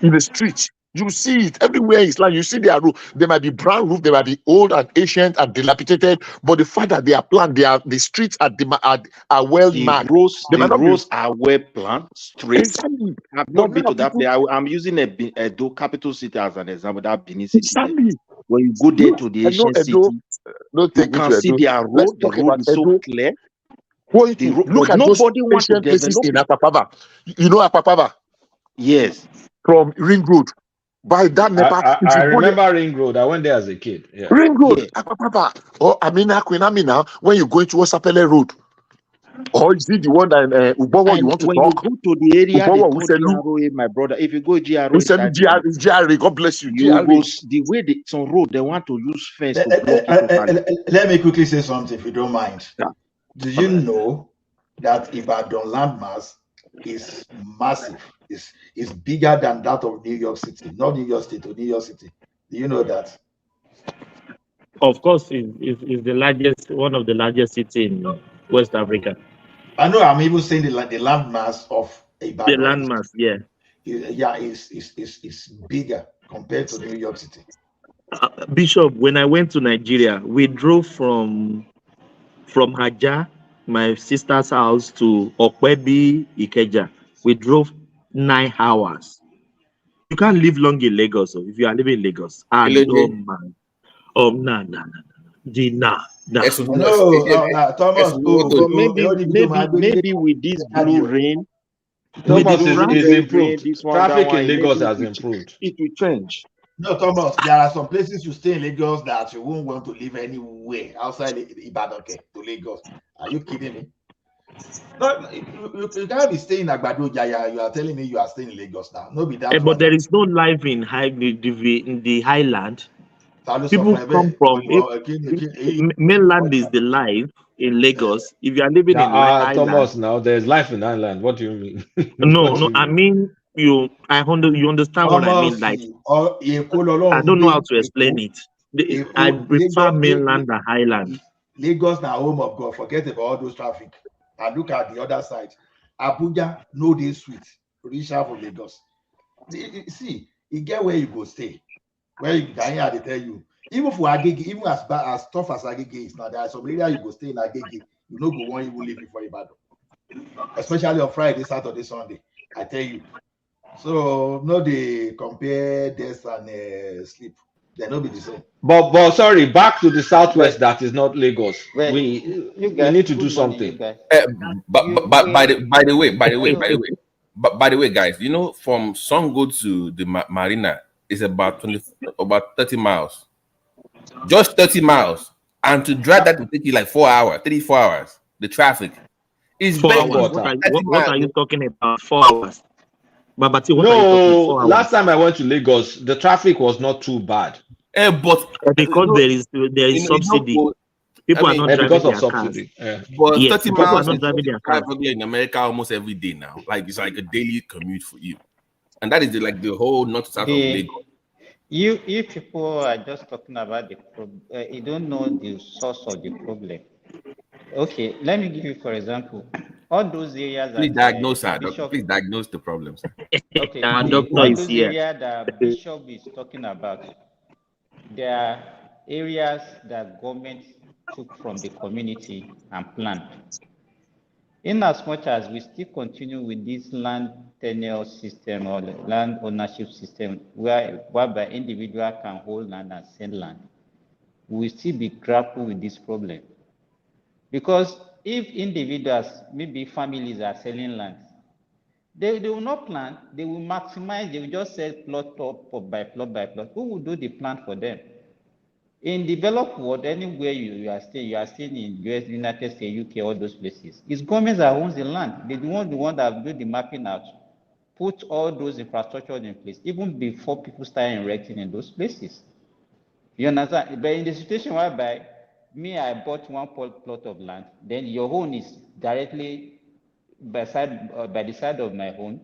Speaker 16: in the street. You see it everywhere. It's like you see their roof. They might be brown roof. They might be old and ancient and dilapidated. But the fact that they are planned, the streets are well marked.
Speaker 7: The roads are well planned, straight.
Speaker 16: Exactly.
Speaker 7: I've not been to that place. I'm using Edo capital city as an example. That Benin city.
Speaker 16: Exactly.
Speaker 7: When you go there to the ancient city, you can see their road. The road is so clear.
Speaker 16: Look at those ancient places in Apapava. You know Apapava?
Speaker 7: Yes.
Speaker 16: From Ring Road. By that Nepal.
Speaker 3: I remember Ring Road. I went there as a kid. Yeah.
Speaker 16: Ring Road, Apapava. Or Queen Amina, when you go into Osapele Road. Or is it the one that Ubowo you want to
Speaker 7: when
Speaker 16: talk?
Speaker 7: you go to the area,
Speaker 16: Ubowo,
Speaker 7: they call GRA, my brother. If you go GRA,
Speaker 16: GRA, God bless you.
Speaker 7: You go, the way some road they want to use fence to block it.
Speaker 1: Let me quickly say something, if you don't mind. Yeah. Did you know that Ibadan landmass is massive? Is bigger than that of New York City, not New York State or New York City. Do you know that?
Speaker 11: Of course, is the largest, one of the largest cities in West Africa.
Speaker 1: I know. I'm even saying the landmass of Ibadan.
Speaker 11: The landmass, yeah.
Speaker 1: Is bigger compared to New York City.
Speaker 11: Bishop, when I went to Nigeria, we drove from Haja, my sister's house, to Okwebi, Ikeja. We drove 9 hours. You can't live long in Lagos if you are living in Lagos. Man. Oh, no.
Speaker 1: Thomas.
Speaker 7: Maybe with this blue rain,
Speaker 3: is improved. Traffic in Lagos has improved.
Speaker 7: It will change.
Speaker 1: No, Thomas, there are some places you stay in Lagos that you won't want to live anywhere outside Ibadan to Lagos. Are you kidding me? No, you can't be staying in Agbado Jaya. You are telling me you are staying in Lagos now. No, be that.
Speaker 11: But there is no life in the highland. People come from mainland is the life in Lagos. If you are living in highland,
Speaker 3: Thomas, now there's life in highland. What do you mean?
Speaker 11: No. I mean you understand what I mean. Like I don't know how to explain it. I prefer mainland than highland.
Speaker 1: Lagos now home of God. Forget about all those traffic and look at the other side. Abuja, no dey sweet. Reach out for Lagos. See, you get where you go stay. Where you can hear they tell you. Even for Agege, even as bad as tough as Agege is now, there are some area you go stay in Agege. You know, go one even leave before Ibadan. Especially on Friday, Saturday, Sunday. I tell you. So no, they compare death and sleep. They no be the same.
Speaker 3: But sorry, back to the southwest.
Speaker 8: But
Speaker 3: That is not Lagos.
Speaker 8: well,
Speaker 3: We
Speaker 8: you
Speaker 3: we
Speaker 8: guys,
Speaker 3: need to do
Speaker 8: good morning, you
Speaker 3: something.
Speaker 8: guys.
Speaker 12: But,
Speaker 8: You
Speaker 12: by
Speaker 8: wait.
Speaker 12: the way,
Speaker 8: So
Speaker 12: by the way, guys, you know, from Songo to the marina is about 30 miles, just 30 miles, and to drive that will take you like 4 hours, 3-4 hours. The traffic is
Speaker 11: 4
Speaker 12: very
Speaker 3: Same
Speaker 11: hours.
Speaker 3: water.
Speaker 12: 30
Speaker 11: What are
Speaker 12: miles.
Speaker 11: you talking about? 4 hours. Babati, what are you talking?
Speaker 3: No,
Speaker 11: 4
Speaker 3: last
Speaker 11: hours.
Speaker 3: time I went to Lagos, the traffic was not too bad.
Speaker 12: But
Speaker 11: Because
Speaker 12: no,
Speaker 11: there is subsidy. People are not
Speaker 12: I mean,
Speaker 11: driving
Speaker 3: Because of
Speaker 11: their cars.
Speaker 3: subsidy. Yeah.
Speaker 12: but
Speaker 11: Yes,
Speaker 12: 30
Speaker 11: people are
Speaker 12: miles
Speaker 11: not
Speaker 12: is
Speaker 11: driving
Speaker 12: what you
Speaker 11: their
Speaker 12: drive
Speaker 11: cars.
Speaker 12: probably in America almost every day now. Like it's like a daily commute for you, and that is the whole north to south of
Speaker 8: the
Speaker 12: Lagos.
Speaker 8: you people are just talking about the problem. You don't know the source of the problem. Okay, let me give you for example, all those areas
Speaker 12: Please
Speaker 8: that
Speaker 12: diagnose, sir. Doctor.
Speaker 8: Bishop.
Speaker 12: Please diagnose the problem, sir.
Speaker 8: Okay,
Speaker 11: And doctor
Speaker 8: all
Speaker 11: is
Speaker 8: those
Speaker 11: here.
Speaker 8: areas that Bishop is talking about, there are areas that government took from the community and planned. In as much as we still continue with this land tenure system or the land ownership system whereby individual can hold land and sell land, we will still be grapple with this problem. Because if individuals, maybe families are selling land, they will not plant, they will maximize, they will just sell plot by plot by plot. Who will do the plant for them? In developed world, anywhere you are staying in US, United States, UK, all those places, it's governments that owns the land. They the one that do the mapping out, put all those infrastructure in place, even before people start erecting in those places. You understand? But in the situation whereby I bought one plot of land, then your own is directly by the side of my own,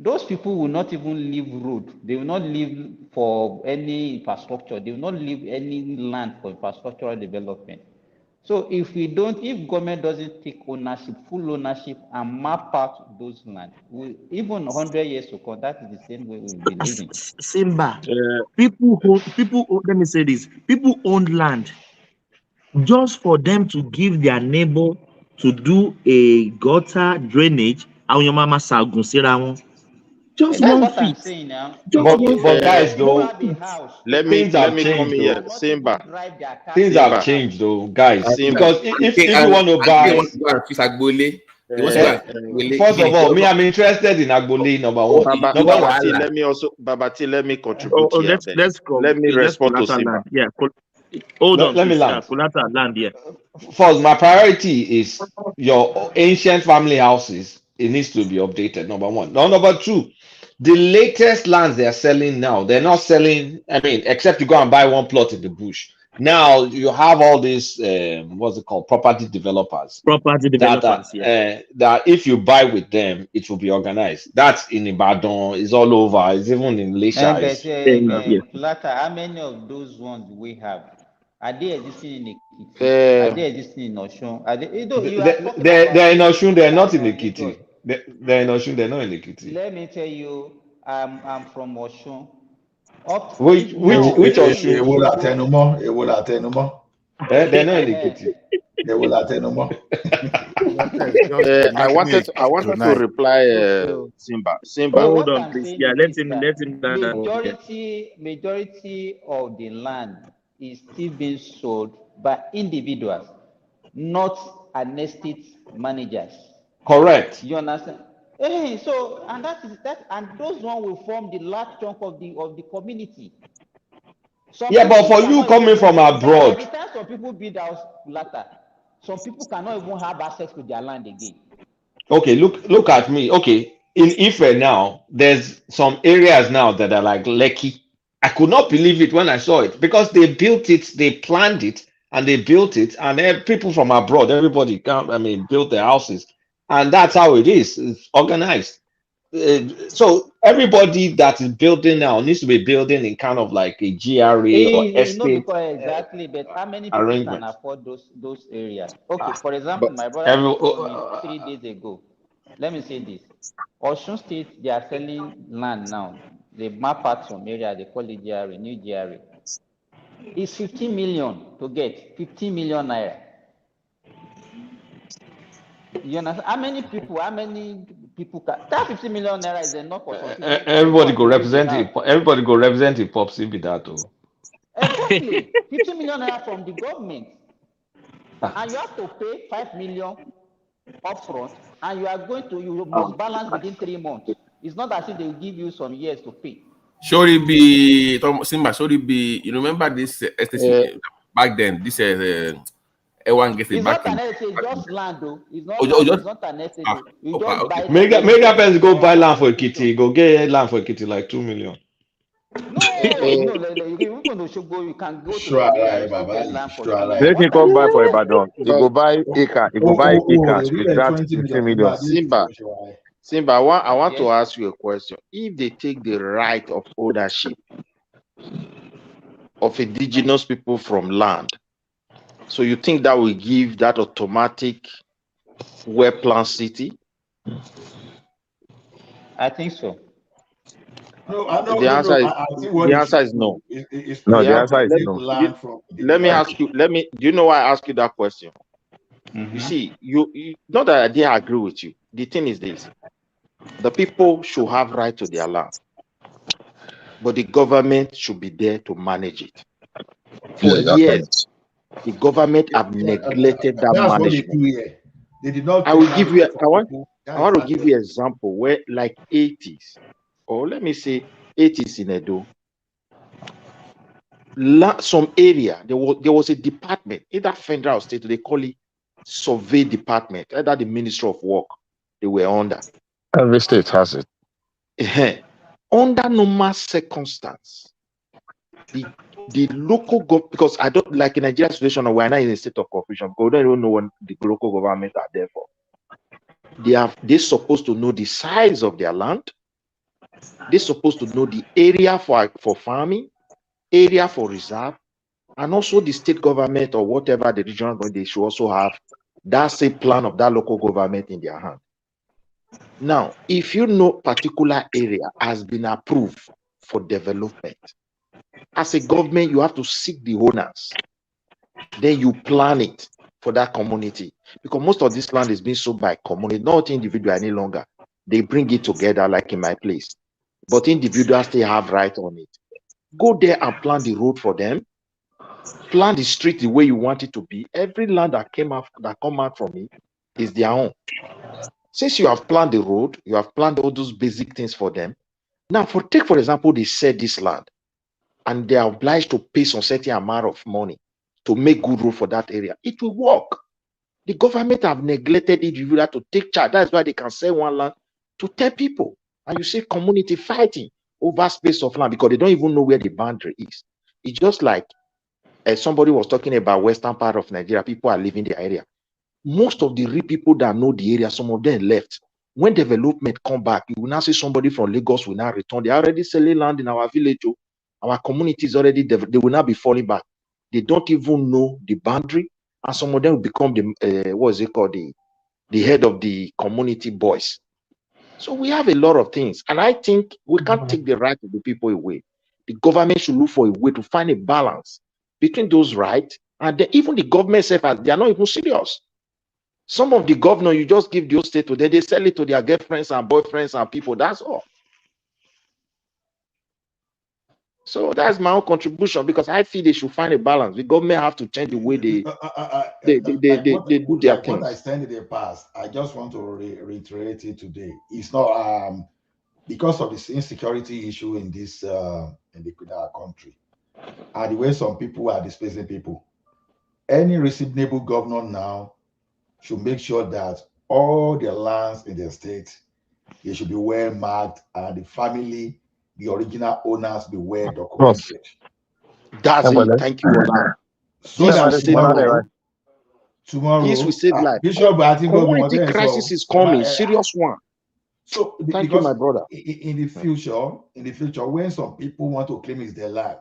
Speaker 8: those people will not even leave road. They will not leave for any infrastructure. They will not leave any land for infrastructural development. So if government doesn't take ownership, full ownership, and map out those land, even 100 years to come, that is the same way we'll be living.
Speaker 11: Simba, people own, let me say this, people own land just for them to give their neighbor to do a gutter drainage. Àwọn èèyàn máa ṣàgùn síra wọn. Just
Speaker 8: That's
Speaker 11: 1
Speaker 8: what I'm
Speaker 11: feet.
Speaker 8: saying now.
Speaker 11: Just
Speaker 8: Okay,
Speaker 11: 1
Speaker 3: But
Speaker 11: feet.
Speaker 3: guys,
Speaker 8: people
Speaker 3: though,
Speaker 8: have a house.
Speaker 3: things
Speaker 7: let
Speaker 3: have
Speaker 7: me come
Speaker 3: changed
Speaker 7: here,
Speaker 3: though.
Speaker 8: Not even
Speaker 7: Simba.
Speaker 8: drive their cars
Speaker 3: Things
Speaker 8: to
Speaker 3: have
Speaker 8: their
Speaker 7: Simba.
Speaker 8: house.
Speaker 3: changed though, guys.
Speaker 7: Simba.
Speaker 3: Because if you
Speaker 12: And
Speaker 3: want to
Speaker 12: they want
Speaker 3: buy,
Speaker 12: to go and fix Agbole. He wants to go and fix Agbole.
Speaker 3: first of all, me,
Speaker 7: Hold
Speaker 3: I'm interested in Agbole, number
Speaker 7: on.
Speaker 3: one.
Speaker 12: You
Speaker 3: Number
Speaker 12: know
Speaker 3: one,
Speaker 7: Babati, let me contribute here,
Speaker 11: Let's
Speaker 7: abeg. Let me respond to
Speaker 11: collateral
Speaker 7: Simba.
Speaker 11: land. Yeah, hold on,
Speaker 3: let me
Speaker 11: please. Yeah,
Speaker 3: land.
Speaker 11: collateral land. Yeah.
Speaker 3: First, my priority is your ancient family houses. It needs to be updated, number one. Now, number two, the latest lands they are selling now, they're not selling, I mean, except you go and buy one plot in the bush. Now you have all these, what's it called, property developers.
Speaker 11: Property developers,
Speaker 3: That if you buy with them, it will be organized. That's in Ibadan, it's all over, it's even in Lisha.
Speaker 8: Plata, how many of those ones we have? Are they existing in Ekiti? Are they existing in Osun? Are they, you are talking about
Speaker 3: They're in Oshun, they're not in
Speaker 8: Lagos.
Speaker 3: Ekiti. They're in Oshun, they're not in Ekiti.
Speaker 8: Let me tell you, I'm from Osun.
Speaker 3: Which Oshun? They're not in Ekiti.
Speaker 7: I wanted to reply Simba.
Speaker 11: Hold on, please. Yeah, let him
Speaker 8: Majority of the land is still being sold by individuals, not an estate managers.
Speaker 3: Correct.
Speaker 8: You understand? So and and those ones will form the large chunk of the community.
Speaker 3: But for you coming from abroad,
Speaker 8: by the time some people build house later, some people cannot even have access to their land again.
Speaker 3: Okay, look at me. Okay, in Ife now, there's some areas now that are like Lekki. I could not believe it when I saw it because they built it, they planned it, and they built it, and people from abroad, everybody built their houses, and that's how it is. It's organized. So everybody that is building now needs to be building in kind of like a GRA or estate.
Speaker 8: Exactly, but how many people
Speaker 3: arrangement.
Speaker 8: can afford those areas? Okay, for example, my brother told me 3 days ago let me say this. Osun State, they are selling land now. They map out some area, they call it GRA, new GRA. It's 15 million to get, 15 million naira. You understand? How many people that 50 million naira is enough for some people.
Speaker 3: Everybody go
Speaker 8: To live
Speaker 3: represent
Speaker 8: without.
Speaker 3: it. Everybody go represent it. Pops be that too.
Speaker 8: Exactly. 50 million naira from the government. And you have to pay 5 million upfront, and you must balance within 3 months. It's not as if they will give you some years to pay.
Speaker 12: Should it be Simba? Should it be? You remember this back then? This everyone gets it
Speaker 8: It's
Speaker 12: back
Speaker 8: not
Speaker 12: in.
Speaker 8: an estate, just land though. It's not
Speaker 12: Oh,
Speaker 8: land,
Speaker 12: just
Speaker 8: it's not an estate.
Speaker 12: okay,
Speaker 8: You just
Speaker 12: okay.
Speaker 8: buy
Speaker 3: Mega Pens go buy land for Kitty. Go get land for Kitty like 2 million.
Speaker 8: No, even to Shogbo, you can go to
Speaker 1: Sure,
Speaker 8: some area,
Speaker 1: right,
Speaker 8: you still
Speaker 1: Baba.
Speaker 8: get land for
Speaker 1: Sure,
Speaker 8: 2
Speaker 1: right.
Speaker 8: million.
Speaker 7: Make him
Speaker 8: What are
Speaker 7: come
Speaker 8: you
Speaker 7: buy for
Speaker 8: talking about?
Speaker 7: Ibadan. He go buy acre. He go buy acres with that 50 million. Simba, I want to ask you a question. If they take the right of ownership of indigenous people from land, so you think that will give that automatic well-planned city?
Speaker 8: I think so.
Speaker 1: No,
Speaker 7: The answer is
Speaker 1: I think what it should
Speaker 7: no.
Speaker 1: do is
Speaker 7: No,
Speaker 1: for
Speaker 7: the
Speaker 1: them
Speaker 7: answer
Speaker 1: to
Speaker 7: is
Speaker 1: take
Speaker 7: no.
Speaker 1: land from the
Speaker 7: Let me
Speaker 1: tribes.
Speaker 7: ask you. Do you know why I ask you that question? You see, you not that I didn't agree with you. The thing is this: the people should have right to their land, but the government should be there to manage it. For years, the government have neglected that
Speaker 1: That's what they
Speaker 7: management.
Speaker 1: do here. They did not
Speaker 7: I
Speaker 1: take
Speaker 7: will
Speaker 1: land
Speaker 7: give you.
Speaker 1: away from people.
Speaker 7: I want to give you an example where, like 80s, or let me say 80s in Edo, some area there was a department, either federal or state, they call it survey department, either the Ministry of Work they were under.
Speaker 14: Every state has it.
Speaker 7: Under normal circumstance, the local government, because I don't like in Nigeria situation, we're not in a state of confusion because we don't even know what the local government are there for. They're supposed to know the size of their land. They're supposed to know the area for farming, area for reserve, and also the state government or whatever the regional government, they should also have that same plan of that local government in their hand. Now, if you know particular area has been approved for development, as a government, you have to seek the owners. Then you plan it for that community, because most of this land is being sold by community, not individual any longer. They bring it together like in my place, but individuals still have right on it. Go there and plan the road for them. Plan the street the way you want it to be. Every land that come out from it is their own. Since you have planned the road, you have planned all those basic things for them. Now, for example, they sell this land and they are obliged to pay some certain amount of money to make good road for that area. It will work. The government have neglected individual to take charge. That's why they can sell one land to 10 people. And you see community fighting over space of land because they don't even know where the boundary is. It's just like somebody was talking about western part of Nigeria. People are leaving the area. Most of the real people that know the area, some of them left. When development come back, you will now see somebody from Lagos will now return. They are already selling land in our village. Our community is already, they will now be falling back. They don't even know the boundary. And some of them will become the, what is it called? The head of the community boys. So we have a lot of things. And I think we can't take the right of the people away. The government should look for a way to find a balance between those rights and even the government self, they are not even serious. Some of the governors, you just give the state to them, they sell it to their girlfriends and boyfriends and people. That's all. So that's my own contribution, because I feel they should find a balance. The government have to change the way they do their things.
Speaker 1: What I said in the past, I just want to reiterate it today. It's not because of this insecurity issue in this in our country, and the way some people are displacing people. Any reasonable governor now should make sure that all the lands in the state, they should be well marked, and the family, the original owners, be well documented.
Speaker 7: That's it. Thank you, Ola.
Speaker 1: So that tomorrow,
Speaker 7: this will save life.
Speaker 1: Bishop, I think
Speaker 7: community crisis is coming, serious one.
Speaker 1: So
Speaker 7: thank you, my brother.
Speaker 1: In the future, when some people want to claim it's their land,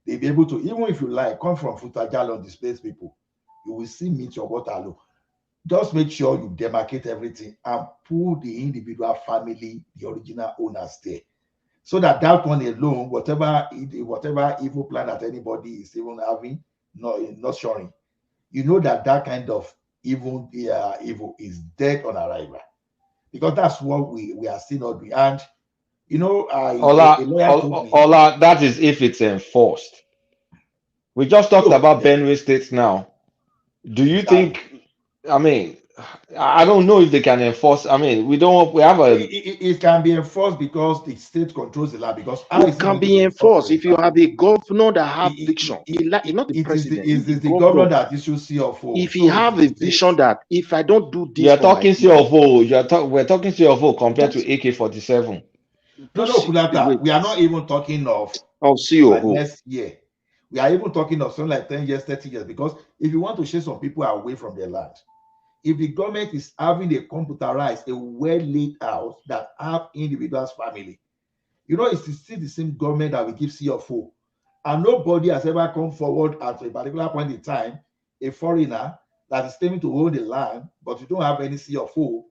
Speaker 1: they'll be able to, even if you like, come from Futajalo, displaced people, you will see meet your Waterloo. just make sure you demarcate everything and put the individual family, the original owners there. So that one alone, whatever evil plan that anybody is even having, not showing, you know that kind of evil is dead on arrival, because that's what we are still not doing. And a lawyer told me,
Speaker 3: Ola, that is if it's enforced. We just talked about Benue State now. Do you think? I mean, I don't know if they can enforce. I mean, we have a.
Speaker 1: It can be enforced because the state controls the land. Because
Speaker 7: it can be enforced if you have a governor that have vision. Not the president.
Speaker 1: It is the governor that issues CFO.
Speaker 7: If he have a vision that if I don't do this,
Speaker 3: you're talking CFO. We're talking CFO compared to AK-47.
Speaker 1: No, Kulata, we are not even talking of
Speaker 7: CFO
Speaker 1: like next year. We are even talking of something like 10 years, 30 years. Because if you want to chase some people away from their land, if the government is having a computerized, a well laid out that have individuals' family, it's still the same government that will give CFO. And nobody has ever come forward at a particular point in time, a foreigner that is claiming to own the land, but you don't have any CFO,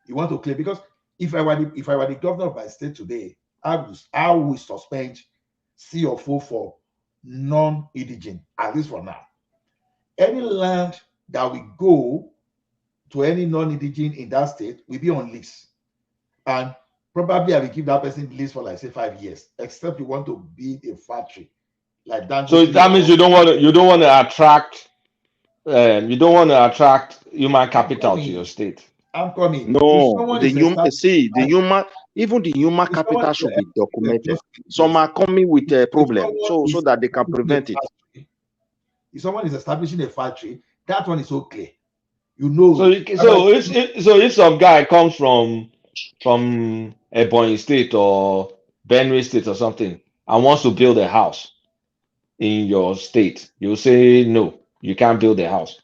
Speaker 1: you want to claim. Because if I were the governor of my state today, I would suspend CFO for non-indigent, at least for now. Any land that we go to any non-indigent in that state will be on lease. And probably I will give that person lease for, like, say, 5 years, except you want to build a factory like that.
Speaker 3: So that means you don't want to attract human capital to your state.
Speaker 1: I'm coming.
Speaker 7: No, even the human capital should be documented. Some are coming with a problem, so that they can prevent it.
Speaker 1: If someone is establishing a factory, that one is okay.
Speaker 3: So if some guy comes from Ebonyi State or Benue State or something and wants to build a house in your state, you say no, you can't build a house.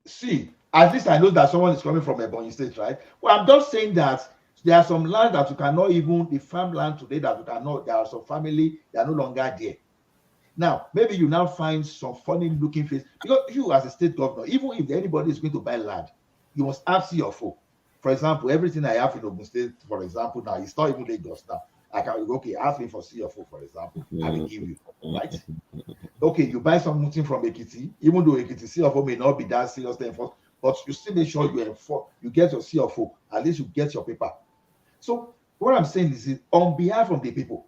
Speaker 1: See, at least I know that someone is coming from Ebonyi State, right? Well, I'm just saying that there are some land that you cannot even, the farmland today that you cannot, there are some family that are no longer there. Now, maybe you now find some funny looking face, because you as a state governor, even if anybody is going to buy land, you must have CFO. For example, everything I have in Ogun State, for example, now it's not even Lagos now. I can ask me for CFO, for example, I will give you, right? Okay, you buy something from Ekiti, even though Ekiti CFO may not be that serious, but you still make sure you get your CFO, at least you get your paper. So what I'm saying is, on behalf of the people,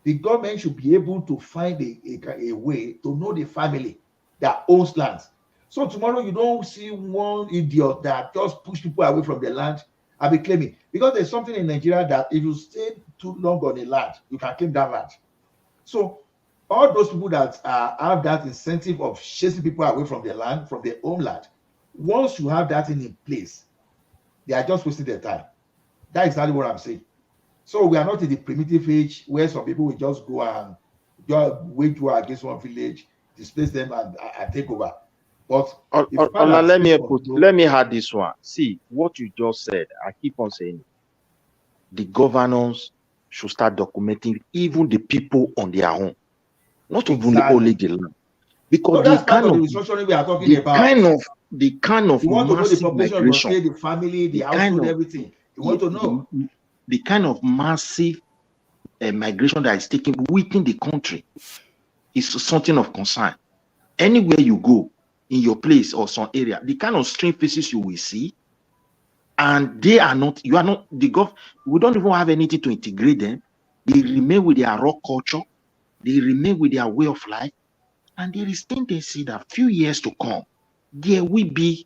Speaker 1: the government should be able to find a way to know the family that owns lands. So tomorrow you don't see one idiot that just push people away from the land and be claiming. Because there's something in Nigeria that if you stay too long on a land, you can claim that land. So all those people that have that incentive of chasing people away from their land, from their own land, once you have that in place, they are just wasting their time. That is exactly what I'm saying. So we are not in the primitive age where some people will just go and wage war against one village, displace them, and take over. But
Speaker 7: let me add this one. See what you just said. I keep on saying it. The governors should start documenting even the people on their own, not even only the land, because the kind of
Speaker 1: restructuring we are talking about,
Speaker 7: the kind of
Speaker 1: you want to know the
Speaker 7: massive
Speaker 1: population
Speaker 7: migration,
Speaker 1: of the family, the household, everything. You want to know
Speaker 7: the kind of massive migration that is taking within the country is something of concern. Anywhere you go in your place or some area, the kind of strange faces you will see, and we don't even have anything to integrate them. They remain with their raw culture, they remain with their way of life, and there is tendency that few years to come, there will be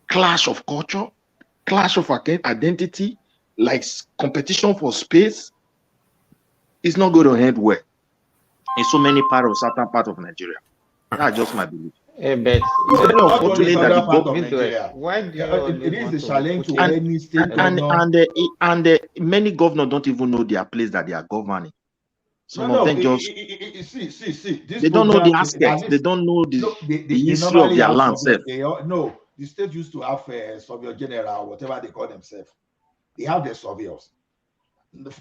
Speaker 7: clash of culture, clash of identity, like competition for space. It's not going to end well in so many certain parts of Nigeria. That's just my belief.
Speaker 8: But it
Speaker 1: is a challenge to any state
Speaker 7: and many governors don't even know their place that they are governing. Some of them just they don't know the aspects. They don't know the history of their land.
Speaker 1: No, the state used to have a surveyor general, whatever they call themselves. They have their surveyors.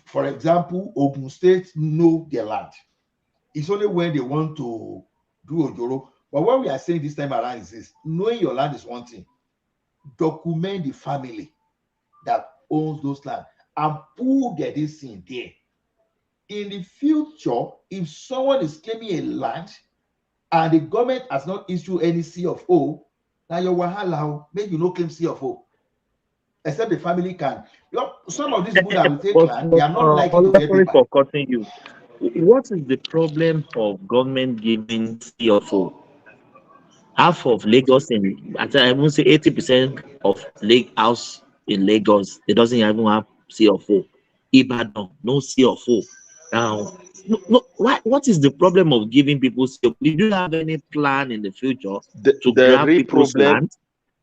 Speaker 1: For example, Ogun State know their land. It's only when they want to do Ojoro. But what we are saying this time around is this: knowing your land is one thing. document the family that owns those land and put this in there. In the future, if someone is claiming a land and the government has not issued any CFO, now your wahala, make you no claim CFO. Except the family can. Some of these people that will take land, they are not likely to get
Speaker 4: Sorry
Speaker 1: paper.
Speaker 4: for cutting you. What is the problem of government giving CFO? Half of Lagos I won't say 80% of house in Lagos, it doesn't even have CFO. Ibadan, no CFO. Now, what is the problem of giving people CFO? Did you have any plan in the future to grab
Speaker 7: real
Speaker 4: people's
Speaker 7: problem,
Speaker 4: land?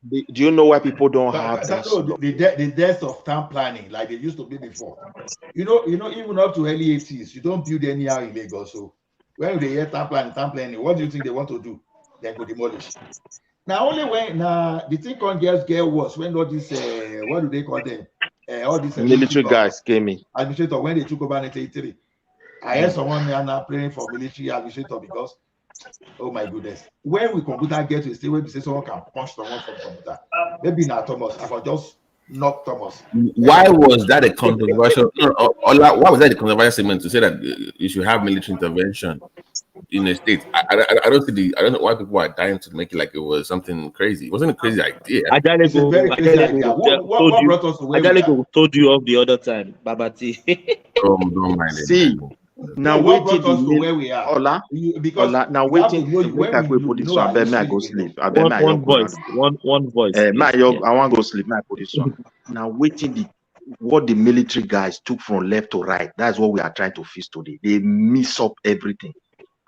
Speaker 7: do you know why people don't have this?
Speaker 1: The death of town planning, like they used to be before. You know, even up to early 80s, you don't build anyhow in Lagos. So when they hear town planning, what do you think they want to do? They go demolish. Now only when the thing can't just get worse when all this what do they call them? All these
Speaker 7: Military guys came in.
Speaker 1: Administrator when they took over in 1983. I heard someone now praying for military administrator because, oh my goodness, when we computer get to a state where we say someone can punch someone from computer, maybe not Thomas, I can just knock Thomas.
Speaker 12: Why was that a controversial? Why was that a controversial statement to say that you should have military intervention in the state? I don't know why people are dying to make it like it was something crazy. It wasn't a crazy idea.
Speaker 1: It's a very crazy idea. What brought us to where we are?
Speaker 4: Told you of the other time, Babati.
Speaker 12: Don't mind it.
Speaker 7: See, now
Speaker 1: what brought
Speaker 7: waiting
Speaker 1: us to where we are?
Speaker 7: Ola,
Speaker 1: because
Speaker 7: now waiting. Make I go put this one. I bet me I go sleep. I bet me I
Speaker 4: one voice.
Speaker 7: I want to go sleep. Now I put this one. Now waiting what the military guys took from left to right. That's what we are trying to fix today. They mix up everything.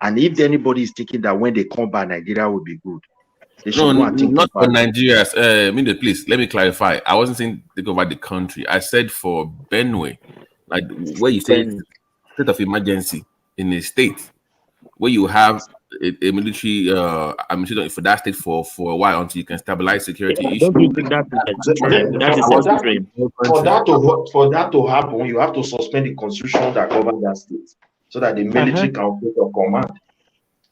Speaker 7: And if anybody is thinking that when they come back, Nigeria will be good, they should go and think
Speaker 12: not for
Speaker 7: about
Speaker 12: Nigeria. Please let me clarify. I wasn't saying think about the country. I said for Benue, like where you say state of emergency in a state where you have a military administrator for that state for a while until you can stabilize security issues.
Speaker 4: Don't you think that's extreme?
Speaker 7: For that to happen, you have to suspend the constitution that governs that state, so that the military can take your command.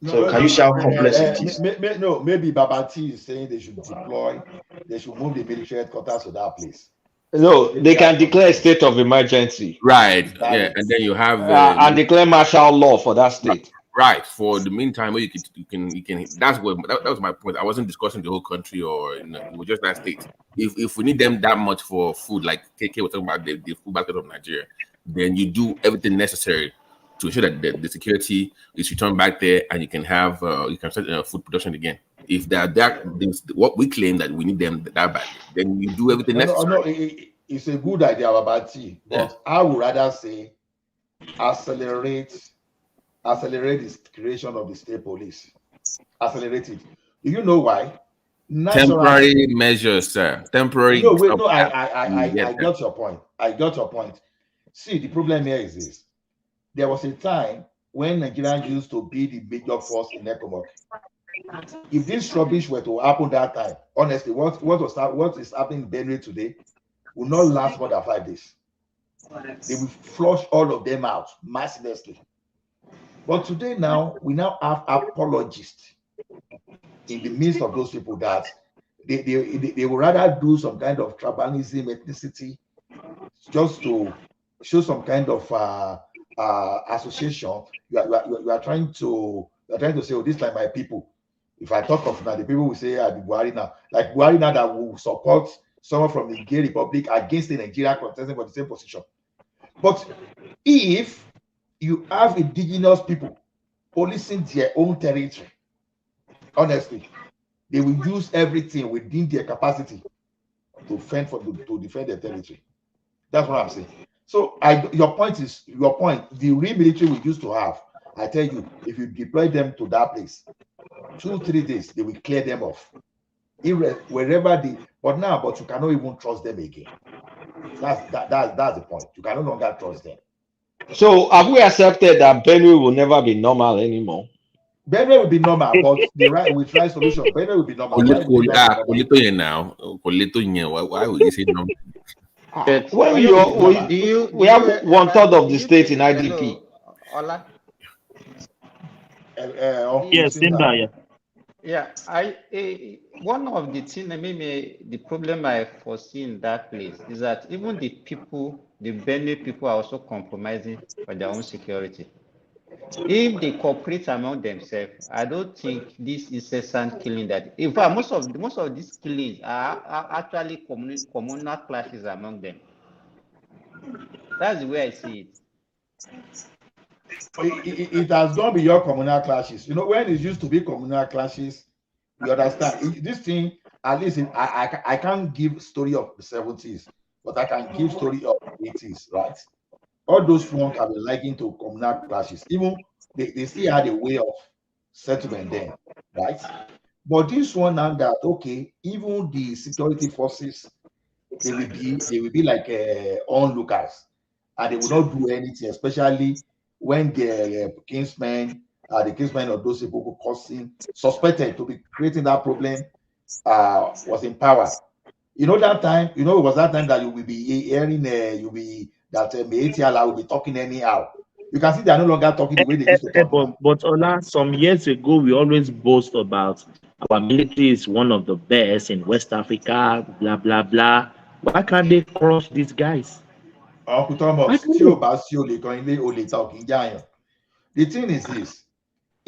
Speaker 7: Can you see how complex it is?
Speaker 1: No, maybe Babati is saying they should move the military headquarters to that place.
Speaker 3: No, they can declare a state of emergency.
Speaker 12: Right. Yeah, and then you have
Speaker 3: and declare martial law for that state.
Speaker 12: Right. For the meantime, where you can. That was my point. I wasn't discussing the whole country or it was just that state. If we need them that much for food, like KK was talking about the food basket of Nigeria, then you do everything necessary to ensure that the security is returned back there, and you can have you can start food production again. If what we claim that we need them that bad, then you do everything necessary.
Speaker 1: No, it's a good idea, Babati, but I would rather say accelerate the creation of the state police. Accelerate it. Do you know why?
Speaker 12: Temporary measures, sir. Temporary.
Speaker 1: I got your point. See, the problem here is this. There was a time when Nigeria used to be the major force in ECOMOG. If this rubbish were to happen that time, honestly, what is happening in Benue today will not last more than 5 days. They will flush all of them out mercilessly. But today now, we now have apologists in the midst of those people that they would rather do some kind of tribalism, ethnicity, just to show some kind of association. You are trying to say, oh, this is like my people. If I talk of now, the people will say, the Buhari now, like Buhari now that will support someone from the Gay Republic against the Nigeria contesting for the same position. But if you have indigenous people policing their own territory, honestly, they will use everything within their capacity to defend their territory. That's what I'm saying. So your point. The real military we used to have, I tell you, if you deploy them to that place, 2-3 days, they will clear them off. Wherever but you cannot even trust them again. That's the point. You can no longer trust them.
Speaker 3: So have we accepted that Benue will never be normal anymore?
Speaker 1: Benue will be normal, but with right solution, Benue will be normal.
Speaker 12: Why would you say normal?
Speaker 3: When we have 1/3 of the state in IDP.
Speaker 8: Ola.
Speaker 4: Yes, Simba, yeah.
Speaker 8: Yeah, one of the things, maybe the problem I foresee in that place is that even the people, the Benue people, are also compromising for their own security. If they cooperate among themselves, I don't think this incessant killing that. In fact, most of these killings are actually communal clashes among them. That's the way I see it.
Speaker 1: It has gone beyond communal clashes. You know, when it used to be communal clashes, we understand this thing. At least I can't give story of the 70s, but I can give story of the 80s, right? All those ones have been likened to communal clashes. Even they still had a way of settlement then, right? But this one now that okay, even the security forces they will be like onlookers, and they will not do anything, especially when the kinsmen of those people who causing suspected to be creating that problem was in power. You know that time, it was that time that you will be hearing you'll be that ATL will be talking anyhow. You can see they are no longer talking the way they used to talk now.
Speaker 11: But Ola, some years ago, we always boast about our military is one of the best in West Africa, blah, blah, blah. Why can't they crush these guys?
Speaker 1: Uncle Thomas, the thing is this.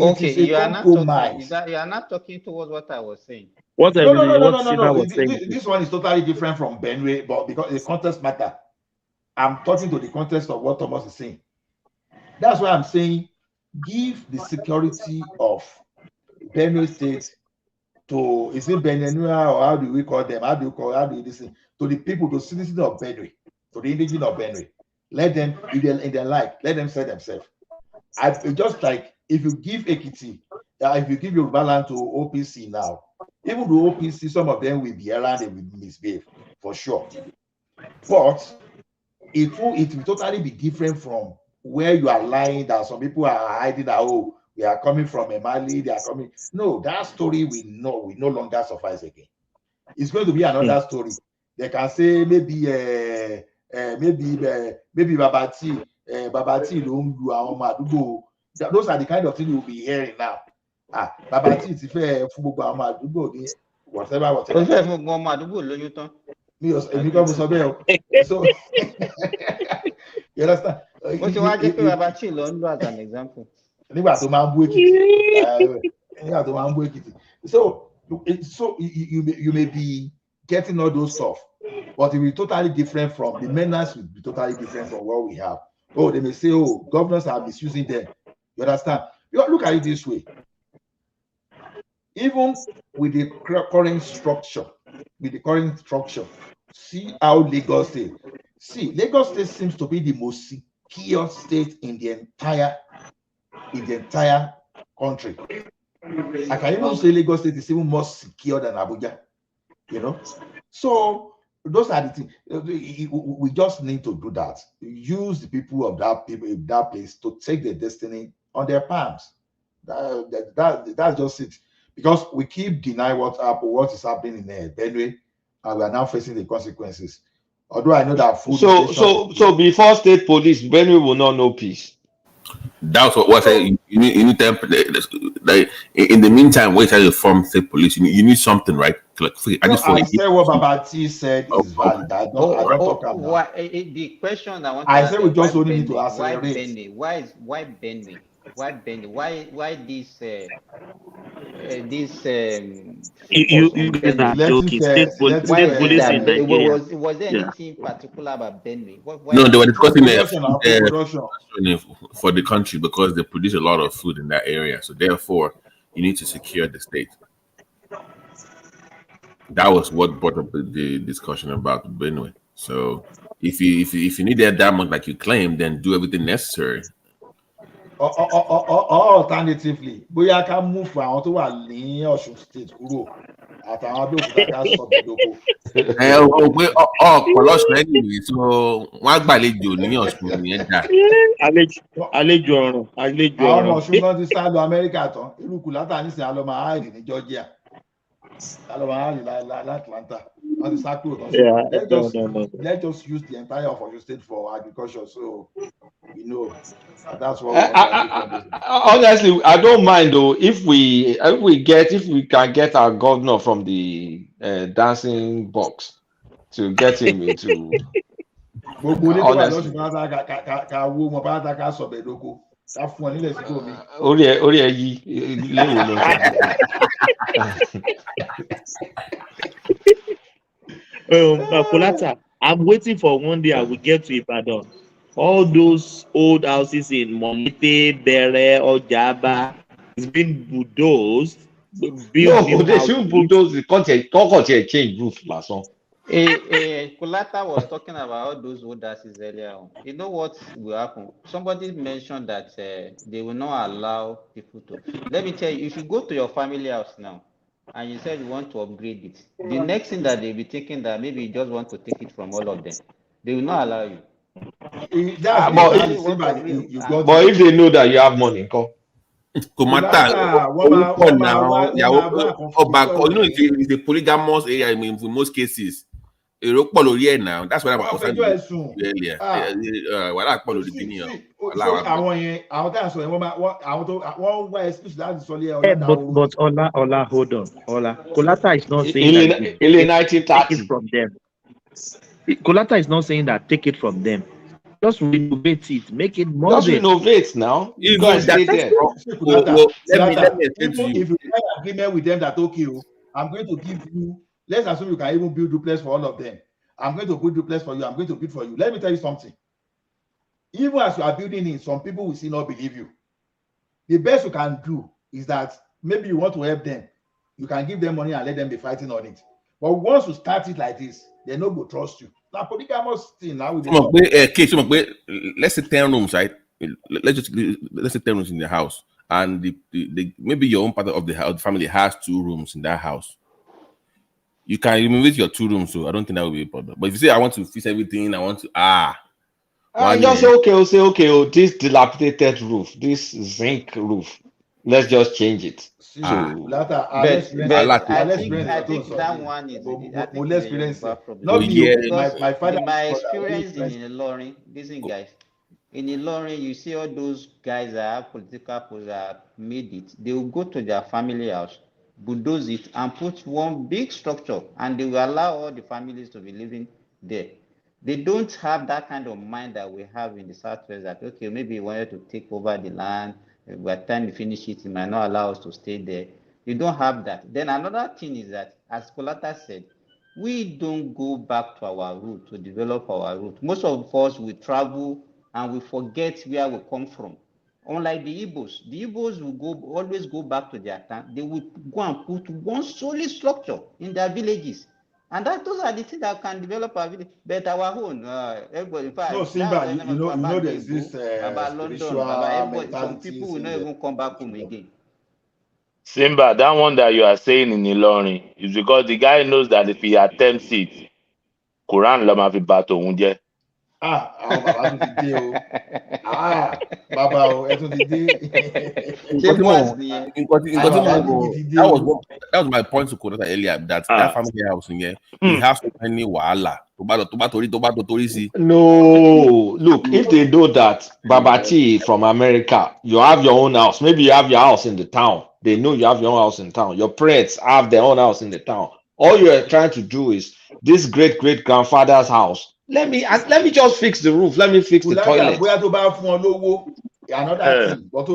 Speaker 8: Okay,
Speaker 1: It is a compromise.
Speaker 8: you are not talking towards what I was saying.
Speaker 1: No. This one is totally different from Benue, but because the context matter, I'm talking to the context of what Thomas is saying. That's why I'm saying give the security of Benue State to, is it Benenua or how do we call them? How do you listen to the people, to citizens of Benue, to the indigenous of Benue? Let them, if they like, let them set themselves. Just like if you give Ekiti, if you give Yoruba land to OPC now, even the OPC, some of them will be around and will misbehave for sure. But it will totally be different from where you are lying that some people are hiding that, oh, we are coming from a Mali, they are coming. No, that story we no longer suffice again. It's going to be another story. They can say maybe Babati don't do our Madubo. Those are the kind of things you'll be hearing now. Babati is fair whatever. So you understand?
Speaker 8: What you want to do about Chile as an example?
Speaker 1: So you may be getting all those stuff, but it will be totally different from the menace. Will be totally different from what we have. Oh, they may say, oh, governors are misusing them. You understand? Look at it this way. Even with the current structure, see how Lagos State. See, Lagos State seems to be the most secure state in the entire country. I can even say Lagos State is even more secure than Abuja. So those are the things. We just need to do that. Use the people of that place to take their destiny on their palms. That's just it. Because we keep denying what is happening in Benue, and we are now facing the consequences. Although I know that food.
Speaker 3: So before state police, Benue will not know peace.
Speaker 12: That's what I say. You need time. Like, in the meantime, wait till you form state police. You need something, right? Like,
Speaker 1: I said what Babati said is valid. I don't talk about.
Speaker 8: The question I want.
Speaker 1: I said we just only need to accelerate.
Speaker 8: Why Benue? Why Benue? Why this?
Speaker 11: You guys are joking. State police in Nigeria.
Speaker 8: Was there anything particular about Benue?
Speaker 12: No, they were discussing for the country because they produce a lot of food in that area. So therefore, you need to secure the state. That was what brought up the discussion about Benue. So if you need that much like you claim, then do everything necessary.
Speaker 1: Alternatively, bóyá ká move àwọn tó wà ní Ọ̀ṣun state kúrò àtàwọn Abẹ́òkúta ká sọ ìdókò.
Speaker 12: Kọlọ́ṣun anyway, so wọ́n á gbàlejò ní Ọ̀ṣun yẹn dà.
Speaker 11: Àlejò ọ̀run.
Speaker 1: Àwọn ọmọ Ọ̀ṣun náà ti sá lọ Amẹ́ríkà tán. Irúkú látà nísìnyí á lọ máa hide ní Georgia. Atlanta. On the circle,
Speaker 4: Yeah, no.
Speaker 1: let's just use the entire of your state for agriculture. So that's what we want to achieve from this.
Speaker 3: Honestly, I don't mind though if we can get our governor from the dancing box to get him into.
Speaker 1: Gbogbo ilé tó wà lọ́sùn
Speaker 3: Honestly,
Speaker 1: ká wó wọn pátá ká sọ̀bẹ̀ lóko ká fún ọ nílẹ̀ síbò mi.
Speaker 3: orí ẹ yí léwo ló ń sọ gbogbo.
Speaker 4: Kolata, I'm waiting for one day I will get to Ibadan. All those old houses in Molite, Bere, Ojaba, it's been bulldozed.
Speaker 3: No, they shouldn't bulldoze the content. Change roof last one.
Speaker 8: Kolata was talking about all those old houses earlier on. You know what will happen? Somebody mentioned that they will not allow people to. Let me tell you, if you go to your family house now, and you said you want to upgrade it, the next thing that they'll be taking that maybe you just want to take it from all of them, they will not allow you.
Speaker 3: But if they know that you have money, come.
Speaker 12: It's a polygamous area in most cases. That's what I was saying earlier.
Speaker 4: But Ola, hold on. Kolata is not saying that take it from them. Kolata is not saying that take it from them. Just renovate it, make it more.
Speaker 3: Just renovate now. You guys stay there.
Speaker 1: If you have an agreement with them that okay, I'm going to give you. Let's assume you can even build duplex for all of them. I'm going to build duplex for you. I'm going to build for you. Let me tell you something. Even as you are building it, some people will still not believe you. The best you can do is that maybe you want to help them. You can give them money and let them be fighting on it. But once you start it like this, they no go trust you. Now, polygamous thing now.
Speaker 12: Let's say 10 rooms, right? Let's say 10 rooms in the house, and the maybe your own part of the family has 2 rooms in that house. You can renovate your 2 rooms, so I don't think that will be a problem. But if you say I want to fix everything, I want to
Speaker 3: just say okay, this dilapidated roof, this zinc roof, let's just change it.
Speaker 8: I think that one is not me. My father, my experience in Ilorin, listen guys, in Ilorin, you see all those guys that have political posts that made it, they will go to their family house, bulldoze it, and put one big structure, and they will allow all the families to be living there. They don't have that kind of mind that we have in the Southwest that, okay, maybe we wanted to take over the land, by the time we finish it, it might not allow us to stay there. You don't have that. Then another thing is that, as Kolata said, we don't go back to our root to develop our root. Most of us, we travel and we forget where we come from. Unlike the Igbos will always go back to their town. They will go and put one solid structure in their villages. And those are the things that can develop our village. But our own, everybody.
Speaker 1: No, Simba, you know there's this
Speaker 8: about London, everybody, some people will not even come back home again.
Speaker 4: Simba, that one that you are saying in Ilorin is because the guy knows that if he attempts it, Quran lama fi ba tòun jẹ́.
Speaker 1: Àwọn bàbá tún ti dé o. Bàbá o, ẹ tún ti dé.
Speaker 12: That was my point to Kodata earlier. That family house in here, he has so many wahala.
Speaker 3: No, look, if they do that, Babati from America, you have your own house. Maybe you have your house in the town. They know you have your own house in town. Your parents have their own house in the town. All you are trying to do is this great grandfather's house. Let me just fix the roof. Let me fix the toilet.
Speaker 1: Another thing, but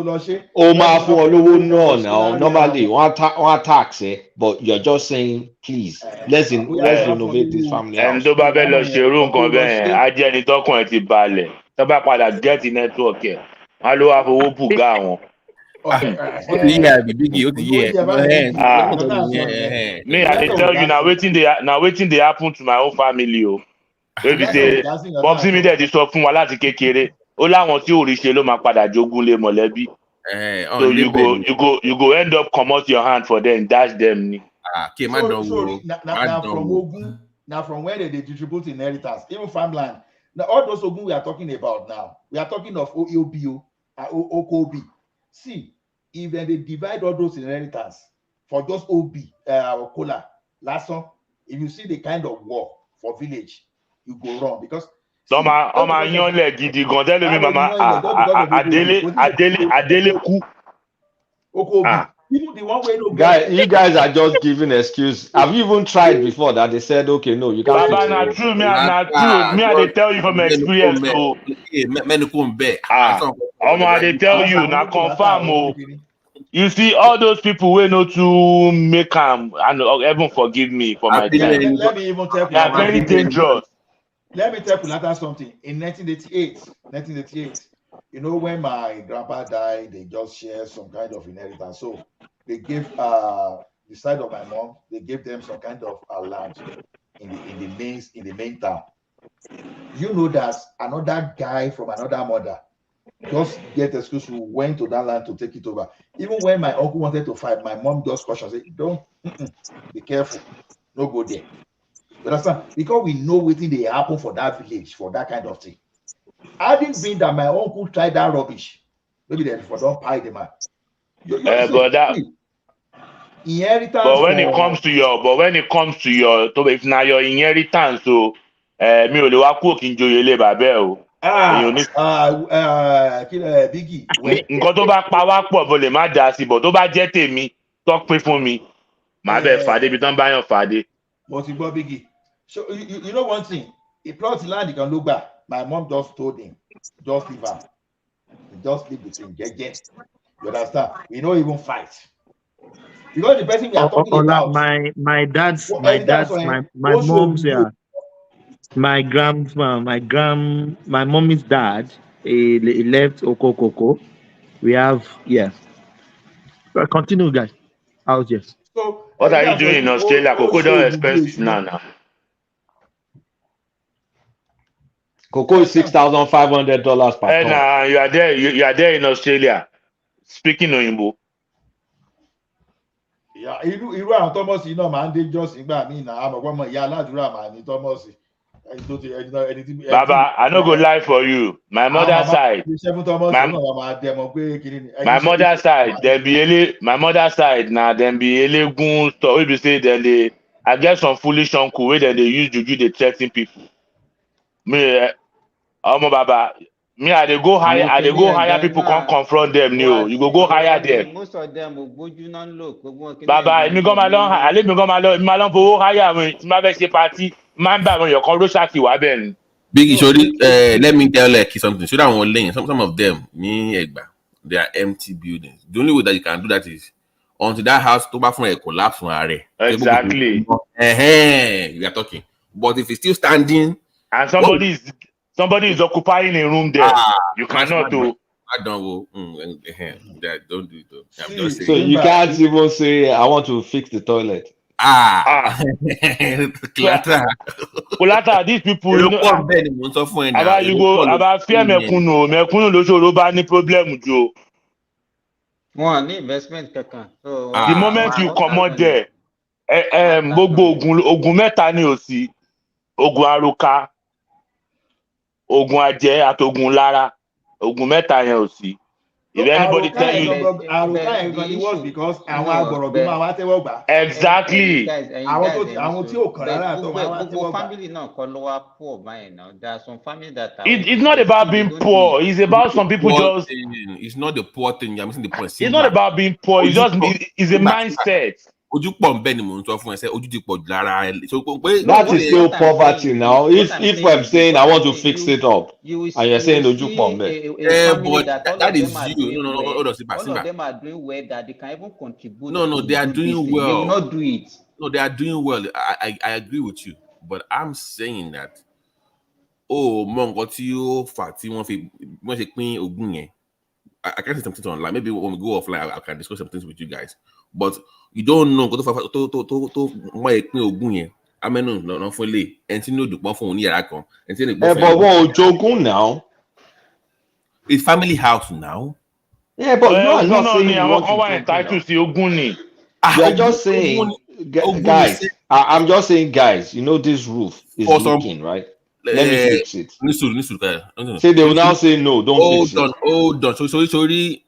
Speaker 3: normally one tax, but you're just saying, please, let's renovate this family house.
Speaker 4: And Dobabelo Sheru Conven, Ajani Tokon ti balẹ̀. Tọ́ba padà get the network ẹ̀. Wọ́n ló wá fowó bùgá wọn. Me, I tell you now, waiting they happen to my own family. Maybe say, Popsi mi dẹ̀ ti sọ fún wa láti kékeré. Ó láwọn tí ò rí ṣe ló máa padà jogún lé mọ̀lẹ́bí. So you go end up comot your hand for them, dash them.
Speaker 1: Now from where they distribute inheritance, even farmland. Now all those Ogun we are talking about now, we are talking of OEOBO, OKOB. See, if they divide all those inheritance, for just OB or cola. Last one, if you see the kind of war for village, you go wrong because
Speaker 4: ọmọ ayanlẹ gidi gan tẹ́lẹ̀ mi mama Adele kú.
Speaker 1: Even the one way no
Speaker 3: you guys are just giving excuse. Have you even tried before that they said, okay, no, you can't fix
Speaker 4: Baba,
Speaker 3: it?
Speaker 4: na true, me I dey tell you from experience. So, I dey tell you, na confirm. Oh, you see all those people wey no to make am, and heaven forgive me for my time.
Speaker 1: Let me even tell you.
Speaker 4: They are very dangerous.
Speaker 1: Let me tell Kulata something. In 1988, you know, when my grandpa died, they just shared some kind of inheritance. So they gave the side of my mom, they gave them some kind of land in the main town. You know that another guy from another mother just get excuse who went to that land to take it over. Even when my uncle wanted to fight, my mom just cautioned, say, don't be careful, no go there. You understand? Because we know what they happen for that village, for that kind of thing. I didn't mean that my uncle tried that rubbish. Maybe they don't pay the man. Inheritance.
Speaker 4: But when it comes to your, if now your inheritance, so mi ò lè wá kú òkè ìjòyè ilé bàbá ẹ o.
Speaker 1: Biggie.
Speaker 4: Nǹkan tó bá pa wá pọ̀ bó lè má dá sí, bọ̀ tó bá jẹ́ tèmi tó pín fún mi, màá bẹ̀ fàdé ibi tán bá yàn fàdé.
Speaker 1: But you go Biggie. So you know one thing, he plot land, he can look back. My mom just told him, just leave him. Just leave the thing. You understand? We don't even fight. Because the person we are talking about.
Speaker 11: My mom's, yeah. My mommy's dad, he left Okokoko. We have, yeah. But continue, guys. How's yes?
Speaker 1: So
Speaker 4: what are you doing in Australia? Cocoa don't expensive now.
Speaker 3: Cocoa is $6,500 per ton.
Speaker 4: And you are there in Australia, speaking Oyinbo.
Speaker 1: Yeah, irú àwọn Thomas náà máa ń dé just ìgbà míì náà àmọ́ ọmọ ìyá aládùúrà máa ní Thomas.
Speaker 4: Baba, I no go lie for you. My mother side, my mother side now them be elegun store. We be say then I get some foolish uncle where then they use juju they threaten people. Me, Baba, me I dey go hire people come confront them new. You go hire them.
Speaker 8: Most of them will look.
Speaker 4: Baba, me go malong, I leave me go malong for hire me. My best party, man, baba, your conversation ki wa ben.
Speaker 12: Biggie, let me tell you something. So that one lane, some of them, they are empty buildings. The only way that you can do that is until that house to back from a collapse from area.
Speaker 4: Exactly.
Speaker 12: You are talking. But if it's still standing
Speaker 4: and somebody is occupying a room there, you cannot do.
Speaker 12: I don't don't do it though. I'm just saying.
Speaker 3: So you can't even say I want to fix the toilet.
Speaker 4: Kulata, these people, you know, about fear mekuno losoro ba ni problem jo.
Speaker 8: One investment kaka.
Speaker 4: The moment you come out there, gbogbo ogun mẹ́ta ni ó sí. Ogun aroka, ogun aje àti ogun lára. Ogun mẹ́ta yẹn ó sí. If anybody tell you exactly.
Speaker 8: Family now poor now. There are some families that are
Speaker 4: it's not about being poor, it's about some people just
Speaker 12: it's not the poor thing, you're missing the point.
Speaker 4: It's not about being poor, it's just it's a mindset.
Speaker 3: That is still poverty now. If I'm saying I want to fix it up, and you're saying
Speaker 12: but that is you. No,
Speaker 8: all of them are doing well that they can even contribute.
Speaker 12: No, they are doing well.
Speaker 8: They will not do it.
Speaker 12: No, they are doing well. I agree with you, but I'm saying that I can't say something online. Maybe when we go offline, I can discuss some things with you guys. But you don't know.
Speaker 3: Now.
Speaker 12: It's family house now.
Speaker 3: Yeah, but you are not saying you want
Speaker 4: to
Speaker 3: You're just saying, guys. I'm just saying, guys. You know this roof is leaking, right? Let me fix it. Say they will now say no, don't fix it.
Speaker 12: Hold on. So sorry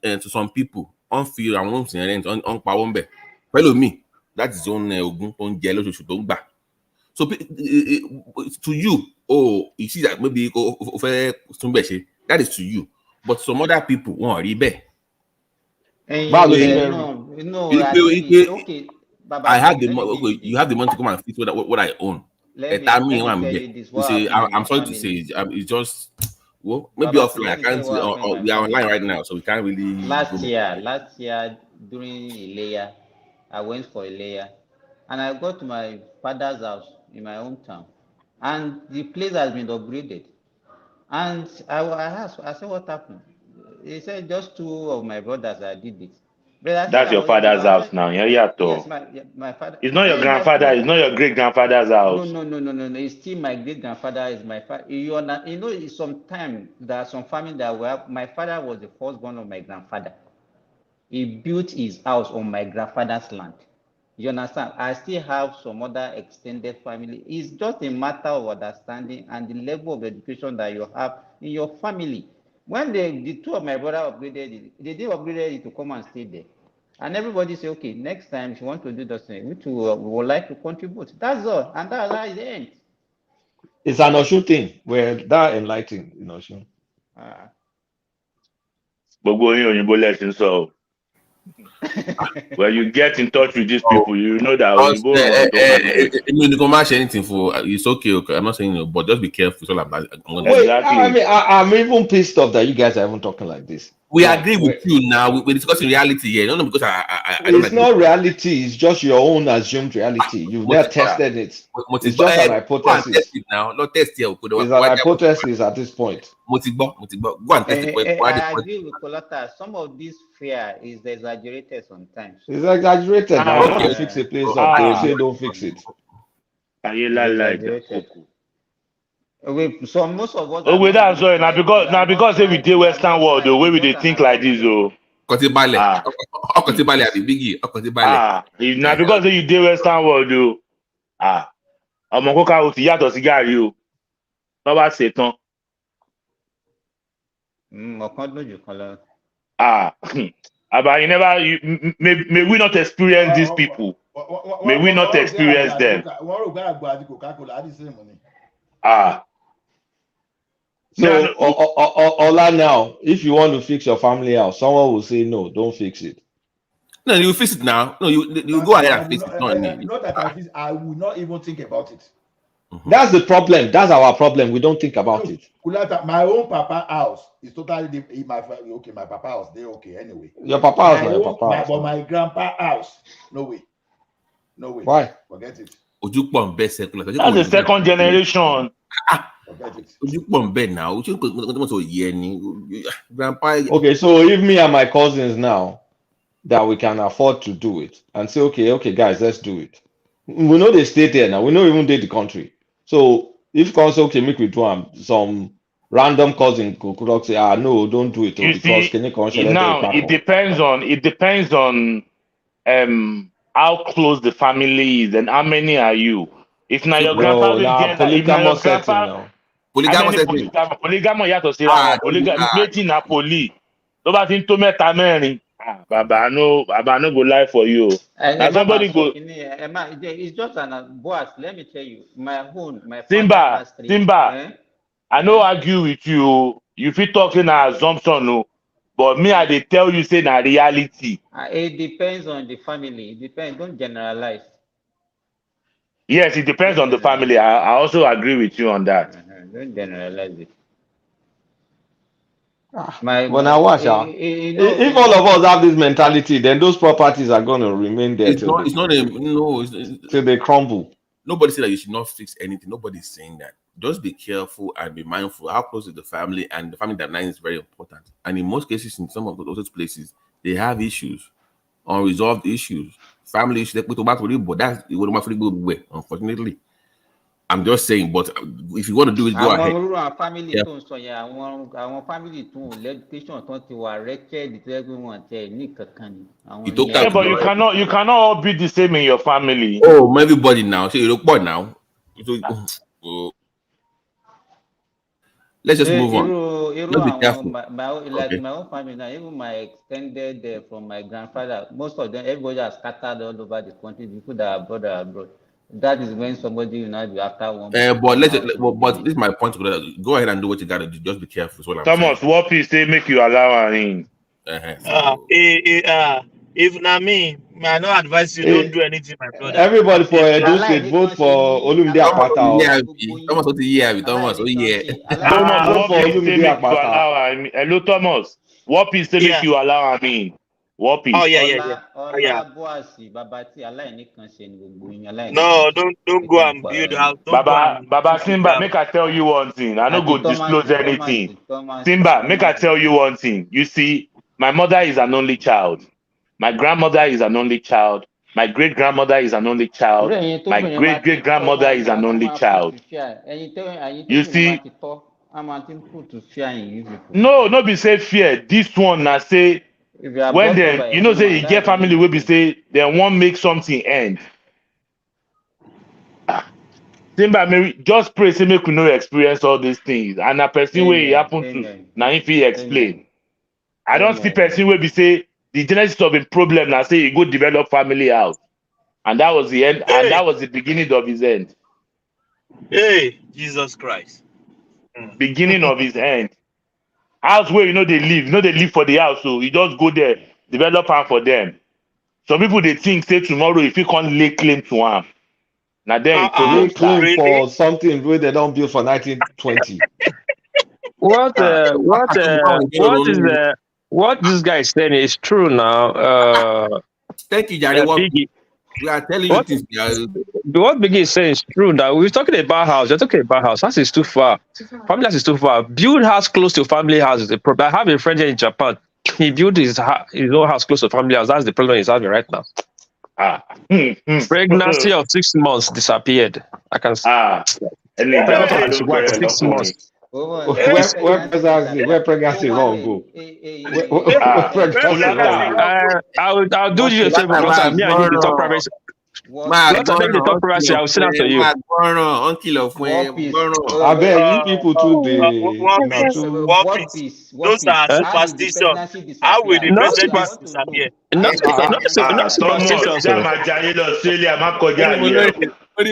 Speaker 12: to some people on feel and on power. Follow me. That's his own yellow should back. So to you, oh, you see that maybe that is to you. But some other people won't read.
Speaker 8: Okay, Baba,
Speaker 12: I have the
Speaker 8: let me
Speaker 12: money.
Speaker 8: tell you
Speaker 12: You
Speaker 8: this.
Speaker 12: have the money to come and fix what I own.
Speaker 8: Let me tell you this.
Speaker 12: You
Speaker 8: What
Speaker 12: say
Speaker 8: happened in
Speaker 12: I'm
Speaker 8: my
Speaker 12: sorry to
Speaker 8: family?
Speaker 12: say it's just maybe
Speaker 8: Baba,
Speaker 12: offline. I
Speaker 8: let me tell
Speaker 12: can't
Speaker 8: you
Speaker 12: see.
Speaker 8: what happened in my
Speaker 12: We are
Speaker 8: family.
Speaker 12: online right now, so we can't really.
Speaker 8: Last year during Ileya, I went for Ileya, and I got to my father's house in my hometown, and the place has been upgraded. And I asked, I said, what happened? He said, just 2 of my brothers that did it. But I
Speaker 4: That's your father's house now.
Speaker 8: Yes, my father.
Speaker 4: It's not your grandfather. It's not your great grandfather's house.
Speaker 8: No. It's still my great grandfather. Is my father. You know, sometimes there are some family that were. My father was the firstborn of my grandfather. He built his house on my grandfather's land. You understand? I still have some other extended family. It's just a matter of understanding and the level of education that you have in your family. When the 2 of my brothers upgraded it, they did upgrade it to come and stay there. And everybody say, okay, next time if you want to do this thing, we would like to contribute. That's all. And that's how it ends.
Speaker 3: It's an Oshun thing. We're that enlightened in Oshun.
Speaker 4: When you get in touch with these people, you know that
Speaker 12: you can match anything for it's okay. I'm not saying no, but just be careful. It's all about.
Speaker 3: Wait, I mean, I'm even pissed off that you guys are even talking like this.
Speaker 12: We agree with you now. We're discussing reality here. No, because I don't
Speaker 3: it's not reality. It's just your own assumed reality. You've never tested it. It's just an hypothesis.
Speaker 12: Test it now. Not test here.
Speaker 3: It's an hypothesis at this point.
Speaker 12: Go and test it.
Speaker 8: I agree with Kolata. Some of this fear is exaggerated sometimes.
Speaker 3: It's exaggerated. Now you want to fix a place up. They say don't fix it.
Speaker 8: So most of us.
Speaker 4: Oh, wait, that's sorry. Now because if we do Western world, the way we they think like this, oh.
Speaker 12: Now because
Speaker 4: if you do Western world, though, ọmọ kókà ó ti yàtọ̀ sí gàrí o. Tó bá ṣe tán.
Speaker 8: Ọ̀kan dùn jù kan lọ.
Speaker 4: But you never. May we not experience these people. May we not experience them.
Speaker 3: So, Ola, now, if you want to fix your family house, someone will say, no, don't fix it.
Speaker 12: No, you fix it now. No, you go ahead and fix it.
Speaker 1: Not that I fix. I will not even think about it.
Speaker 3: That's the problem. That's our problem. We don't think about it.
Speaker 1: My own papa house is totally my papa house. They're okay anyway.
Speaker 3: Your papa house, not your papa house.
Speaker 1: But my grandpa house, no way.
Speaker 3: Why?
Speaker 1: Forget it.
Speaker 12: That's
Speaker 4: the second generation.
Speaker 3: Okay, so if me and my cousins now that we can afford to do it and say, okay, guys, let's do it. We know they stay there now. We know even they the country. So if cousin okay, make we do some random cousin could say, no, don't do it. Because
Speaker 4: now it depends on how close the family is and how many are you. If now your grandpa
Speaker 3: polygamous setting now.
Speaker 4: Polygamous yàtọ̀ sí ra méjì na poly tó bá ti ń tó mẹ́ta mẹ́rin baba no go lie for you.
Speaker 8: And somebody go. It's just an boss. Let me tell you, my
Speaker 4: Simba. I no argue with you. You fit talk in an assumption, no. But me, I dey tell you, say na reality.
Speaker 8: It depends on the family. It depends. Don't generalize.
Speaker 4: Yes, it depends on the family. I also agree with you on that.
Speaker 8: Don't generalize it.
Speaker 3: If all of us have this mentality, then those properties are going to remain there till they crumble.
Speaker 12: Nobody said that you should not fix anything. Nobody's saying that. Just be careful and be mindful how close is the family, and the family dynamic is very important. And in most cases, in some of those places, they have issues, unresolved issues, family issues. But that's unfortunately. I'm just saying, but if you want to do it, go ahead.
Speaker 4: Yeah, but you cannot all be the same in your family.
Speaker 12: Oh, everybody now. So you look bored now. Let's just move on. Let's be careful.
Speaker 8: My own family now, even my extended from my grandfather, most of them, everybody has scattered all over the country. People that are abroad. That is when somebody will not be after one.
Speaker 12: But this is my point. Go ahead and do what you gotta do. Just be careful. Is what I'm
Speaker 4: Thomas,
Speaker 12: saying.
Speaker 4: what please say make you allow her in?
Speaker 22: If not me, I no advise you don't do anything, my brother.
Speaker 3: Everybody for Edo State vote for Olumide Akpata.
Speaker 12: Thomas, what the year? Thomas, oh yeah.
Speaker 4: Thomas, what
Speaker 3: for
Speaker 4: please say
Speaker 3: Olumide
Speaker 4: make you
Speaker 3: Akpata.
Speaker 4: allow her in? Hello, Thomas. What please say make you allow her in? What please?
Speaker 22: Oh yeah. No, don't go and build house.
Speaker 4: Baba Simba, make I tell you one thing. I no go disclose anything. Simba, make I tell you one thing. You see, my mother is an only child. My grandmother is an only child. My great grandmother is an only child. My great grandmother is an only child. You see, no be say fear. This one na say when them, you know, say you get family will be say they want make something end. Simba, just pray say make we no experience all these things. And a person where it happen to, now if he explain. I don't see person where be say the genesis of a problem now say he go develop family house. And that was the end, and that was the beginning of his end.
Speaker 22: Hey, Jesus Christ.
Speaker 4: Beginning of his end. House where they live for the house, so you just go there, develop am for them. Some people they think say tomorrow if you can't lay claim to am. Now then
Speaker 3: Lay claim for something where they don't build for 1920.
Speaker 13: What this guy is saying is true now.
Speaker 12: Thank you, Jerry. We are telling you things.
Speaker 13: What Biggie is saying is true. That we're talking about house. You're talking about house. House is too far. Family house is too far. Build house close to family house is the problem. I have a friend here in Japan. He built his own house close to family house. That's the problem he's having right now. Pregnancy of 6 months disappeared. I can see. Pregnancy of 6 months.
Speaker 3: Where pregnancy wrong go?
Speaker 13: I'll do you a favor, brother. Me and you can talk privacy. I will send out to you.
Speaker 3: I bet you people too.
Speaker 22: Those are superstitions. How will the president disappear?
Speaker 13: Not superstitions.
Speaker 3: For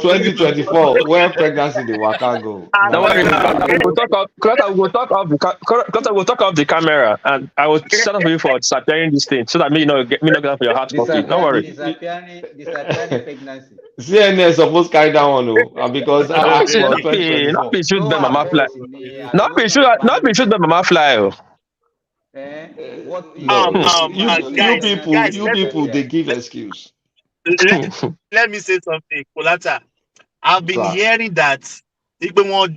Speaker 3: 2024, where pregnancy the waka go?
Speaker 13: Don't worry, we'll talk off the camera, and I will set up for you for disappearing this thing, so that me not get for your hard copy. Don't worry.
Speaker 8: Disappearing pregnancy.
Speaker 3: CNN supposed to carry that one, because
Speaker 13: not be shoot the mama fly. Not be shoot the mama fly.
Speaker 3: You people, they give excuse.
Speaker 22: Let me say something, Kolata. I've been hearing that before.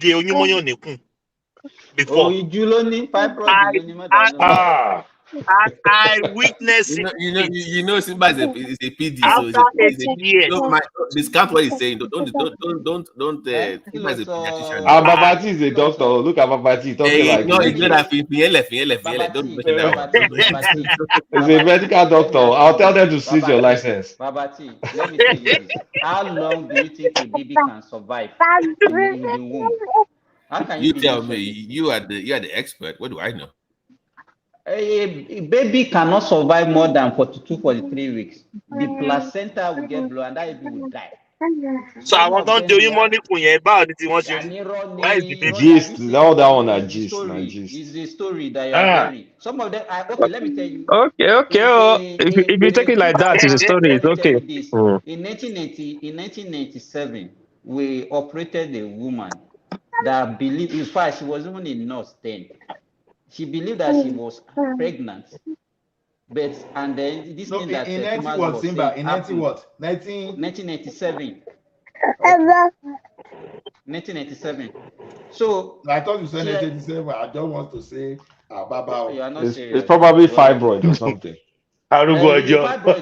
Speaker 22: I witnessed it.
Speaker 12: You know, Simba is a PD.
Speaker 22: After 8 years.
Speaker 12: Discount what he's saying. Don't. Simba is a pediatrician.
Speaker 3: Babati is a doctor. Look at Babati talking like He's a medical doctor. I'll tell them to seize your license.
Speaker 8: Babati, let me tell you this. How long do you think a baby can survive in the womb? How can
Speaker 12: you tell me? You are the expert. What do I know?
Speaker 8: A baby cannot survive more than 42, 43 weeks. The placenta will get blown and that baby will die.
Speaker 22: So I want to do you money about it. Why is the baby?
Speaker 3: Gist, all that one are gist.
Speaker 8: It's the story that you are hearing. Some of them okay, let me tell you.
Speaker 13: Okay. If you take it like that, it's a story. It's okay.
Speaker 8: In 1997, we operated a woman that believed, in fact, she was even a nurse then. She believed that she was pregnant, and then this thing that
Speaker 1: in
Speaker 8: 1997. 1997. So
Speaker 1: I thought you said 1987. I don't want to say Baba.
Speaker 3: It's probably fibroid or something.
Speaker 8: Fibroid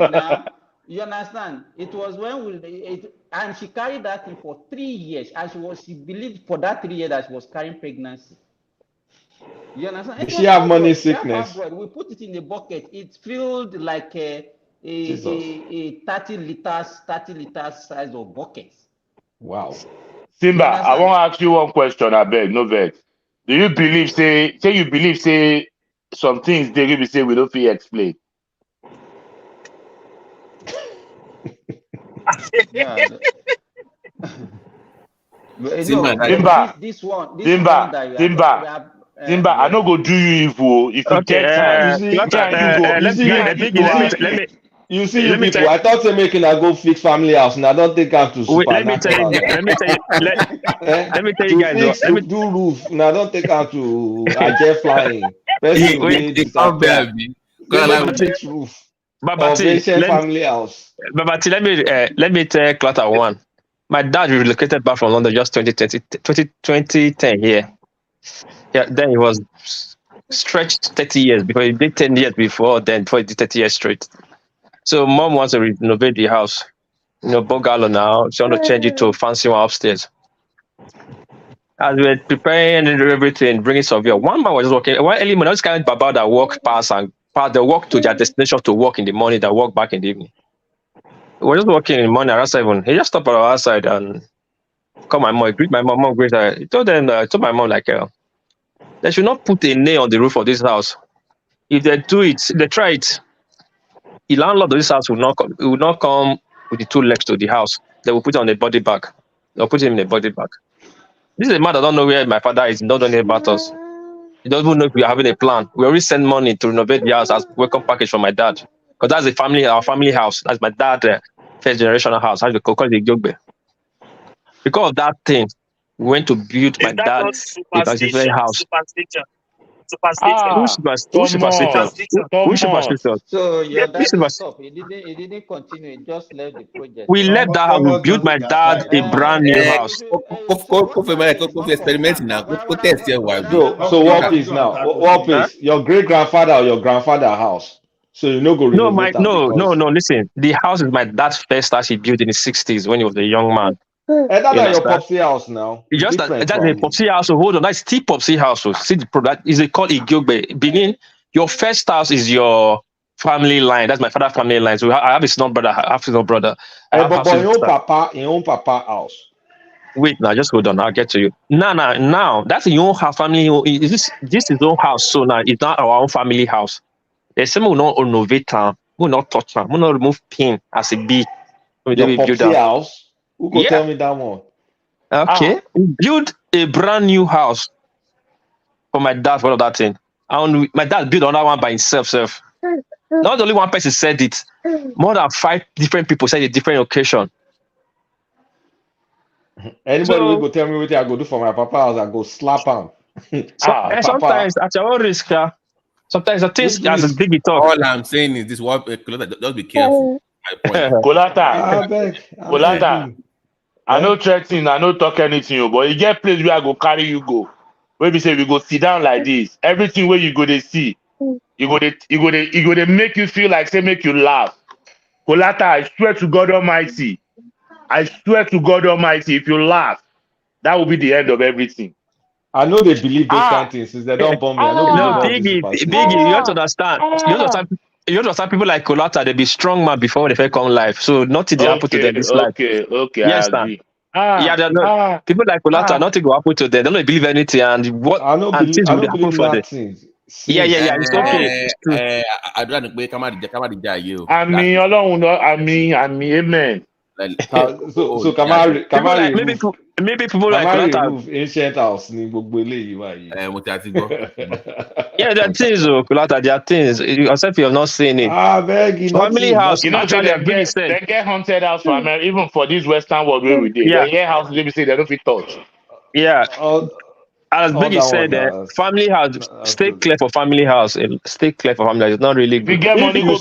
Speaker 8: now. You understand? It was when and she carried that thing for 3 years, and she believed for that 3 years that she was carrying pregnancy. You understand?
Speaker 3: She have money sickness.
Speaker 8: We put it in a bucket. It filled like a 30 liters size of bucket.
Speaker 3: Wow.
Speaker 9: Simba, I want to ask you one question. I beg, no vex. Do you believe say some things they really say we don't feel explain?
Speaker 8: Yeah.
Speaker 9: Simba,
Speaker 8: This one that you have.
Speaker 9: Simba, I no go do you evil. If you
Speaker 3: Okay,
Speaker 9: get time,
Speaker 3: you see you people. I thought say making I go fix family house, and I don't think I'm to supernatural.
Speaker 13: Let me tell you guys.
Speaker 3: To do roof, and I don't think I'm to jet flying. Person will disappear. Fix roof of ancient family house.
Speaker 13: Babati, let me tell Clutter one. My dad relocated back from London just 2010 here. Yeah, then he was stretched 30 years because he did 10 years before he did 30 years straight. So mom wants to renovate the house. Bungalow now. She wants to change it to a fancy one upstairs. As we were preparing and everything, bringing surveyor, one man was just walking. One early morning, I was kind of Baba that walk past they walk to their destination to work in the morning, that walk back in the evening. We were just walking in the morning around 7. He just stopped at our side and called my mom. Greet my mom. Greet her. He told my mom they should not put a nail on the roof of this house. If they do it, they try it. The landlord of this house will not come with the 2 legs to the house. They will put it on a body bag. They'll put him in a body bag. This is a man that don't know where my father is. He don't know anything about us. He doesn't even know if we are having a plan. We already send money to renovate the house as welcome package for my dad. Because that's our family house. That's my dad, first generational house. How do you call it? Jogbe. Because of that thing, we went to build my dad's house. Superstition.
Speaker 8: So your dad stopped. He didn't continue. He just left the project.
Speaker 13: We left that house. We built my dad a brand new house.
Speaker 12: Experimenting now. Go test here.
Speaker 3: So what is now? What is your great grandfather or your grandfather house? So you go renovate
Speaker 13: no. Listen, the house is my dad's first house he built in the 60s when he was a young man.
Speaker 3: And that's your Popsy house now.
Speaker 13: Just that's a Popsy house. So hold on, that's still Popsy house. So see the product is called Igyogbe. Benin, your first house is your family line. That's my father's family line. So I have a small brother. I have a small brother.
Speaker 3: But your own papa house.
Speaker 13: Wait, now just hold on. I'll get to you. Now that's your own family. This is his own house. So now it's not our own family house. There's some will not innovate them. Will not touch them. Will not remove pin as a B.
Speaker 3: Your Popsy house. Who could tell me that one?
Speaker 13: Okay. Build a brand new house for my dad for all of that thing. And my dad built another one by himself. Not only one person said it. More than 5 different people said a different occasion.
Speaker 3: Anybody will go tell me what I go do for my papa house, I go slap him.
Speaker 13: Sometimes at your own risk, sometimes the things as a big talk.
Speaker 12: All I'm saying is this: just be careful.
Speaker 9: Kolata, I no threaten, I no talk anything, but you get place where I go carry you go. Where we say we go sit down like this. Everything where you go they see, you go they make you feel like say make you laugh. Kolata, I swear to God Almighty, if you laugh, that will be the end of everything.
Speaker 3: I know they believe those kind of things since they don't bomb me. I know
Speaker 13: Biggie, you have to understand. You understand people like Kolata, they be strong man before they come live. So nothing they happen to them this life.
Speaker 9: Okay,
Speaker 13: yes,
Speaker 9: I agree.
Speaker 13: People like Kolata, nothing will happen to them. They don't believe anything, and what
Speaker 3: I don't believe
Speaker 13: happen for them. Yeah, it's okay.
Speaker 12: I don't know. Come on,
Speaker 9: amen.
Speaker 3: So Kamari
Speaker 13: maybe people like Kolata
Speaker 3: remove ancient house ni gbogbo eléyìí báyìí.
Speaker 13: Yeah, there are things, Kolata. There are things. Except you have not seen it. Family house.
Speaker 9: You know, they get haunted house for America, even for this Western world where we did. They get house they say they don't fit touch.
Speaker 13: Yeah. As Biggie said, family house. Stay clear for family house. Stay clear for family house. It's not really good.
Speaker 9: If you get money, go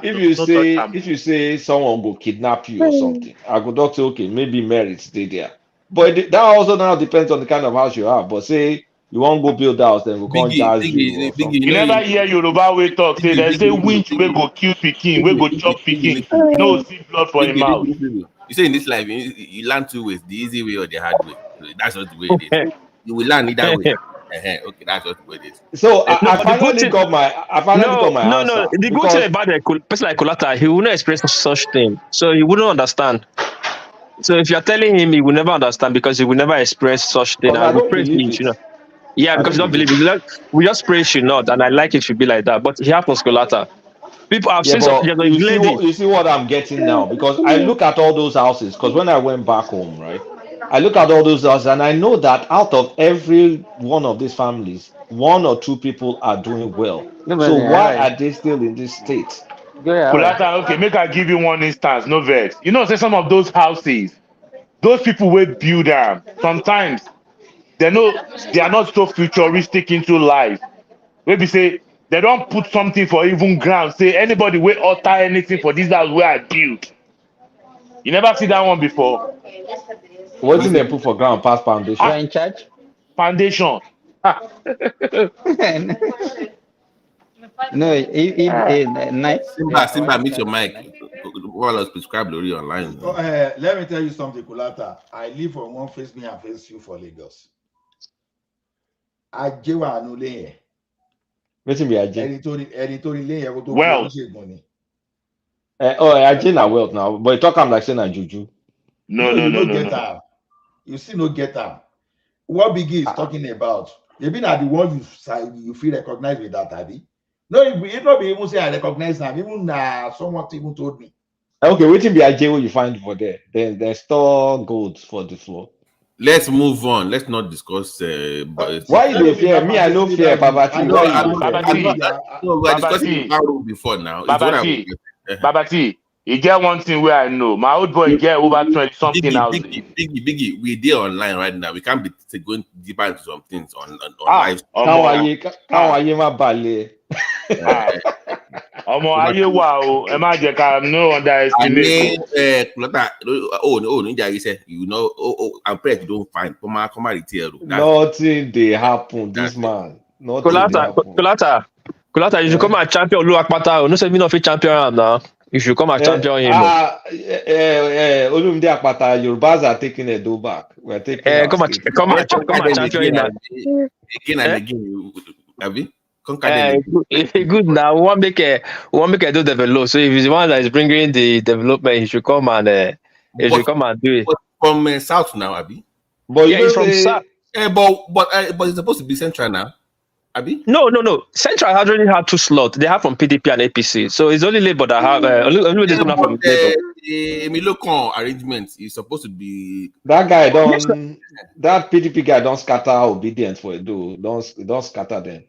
Speaker 3: if you say someone go kidnap you or something, I could not say okay, maybe merits stay there. But that also now depends on the kind of house you have. But say you won't go build a house, then we can't charge you.
Speaker 9: You never hear Yoruba way talk. Say they say winch we go kill pikin, we go chop pikin. No see blood for him mouth.
Speaker 12: You say in this life, you learn 2 ways: the easy way or the hard way. That's not the way it is. You will learn either way. Okay, that's not the way it is.
Speaker 3: So I finally got my answer.
Speaker 13: No. The good thing about a person like Kolata, he will not express such thing, so he wouldn't understand. So if you're telling him, he will never understand because he will never express such thing.
Speaker 3: Because
Speaker 13: And
Speaker 3: I
Speaker 13: we
Speaker 3: don't
Speaker 13: praise
Speaker 3: believe
Speaker 13: him,
Speaker 3: it.
Speaker 13: Yeah,
Speaker 3: I
Speaker 13: because
Speaker 3: don't
Speaker 13: you don't
Speaker 3: believe
Speaker 13: believe
Speaker 3: it.
Speaker 13: it. We just praise you not, and I like it should be like that. But he happens Colata. People I've
Speaker 3: Yeah,
Speaker 13: seen some
Speaker 3: but
Speaker 13: there's a lady.
Speaker 3: you see what I'm getting now, because I look at all those houses, because when I went back home, right, I look at all those houses and I know that out of every one of these families, one or two people are doing well. So why are they still in this state?
Speaker 9: Kulata, okay, make I give you one instance, no vex. You know, say some of those houses, those people will build them. Sometimes they are not so futuristic into life. Maybe say they don't put something for even ground. Say anybody will alter anything for this house where I build. You never see that one before.
Speaker 3: What did they put for ground past foundation?
Speaker 8: in charge?
Speaker 9: Foundation. Ah.
Speaker 8: No, nice.
Speaker 12: Simba, meet your mic. While I was prescribed Lori online.
Speaker 1: Let me tell you something, Kulata. I live on one face me and face you for Lagos. Ajewa anule here.
Speaker 3: Wetin be Aje?
Speaker 1: Editorial here.
Speaker 9: Well.
Speaker 3: Aje na wealth now, but you talk am like saying na juju.
Speaker 9: No.
Speaker 1: Get am. You still no get am. What Biggie is talking about? You been at the one you feel recognized with that, Abi? No, it not be even say I recognize them. Even someone even told me.
Speaker 3: Okay, wetin be Aje what you find for there? They store gold for the floor.
Speaker 12: Let's move on. Let's not discuss.
Speaker 3: Why you dey fear? Me, I no fear, Babati.
Speaker 12: We're discussing Baru before now.
Speaker 9: Babati, you get one thing where I know. My old boy get over 20 something houses.
Speaker 12: Biggie, we're there online right now. We can't be going deeper into some things on live.
Speaker 3: Káwọn má balẹ̀.
Speaker 9: Ọmọ ayé wa o, ẹ má jẹ́ ká no underestimate.
Speaker 12: You know, I'm praying you don't find. Come on,
Speaker 3: nothing dey happen. This man. Nothing dey happen.
Speaker 13: Kulata, you should come and champion Oluwapata. No say me not fit champion am now. You should come and champion him.
Speaker 3: Olumide Akpata, Yorubas are taking Edo back. We're taking
Speaker 13: come and champion him.
Speaker 12: Again and again, Abi.
Speaker 13: Good now. We want make Edo develop. So if he's the one that is bringing the development, he should come and do it.
Speaker 12: From south now, Abi.
Speaker 3: But
Speaker 13: yeah, he's from south.
Speaker 12: But it's supposed to be central now. Abi?
Speaker 13: No. Central has already had 2 slots. They have from PDP and APC. So it's only Labour that have only this one from Labour.
Speaker 12: Emilokon arrangement is supposed to be
Speaker 3: that guy that PDP guy don't scatter obedience for Edo. Don't scatter them.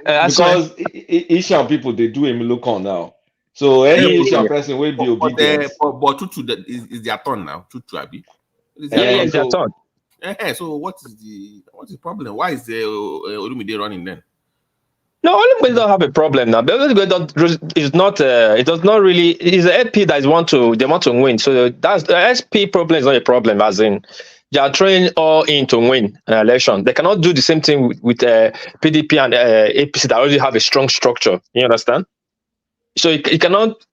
Speaker 3: Because Asian people they do Emilokon now. So any Asian person will be obedient.
Speaker 12: But Tutu is their turn now. Tutu Abi.
Speaker 13: It's their turn.
Speaker 12: So what is the problem? Why is Olumide running then?
Speaker 13: No, Olumide don't have a problem now. But Olumide is not. It does not really. It's the LP that they want to win. So that's the SP problem is not a problem. As in, they are trying all in to win an election. They cannot do the same thing with PDP and APC that already have a strong structure. You understand? So you cannot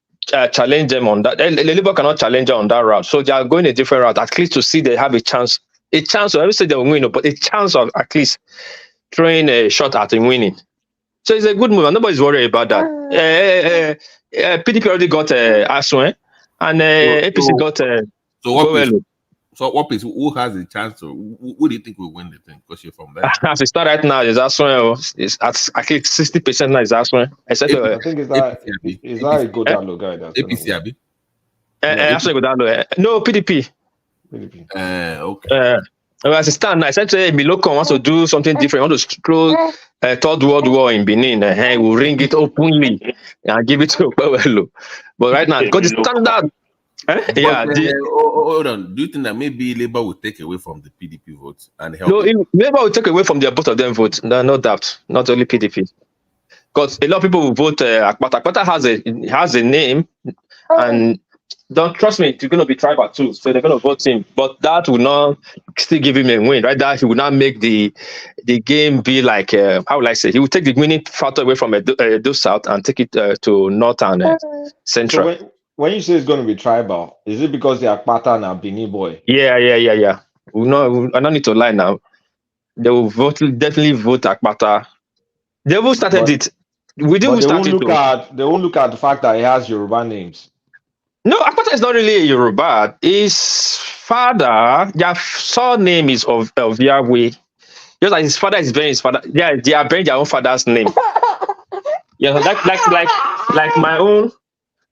Speaker 13: challenge them on that. The Labour cannot challenge them on that route. So they are going a different route, at least to see they have a chance. A chance of, I would say they will win, but a chance of at least throwing a shot at winning. So it's a good move, and nobody's worried about that. PDP already got Aswen, and APC got.
Speaker 12: So what place? Who has a chance to? Who do you think will win the thing? Because you're from there.
Speaker 13: As it start right now, is Aswen. It's at least 60% now is Aswen.
Speaker 3: I think is that a good guy? That's
Speaker 12: APC Abi.
Speaker 13: Aswen Godalo. No PDP.
Speaker 12: Okay.
Speaker 13: As it stands now, essentially, Miloko wants to do something different. Want to close Third World War in Benin. He will ring it openly and give it to Okpewelo. But right now, because the standard.
Speaker 12: Hold on. Do you think that maybe Labour will take away from the PDP votes and help?
Speaker 13: No, Labour will take away from both of them votes. No doubt. Not only PDP. Because a lot of people will vote Akpata. Akpata has a name, and don't trust me, it's going to be tribal too. So they're going to vote him, but that will not still give him a win, right? That he will not make the game be like how will I say? He will take the winning factor away from Edo South and take it to North and Central.
Speaker 3: So when you say it's going to be tribal, is it because they are Akpata and a Bini boy?
Speaker 13: Yeah. I don't need to lie now. They will definitely vote Akpata. They will started it. We didn't start it.
Speaker 3: They won't look at the fact that he has Yoruba names.
Speaker 13: No, Akpata is not really a Yoruba. His father, their surname is of Yahweh. Just like his father is bearing his father. Yeah, they are bearing their own father's name. Yeah, like my own,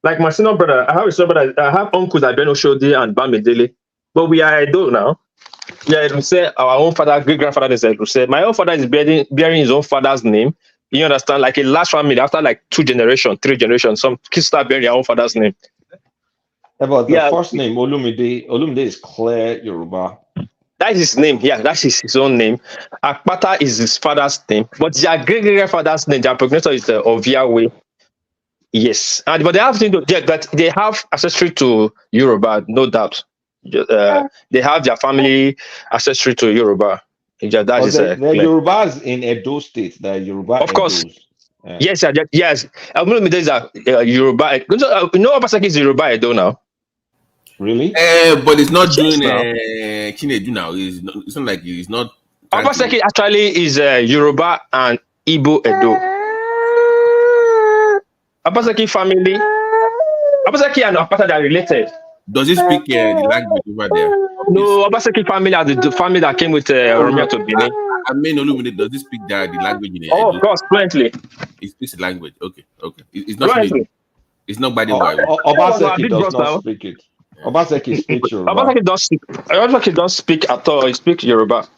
Speaker 13: like my senior brother. I have a senior brother. I have uncles that bear Oshodi and Bamidele, but we are Edo now. Yeah, we say our own father, great grandfather is Edo. My own father is bearing his own father's name. You understand? Like a large family, after like 2 generations, 3 generations, some kids start bearing their own father's name.
Speaker 3: About the first name, Olumide is clear Yoruba.
Speaker 13: That's his name. Yeah, that's his own name. Akpata is his father's name, but their great grandfather's name, their progenitor is of Yahweh. Yes, but they have that they have ancestry to Yoruba, no doubt. They have their family ancestry to Yoruba. That is
Speaker 3: the Yorubas in Edo State. The Yoruba,
Speaker 13: of course.
Speaker 3: Edos.
Speaker 13: Yes. Olumide is a Yoruba. You know, Obaseki is Yoruba Edo now.
Speaker 3: Really?
Speaker 12: But it's not doing Chinedu now. It's not like it's not.
Speaker 13: Obaseki actually is Yoruba and Igbo Edo. Obaseki family. Obaseki and Akpata are related.
Speaker 12: Does he speak the language over there?
Speaker 13: No, Obaseki family are the family that came with Oromia to Benin.
Speaker 12: I mean, Olumide, does he speak the language in
Speaker 13: Oh, of course, fluently.
Speaker 12: He speaks the language. Okay. It's not. It's not by the way.
Speaker 3: Obaseki does not speak it. Obaseki speaks Yoruba.
Speaker 13: Obaseki don't speak at all. He speaks Yoruba.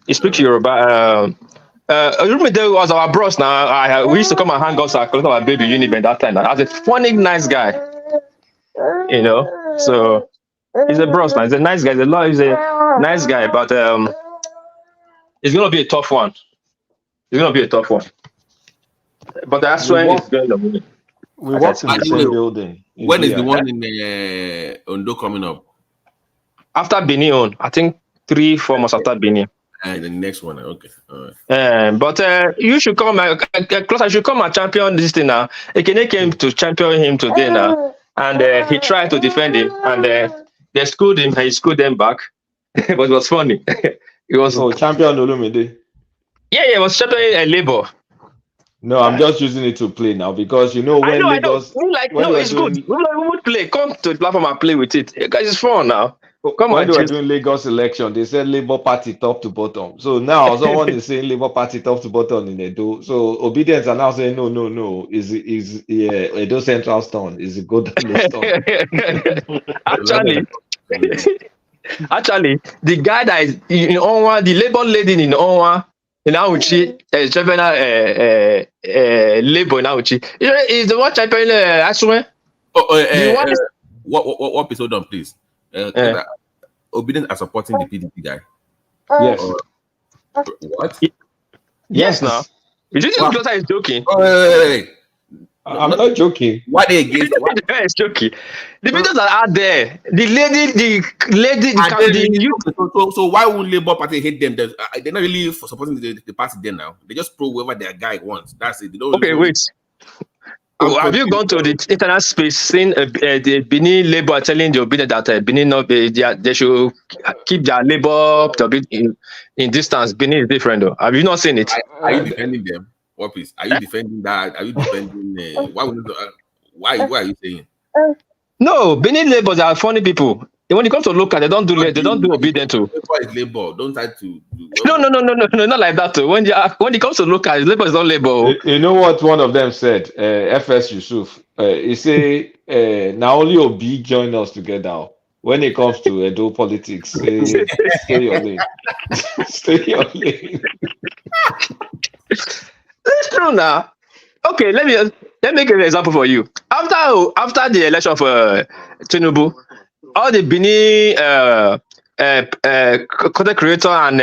Speaker 13: He speaks Yoruba. Olumide was our bros now. We used to come and hang out at our baby Uniben that time. As a funny, nice guy. You know, so he's a bros man. He's a nice guy. He's a nice guy, but it's gonna be a tough one. But that's when it's going to be.
Speaker 3: We work in the same building.
Speaker 12: When is the one in Ondo coming up?
Speaker 13: After Benin, I think 3-4 months after Benin.
Speaker 12: And the next one, okay. All right.
Speaker 13: But you should come, closer. You should come and champion this thing now. Ekene came to champion him today now, and he tried to defend him, and they schooled him, and he schooled them back. But it was funny. It was
Speaker 3: champion Olumide.
Speaker 13: Yeah, it was champion a Labour.
Speaker 3: No, I'm just using it to play now because you know when Lagos.
Speaker 13: It's good. We would play. Come to the platform and play with it. Guys, it's fun now. Come
Speaker 3: when they were doing Lagos election, they said Labour Party top to bottom. So now someone is saying Labour Party top to bottom in Edo. So Obedience are now saying no. Is Edo Central Stone? Is it good?
Speaker 13: Actually, the guy that is in Onwa, the Labour lady in Onwa. In Auchi, Labour in Auchi. Is the one champion Aswe?
Speaker 12: What episode on, please? Obedient are supporting the PDP guy.
Speaker 3: Yes.
Speaker 12: What?
Speaker 13: Yes, now. Is it because I is joking?
Speaker 12: Hey.
Speaker 3: I'm not joking.
Speaker 12: Why they against?
Speaker 13: The guy is joking. The videos that are there, the lady.
Speaker 12: So why would Labour Party hate them? They're not really for supporting the party there now. They just pro whoever their guy wants. That's it. They don't
Speaker 13: wait. Have you gone to the internet space, seen the Benin Labour telling the Obedient that Benin they should keep their Labour in distance? Benin is different though. Have you not seen it?
Speaker 12: Are you defending them? What piece? Are you defending that? Are you defending? Why are you saying?
Speaker 13: No, Benin Labour are funny people. When it comes to local, they don't do Obedient too.
Speaker 12: Labour is Labour. Don't try to.
Speaker 13: No, not like that too. When it comes to local, Labour is not Labour.
Speaker 3: You know what one of them said? FS Yusuf. He say, "Now only Obi join us together." When it comes to Edo politics, stay your lane. Stay your lane.
Speaker 13: That's true now. Okay, let me give an example for you. After the election for Tinubu, all the Benin content creator and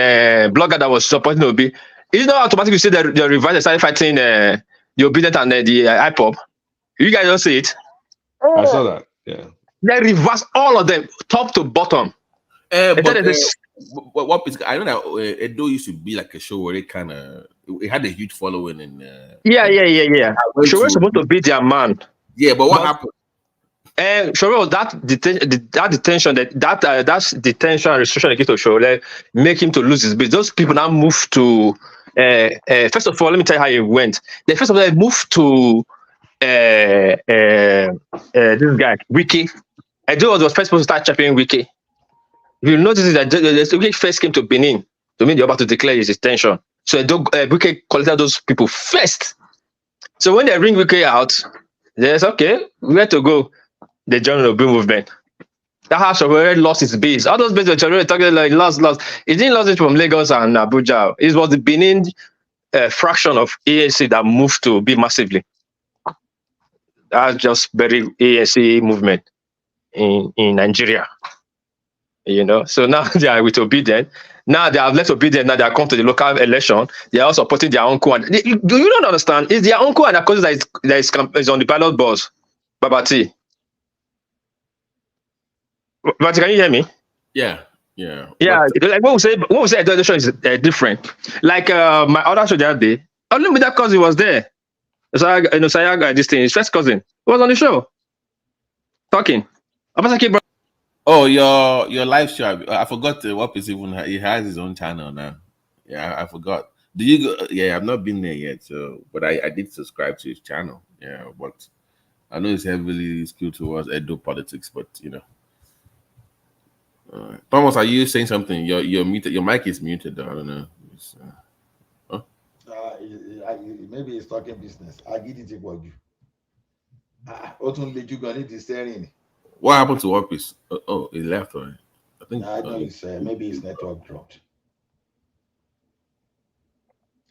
Speaker 13: blogger that was supporting Obi, it's not automatically you see the reverse. They started fighting the Obedient and the IPOP. You guys don't see it?
Speaker 3: I saw that. Yeah.
Speaker 13: They reverse all of them, top to bottom.
Speaker 12: What is? I know that Edo used to be like a show where it had a huge following in.
Speaker 13: Yeah. Show was supposed to be their man.
Speaker 12: Yeah, but what happened?
Speaker 13: Sure, that detention and restriction against Oshore make him to lose his business. Those people now move to. First of all, let me tell you how it went. They first of all moved to this guy Wtih. Edo was the first person to start championing Wtih. If you notice that Wtih first came to Benin to mean you're about to declare his intention. So Wtih collected those people first. So when they bring Wtih out, there's okay, where to go? The John Obi movement. That has already lost its base. All those bases were already talking like lost. It didn't lose it from Lagos and Abuja. It was the Benin fraction of ANC that moved to be massively. That's just very ANC movement in Nigeria. You know, so now they are with Obedient. Now they have left Obedient. Now they are come to the local election. They are also supporting their uncle. And do you not understand? It's their uncle and their cousin that is on the ballot box. Babati. But can you hear me?
Speaker 12: Yeah.
Speaker 13: Like what we say the election is different. Like my other show the other day, only with that cousin was there. Sayaga, this thing, his first cousin was on the show talking.
Speaker 12: Oh, your live show. I forgot what is even. He has his own channel now. Yeah, I forgot. Do you go? Yeah, I've not been there yet. So, but I did subscribe to his channel. Yeah, but I know it's heavily skewed towards Edo politics. But you know, Thomas, are you saying something? You're muted. Your mic is muted. Though. I don't know.
Speaker 1: Maybe he's talking business. I get it about you. Ultimately, you're gonna need the steering.
Speaker 12: What happened to Office? Oh, he left. Right? I think.
Speaker 1: I know it's maybe his network dropped.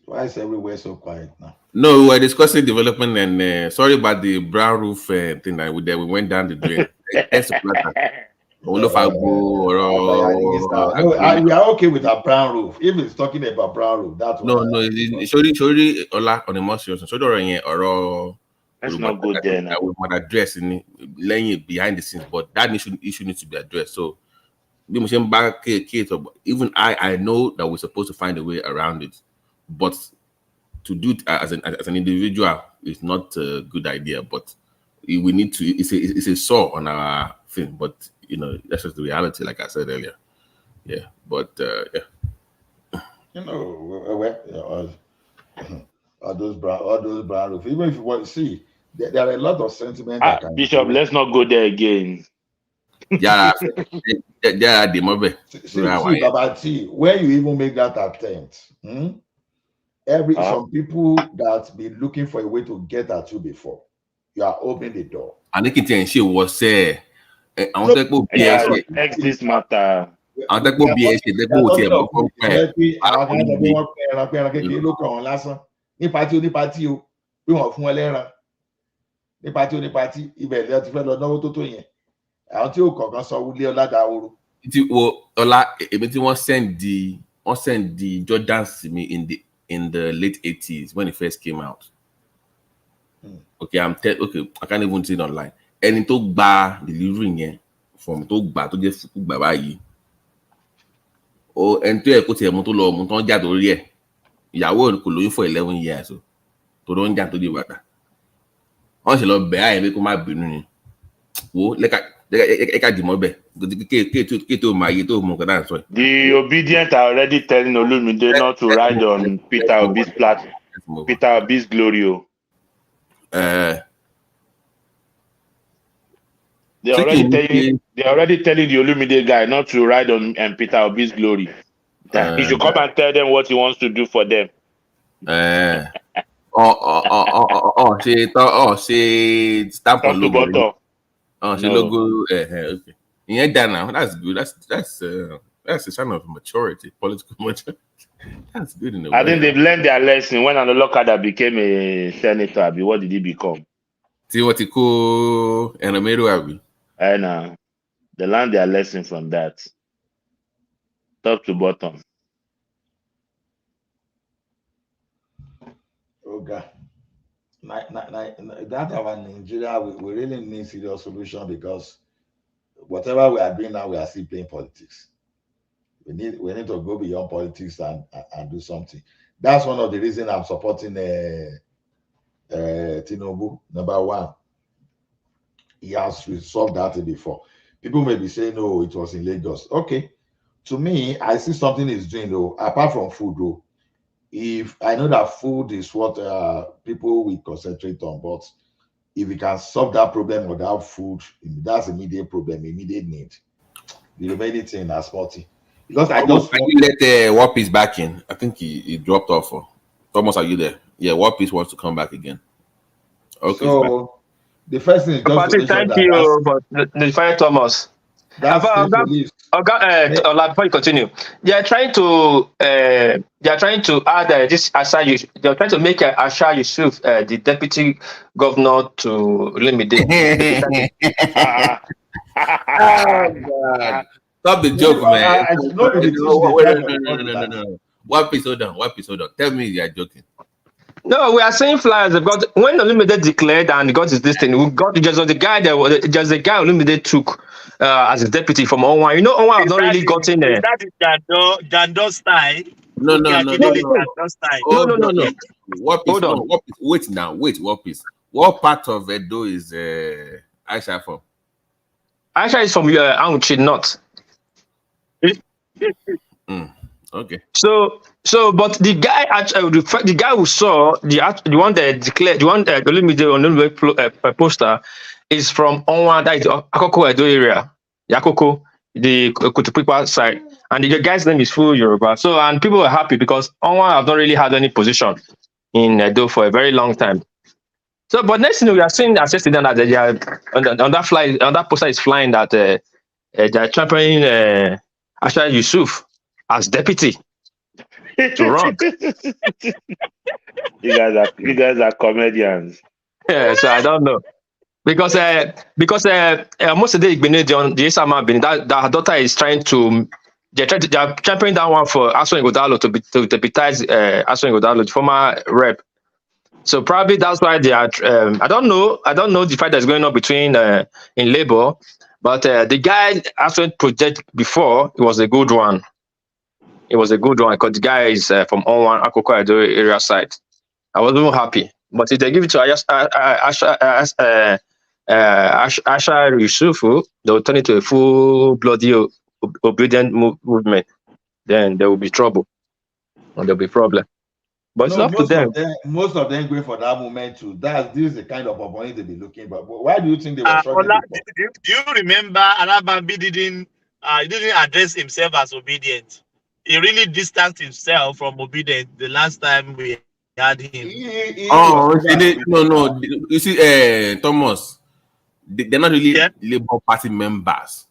Speaker 1: Why is everywhere so quiet now?
Speaker 12: No, we were discussing development and sorry about the brown roof thing that we went down the drain.
Speaker 1: We are okay with a brown roof. If it's talking about brown roof, that's
Speaker 12: no. It's sorry, Ola on the most serious.
Speaker 9: Let's not go there now.
Speaker 12: We might address in laying it behind the scenes, but that issue needs to be addressed. So, even I know that we're supposed to find a way around it, but to do it as an individual is not a good idea. But we need to. It's a saw on our thing, but you know that's just the reality, like I said earlier. Yeah, but yeah.
Speaker 1: You know, all those brown roof. Even if you want to see, there are a lot of sentiment.
Speaker 9: Bishop, let's not go there again.
Speaker 12: Yeah, the mobile.
Speaker 1: See, Babati, when you even make that attempt, some people that been looking for a way to get at you before, you are opening the door.
Speaker 12: And the kitchen she was say, I want to go
Speaker 9: this matter.
Speaker 12: I want to go
Speaker 1: nípatí o bí wọn fún ẹlẹ́ran nípatí ibẹ̀ lẹ́yìn tí fẹ́ lọ náwó tó yẹn àwọn tí ó kọ̀ọ̀kan sọ wúlé ọ̀làdàwòrò.
Speaker 12: Ọlá èmi tí wọ́n send the Jordans to me in the late 80s when it first came out. Okay, I can't even see it online. Ẹni tó gba delivery yẹn from tó gbà tó jẹ́ fúkú gbà báyìí. Ẹni tó yẹ kó tiẹ̀ mú tó lọ mú tó ń jà tó rí ẹ̀. Ìyàwó kò lóyún for 11 years o tó ló ń jà tó di bàtà wọn ṣe lọ bẹ̀ àyè pé kó má bínú ni wo lẹ́ka dìmọ́ bẹ̀ kéètò máa yé tó mọ̀ nǹkan náà sọ.
Speaker 9: The Obedient are already telling Olumide not to ride on Peter Obi's platform. Peter Obi's glory o. They already telling the Olumide guy not to ride on Peter Obi's glory. He should come and tell them what he wants to do for them.
Speaker 12: She stamp on logo. She logo. Okay. Yeah, now that's good. That's a sign of maturity, political maturity. That's good in a way.
Speaker 9: I think they've learned their lesson when L00TING became a senator. What did he become?
Speaker 12: See what he call Enamero Abi.
Speaker 9: I know. They learned their lesson from that. Top to bottom.
Speaker 1: Okay. That our Nigeria, we really need serious solution because whatever we are doing now, we are still playing politics. We need to go beyond politics and do something. That's one of the reasons I'm supporting Tinubu. Number one, he has resolved that before. People may be saying, "No, it was in Lagos." Okay. To me, I see something is doing though, apart from food though. If I know that food is what people will concentrate on, but if we can solve that problem without food, that's immediate problem, immediate need. The remaining thing as multi. Because I
Speaker 12: Thomas,
Speaker 1: just
Speaker 12: can
Speaker 1: want
Speaker 12: you let Warpies back in? I think he dropped off. Thomas, are you there? Yeah, Warpies wants to come back again. Okay, it's back.
Speaker 1: so the first thing is just to
Speaker 13: Patrick,
Speaker 1: make sure
Speaker 13: thank
Speaker 1: that
Speaker 13: you for the fire, Thomas.
Speaker 1: that state police.
Speaker 13: Before you continue, they are trying to add this Asha. They are trying to make Asha Yusuf the deputy governor to limit it.
Speaker 12: Oh God! Stop the joke, man.
Speaker 1: I know the teach the drive for the
Speaker 12: No. Warpies, hold on. Warpies, hold on. Tell me you are joking.
Speaker 13: No, we are saying flyers because when Olumide declared and got his listing, we got just the guy Olumide took as his deputy from Onwa. You know, Onwa have not really gotten there.
Speaker 22: Is that the Jando style?
Speaker 12: No.
Speaker 22: Jando style.
Speaker 12: No. Warpies, no. Warpies, wait now. Wait, Warpies. What part of Edo is Aisha from?
Speaker 13: Aisha is from Auchi North.
Speaker 12: Okay.
Speaker 13: So, but the guy, the guy who saw the one that declared, the one that Olumide poster is from Onwa, that is Akoko Edo area, the Akoko, the Kutupipa side, and the guy's name is Full Yoruba. So, and people are happy because Onwa have not really had any position in Edo for a very long time. So, but next thing we are seeing that they are on that poster is flying that they are championing Asha Yusuf as deputy to run.
Speaker 9: You guys are comedians.
Speaker 13: Yeah, so I don't know because most of the Isama Bini, that her daughter is trying to. They are championing that one for Aso Ngodalo to deputize Aso Ngodalo, the former rep. So probably that's why they are. I don't know the fight that's going on between in Labour, but the guy Aso project before, it was a good one. It was a good one because the guy is from Onwan Akoko Edo area side. I was even happy. But if they give it to Asha Yusufu, they will turn it to a full bloody obedient movement. Then there will be trouble. And there will be problem. But it's up to them.
Speaker 1: Most of them going for that moment too. This is the kind of opponent they be looking for. But why do you think they were struggling?
Speaker 22: Do you remember Alabambi didn't address himself as obedient? He really distanced himself from obedient the last time we had him.
Speaker 12: No. You see, Thomas, they're not really Labour Party members.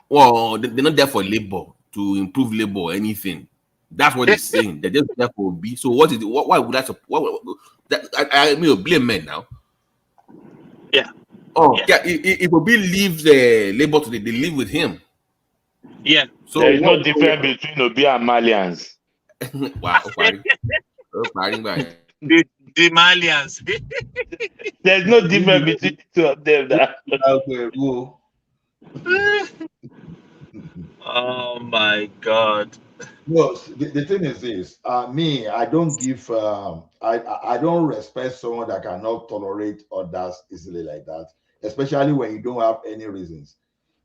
Speaker 12: Well, they're not there for Labour to improve Labour or anything. That's what they're saying. They're just there for B. So what is it? Why would I blame men now?
Speaker 22: Yeah.
Speaker 12: If Obi leaves Labour today, they live with him.
Speaker 22: Yeah.
Speaker 9: So there is no difference between Obi and Malians.
Speaker 12: Wow.
Speaker 22: The Malians.
Speaker 9: There's no difference between the two of them.
Speaker 22: Oh my God.
Speaker 1: No, the thing is this. Me, I don't give. I don't respect someone that cannot tolerate others easily like that, especially when you don't have any reasons.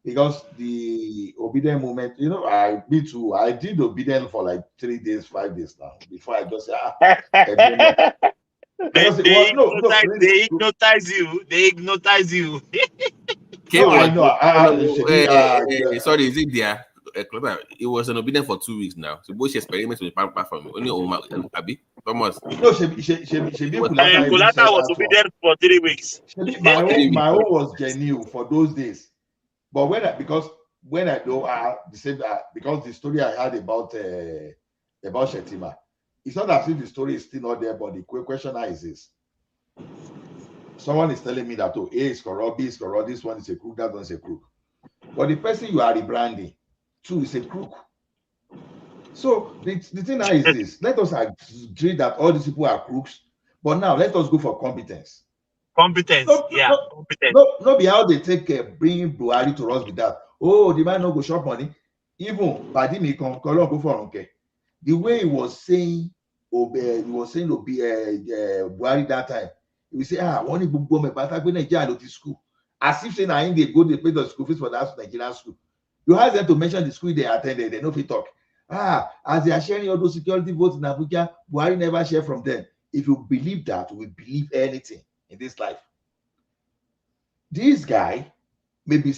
Speaker 1: Because the obedient movement, I did obedient for like 3 days, 5 days now before I just
Speaker 22: They hypnotize you. They hypnotize you.
Speaker 12: I know. Sorry, is it there? It was an obedient for 2 weeks now. So both experiments with the platform. Only Abi Thomas.
Speaker 1: No,
Speaker 22: Kulata was obedient for 3 weeks.
Speaker 1: My own was genuine for those days. But when I know the same because the story I had about Shetima, it's not as if the story is still not there, but the question is this. Someone is telling me that A is corrupt, B is corrupt, this one is a crook, that one is a crook. But the person you are rebranding, 2 is a crook. So the thing now is this: let us agree that all these people are crooks, but now let us go for competence.
Speaker 22: Competence, competence.
Speaker 1: No, be how they take bring Buhari to us with that. Oh, the man no go shop money. Even Badimi go for okay. The way he was saying, Buhari that time. We say, one is book bomb, but I go Nigeria to school. As if saying, I they go they pay the school fees for that Nigerian school. You ask them to mention the school they attended, they know if you talk. As they are sharing all those security votes in Abuja, Buhari never share from them. If you believe that, we believe anything in this life. This guy may be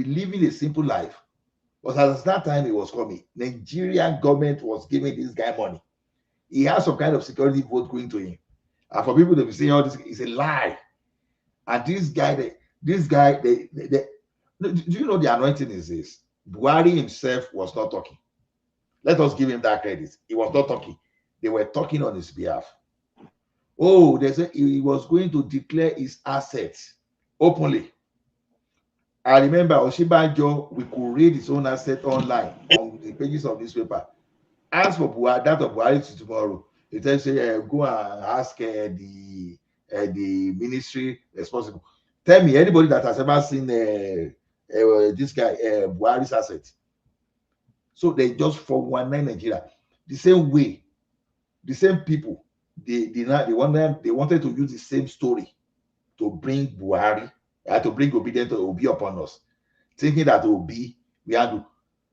Speaker 1: living a simple life, but at that time he was coming, Nigerian government was giving this guy money. He has some kind of security vote going to him, and for people to be saying all this is a lie. And do you know the anointing is this? Buhari himself was not talking. Let us give him that credit. He was not talking. They were talking on his behalf. Oh, they said he was going to declare his assets openly. I remember Oshibanjo, we could read his own asset online on the pages of newspaper. Ask for Buhari, that of Buhari to tomorrow. It tells you, go and ask the ministry responsible. Tell me, anybody that has ever seen this guy, Buhari's asset. So they just 419 Nigeria. The same way, the same people, they wanted to use the same story to bring Buhari, to bring obedience to Obi upon us, thinking that Obi, we had to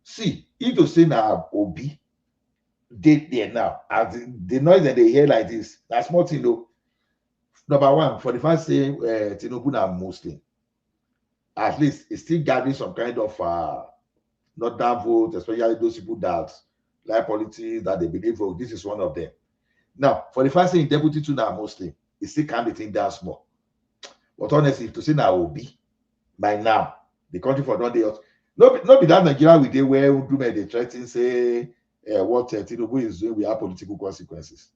Speaker 1: see, if you say now Obi, they there now, as the noise that they hear like this, that's small thing though. Number one, for the first say Tinubu na Muslim, at least it's still gathering some kind of not that vote, especially those people that like politics, that they believe vote. This is one of them. Now, for the first thing, deputy to now Muslim, it still can't be think that small. But honestly, to say now Obi, by now, the country for not day. Not be that Nigeria we dey where they threaten say what Tinubu is doing, we have political consequences.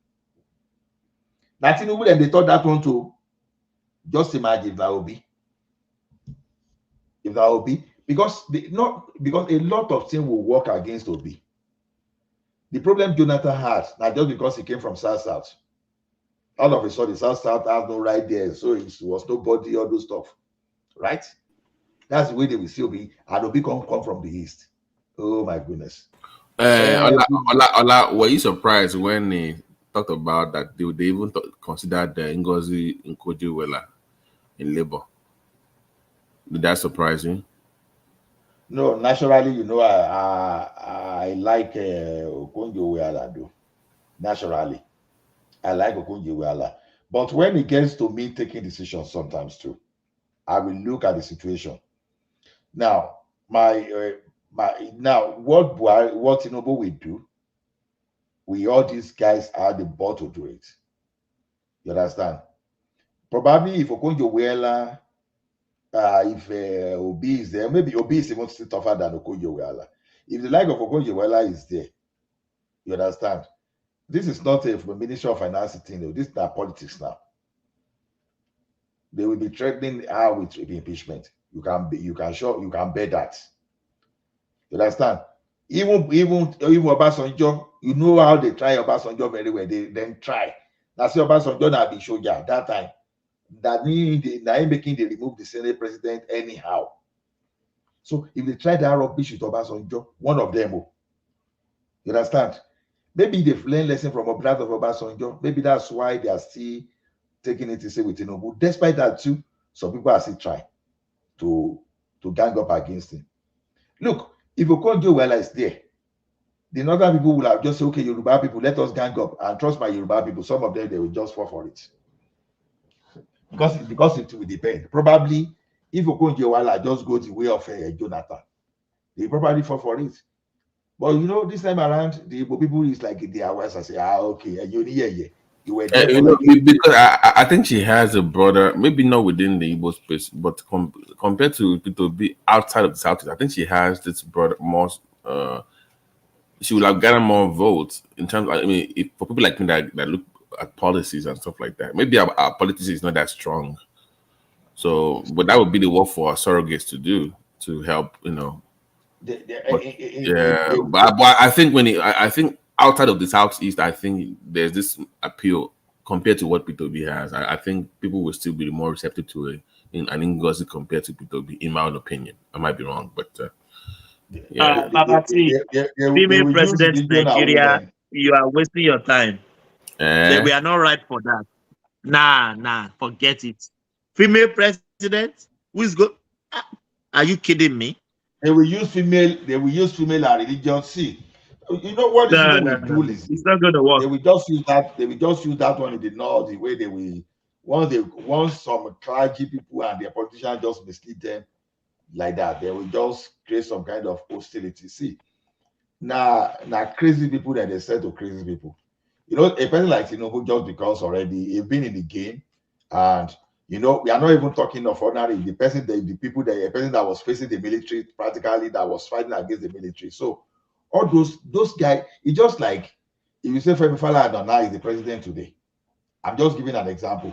Speaker 1: Now Tinubu then they thought that one too. Just imagine if that Obi. If that Obi, because a lot of things will work against Obi. The problem Jonathan had, not just because he came from South. All of a sudden, South has no right there, so it was nobody, all those stuff, right? That's the way they will see Obi, and Obi come from the east. Oh my goodness.
Speaker 12: Ola, were you surprised when they talked about that they even considered Ngozi Nkoji-Iweala in Labour? Did that surprise you?
Speaker 1: No, naturally, you know, I like Okonjo-Iweala though. Naturally, I like Okonjo-Iweala. But when it gets to me taking decisions sometimes too, I will look at the situation. Now, what Tinubu will do, all these guys are the ball to do it. You understand? Probably if Okonjo-Iweala, if Obi is there, maybe Obi is even still tougher than Okonjo-Iweala. If the like of Okonjo-Iweala is there, you understand? This is not a Ministry of Finance thing. This is not politics now. They will be threatening her with impeachment. You can bet that. You understand? Even Obasanjo, you know how they try Obasanjo very well. They then try. That's Obasanjo now be shoja that time. That they making they remove the Senate president anyhow. So if they try that rubbish with Obasanjo, one of them will. You understand? Maybe they've learned lesson from that of Obasanjo. Maybe that's why they are still taking it to say with Tinubu. Despite that too, some people are still trying to gang up against him. Look, if Okonjo-Iweala is there, the northern people will have just said, okay, Yoruba people, let us gang up. And trust my Yoruba people, some of them, they will just fall for it. Because it will depend. Probably, if Okonjo-Iweala just go the way of Jonathan, they probably fall for it. But you know, this time around, the Igbo people is like the hours and say, okay, you were there
Speaker 12: because I think she has a broader, maybe not within the Igbo space, but compared to be outside of the Southeast, I think she has this broader, more. She will have gotten more votes in terms of, for people like me that look at policies and stuff like that. Maybe our politics is not that strong. So, but that would be the work for our surrogates to do to help, But I think I think outside of the Southeast, I think there's this appeal compared to what P2B has. I think people will still be more receptive to it in Ngozi compared to P2B, in my own opinion. I might be wrong, but
Speaker 4: female president in Nigeria, you are wasting your time. We are not right for that. Nah, forget it. Female president, who is good? Are you kidding me?
Speaker 1: They will use female and religion. See, you know what is do is
Speaker 4: it's not going to work.
Speaker 1: They will just use that one in the north, the way they will once some clergy people and their politicians just mislead them like that, they will just create some kind of hostility. See, now crazy people that they say to crazy people. You know, a person like Tinubu, just because already he's been in the game, and we are not even talking of ordinary the person, the people that a person that was facing the military, practically that was fighting against the military. So all those guys, it's just like if you say Femi Falana is the president today. I'm just giving an example.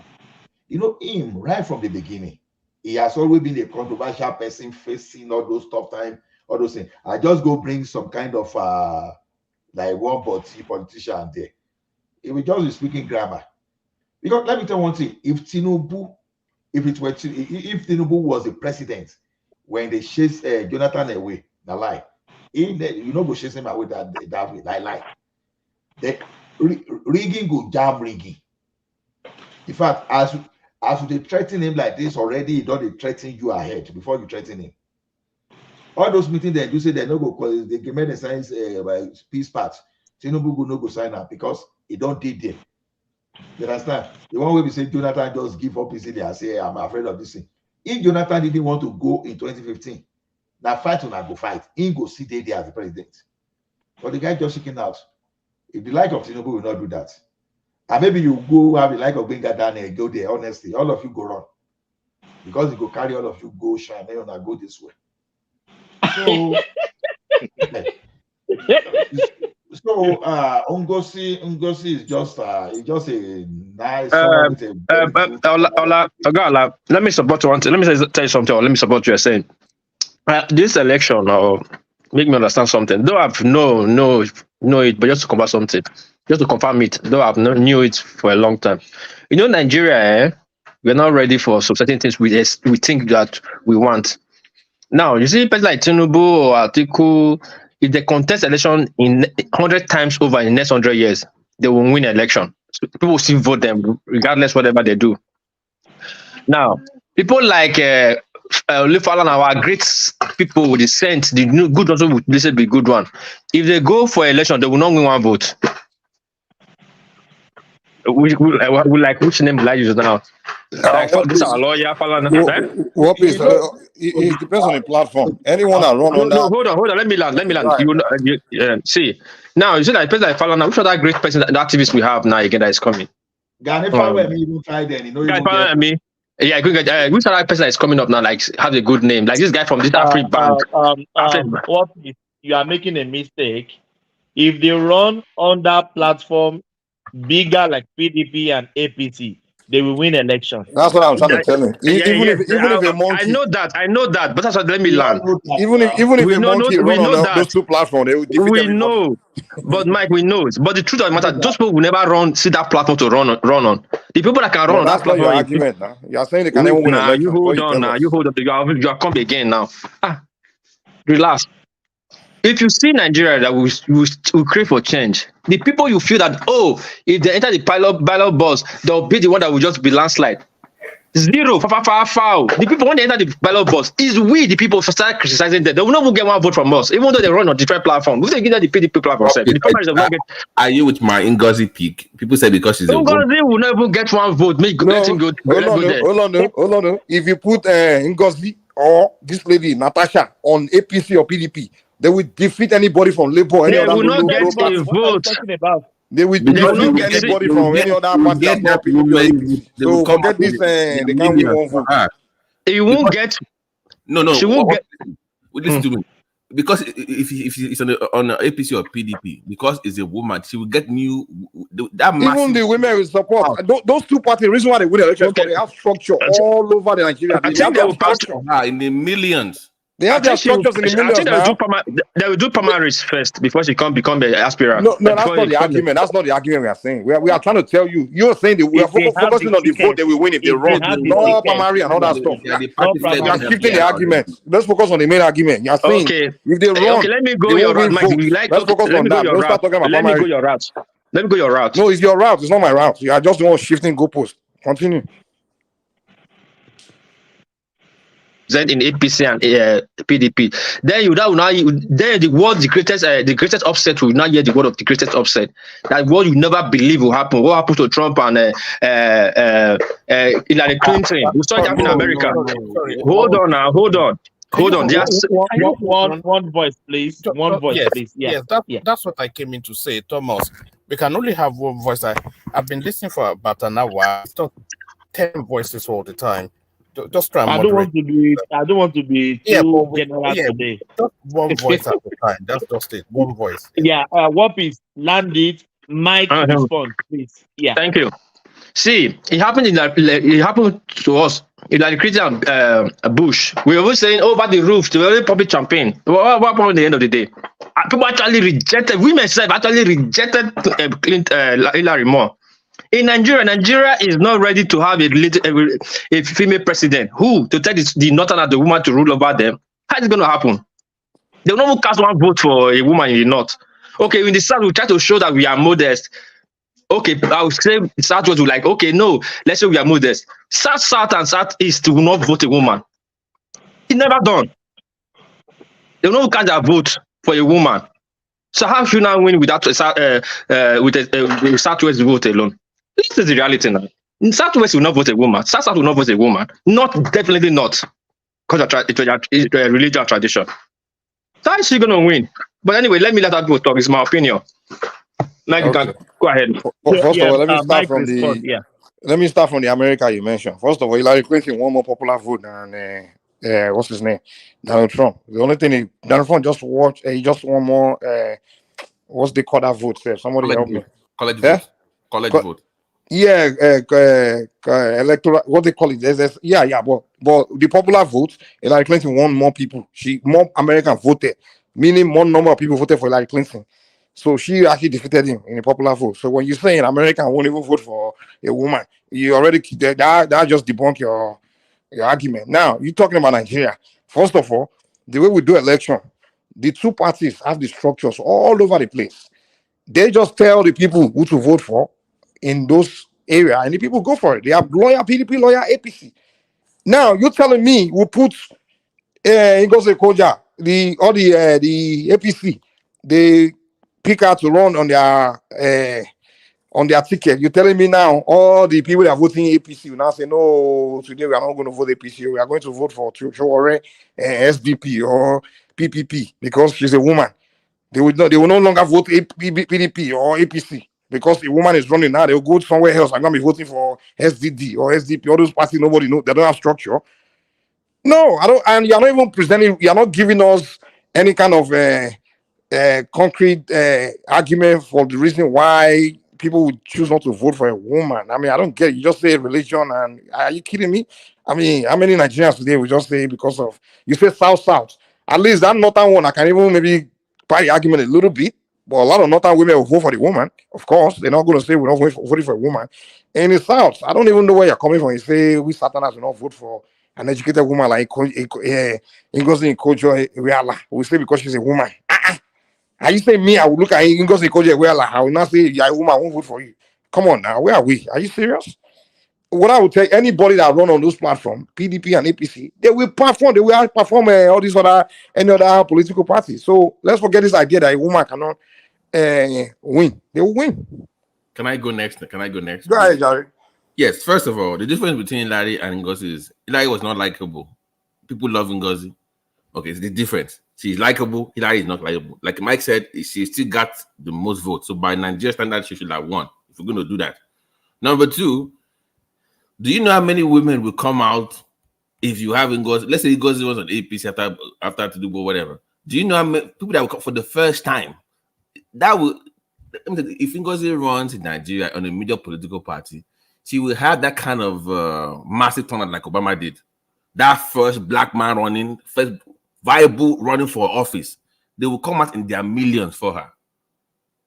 Speaker 1: Him right from the beginning, he has always been a controversial person facing all those tough times, all those things. I just go bring some kind of like one politician there. He will just be speaking grammar. Because let me tell you one thing: if Tinubu was the president when they chased Jonathan away, now lie, go chase him away that way, lie. The rigging go jam rigging. In fact, as they threaten him like this already, he don't threaten you ahead before you threaten him. All those meetings they do say they no go cause they made the signs by peace parts. Tinubu go no go sign up because he don't did there. You understand? The one way we say Jonathan just give up easily and say I'm afraid of this thing. If Jonathan didn't want to go in 2015, now fight or not go fight, he go sit there as the president. But the guy just shaking out. If the like of Tinubu will not do that. And maybe you go have the like of Benga down and go there, honestly, all of you go wrong. Because you go carry all of you go shine, then you go this way. So Ngozi is just a nice someone with
Speaker 13: a let me support one thing. Let me tell you something, or let me support what you're saying. This election, or make me understand something. Though I've know it, but just to confirm something, just to confirm it, though I've knew it for a long time. Nigeria, we're not ready for some certain things we think that we want. Now, you see, people like Tinubu or Atiku, if they contest election in 100 times over in the next 100 years, they will win election. So people will still vote them regardless whatever they do. Now, people like Falana, our great people with the sense, the good also would be good one. If they go for election, they will not win one vote. We like which name will I use now? Like this our lawyer, Falana.
Speaker 10: What is it depends on the platform. Anyone that run on that.
Speaker 13: No, hold on. Let me land. See, now you see that person like Falana, which other great person, the activist we have now again that is coming?
Speaker 1: Ghana Falana even try then,
Speaker 13: yeah, which other person that is coming up now, like have a good name, like this guy from this African bank.
Speaker 4: What if you are making a mistake? If they run on that platform bigger like PDP and APC, they will win election.
Speaker 10: That's what I'm trying to tell you. Even if a monkey,
Speaker 13: I know that, but that's what let me learn.
Speaker 10: Even if a monkey run on those two platforms, they will defeat everybody.
Speaker 13: Know, but Mike, we know it. But the truth of the matter, those people will never see that platform to run on. The people that can run on that platform.
Speaker 10: Your argument now. You are saying they can never win election.
Speaker 13: You hold on now. You hold up. You are come again now. Relax. If you see Nigeria that we crave for change, the people you feel that, if they enter the ballot box, they'll be the one that will just be landslide. Zero, foul. The people, when they enter the ballot box, is we, the people, start criticizing them. They will not get one vote from us, even though they run on different platforms. We give them the PDP platform.
Speaker 12: Are you with my Ngozi pick? People say because she's
Speaker 13: Ngozi will not even get one vote. Let him go.
Speaker 10: Hold on. If you put Ngozi or this lady, Natasha, on APC or PDP, they will defeat anybody from Labour.
Speaker 13: They will not get a vote.
Speaker 10: They will defeat anybody from any other party. So forget this. They can't win one vote.
Speaker 13: He won't get.
Speaker 12: No.
Speaker 13: She won't get.
Speaker 12: Listen to me. Because if it's on APC or PDP, because it's a woman, she will get new.
Speaker 10: Even the women will support those two parties. The reason why they win the election, they have structure all over the Nigeria.
Speaker 12: I think they will pass in the millions.
Speaker 10: They have their structures in the millions now.
Speaker 13: They will do primaries first before she can become the aspirant.
Speaker 10: No, that's not the argument. That's not the argument we are saying. We are trying to tell you. You are saying that we are focusing on the vote they will win if they run. No primary and all that stuff. You are shifting the argument. Let's focus on the main argument. You are saying if they run,
Speaker 13: let me go your route.
Speaker 10: Let's focus on that. Don't start talking about primary.
Speaker 13: Let me go your route.
Speaker 10: No, it's your route. It's not my route. You are just the one shifting goalposts. Continue.
Speaker 13: represent in APC and PDP. Then then the word the greatest upset will not hear the word of the greatest upset. That word you never believe will happen. What happened to Trump and Hillary Clinton? We saw it happen in America. Hold on now, hold on. Yes.
Speaker 6: One voice, please. One voice,
Speaker 10: yes,
Speaker 6: please. Yeah.
Speaker 10: Yes, that's what I came in to say, Thomas. We can only have one voice. I've been listening for about an hour. It's not 10 voices all the time. Just try and
Speaker 6: I
Speaker 10: moderate.
Speaker 6: don't want to be too general today.
Speaker 10: Just one voice at a time. That's just it. One voice.
Speaker 6: Yeah. What is land it? Mike respond, please. Yeah.
Speaker 13: Thank you. See, it happened to us. Hillary Clinton and Bush. We were always saying over the roof to very public champagne. What happened at the end of the day? People actually rejected. Women self actually rejected Hillary more. In Nigeria is not ready to have a female president who to tell the northern and the woman to rule over them. How is it going to happen? They will not even cast one vote for a woman in the north. Okay, in the south we try to show that we are modest. Okay, I would say Southwest will like, okay, no, let's say we are modest. South and Southeast will not vote a woman. It's never done. They will not cast their vote for a woman. So how should I win without with a Southwest vote alone? This is the reality now. In Southwest will not vote a woman. South will not vote a woman. Definitely not. Because it's a religion tradition. So how is she going to win? But anyway, let that go talk. It's my opinion. Mike, you can go ahead.
Speaker 10: First of all, let me start from the America you mentioned. First of all, Hillary Clinton won more popular vote than what's his name, Donald Trump. The only thing Donald Trump just won more. What's they call that vote? Somebody help me.
Speaker 12: College vote.
Speaker 10: Yeah, electoral. What they call it? But the popular vote, Hillary Clinton won more people. More Americans voted, meaning more number of people voted for Hillary Clinton. So she actually defeated him in a popular vote. So when you say an American won't even vote for a woman, you already that just debunk your argument. Now you're talking about Nigeria. First of all, the way we do election, the two parties have the structures all over the place. They just tell the people who to vote for in those areas, and the people go for it. They have lawyer PDP, lawyer APC. Now you're telling me we put Ngozi Koja, the APC, they pick out to run on their ticket. You're telling me now all the people that are voting APC will now say, no, today we are not going to vote APC. We are going to vote for Chowore, SDP or PPP because she's a woman. They will no longer vote PDP or APC because the woman is running now. They will go somewhere else. I'm going to be voting for SDD or SDP. All those parties, nobody knows. They don't have structure. No, I don't. And you're not even presenting. You're not giving us any kind of concrete argument for the reason why people would choose not to vote for a woman. I mean, I don't get it. You just say religion, and are you kidding me? I mean, how many Nigerians today will just say because of you say South? At least that northern one, I can even maybe buy the argument a little bit. But a lot of northern women will vote for the woman. Of course, they're not going to say we're not voting for a woman. And in the South, I don't even know where you're coming from. You say we Southerners will not vote for an educated woman like Ngozi Iweala. We say because she's a woman. Are you saying me? I would look at Ngozi Iweala. I will not say you're a woman. I won't vote for you. Come on now, where are we? Are you serious? What I would tell anybody that run on those platforms, PDP and APC, they will perform. They will outperform all these any other political parties. So let's forget this idea that a woman cannot win. They will win.
Speaker 12: Can I go next?
Speaker 10: Go ahead, Jared.
Speaker 12: Yes. First of all, the difference between Hillary and Ngozi is Hillary was not likable. People love Ngozi. Okay, it's the difference. She's likable. Hillary is not likable. Like Mike said, she still got the most votes. So by Nigeria standards, she should have won. If we're going to do that. Number two, do you know how many women will come out if you have Ngozi? Let's say Ngozi was on APC after Tinubu, whatever. Do you know how many people that will come for the first time? That will, if Ngozi runs in Nigeria on a major political party, she will have that kind of massive turnout like Obama did. That first black man running, first viable running for office, they will come out in their millions for her.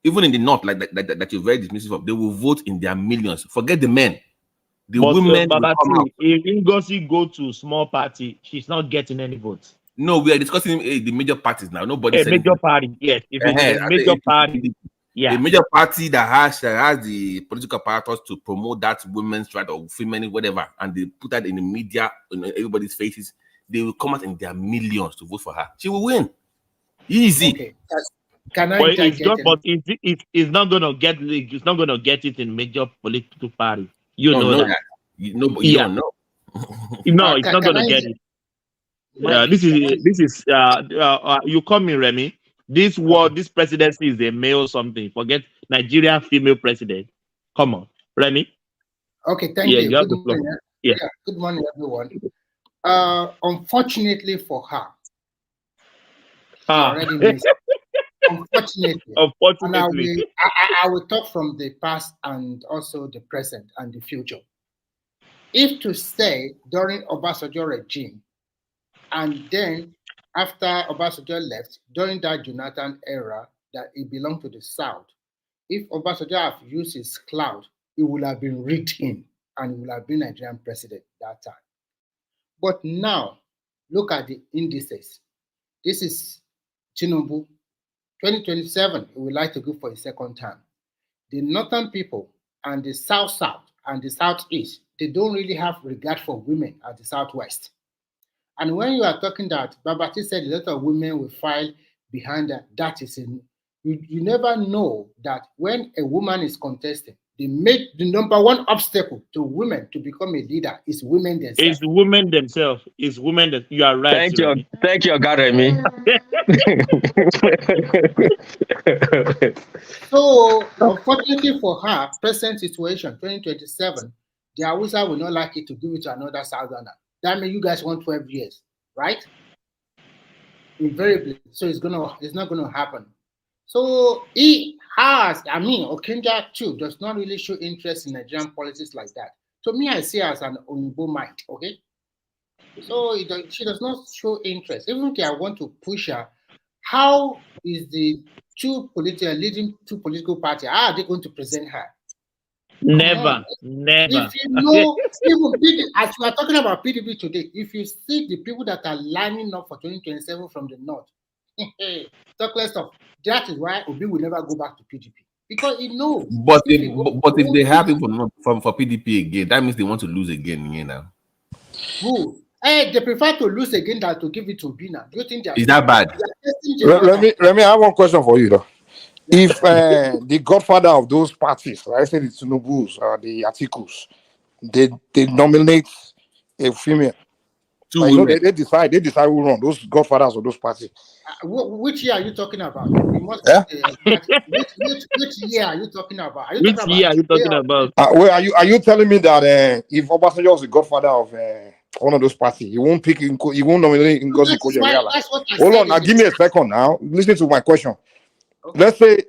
Speaker 12: Even in the north, like that you're very dismissive of, they will vote in their millions. Forget the men. The women will come out.
Speaker 6: If Ngozi go to small party, she's not getting any votes.
Speaker 12: No, we are discussing the major parties now. Nobody said
Speaker 6: major party. Yes, if it's a major party. Yeah,
Speaker 12: a major party that has the political apparatus to promote that women's right or female whatever, and they put that in the media, in everybody's faces. they will come out in their millions to vote for her. She will win. Easy.
Speaker 17: Okay. Can I
Speaker 22: But it's
Speaker 17: interject?
Speaker 22: not. But it's not gonna get. It's not gonna get it in major political parties. You know that.
Speaker 12: You know, but you don't know.
Speaker 22: No, it's not gonna get it. This is you call me Remy. This presidency is a male something. Forget Nigeria female president. Come on, Remy.
Speaker 17: Okay, thank you.
Speaker 22: You have
Speaker 17: Good
Speaker 22: the floor.
Speaker 17: morning.
Speaker 22: Yeah.
Speaker 17: Good morning, everyone. Unfortunately for her, she already missed. Unfortunately.
Speaker 22: Unfortunately.
Speaker 17: And I will talk from the past and also the present and the future. If to say during Obasanjo regime, and then after Obasanjo left, during that Jonathan era, that it belonged to the South, if Obasanjo have used his clout, it would have been rigged in and he would have been Nigerian president that time. But now, look at the indices. This is Tinubu, 2027, he would like to go for a second time. The northern people and the South and the Southeast, they don't really have regard for women at the Southwest. And when you are talking that, Babati said a lot of women will file behind that is in, you never know that when a woman is contesting, they make the number one obstacle to women to become a leader is women themselves.
Speaker 22: It's women themselves. It's women that you are right.
Speaker 13: Thank you, Garemi.
Speaker 17: So, unfortunately for her, present situation, 2027, the Hausa will not like it to give it to another Southerner. That means you guys want 12 years, right? Invariably. So it's not gonna happen. So he has, Okenja too does not really show interest in Nigerian politics like that. To me, I see her as an Oyibo mind, okay? So she does not show interest. Even if I want to push her, how is the leading two political parties, how are they going to present her?
Speaker 22: Never.
Speaker 17: If you know, even as we are talking about PDP today, if you see the people that are lining up for 2027 from the north, talk less of. That is why Obi will never go back to PDP because he knows.
Speaker 12: But if they have people for PDP again, that means they want to lose again, you know.
Speaker 17: Who? They prefer to lose again than to give it to Obi now. Do you think
Speaker 12: is that bad?
Speaker 10: Let me have one question for you though. If the godfather of those parties, I say the Tinubus or the Atikus, they nominate a female.
Speaker 12: Two women.
Speaker 10: They decide who run those godfathers of those parties.
Speaker 17: Which year are you talking about? You must which year are you talking about? Are you talking about?
Speaker 10: Well, are you telling me that if Obasanjo was the godfather of one of those parties, he won't nominate Ngozi Okonjo-Iweala? Hold on, now give me a second now. Listen to my question. Okay. Let's say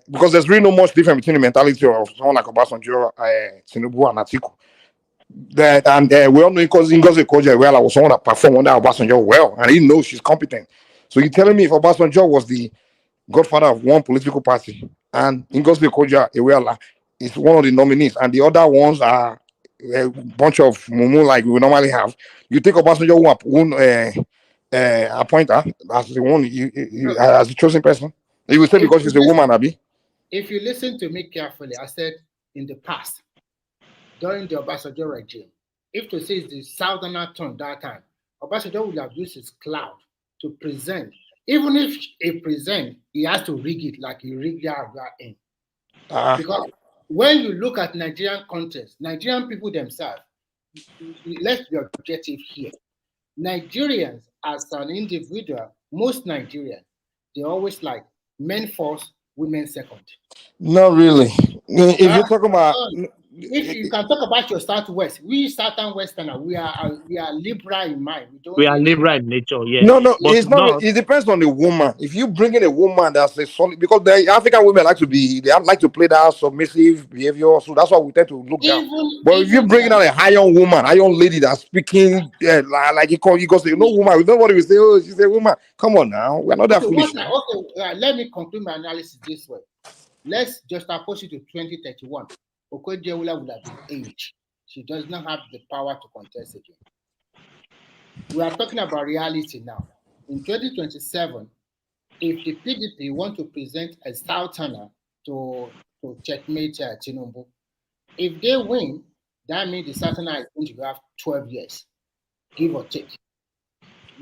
Speaker 10: because there's really no much difference between the mentality of someone like Obasanjo, Tinubu, and Atiku. We all know because Ngozi Okonjo-Iweala was someone that performed under Obasanjo well, and he knows she's competent. So you're telling me if Obasanjo was the godfather of one political party and Ngozi Okonjo-Iweala is one of the nominees, and the other ones are a bunch of mumu like we normally have, you think Obasanjo won't appoint her as the one as the chosen person? You will say because she's a woman, Abi?
Speaker 17: If you listen to me carefully, I said in the past, during the Obasanjo regime, if to say it's the Southerner turn that time, Obasanjo would have used his clout to present. Even if he present, he has to rig it like he rigged Yarga in. Because when you look at Nigerian contest, Nigerian people themselves, let's be objective here. Nigerians, as an individual, most Nigerians, they always like men first, women second.
Speaker 10: Not really. If you're talking about,
Speaker 17: if you can talk about your Southwest, we Southern Westerner, we are liberal in mind.
Speaker 22: We are liberal in nature, yes.
Speaker 10: No, it's not. It depends on the woman. If you bring in a woman that's a solid, because the African women like to play that submissive behavior, so that's why we tend to look down. But if you bring in a iron lady that's speaking like you say, no woman, nobody will say, oh, she's a woman. Come on now, we're not that foolish.
Speaker 17: Let me conclude my analysis this way. Let's just oppose it to 2031. Okonjo-Iweala would have been aged. She does not have the power to contest again. We are talking about reality now. In 2027, if the PDP want to present a Southerner to checkmate Tinubu, if they win, that means the Southerner is going to have 12 years, give or take.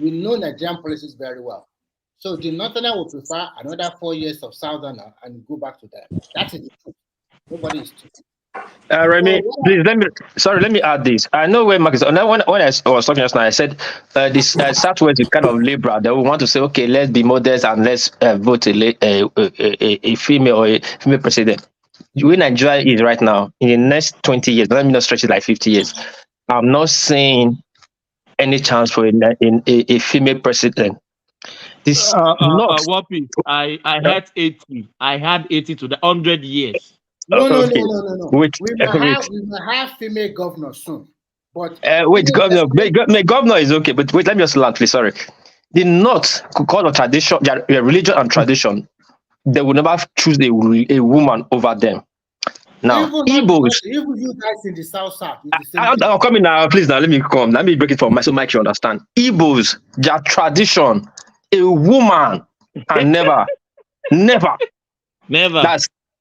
Speaker 17: we know Nigerian policies very well. So the Northerner will prefer another 4 years of Southerner and go back to them. That is the truth. Nobody is stupid.
Speaker 13: Remy, please let me add this. I know where Mark is. When I was talking just now, I said this Southwest is kind of liberal. They will want to say, okay, let's be modest and let's vote a female or a female president. Where Nigeria is right now, in the next 20 years, let me not stretch it like 50 years, I'm not seeing any chance for a female president. This
Speaker 22: Wtih, I had 80. I had 80 to the 100 years.
Speaker 17: No.
Speaker 13: Wait,
Speaker 17: we may have female governor soon. But
Speaker 13: wait, governor is okay, but wait, let me just land, please. Sorry. The North could call on tradition, their religion and tradition. They will never choose a woman over them. Now, Igbos.
Speaker 17: Even you guys in the South,
Speaker 13: I'll come in now, please. Now, let me come. Let me break it for my so Mike you understand. Igbos, their tradition, a woman, and never.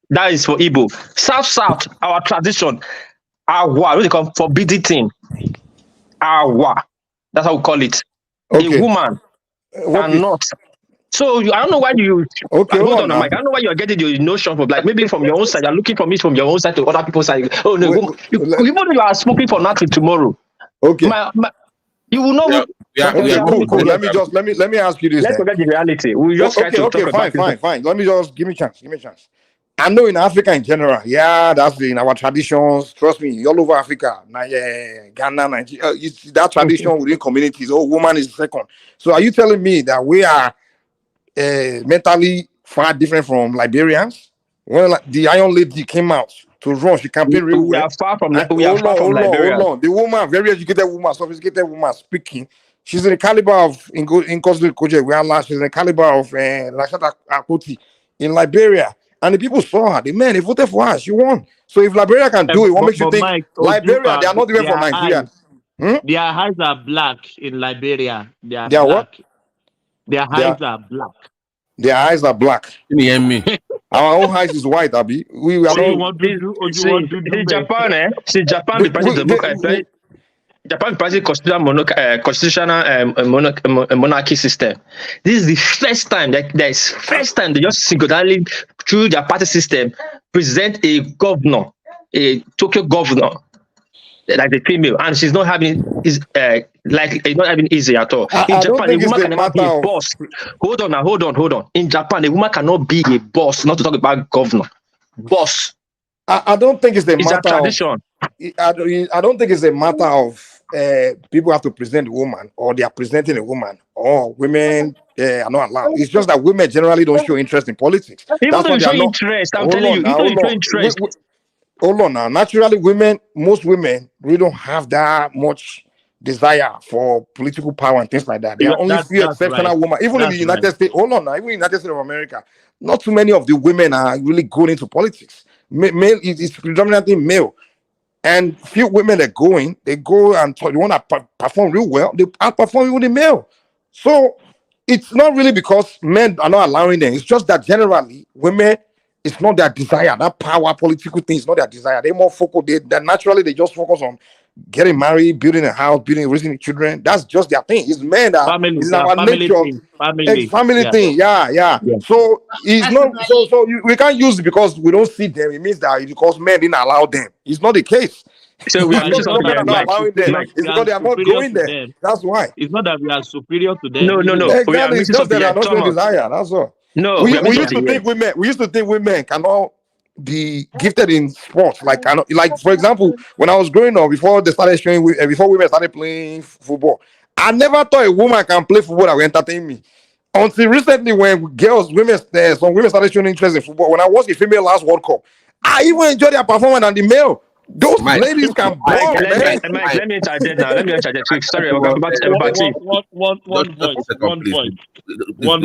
Speaker 13: That is for Igbo. South, our tradition, what do they call forbidden thing? That's how we call it. Okay. A woman cannot. So I don't know why you. Okay, hold on, Mike. I don't know why you're getting your notion from like maybe from your own side. You're looking from it from your own side to other people's side. Oh no, you are smoking for nothing tomorrow.
Speaker 10: Okay.
Speaker 13: You will not.
Speaker 10: Cool. Let me ask you this.
Speaker 13: Let's forget the reality. We just
Speaker 10: fine. Let me just give me a chance. I know in Africa in general, that's in our traditions. Trust me, all over Africa, Ghana, Nigeria, that tradition within communities. Oh, woman is second. So, are you telling me that we are mentally far different from Liberians? When the Iron Lady came out to run, she campaigned real well.
Speaker 13: We are far from Liberia.
Speaker 10: Hold on. The woman, very educated woman, sophisticated woman, speaking. She's in the caliber of Ngozi Koje. She's in the caliber of Lashata Akoti in Liberia. And the people saw her. The men, they voted for her. She won. So if Liberia can do it, what makes you think
Speaker 22: Mike,
Speaker 10: Liberia, they are not even from Nigeria?
Speaker 22: Their eyes are black in Liberia. They are
Speaker 10: black.
Speaker 22: Their eyes are black.
Speaker 10: Their eyes are black.
Speaker 12: Can you hear me?
Speaker 10: Our own eyes is white, Abi. We are
Speaker 13: Japan, Japan be practicing Japan practicing constitutional monarchy system. This is the first time they just singularly through their party system present a governor, a Tokyo governor, like the female, and she's not having it's not having easy at all. In Japan, a woman can never be a boss. Hold on. In Japan, a woman cannot be a boss, not to talk about governor. Boss.
Speaker 10: I don't think it's a matter
Speaker 13: a tradition.
Speaker 10: I don't think it's a matter of people have to present a woman, or they are presenting a woman, or women are not allowed. It's just that women generally don't show interest in politics.
Speaker 13: Even though you show interest, I'm telling you, even though you show interest.
Speaker 10: Hold on now. Naturally, most women really don't have that much desire for political power and things like that. There are only few exceptional women. Even in the United States, hold on now, even in the United States of America, not too many of the women are really going into politics. Male is predominantly male. And few women that they go and they want to perform real well, they outperform even the male. So it's not really because men are not allowing them. It's just that generally women, it's not their desire. That power, political thing is not their desire. They're more focused. Naturally they just focus on getting married, building a house, raising children. That's just their thing. It's men that is our nature. Family thing. Yeah. So it's not. So we can't use it because we don't see them. It means that it's because men didn't allow them. It's not the case.
Speaker 22: So we are not
Speaker 10: allowing them. It's because they are not going there. That's why.
Speaker 22: It's not that we are superior to them.
Speaker 13: No.
Speaker 10: Exactly. It's just that they are not showing desire. That's all.
Speaker 13: No,
Speaker 10: we used to think women. We used to think women cannot be gifted in sports. Like for example, when I was growing up, before women started playing football, I never thought a woman can play football that would entertain me. Until recently, when some women started showing interest in football. When I watched the female last World Cup, I even enjoyed their performance than the male. Those ladies can ball, man.
Speaker 13: Let me interject now. Sorry, I'll come back to everybody.
Speaker 22: One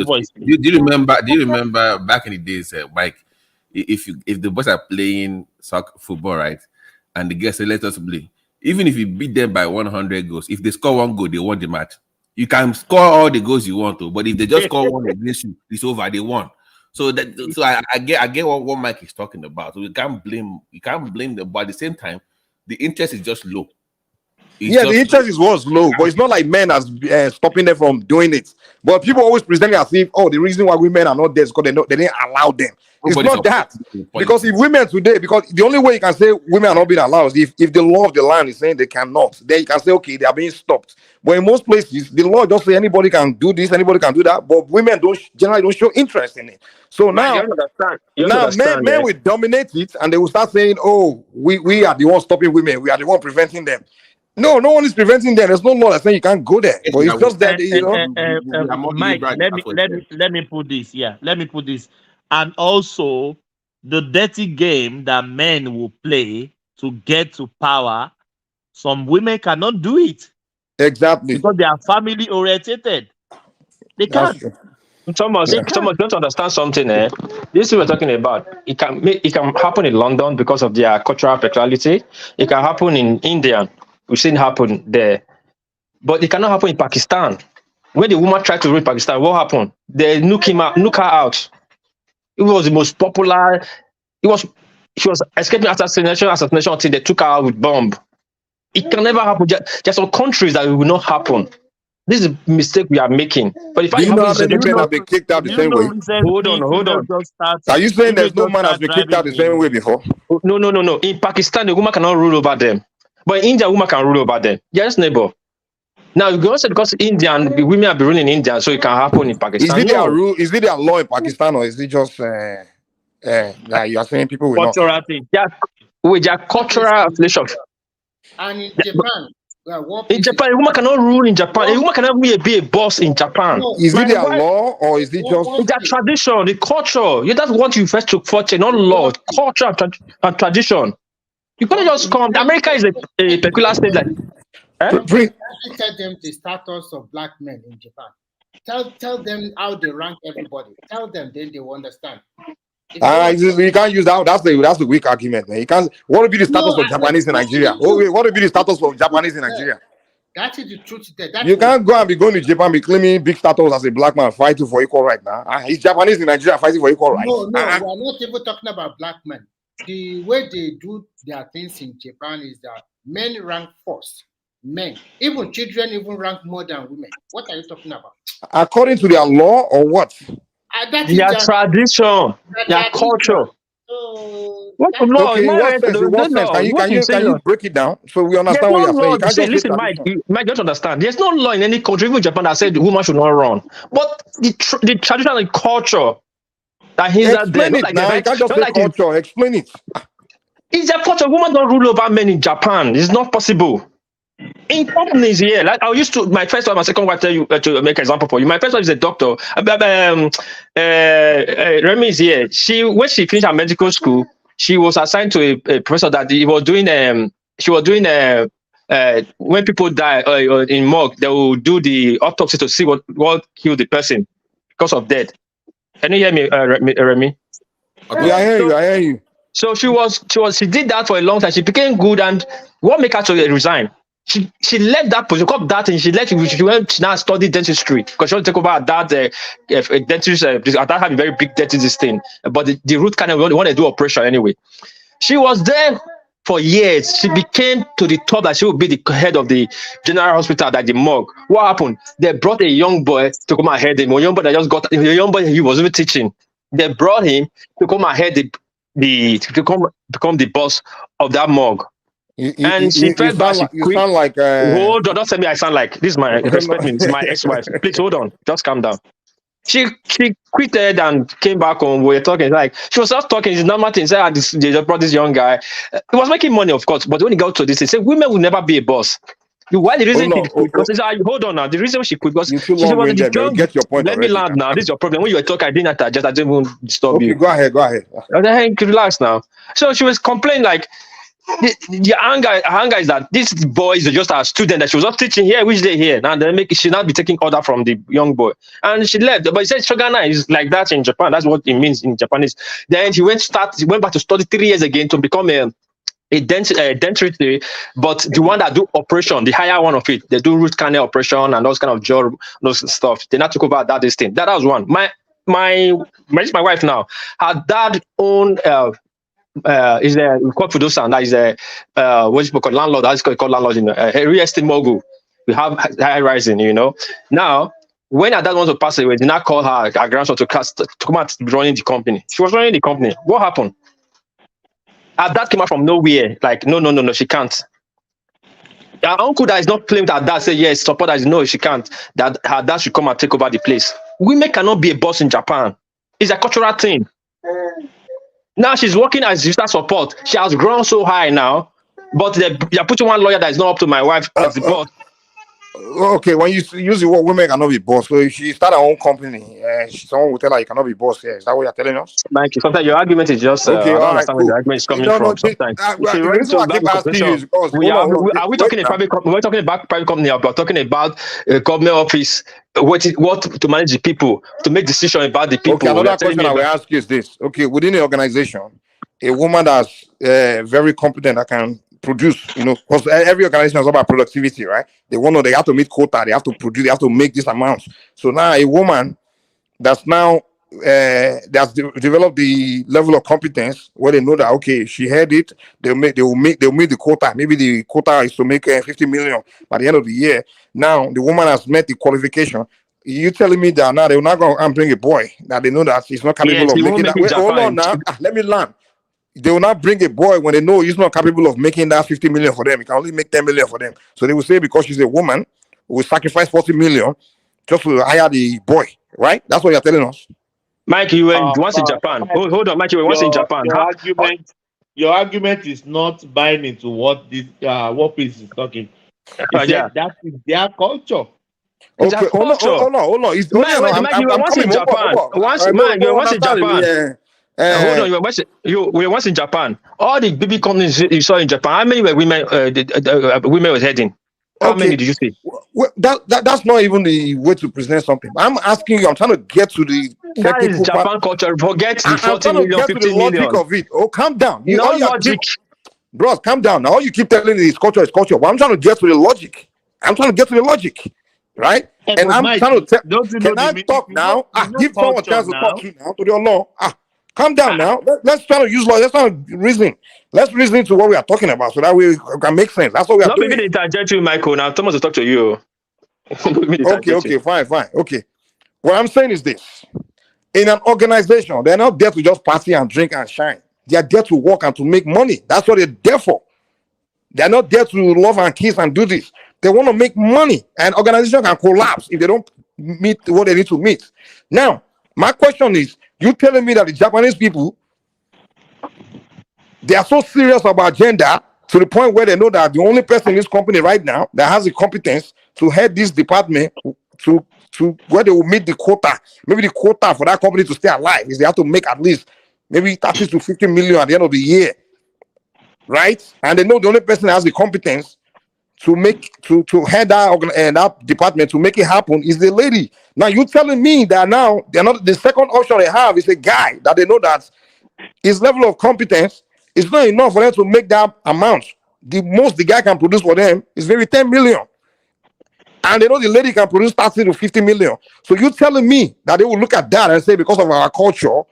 Speaker 22: voice.
Speaker 12: Do you remember back in the days, Mike? If the boys are playing football, right, and the girls say let us play, even if you beat them by 100 goals, if they score one goal, they won the match. You can score all the goals you want to, but if they just score one against you, it's over. They won. So I get what Mike is talking about. So you can't blame them, but at the same time, the interest is just low.
Speaker 10: Yeah, the interest was low, but it's not like men are stopping them from doing it. But people always present it as if, the reason why women are not there is because they didn't allow them. It's not that. Because if women today, because the only way you can say women are not being allowed is if the law of the land is saying they cannot, then you can say, okay, they are being stopped. But in most places, the law just say anybody can do this, anybody can do that, but women generally don't show interest in it. So now, men will dominate it, and they will start saying, oh, we are the ones stopping women, we are the ones preventing them. No one is preventing them. There's no law that saying you can't go there. But it's just that,
Speaker 22: Mike, let me put this. Yeah, let me put this. And also, the dirty game that men will play to get to power, some women cannot do it.
Speaker 10: Exactly.
Speaker 22: Because they are family orientated. They can't.
Speaker 13: Thomas, don't understand something. This we're talking about. It can happen in London because of their cultural peculiarity. It can happen in India. We've seen it happen there. But it cannot happen in Pakistan. When the woman tried to rule Pakistan, what happened? They nuke her out. It was the most popular. She was escaping assassination until they took her out with bomb. It can never happen. There's some countries that it will not happen. This is a mistake we are making. But if
Speaker 10: do you know how many men have been kicked out the same way?
Speaker 13: Hold on.
Speaker 10: Are you saying there's no man has been kicked out the same way before?
Speaker 13: No. In Pakistan, the woman cannot rule over them. But in India, woman can rule over them. Yes, neighbor. Now you go say because the women are ruling in India, so it can happen in Pakistan.
Speaker 10: Is it their law in Pakistan, or is it just like you are saying people will not?
Speaker 22: Cultural thing.
Speaker 13: With their cultural affiliation.
Speaker 17: And in Japan,
Speaker 13: a woman cannot rule in Japan. A woman cannot be a boss in Japan.
Speaker 10: No, is it their law, or is it just
Speaker 13: it's their tradition, the culture? That's what you first took for, not law, culture and tradition. You can't just come. America is a peculiar state like.
Speaker 17: Tell them the status of black men in Japan. Tell them how they rank everybody. Tell them, then they will understand.
Speaker 10: You can't use that. That's the weak argument, man. You can't. What would be the status of Japanese in Nigeria? What would be the status of Japanese in Nigeria?
Speaker 17: That is the truth.
Speaker 10: You can't go and be going to Japan, be claiming big status as a black man fighting for equal right now. Is Japanese in Nigeria fighting for equal rights?
Speaker 17: No, we're not even talking about black men. The way they do their things in Japan is that men rank first. Men, even children, even rank more than women. What are you talking about?
Speaker 10: According to their law, or what?
Speaker 13: Their tradition, their culture. What law?
Speaker 10: Okay, what sense? Can you break it down so we understand what you're saying?
Speaker 13: Listen, Mike, don't understand. There's no law in any country, even Japan, that said the woman should not run. But the tradition and culture that he's there.
Speaker 10: Explain it now. You can't just say culture. Explain it.
Speaker 13: It's their culture. Women don't rule over men in Japan. It's not possible. In companies here, like I used to, my first wife, my second wife, tell you to make an example for you. My first wife is a doctor. Remy is here. When she finished her medical school, she was assigned to a professor that he was doing. She was doing when people die in morgue, they will do the autopsy to see what killed the person because of death. Can you hear me, Remy?
Speaker 10: Okay. I hear you.
Speaker 13: So she did that for a long time. She became good, and what made her to resign? She left that position, got that, and she went now study dentistry because she want to take over that dentist. That have a very big dentist thing, but the root canal want to do operation anyway. She was there for years. She became to the top that she would be the head of the general hospital, that the morgue. What happened? They brought a young boy to come and head him. A young boy that just got a young boy. He was even teaching. They brought him to come and head to become the boss of that morgue. She felt bad.
Speaker 10: You sound like
Speaker 13: hold on, don't tell me I sound like this. Respect me. This is my ex-wife. Please hold on. Just calm down. She quitted and came back home. We were talking, like she was just talking. It's normal thing. Said they just brought this young guy. He was making money, of course, but when he got to this, he said women will never be a boss. Why the reason she quit? Because hold on now. The reason she quit was she was
Speaker 10: get your point.
Speaker 13: Let me land now. This is your problem. When you were talking, I didn't adjust. I didn't even disturb you.
Speaker 10: Go ahead.
Speaker 13: Hey, relax now. So she was complaining like. The anger is that this boy is just a student that she was not teaching here, which day here. Now she should not be taking order from the young boy. And she left. But he said Shogana is like that in Japan. That's what it means in Japanese. Then she went back to study 3 years again to become a dentistry, but the one that do operation, the higher one of it, they do root canal operation and those kind of job, those stuff. They not took over this thing. That was one. My wife now. Her dad owned is a called Fudosan. That is a what you call landlord. That's called landlord in real estate mogul. We have high rising, you know. Now, when her dad wants to pass away, they now call her grandson to come out to be running the company. She was running the company. What happened? Her dad came out from nowhere. Like, no, she can't. Her uncle that is not claimed that dad say yes, support that is no, she can't. That her dad should come and take over the place. Women cannot be a boss in Japan. It's a cultural thing. Now she's working as sister support. She has grown so high now, but they're putting one lawyer that is not up to my wife as the boss.
Speaker 10: Okay, when you use the word women cannot be boss, so if she start her own company, someone will tell her you cannot be boss. Yeah, is that what you're telling us?
Speaker 13: Thank you. Sometimes your argument is just
Speaker 10: Okay,
Speaker 13: I don't
Speaker 10: all right,
Speaker 13: understand where
Speaker 10: cool.
Speaker 13: the argument is coming
Speaker 10: No,
Speaker 13: from. Sometimes if you
Speaker 10: the
Speaker 13: ready
Speaker 10: reason why
Speaker 13: to
Speaker 10: I keep asking you is because
Speaker 13: are we talking a private company? We're talking about private company. We're talking about a government office. What to manage the people, to make decisions about the people.
Speaker 10: Okay, another question I will ask you is this. Okay, within the organization, a woman that's very competent that can produce, you know, because every organization is about productivity, right? They have to meet quota, they have to produce, they have to make this amount. So now a woman that's now developed the level of competence where they know that okay, she had it, they'll meet the quota. Maybe the quota is to make 50 million by the end of the year. Now the woman has met the qualification. You telling me that now they will not go and bring a boy that they know that he's not capable of making that? Wait, hold on now. Let me learn. They will not bring a boy when they know he's not capable of making that 50 million for them. He can only make 10 million for them. So they will say because she's a woman, we'll sacrifice 40 million just to hire the boy, right? That's what you're telling us.
Speaker 13: Mike, you were once in Japan. Hold on, Mike, you were once in Japan.
Speaker 22: Your argument is not binding to what this what piece is talking. He said that is their culture.
Speaker 13: It's
Speaker 10: okay, hold on.
Speaker 13: Mike, you were once in Japan. You were once in Japan. Hold on, you were once in Japan. All the baby companies you saw in Japan, how many were women women was heading? How many did you see?
Speaker 10: Well, that's not even the way to present something. I'm asking you, I'm trying to get to the
Speaker 13: that is Japan culture. Forget the 40 million, 50 million.
Speaker 10: Logic of it. Oh, calm down.
Speaker 13: No logic.
Speaker 10: Bros, calm down. Now all you keep telling me is culture is culture. Well, I'm trying to get to the logic. Right?
Speaker 22: Hey,
Speaker 10: and I'm
Speaker 22: Mike,
Speaker 10: trying to
Speaker 22: tell.
Speaker 10: Can I talk now? Give someone a chance to talk to now. To your law. Calm down now. Let's try to use law. Let's try to reason. Let's reason to what we are talking about so that we can make sense. That's what we are doing.
Speaker 13: Not maybe they interject you, Michael. Now Thomas will talk to you.
Speaker 10: Okay, fine. Okay. What I'm saying is this. In an organization, they're not there to just party and drink and shine. They are there to work and to make money. That's what they're there for. They're not there to love and kiss and do this. They want to make money. And organization can collapse if they don't meet what they need to meet. Now, my question is, you telling me that the Japanese people, they are so serious about gender to the point where they know that the only person in this company right now that has the competence to head this department to where they will meet the quota. Maybe the quota for that company to stay alive is they have to make at least maybe 30 to 50 million at the end of the year. Right? And they know the only person that has the competence to head that department to make it happen is the lady. Now you telling me that now they're not the second option they have is a guy that they know that his level of competence is not enough for them to make that amount. The most the guy can produce for them is maybe 10 million. And they know the lady can produce 30 to 50 million. So you telling me that they will look at that and say because of our culture,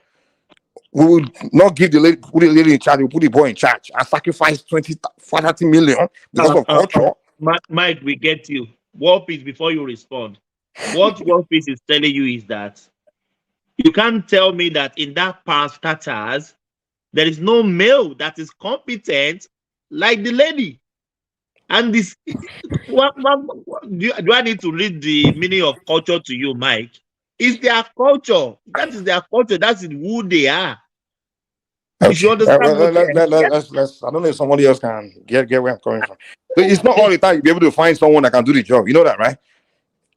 Speaker 10: we will not give put the lady in charge, we put the boy in charge and sacrifice 30 million because of culture.
Speaker 22: Mike, we get you. War Peace, before you respond. What War Peace is telling you is that you can't tell me that in that past Tatars, there is no male that is competent like the lady. And this, do I need to read the meaning of culture to you, Mike? It's their culture. That is their culture. That's who they are.
Speaker 10: Okay. You understand? Let's. I don't know if somebody else can get where I'm coming from. So it's not all the time you'll be able to find someone that can do the job. You know that, right?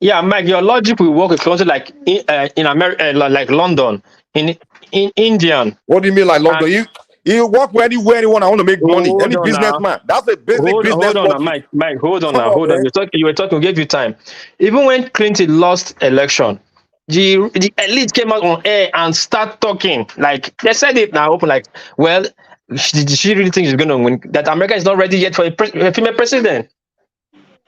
Speaker 13: Yeah, Mike. Your logic will work with countries like in America, like London, in Indian.
Speaker 10: What do you mean, like London? You work anywhere anyone. I want to make money. Any businessman. That's a basic business.
Speaker 13: Hold on, Mike. Hold on now. Hold on. You were talking. We gave you time. Even when Clinton lost election, the elite came out on air and start talking. Like they said it now, open. Like, well, she really think she's going to win? That America is not ready yet for a female president.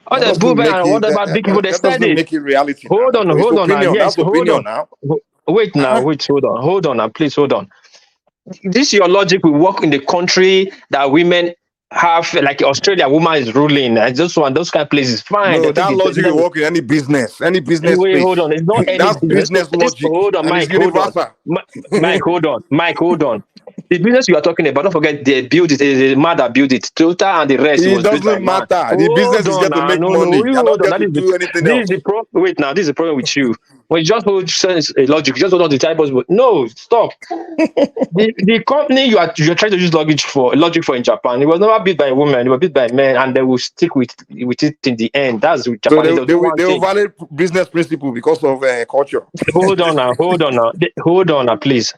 Speaker 13: All the movement and what about big people? They said it.
Speaker 10: Make it reality.
Speaker 13: Hold on.
Speaker 10: Yes, hold on.
Speaker 13: Wait now. Hold on now. Please hold on. this your logic will work in the country that women have, like Australia, woman is ruling, and those kind of places, fine.
Speaker 10: No, that logic will work in any business
Speaker 13: Wait, hold
Speaker 10: space.
Speaker 13: on. It's not any
Speaker 10: That's
Speaker 13: business.
Speaker 10: business logic,
Speaker 13: Hold on,
Speaker 10: and it's
Speaker 13: Mike. Hold on.
Speaker 10: universal.
Speaker 13: Mike, hold on. Mike, hold on. The business you are talking about, don't forget they built it. The man that built it. Toyota and the rest
Speaker 10: It
Speaker 13: was built by
Speaker 10: doesn't
Speaker 13: man.
Speaker 10: matter. The business
Speaker 13: Hold
Speaker 10: is
Speaker 13: on
Speaker 10: there to
Speaker 13: now.
Speaker 10: make
Speaker 13: No,
Speaker 10: money.
Speaker 13: you
Speaker 10: You're not
Speaker 13: hold on.
Speaker 10: there to do anything
Speaker 13: This
Speaker 10: else.
Speaker 13: is the problem. Wait, now this is the problem with you. When you just hold sense logic, you just hold on to typos. No, stop. the company you're trying to use logic for in Japan, it was never built by a woman. It was built by men, and they will stick with it in the end. That's
Speaker 10: So
Speaker 13: Japanese.
Speaker 10: they will violate business principle because of culture.
Speaker 13: Hold on now, please.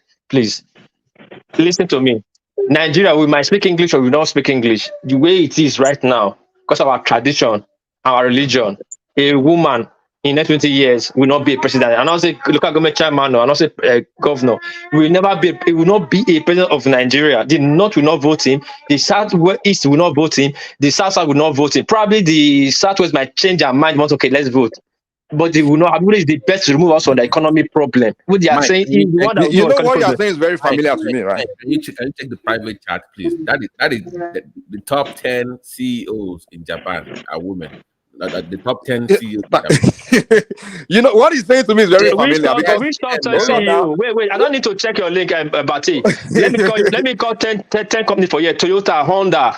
Speaker 13: Listen to me. Nigeria, we might speak English or we don't speak English. The way it is right now, because of our tradition, our religion, a woman in the next 20 years will not be a president. And I'll say local government chairman, or I'll say governor. It will not be a president of Nigeria. The North will not vote him. The Southwest will not vote him. The South will not vote him. Probably the Southwest might change their mind. Okay, let's vote. But they will not. Who is the best to remove us from the economy problem? What they are saying is the one that
Speaker 10: you know what you're saying is very familiar to me, right?
Speaker 12: Can you check the private chat, please? That is the top 10 CEOs in Japan are women. The top 10 CEOs.
Speaker 10: You know what he's saying to me is very familiar. Because
Speaker 13: which top 10 CEO? Wait. I don't need to check your link, Bati. Let me call 10 companies for you. Toyota, Honda.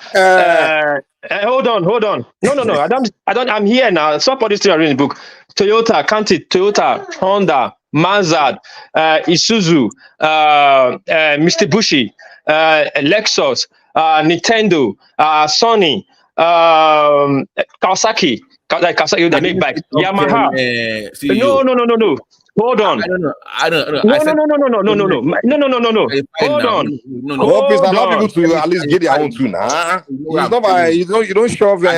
Speaker 13: Hold on. No. I don't. I'm here now. Somebody still reading the book. Toyota, count it. Toyota, Honda, Mazda, Isuzu, Mitsubishi, Lexus, Nintendo, Sony, Kawasaki. Kawasaki, they make bikes. Yamaha. No. Hold on.
Speaker 12: I don't know.
Speaker 13: No. Hold on.
Speaker 10: Well, please allow people to at least get their own too now. It's not by you don't shove your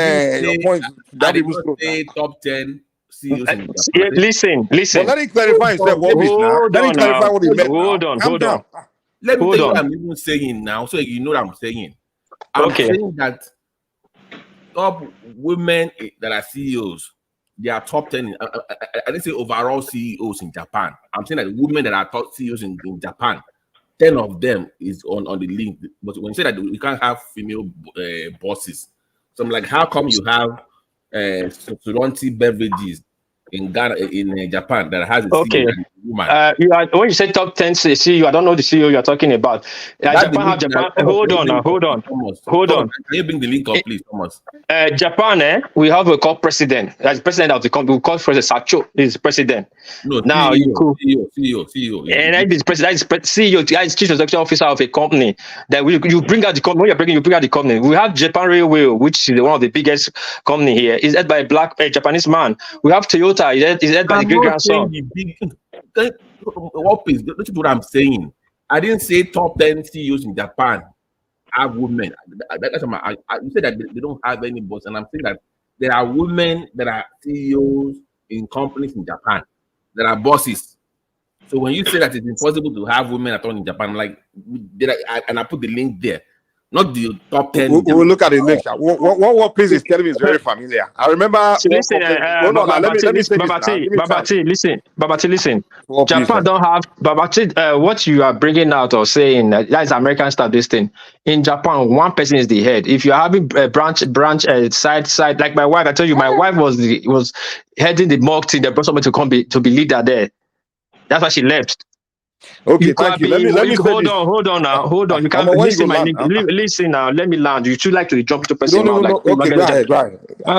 Speaker 10: points.
Speaker 12: That people say top 10 CEOs in Japan.
Speaker 13: Listen.
Speaker 10: But let him clarify himself what is now. Let him clarify what he meant.
Speaker 13: Hold on.
Speaker 12: Let me tell you what I'm even saying now, so you know what I'm saying. I'm saying that top women that are CEOs, they are top 10. I didn't say overall CEOs in Japan. I'm saying that women that are top CEOs in Japan, 10 of them is on the link. But when you say that we can't have female bosses, so I'm like, how come you have Wtih beverages in Ghana, in Japan, that has a CEO and a woman?
Speaker 13: When you say top 10 CEO, I don't know the CEO you're talking about. Japan. Hold on.
Speaker 12: Can you bring the link up, please, Thomas?
Speaker 13: Japan, we have a called president. As president of the company, we call President Sacho is president.
Speaker 12: No,
Speaker 13: now
Speaker 12: CEO.
Speaker 13: And that is president. That is CEO. That is chief executive officer of a company. That you bring out the company. When you're bringing, you bring out the company. We have Japan Railway, which is one of the biggest company here. Is led by a black Japanese man. We have Toyota. Is led by the great grandson.
Speaker 12: What is what I'm saying? I didn't say top 10 CEOs in Japan have women. That's my. You said that they don't have any boss, and I'm saying that there are women that are CEOs in companies in Japan that are bosses. So when you say that it's impossible to have women at all in Japan, I'm like, and I put the link there. Not the top 10.
Speaker 10: We'll look at the link. What Prince is telling me is very familiar. I remember.
Speaker 13: Listen, Babati, listen. Japan don't have Babati. What you are bringing out or saying that is American style. This thing in Japan, one person is the head. If you're having a branch, side, like my wife, I tell you, my wife was heading the mock team. They brought somebody to be leader there. That's why she left.
Speaker 10: Okay, thank you. Let me
Speaker 13: hold on. You can't listen. Listen now. Let me land. You should like to jump to person.
Speaker 10: No. Okay, go ahead.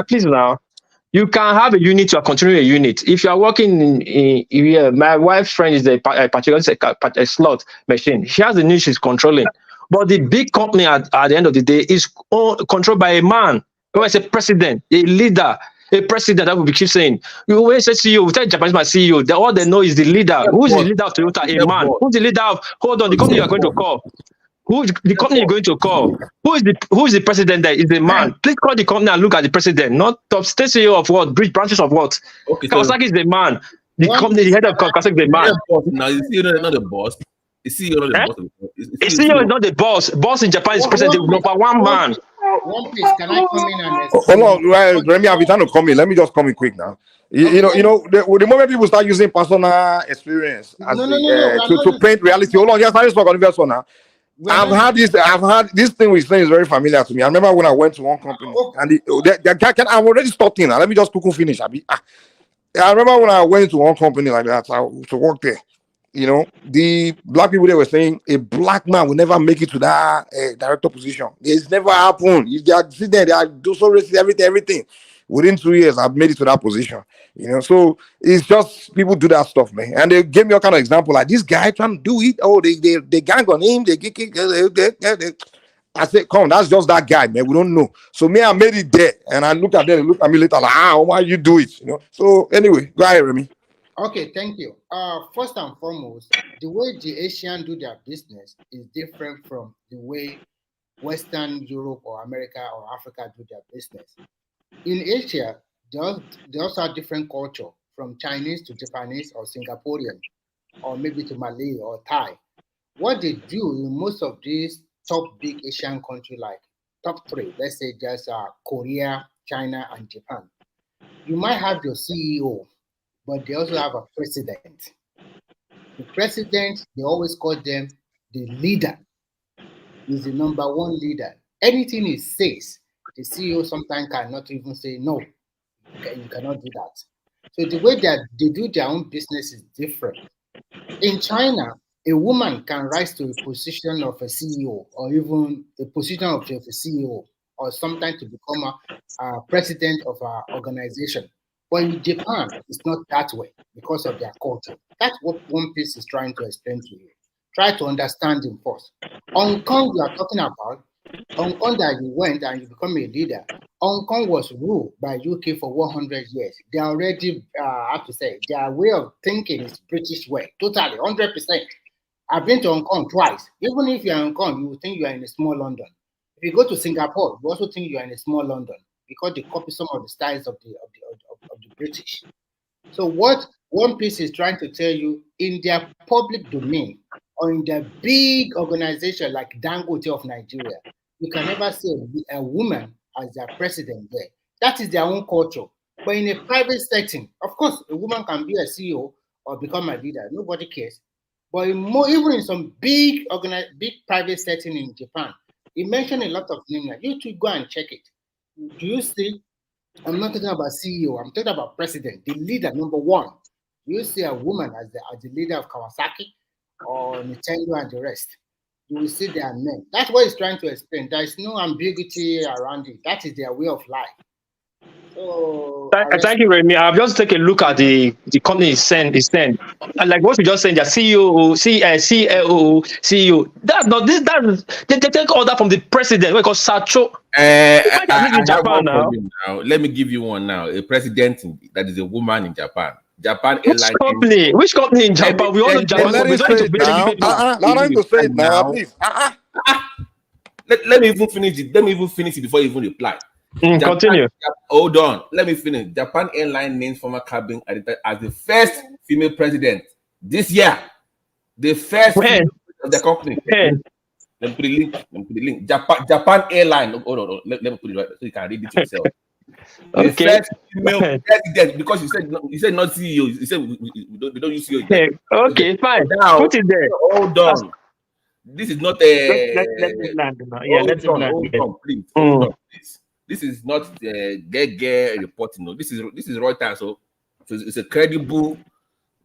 Speaker 13: Please now. You can have a unit. You are continuing a unit. If you are working in my wife's friend is a particular slot machine. She has the unit she's controlling. But the big company at the end of the day is controlled by a man who is a president, a leader. A president, that will be keep saying. You always say CEO, we tell Japanese my CEO, all they know is the leader. Who is the leader of Toyota? A man. Who's the leader of the company you are going to call? Who's the company you're going to call? Who is the president there? Is the man. Please call the company and look at the president, not top state CEO of what? Branches of what? Okay, Kawasaki is the man. The company, the head of Kawasaki is the man.
Speaker 12: Now is CEO not the boss? Is CEO not the boss?
Speaker 13: CEO is not the boss. Boss in Japan is president, number one man.
Speaker 17: One piece, can I come in and
Speaker 10: hold on, Remy, I've been trying to come in. Let me just come in quick now. You know, the moment people start using personal experience to paint reality. Hold on, just talk on this one now. I've had this thing we're saying is very familiar to me. I remember when I went to one company and I'm already starting now. Let me just quickly finish. I remember when I went to one company like that to work there. You know, the black people, they were saying a black man will never make it to that director position. It's never happened. If they are sitting there, they are so racist, everything. Within 2 years, I've made it to that position. You know, so it's just people do that stuff, man. And they gave me a kind of example like this guy trying to do it. Oh, they gang on him. They I said, come on, that's just that guy, man. We don't know. So me, I made it there, and I looked at them. They looked at me later like, why you do it? You know. So anyway, go ahead, Remy.
Speaker 17: Okay, thank you. First and foremost, the way the Asians do their business is different from the way Western Europe or America or Africa do their business. In Asia, they also have different culture, from Chinese to Japanese or Singaporean, or maybe to Malay or Thai. What they do in most of these top big Asian countries, like top three, let's say just Korea, China, and Japan, you might have your CEO, but they also have a president. The president, they always call them the leader. He's the number one leader. Anything he says, the CEO sometimes cannot even say, no, you cannot do that. So the way that they do their own business is different. In China, a woman can rise to a position of a CEO or even a position of a CEO or sometimes to become a president of an organization. But in Japan, it's not that way because of their culture. That's what One Piece is trying to explain to you. Try to understand him first. Hong Kong, you are talking about, Hong Kong that you went and you become a leader. Hong Kong was ruled by UK for 100 years. They already, I have to say, their way of thinking is British way, totally, 100%. I've been to Hong Kong twice. Even if you're in Hong Kong, you will think you are in a small London. If you go to Singapore, you also think you are in a small London because they copy some of the styles of the British. So what One Piece is trying to tell you, in their public domain or in their big organization like Dangote of Nigeria, you can never see a woman as their president there. That is their own culture. But in a private setting, of course, a woman can be a CEO or become a leader. Nobody cares. But even in some big private setting in Japan, he mentioned a lot of names. You two go and check it. Do you see? I'm not talking about CEO. I'm talking about president, the leader, number one. You see a woman as the leader of Kawasaki or Nintendo and the rest. You will see their men. That's what he's trying to explain. There is no ambiguity around it. That is their way of life. So
Speaker 13: Thank you, Remy. I've just taken a look at the company is sent. Like what you just saying, the CEO, CEO. That's not this. They take order from the president. Because Sacho.
Speaker 12: I have one for you now. Let me give you one now. A president that is a woman in Japan. Japan Airlines.
Speaker 13: Which company in Japan? We all know Japan.
Speaker 10: Let me say it now. Let me say it now, please.
Speaker 12: Let me even finish it. Let me even finish it before you even reply.
Speaker 13: Continue.
Speaker 12: Hold on. Let me finish. Japan Airlines named former cabin editor as the first female president this year. The first female of the company. Let me put the link. Japan Airlines. Hold on. Let me put it right so you can read it yourself. The first female president, because you said not CEO. You said we don't use CEO.
Speaker 13: Okay, fine. Now, put it there.
Speaker 12: Hold on. This is not a.
Speaker 22: Let me land. Let him land.
Speaker 12: Hold on, please. This is not get reporting. No, this is Reuters. So it's a credible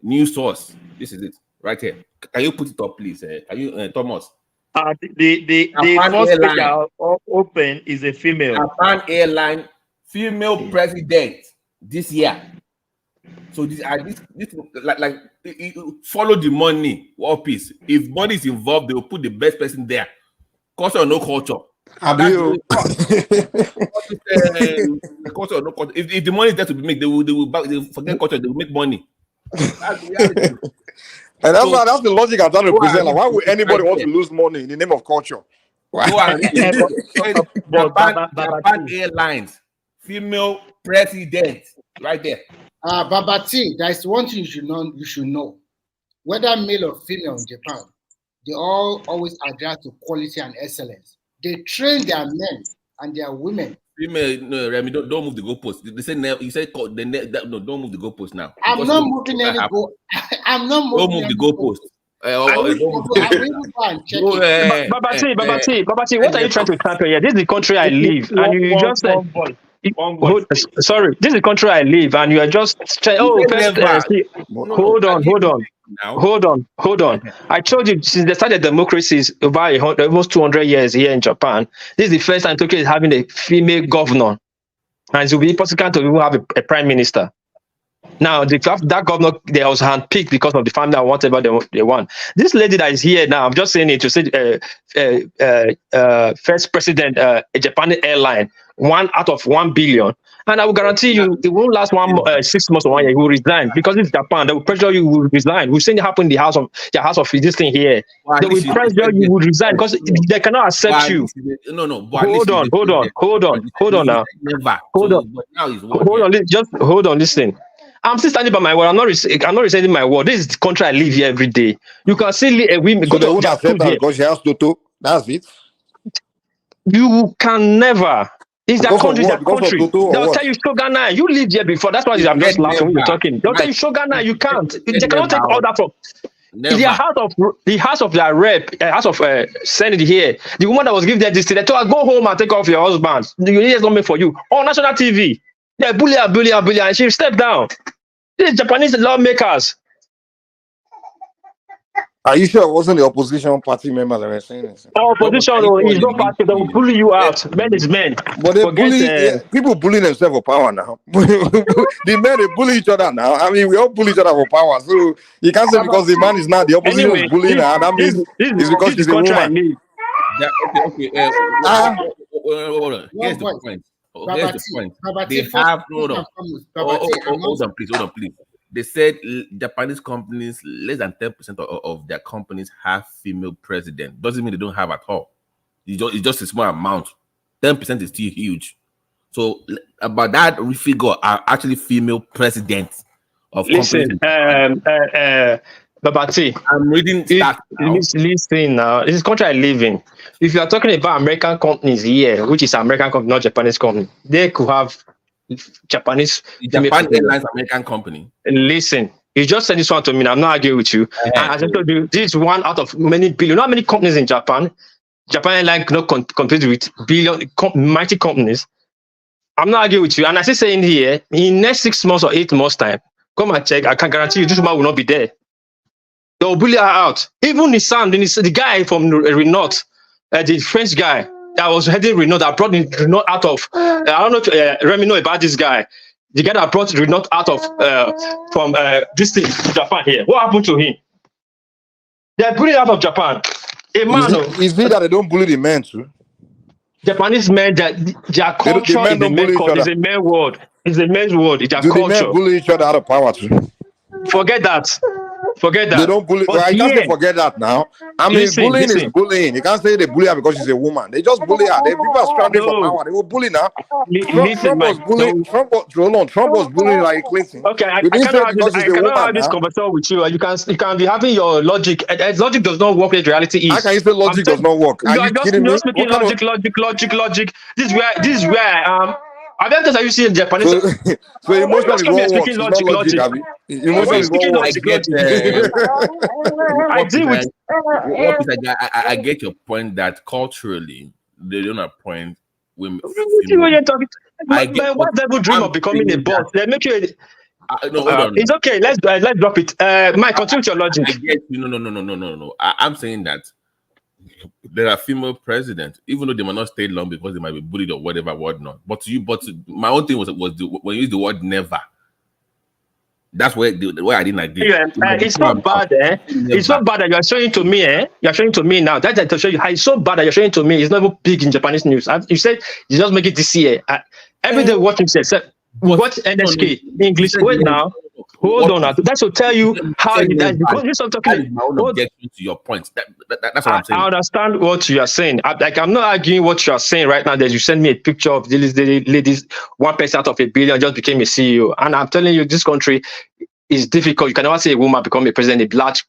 Speaker 12: news source. This is it right here. Can you put it up, please? Can you, Thomas?
Speaker 22: The first speaker open is a female.
Speaker 12: Japan Airline female president this year. So this like follow the money. One piece. If money is involved, they will put the best person there. Culture or no culture. Culture or no culture. If the money is there to be made, they will forget culture. They will make money. That's the reality.
Speaker 10: And that's the logic I'm trying to present. Like, why would anybody want to lose money in the name of culture?
Speaker 12: Japan Airlines female president right there.
Speaker 17: Babati, there is one thing you should know. Whether male or female in Japan, they all always adhere to quality and excellence. They train their men and their women.
Speaker 12: Female, no, Remy, don't move the goalpost. They say you said no, don't move the goalpost now.
Speaker 17: I'm not moving any goal. I'm not moving.
Speaker 12: Don't move the goalpost. Babati,
Speaker 13: what are you trying to champion here? This is the country I live, and you just said, sorry, this is the country I live, and you are just hold on. I told you since they started democracies over almost 200 years here in Japan, this is the first time Tokyo is having a female governor, and it will be possible to even have a prime minister. Now, that governor, they was handpicked because of the family and whatever they want. This lady that is here now, I'm just saying it to say, first president, a Japan airline, 1 out of 1 billion. And I will guarantee you, it won't last 6 months or 1 year. He will resign because it's Japan. They will pressure you, will resign. We've seen it happen in the house of this thing here. They will pressure you, will resign because they cannot accept you. Hold on now. Hold on, listen. I'm still standing by my word. I'm not rescinding my word. This is the country I live here every day. You can see women
Speaker 10: go to because she has Toto. That's it.
Speaker 13: You can never. It's their country, their country. They'll tell you Shogunai. You lived here before. That's why I'm just laughing when you're talking. They'll tell you Shogunai. You can't. They cannot take order from. The house of their rep, house of Senate here. The woman that was giving them this, they told her, go home and take off your husband. The unit is not made for you. On national TV. They bully, and she stepped down. These Japanese lawmakers.
Speaker 10: Are you sure it wasn't the opposition party member that were saying this?
Speaker 13: Our opposition is not party. They will bully you out. Men is men.
Speaker 10: But they people bullying themselves for power now. The men, they bully each other now. I mean, we all bully each other for power. So you can't say because the man is not the opposition is bullying her. That means it's because she's a woman.
Speaker 12: Okay. Here's the point. Here's the point. They have hold on, please. They said Japanese companies, less than 10% of their companies have female president. Doesn't mean they don't have at all. It's just a small amount. 10% is still huge. So about that figure are actually female presidents of
Speaker 13: companies. Babati,
Speaker 12: I'm reading stats now.
Speaker 13: Listen now. This is the country I live in. If you are talking about American companies here, which is American company, not Japanese company, they could have Japanese.
Speaker 12: Japan Airlines American company.
Speaker 13: Listen, you just said this one to me. I'm not arguing with you. And as I told you, this is 1 out of many billion. Not many companies in Japan. Japan Airlines cannot compete with mighty companies. I'm not arguing with you. And as I say in here, in next 6 months or 8 months' time, come and check. I can guarantee you this woman will not be there. They will bully her out. Even the guy from Renault, the French guy that was heading Renault, that brought Renault out of, I don't know if Remy know about this guy. The guy that brought Renault out of, from this thing, Japan here. What happened to him? They're bullying out of Japan.
Speaker 10: Is it that they don't bully the men too?
Speaker 13: Japanese men, their culture is a men's world. It's a men's world. It's a men's world. It's their culture.
Speaker 10: The men bully each other out of power too?
Speaker 13: Forget that.
Speaker 10: They don't bully. Well, I can't say forget that now. I mean, bullying is bullying. You can't say they bully her because she's a woman. They just bully her. People are struggling for power. They will bully now. Trump was bullying. Trump was bullying like Clinton.
Speaker 13: Okay, I cannot have this conversation with you. You can be having your logic. Logic does not work. Reality is.
Speaker 10: How can you say logic does not work? Are you kidding me?
Speaker 13: You're speaking logic. This is where I am. I've been you see in Japanese.
Speaker 10: So emotion is what works. It's not logic. Emotion is what works.
Speaker 12: I get your point that culturally they don't appoint women.
Speaker 13: You're talking. What devil dream of becoming a boss? They make you.
Speaker 12: No, hold on.
Speaker 13: It's okay. Let's drop it. Mike, continue your logic.
Speaker 12: I get you. No. I'm saying that there are female presidents, even though they might not stay long because they might be bullied or whatnot. But my own thing was when you use the word never. That's where I didn't agree.
Speaker 13: Yeah, it's not bad, It's not bad that you're showing to me, You're showing to me now. That's to show you how it's so bad that you're showing to me. It's not even big in Japanese news. You said you just make it this year. Every day watching watch NSK English. Wait now. Hold on. That's to tell you how you because you start talking.
Speaker 12: My own objection to your point. That's what I'm saying.
Speaker 13: I understand what you are saying. I'm not arguing what you are saying right now. That you send me a picture of these ladies, 1% out of 1 billion just became a CEO, and I'm telling you, this country is difficult. You can never see a woman become a president in large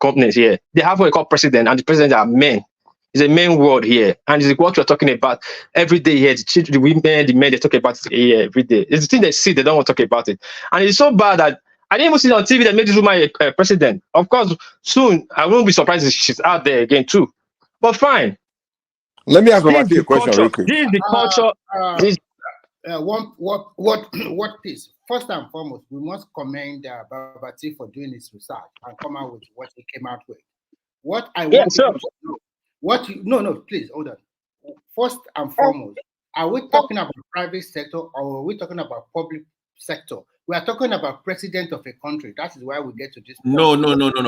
Speaker 13: companies here. They have what they call president, and the presidents are men. It's a main word here, and it's what we're talking about every day here. The women, the men, they talk about it here every day. It's the thing they see, they don't want to talk about it, and it's so bad that I didn't even see it on TV that made this woman a president. Of course, soon I won't be surprised if she's out there again too. But fine.
Speaker 10: Let me ask
Speaker 13: This is
Speaker 10: Babati a
Speaker 13: the
Speaker 10: question
Speaker 13: culture.
Speaker 10: real quick.
Speaker 13: This is the culture.
Speaker 17: What piece? First and foremost, we must commend Babati for doing his research and come out with what he came out with. What I want people to know, no, please hold on. First and foremost, are we talking about private sector or are we talking about public sector? We are talking about president of a country. That is why we get to this point.
Speaker 12: No.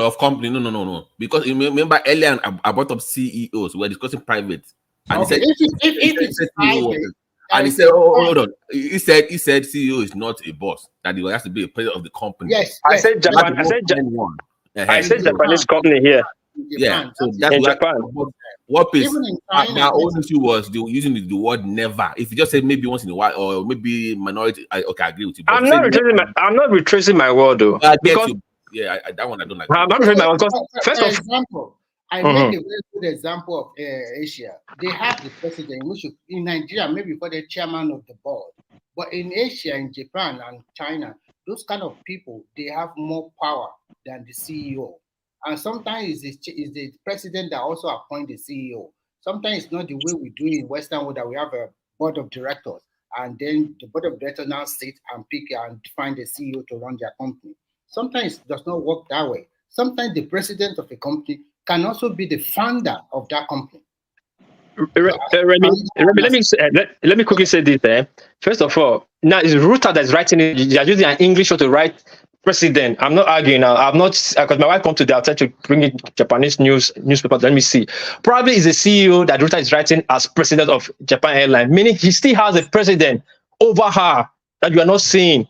Speaker 12: Of company, no. Because you remember earlier I brought up CEOs. We were discussing private, and
Speaker 17: okay, if it's private.
Speaker 12: And he said, hold on. He said CEO is not a boss. That he has to be a president of the company.
Speaker 17: Yes.
Speaker 13: I said Japan. I said Japanese company here.
Speaker 12: Yeah. So that's
Speaker 13: in Japan.
Speaker 12: What piece? My own issue was using the word never. If you just say maybe once in a while or maybe minority, I agree with you. But
Speaker 13: I'm not retracing my word though. Because
Speaker 12: that one I don't like.
Speaker 13: I'm not retracing my word because first of
Speaker 17: example. I make a very good example of Asia. They have the president, which in Nigeria, maybe for the chairman of the board. But in Asia, in Japan and China, those kind of people, they have more power than the CEO. And sometimes it's the president that also appoints the CEO. Sometimes it's not the way we do in Western world that we have a board of directors. And then the board of directors now sit and pick and find the CEO to run their company. Sometimes it does not work that way. Sometimes the president of a company can also be the founder of that company.
Speaker 13: Remy, let me quickly say this. First of all, now it's Ruta that's writing it. They are using an English to write president. I'm not arguing now. I'm not, because my wife comes to the outside to bring in Japanese newspaper. Let me see. Probably is a CEO that Ruta is writing as president of Japan Airlines, meaning he still has a president over her that you are not seeing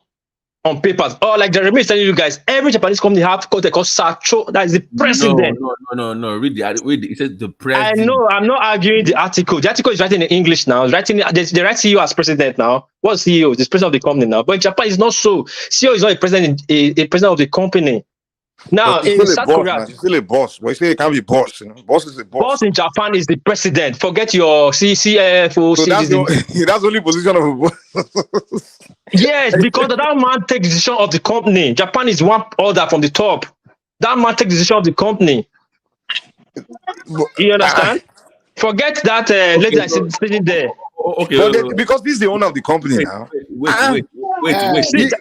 Speaker 13: on papers. Or like Jeremy is telling you guys, every Japanese company have what they call Sacho, that is the president.
Speaker 12: No. Read it. It says the president.
Speaker 13: I know, I'm not arguing the article. The article is writing in English now. They write CEO as president now. What's CEO? This president of the company now. But in Japan, it's not so. CEO is not a president, a president of the company. Now, in South Korea,
Speaker 10: he's still a boss. But you say it can't be boss. You know? Boss is a boss.
Speaker 13: Boss in Japan is the president. Forget your CFO.
Speaker 10: So that's the only position of a boss.
Speaker 13: Yes, because that man takes decision of the company. Japan is one order from the top. That man takes decision of the company. You understand? Forget that lady that's sitting there.
Speaker 10: Okay. Because he's the owner of the company now.
Speaker 12: Wait.
Speaker 10: If you're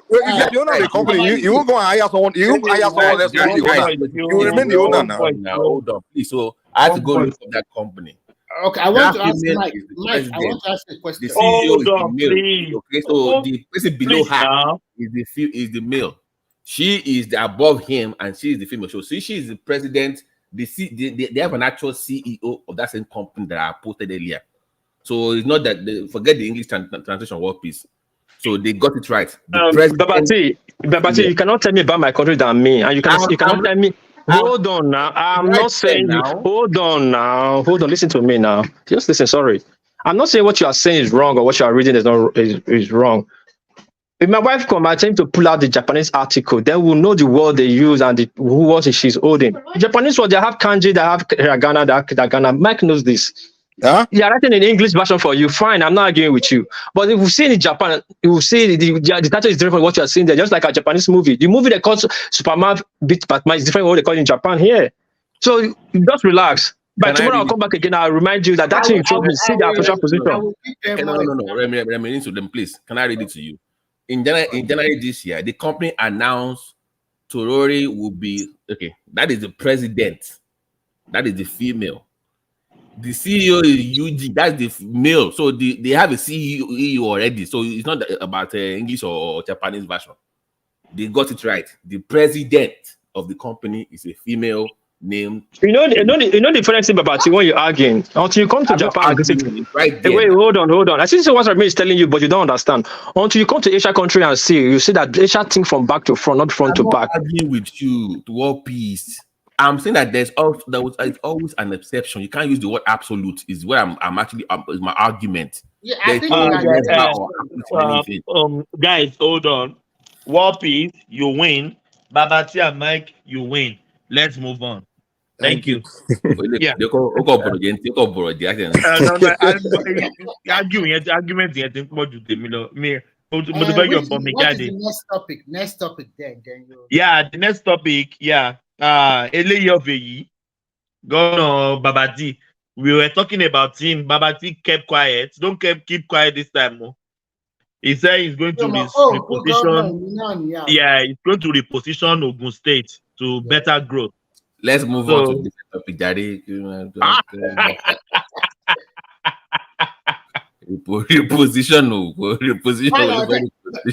Speaker 10: the owner of the company, you won't go and hire someone. You won't hire someone else to be the owner. You will remain the owner now.
Speaker 12: Now hold on, please. So I have to go look for that company.
Speaker 17: Okay, I want to ask Mike. Mike, I want to ask a question.
Speaker 12: The CEO is the male. Okay, so the person below her is the male. She is above him, and she is the female. So she is the president. They have an actual CEO of that same company that I posted earlier. So it's not that they forget the English translation word piece. So they got it right.
Speaker 13: Babati, you cannot tell me about my country than me, and you cannot tell me. Hold on now. I'm not saying you. Hold on now. Hold on. Listen to me now. Just listen. Sorry, I'm not saying what you are saying is wrong or what you are reading is wrong. If my wife come, I tell him to pull out the Japanese article. Then we'll know the word they use and what she's holding. The Japanese word, they have kanji, they have hiragana, they have Gana. Mike knows this. Huh? They are writing an English version for you. Fine, I'm not arguing with you. But if you see in Japan, you will see the title is different from what you are seeing there. Just like a Japanese movie. The movie they call Superman beat Batman is different from what they call in Japan here. So just relax. By tomorrow I'll come back again. I'll remind you that thing you told me, see the official position.
Speaker 12: No. Remain to them, please. Can I read it to you? In January this year, the company announced Torori will be that is the president, that is the female. The CEO is UG, that's the male. So they have a CEO already. So it's not about English or Japanese version. They got it right. The president of the company is a female named.
Speaker 13: You know the funny thing about you when you're arguing. Until you come to Japan,
Speaker 12: right there.
Speaker 13: Wait, hold on. I think what Remy is telling you, but you don't understand. Until you come to Asia country and you see that Asia think from back to front, not front to back.
Speaker 12: I'm arguing with you to what piece. I'm saying that there's always an exception. You can't use the word absolute. Is where I'm actually is my argument.
Speaker 17: Yeah, I think
Speaker 22: guys, hold on. War Peace, you win. Babati and Mike, you win. Let's move on. Thank you.
Speaker 12: Yeah.
Speaker 22: Argument.
Speaker 17: What is the next topic? Next topic then you...
Speaker 22: Yeah, the next topic, yeah. Eleyoveyi, Governor Babati. We were talking about him. Babati kept quiet. Don't keep quiet this time. Oh. He said he's going to reposition. Yeah, he's going to reposition Ogun State to better growth.
Speaker 12: Let's move on to this topic, Daddy. Reposition.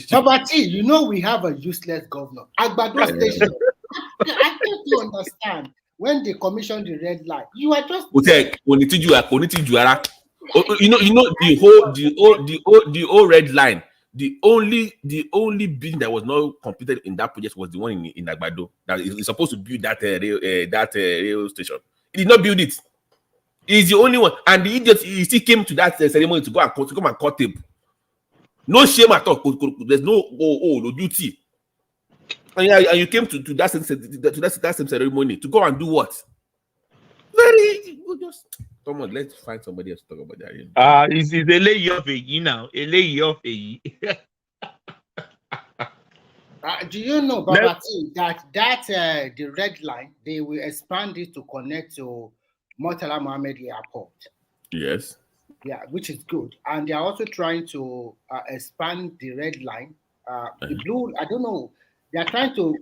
Speaker 17: Babati, you know we have a useless governor. Agbado Station. I don't understand. When they commissioned the red light, you are just
Speaker 12: Wtih, you know the whole red line. The only building that was not completed in that project was the one in Agbado. That is supposed to build that rail station. He did not build it. He's the only one, and the idiot he still came to that ceremony to come and cut tape. No shame at all. There's no duty. And you came to that same ceremony to go and do what? Come on, let's find somebody else to talk about that.
Speaker 22: It's Eleyoveyi now. Eleyoveyi.
Speaker 17: Do you know, Babati, that the red line, they will expand it to connect to Murtala Mohammed Airport?
Speaker 12: Yes.
Speaker 17: Yeah, which is good. And they are also trying to expand the red line. The blue, I don't know. They are trying to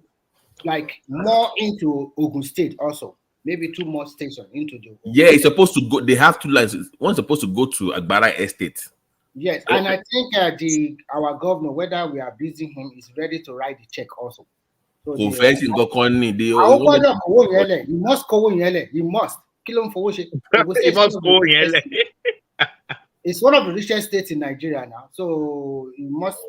Speaker 17: more into Ogun State also. Maybe 2 more stations into the...
Speaker 12: Yeah, it's supposed to go. They have 2 lines. One's supposed to go to Agbara Estate.
Speaker 17: Yes, and I think our governor, whether we are busy him, is ready to write the check also. So
Speaker 12: he must
Speaker 17: go in LA. He must. Kill him for
Speaker 22: he must go in LA.
Speaker 17: It's one of the richest states in Nigeria now, so you must.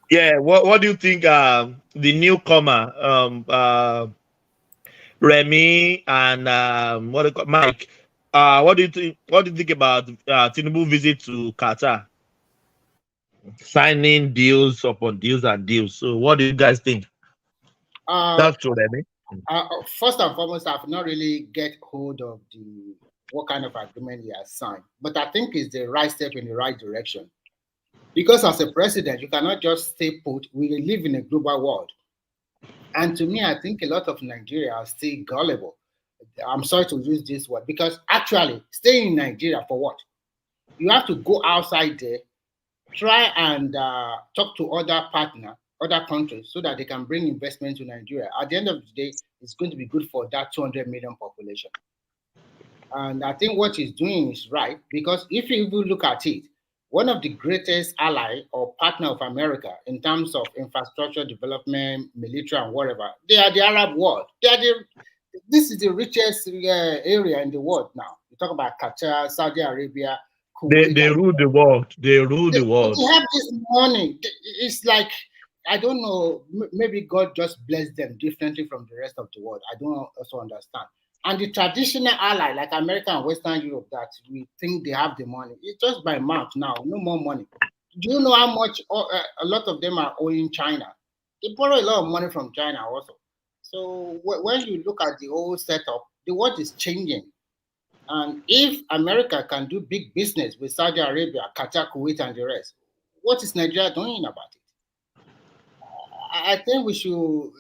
Speaker 22: Yeah, what do you think? The newcomer, Remy and Mike. What do you think? What do you think about Tinubu visit to Qatar? Signing deals upon deals and deals. So, what do you guys think? That's true, Remy.
Speaker 17: First and foremost, I've not really get hold of what kind of agreement he has signed, but I think it's the right step in the right direction. Because as a president, you cannot just stay put. We live in a global world. And to me, I think a lot of Nigeria are still gullible. I'm sorry to use this word, because actually staying in Nigeria for what? You have to go outside there, try and talk to other partners, other countries, so that they can bring investment to Nigeria. At the end of the day, it's going to be good for that 200 million population. And I think what he's doing is right, because if you even look at it, one of the greatest ally or partner of America in terms of infrastructure development, military and whatever, they are the Arab world. This is the richest area in the world now. You talk about Qatar, Saudi Arabia,
Speaker 22: Kuwait. They rule the world. They rule the world.
Speaker 17: They have this money. It's like, I don't know, maybe God just blessed them differently from the rest of the world. I don't also understand. And the traditional ally, like America and Western Europe, that we think they have the money, it's just by mouth now, no more money. Do you know how much a lot of them are owing China? They borrow a lot of money from China also. So when you look at the whole setup, the world is changing. And if America can do big business with Saudi Arabia, Qatar, Kuwait, and the rest, what is Nigeria doing about it? I think we should,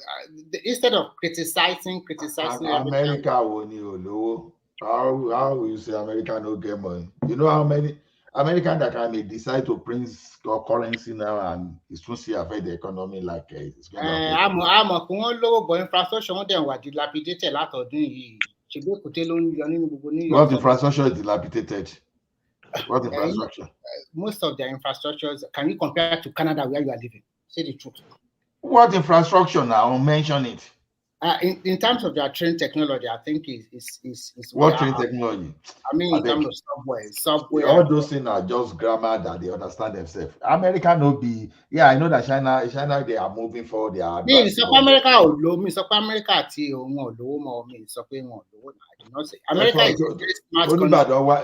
Speaker 17: instead of criticizing
Speaker 1: America won't you. How will you say America no get money? You know how many Americans that can decide to print currency now and it's going to affect the economy like it's going to affect.
Speaker 17: But infrastructure were dilapidated a lot of doing.
Speaker 1: What infrastructure is dilapidated? What infrastructure?
Speaker 17: Most of their infrastructures, can you compare to Canada where you are living? Say the truth.
Speaker 1: What infrastructure now? Mention it.
Speaker 17: In terms of their train technology, I think is
Speaker 1: what train technology?
Speaker 17: I mean, in terms of subway.
Speaker 1: All those things are just grammar that they understand themselves. America no be. Yeah, I know that China they are moving forward. They are.
Speaker 17: Me, South America or low. Me, South America ti o mo low more. Me, South America low. I do not say America is a very smart country.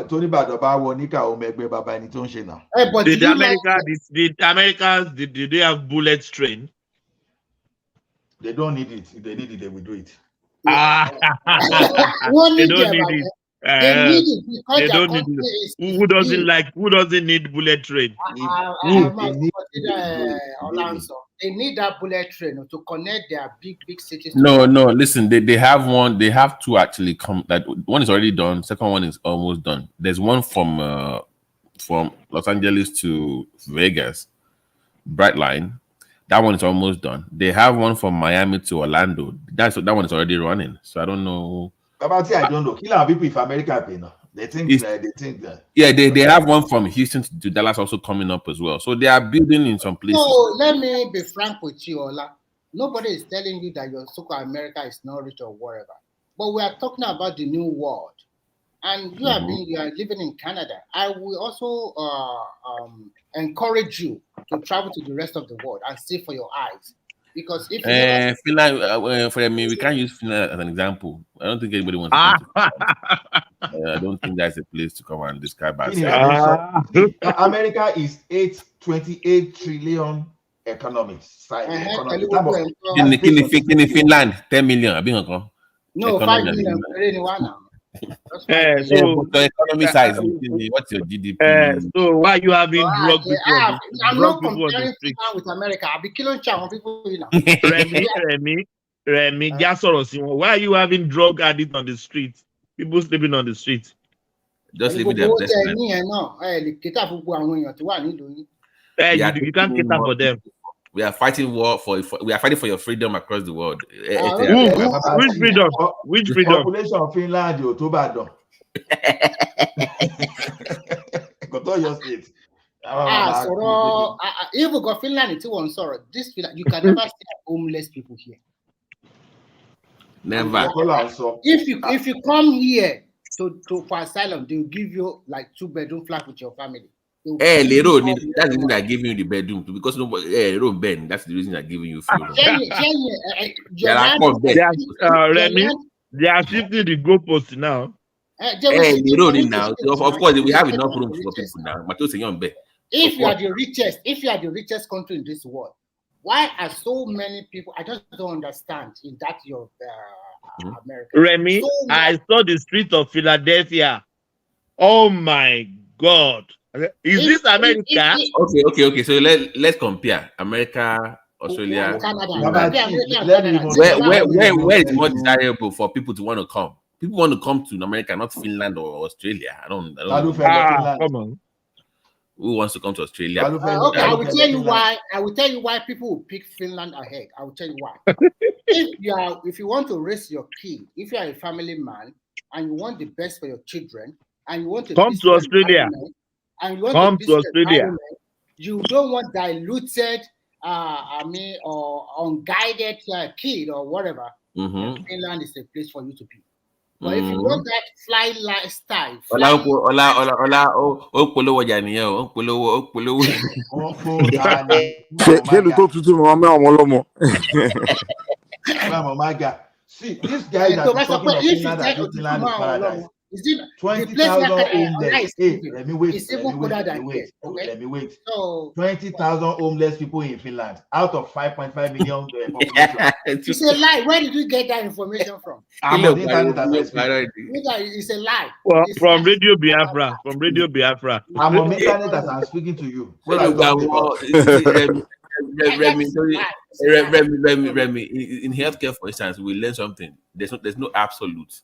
Speaker 1: Tony Badoba wonika o megbe baba ni ton she now.
Speaker 17: But
Speaker 22: did America did they have bullet train?
Speaker 1: They don't need it. If they need it, they will do it.
Speaker 22: They don't need it.
Speaker 17: They need it because
Speaker 22: They
Speaker 17: their
Speaker 22: don't need
Speaker 17: country
Speaker 22: it.
Speaker 17: is
Speaker 22: Who doesn't
Speaker 17: big.
Speaker 22: like? Who doesn't need bullet train?
Speaker 17: I must consider Olanso. They need that bullet train to connect their big cities.
Speaker 12: No, listen, they have one, they have two actually come. That one is already done, second one is almost done. There's one from Los Angeles to Vegas, Bright Line. That one is almost done. They have one from Miami to Orlando. That one is already running. So I don't know.
Speaker 1: About it, I don't know. Kill our people if America pay now. They think that.
Speaker 12: Yeah, they have one from Houston to Dallas also coming up as well. So they are building in some places.
Speaker 17: So let me be frank with you, Ola. Nobody is telling you that your so-called America is not rich or whatever. But we are talking about the new world. And you are living in Canada. I will also encourage you to travel to the rest of the world and see for your eyes. Because if you
Speaker 12: Finland, for me, we can't use Finland as an example. I don't think anybody wants to come to Finland. I don't think that's a place to come and describe ourselves.
Speaker 1: America is 28 trillion economy.
Speaker 12: Finland, 10 million.
Speaker 17: No, 5 million.
Speaker 22: So
Speaker 12: the economy size. What's your GDP?
Speaker 22: So why you having drug people?
Speaker 17: I'm not comparing Finland with America. I'll be killing people. You know.
Speaker 22: Remy, why are you having drug addicts on the street? People sleeping on the street.
Speaker 12: Just leave them.
Speaker 22: You can't cater for them.
Speaker 12: We are fighting we are fighting for your freedom across the world.
Speaker 22: Which freedom? Which freedom?
Speaker 1: The population of Finland, you're too bad. Go to your state.
Speaker 17: If we got Finland, it's one sorrow. This Finland, you can never see homeless people here.
Speaker 12: Never.
Speaker 17: If you come here for asylum, they'll give you like 2-bedroom flat with your family.
Speaker 12: That's the reason they're giving you the bedroom because nobody Ben. That's the reason they're giving you free room.
Speaker 22: Remy, they are shifting the goalpost now.
Speaker 12: Now. Of course, we have enough room for people now.
Speaker 17: If you are the richest country in this world, why are so many people? I just don't understand. In that your America,
Speaker 22: Remy, I saw the street of Philadelphia. Oh my God. Is this America?
Speaker 12: Okay. So let's compare America, Australia,
Speaker 17: Canada.
Speaker 12: Where is more desirable for people to want to come? People want to come to America, not Finland or Australia. I don't
Speaker 22: come on.
Speaker 12: Who wants to come to Australia?
Speaker 17: Okay, I will tell you why. I will tell you why people will pick Finland ahead. I will tell you why. If you want to raise your kid, if you are a family man and you want the best for your children, and you want to
Speaker 22: come to Australia.
Speaker 17: And you want
Speaker 22: come to Australia.
Speaker 17: You don't want diluted, or unguided kid or whatever. Finland is a place for you to be. But if you want that fly lifestyle,
Speaker 1: see, this guy that is talking of Finland as Finland is paradise. 20,000 homeless. Let me wait. So 20,000 homeless people in Finland out of 5.5 million population.
Speaker 17: It's a lie. Where did you get that information from?
Speaker 1: I'm on the internet as I speak.
Speaker 17: It's a lie.
Speaker 22: Well, from Radio Biafra.
Speaker 1: I'm on the internet as I'm speaking to you. What are you talking about?
Speaker 12: Remy, in healthcare, for instance, we learn something. There's no absolute.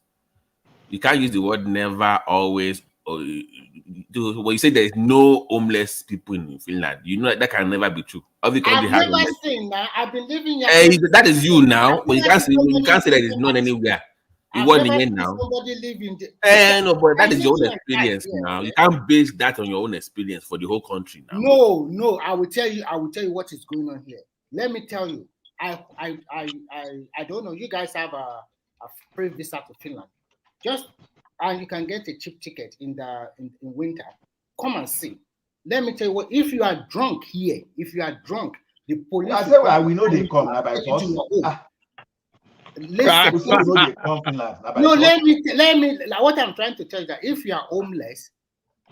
Speaker 12: You can't use the word never, always, or when you say there is no homeless people in Finland, you know that can never be true.
Speaker 17: I've never seen that. I've been living here.
Speaker 12: That is you now. But you can't say that it's not anywhere. You want in now.
Speaker 17: Somebody live in
Speaker 12: no, but that is your own experience now. You can't base that on your own experience for the whole country now.
Speaker 17: No. I will tell you what is going on here. Let me tell you. I don't know. You guys have a free visa to Finland. And you can get a cheap ticket in winter. Come and see. Let me tell you what. If you are drunk here, the police.
Speaker 1: I say, well, we know they come now by force.
Speaker 17: No, let me. What I'm trying to tell you that if you are homeless,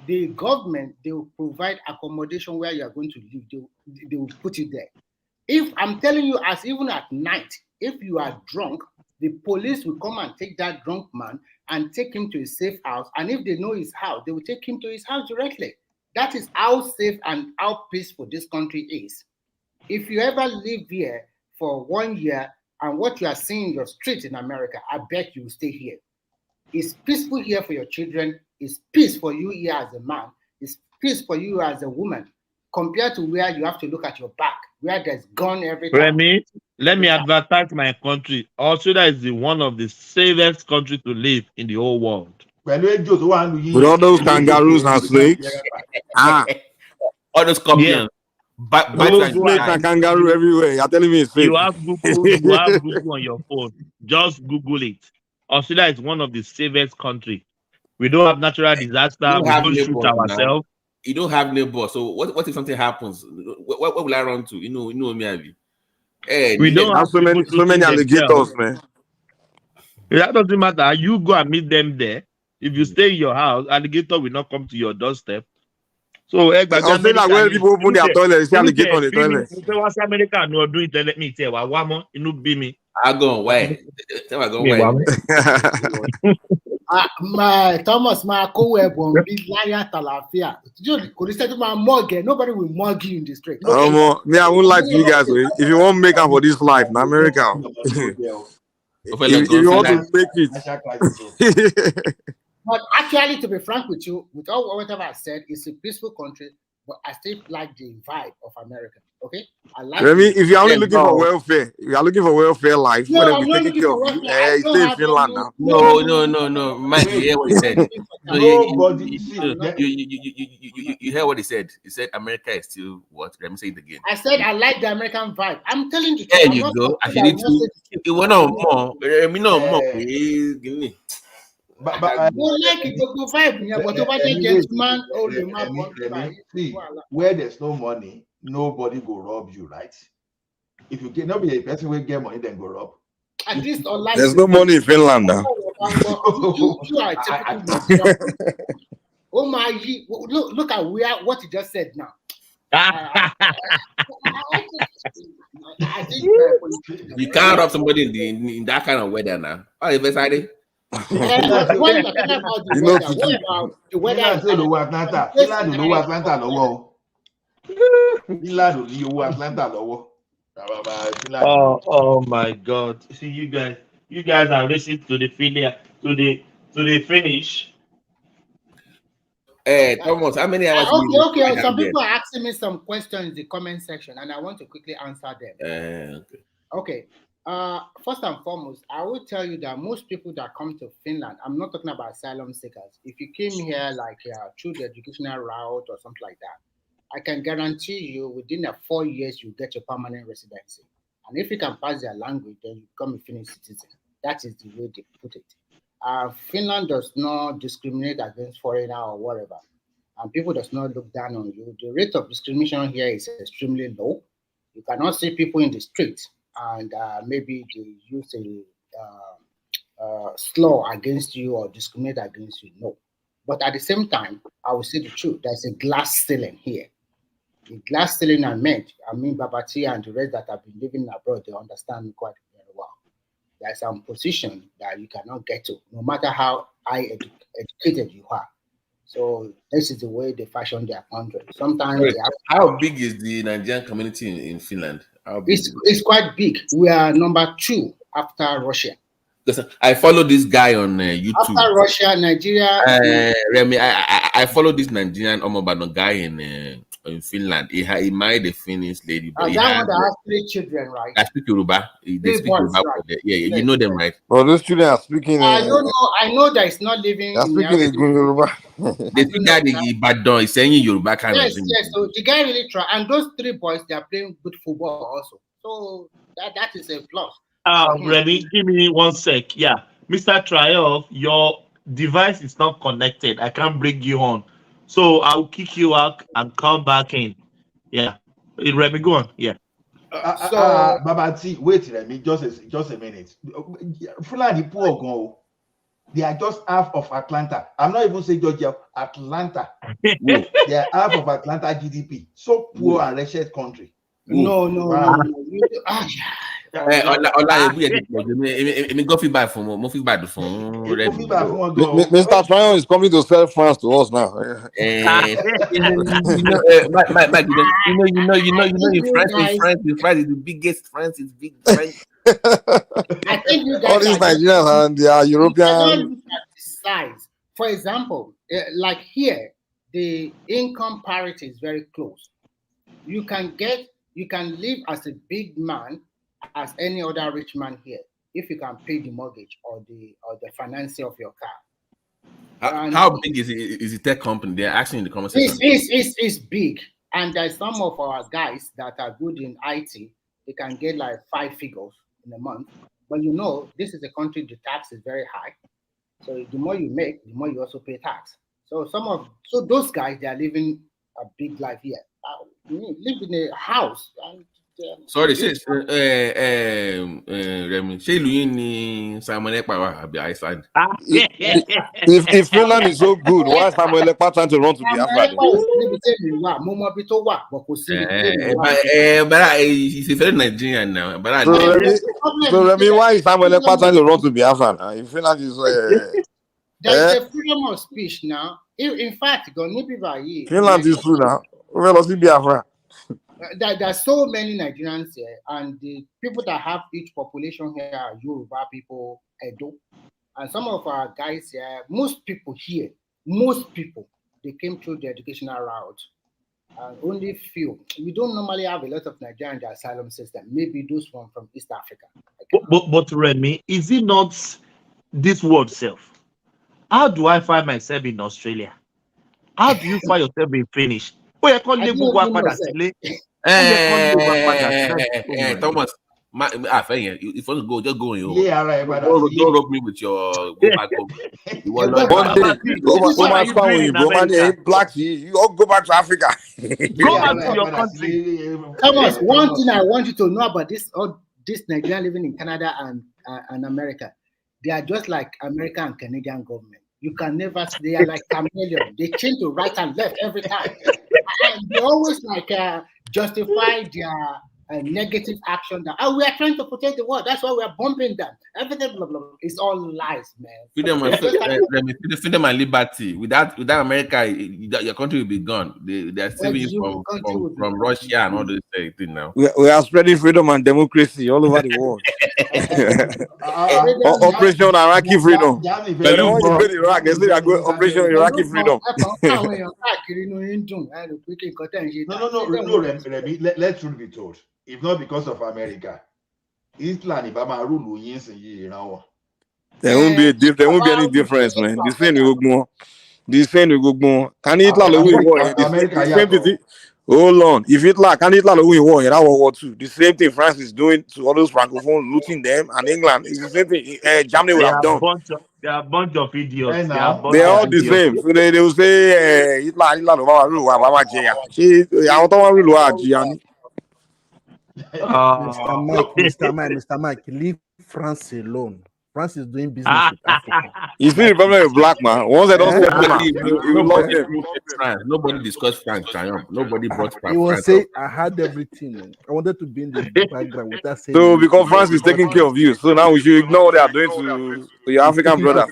Speaker 17: the government, they will provide accommodation where you are going to live. They will put you there. If I'm telling you, as even at night, if you are drunk, The police will come and take that drunk man and take him to a safe house. And if they know his house, they will take him to his house directly. That is how safe and how peaceful this country is. If you ever live here for 1 year and what you are seeing in your street in America, I bet you will stay here. It's peaceful here for your children. It's peace for you here as a man. It's peace for you as a woman, compared to where you have to look at your back, where there's gun every time.
Speaker 22: Remy, let me advertise my country. Australia is one of the safest countries to live in the whole world.
Speaker 10: With all those kangaroos and snakes.
Speaker 12: All those scorpions.
Speaker 10: Those snakes and kangaroo everywhere. You're telling me it's safe.
Speaker 22: You have Google on your phone. Just Google it. Australia is one of the safest countries. We don't have natural disaster. We don't shoot ourselves.
Speaker 12: You don't have neighbors. So what if something happens? What will I run to? You know me, have you? Hey,
Speaker 22: we don't have
Speaker 10: so many alligators, man.
Speaker 22: That doesn't matter. You go and meet them there. If you stay in your house, alligator will not come to your doorstep. So,
Speaker 10: I'm saying like when people open their toilet, they see alligator on the toilet.
Speaker 22: America no doing it. Let me tell you, one more, you know, be me.
Speaker 12: I go away. I go away.
Speaker 17: My Thomas, my co-web be liar talafia. Nobody will mug you in the street.
Speaker 10: Me, I won't lie to you guys. If you want to make up for this life in America, if you want to make it.
Speaker 17: But actually, to be frank with you, with all whatever I said, it's a peaceful country, but I still like the vibe of America. Okay, I like.
Speaker 10: If you're only looking for welfare, you are looking for welfare life.
Speaker 17: No,
Speaker 10: where
Speaker 17: I'm
Speaker 10: be
Speaker 17: not
Speaker 10: taking
Speaker 17: looking
Speaker 10: care
Speaker 17: for
Speaker 10: of you.
Speaker 17: welfare.
Speaker 10: Stay in Finland now.
Speaker 12: No. Mike, you hear what he said? You hear what he said? He said America is still what? Let me say it again.
Speaker 17: I said I like the American vibe. I'm telling you.
Speaker 12: There you go. I need to. You want more? Me no more. Give me.
Speaker 17: But don't like it, go vibe, yeah, but over the gentleman,
Speaker 1: see, where there's no money, nobody go rob you, right? If you get nobody a person will get money, then go rob.
Speaker 17: At least online.
Speaker 10: There's no money in Finland now.
Speaker 17: You are a typical. Oh my, look at what you just said now. I think
Speaker 12: you can't rob somebody in that kind of weather now. Oh, if it's ID.
Speaker 17: When you're talking about the weather,
Speaker 22: Oh my God! See, you guys are racing to the finish.
Speaker 12: Hey, Thomas, how many hours?
Speaker 17: Okay. Some people are asking me some questions in the comment section, and I want to quickly answer them. Okay. First and foremost, I will tell you that most people that come to Finland, I'm not talking about asylum seekers. If you came here like through the educational route or something like that, I can guarantee you within 4 years you get your permanent residency. And if you can pass their language, then you become a Finnish citizen. That is the way they put it. Finland does not discriminate against foreigner or whatever, and people does not look down on you. The rate of discrimination here is extremely low. You cannot see people in the street and maybe they use a slur against you or discriminate against you. No. But at the same time, I will say the truth. There's a glass ceiling here. The glass ceiling I mean Babati and the rest that have been living abroad, they understand me quite very well. There's some position that you cannot get to, no matter how high educated you are. So this is the way they fashion their country. Sometimes
Speaker 12: how big is the Nigerian community in Finland?
Speaker 17: It's quite big. We are number 2 after Russia.
Speaker 12: I follow this guy on YouTube.
Speaker 17: After Russia, Nigeria.
Speaker 12: Remy, I follow this Nigerian Omobano guy in Finland. He married a Finnish lady. But
Speaker 17: that one that has 3 children, right?
Speaker 12: I speak Yoruba. They speak Yoruba. Right. Yeah, you know them, right?
Speaker 10: Well, those children are speaking.
Speaker 17: I don't know. I know that it's not living.
Speaker 10: They're speaking in Yoruba.
Speaker 12: They speak that Ibadan is saying Yoruba kind of thing.
Speaker 17: Yes. So the guy really tried, and those 3 boys, they are playing good football also. So that is a plus.
Speaker 22: Remy, give me 1 sec. Yeah, Mr. Triumph, your device is not connected. I can't bring you on. So I'll kick you out and come back in. Yeah. Remy, go on. Yeah.
Speaker 1: Babati, wait, Remy, just a minute. Fulani poor go. They are just half of Atlanta. I'm not even saying Georgia, Atlanta. They are half of Atlanta GDP. So poor and wretched country.
Speaker 17: No.
Speaker 12: go feedback for more feedback from
Speaker 10: Mr. Tryon is coming to sell France to us now.
Speaker 12: Mike, in France is the biggest. France is big. France.
Speaker 17: I think you guys
Speaker 10: all these Nigerians and their European.
Speaker 17: Look at the size. For example, like here, the income parity is very close. You can live as a big man as any other rich man here if you can pay the mortgage or the financing of your car.
Speaker 12: How big is it? Is the tech company? They're actually in the conversation.
Speaker 17: It's big, and there's some of our guys that are good in IT. They can get like 5 figures in a month. But you know, this is a country the tax is very high. So the more you make, the more you also pay tax. So those guys, they are living a big life here. Live in a house.
Speaker 12: Sorry, sis. Remy, Simon Ekpa be Iceland.
Speaker 10: If Finland is so good, why is Samuel Ekpa trying to run to Biafra?
Speaker 12: But he's a very Nigerian now.
Speaker 10: So Remy, why is Samuel Ekpa trying to run to Biafra? If Finland is
Speaker 17: there's a freedom of speech now. In fact,
Speaker 10: Finland is true now.
Speaker 17: There are so many Nigerians here, and the people that have each population here are Yoruba people, Edo, and some of our guys here. Most people, they came through the educational route, and only few. We don't normally have a lot of Nigerians in the asylum system. Maybe those one from East Africa.
Speaker 22: But Remy, is it not this word self? How do I find myself in Australia? How do you find yourself being finished? Thomas,
Speaker 12: if you want to go, just go in. Don't rub me with your go back home.
Speaker 10: Black you all go back to Africa.
Speaker 22: Go back to your country.
Speaker 17: Thomas, one thing I want you to know about this Nigerian living in Canada and America, they are just like American and Canadian government. You can never. They are like chameleon. They change to right and left every time. And they always justify their negative action. That we are trying to protect the world. That's why we are bombing them. Everything, blah, blah, blah. It's all lies, man.
Speaker 12: Freedom and liberty. Without America, your country will be gone. They are saving you from Russia and all those things now.
Speaker 10: We are spreading freedom and democracy all over the world. Operation Iraqi freedom. They say they are going Operation Iraqi freedom.
Speaker 1: No, Remy, let's truth be told. If not because of America, Islam, Ibama rule,
Speaker 10: there won't be any difference, man. The same will go. Can Hitler win war? The same thing. Hold on. If Hitler win war in World War II, the same thing France is doing to all those francophones, looting them, and England is the same thing. Germany will have done.
Speaker 22: They are a bunch of idiots.
Speaker 10: They are all the same. So they will say Hitler rule.
Speaker 5: Mr. Mike, leave France alone. France is doing business with Africa.
Speaker 10: You see the problem with black man. Once they don't say
Speaker 12: France, nobody discussed France. Nobody brought France.
Speaker 5: He will say, I had everything. I wanted to be in the background without saying.
Speaker 10: So because France is taking care of you, so now we should ignore what they are doing to your African brothers.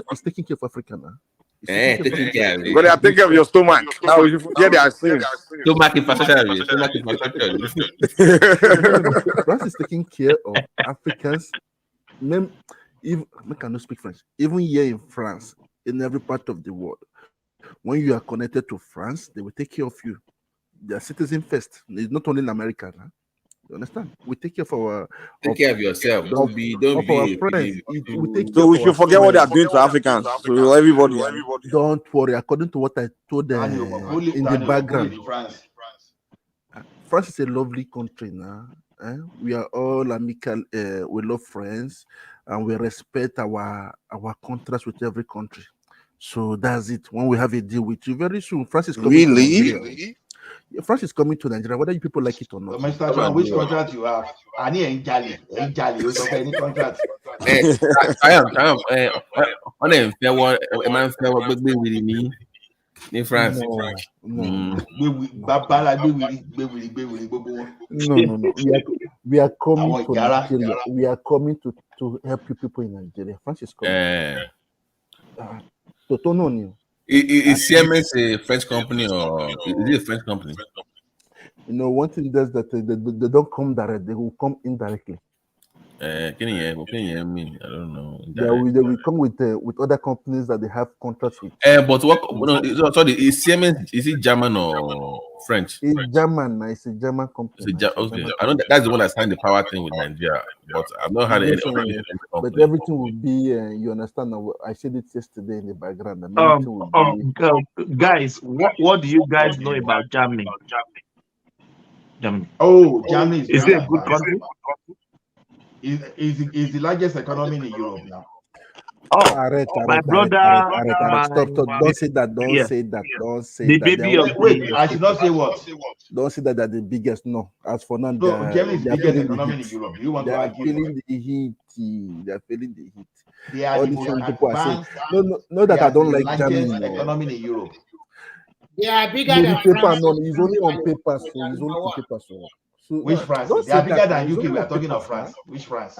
Speaker 5: It's taking care of Africa now.
Speaker 12: Taking care of
Speaker 10: But they are taking care of your stomach. Now we should forget their sins.
Speaker 12: Stomach infrastructure.
Speaker 5: France is taking care of Africans. I cannot speak French. Even here in France, in every part of the world, when you are connected to France, they will take care of you. They are citizens first. It's not only in America. Huh? You understand? We take care of our.
Speaker 12: Take care of yourself. Don't be.
Speaker 5: Our friends.
Speaker 10: So we should forget what they are doing to Africans. So everybody.
Speaker 5: Don't worry. According to what I told them in the background, France is a lovely country now. We are all amical. We love friends, and we respect our contracts with every country. So that's it. When we have a deal with you, very soon, France is coming. Really? France is coming to Nigeria, whether you people like it or not.
Speaker 1: Mr. John, which contract you have? I need Njali. You don't have any contract.
Speaker 12: In France.
Speaker 5: No. We are coming
Speaker 1: Àwọn
Speaker 5: to
Speaker 1: Igara.
Speaker 5: Nigeria. We are coming to help you people in Nigeria. France is coming. Totono ni.
Speaker 12: Is Siemens a French company or is it a French company?
Speaker 5: You know, one thing is that they don't come direct; they will come indirectly.
Speaker 12: What can you mean? I don't know.
Speaker 5: They will come with other companies that they have contracts with.
Speaker 12: But what? No, sorry, is Siemens, is it German or French?
Speaker 5: It's German. It's a German company.
Speaker 12: Okay, I know that's the one that signed the power thing with Nigeria, but I've not had any
Speaker 5: Yes,
Speaker 12: other French
Speaker 5: but
Speaker 12: company.
Speaker 5: everything will be. You understand? I said it yesterday in the background. And everything will be.
Speaker 22: Guys, what do you guys know about Germany? Germany.
Speaker 1: Oh, Germany is
Speaker 22: Is
Speaker 1: very
Speaker 22: it a good
Speaker 1: advanced.
Speaker 22: country?
Speaker 1: Is the largest economy in Europe now.
Speaker 22: Oh, my brother,
Speaker 5: Stop. Don't say that. Don't say that. Don't say that.
Speaker 22: Baby of
Speaker 1: wait, I should not say what.
Speaker 5: Don't say that they're the biggest. No, as for now,
Speaker 1: no, Germany is the biggest economy in Europe. You want to argue?
Speaker 5: They're feeling the heat. They're feeling the heat.
Speaker 1: They are the most advanced.
Speaker 5: No, that I don't like Germany.
Speaker 1: Economy in Europe.
Speaker 17: They are bigger than France.
Speaker 5: It's only on paper, so it's only on paper. So
Speaker 1: which France? They are bigger than UK. We are talking of France. Which France?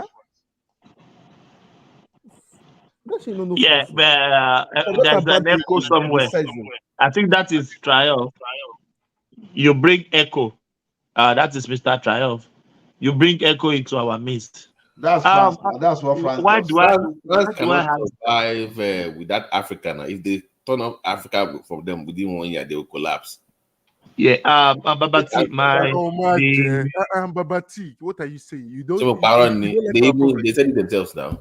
Speaker 22: Yeah, there's an echo somewhere. I think that is Triumph. You bring echo. That is Mr. Triumph. You bring echo into our midst.
Speaker 1: That's France. That's what France
Speaker 22: why
Speaker 1: does.
Speaker 22: do I
Speaker 12: cannot survive with that Africa now? If they turn off Africa from them within 1 year, they will collapse.
Speaker 22: Yeah, Babati,
Speaker 5: Babati, what are you saying? You don't.
Speaker 12: So they said it themselves now.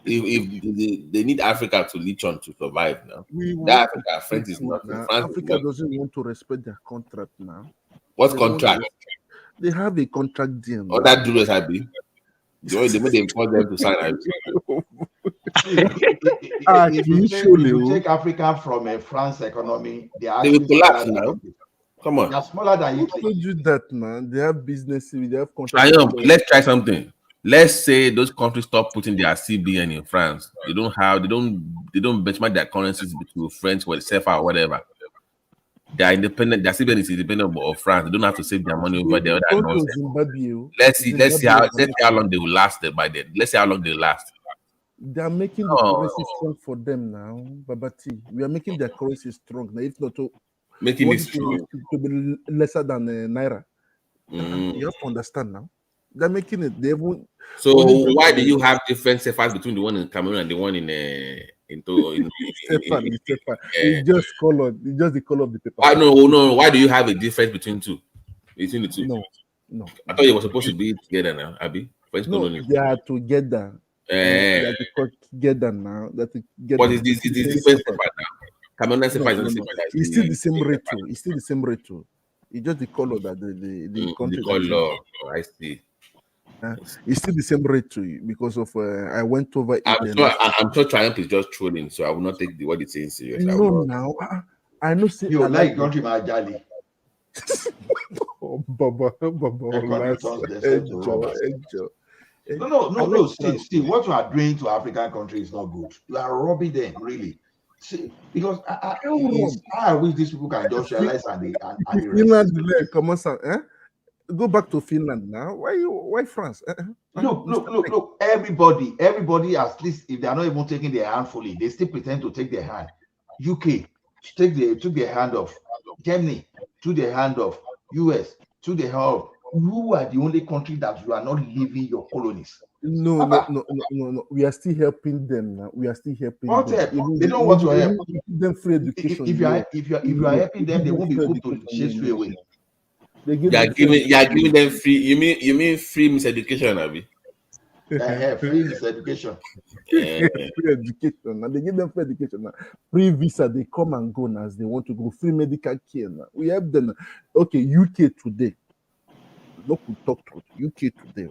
Speaker 12: If they need Africa to leech on to survive now, Africa, France is not.
Speaker 5: Africa doesn't want to respect their contract now.
Speaker 12: What contract?
Speaker 5: They have a contract deal.
Speaker 12: Or that do as I be. They made them force them to sign.
Speaker 1: If you take Africa from a France economy, they will
Speaker 12: collapse now. Come on.
Speaker 1: They're smaller than UK.
Speaker 5: Who told you that, man? They have businesses, they have contracts.
Speaker 12: Let's try something. Let's say those countries stop putting their CBN in France. They don't benchmark their currencies between French or CFA or whatever. They are independent. Their CBN is independent of France. They don't have to save their money over there. Let's see how long they will last by then. Let's see how long they last.
Speaker 5: They are making the currency strong for them now, Babati. We are making their currency strong now. If not to
Speaker 12: making it strong
Speaker 5: to be lesser than Naira. You have to understand now. They're making it. They won't.
Speaker 12: So why do you have different CFAs between the one in Cameroon and the one in
Speaker 5: It's just color. It's just the color of the paper.
Speaker 12: No. Why do you have a difference between the two?
Speaker 5: No.
Speaker 12: I thought you were supposed to be together now, Abi.
Speaker 5: No, they are together. They are together now. But
Speaker 12: it's different now. Cameroon CFA is
Speaker 5: it's still the same rate. It's still the same rate. It's just the color that the country.
Speaker 12: The color, I see.
Speaker 5: It's still the same rate to you because of I went over it.
Speaker 12: I'm sure Triumph is just trolling, so I will not take what it's saying serious.
Speaker 5: No, now I know.
Speaker 1: You like country Majali.
Speaker 5: Baba.
Speaker 1: No. Still, what you are doing to African countries is not good. You are robbing them, really. See, because I wish these people can industrialize and
Speaker 5: Finland, go back to Finland now. Why France?
Speaker 1: Look. Everybody, at least if they are not even taking their hand fully, they still pretend to take their hand. UK took their hand off. Germany took their hand off. US took their hand off. You are the only country that you are not leaving your colonies.
Speaker 5: No. We are still helping them now. We are still helping them.
Speaker 1: They don't want to help.
Speaker 5: Them free education.
Speaker 1: If you are helping them, they won't be put to chase you away.
Speaker 12: You are giving them free. You mean free miseducation, Abi?
Speaker 1: Free miseducation.
Speaker 5: Free education. Now they give them free education now. Free visa, they come and go now as they want to go. Free medical care now. We have them. Okay, UK today. Look, we talk to UK today.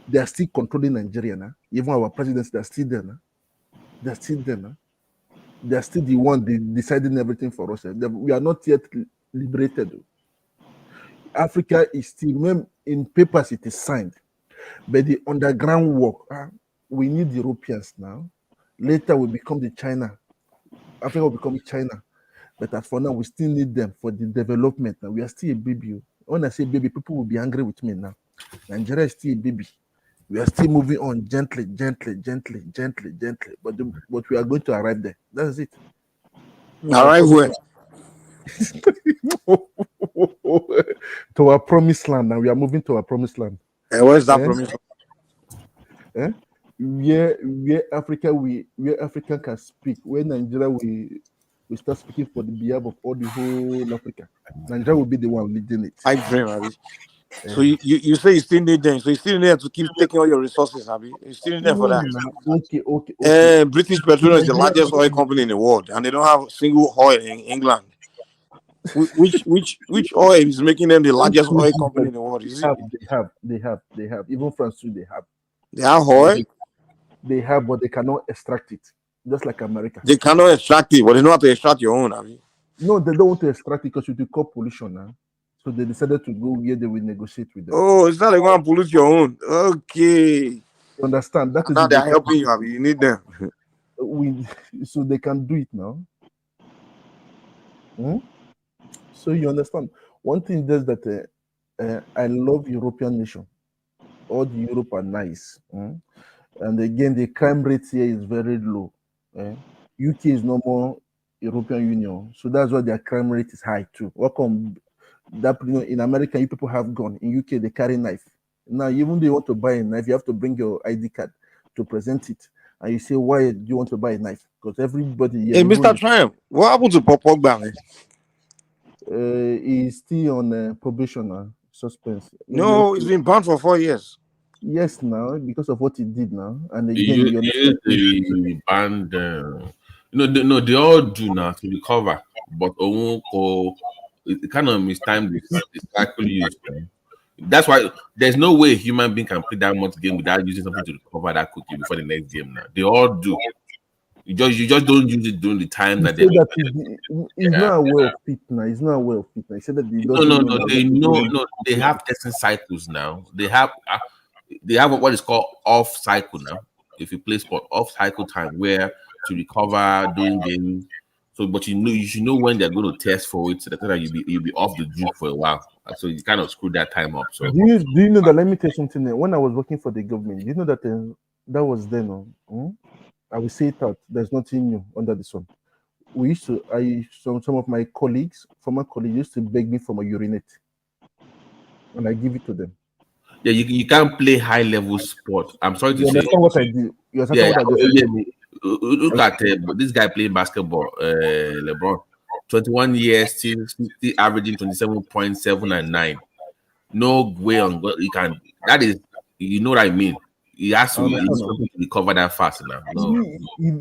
Speaker 5: They are still controlling Nigeria now. Even our presidents, they are still there now. They are still there now. They are still the one deciding everything for us. We are not yet liberated. Africa is still, in papers, it is signed. But the underground work, we need the Europeans now. Later, we become the China. Africa will become China. But as for now, we still need them for the development. Now, we are still a baby. When I say baby, people will be angry with me now. Nigeria is still a baby. We are still moving on gently, but we are going to arrive there. That's it.
Speaker 10: Arrive where?
Speaker 5: To our promised land. Now we are moving to our promised land.
Speaker 10: And where's that promised
Speaker 5: land? Where Africa can speak, where Nigeria we start speaking for the behalf of all the whole Africa. Nigeria will be the one leading it.
Speaker 10: I dream, Abi. So you say you still need them. So you still need to keep taking all your resources, Abi. You still need them for that.
Speaker 5: Okay.
Speaker 10: British Petroleum is the largest oil company in the world, and they don't have single oil in England. Which oil is making them the largest oil company in the world? Is it?
Speaker 5: They have. Even France too, they have.
Speaker 10: They have oil?
Speaker 5: They have, but they cannot extract it. Just like America.
Speaker 10: They cannot extract it, but they know how to extract your own, Abi.
Speaker 5: No, they don't want to extract it because it will cause pollution now. So they decided to go where they will negotiate with them.
Speaker 10: Oh, it's not like going to pollute your own. Okay.
Speaker 5: You understand? That is
Speaker 10: now they're helping you, Abi. You need them.
Speaker 5: So they can do it now. So you understand? One thing is that I love European nation. All the Europe are nice. And again, the crime rate here is very low. UK is no more European Union. So that's why their crime rate is high too. Welcome. That, in America, you people have gun. In UK, they carry knife. Now, even though you want to buy a knife, you have to bring your ID card to present it. And you say, why do you want to buy a knife? Because everybody...
Speaker 10: Hey, Mr. Triumph, what happened to Pogba?
Speaker 5: He's still on probation, suspense.
Speaker 10: No, he's been banned for 4 years.
Speaker 5: Yes, now, because of what he did now. And
Speaker 12: again, the banned... no, they all do now to recover. But it kind of mistimed the cycle used. That's why there's no way a human being can play that much game without using something to recover that cookie before the next game. Now they all do. You just don't use it during the time that
Speaker 5: he's not aware of it now. He's not aware of it now. He said that
Speaker 12: they have testing cycles now. They have what is called off cycle now. If you play sport, off cycle time where to recover during games. So, but you should know when they're going to test for it, so that you'll be off the juke for a while. So you kind of screwed that time up. So
Speaker 5: do you know that? Let me tell you something. When I was working for the government, you know that that was then. I will say it out. There's nothing new under the sun. We used to. Some of my colleagues, former colleagues, used to beg me for my urinate, and I give it to them.
Speaker 12: Yeah, you can't play high level sport. I'm sorry to say.
Speaker 5: You understand what I do? You understand what I do?
Speaker 12: Look at this guy playing basketball, LeBron. 21 years, still averaging 27.7 and 9. No way on God you can. That is, you know what I mean. He has to recover that fast now. No.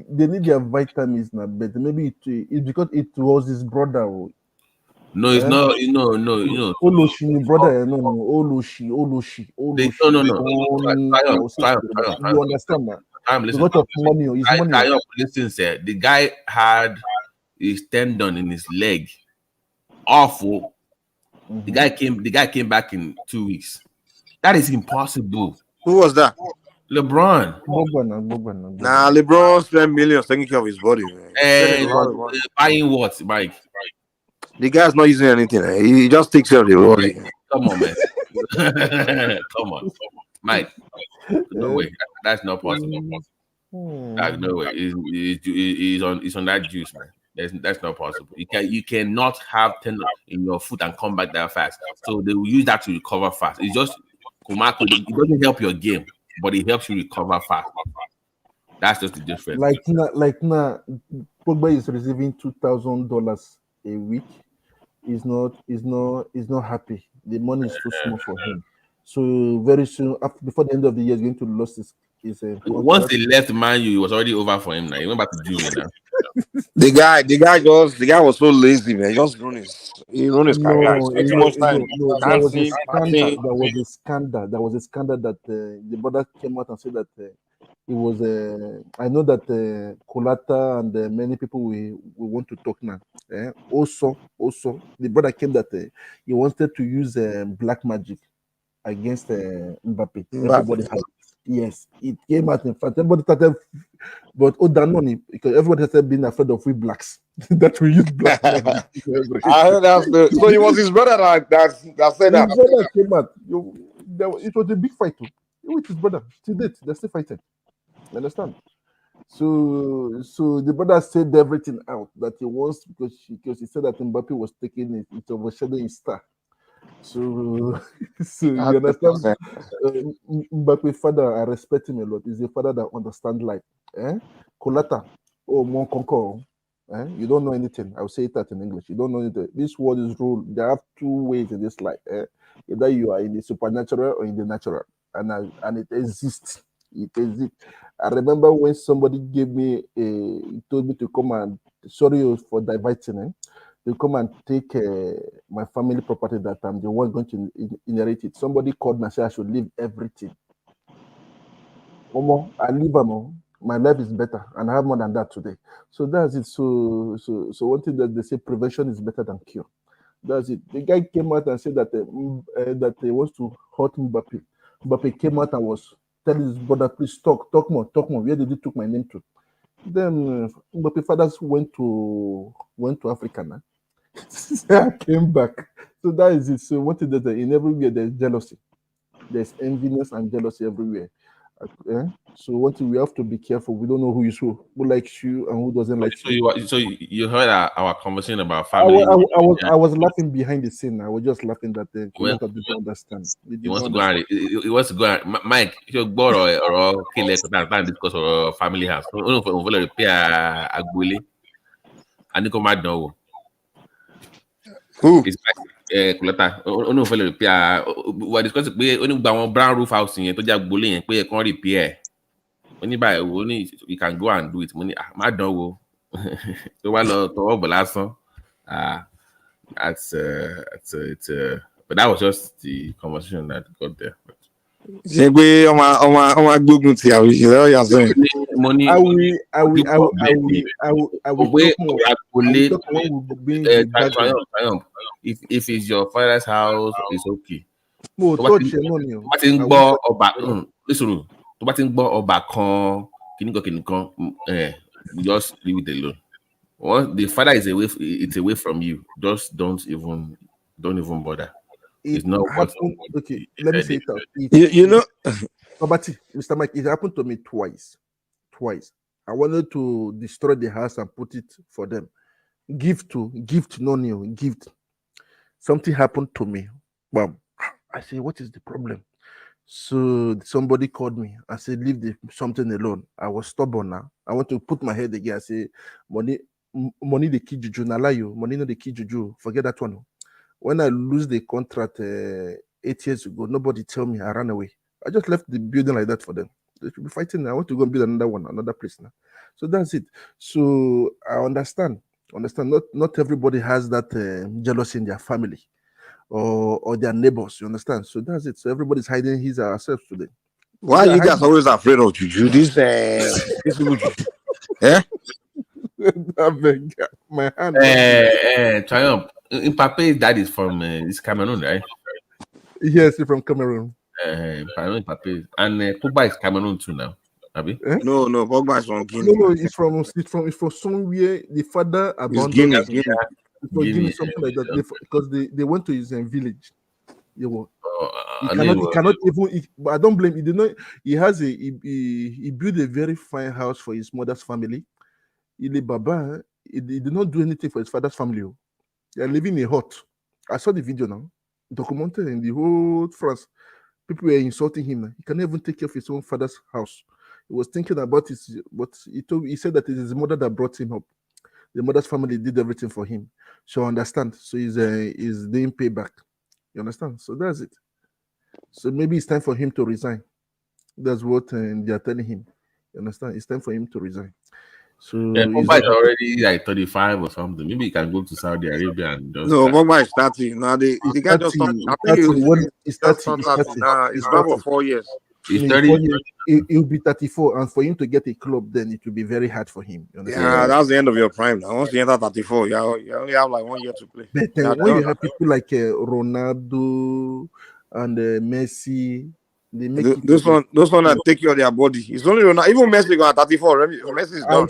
Speaker 5: They need their vitamins now, but maybe it's because it was his brother.
Speaker 12: No, it's not. No.
Speaker 5: Oloshi, brother. No. Oloshi. You understand that?
Speaker 12: Listen,
Speaker 5: a lot of money.
Speaker 12: Listen, sir. The guy had his tendon in his leg. Awful. The guy came back in 2 weeks. That is impossible.
Speaker 10: Who was that?
Speaker 12: LeBron.
Speaker 10: Nah, LeBron spent millions taking care of his body.
Speaker 12: Buying what, Mike?
Speaker 10: The guy's not using anything. He just takes care of the body.
Speaker 12: Come on, man. Come on, Mike. No way. That's not possible. There's no way. He's on that juice, man. That's not possible. You cannot have tendon in your foot and come back that fast. So they will use that to recover fast. It's just Kumako. It doesn't help your game, but it helps you recover fast. That's just the difference.
Speaker 5: Like now, Pogba is receiving $2,000 a week. He's not happy. The money is too small for him. So very soon, before the end of the year, he's going to lose his
Speaker 12: once he left Man U, it was already over for him now. He went back to Junior now.
Speaker 10: The guy was so lazy, man. He just ruined his career. Too much time.
Speaker 5: There was a scandal. There was a scandal that the brother came out and said that it was. I know that Kolata and many people we want to talk now. Also, the brother came that he wanted to use black magic against Mbappe. Everybody had it. Yes, it came out in fact. Everybody started, but Danone, because everybody started being afraid of we blacks that we use black magic.
Speaker 10: I heard that. So it was his brother that said that.
Speaker 5: His brother came out.
Speaker 19: it was a big fight too. With his brother, still date, they're still fighting. You understand? So the brother said everything out that he wants because he said that Mbappe was taking it overshadowing his star. So so you understand? Mbappe father, I respect him a lot. He's a father that understands life. Colata, mon concord. You don't know anything. I'll say that in English. You don't know anything. This world is ruled. There are two ways in this life. Either you are in the supernatural or in the natural, and it exists. It exists. I remember when somebody told me to come and sorry for diverting. To come and take my family property that I'm the one going to inherit it. Somebody called me and said I should leave everything. Omo, I leave them. My life is better, and I have more than that today. So that's it. So one thing that they say, prevention is better than cure. That's it. The guy came out and said that that he wants to hurt Mbappe. Mbappe came out and was telling his brother, please talk more. Where did you took my name to? Then Mbappe fathers went to Africa now. I came back. So that is it. So what is that? In everywhere there's jealousy. There's enviness and jealousy everywhere. So what we have to be careful. We don't know who likes you and who doesn't like you.
Speaker 12: So you heard our conversation about family.
Speaker 19: I was laughing behind the scene. I was just laughing that the collector didn't understand.
Speaker 12: He wants to go and he wants to go and Mike, if you go or kill and discuss our family house. Repair Agbole. And come out now.
Speaker 10: Who?
Speaker 12: It's like collector. No fellow repair. We discuss only one brown roof house in to Agbole and pay a repair. Only by only you can go and do it. Money, my dog. So while last one, but that was just the conversation that got there. Money.
Speaker 19: I will
Speaker 12: if it's your father's house, it's okay. Just leave it alone. Once the father is away, it's away from you. Just don't even bother. It's not what.
Speaker 19: Okay, let me say it.
Speaker 10: You know,
Speaker 19: Mr. Mike, it happened to me twice. I wanted to destroy the house and put it for them. Gift, no new gift. Something happened to me. Bam. I say, what is the problem? So somebody called me. I said, leave something alone. I was stubborn now. I want to put my head again. I say, money the key juju. Nalayo, money no the key juju. Forget that one. When I lose the contract 8 years ago, nobody tell me. I ran away. I just left the building like that for them. They should be fighting. I want to go and build another place now. So that's it. So I understand. Not everybody has that jealousy in their family or their neighbors. You understand? So that's it. So everybody's hiding his or herself today.
Speaker 10: Why are you guys always afraid of juju? This people juju.
Speaker 19: My hand.
Speaker 12: Triumph. Mbappe dad is from Cameroon, right?
Speaker 19: Yes, he's from Cameroon.
Speaker 12: Mbappe and Pogba is Cameroon too now. Abi?
Speaker 10: No, Pogba is from Guinea.
Speaker 19: No, it's from somewhere. The father abandoned him. Guinea, something like that. Because they went to his village. He cannot even. But I don't blame. He did not. He built a very fine house for his mother's family. He did not do anything for his father's family. They are living in a hut. I saw the video now, documented in the whole France. People were insulting him. He can't even take care of his own father's house. He was thinking about it, but he said that it is his mother that brought him up. The mother's family did everything for him. So I understand. So he's doing payback. You understand? So that's it. So maybe it's time for him to resign. That's what they are telling him. You understand? It's time for him to resign. So
Speaker 12: Pogba is already like 35 or something. Maybe he can go to Saudi Arabia and just.
Speaker 10: No, Pogba is 30. Now the guy just stopped. I think
Speaker 19: he's 30.
Speaker 10: He's back for 4 years.
Speaker 12: He's 30.
Speaker 19: He'll be 34, and for him to get a club, then it will be very hard for him.
Speaker 10: Yeah, that's the end of your prime. Now, once you enter 34, you only have like 1 year to play.
Speaker 19: But when you have people like Ronaldo and Messi, they make
Speaker 10: those one that take care of their body. It's only Ronaldo. Even Messi got 34. Messi is done.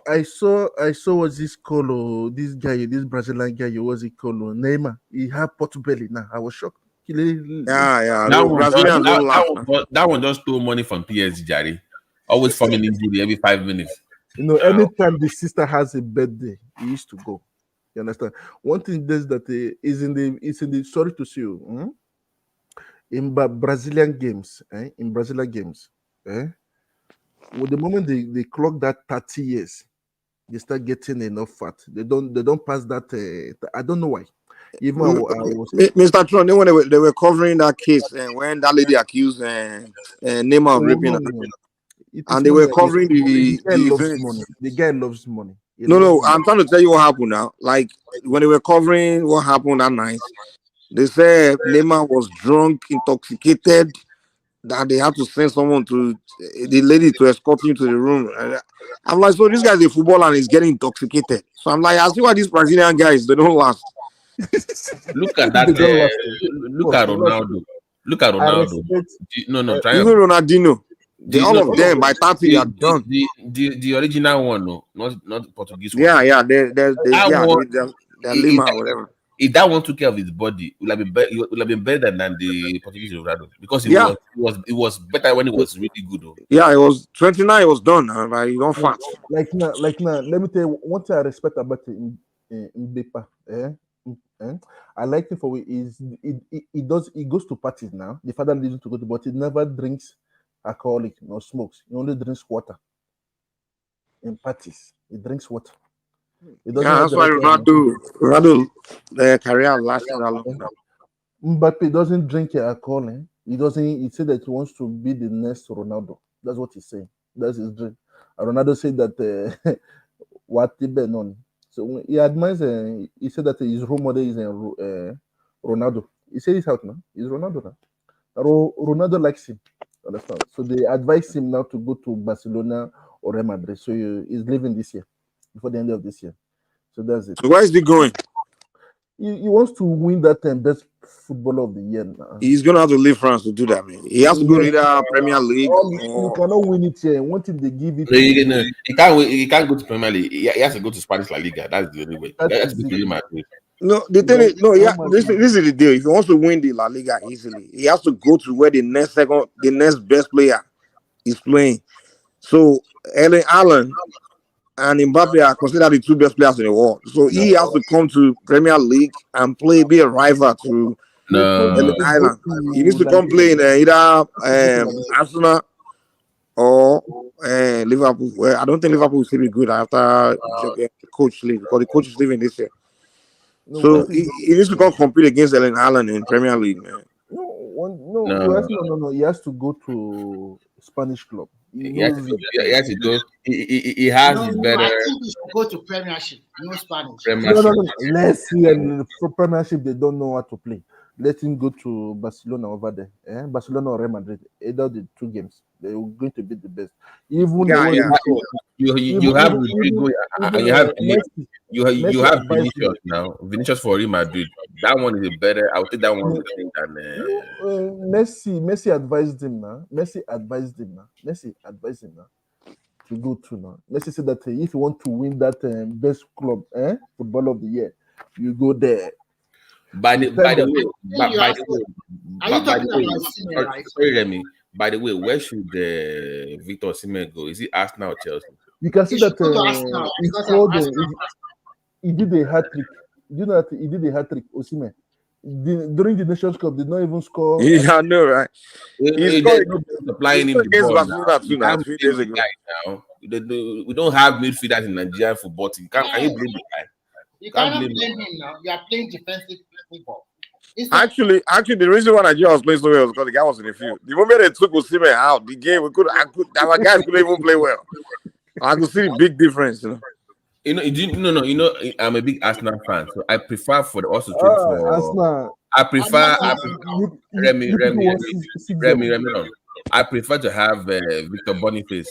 Speaker 19: I saw what's this colo, this Brazilian guy, what's he called? Neymar. He had pot belly now. I was shocked.
Speaker 10: Yeah.
Speaker 12: That
Speaker 10: The
Speaker 12: one,
Speaker 10: Brazilians don't laugh.
Speaker 12: that one just stole money from PSG, Jari. Always forming injury every 5 minutes.
Speaker 5: You know, anytime the sister has a birthday, he used to go. You understand? One thing is that is in the sorry to see you in Brazilian games, in Brazilian games, with the moment they clock that 30 years, they start getting enough fat. They don't pass that. I don't know why. Even I was
Speaker 10: Mr. Trump, when they were covering that case and when that lady accused Neymar of raping her, and they were covering the
Speaker 5: guy loves
Speaker 10: events.
Speaker 5: money. The guy loves money.
Speaker 10: No, I'm trying to tell you what happened now. Like when they were covering what happened that night, they said Neymar was drunk, intoxicated, that they had to send someone to the lady to escort him to the room. And I'm like, so this guy's a footballer and he's getting intoxicated. So I'm like, I see why these Brazilian guys they don't last.
Speaker 12: Look at that. Look at Ronaldo. Look at Ronaldo. No, try
Speaker 10: even Ronaldinho. All of them by 30 they are done.
Speaker 12: The original one, no, not Portuguese one.
Speaker 10: Yeah, they're Lima or whatever.
Speaker 12: If that one took care of his body, it would have been better than the Portuguese Ronaldo because it was better when it was really good. Though.
Speaker 10: Yeah, it was 29. It was done. Like you don't fast.
Speaker 5: Like now. Let me tell you one thing I respect about Mbappe. I like it for it goes to parties now. The father needs to go to, but he never drinks alcoholic, no smokes. He only drinks water. In parties, he drinks water.
Speaker 10: That's why Ronaldo career lasted that long.
Speaker 5: Mbappe doesn't drink alcohol. He doesn't. He said that he wants to be the next Ronaldo. That's what he's saying. That's his dream. And Ronaldo said that Wtih. So he admires. He said that his role model is Ronaldo. He said it out now. He's Ronaldo now. Ronaldo likes him. Understand? So they advise him now to go to Barcelona or Real Madrid. So he's leaving this year, before the end of this year. So that's it.
Speaker 10: So where is he going?
Speaker 5: He wants to win that best footballer of the year now.
Speaker 10: He's gonna have to leave France to do that, man. He has to go to either Premier League
Speaker 5: You cannot win it here. One thing they give it.
Speaker 12: He can't go to Premier League. He has to go to Spanish La Liga. That's the only way. He has to go to Real Madrid.
Speaker 10: No, the thing is, this is the deal. If he wants to win the La Liga easily, he has to go to where the next best player is playing. So Erling Haaland and Mbappe are considered the two best players in the world. So he has to come to Premier League and be a rival to Erling Haaland. He needs to come play in either Arsenal or Liverpool. Well, I don't think Liverpool will still be good after the coach leaves because the coach is leaving this year. So he needs to come compete against Erling Haaland in Premier League, man.
Speaker 5: No. He has to go to Spanish club.
Speaker 12: He has to go. He has better.
Speaker 17: I think he should go to Premiership, no Spanish.
Speaker 5: No. Let's see. For Premiership, they don't know how to play. Let him go to Barcelona over there. Barcelona or Real Madrid. Either the two games, they're going to be the best. You
Speaker 12: have Vinicius now. Vinicius for Real Madrid. That one is a better. I would take that one than
Speaker 5: Messi advised him now. Messi advised him now to go to now. Messi said that if you want to win that best club, football of the year, you go there.
Speaker 12: By the way, where should Victor Osimhen go? Is he Arsenal or Chelsea?
Speaker 5: You can see that he did a hat trick. You know that he did a hat trick, Osimhen. During the Nations Cup, did not even score.
Speaker 10: Yeah, I know, right? He's
Speaker 12: supplying him the ball. 2 days ago. Now. We don't have midfielders in Nigerian football team. Can you blame the guy?
Speaker 17: You cannot blame him now. You are playing defensive football.
Speaker 10: Actually, the reason why Nigeria was playing so well was because the guy was in the field. The moment they took Osimhen out, the game our guys couldn't even play well. I could see the big difference.
Speaker 12: I'm a big Arsenal fan, so I prefer for the also trade for
Speaker 5: Arsenal.
Speaker 12: I prefer Remy. I prefer to have Victor Boniface.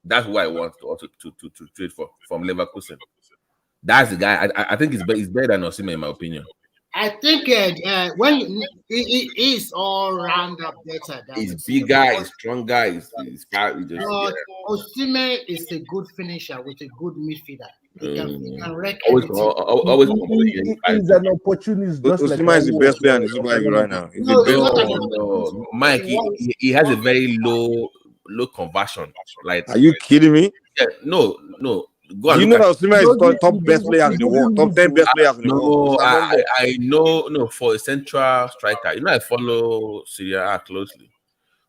Speaker 12: That's who I want to also to trade for from Leverkusen. That's the guy. I think he's better than Osimhen in my opinion.
Speaker 17: I think when he is all round up better.
Speaker 12: He's bigger, he's stronger, he's fast.
Speaker 17: Osimhen is a good finisher with a good midfielder.
Speaker 12: Always
Speaker 5: He's an opportunist, just like
Speaker 10: Osimhen is the best player in the Super League right now. He's the best.
Speaker 12: No, Mike, he has a very low conversion. Like,
Speaker 10: are you kidding me?
Speaker 12: Yeah, no. Go
Speaker 10: Do
Speaker 12: and
Speaker 10: you
Speaker 12: look
Speaker 10: know
Speaker 12: at
Speaker 10: that Osimhen is top best players in the world, top 10 best players in the world?
Speaker 12: No, I know. No, for a central striker, I follow Syria A closely.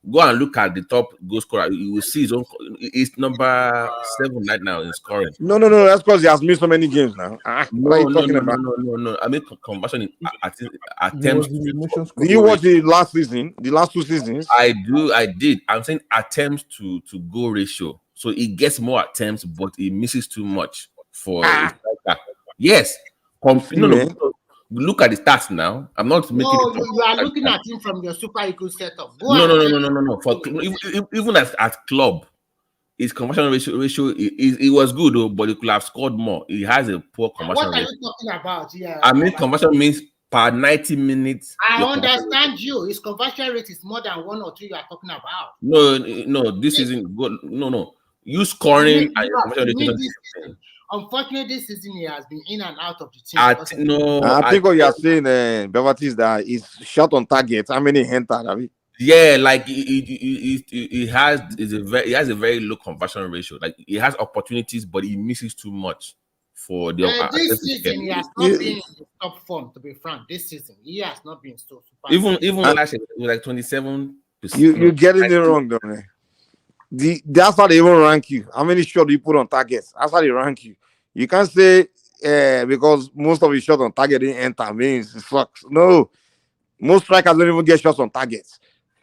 Speaker 12: Go and look at the top goal scorer. You will see he's number 7 right now in scoring.
Speaker 10: No. That's because he has missed so many games now. What are you talking about?
Speaker 12: No. I mean conversion in attempts.
Speaker 10: Did you watch the last season? The last 2 seasons?
Speaker 12: I did. I'm saying attempts to goal ratio. So he gets more attempts, but he misses too much for a striker. Yes. No. Look at the stats now. I'm not making it.
Speaker 17: You are looking at him from your Super Eagles setup.
Speaker 12: No. For even at club, his conversion ratio it was good though, but he could have scored more. He has a poor conversion
Speaker 17: ratio. What are you talking about? Yeah.
Speaker 12: Conversion means per 90 minutes.
Speaker 17: I understand you. His conversion rate is more than 1 or 2 you are talking about.
Speaker 12: No. This isn't good. No. You scoring and your conversion rate.
Speaker 17: Unfortunately, this season he has been in and out of the team.
Speaker 10: I think what you are saying, Beverty, is that he's shot on target. How many entered?
Speaker 12: Yeah, like he has a very low conversion ratio. Like he has opportunities, but he misses too much for the.
Speaker 17: This season he has not been in the top form. To be frank, this season he has not been so super.
Speaker 12: Even last year, it was like 27%.
Speaker 10: You're getting it wrong, though, man. That's how they even rank you. How many shots do you put on targets? That's how they rank you. You can't say because most of the shots on target didn't enter means it sucks. No, most strikers don't even get shots on targets.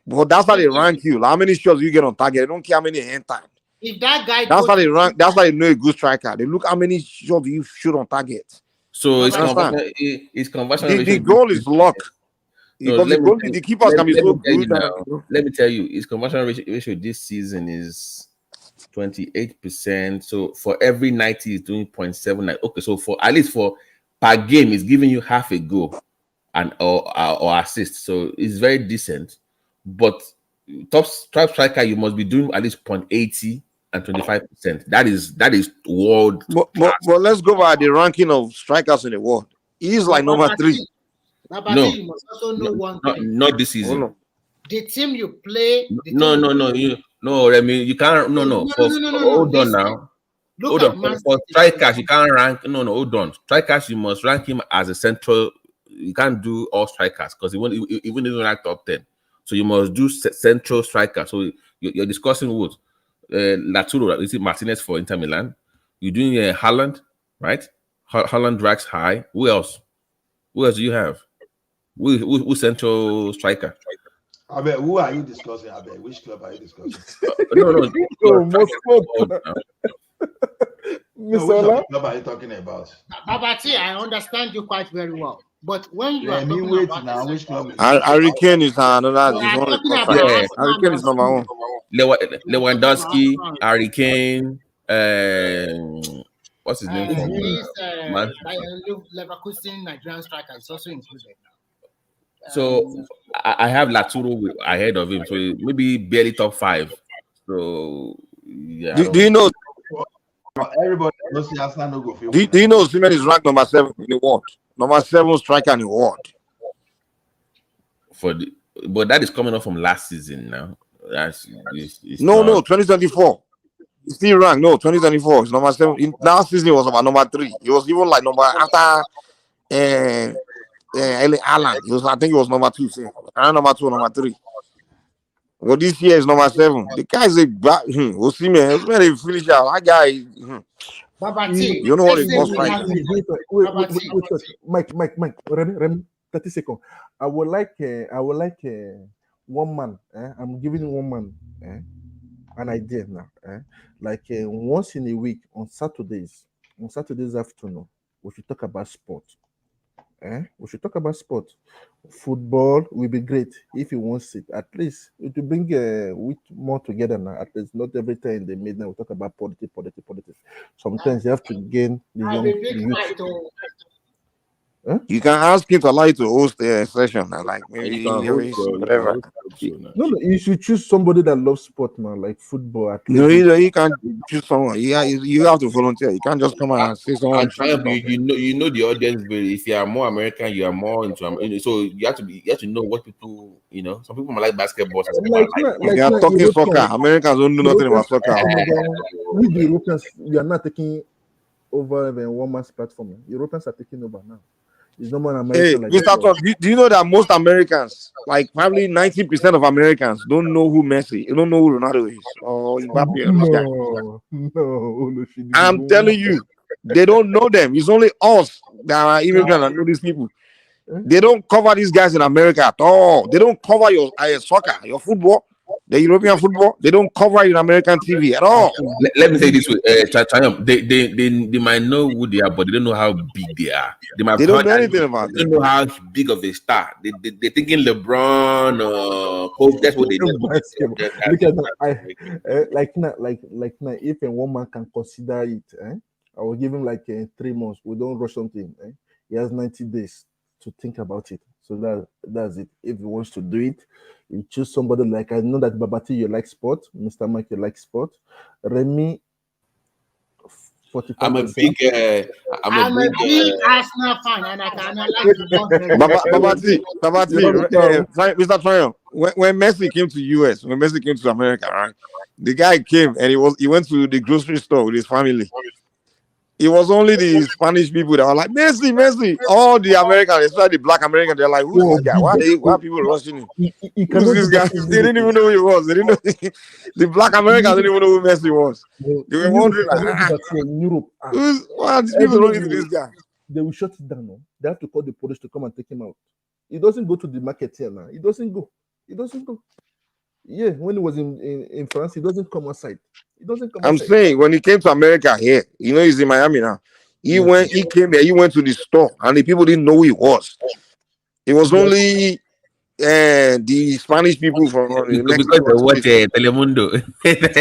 Speaker 10: But that's how they rank you. Like, how many shots you get on target? They don't care how many enter.
Speaker 17: If that guy,
Speaker 10: that's how they rank. That's how they know a good striker. They look how many shots you shoot on target.
Speaker 12: So his conversion.
Speaker 10: The goal is luck. Because the keepers can be so good.
Speaker 12: Let me tell you, his conversion ratio this season is 28%. So for every 90, he's doing 0.79. Okay, so for at least for per game, he's giving you half a goal and or assist. So it's very decent. But top striker, you must be doing at least 0.80 and 25%. That is world.
Speaker 10: But let's go by the ranking of strikers in the world. He's like number 3.
Speaker 17: No, you must also know one thing.
Speaker 12: Not this season.
Speaker 10: Oh, no.
Speaker 17: The team you play.
Speaker 12: No, Remy, you can't. No. Hold on now. Hold on. For strikers, you can't rank. No, hold on. Strikers, you must rank him as a central. You can't do all strikers because he won't even rank top 10. So you must do central striker. So you're discussing what? Laturo, is it Martinez for Inter Milan? You're doing Haaland, right? Haaland ranks high. Who else? Who else do you have? Who central striker?
Speaker 1: I bet. Who are you discussing? I bet. Which club are you discussing?
Speaker 12: No.
Speaker 1: Which club are you talking about?
Speaker 17: Babati, I understand you quite very well. But when you are talking about
Speaker 1: now, which club?
Speaker 10: Harry Kane is another. Harry Kane is number 1.
Speaker 12: Lewandowski, Harry Kane. What's his name?
Speaker 17: Leverkusen Nigerian striker is also included.
Speaker 12: So I have Laturo ahead of him, so maybe barely top 5. So yeah.
Speaker 10: Do you know?
Speaker 1: Everybody knows Arsenal no go.
Speaker 10: Do you know Osimhen is ranked number 7 in the world? Number 7 striker in the world.
Speaker 12: But that is coming up from last season now.
Speaker 10: No, 2024. He's still ranked. No, 2024 is number 7. Last season it was about number 3. It was even like number after Alan. I think it was number 2. Number 2 or number 3. Well, this year is number 7. The guy is a Osimhen finish out. That guy. You know what it was like.
Speaker 5: Mike. Remy, 30 seconds. I would like one man. I'm giving one man an idea now. Like once in a week on Saturdays afternoon, we should talk about sport. We should talk about sport. Football will be great if you want it. At least it will bring with more together now. At least not every time in the midnight we talk about politics. Sometimes you have to gain the young youth.
Speaker 10: You can ask him to allow you to host a session, and like maybe
Speaker 12: You can host
Speaker 10: whatever.
Speaker 5: No, you should choose somebody that loves sport, man, like football,
Speaker 10: No,
Speaker 5: athletics.
Speaker 10: you can't choose someone. You have to volunteer. You can't just come out and say someone.
Speaker 12: And Triumph, you know the audience very. If you are more American, you are more into so you have to know what people, some people might like basketball, some people might like.
Speaker 10: They are talking soccer. Americans don't know nothing about soccer.
Speaker 5: With the Europeans, we are not taking over the one man's platform. Europeans are taking over now. It's no more American.
Speaker 10: Hey,
Speaker 5: like
Speaker 10: Mr. Todd, do you know that most Americans, like probably 90% of Americans, don't know who Messi, don't know who Ronaldo is, or Mbappe, or this guy.
Speaker 5: No,
Speaker 10: I'm telling you, they don't know them. It's only us that are immigrants that know these people. They don't cover these guys in America at all. They don't cover your soccer, your football, the European football. They don't cover it in American TV at all.
Speaker 12: Let me say this way, Triumph, they might know who they are, but they don't know how big they are.
Speaker 10: They don't know anything about
Speaker 12: They don't know how big of a star. They're thinking LeBron, Kobe. That's what they know.
Speaker 5: Look at that. Like now, if a woman can consider it, I will give him like 3 months. We don't rush something. He has 90 days to think about it. So that's it. If he wants to do it, you choose somebody like, I know that Babati, you like sport. Mr. Mike, you like sport. Remy, 45%.
Speaker 17: I'm a big Arsenal fan, and I can like
Speaker 10: Babati, Mr. Triumph, when Messi came to US, when Messi came to America, right? The guy came and he went to the grocery store with his family. It was only the Spanish people that were like, Messi. All the Americans, especially the black Americans, they're like, who's this guy? Why are people rushing him? Who's this guy? They didn't even know who he was. They didn't know the black Americans didn't even know who Messi was. They were wondering,
Speaker 5: in Europe,
Speaker 10: why are these people running to this guy?
Speaker 5: They will shut it down. No? They have to call the police to come and take him out. He doesn't go to the market here now. He doesn't go. Yeah, when he was in France, he doesn't come outside.
Speaker 10: I'm saying when he came to America here, he's in Miami now. He came there, he went to the store, and the people didn't know who he was. It was only the Spanish people from Mexico.
Speaker 12: Because they watch Telemundo.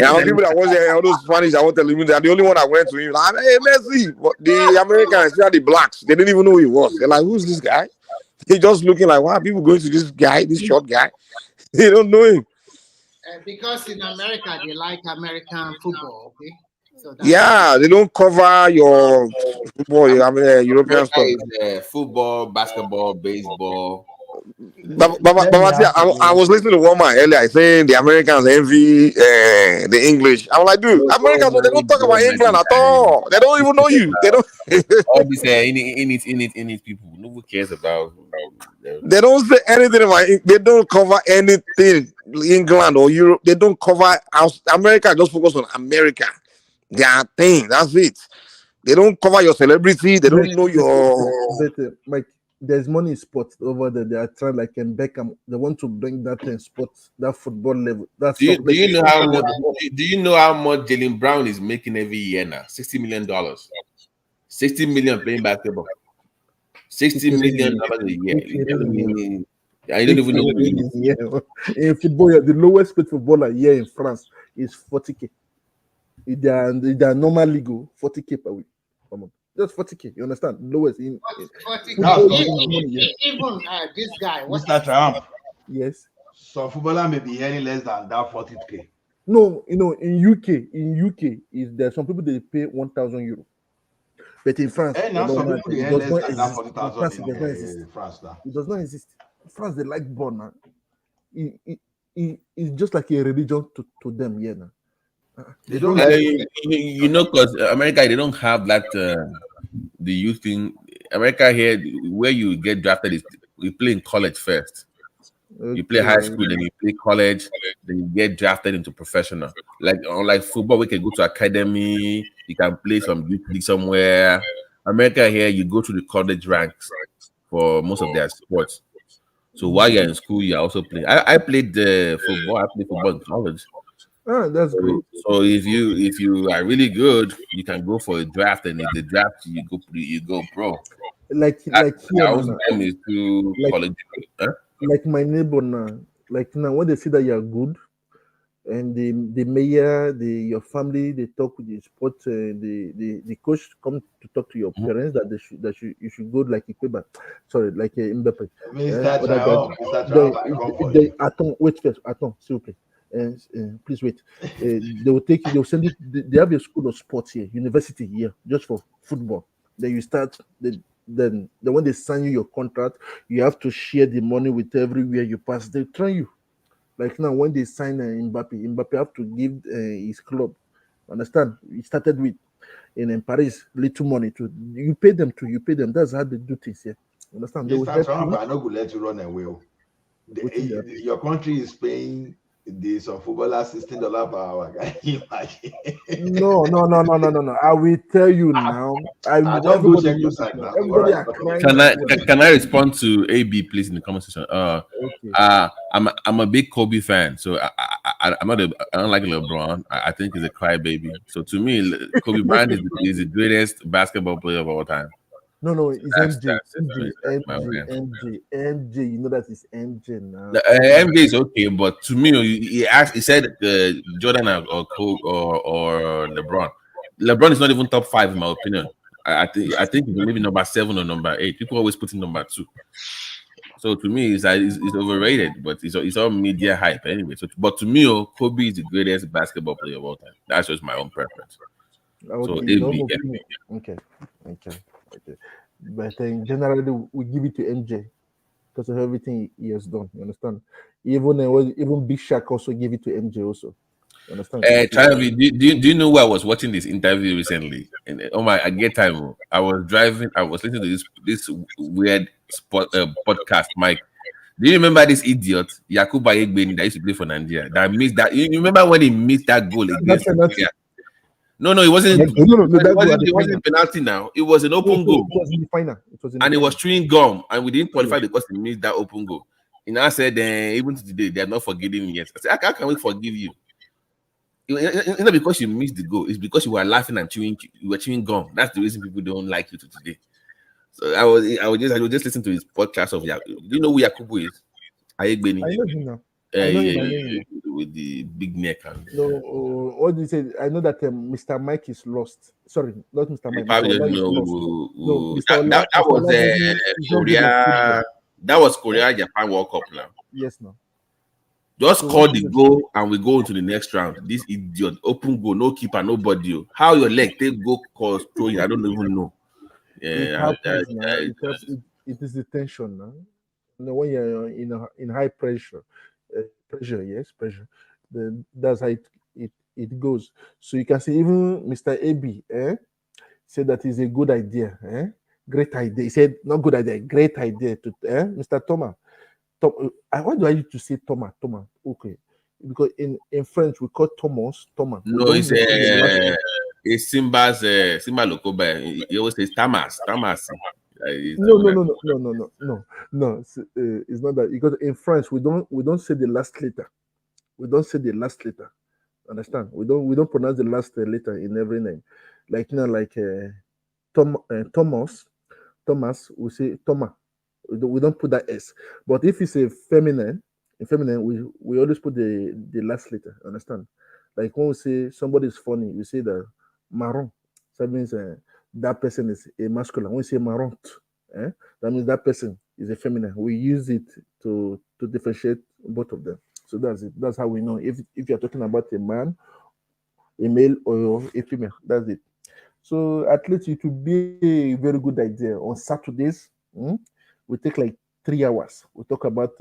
Speaker 10: Now people that watch all those Spanish that watch Telemundo, they're the only one that went to him. Like, hey, Messi. But the Americans, the blacks, they didn't even know who he was. They're like, who's this guy? They just looking like, why are people going to this guy, this short guy? They don't know him.
Speaker 17: Because in America they like American football, okay? So
Speaker 10: they don't cover your football, European stuff.
Speaker 12: Football, basketball, baseball.
Speaker 10: But I was listening to one man earlier saying the Americans envy the English. I'm like, dude, Americans, they don't talk about England at all. They don't even know you. They don't.
Speaker 12: All these in it people. No one cares about.
Speaker 10: They don't say anything about it. They don't cover anything. England or Europe. They don't cover America. Just focus on America. Their thing. That's it. They don't cover your celebrity. They don't know your.
Speaker 5: Mike, there's money in sports over there. They are trying, like in Beckham. They want to bring that in sports, that football level.
Speaker 12: Do you know how much Jalen Brown is making every year now? $60 million. $60 million playing basketball. $60 million a year. I don't even know.
Speaker 5: In football, the lowest paid footballer here in France is 40K. They are normal legal 40K per week. Just 40K. You understand? Lowest in
Speaker 17: 40K. Even this guy.
Speaker 1: Mr. Trump.
Speaker 5: Yes.
Speaker 1: So footballer may be earning less than that 40K.
Speaker 5: No, in UK, is there some people they pay 1,000 euro. But in France,
Speaker 1: now some people they earn less than that 40,000 in France.
Speaker 5: It does not exist. In France, they like ball now. It's just like a religion to them here now.
Speaker 12: They don't, because America, they don't have that the youth thing. America here, where you get drafted is you play in college first. Okay. You play high school, then you play college, then you get drafted into professional. Like unlike football, we can go to academy, you can play some youth league somewhere. America here, you go to the college ranks for most of their sports. So while you're in school, you're also playing. I played football. I played football in college.
Speaker 5: Oh, that's great.
Speaker 12: So if you are really good, you can go for a draft, and if the draft you go pro.
Speaker 5: Like
Speaker 12: college.
Speaker 5: Like my neighbor now. Like now, when they see that you're good,
Speaker 18: and the mayor, your family, they talk with the sport, the coach come to talk to your parents that you should go like Ikeba, sorry, like Mbappe,
Speaker 1: Mr.
Speaker 18: other guys.
Speaker 1: Traor, Mr. Traor, I come for
Speaker 18: They
Speaker 1: you.
Speaker 18: attends, wait first, attends, s'il vous plaît. Please wait. They will take you. They will send you. They have a school of sports here, university here, just for football. Then you start. Then when they sign you your contract, you have to share the money with everywhere you pass. They train you. Like now, when they sign Mbappe have to give his club. Understand? He started with in Paris little money to you pay them to you pay them. That's how they do things here. Understand? They will
Speaker 1: Mr.
Speaker 18: help
Speaker 1: Trump,
Speaker 18: you.
Speaker 1: I not going to let you run away.
Speaker 18: Within the
Speaker 1: Your country is paying some footballers $16 per hour. Can you imagine?
Speaker 18: No. I will tell you now.
Speaker 1: I don't go
Speaker 18: Everybody
Speaker 1: check your
Speaker 18: knows it
Speaker 1: site
Speaker 18: now.
Speaker 1: now. All
Speaker 18: Everybody
Speaker 1: right,
Speaker 18: are
Speaker 1: continue.
Speaker 18: crying now.
Speaker 12: Can I respond to AB please in the comment section?
Speaker 18: Okay.
Speaker 12: I'm a big Kobe fan, so I'm not I don't like LeBron. I think he's a crybaby. So to me, Kobe Bryant is the greatest basketball player of all time.
Speaker 18: No, it's
Speaker 12: That's
Speaker 18: MJ.
Speaker 12: that's my opinion.
Speaker 18: MJ. You know that is MJ now.
Speaker 12: The, MJ is okay, but to me, he said Jordan or Kobe or LeBron. LeBron is not even top 5 in my opinion. I think he's maybe number 7 or number 8. People always put him number 2. So to me, it's overrated, but it's all media hype anyway. So, but to me, Kobe is the greatest basketball player of all time. That's just my own preference. So
Speaker 18: Okay, your own
Speaker 12: AB,
Speaker 18: opinion. Okay. But generally, we give it to MJ because of everything he has done. You understand? Even Big Shaq also give it to MJ also. You understand?
Speaker 12: Travis, do you know where I was watching this interview recently? And I get time. I was driving. I was listening to this weird podcast. Mike, do you remember this idiot Yakuba Egbeni that used to play for Nigeria? That missed that. You remember when he missed that goal against Nigeria? No, it wasn't. It wasn't a penalty. Now it was an open goal.
Speaker 18: It was in the final.
Speaker 12: And it was chewing gum, and we didn't qualify because he missed that open goal. He now said, even today they are not forgiving me yet. I said, how can we forgive you? It's not because you missed the goal, it's because you were laughing and you were chewing gum. That's the reason people don't like you to today. So I was just listening to his podcast of Yakubu. Do you know who Yakubu is? Ayegbeni.
Speaker 18: I know him now. I know him.
Speaker 12: With the big neck. And,
Speaker 18: no, what do you say? I know that Mr. Mike is lost. Sorry, not Mr. Mike.
Speaker 12: Probably don't know
Speaker 18: no,
Speaker 12: Mr. that was Korea. That was Korea Japan World Cup now.
Speaker 18: Yes, no.
Speaker 12: Just score the goal and we go into the next round. This idiot, open goal, no keeper, nobody. How your leg take go cause throwing? I don't even know. Yeah,
Speaker 18: it is the tension now. When you're in high pressure, pressure. That's how it goes. So you can see even Mr. AB said that is a good idea. Great idea. He said not good idea, great idea to Mr. Thomas. Why do I need to say Thomas? Okay, because in French we call Thomas.
Speaker 12: No, it's Simba's Simba Lokoba. He always says Thomas.
Speaker 18: No. It's not that, because in France we don't say the last letter. We don't say the last letter. Understand? We don't pronounce the last letter in every name. Like Thomas, we say Thomas. We don't put that S. But if it's a feminine, we always put the last letter. Understand? Like when we say somebody is funny, we say the marron. So that means that person is a masculine. When we say marron, that means that person is a feminine. We use it to differentiate both of them. So that's it. That's how we know if you're talking about a man, a male, or a female. That's it. So at least it would be a very good idea. On Saturdays, we take like 3 hours. We talk about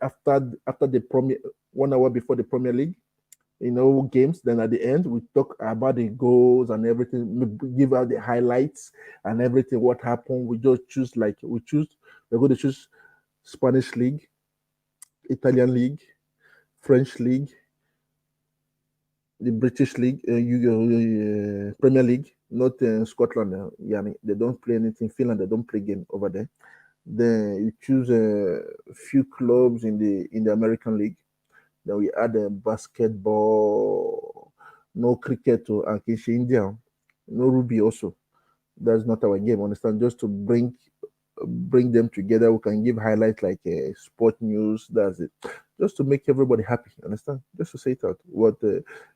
Speaker 18: after the Premier, 1 hour before the Premier League, games. Then at the end, we talk about the goals and everything. We give out the highlights and everything. What happened? We just choose We're going to choose Spanish League, Italian League, French League, the British League, Premier League, not Scotland. They don't play anything. Finland, they don't play game over there. Then you choose a few clubs in the American League. Then we add basketball, no cricket to India, no rugby also. That's not our game. Understand? Just to bring bring them together. We can give highlights like sport news. That's it. Just to make everybody happy. Understand? Just to say it out. What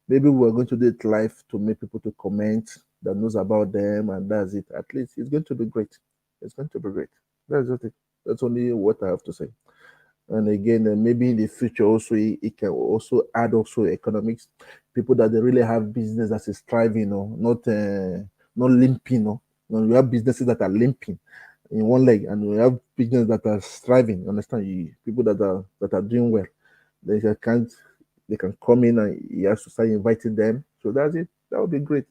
Speaker 18: maybe we're going to do it live to make people to comment that knows about them, and that's it. At least it's going to be great. It's going to be great. That's just it. That's only what I have to say. And again, maybe in the future also it can also add also economics. People that they really have business that is thriving, not limping. No, we have businesses that are limping in one leg, and we have business that are thriving. Understand? People that are doing well, they can come in, and you have to start inviting them. So that's it. That would be great.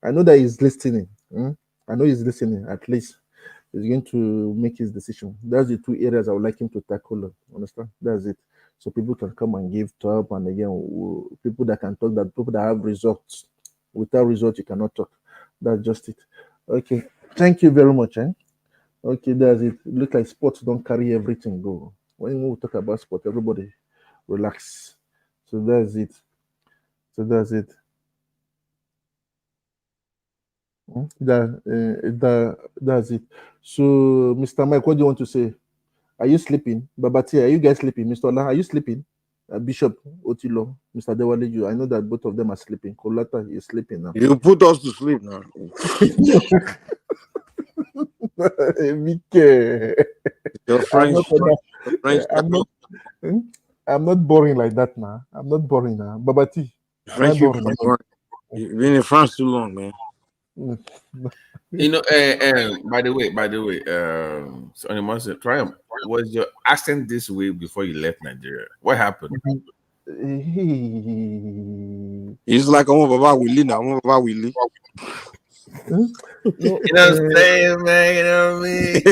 Speaker 18: I know that he's listening. I know he's listening. At least he's going to make his decision. That's the two areas I would like him to tackle. Understand? That's it. So people can come and give talk, and again, people that can talk, that people that have results. Without results, you cannot talk. That's just it. Okay. Thank you very much. Okay, that's it. Look like sports don't carry everything. Go. When we talk about sport, everybody relax. So that's it. That's it. That's it. So, Mr. Mike, what do you want to say? Are you sleeping? Babati, are you guys sleeping? Mr. Ola, are you sleeping? Bishop Otilo, Mr. Dewaleju, I know that both of them are sleeping. Kolata is sleeping now.
Speaker 10: You put us to sleep now. Your French,
Speaker 18: I'm not boring like that now. I'm not boring now. Babati, am I boring?
Speaker 10: You've been in France too long, man.
Speaker 12: You know, by the way, so on the Triumph, was your accent this way before you left Nigeria? What happened?
Speaker 10: It's like I'm Baba Willie now. I'm Baba Willie.
Speaker 12: You know what I'm saying, man? You know what I mean?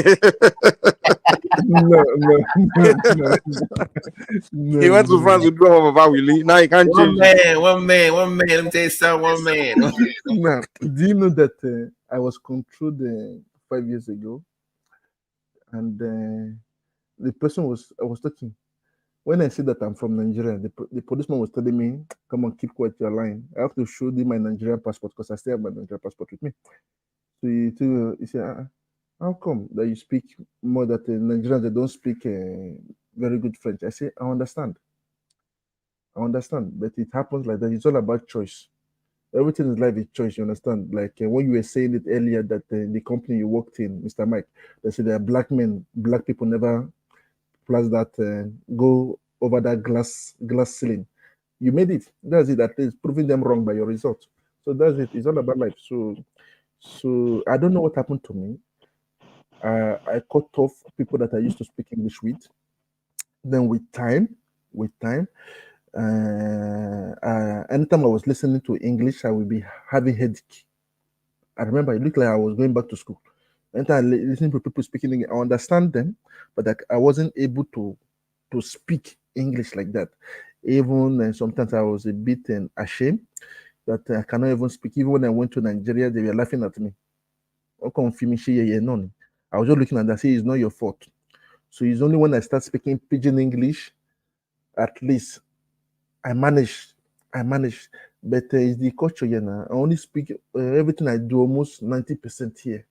Speaker 10: No. He went to France with Baba Willie. Now he can't change.
Speaker 12: One man. Let me tell you something. One man.
Speaker 18: Now, do you know that I was controlled 5 years ago, and the person I was talking. When I said that I'm from Nigeria, the policeman was telling me, "Come on, keep quiet, your line. I have to show them my Nigerian passport because I still have my Nigerian passport with me." So he said, "How come that you speak more that Nigerians they don't speak very good French?" I say, "I understand, but it happens like that. It's all about choice. Everything in life is choice. You understand? Like when you were saying it earlier that the company you worked in, Mr. Mike, they said that black people never." Plus that go over that glass ceiling. You made it. That's it. At least proving them wrong by your result. So that's it. It's all about life. So I don't know what happened to me. I cut off people that I used to speak English with. Then with time, anytime I was listening to English, I would be having headache. I remember it looked like I was going back to school. Anytime I listen to people speaking English, I understand them, but I wasn't able to speak English like that. Even sometimes I was a bit ashamed that I cannot even speak. Even when I went to Nigeria, they were laughing at me. I was just looking at that, say it's not your fault. So it's only when I start speaking pidgin English, at least I managed. But it's the culture here now. I only speak everything I do almost 90% here.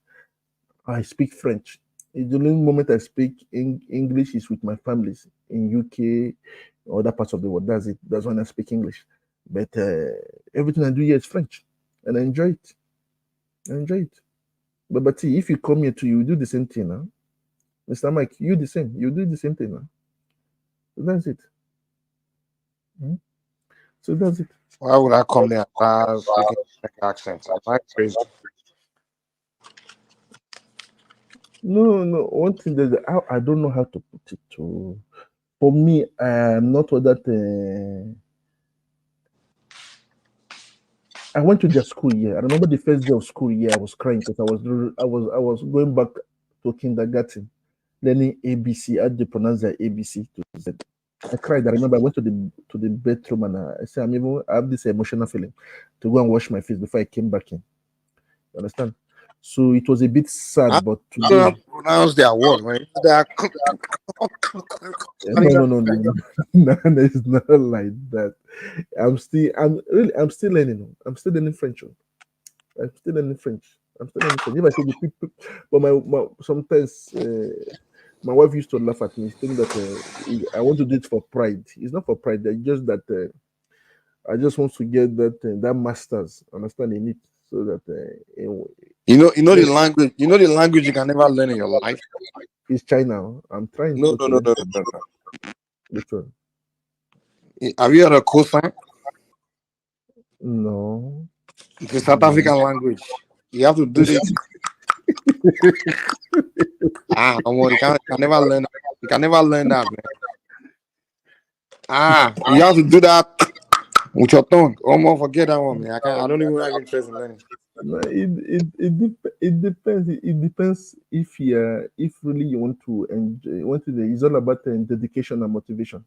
Speaker 18: I speak French. The only moment I speak English is with my families in UK or other parts of the world. That's it. That's when I speak English. But everything I do here is French, and I enjoy it. But if you come here too, you do the same thing now. Mr. Mike, you the same. You do the same thing now. So that's it. So that's it.
Speaker 10: Why would I come there speaking accent? Am I crazy?
Speaker 18: No. One thing that I don't know how to put it to. For me, I'm not all that. I went to their school year. I remember the first day of school year, I was crying because I was going back to kindergarten, learning ABC. How to pronounce the ABC to Z. I cried. I remember I went to the bedroom and I said, I have this emotional feeling to go and wash my face before I came back in. You understand? So it was a bit sad, but today.
Speaker 10: I pronounce their word, man.
Speaker 18: No, it's not like that. I'm still learning. I'm still learning French. I'm still learning French. I'm still innocent. If I say the people, but my sometimes my wife used to laugh at me, saying that I want to do it for pride. It's not for pride. It's just that I just want to get that masters, understand in it, so that
Speaker 10: you know the language. You know the language you can never learn in your life.
Speaker 18: It's China. I'm trying
Speaker 10: No.
Speaker 18: to learn. Which one?
Speaker 10: Have you heard of cosine?
Speaker 18: No.
Speaker 10: It's a South African language. You have to do this. You can never learn. You can never learn that, man. You have to do that with your tongue. Almost forget that one, man. I don't even have interest in learning.
Speaker 18: No, it depends. It depends if really you want to enjoy. It's all about dedication and motivation.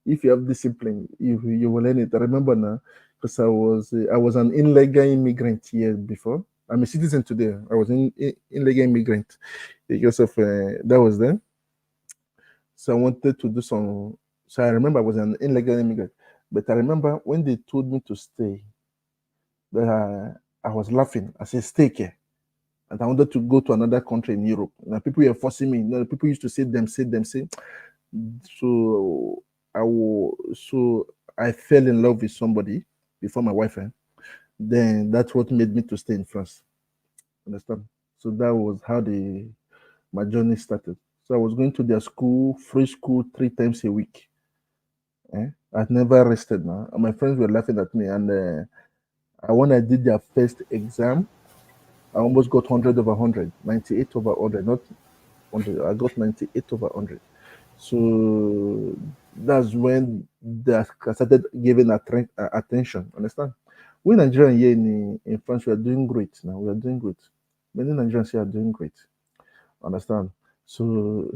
Speaker 18: If you have discipline, you will learn it. I remember now, because I was an illegal immigrant here before. I'm a citizen today. I was an illegal immigrant because of that was then. So I wanted to do some. So I remember I was an illegal immigrant, but I remember when they told me to stay, that I was laughing. I said, "Stay here." And I wanted to go to another country in Europe. Now people were forcing me. People used to say. So I fell in love with somebody before my wife. Then that's what made me to stay in France. Understand? So that was how my journey started. So I was going to their school, free school, 3 times a week. I'd never rested now. And my friends were laughing at me. And when I did their first exam, I almost got 100 over 100, 98 over 100, not 100. I got 98 over 100. So that's when I started giving attention. Understand? We Nigerians here in France, we are doing great now. We are doing great. Many Nigerians here are doing great. Understand? So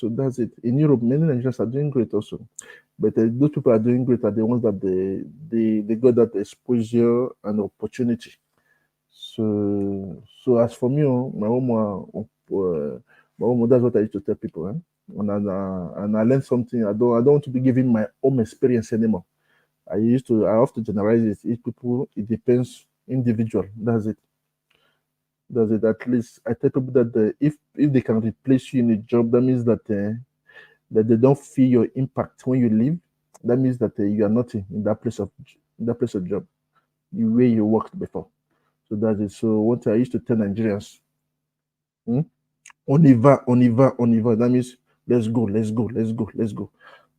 Speaker 18: that's it. In Europe, many Nigerians are doing great also. But those people are doing great are the ones that they got that exposure and opportunity. So as for me, my home, that's what I used to tell people. And I learned something. I don't want to be giving my own experience anymore. I have to generalize it. Each people, it depends individual. That's it. At least I tell people that if they can replace you in a job, that means that they don't feel your impact when you leave. That means that you are nothing in that place of job, the way you worked before. So that's it. So what I used to tell Nigerians, on y va. That means let's go.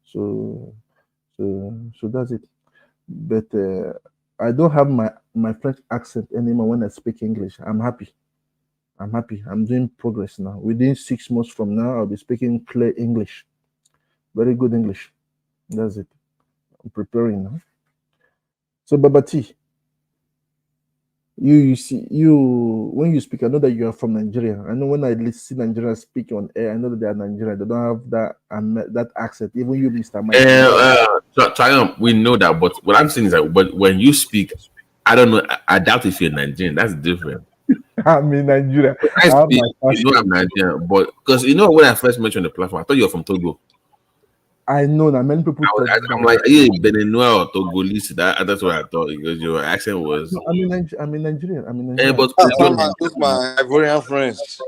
Speaker 18: So that's it. But I don't have my French accent anymore when I speak English. I'm happy. I'm doing progress now. Within 6 months from now, I'll be speaking clear English. Very good English. That's it. I'm preparing now. So Babati, you see when you speak, I know that you are from Nigeria. I know when I see Nigerians speak on air, I know that they are Nigerian. They don't have that accent. Even you, Mr. Mike.
Speaker 12: We know that, but what I'm saying is that when you speak, I don't know. I doubt if you're Nigerian. That's different.
Speaker 18: I'm in Nigeria.
Speaker 12: I'm Nigerian, but because when I first mentioned the platform, I thought you were from Togo.
Speaker 18: I know that many people.
Speaker 12: I'm like, are you Beninois or Togolese? That's what I thought because your accent was.
Speaker 18: No, I'm in Nigerian.
Speaker 12: But
Speaker 10: those my Ivorian friends.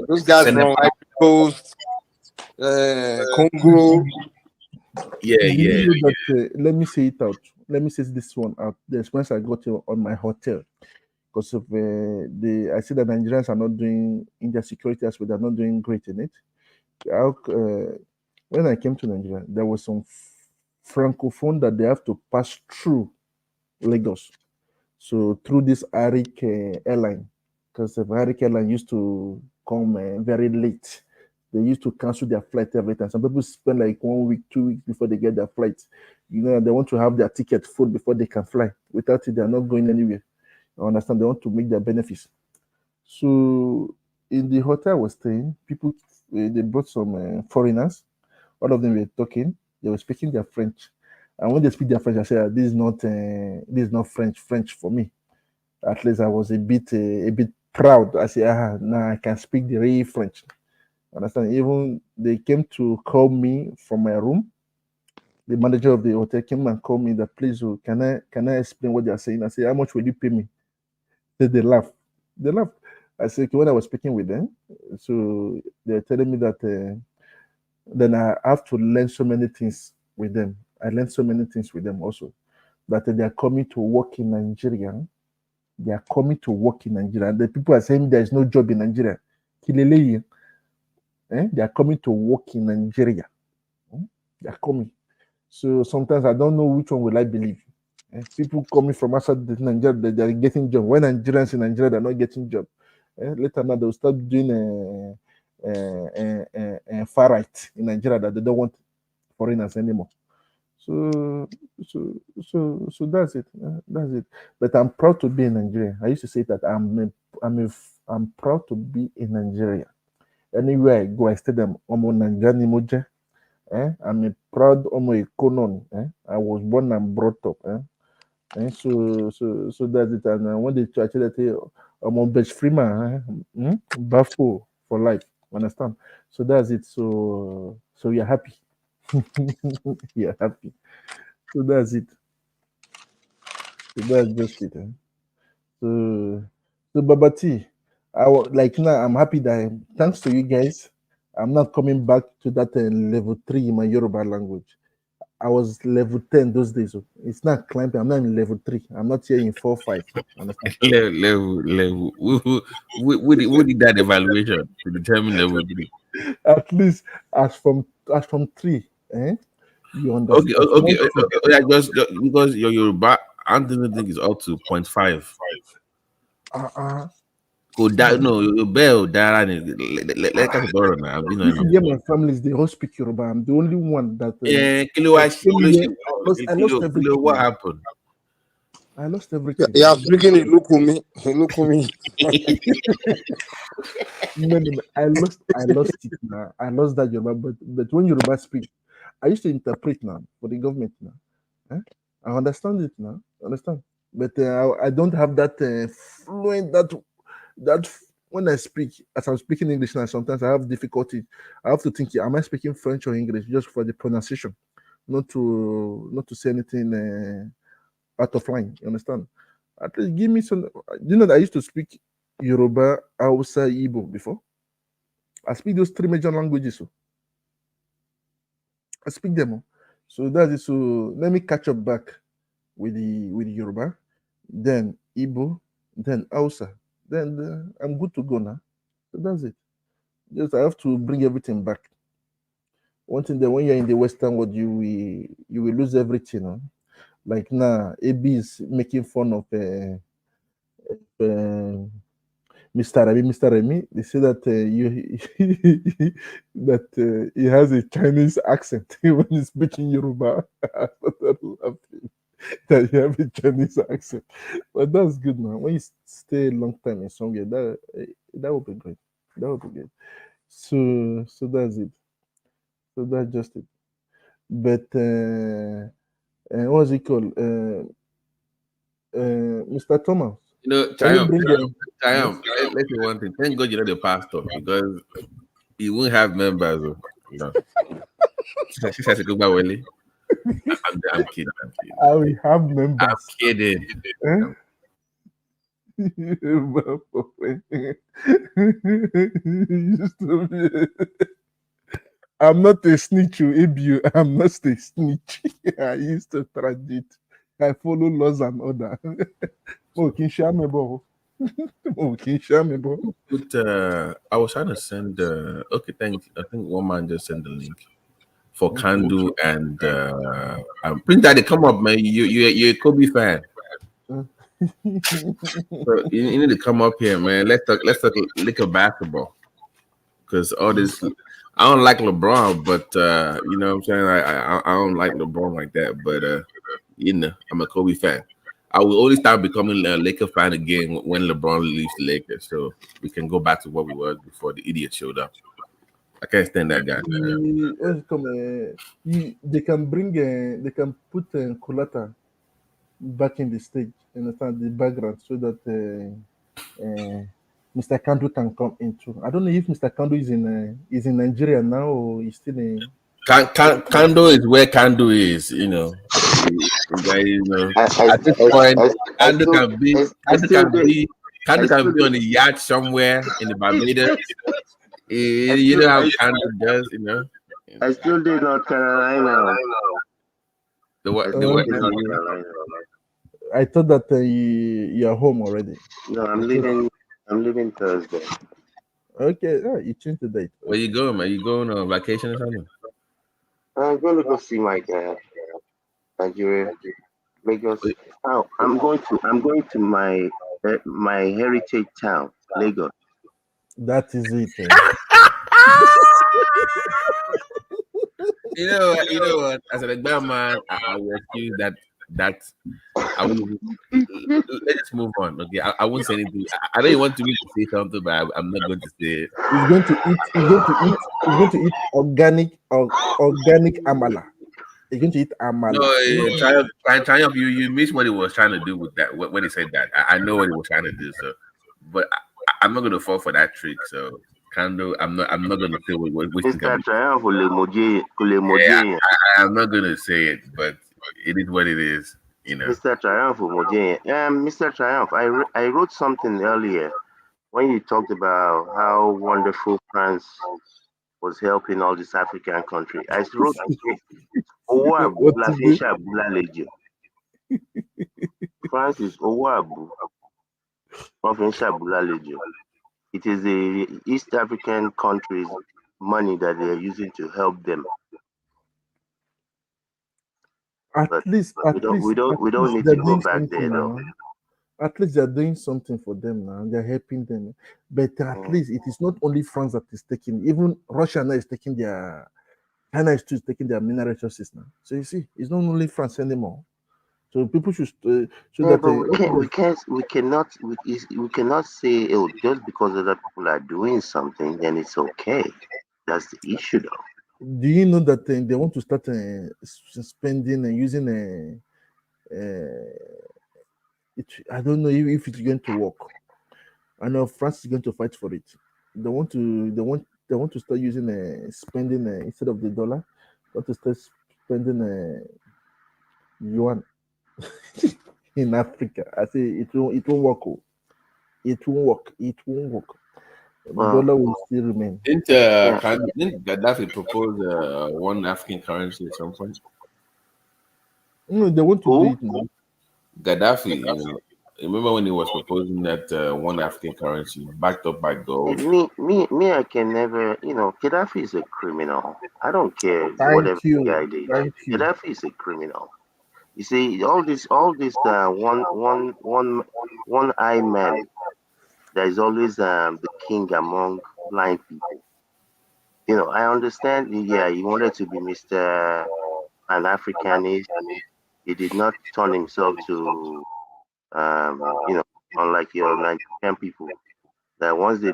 Speaker 10: Those guys from Ivory Coast, Congo.
Speaker 18: Let me say it out. Let me say this one out. The experience I got on my hotel, because of I see that Nigerians are not doing in their security aspect. They're not doing great in it. When I came to Nigeria, there was some francophone that they have to pass through Lagos. So through this Arik airline, because the Arik airline used to come very late. They used to cancel their flight every time. Some people spend like 1 week, 2 weeks before they get their flight. They want to have their ticket full before they can fly. Without it, they're not going anywhere. I understand they want to make their benefits. So in the hotel I was staying, people they brought some foreigners. All of them were talking. They were speaking their French. And when they speak their French, I said, "This is not French for me." At least I was a bit proud. I said, now I can speak the real French. Understand? Even they came to call me from my room. The manager of the hotel came and called me that, please, can I explain what they are saying? I said, how much will you pay me? They laugh. They laugh. I said, okay, when I was speaking with them, so they're telling me that then I have to learn so many things with them. I learned so many things with them also. That they are coming to work in Nigeria. They are coming to work in Nigeria. The people are saying there is no job in Nigeria. Kilele, they are coming to work in Nigeria. They are coming. So sometimes I don't know which one will I believe. People coming from outside Nigeria, they are getting job. When Nigerians in Nigeria, they're not getting job. Later now they'll start doing far right in Nigeria that they don't want foreigners anymore. So that's it. That's it. But I'm proud to be in Nigeria. I used to say that I'm proud to be in Nigeria. Anywhere I go, I stay them. I'm a proud Omo. I was born and brought up. And so that's it. And when they try to say I'm on best free man, Bafo for life. Understand? So that's it. So you're happy. You're happy. So that's it. So that's just it. So Babati, like now I'm happy that thanks to you guys, I'm not coming back to that level 3 in my Yoruba language. I was level 10 those days. So it's not climbing. I'm not in level 3. I'm not here in 4, 5. Understand?
Speaker 12: level. Who did that evaluation to determine level 3?
Speaker 18: At least as from 3, you understand?
Speaker 12: Okay. Just because your Yoruba, I don't think it's up to 0.5. Could that no your bell that let us borrow now.
Speaker 18: If you hear my families, they all speak Yoruba. I'm the only one that I lost everything.
Speaker 12: What happened?
Speaker 18: I lost everything.
Speaker 10: Yeah, speaking it, look at me. Look at me.
Speaker 18: No, I lost it now. I lost that Yoruba, but when Yoruba speak, I used to interpret now for the government now. I understand it now. Understand? But I don't have that fluent that when I speak, as I'm speaking English now, sometimes I have difficulty. I have to think, am I speaking French or English just for the pronunciation, not to say anything out of line. You understand? At least give me some. You know that I used to speak Yoruba, Hausa, Igbo before. I speak those 3 major languages. So I speak them. So that's it. So let me catch up back with the Yoruba, then Igbo, then Hausa. Then I'm good to go now. So that's it. Just I have to bring everything back. One thing that when you're in the Western world, you will lose everything. Huh? Like now, AB is making fun of Mr. Remy. Mr. Remy, they say that that he has a Chinese accent when he's speaking Yoruba. I started laughing that you have a Chinese accent, but that's good now. When you stay a long time in somewhere, that would be great. That would be good. So that's it. So that's just it. But what's it called? Mr. Thomas.
Speaker 12: You know, Triumph. Let's say one thing. Thank God you're not the pastor because he won't have members. You know. I'm kidding.
Speaker 18: I will have members.
Speaker 12: I'm kidding.
Speaker 18: I'm not a snitch, Abu. I'm not a snitch. I used to transit. I follow laws and order.
Speaker 12: I was trying to send. Okay, thanks. I think one man just sent the link for Kandu and Prince Daddy. Come up, man. You're a Kobe fan. So you need to come up here, man. Let's talk liquor basketball. Because all this, I don't like LeBron, but you know what I'm saying. I don't like LeBron like that, but you know, I'm a Kobe fan. I will only start becoming a Laker fan again when LeBron leaves the Lakers, so we can go back to what we were before the idiot showed up. I can't stand that guy.
Speaker 18: They can bring, they can put Colata back in the stage, understand the background, so that Mr. Kandu can come into. I don't know if Mr. Kandu is in Nigeria now or he's still in.
Speaker 12: Kando is where Kando is, you know. At this point, Kando can be Kando can be on a yacht somewhere in the Barbados. You know how Kando does, you know.
Speaker 20: I still do North Carolina.
Speaker 12: The what?
Speaker 20: I
Speaker 12: The what?
Speaker 20: still do North Carolina.
Speaker 18: I thought that you're home already.
Speaker 20: No, I'm leaving Thursday.
Speaker 18: Okay, you changed the date.
Speaker 12: Where you going, man? You going on vacation or something?
Speaker 20: I'm going to go see my dad. Nigeria, Lagos. Oh, I'm going to my heritage town, Lagos.
Speaker 18: That is it.
Speaker 12: You know what? As an exam man, I will excuse that. I will. Let's just move on. Okay, I won't say anything. I know you want me to say something, but I'm not going to say it.
Speaker 18: He's going to eat. He's going to eat organic amala. He's going to eat amala.
Speaker 12: No, Triumph, you missed what he was trying to do with that. When he said that, I know what he was trying to do. So, but I'm not going to fall for that trick. So, Kando, I'm not going to say what
Speaker 20: Mr. Triumph,
Speaker 12: yeah, I'm not going to say it, but it is what it is. You know.
Speaker 20: Mr. Triumph, Mr. Triumph, I wrote something earlier when you talked about how wonderful France was helping all these African countries. I wrote, France is Owabu. It is the East African countries' money that they are using to help them.
Speaker 18: At least
Speaker 20: we don't need to go back there though.
Speaker 18: At least they're doing something for them now. They're helping them. But at least it is not only France that is taking, even Russia now is taking their, China is too taking their mineral resources now. So you see, it's not only France anymore. So people should
Speaker 20: we cannot say, oh, just because other people are doing something, then it's okay. That's the issue though.
Speaker 18: Do you know that they want to start spending and using I don't know if it's going to work. I know France is going to fight for it. They want to start using spending instead of the dollar. They want to start spending yuan in Africa. I say it won't work. It won't work. It won't work. The dollar will still remain.
Speaker 12: Didn't Gaddafi propose one African currency at some point?
Speaker 18: No, they want to do it now.
Speaker 12: Gaddafi, remember when he was proposing that one African currency backed up by gold?
Speaker 20: Me, I can never, Gaddafi is a criminal. I don't care whatever the guy did. Gaddafi is a criminal. You see, all this one eye man. There is always the king among blind people. I understand. Yeah, he wanted to be Mr. Pan-Africanist. He did not turn himself to, unlike your Nigerian people, that once they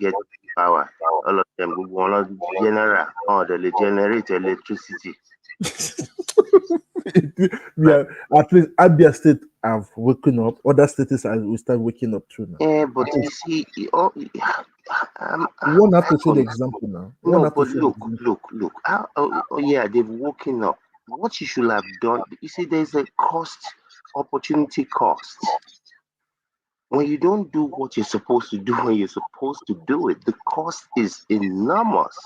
Speaker 20: get power, all of them will want to generate electricity.
Speaker 18: Yeah, at least Abia State have woken up. Other states will start waking up too now.
Speaker 20: Yeah, but you see,
Speaker 18: you won't have to show the example now.
Speaker 20: No, but look. Yeah, they've woken up. What you should have done, you see, there's a opportunity cost. When you don't do what you're supposed to do when you're supposed to do it, the cost is enormous,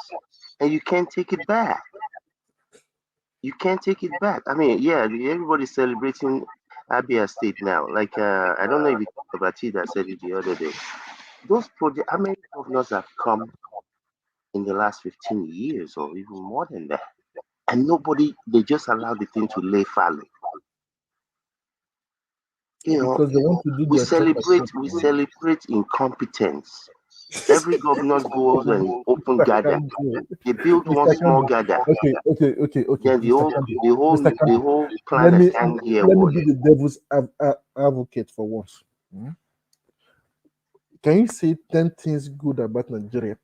Speaker 20: and you can't take it back. You can't take it back. I mean, yeah, everybody's celebrating Abia State now. Like, I don't know if it's Wtih that said it the other day. Those projects, how many governors have come in the last 15 years or even more than that? And they just allowed the thing to lay fallow.
Speaker 18: Because they want to do
Speaker 20: we celebrate incompetence. Every governor goes and open gather. They build one small gather.
Speaker 18: Okay.
Speaker 20: Then the whole planet hang here.
Speaker 18: Let me be the devil's advocate for once. Can you say 10 things good about Nigeria?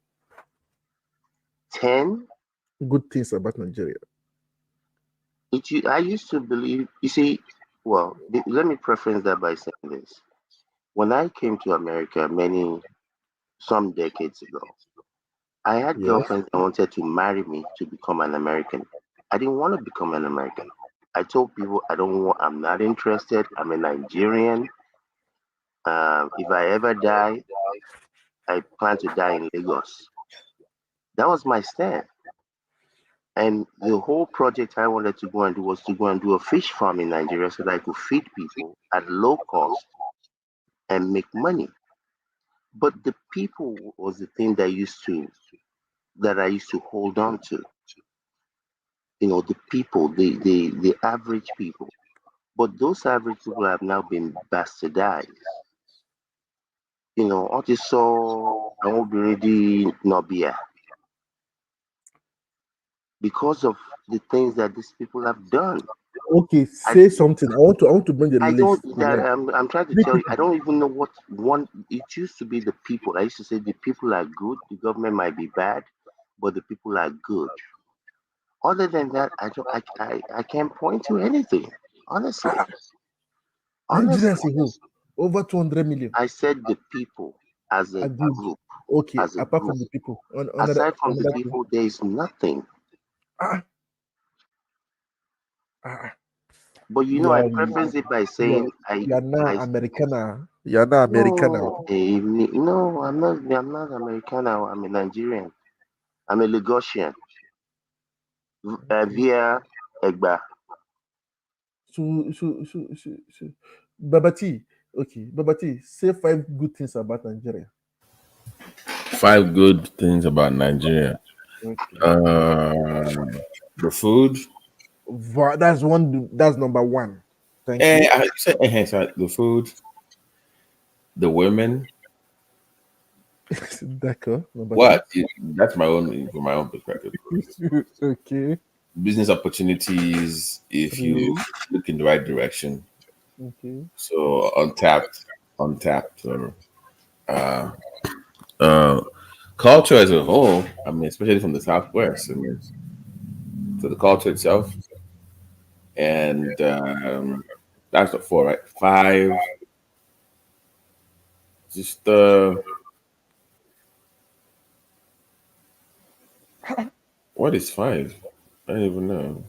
Speaker 20: 10
Speaker 18: good things about Nigeria.
Speaker 20: I used to believe. You see, well, let me preference that by saying this. When I came to America some decades ago, I had girlfriends that wanted to marry me to become an American. I didn't want to become an American. I told people I'm not interested. I'm a Nigerian. If I ever die, I plan to die in Lagos. That was my stand. And the whole project I wanted to go and do was to go and do a fish farm in Nigeria so that I could feed people at low cost and make money. But the people was the thing that I used to hold on to. The people, the average people. But those average people have now been bastardized. All this saw already Nobia because of the things that these people have done.
Speaker 18: Okay, say something. I want to bring the
Speaker 20: I
Speaker 18: list.
Speaker 20: don't. I'm trying to tell you. I don't even know what one. It used to be the people. I used to say the people are good. The government might be bad, but the people are good. Other than that, I can't point to anything. Honestly.
Speaker 18: Nigeria as a whole, over 200 million.
Speaker 20: I said the people as a group.
Speaker 18: Okay,
Speaker 20: as a
Speaker 18: apart
Speaker 20: group.
Speaker 18: from the people.
Speaker 20: Aside from the people, there is nothing. But I preface it by saying
Speaker 18: you're not Americana. You're not Americana.
Speaker 20: No, I'm not Americana. I'm a Nigerian. I'm a Lagosian. Via Egba.
Speaker 18: So, Babati, okay, Babati, say 5 good things about Nigeria.
Speaker 12: 5 good things about Nigeria.
Speaker 18: Okay.
Speaker 12: The food.
Speaker 18: That's number 1. Thank you.
Speaker 12: Sorry, the food. The women.
Speaker 18: D'accord.
Speaker 12: What? That's my own perspective.
Speaker 18: Okay.
Speaker 12: Business opportunities if you look in the right direction.
Speaker 18: Okay.
Speaker 12: So untapped. Culture as a whole. I mean, especially from the Southwest. I mean, so the culture itself, and that's the 4, right? 5. Just what is 5? I don't even know.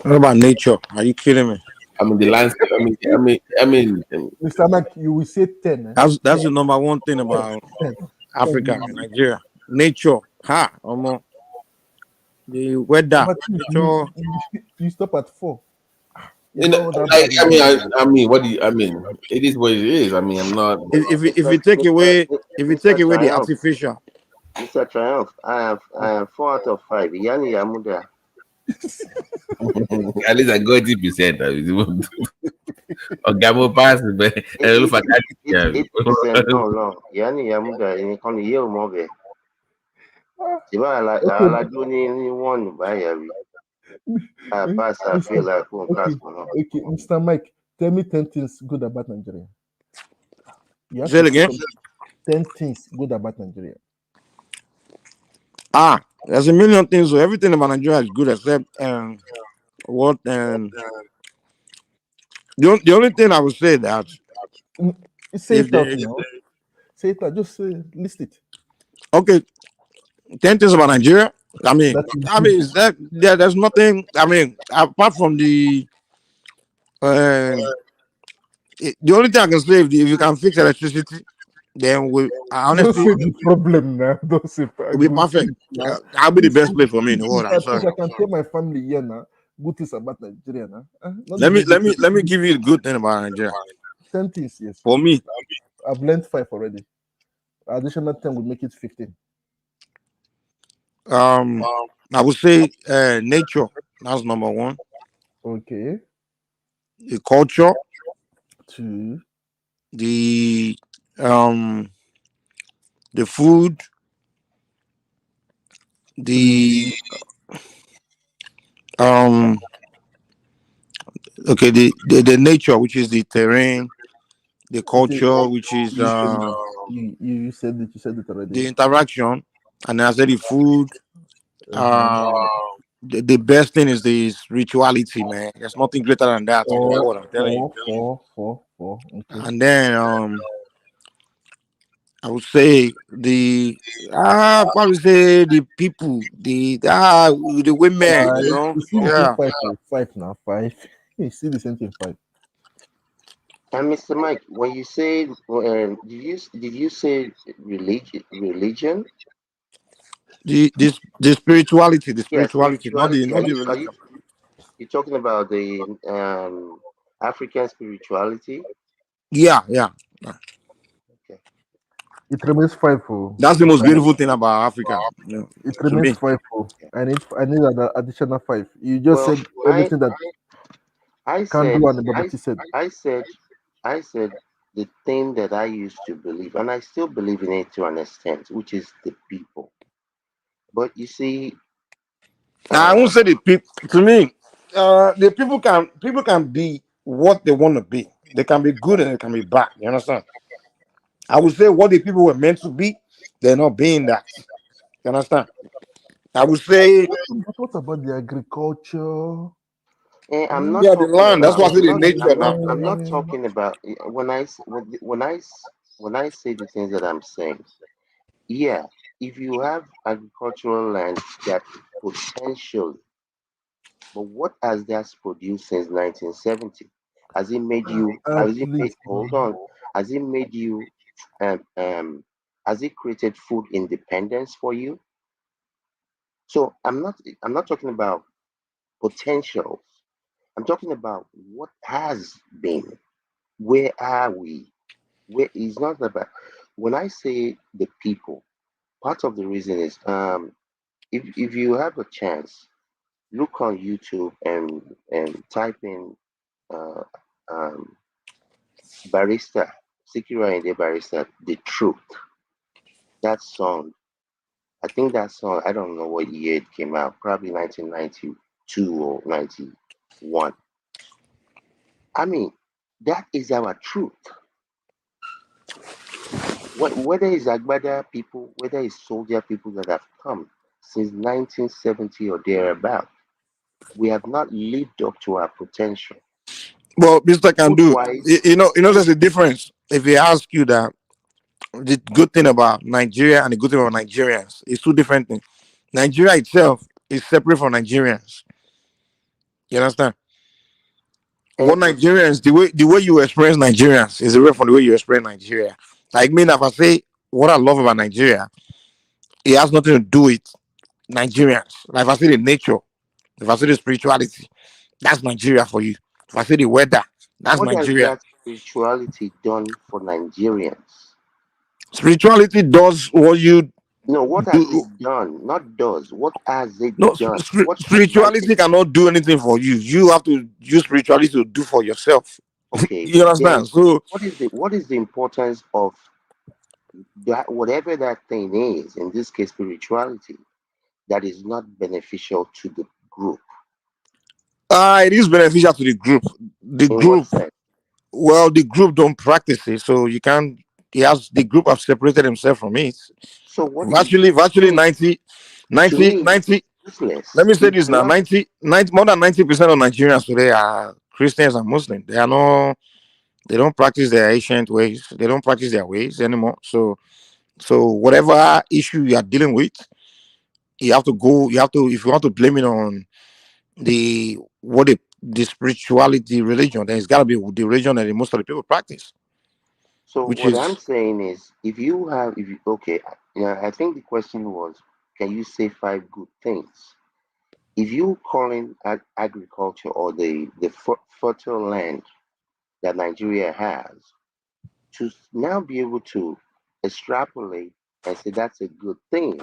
Speaker 10: What about nature? Are you kidding me?
Speaker 12: I mean the landscape. I mean.
Speaker 18: Mr. Mac, you will say 10. Eh?
Speaker 10: That's the number 1 thing about
Speaker 18: 10.
Speaker 10: Africa and Nigeria. Nature. The weather. Nature.
Speaker 18: You stop at 4.
Speaker 12: I mean, what do you? I mean, it is what it is. I mean, I'm not.
Speaker 10: If you take away the artificial.
Speaker 20: Mr. Triumph, I have 4 out of 5. Yani Yamuda.
Speaker 12: At least I got 80%. Ogamo pass, but
Speaker 20: 80%. No. Yani Yamuda in the year mobe. I do need 1 by I pass. I feel like
Speaker 18: okay, Mr. Mike, tell me 10 things good about Nigeria.
Speaker 10: Say it again.
Speaker 18: 10 things good about Nigeria.
Speaker 10: There's a million things. So everything about Nigeria is good except what the only thing I would say that
Speaker 18: say it out, say it out, just list it.
Speaker 10: Okay, 10 things about Nigeria. I mean, is that there's nothing. I mean, apart from the only thing I can say if you can fix electricity, then honestly
Speaker 18: don't say the problem now. Don't say
Speaker 10: it'll be perfect. That'll be the best place for me in the world. I'm sorry.
Speaker 18: I can tell my family here now. Good things about Nigeria now.
Speaker 10: Let me give you the good thing about Nigeria.
Speaker 18: 10 things, yes.
Speaker 10: For me,
Speaker 18: I've learned 5 already. Additional 10 will make it 15.
Speaker 10: I would say nature. That's number 1.
Speaker 18: Okay.
Speaker 10: The culture.
Speaker 18: 2.
Speaker 10: The food. The okay, the nature, which is the terrain, the culture, which is
Speaker 18: you said it already.
Speaker 10: The interaction, and I said the food. The best thing is the spirituality, man. There's nothing greater than that in the world, I'm telling you.
Speaker 18: 4. Okay.
Speaker 10: And then I would say probably say the people, the women,
Speaker 18: You see the same 5 now. 5. You see the same thing 5.
Speaker 20: And Mr. Mike, when you say, did you say religion?
Speaker 10: The spirituality,
Speaker 20: Yeah,
Speaker 10: not the
Speaker 20: spirituality.
Speaker 10: religion.
Speaker 20: You talking about the African spirituality?
Speaker 10: Yeah.
Speaker 20: Okay.
Speaker 18: It remains 5-0.
Speaker 10: That's the most beautiful thing about Africa.
Speaker 18: It
Speaker 10: To
Speaker 18: remains
Speaker 10: me.
Speaker 18: 5-0. I need an additional 5. You just
Speaker 20: Well,
Speaker 18: said everything that
Speaker 20: I
Speaker 18: can
Speaker 20: said,
Speaker 18: do and the
Speaker 20: I,
Speaker 18: Babati said.
Speaker 20: I said the thing that I used to believe, and I still believe in it to an extent, which is the people. But you see,
Speaker 10: I won't say the people. To me, the people can be what they want to be. They can be good and they can be bad. You understand? I would say what the people were meant to be, they're not being that. You understand? I would say,
Speaker 18: But what about the agriculture?
Speaker 20: I'm not
Speaker 10: yeah, the
Speaker 20: talking
Speaker 10: land. That's
Speaker 20: about.
Speaker 10: why I say the nature now.
Speaker 20: I'm not talking about when I say the things that I'm saying. Yeah, if you have agricultural land that potential, but what has that produced since 1970? Has it made you? Has it made?
Speaker 18: Please.
Speaker 20: Hold on. Has it made you? Um, um, has it created food independence for you? So I'm not talking about potentials. I'm talking about what has been. Where are we? Where is not about. When I say the people, part of the reason is if you have a chance, look on YouTube and type in uh, um, barista, CR1M1NALS barista, the truth. That song, I think that song, I don't know what year it came out, probably 1992 or 91. I mean, that is our truth. Whether it's Agbada people, whether it's soldier people that have come since 1970 or thereabout, we have not lived up to our potential.
Speaker 10: Well, Mr. Can
Speaker 20: Food
Speaker 10: do.
Speaker 20: wise,
Speaker 10: There's a difference. If they ask you that, the good thing about Nigeria and the good thing about Nigerians is two different things. Nigeria itself is separate from Nigerians. You understand? What Nigerians, the way you experience Nigerians is different from the way you experience Nigeria. Like me, if I say what I love about Nigeria, it has nothing to do with Nigerians. Like if I say the nature, if I say the spirituality, that's Nigeria for you. If I say the weather, that's
Speaker 20: what has
Speaker 10: Nigeria.
Speaker 20: that spirituality done for Nigerians?
Speaker 10: Spirituality does what you
Speaker 20: No, what has
Speaker 10: do.
Speaker 20: it done? Not does. What has it
Speaker 10: No,
Speaker 20: done? What advantage?
Speaker 10: spirituality cannot do anything for you. You have to use spirituality to do for yourself.
Speaker 20: Okay,
Speaker 10: You
Speaker 20: then
Speaker 10: understand? So,
Speaker 20: what is the importance of that whatever that thing is, in this case spirituality, that is not beneficial to the group?
Speaker 10: it is beneficial to the group. The
Speaker 20: In what
Speaker 10: group,
Speaker 20: sense?
Speaker 10: well, the group don't practice it, so you can't. The group have separated themselves from it.
Speaker 20: So what is
Speaker 10: Virtually
Speaker 20: to
Speaker 10: 90,
Speaker 20: to
Speaker 10: 90,
Speaker 20: me
Speaker 10: 90. Let
Speaker 20: useless?
Speaker 10: me say
Speaker 20: It's
Speaker 10: this now:
Speaker 20: not
Speaker 10: 90, more than 90% of Nigerians today are Christians and Muslims. They are no, they don't practice their ancient ways. They don't practice their ways anymore. So whatever issue you are dealing with, you have to go. You have to, if you want to blame it on the spirituality religion, then it's got to be the religion that most of the people practice,
Speaker 20: so
Speaker 10: which
Speaker 20: what I'm
Speaker 10: is
Speaker 20: saying is if you okay, yeah, I think the question was, can you say five good things? If you calling agriculture or the fertile land that Nigeria has, to now be able to extrapolate and say that's a good thing,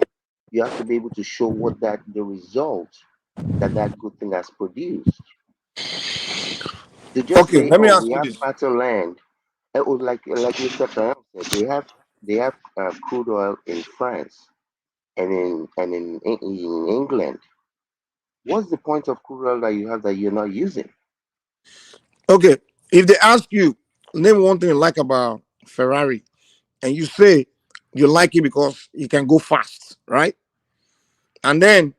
Speaker 20: you have to be able to show what that the result that good thing has produced. To just
Speaker 10: okay.
Speaker 20: say,
Speaker 10: Let me
Speaker 20: oh,
Speaker 10: ask
Speaker 20: we
Speaker 10: you
Speaker 20: have
Speaker 10: this.
Speaker 20: fertile land, it was like Mr. Karam said, they have crude oil in France and in England. What's the point of crude oil that you have that you're not using?
Speaker 10: Okay, if they ask you, name one thing you like about Ferrari, and you say you like it because you can go fast, right? And then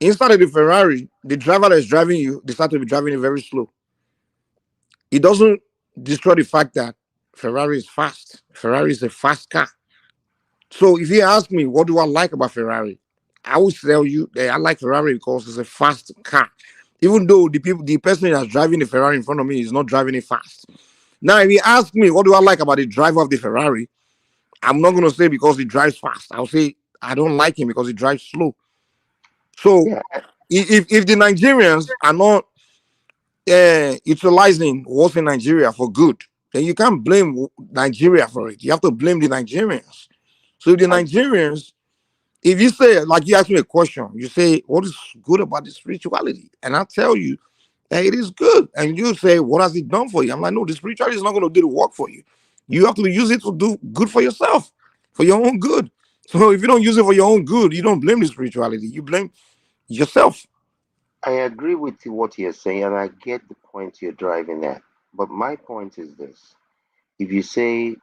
Speaker 10: inside of the Ferrari, the driver that's driving you decide to be driving it very slow. It doesn't destroy the fact that Ferrari is fast. Ferrari is a fast car. So if you ask me what do I like about Ferrari, I would tell you that I like Ferrari because it's a fast car. Even though the person that's driving the Ferrari in front of me is not driving it fast. Now, if you ask me, what do I like about the driver of the Ferrari? I'm not going to say because he drives fast. I'll say I don't like him because he drives slow. So, if the Nigerians are not utilizing what's in Nigeria for good, then you can't blame Nigeria for it. You have to blame the Nigerians. So, the Nigerians, if you say, like you asked me a question, you say, what is good about the spirituality? And I tell you, that it is good. And you say, what has it done for you? I'm like, no, the spirituality is not going to do the work for you. You have to use it to do good for yourself, for your own good. So if you don't use it for your own good, you don't blame the spirituality. You blame yourself.
Speaker 20: I agree with what you're saying, and I get the point you're driving at. But my point is this: if you say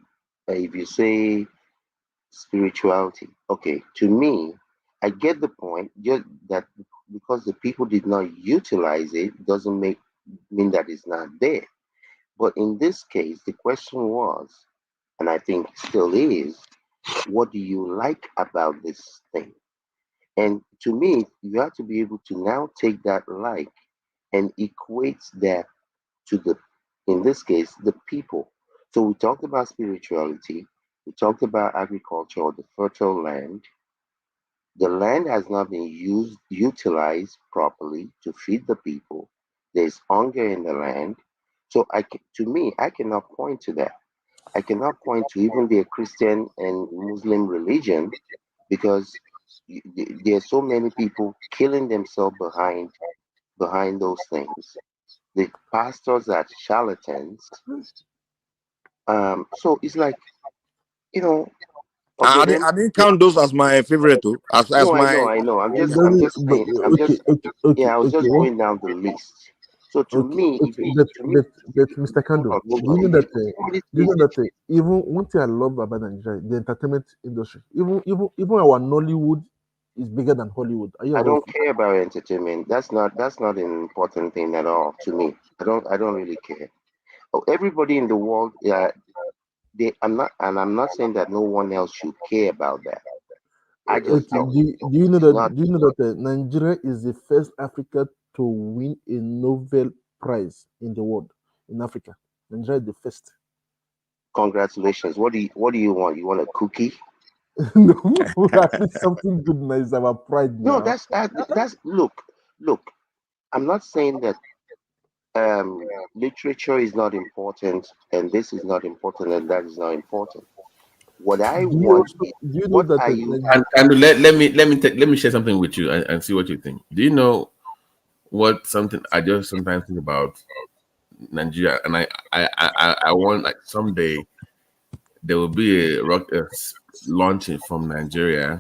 Speaker 20: spirituality, okay, to me, I get the point. Just that because the people did not utilize it doesn't mean that it's not there. But in this case, the question was, and I think still is, what do you like about this thing? And to me, you have to be able to now take that like and equate that to in this case, the people. So we talked about spirituality, we talked about agriculture or the fertile land. The land has not been utilized properly to feed the people. There's hunger in the land. So to me, I cannot point to that. I cannot point to even the Christian and Muslim religion because there are so many people killing themselves behind those things. The pastors are charlatans. So it's like, okay,
Speaker 10: I
Speaker 20: then
Speaker 10: didn't count those as my favorite too. As
Speaker 20: no,
Speaker 10: my
Speaker 20: I know. I'm just
Speaker 18: But,
Speaker 20: saying.
Speaker 18: okay,
Speaker 20: I was just
Speaker 18: okay.
Speaker 20: going down the list. So to
Speaker 18: Okay,
Speaker 20: me,
Speaker 18: okay, but Mr.
Speaker 20: hold
Speaker 18: Kando,
Speaker 20: on, hold
Speaker 18: do you
Speaker 20: on.
Speaker 18: know that?
Speaker 20: Somebody's
Speaker 18: Do you know
Speaker 20: listening.
Speaker 18: that? Even one thing I love about Nigeria, the entertainment industry. Even our Nollywood is bigger than Hollywood. Are you
Speaker 20: I
Speaker 18: aware of
Speaker 20: don't
Speaker 18: it?
Speaker 20: care about entertainment. That's not an important thing at all to me. I don't really care. Oh, everybody in the world, yeah, I'm not saying that no one else should care about that. I just
Speaker 18: Okay.
Speaker 20: don't.
Speaker 18: Do you know
Speaker 20: It's
Speaker 18: that?
Speaker 20: not.
Speaker 18: Do you know that Nigeria is the first Africa to win a Nobel Prize in the world in Africa? Nigeria is the first.
Speaker 20: Congratulations. What do you want? You want a cookie?
Speaker 18: No, at least something good, nice. Our pride
Speaker 20: No,
Speaker 18: now.
Speaker 20: that's look. I'm not saying that literature is not important and this is not important and that is not important. What I
Speaker 18: Do you
Speaker 20: want
Speaker 18: also
Speaker 20: is
Speaker 18: do you know
Speaker 20: what
Speaker 18: that
Speaker 20: are you?
Speaker 12: And let me share something with you and see what you think. Do you know what something I just sometimes think about Nigeria, and I want like someday there will be a rocket launching from Nigeria,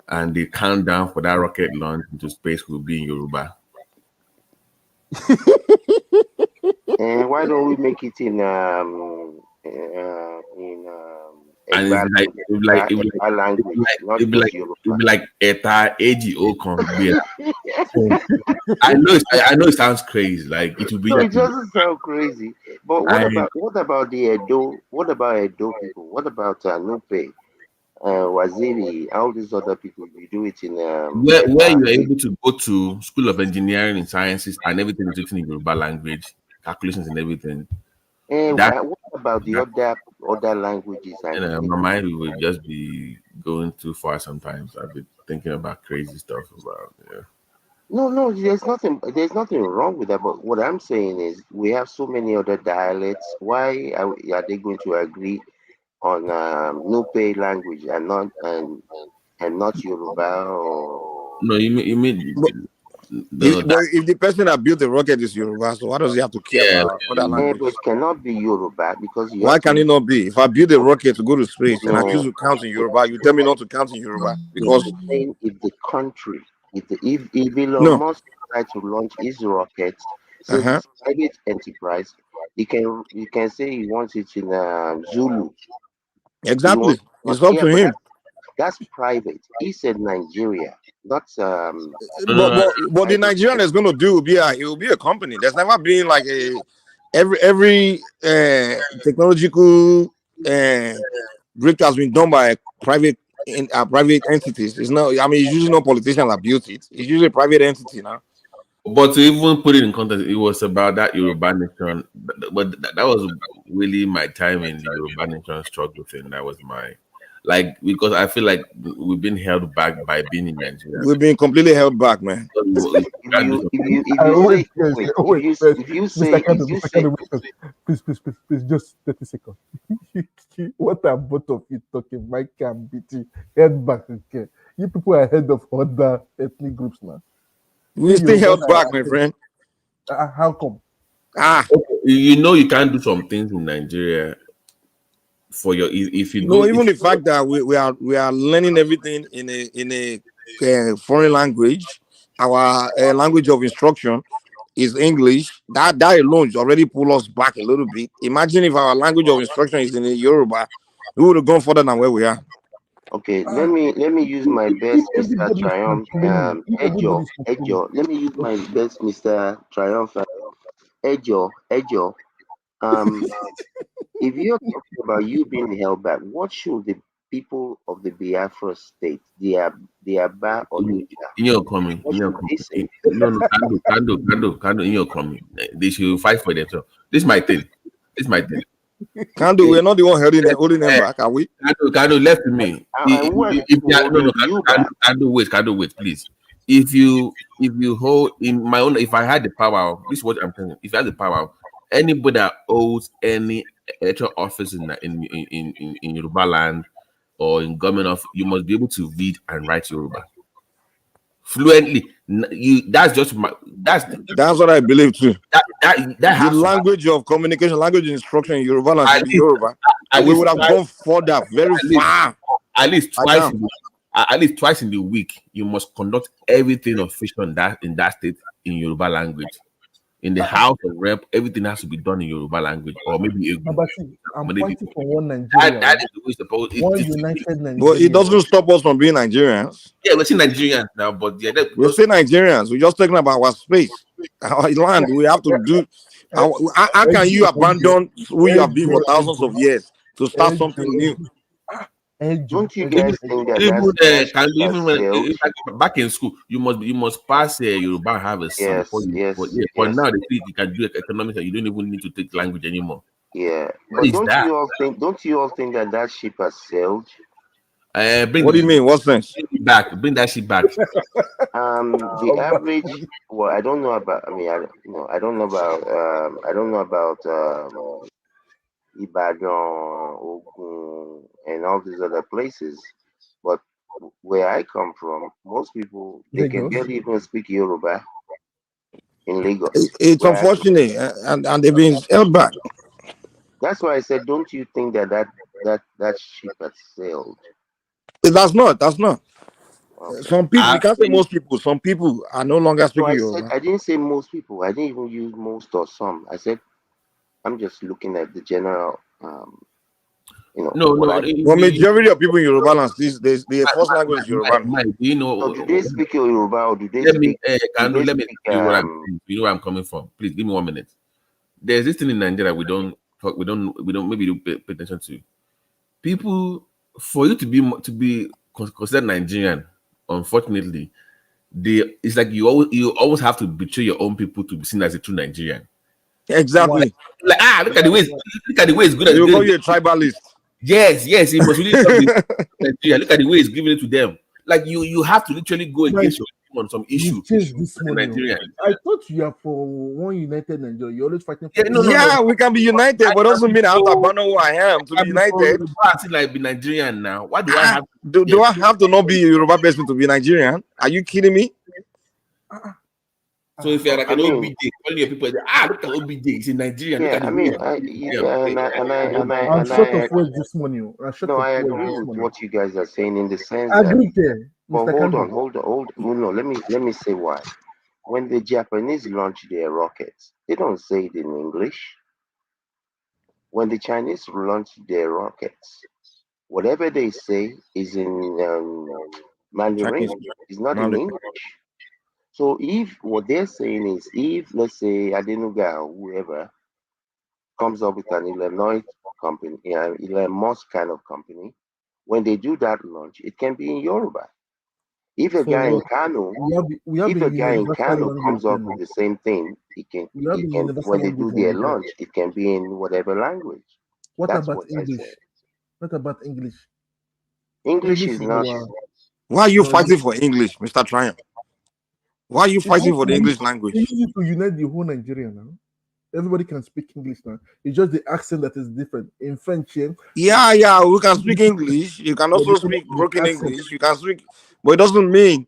Speaker 12: and the countdown for that rocket launch into space will be in Yoruba.
Speaker 20: And why don't we make it in
Speaker 12: And it's like
Speaker 20: Egba language, not just
Speaker 12: it'll
Speaker 20: Yoruba?
Speaker 12: be like Eta Eji Okon. I know it sounds crazy. Like it will be
Speaker 20: No,
Speaker 12: like
Speaker 20: it doesn't sound crazy. But what
Speaker 12: I
Speaker 20: about the Edo? What about Edo people? What about Nupe, Waziri, all these other people? You do it in
Speaker 12: where
Speaker 20: Eba.
Speaker 12: you are able to go to School of Engineering and Sciences and everything is written in Yoruba language, calculations and everything.
Speaker 20: And
Speaker 12: That
Speaker 20: what about the other languages and the
Speaker 12: my
Speaker 20: people?
Speaker 12: mind would just be going too far sometimes. I've been thinking about crazy stuff about
Speaker 20: No, there's nothing wrong with that. But what I'm saying is, we have so many other dialects. Why are they going to agree on Nupe language and not Yoruba or?
Speaker 12: No, you mean no
Speaker 10: But
Speaker 12: that
Speaker 10: if the person that built the rocket is Yoruba, so why does he have to care
Speaker 12: yeah
Speaker 10: about other
Speaker 20: But
Speaker 10: languages?
Speaker 20: it cannot be Yoruba because you
Speaker 10: Why
Speaker 20: have to
Speaker 10: can it
Speaker 20: look.
Speaker 10: not be? If I build a rocket to go to space and I choose
Speaker 20: No,
Speaker 10: to count in Yoruba, you tell me not to count in Yoruba because
Speaker 20: I'm saying if the country, if Elon
Speaker 10: no.
Speaker 20: Musk decides to launch his rocket, since
Speaker 10: Uh-huh.
Speaker 20: it's private enterprise, you can say he wants it in Zulu. He
Speaker 10: Exactly.
Speaker 20: wants,
Speaker 10: It's up
Speaker 20: yeah,
Speaker 10: to
Speaker 20: but
Speaker 10: him.
Speaker 20: that's private. He said Nigeria, not
Speaker 10: But
Speaker 12: no,
Speaker 10: what the Nigerian is going to do will be it will be a company. There's never been like every technological breakthrough has been done by private entities. It's not. I mean, it's usually not politicians that built it. It's usually a private entity now.
Speaker 12: But to even put it in context, it was about that Yoruba nation. But that was really my time in the Yoruba nation struggle thing. That was my, like, because I feel like we've been held back by being in Nigeria.
Speaker 10: We've been completely held back, man.
Speaker 20: If you say if you say
Speaker 18: please, just 30 seconds. What are both of you talking? Mike and BT, head back again. You people are head of other ethnic groups now.
Speaker 10: We still held back, my friend.
Speaker 18: How come?
Speaker 12: You know, you can't do some things in Nigeria for your if you
Speaker 10: No,
Speaker 12: go.
Speaker 10: even the fact that we are learning everything in a foreign language. Our language of instruction is English. That alone already pull us back a little bit. Imagine if our language of instruction is in Yoruba, we would have gone further than where we are.
Speaker 20: Okay, let me use my best, Mr. Triumph. Ejo. Let me use my best, Mr. Triumph. Ejo. If you're talking about you being held back, what should the people of the Biafra state, the Aba or Nuja,
Speaker 12: You're coming. No, Kando, you're coming. They should fight for themselves. This is my thing.
Speaker 10: Kando, we're not the one holding them back, are we?
Speaker 12: Kando left with me. Kando, wait, please. If you hold in my own, if I had the power, this is what I'm telling you. If I had the power, anybody that owes any electoral office in Yoruba land or in government of, you must be able to read and write Yoruba fluently. That's
Speaker 10: what I believe too.
Speaker 12: That
Speaker 10: the language of communication, language instruction in Yoruba land should be Yoruba. And we would have gone further, very far.
Speaker 12: At least twice in the week, you must conduct everything official in that state in Yoruba language. In the House of Rep, everything has to be done in Yoruba language, or maybe
Speaker 18: I'm fighting for one Nigeria.
Speaker 12: That is the way it's supposed.
Speaker 18: One united Nigeria.
Speaker 10: But it doesn't stop us from being Nigerians.
Speaker 12: Yeah, we're still Nigerians now, but
Speaker 10: we're still Nigerians. We're just talking about our space, our land. We have to do. How can you abandon who you have been for thousands of years to start something new?
Speaker 20: Don't you guys think that
Speaker 12: back in school, you must pass Yoruba, have a son. For now, they think you can do economics and you don't even need to take language anymore.
Speaker 20: Yeah, but don't you all think that ship has sailed?
Speaker 10: What do you mean? What sense?
Speaker 12: Bring that ship back.
Speaker 20: The average. Well, I don't know about. I mean, I don't know about Ibadan, Ogun, and all these other places. But where I come from, most people they can barely even speak Yoruba in Lagos.
Speaker 10: It's unfortunate, and they've been held back.
Speaker 20: That's why I said, don't you think that ship has sailed?
Speaker 10: That's not. Okay. Some people, you can't say most people. Some people are no longer speaking Yoruba.
Speaker 20: I didn't say most people. I didn't even use most or some. I said I'm just looking at the general.
Speaker 10: Well, majority of people in Yoruba land, the first language is Yoruba.
Speaker 20: So do they speak Yoruba or do they speak?
Speaker 12: Let me you know where I'm coming from. Please give me 1 minute. There's this thing in Nigeria we don't pay attention to. People, for you to be considered Nigerian, unfortunately, it's like you always have to betray your own people to be seen as a true Nigerian.
Speaker 10: Exactly.
Speaker 12: Like look at the way it's good.
Speaker 10: You call you a tribalist.
Speaker 12: Yes, he must really Nigeria. Look at the way he's giving it to them. Like you have to literally go against your on some issue.
Speaker 18: Nigeria. I thought you are for one united Nigeria. You're always fighting for
Speaker 10: we can be united, but doesn't mean I have to abandon who I am to be united.
Speaker 12: I feel like be Nigerian now. Why do I have
Speaker 10: do I have to not be a Yoruba person to be Nigerian? Are you kidding me?
Speaker 12: So if you're like an OBJ, calling your people, look at OBJ, he's in Nigeria.
Speaker 20: Yeah,
Speaker 18: I'm short of words this morning.
Speaker 20: I agree with what you guys are saying in the sense
Speaker 18: that.
Speaker 20: But hold on. No, let me say why. When the Japanese launch their rockets, they don't say it in English. When the Chinese launch their rockets, whatever they say is in Mandarin. It's not in English. So if what they're saying is, if let's say Adenuga or whoever comes up with an Illinois company, Elon Musk kind of company, when they do that launch, it can be in Yoruba. If a
Speaker 18: For
Speaker 20: guy in
Speaker 18: what?
Speaker 20: Kano,
Speaker 18: We have
Speaker 20: if
Speaker 18: a
Speaker 20: a guy in
Speaker 18: universal
Speaker 20: Kano
Speaker 18: language
Speaker 20: comes up
Speaker 18: then.
Speaker 20: with the same thing,
Speaker 18: We have a universal
Speaker 20: when they
Speaker 18: language
Speaker 20: do
Speaker 18: in
Speaker 20: their
Speaker 18: Nigeria.
Speaker 20: launch, it can be in whatever language.
Speaker 18: What
Speaker 20: That's
Speaker 18: about
Speaker 20: what I
Speaker 18: English?
Speaker 20: said.
Speaker 18: What about English?
Speaker 20: English
Speaker 18: English
Speaker 20: is
Speaker 18: is
Speaker 20: not.
Speaker 18: our.
Speaker 10: Why are you
Speaker 18: No,
Speaker 10: fighting for English, Mr. Triumph? Why are you fighting for the English language?
Speaker 18: It's easy to unite the whole Nigeria now. Everybody can speak English now. It's just the accent that is different. In French,
Speaker 10: Yeah, we can speak English. You can also speak broken English. You can speak, but it doesn't mean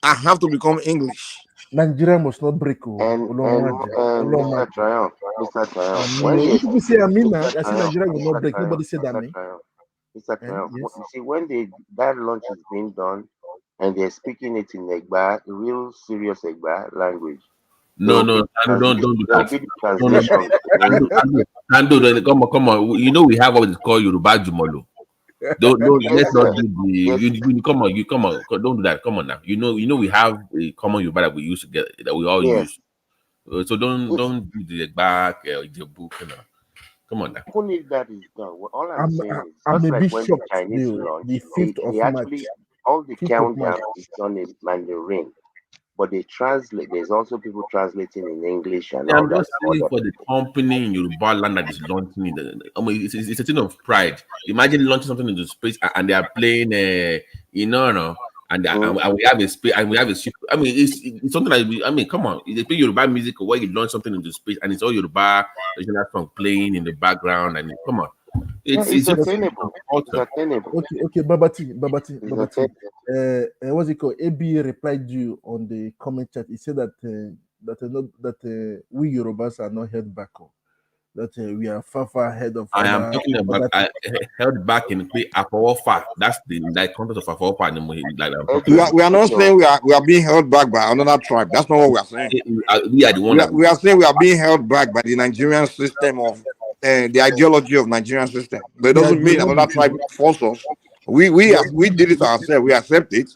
Speaker 10: I have to become English.
Speaker 18: Nigeria must not break.
Speaker 20: And Mr. Triumph, when they
Speaker 18: People say Amina,
Speaker 20: Mr.
Speaker 18: I say Nigeria will not
Speaker 20: Mr.
Speaker 18: break.
Speaker 20: Triumph,
Speaker 18: Nobody said that,
Speaker 20: Mr.
Speaker 18: me.
Speaker 20: Triumph, Mr. Triumph,
Speaker 18: Yes.
Speaker 20: you see, when that launch is being done and they're speaking it in Egba, real serious Egba language.
Speaker 12: No, don't do that.
Speaker 20: Translation.
Speaker 12: Come on. You know we have what is called Yoruba Jumolo. Don't let's not do the you come on, don't do that. Come on now. You know we have a common Yoruba that we used to get that we all use. So don't do the back the book, Come on now.
Speaker 20: Even if that is done, all I'm saying is
Speaker 18: I'm
Speaker 20: just
Speaker 18: a
Speaker 20: like
Speaker 18: bit
Speaker 20: when the
Speaker 18: shocked.
Speaker 20: Chinese launch,
Speaker 18: The 5th of
Speaker 20: they actually
Speaker 18: March.
Speaker 20: all the
Speaker 18: 5th of
Speaker 20: countdown
Speaker 18: March.
Speaker 20: is done in Mandarin, but they translate. There's also people translating in English and
Speaker 12: Yeah,
Speaker 20: all
Speaker 12: I'm
Speaker 20: that.
Speaker 12: just saying for the company in Yoruba land that is launching it. I mean, it's a thing of pride. Imagine launching something into space and they are playing, and we have a space and we have a ship. I mean, it's something like come on, they play Yoruba music where you launch something into space and it's all Yoruba original song playing in the background and come on, it's
Speaker 20: attainable. It's attainable.
Speaker 18: Okay, Babati. What's it called? AB replied you on the comment chat. He said that we Yorubas are not held back. That we are far ahead of.
Speaker 12: I am talking about I held back in Afawofa. That's the context of Afawofa.
Speaker 10: We are not saying we are being held back by another tribe. That's not what we are saying.
Speaker 12: We are the one.
Speaker 10: We are saying we are being held back by the Nigerian system of the ideology of Nigerian system. But it doesn't mean another tribe force us. We did it ourselves. We accept it.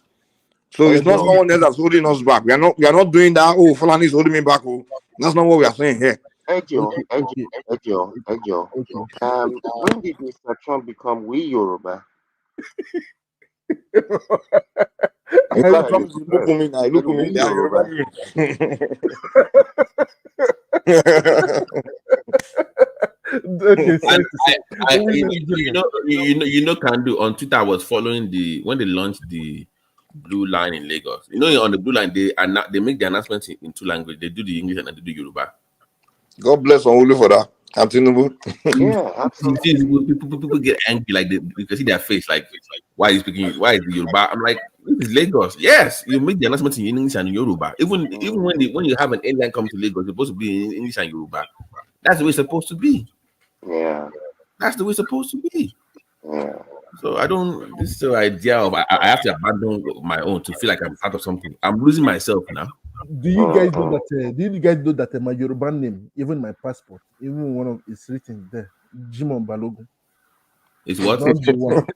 Speaker 10: So it's not someone else that's holding us back. We are not doing that. Oh, Fulani is holding me back. Oh, that's not what we are saying here.
Speaker 20: Ejo. When did Mr. Trump become we Yoruba?
Speaker 10: Mr. Trump, look at me now. Look at me.
Speaker 12: Can do on Twitter. I was following when they launched the Blue Line in Lagos. On the Blue Line they make the announcements in two languages. They do the English and they do the Yoruba.
Speaker 10: God bless Only for that. Tinubu.
Speaker 20: Yeah, absolutely.
Speaker 12: People get angry, like you can see their face, like why is the Yoruba? I'm like, this is Lagos. Yes, you make the announcements in English and Yoruba. Even when you have an airline come to Lagos, it's supposed to be in English and Yoruba. That's the way it's supposed to be.
Speaker 20: Yeah,
Speaker 12: that's the way it's supposed to be.
Speaker 20: Yeah.
Speaker 12: So this is the idea of I have to abandon my own to feel like I'm part of something. I'm losing myself now.
Speaker 18: Do you guys know that? Did you guys know that my Yoruba name, even my passport, even one of it's written there, Jimon Balogun.
Speaker 12: It's what?
Speaker 18: Not the one.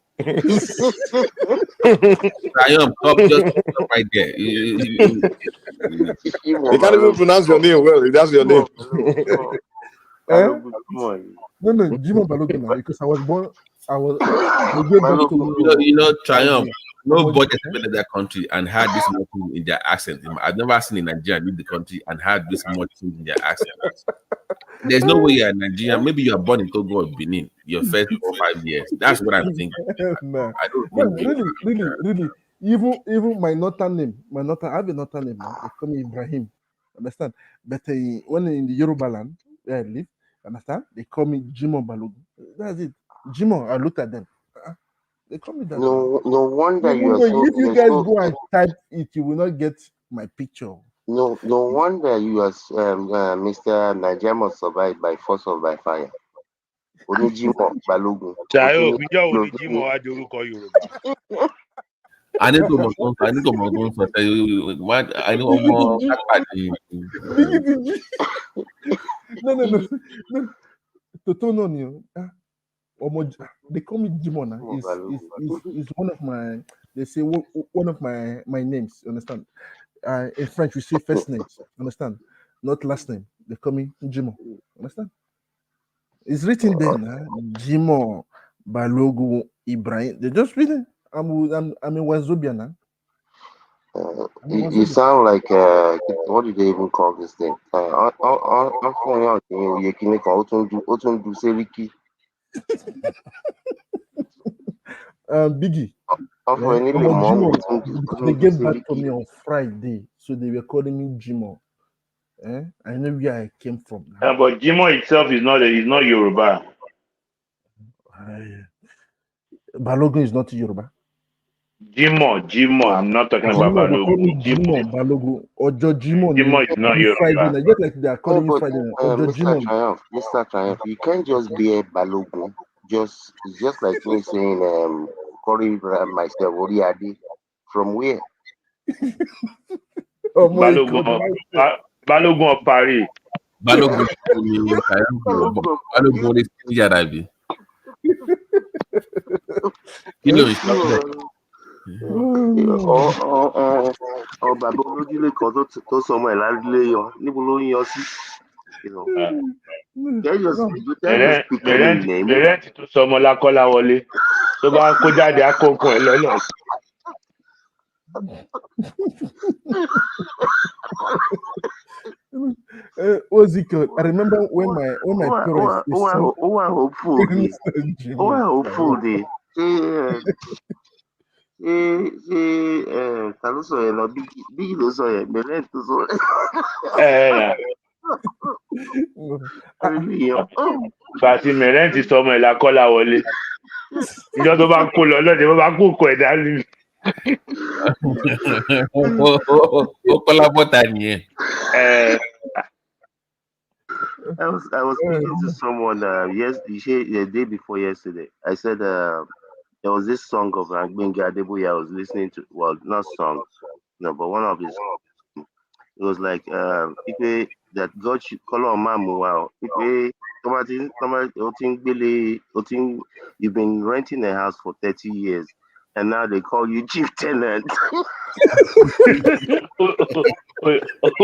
Speaker 12: Triumph, just stop right there.
Speaker 10: You can't even pronounce your name well. That's your name.
Speaker 18: No, Jimon Balogun now, because I was born.
Speaker 12: Triumph. Nobody has been in that country and had this much in their accent. I've never seen a Nigerian leave the country and had this much in their accent. There's no way you're a Nigerian. Maybe you are born in Togo or Benin. Your first 4 or 5 years. That's what I'm thinking. I don't think
Speaker 18: really. Even my northern name, I have a northern name now. They call me Ibrahim. Understand? But when in the Yoruba land where I live, understand? They call me Jimon Balogun. That's it. Jimon. I look at them. They call me that.
Speaker 20: No wonder you are so.
Speaker 18: If you guys go and type it, you will not get my picture.
Speaker 20: No wonder you are Mr. Nigeria must survive by force or by fire. Onijimo Balogun.
Speaker 4: Chayo, Bijo Onijimo Ajoruko Yoruba.
Speaker 12: I need to I know more.
Speaker 18: No. Totono. They call me Jimona. Is one of my. They say one of my names. Understand? In French, we say first names. Understand? Not last name. They call me Jimo. Understand? It's written there now. Jimo Balogun Ibrahim. They just read it. I'm in Wazobia now.
Speaker 20: You sound like what do they even call this thing?
Speaker 18: Biggie.
Speaker 20: For any
Speaker 18: I'm on
Speaker 20: mom,
Speaker 18: Jimo. They get back to me on Friday, so they were calling me Jimo. I know where I came from now.
Speaker 9: But Jimo itself is not Yoruba.
Speaker 18: Balogun is not Yoruba.
Speaker 9: Jimo. I'm not talking about
Speaker 18: Jimo, they call me
Speaker 9: Balogun.
Speaker 18: Jimo, Balogun. Ojo Jimo.
Speaker 9: Jimo is not
Speaker 18: Friday
Speaker 9: Yoruba.
Speaker 18: night. Just like they are calling you Friday night. Ojo
Speaker 20: Mr.
Speaker 18: Jimo.
Speaker 20: Triumph, you can't just be a Balogun. It's just like me saying calling myself Oriadi. From where?
Speaker 9: Balogun of Paris.
Speaker 12: Balogun Balogun is Yarabi. Kilo is
Speaker 20: bàbá olójúlé kan tó sọmọ ẹ̀ ládùúlé yan níbo ló ń yan sí. You can't just pick any name.
Speaker 9: Mẹrẹntì tó sọmọ lákọlá wọlé tó bá kó jáde akókun ẹ lọlọ.
Speaker 18: Oziko, I remember when my parents
Speaker 20: hopeful day. Ta ló sọ yẹn lọ bí ló sọ yẹn mẹrẹntì tó sọ
Speaker 9: Bàtí mẹrẹntì sọmọ ẹ lákọlá wọlé. Ìjọ tó bá kó lọ lọ́dẹ bó bá kó kọ ẹ̀ dání.
Speaker 12: Ó kọ́lá bọ́ta nìyẹn.
Speaker 20: I was speaking to someone the day before yesterday. I said there was this song of Gbenga Adeboye I was listening to. Well, not song, no, but one of his. It was like that God should call on Mamu. Wow, you've been renting a house for 30 years, and now they call you chief tenant.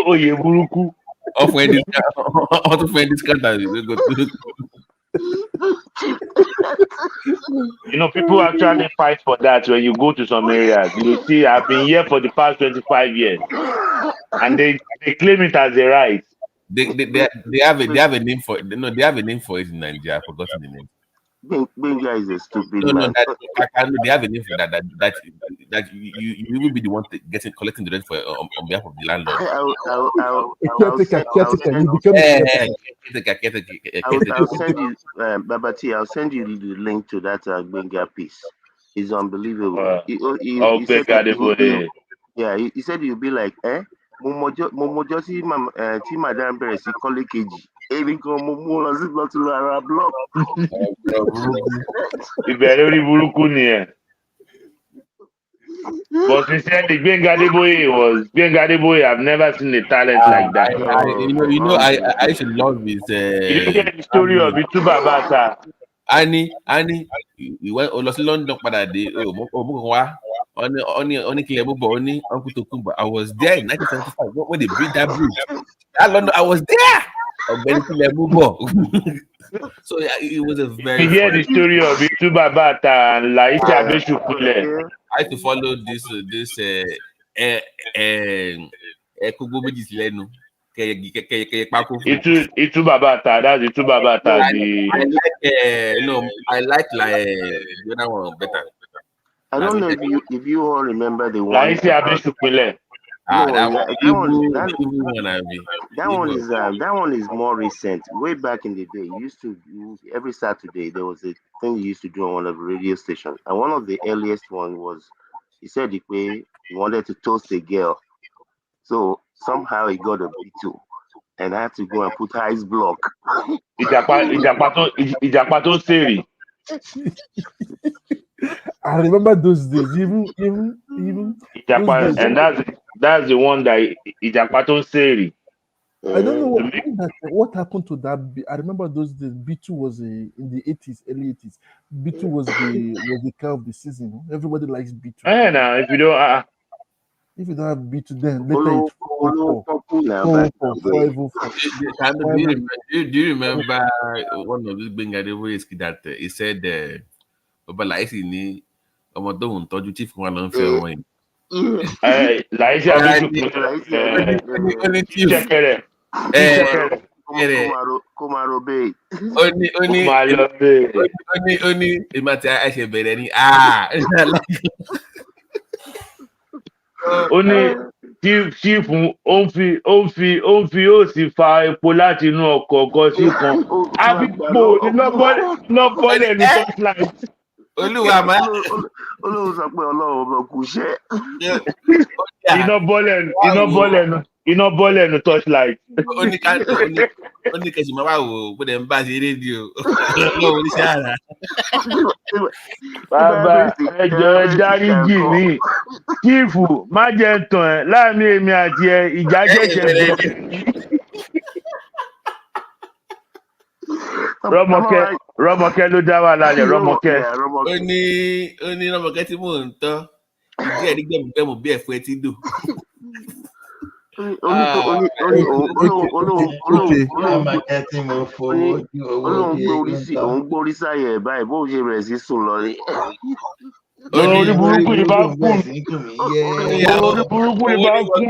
Speaker 9: Oye buruku. People actually fight for that when you go to some areas. You see, I've been here for the past 25 years, and they claim it as a right.
Speaker 12: They have a name for it. No, they have a name for it in Nigeria. I've forgotten the name.
Speaker 20: Benga is a stupid
Speaker 12: man.
Speaker 20: They
Speaker 12: have a name for that. That you will be the one collecting the rent for on behalf of the landlord.
Speaker 20: I'll send you the link to that Benga piece. It's unbelievable. He said you'll be like, Momojo tí madam bẹ̀rẹ̀ sí kọ́lé kejì. Èmi kan mo mú lọ sí lọ́tún ara block.
Speaker 9: Ìbẹ̀rẹ̀ orí burúkú nìyẹn. But sincerely, Gbenga Adeboye, I've never seen a talent like that.
Speaker 12: I should love his.
Speaker 9: You don't get the story of Itu Babata.
Speaker 12: Annie, we went to London for that day. Uncle Tokumba. I was there in 1975 when they built that bridge. That London, I was there. So yeah, it was a very.
Speaker 9: You hear the story of Itu Babata and Laisi Abeshukule.
Speaker 12: I had to follow this
Speaker 9: Itu Babata, that's Itu Babata.
Speaker 12: I like the other one better.
Speaker 20: I don't know if you all remember the one.
Speaker 9: Laisi Abeshukule.
Speaker 20: That one is more recent. Way back in the day, every Saturday there was a thing you used to do on one of the radio stations, and one of the earliest one was he said he wanted to toast a girl, so somehow he got a B2, and I had to go and put ice block.
Speaker 9: Ijapato Seri.
Speaker 18: I remember those days, even
Speaker 9: and that's the one that Ijapato Seri.
Speaker 18: I don't know what happened to that. I remember those days. B2 was in the 80s, early 80s. B2 was the car of the season. Everybody likes B2.
Speaker 9: If you don't
Speaker 18: have B2, then later it's 4.
Speaker 12: Do you remember one of these Benga Adeboye that he said, "But like ni ọmọ tó ń tọ́jú chief kan ló ń fẹ́ wọn."
Speaker 9: Láìsí àdójúkú ṣẹ̀kẹ̀rẹ̀
Speaker 20: kó máa ro bẹ́ẹ̀.
Speaker 12: ó ní èmi àti àìṣe bẹ̀rẹ̀ ni
Speaker 9: ó ní chief ó sì fa epo láti inú ọkọ̀ kan sí kan àbíkò lọ́bọ̀lẹ̀ ní torchlight.
Speaker 12: Olúwa máa
Speaker 20: olóhùn sọ pé ọlọ́run ọmọ kù ṣẹ́.
Speaker 9: iná bọ́lẹ̀ ní torchlight.
Speaker 12: ó ní kẹsì máa wà wò ó pé ń bá ṣe rédíò ọlọ́run oníṣẹ́ àrà.
Speaker 9: Bàbá ẹjọ́ ẹ dáríjì mí kíìfù má jẹ́ tàn ẹ́ láàrin èmi àti ẹ ìjà jẹ́jẹ́ bẹ̀rẹ̀. Rọ́mọkẹ́ ló dá wà lálẹ́ Rọ́mọkẹ́.
Speaker 12: ó ní Rọ́mọkẹ́ tí mò ń tọ́ ìdí ẹ̀ ní gbẹ̀mùgbẹ̀mù bí ẹ̀fọ́ ẹ ti dùn.
Speaker 20: òun gbórí sáyẹ̀ báyìí bó ṣe bẹ̀rẹ̀ sí sùn lọ rí.
Speaker 9: Orí burúkú ni bá kún. Orí burúkú ni bá kún.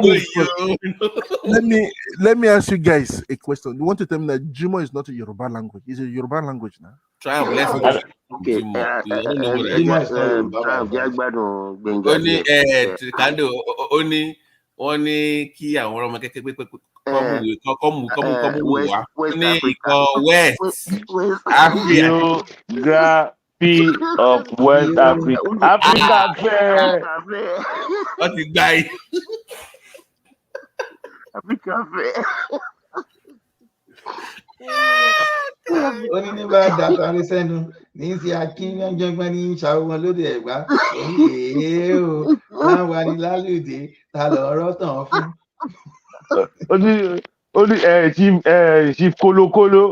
Speaker 18: Let me ask you guys a question. You want to tell me that Jimo is not a Yoruba language? It's a Yoruba language now.
Speaker 12: Try and bless
Speaker 20: Okay.
Speaker 12: Kando wọ́n ní kí àwọn ọmọ kékeré pé kọ́mù wá ní ikọ̀ West Africa.
Speaker 9: Geography of West Africa. Africa fẹ́.
Speaker 12: Wọ́n ti gbá yìí.
Speaker 20: Africa fẹ́.
Speaker 1: Ó ní nígbà dàtàrí sẹ́nu ní sí akínyanjọ́gbọ́n ní ṣàwọn lóde Ẹ̀gbá èé o máa wà ní lálùdé ta lọ́rọ́ tàn fún.
Speaker 9: ó ní chief kolokolo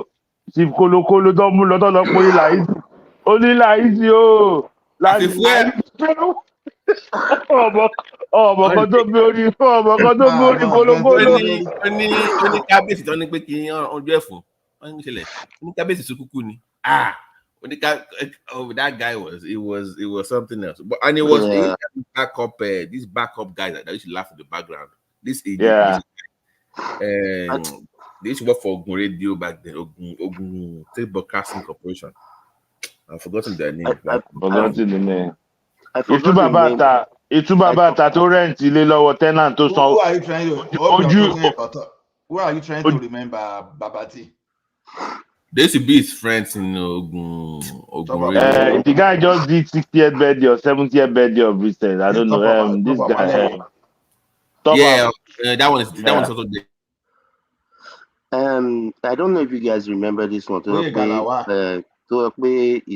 Speaker 9: tó mú lọ́tọ́ lọ pé láìsí ó ní láìsí o láìsí ọmọ kan tó gbé orí kolokolo.
Speaker 12: ó ní kábíyèsí tó ní pé kí ọjọ́ ẹ̀fọ́ wọ́n ń ṣẹlẹ̀ ní kábíyèsí tó kúkú ni that guy was something else, but and it was these backup guys that used to laugh in the background. They used to work for Ogun Radio back then, Ogun State Broadcasting Corporation. I've forgotten their name.
Speaker 9: Ìtúbà bàtà tó rent ilé lọ́wọ́ tenant tó san.
Speaker 1: Who are you trying to remember, Babati?
Speaker 12: They used to be his friends in Ogun Radio.
Speaker 9: The guy just did 60th birthday or 70th birthday of recent. I don't know. This guy.
Speaker 12: That one is also there.
Speaker 20: I don't know if you guys remember this one. He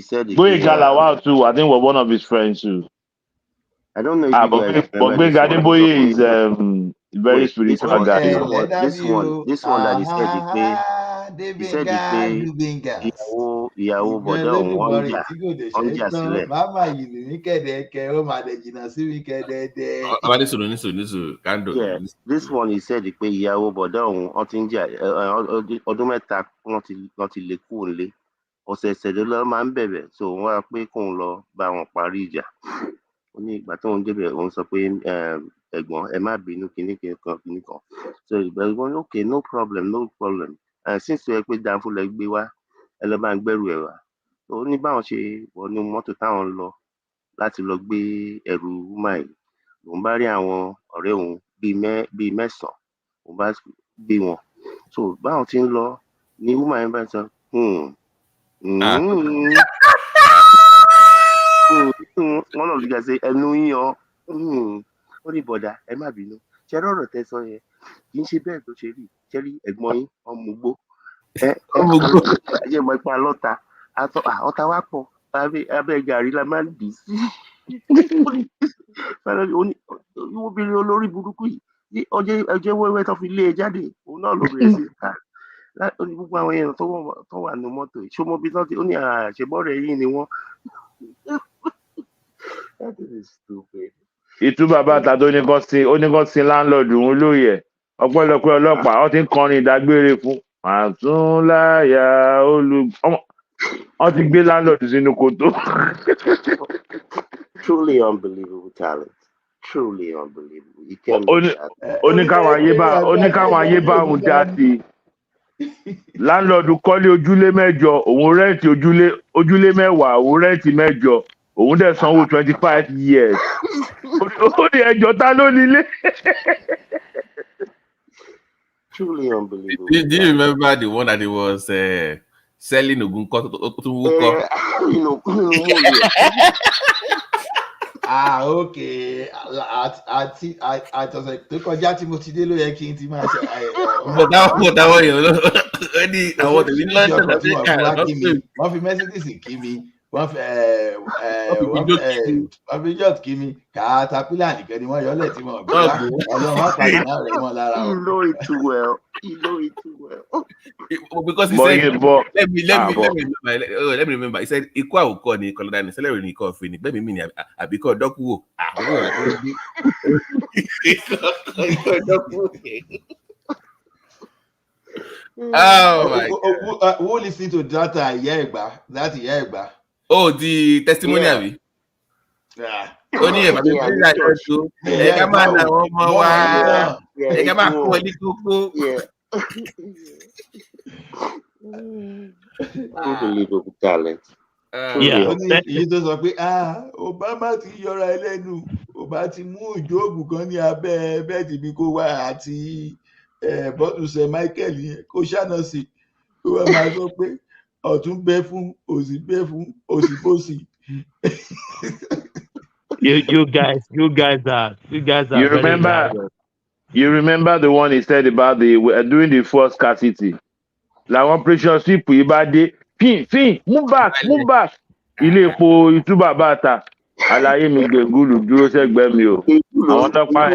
Speaker 20: said
Speaker 9: Boye Galawa too. I think was one of his friends too.
Speaker 20: I don't know if you guys
Speaker 9: remember. But Boye is very spiritual guy.
Speaker 20: This one that he said ìyàwó bọ̀dá òun ọ̀njà sílẹ̀.
Speaker 1: Màmá yìí ní kẹ̀dẹ̀kẹ̀ ó máa dẹ̀ jìnnà sí mi kẹ̀dẹ̀dẹ̀.
Speaker 12: Nísòro Kando.
Speaker 20: This one he said pé ìyàwó bọ̀dá òun wọ́n ti ń jà ọdún mẹ́ta wọ́n ti lè kú òun lé. Ọ̀sẹ̀ẹ̀sẹ̀ ló máa ń bẹ̀bẹ̀ so wọ́n wá pé kóun lọ bá wọn parí ìjà. Ó ní ìgbà tó ń débẹ̀ òun sọ pé ẹ̀gbọ́n ẹ má bínú kinní kan. So ìgbà okay no problem. Since ẹ pé dáńfó lẹ gbé wá ẹ lọ bá ń gbẹ́rù ẹ̀ wá. Ó ní báwọn ṣe wọnú mọ́tò táwọn lọ láti lọ gbé ẹrù máì òun bá rí àwọn ọ̀rẹ́ òun bíi mẹ́sàn-án òun bá gbé wọn. So báwọn ti ń lọ ní woman yẹn bá sọ wọ́n lọ lùgà sí ẹnu yíyan ó ní bọ̀dà ẹ má bínú ṣe rọrọ̀ tẹ́ sọ yẹn kì í ṣe bẹ́ẹ̀ tó ṣe rí ṣẹ́rí ẹ̀gbọ́n yín ọmọgbó ẹ̀jẹ̀ mọ̀ ipa lọ́ta ọ̀tá wa pọ̀ abẹ́ gàrí la máa ń dì í sí. Obìnrin olórí burúkú yìí ọjọ́ wẹ́wẹ́ tó fi lé e jáde òun náà ló bẹ̀rẹ̀ sí ká gbogbo àwọn èèyàn tó wà ní mọ́tò ìṣọmọbí náà ó ní àṣebọ́rẹ̀ yìí ni wọ́n. That is stupid.
Speaker 9: Ìtúbà bàtà tó ní kan sin láńlọ́ọ̀dù òun lóye ọpẹ́lọpẹ́ ọlọ́pàá wọ́n ti ń kọrin ìdágbére fún àtúnláyà wọ́n ti gbé láńlọ́ọ̀dù sínú kòtò.
Speaker 20: Truly unbelievable talent. Truly unbelievable. You can't make that.
Speaker 9: Oníkàwọn ayé bá òun dá sí. Láńlọ́ọ̀dù kọ́lé ojúlé mẹ́jọ, òun rẹ́ǹtì ojúlé mẹ́wàá, òun rẹ́ǹtì mẹ́jọ, òun dẹ̀ sanwó 25 years. Ó ní ẹjọ́ ta ló nílé.
Speaker 20: Truly unbelievable.
Speaker 12: Do you remember the one that he was selling Ogunko to Wuko?
Speaker 1: Okay. Àtọ̀sẹ̀ tó kọjá tí mo ti dé ló yẹ kí n ti máa ṣe.
Speaker 12: But that one, any I want to be London.
Speaker 1: Wọ́n fi Mercedes kí mi. Wọ́n fi jọ́t kí mi. Caterpillar nìkan ni wọ́n yọ́lẹ̀ tí wọ́n gbé wá. Ọlọ́run á pàdé náà rẹ̀ wọ́n lára.
Speaker 20: You know it too well.
Speaker 12: Because he said, let me remember. He said, "Ikwa uko ni koloda ni celebrate ni ko fini." Let me mean abiko dokuwo. Oh my God.
Speaker 1: Who listened to that Yegba?
Speaker 12: Oh, the testimonial.
Speaker 1: Yeah.
Speaker 12: Only if
Speaker 20: Unbelievable talent.
Speaker 1: Èyí tó sọ pé Obama ti yọra ẹlẹ́nu, Obama ti mú ìjóògùn kan ní abẹ́ bẹ́ẹ̀dì mi kó wá àti bọ́tù Sir Michael yẹn kó ṣáná sí kó wá máa sọ pé ọ̀tún bẹ́ fún òsì bẹ́ fún òsì bósì.
Speaker 22: You guys are.
Speaker 9: You remember the one he said about during the first scarcity. Làwọn precious people yìí bá dé. Fin, move back. Ilé epo ìtúbà bàtà. Àlàyé mi gbẹ̀ngùlù dúró sẹ́gbẹ̀ẹ́ mi o. Àwọn ọlọ́pàá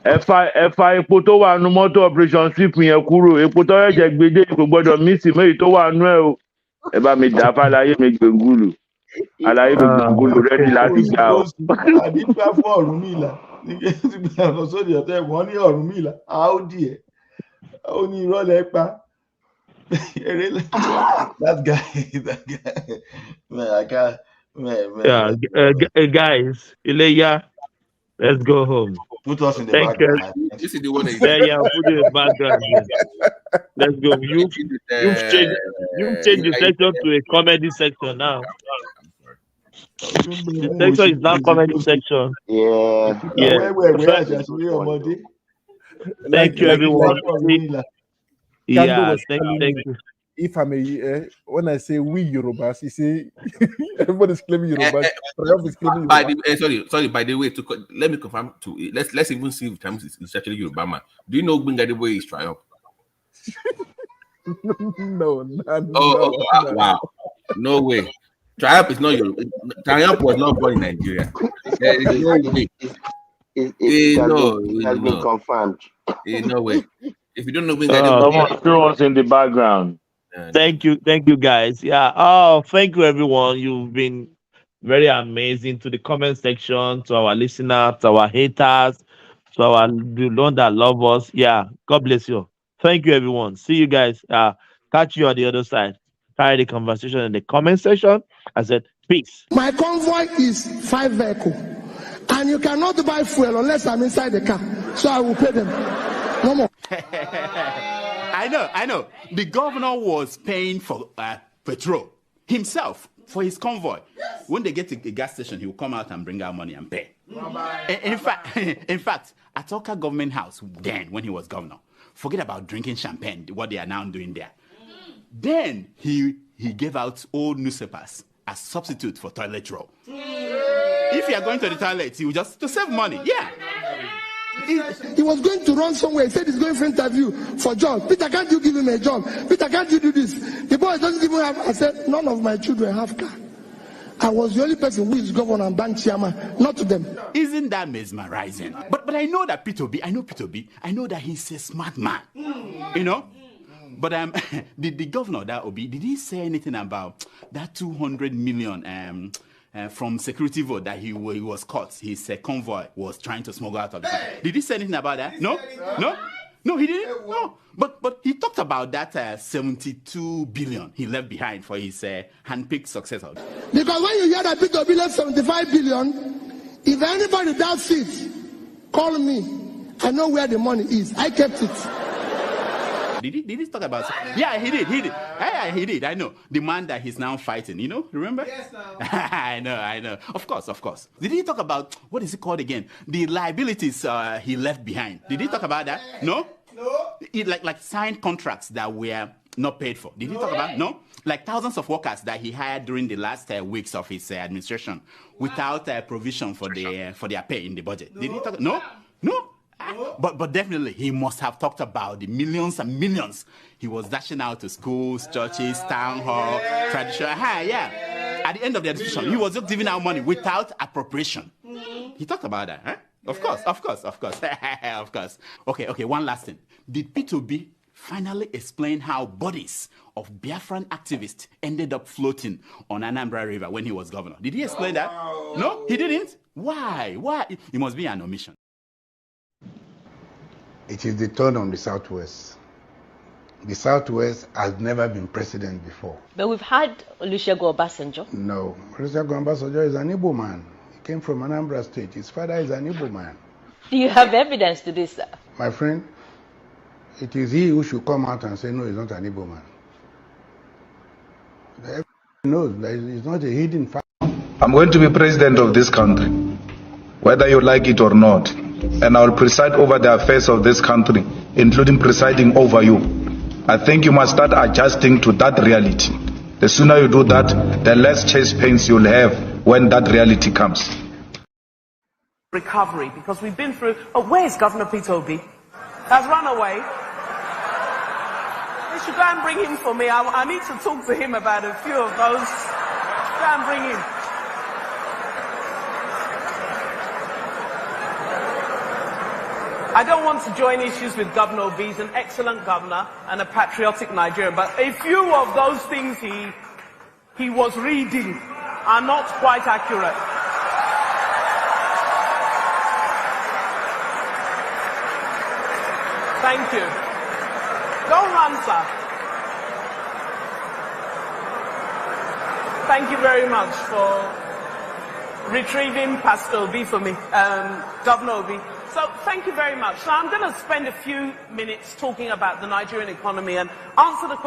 Speaker 9: ẹ̀fà epo tó wà nú mọ́tò operation sweep yẹn kúrò. Epo tó yẹ̀jẹ̀ gbèdé kò gbọ́dọ̀ mísì méjì tó wà nú ẹ̀ o. Ẹ bá mi dà fàlàyé mi gbẹ̀ngùlù. Àlàyé mi gbẹ̀ngùlù rẹ́dí láti gbà o.
Speaker 1: Àdìpá fún Ọ̀rúnmìlà. Nígbà tí wọ́n sódì ọ̀tẹ̀ wọ́n ní Ọ̀rúnmìlà. A ó dì ẹ́. Ó ní ìrọ̀lẹ́ pa. That guy. Man, I can't. Man.
Speaker 22: Guys, Ileya, let's go home.
Speaker 1: Put us in the background.
Speaker 12: This is the one.
Speaker 22: Put it in the background. Let's go. You've changed the section to a comedy section now. The section is now comedy section.
Speaker 20: Yeah.
Speaker 22: Thank you, everyone. Yeah, thank you.
Speaker 18: If I may, when I say we Yorubas, you say everybody's claiming Yorubas. Is claiming Yorubas.
Speaker 12: Sorry. By the way, let me confirm let's even see if Times is actually Yoruba man. Do you know Bengadebo is Triumph?
Speaker 18: No.
Speaker 12: Wow, no way. Triumph is not Yoruba. Triumph was not born in Nigeria. There is no way.
Speaker 20: It has been confirmed.
Speaker 12: No way. If you don't know
Speaker 9: Bengadebo, throw us in the background.
Speaker 22: Thank you, guys. Yeah. Oh, thank you, everyone. You've been very amazing. To the comment section, to our listeners, to our haters, to our the one that love us. Yeah. God bless you. Thank you, everyone. See you guys. Catch you on the other side. Carry the conversation in the comment section. I said, peace.
Speaker 15: My convoy is 5 vehicles, and you cannot buy fuel unless I'm inside the car. So I will pay them. No more.
Speaker 21: I know. The governor was paying for petrol himself for his convoy. When they get to the gas station, he will come out and bring out money and pay. In fact, at Oka government house then, when he was governor, forget about drinking champagne, what they are now doing there. Then he gave out old newspapers as substitute for toilet roll. If you are going to the toilet, you just to save money. Yeah.
Speaker 15: He was going to run somewhere. He said he's going for interview for job. Peter, can't you give him a job? Peter, can't you do this? The boy doesn't even have. I said, none of my children have car. I was the only person who is governor and bank chairman, not to them.
Speaker 21: Isn't that mesmerizing? But I know that Peter B. I know that he's a smart man. You know? But the governor, that Obi, did he say anything about that 200 million from security vote that he was caught? His convoy was trying to smuggle out of the country. Did he say anything about that? No, he didn't. No, but he talked about that 72 billion he left behind for his handpicked successor.
Speaker 15: Because when you hear that Peter Obi left 75 billion, If anybody doubts it, call me. I know where the money is. I kept it.
Speaker 21: Did he talk about? Yeah, he did. Yeah, he did. I know the man that he's now fighting. You know, remember? Yes, I know. Of course. Did he talk about what is it called again? The liabilities he left behind. Did he talk about that? No. Like signed contracts that were not paid for. Did he talk about? No. Like thousands of workers that he hired during the last weeks of his administration without provision for their pay in the budget. Did he talk? No. But definitely he must have talked about the millions and millions he was dashing out to schools, churches, town hall, traditional. Yeah. At the end of the administration, he was just giving out money without appropriation. He talked about that, huh? Of course. Of course. Okay, one last thing. Did P2B finally explain how bodies of Biafran activists ended up floating on Anambra River when he was governor? Did he explain that? No, he didn't? Why? It must be an omission.
Speaker 2: It is the turn on the Southwest. The Southwest has never been president before.
Speaker 16: But we've had Olusegun Obasanjo.
Speaker 2: No, Olusegun Obasanjo is an Igbo man. He came from Anambra State. His father is an Igbo man.
Speaker 16: Do you have evidence to this, sir?
Speaker 2: My friend, it is he who should come out and say, no, he's not an Igbo man. Everybody knows that he's not a hidden fact.
Speaker 23: I'm going to be president of this country, whether you like it or not. And I will preside over the affairs of this country, including presiding over you. I think you must start adjusting to that reality. The sooner you do that, the less chest pains you'll have when that reality comes.
Speaker 24: Recovery, because we've been through... Oh, where's Governor P2B? Has run away. They should go and bring him for me. I need to talk to him about a few of those. Go and bring him. I don't want to join issues with Governor Obi. He's an excellent governor and a patriotic Nigerian, but a few of those things he was reading are not quite accurate. Thank you. Don't run, sir. Thank you very much for retrieving Pastor Obi for me, Governor Obi. So thank you very much. So I'm going to spend a few minutes talking about the Nigerian economy and answer the question.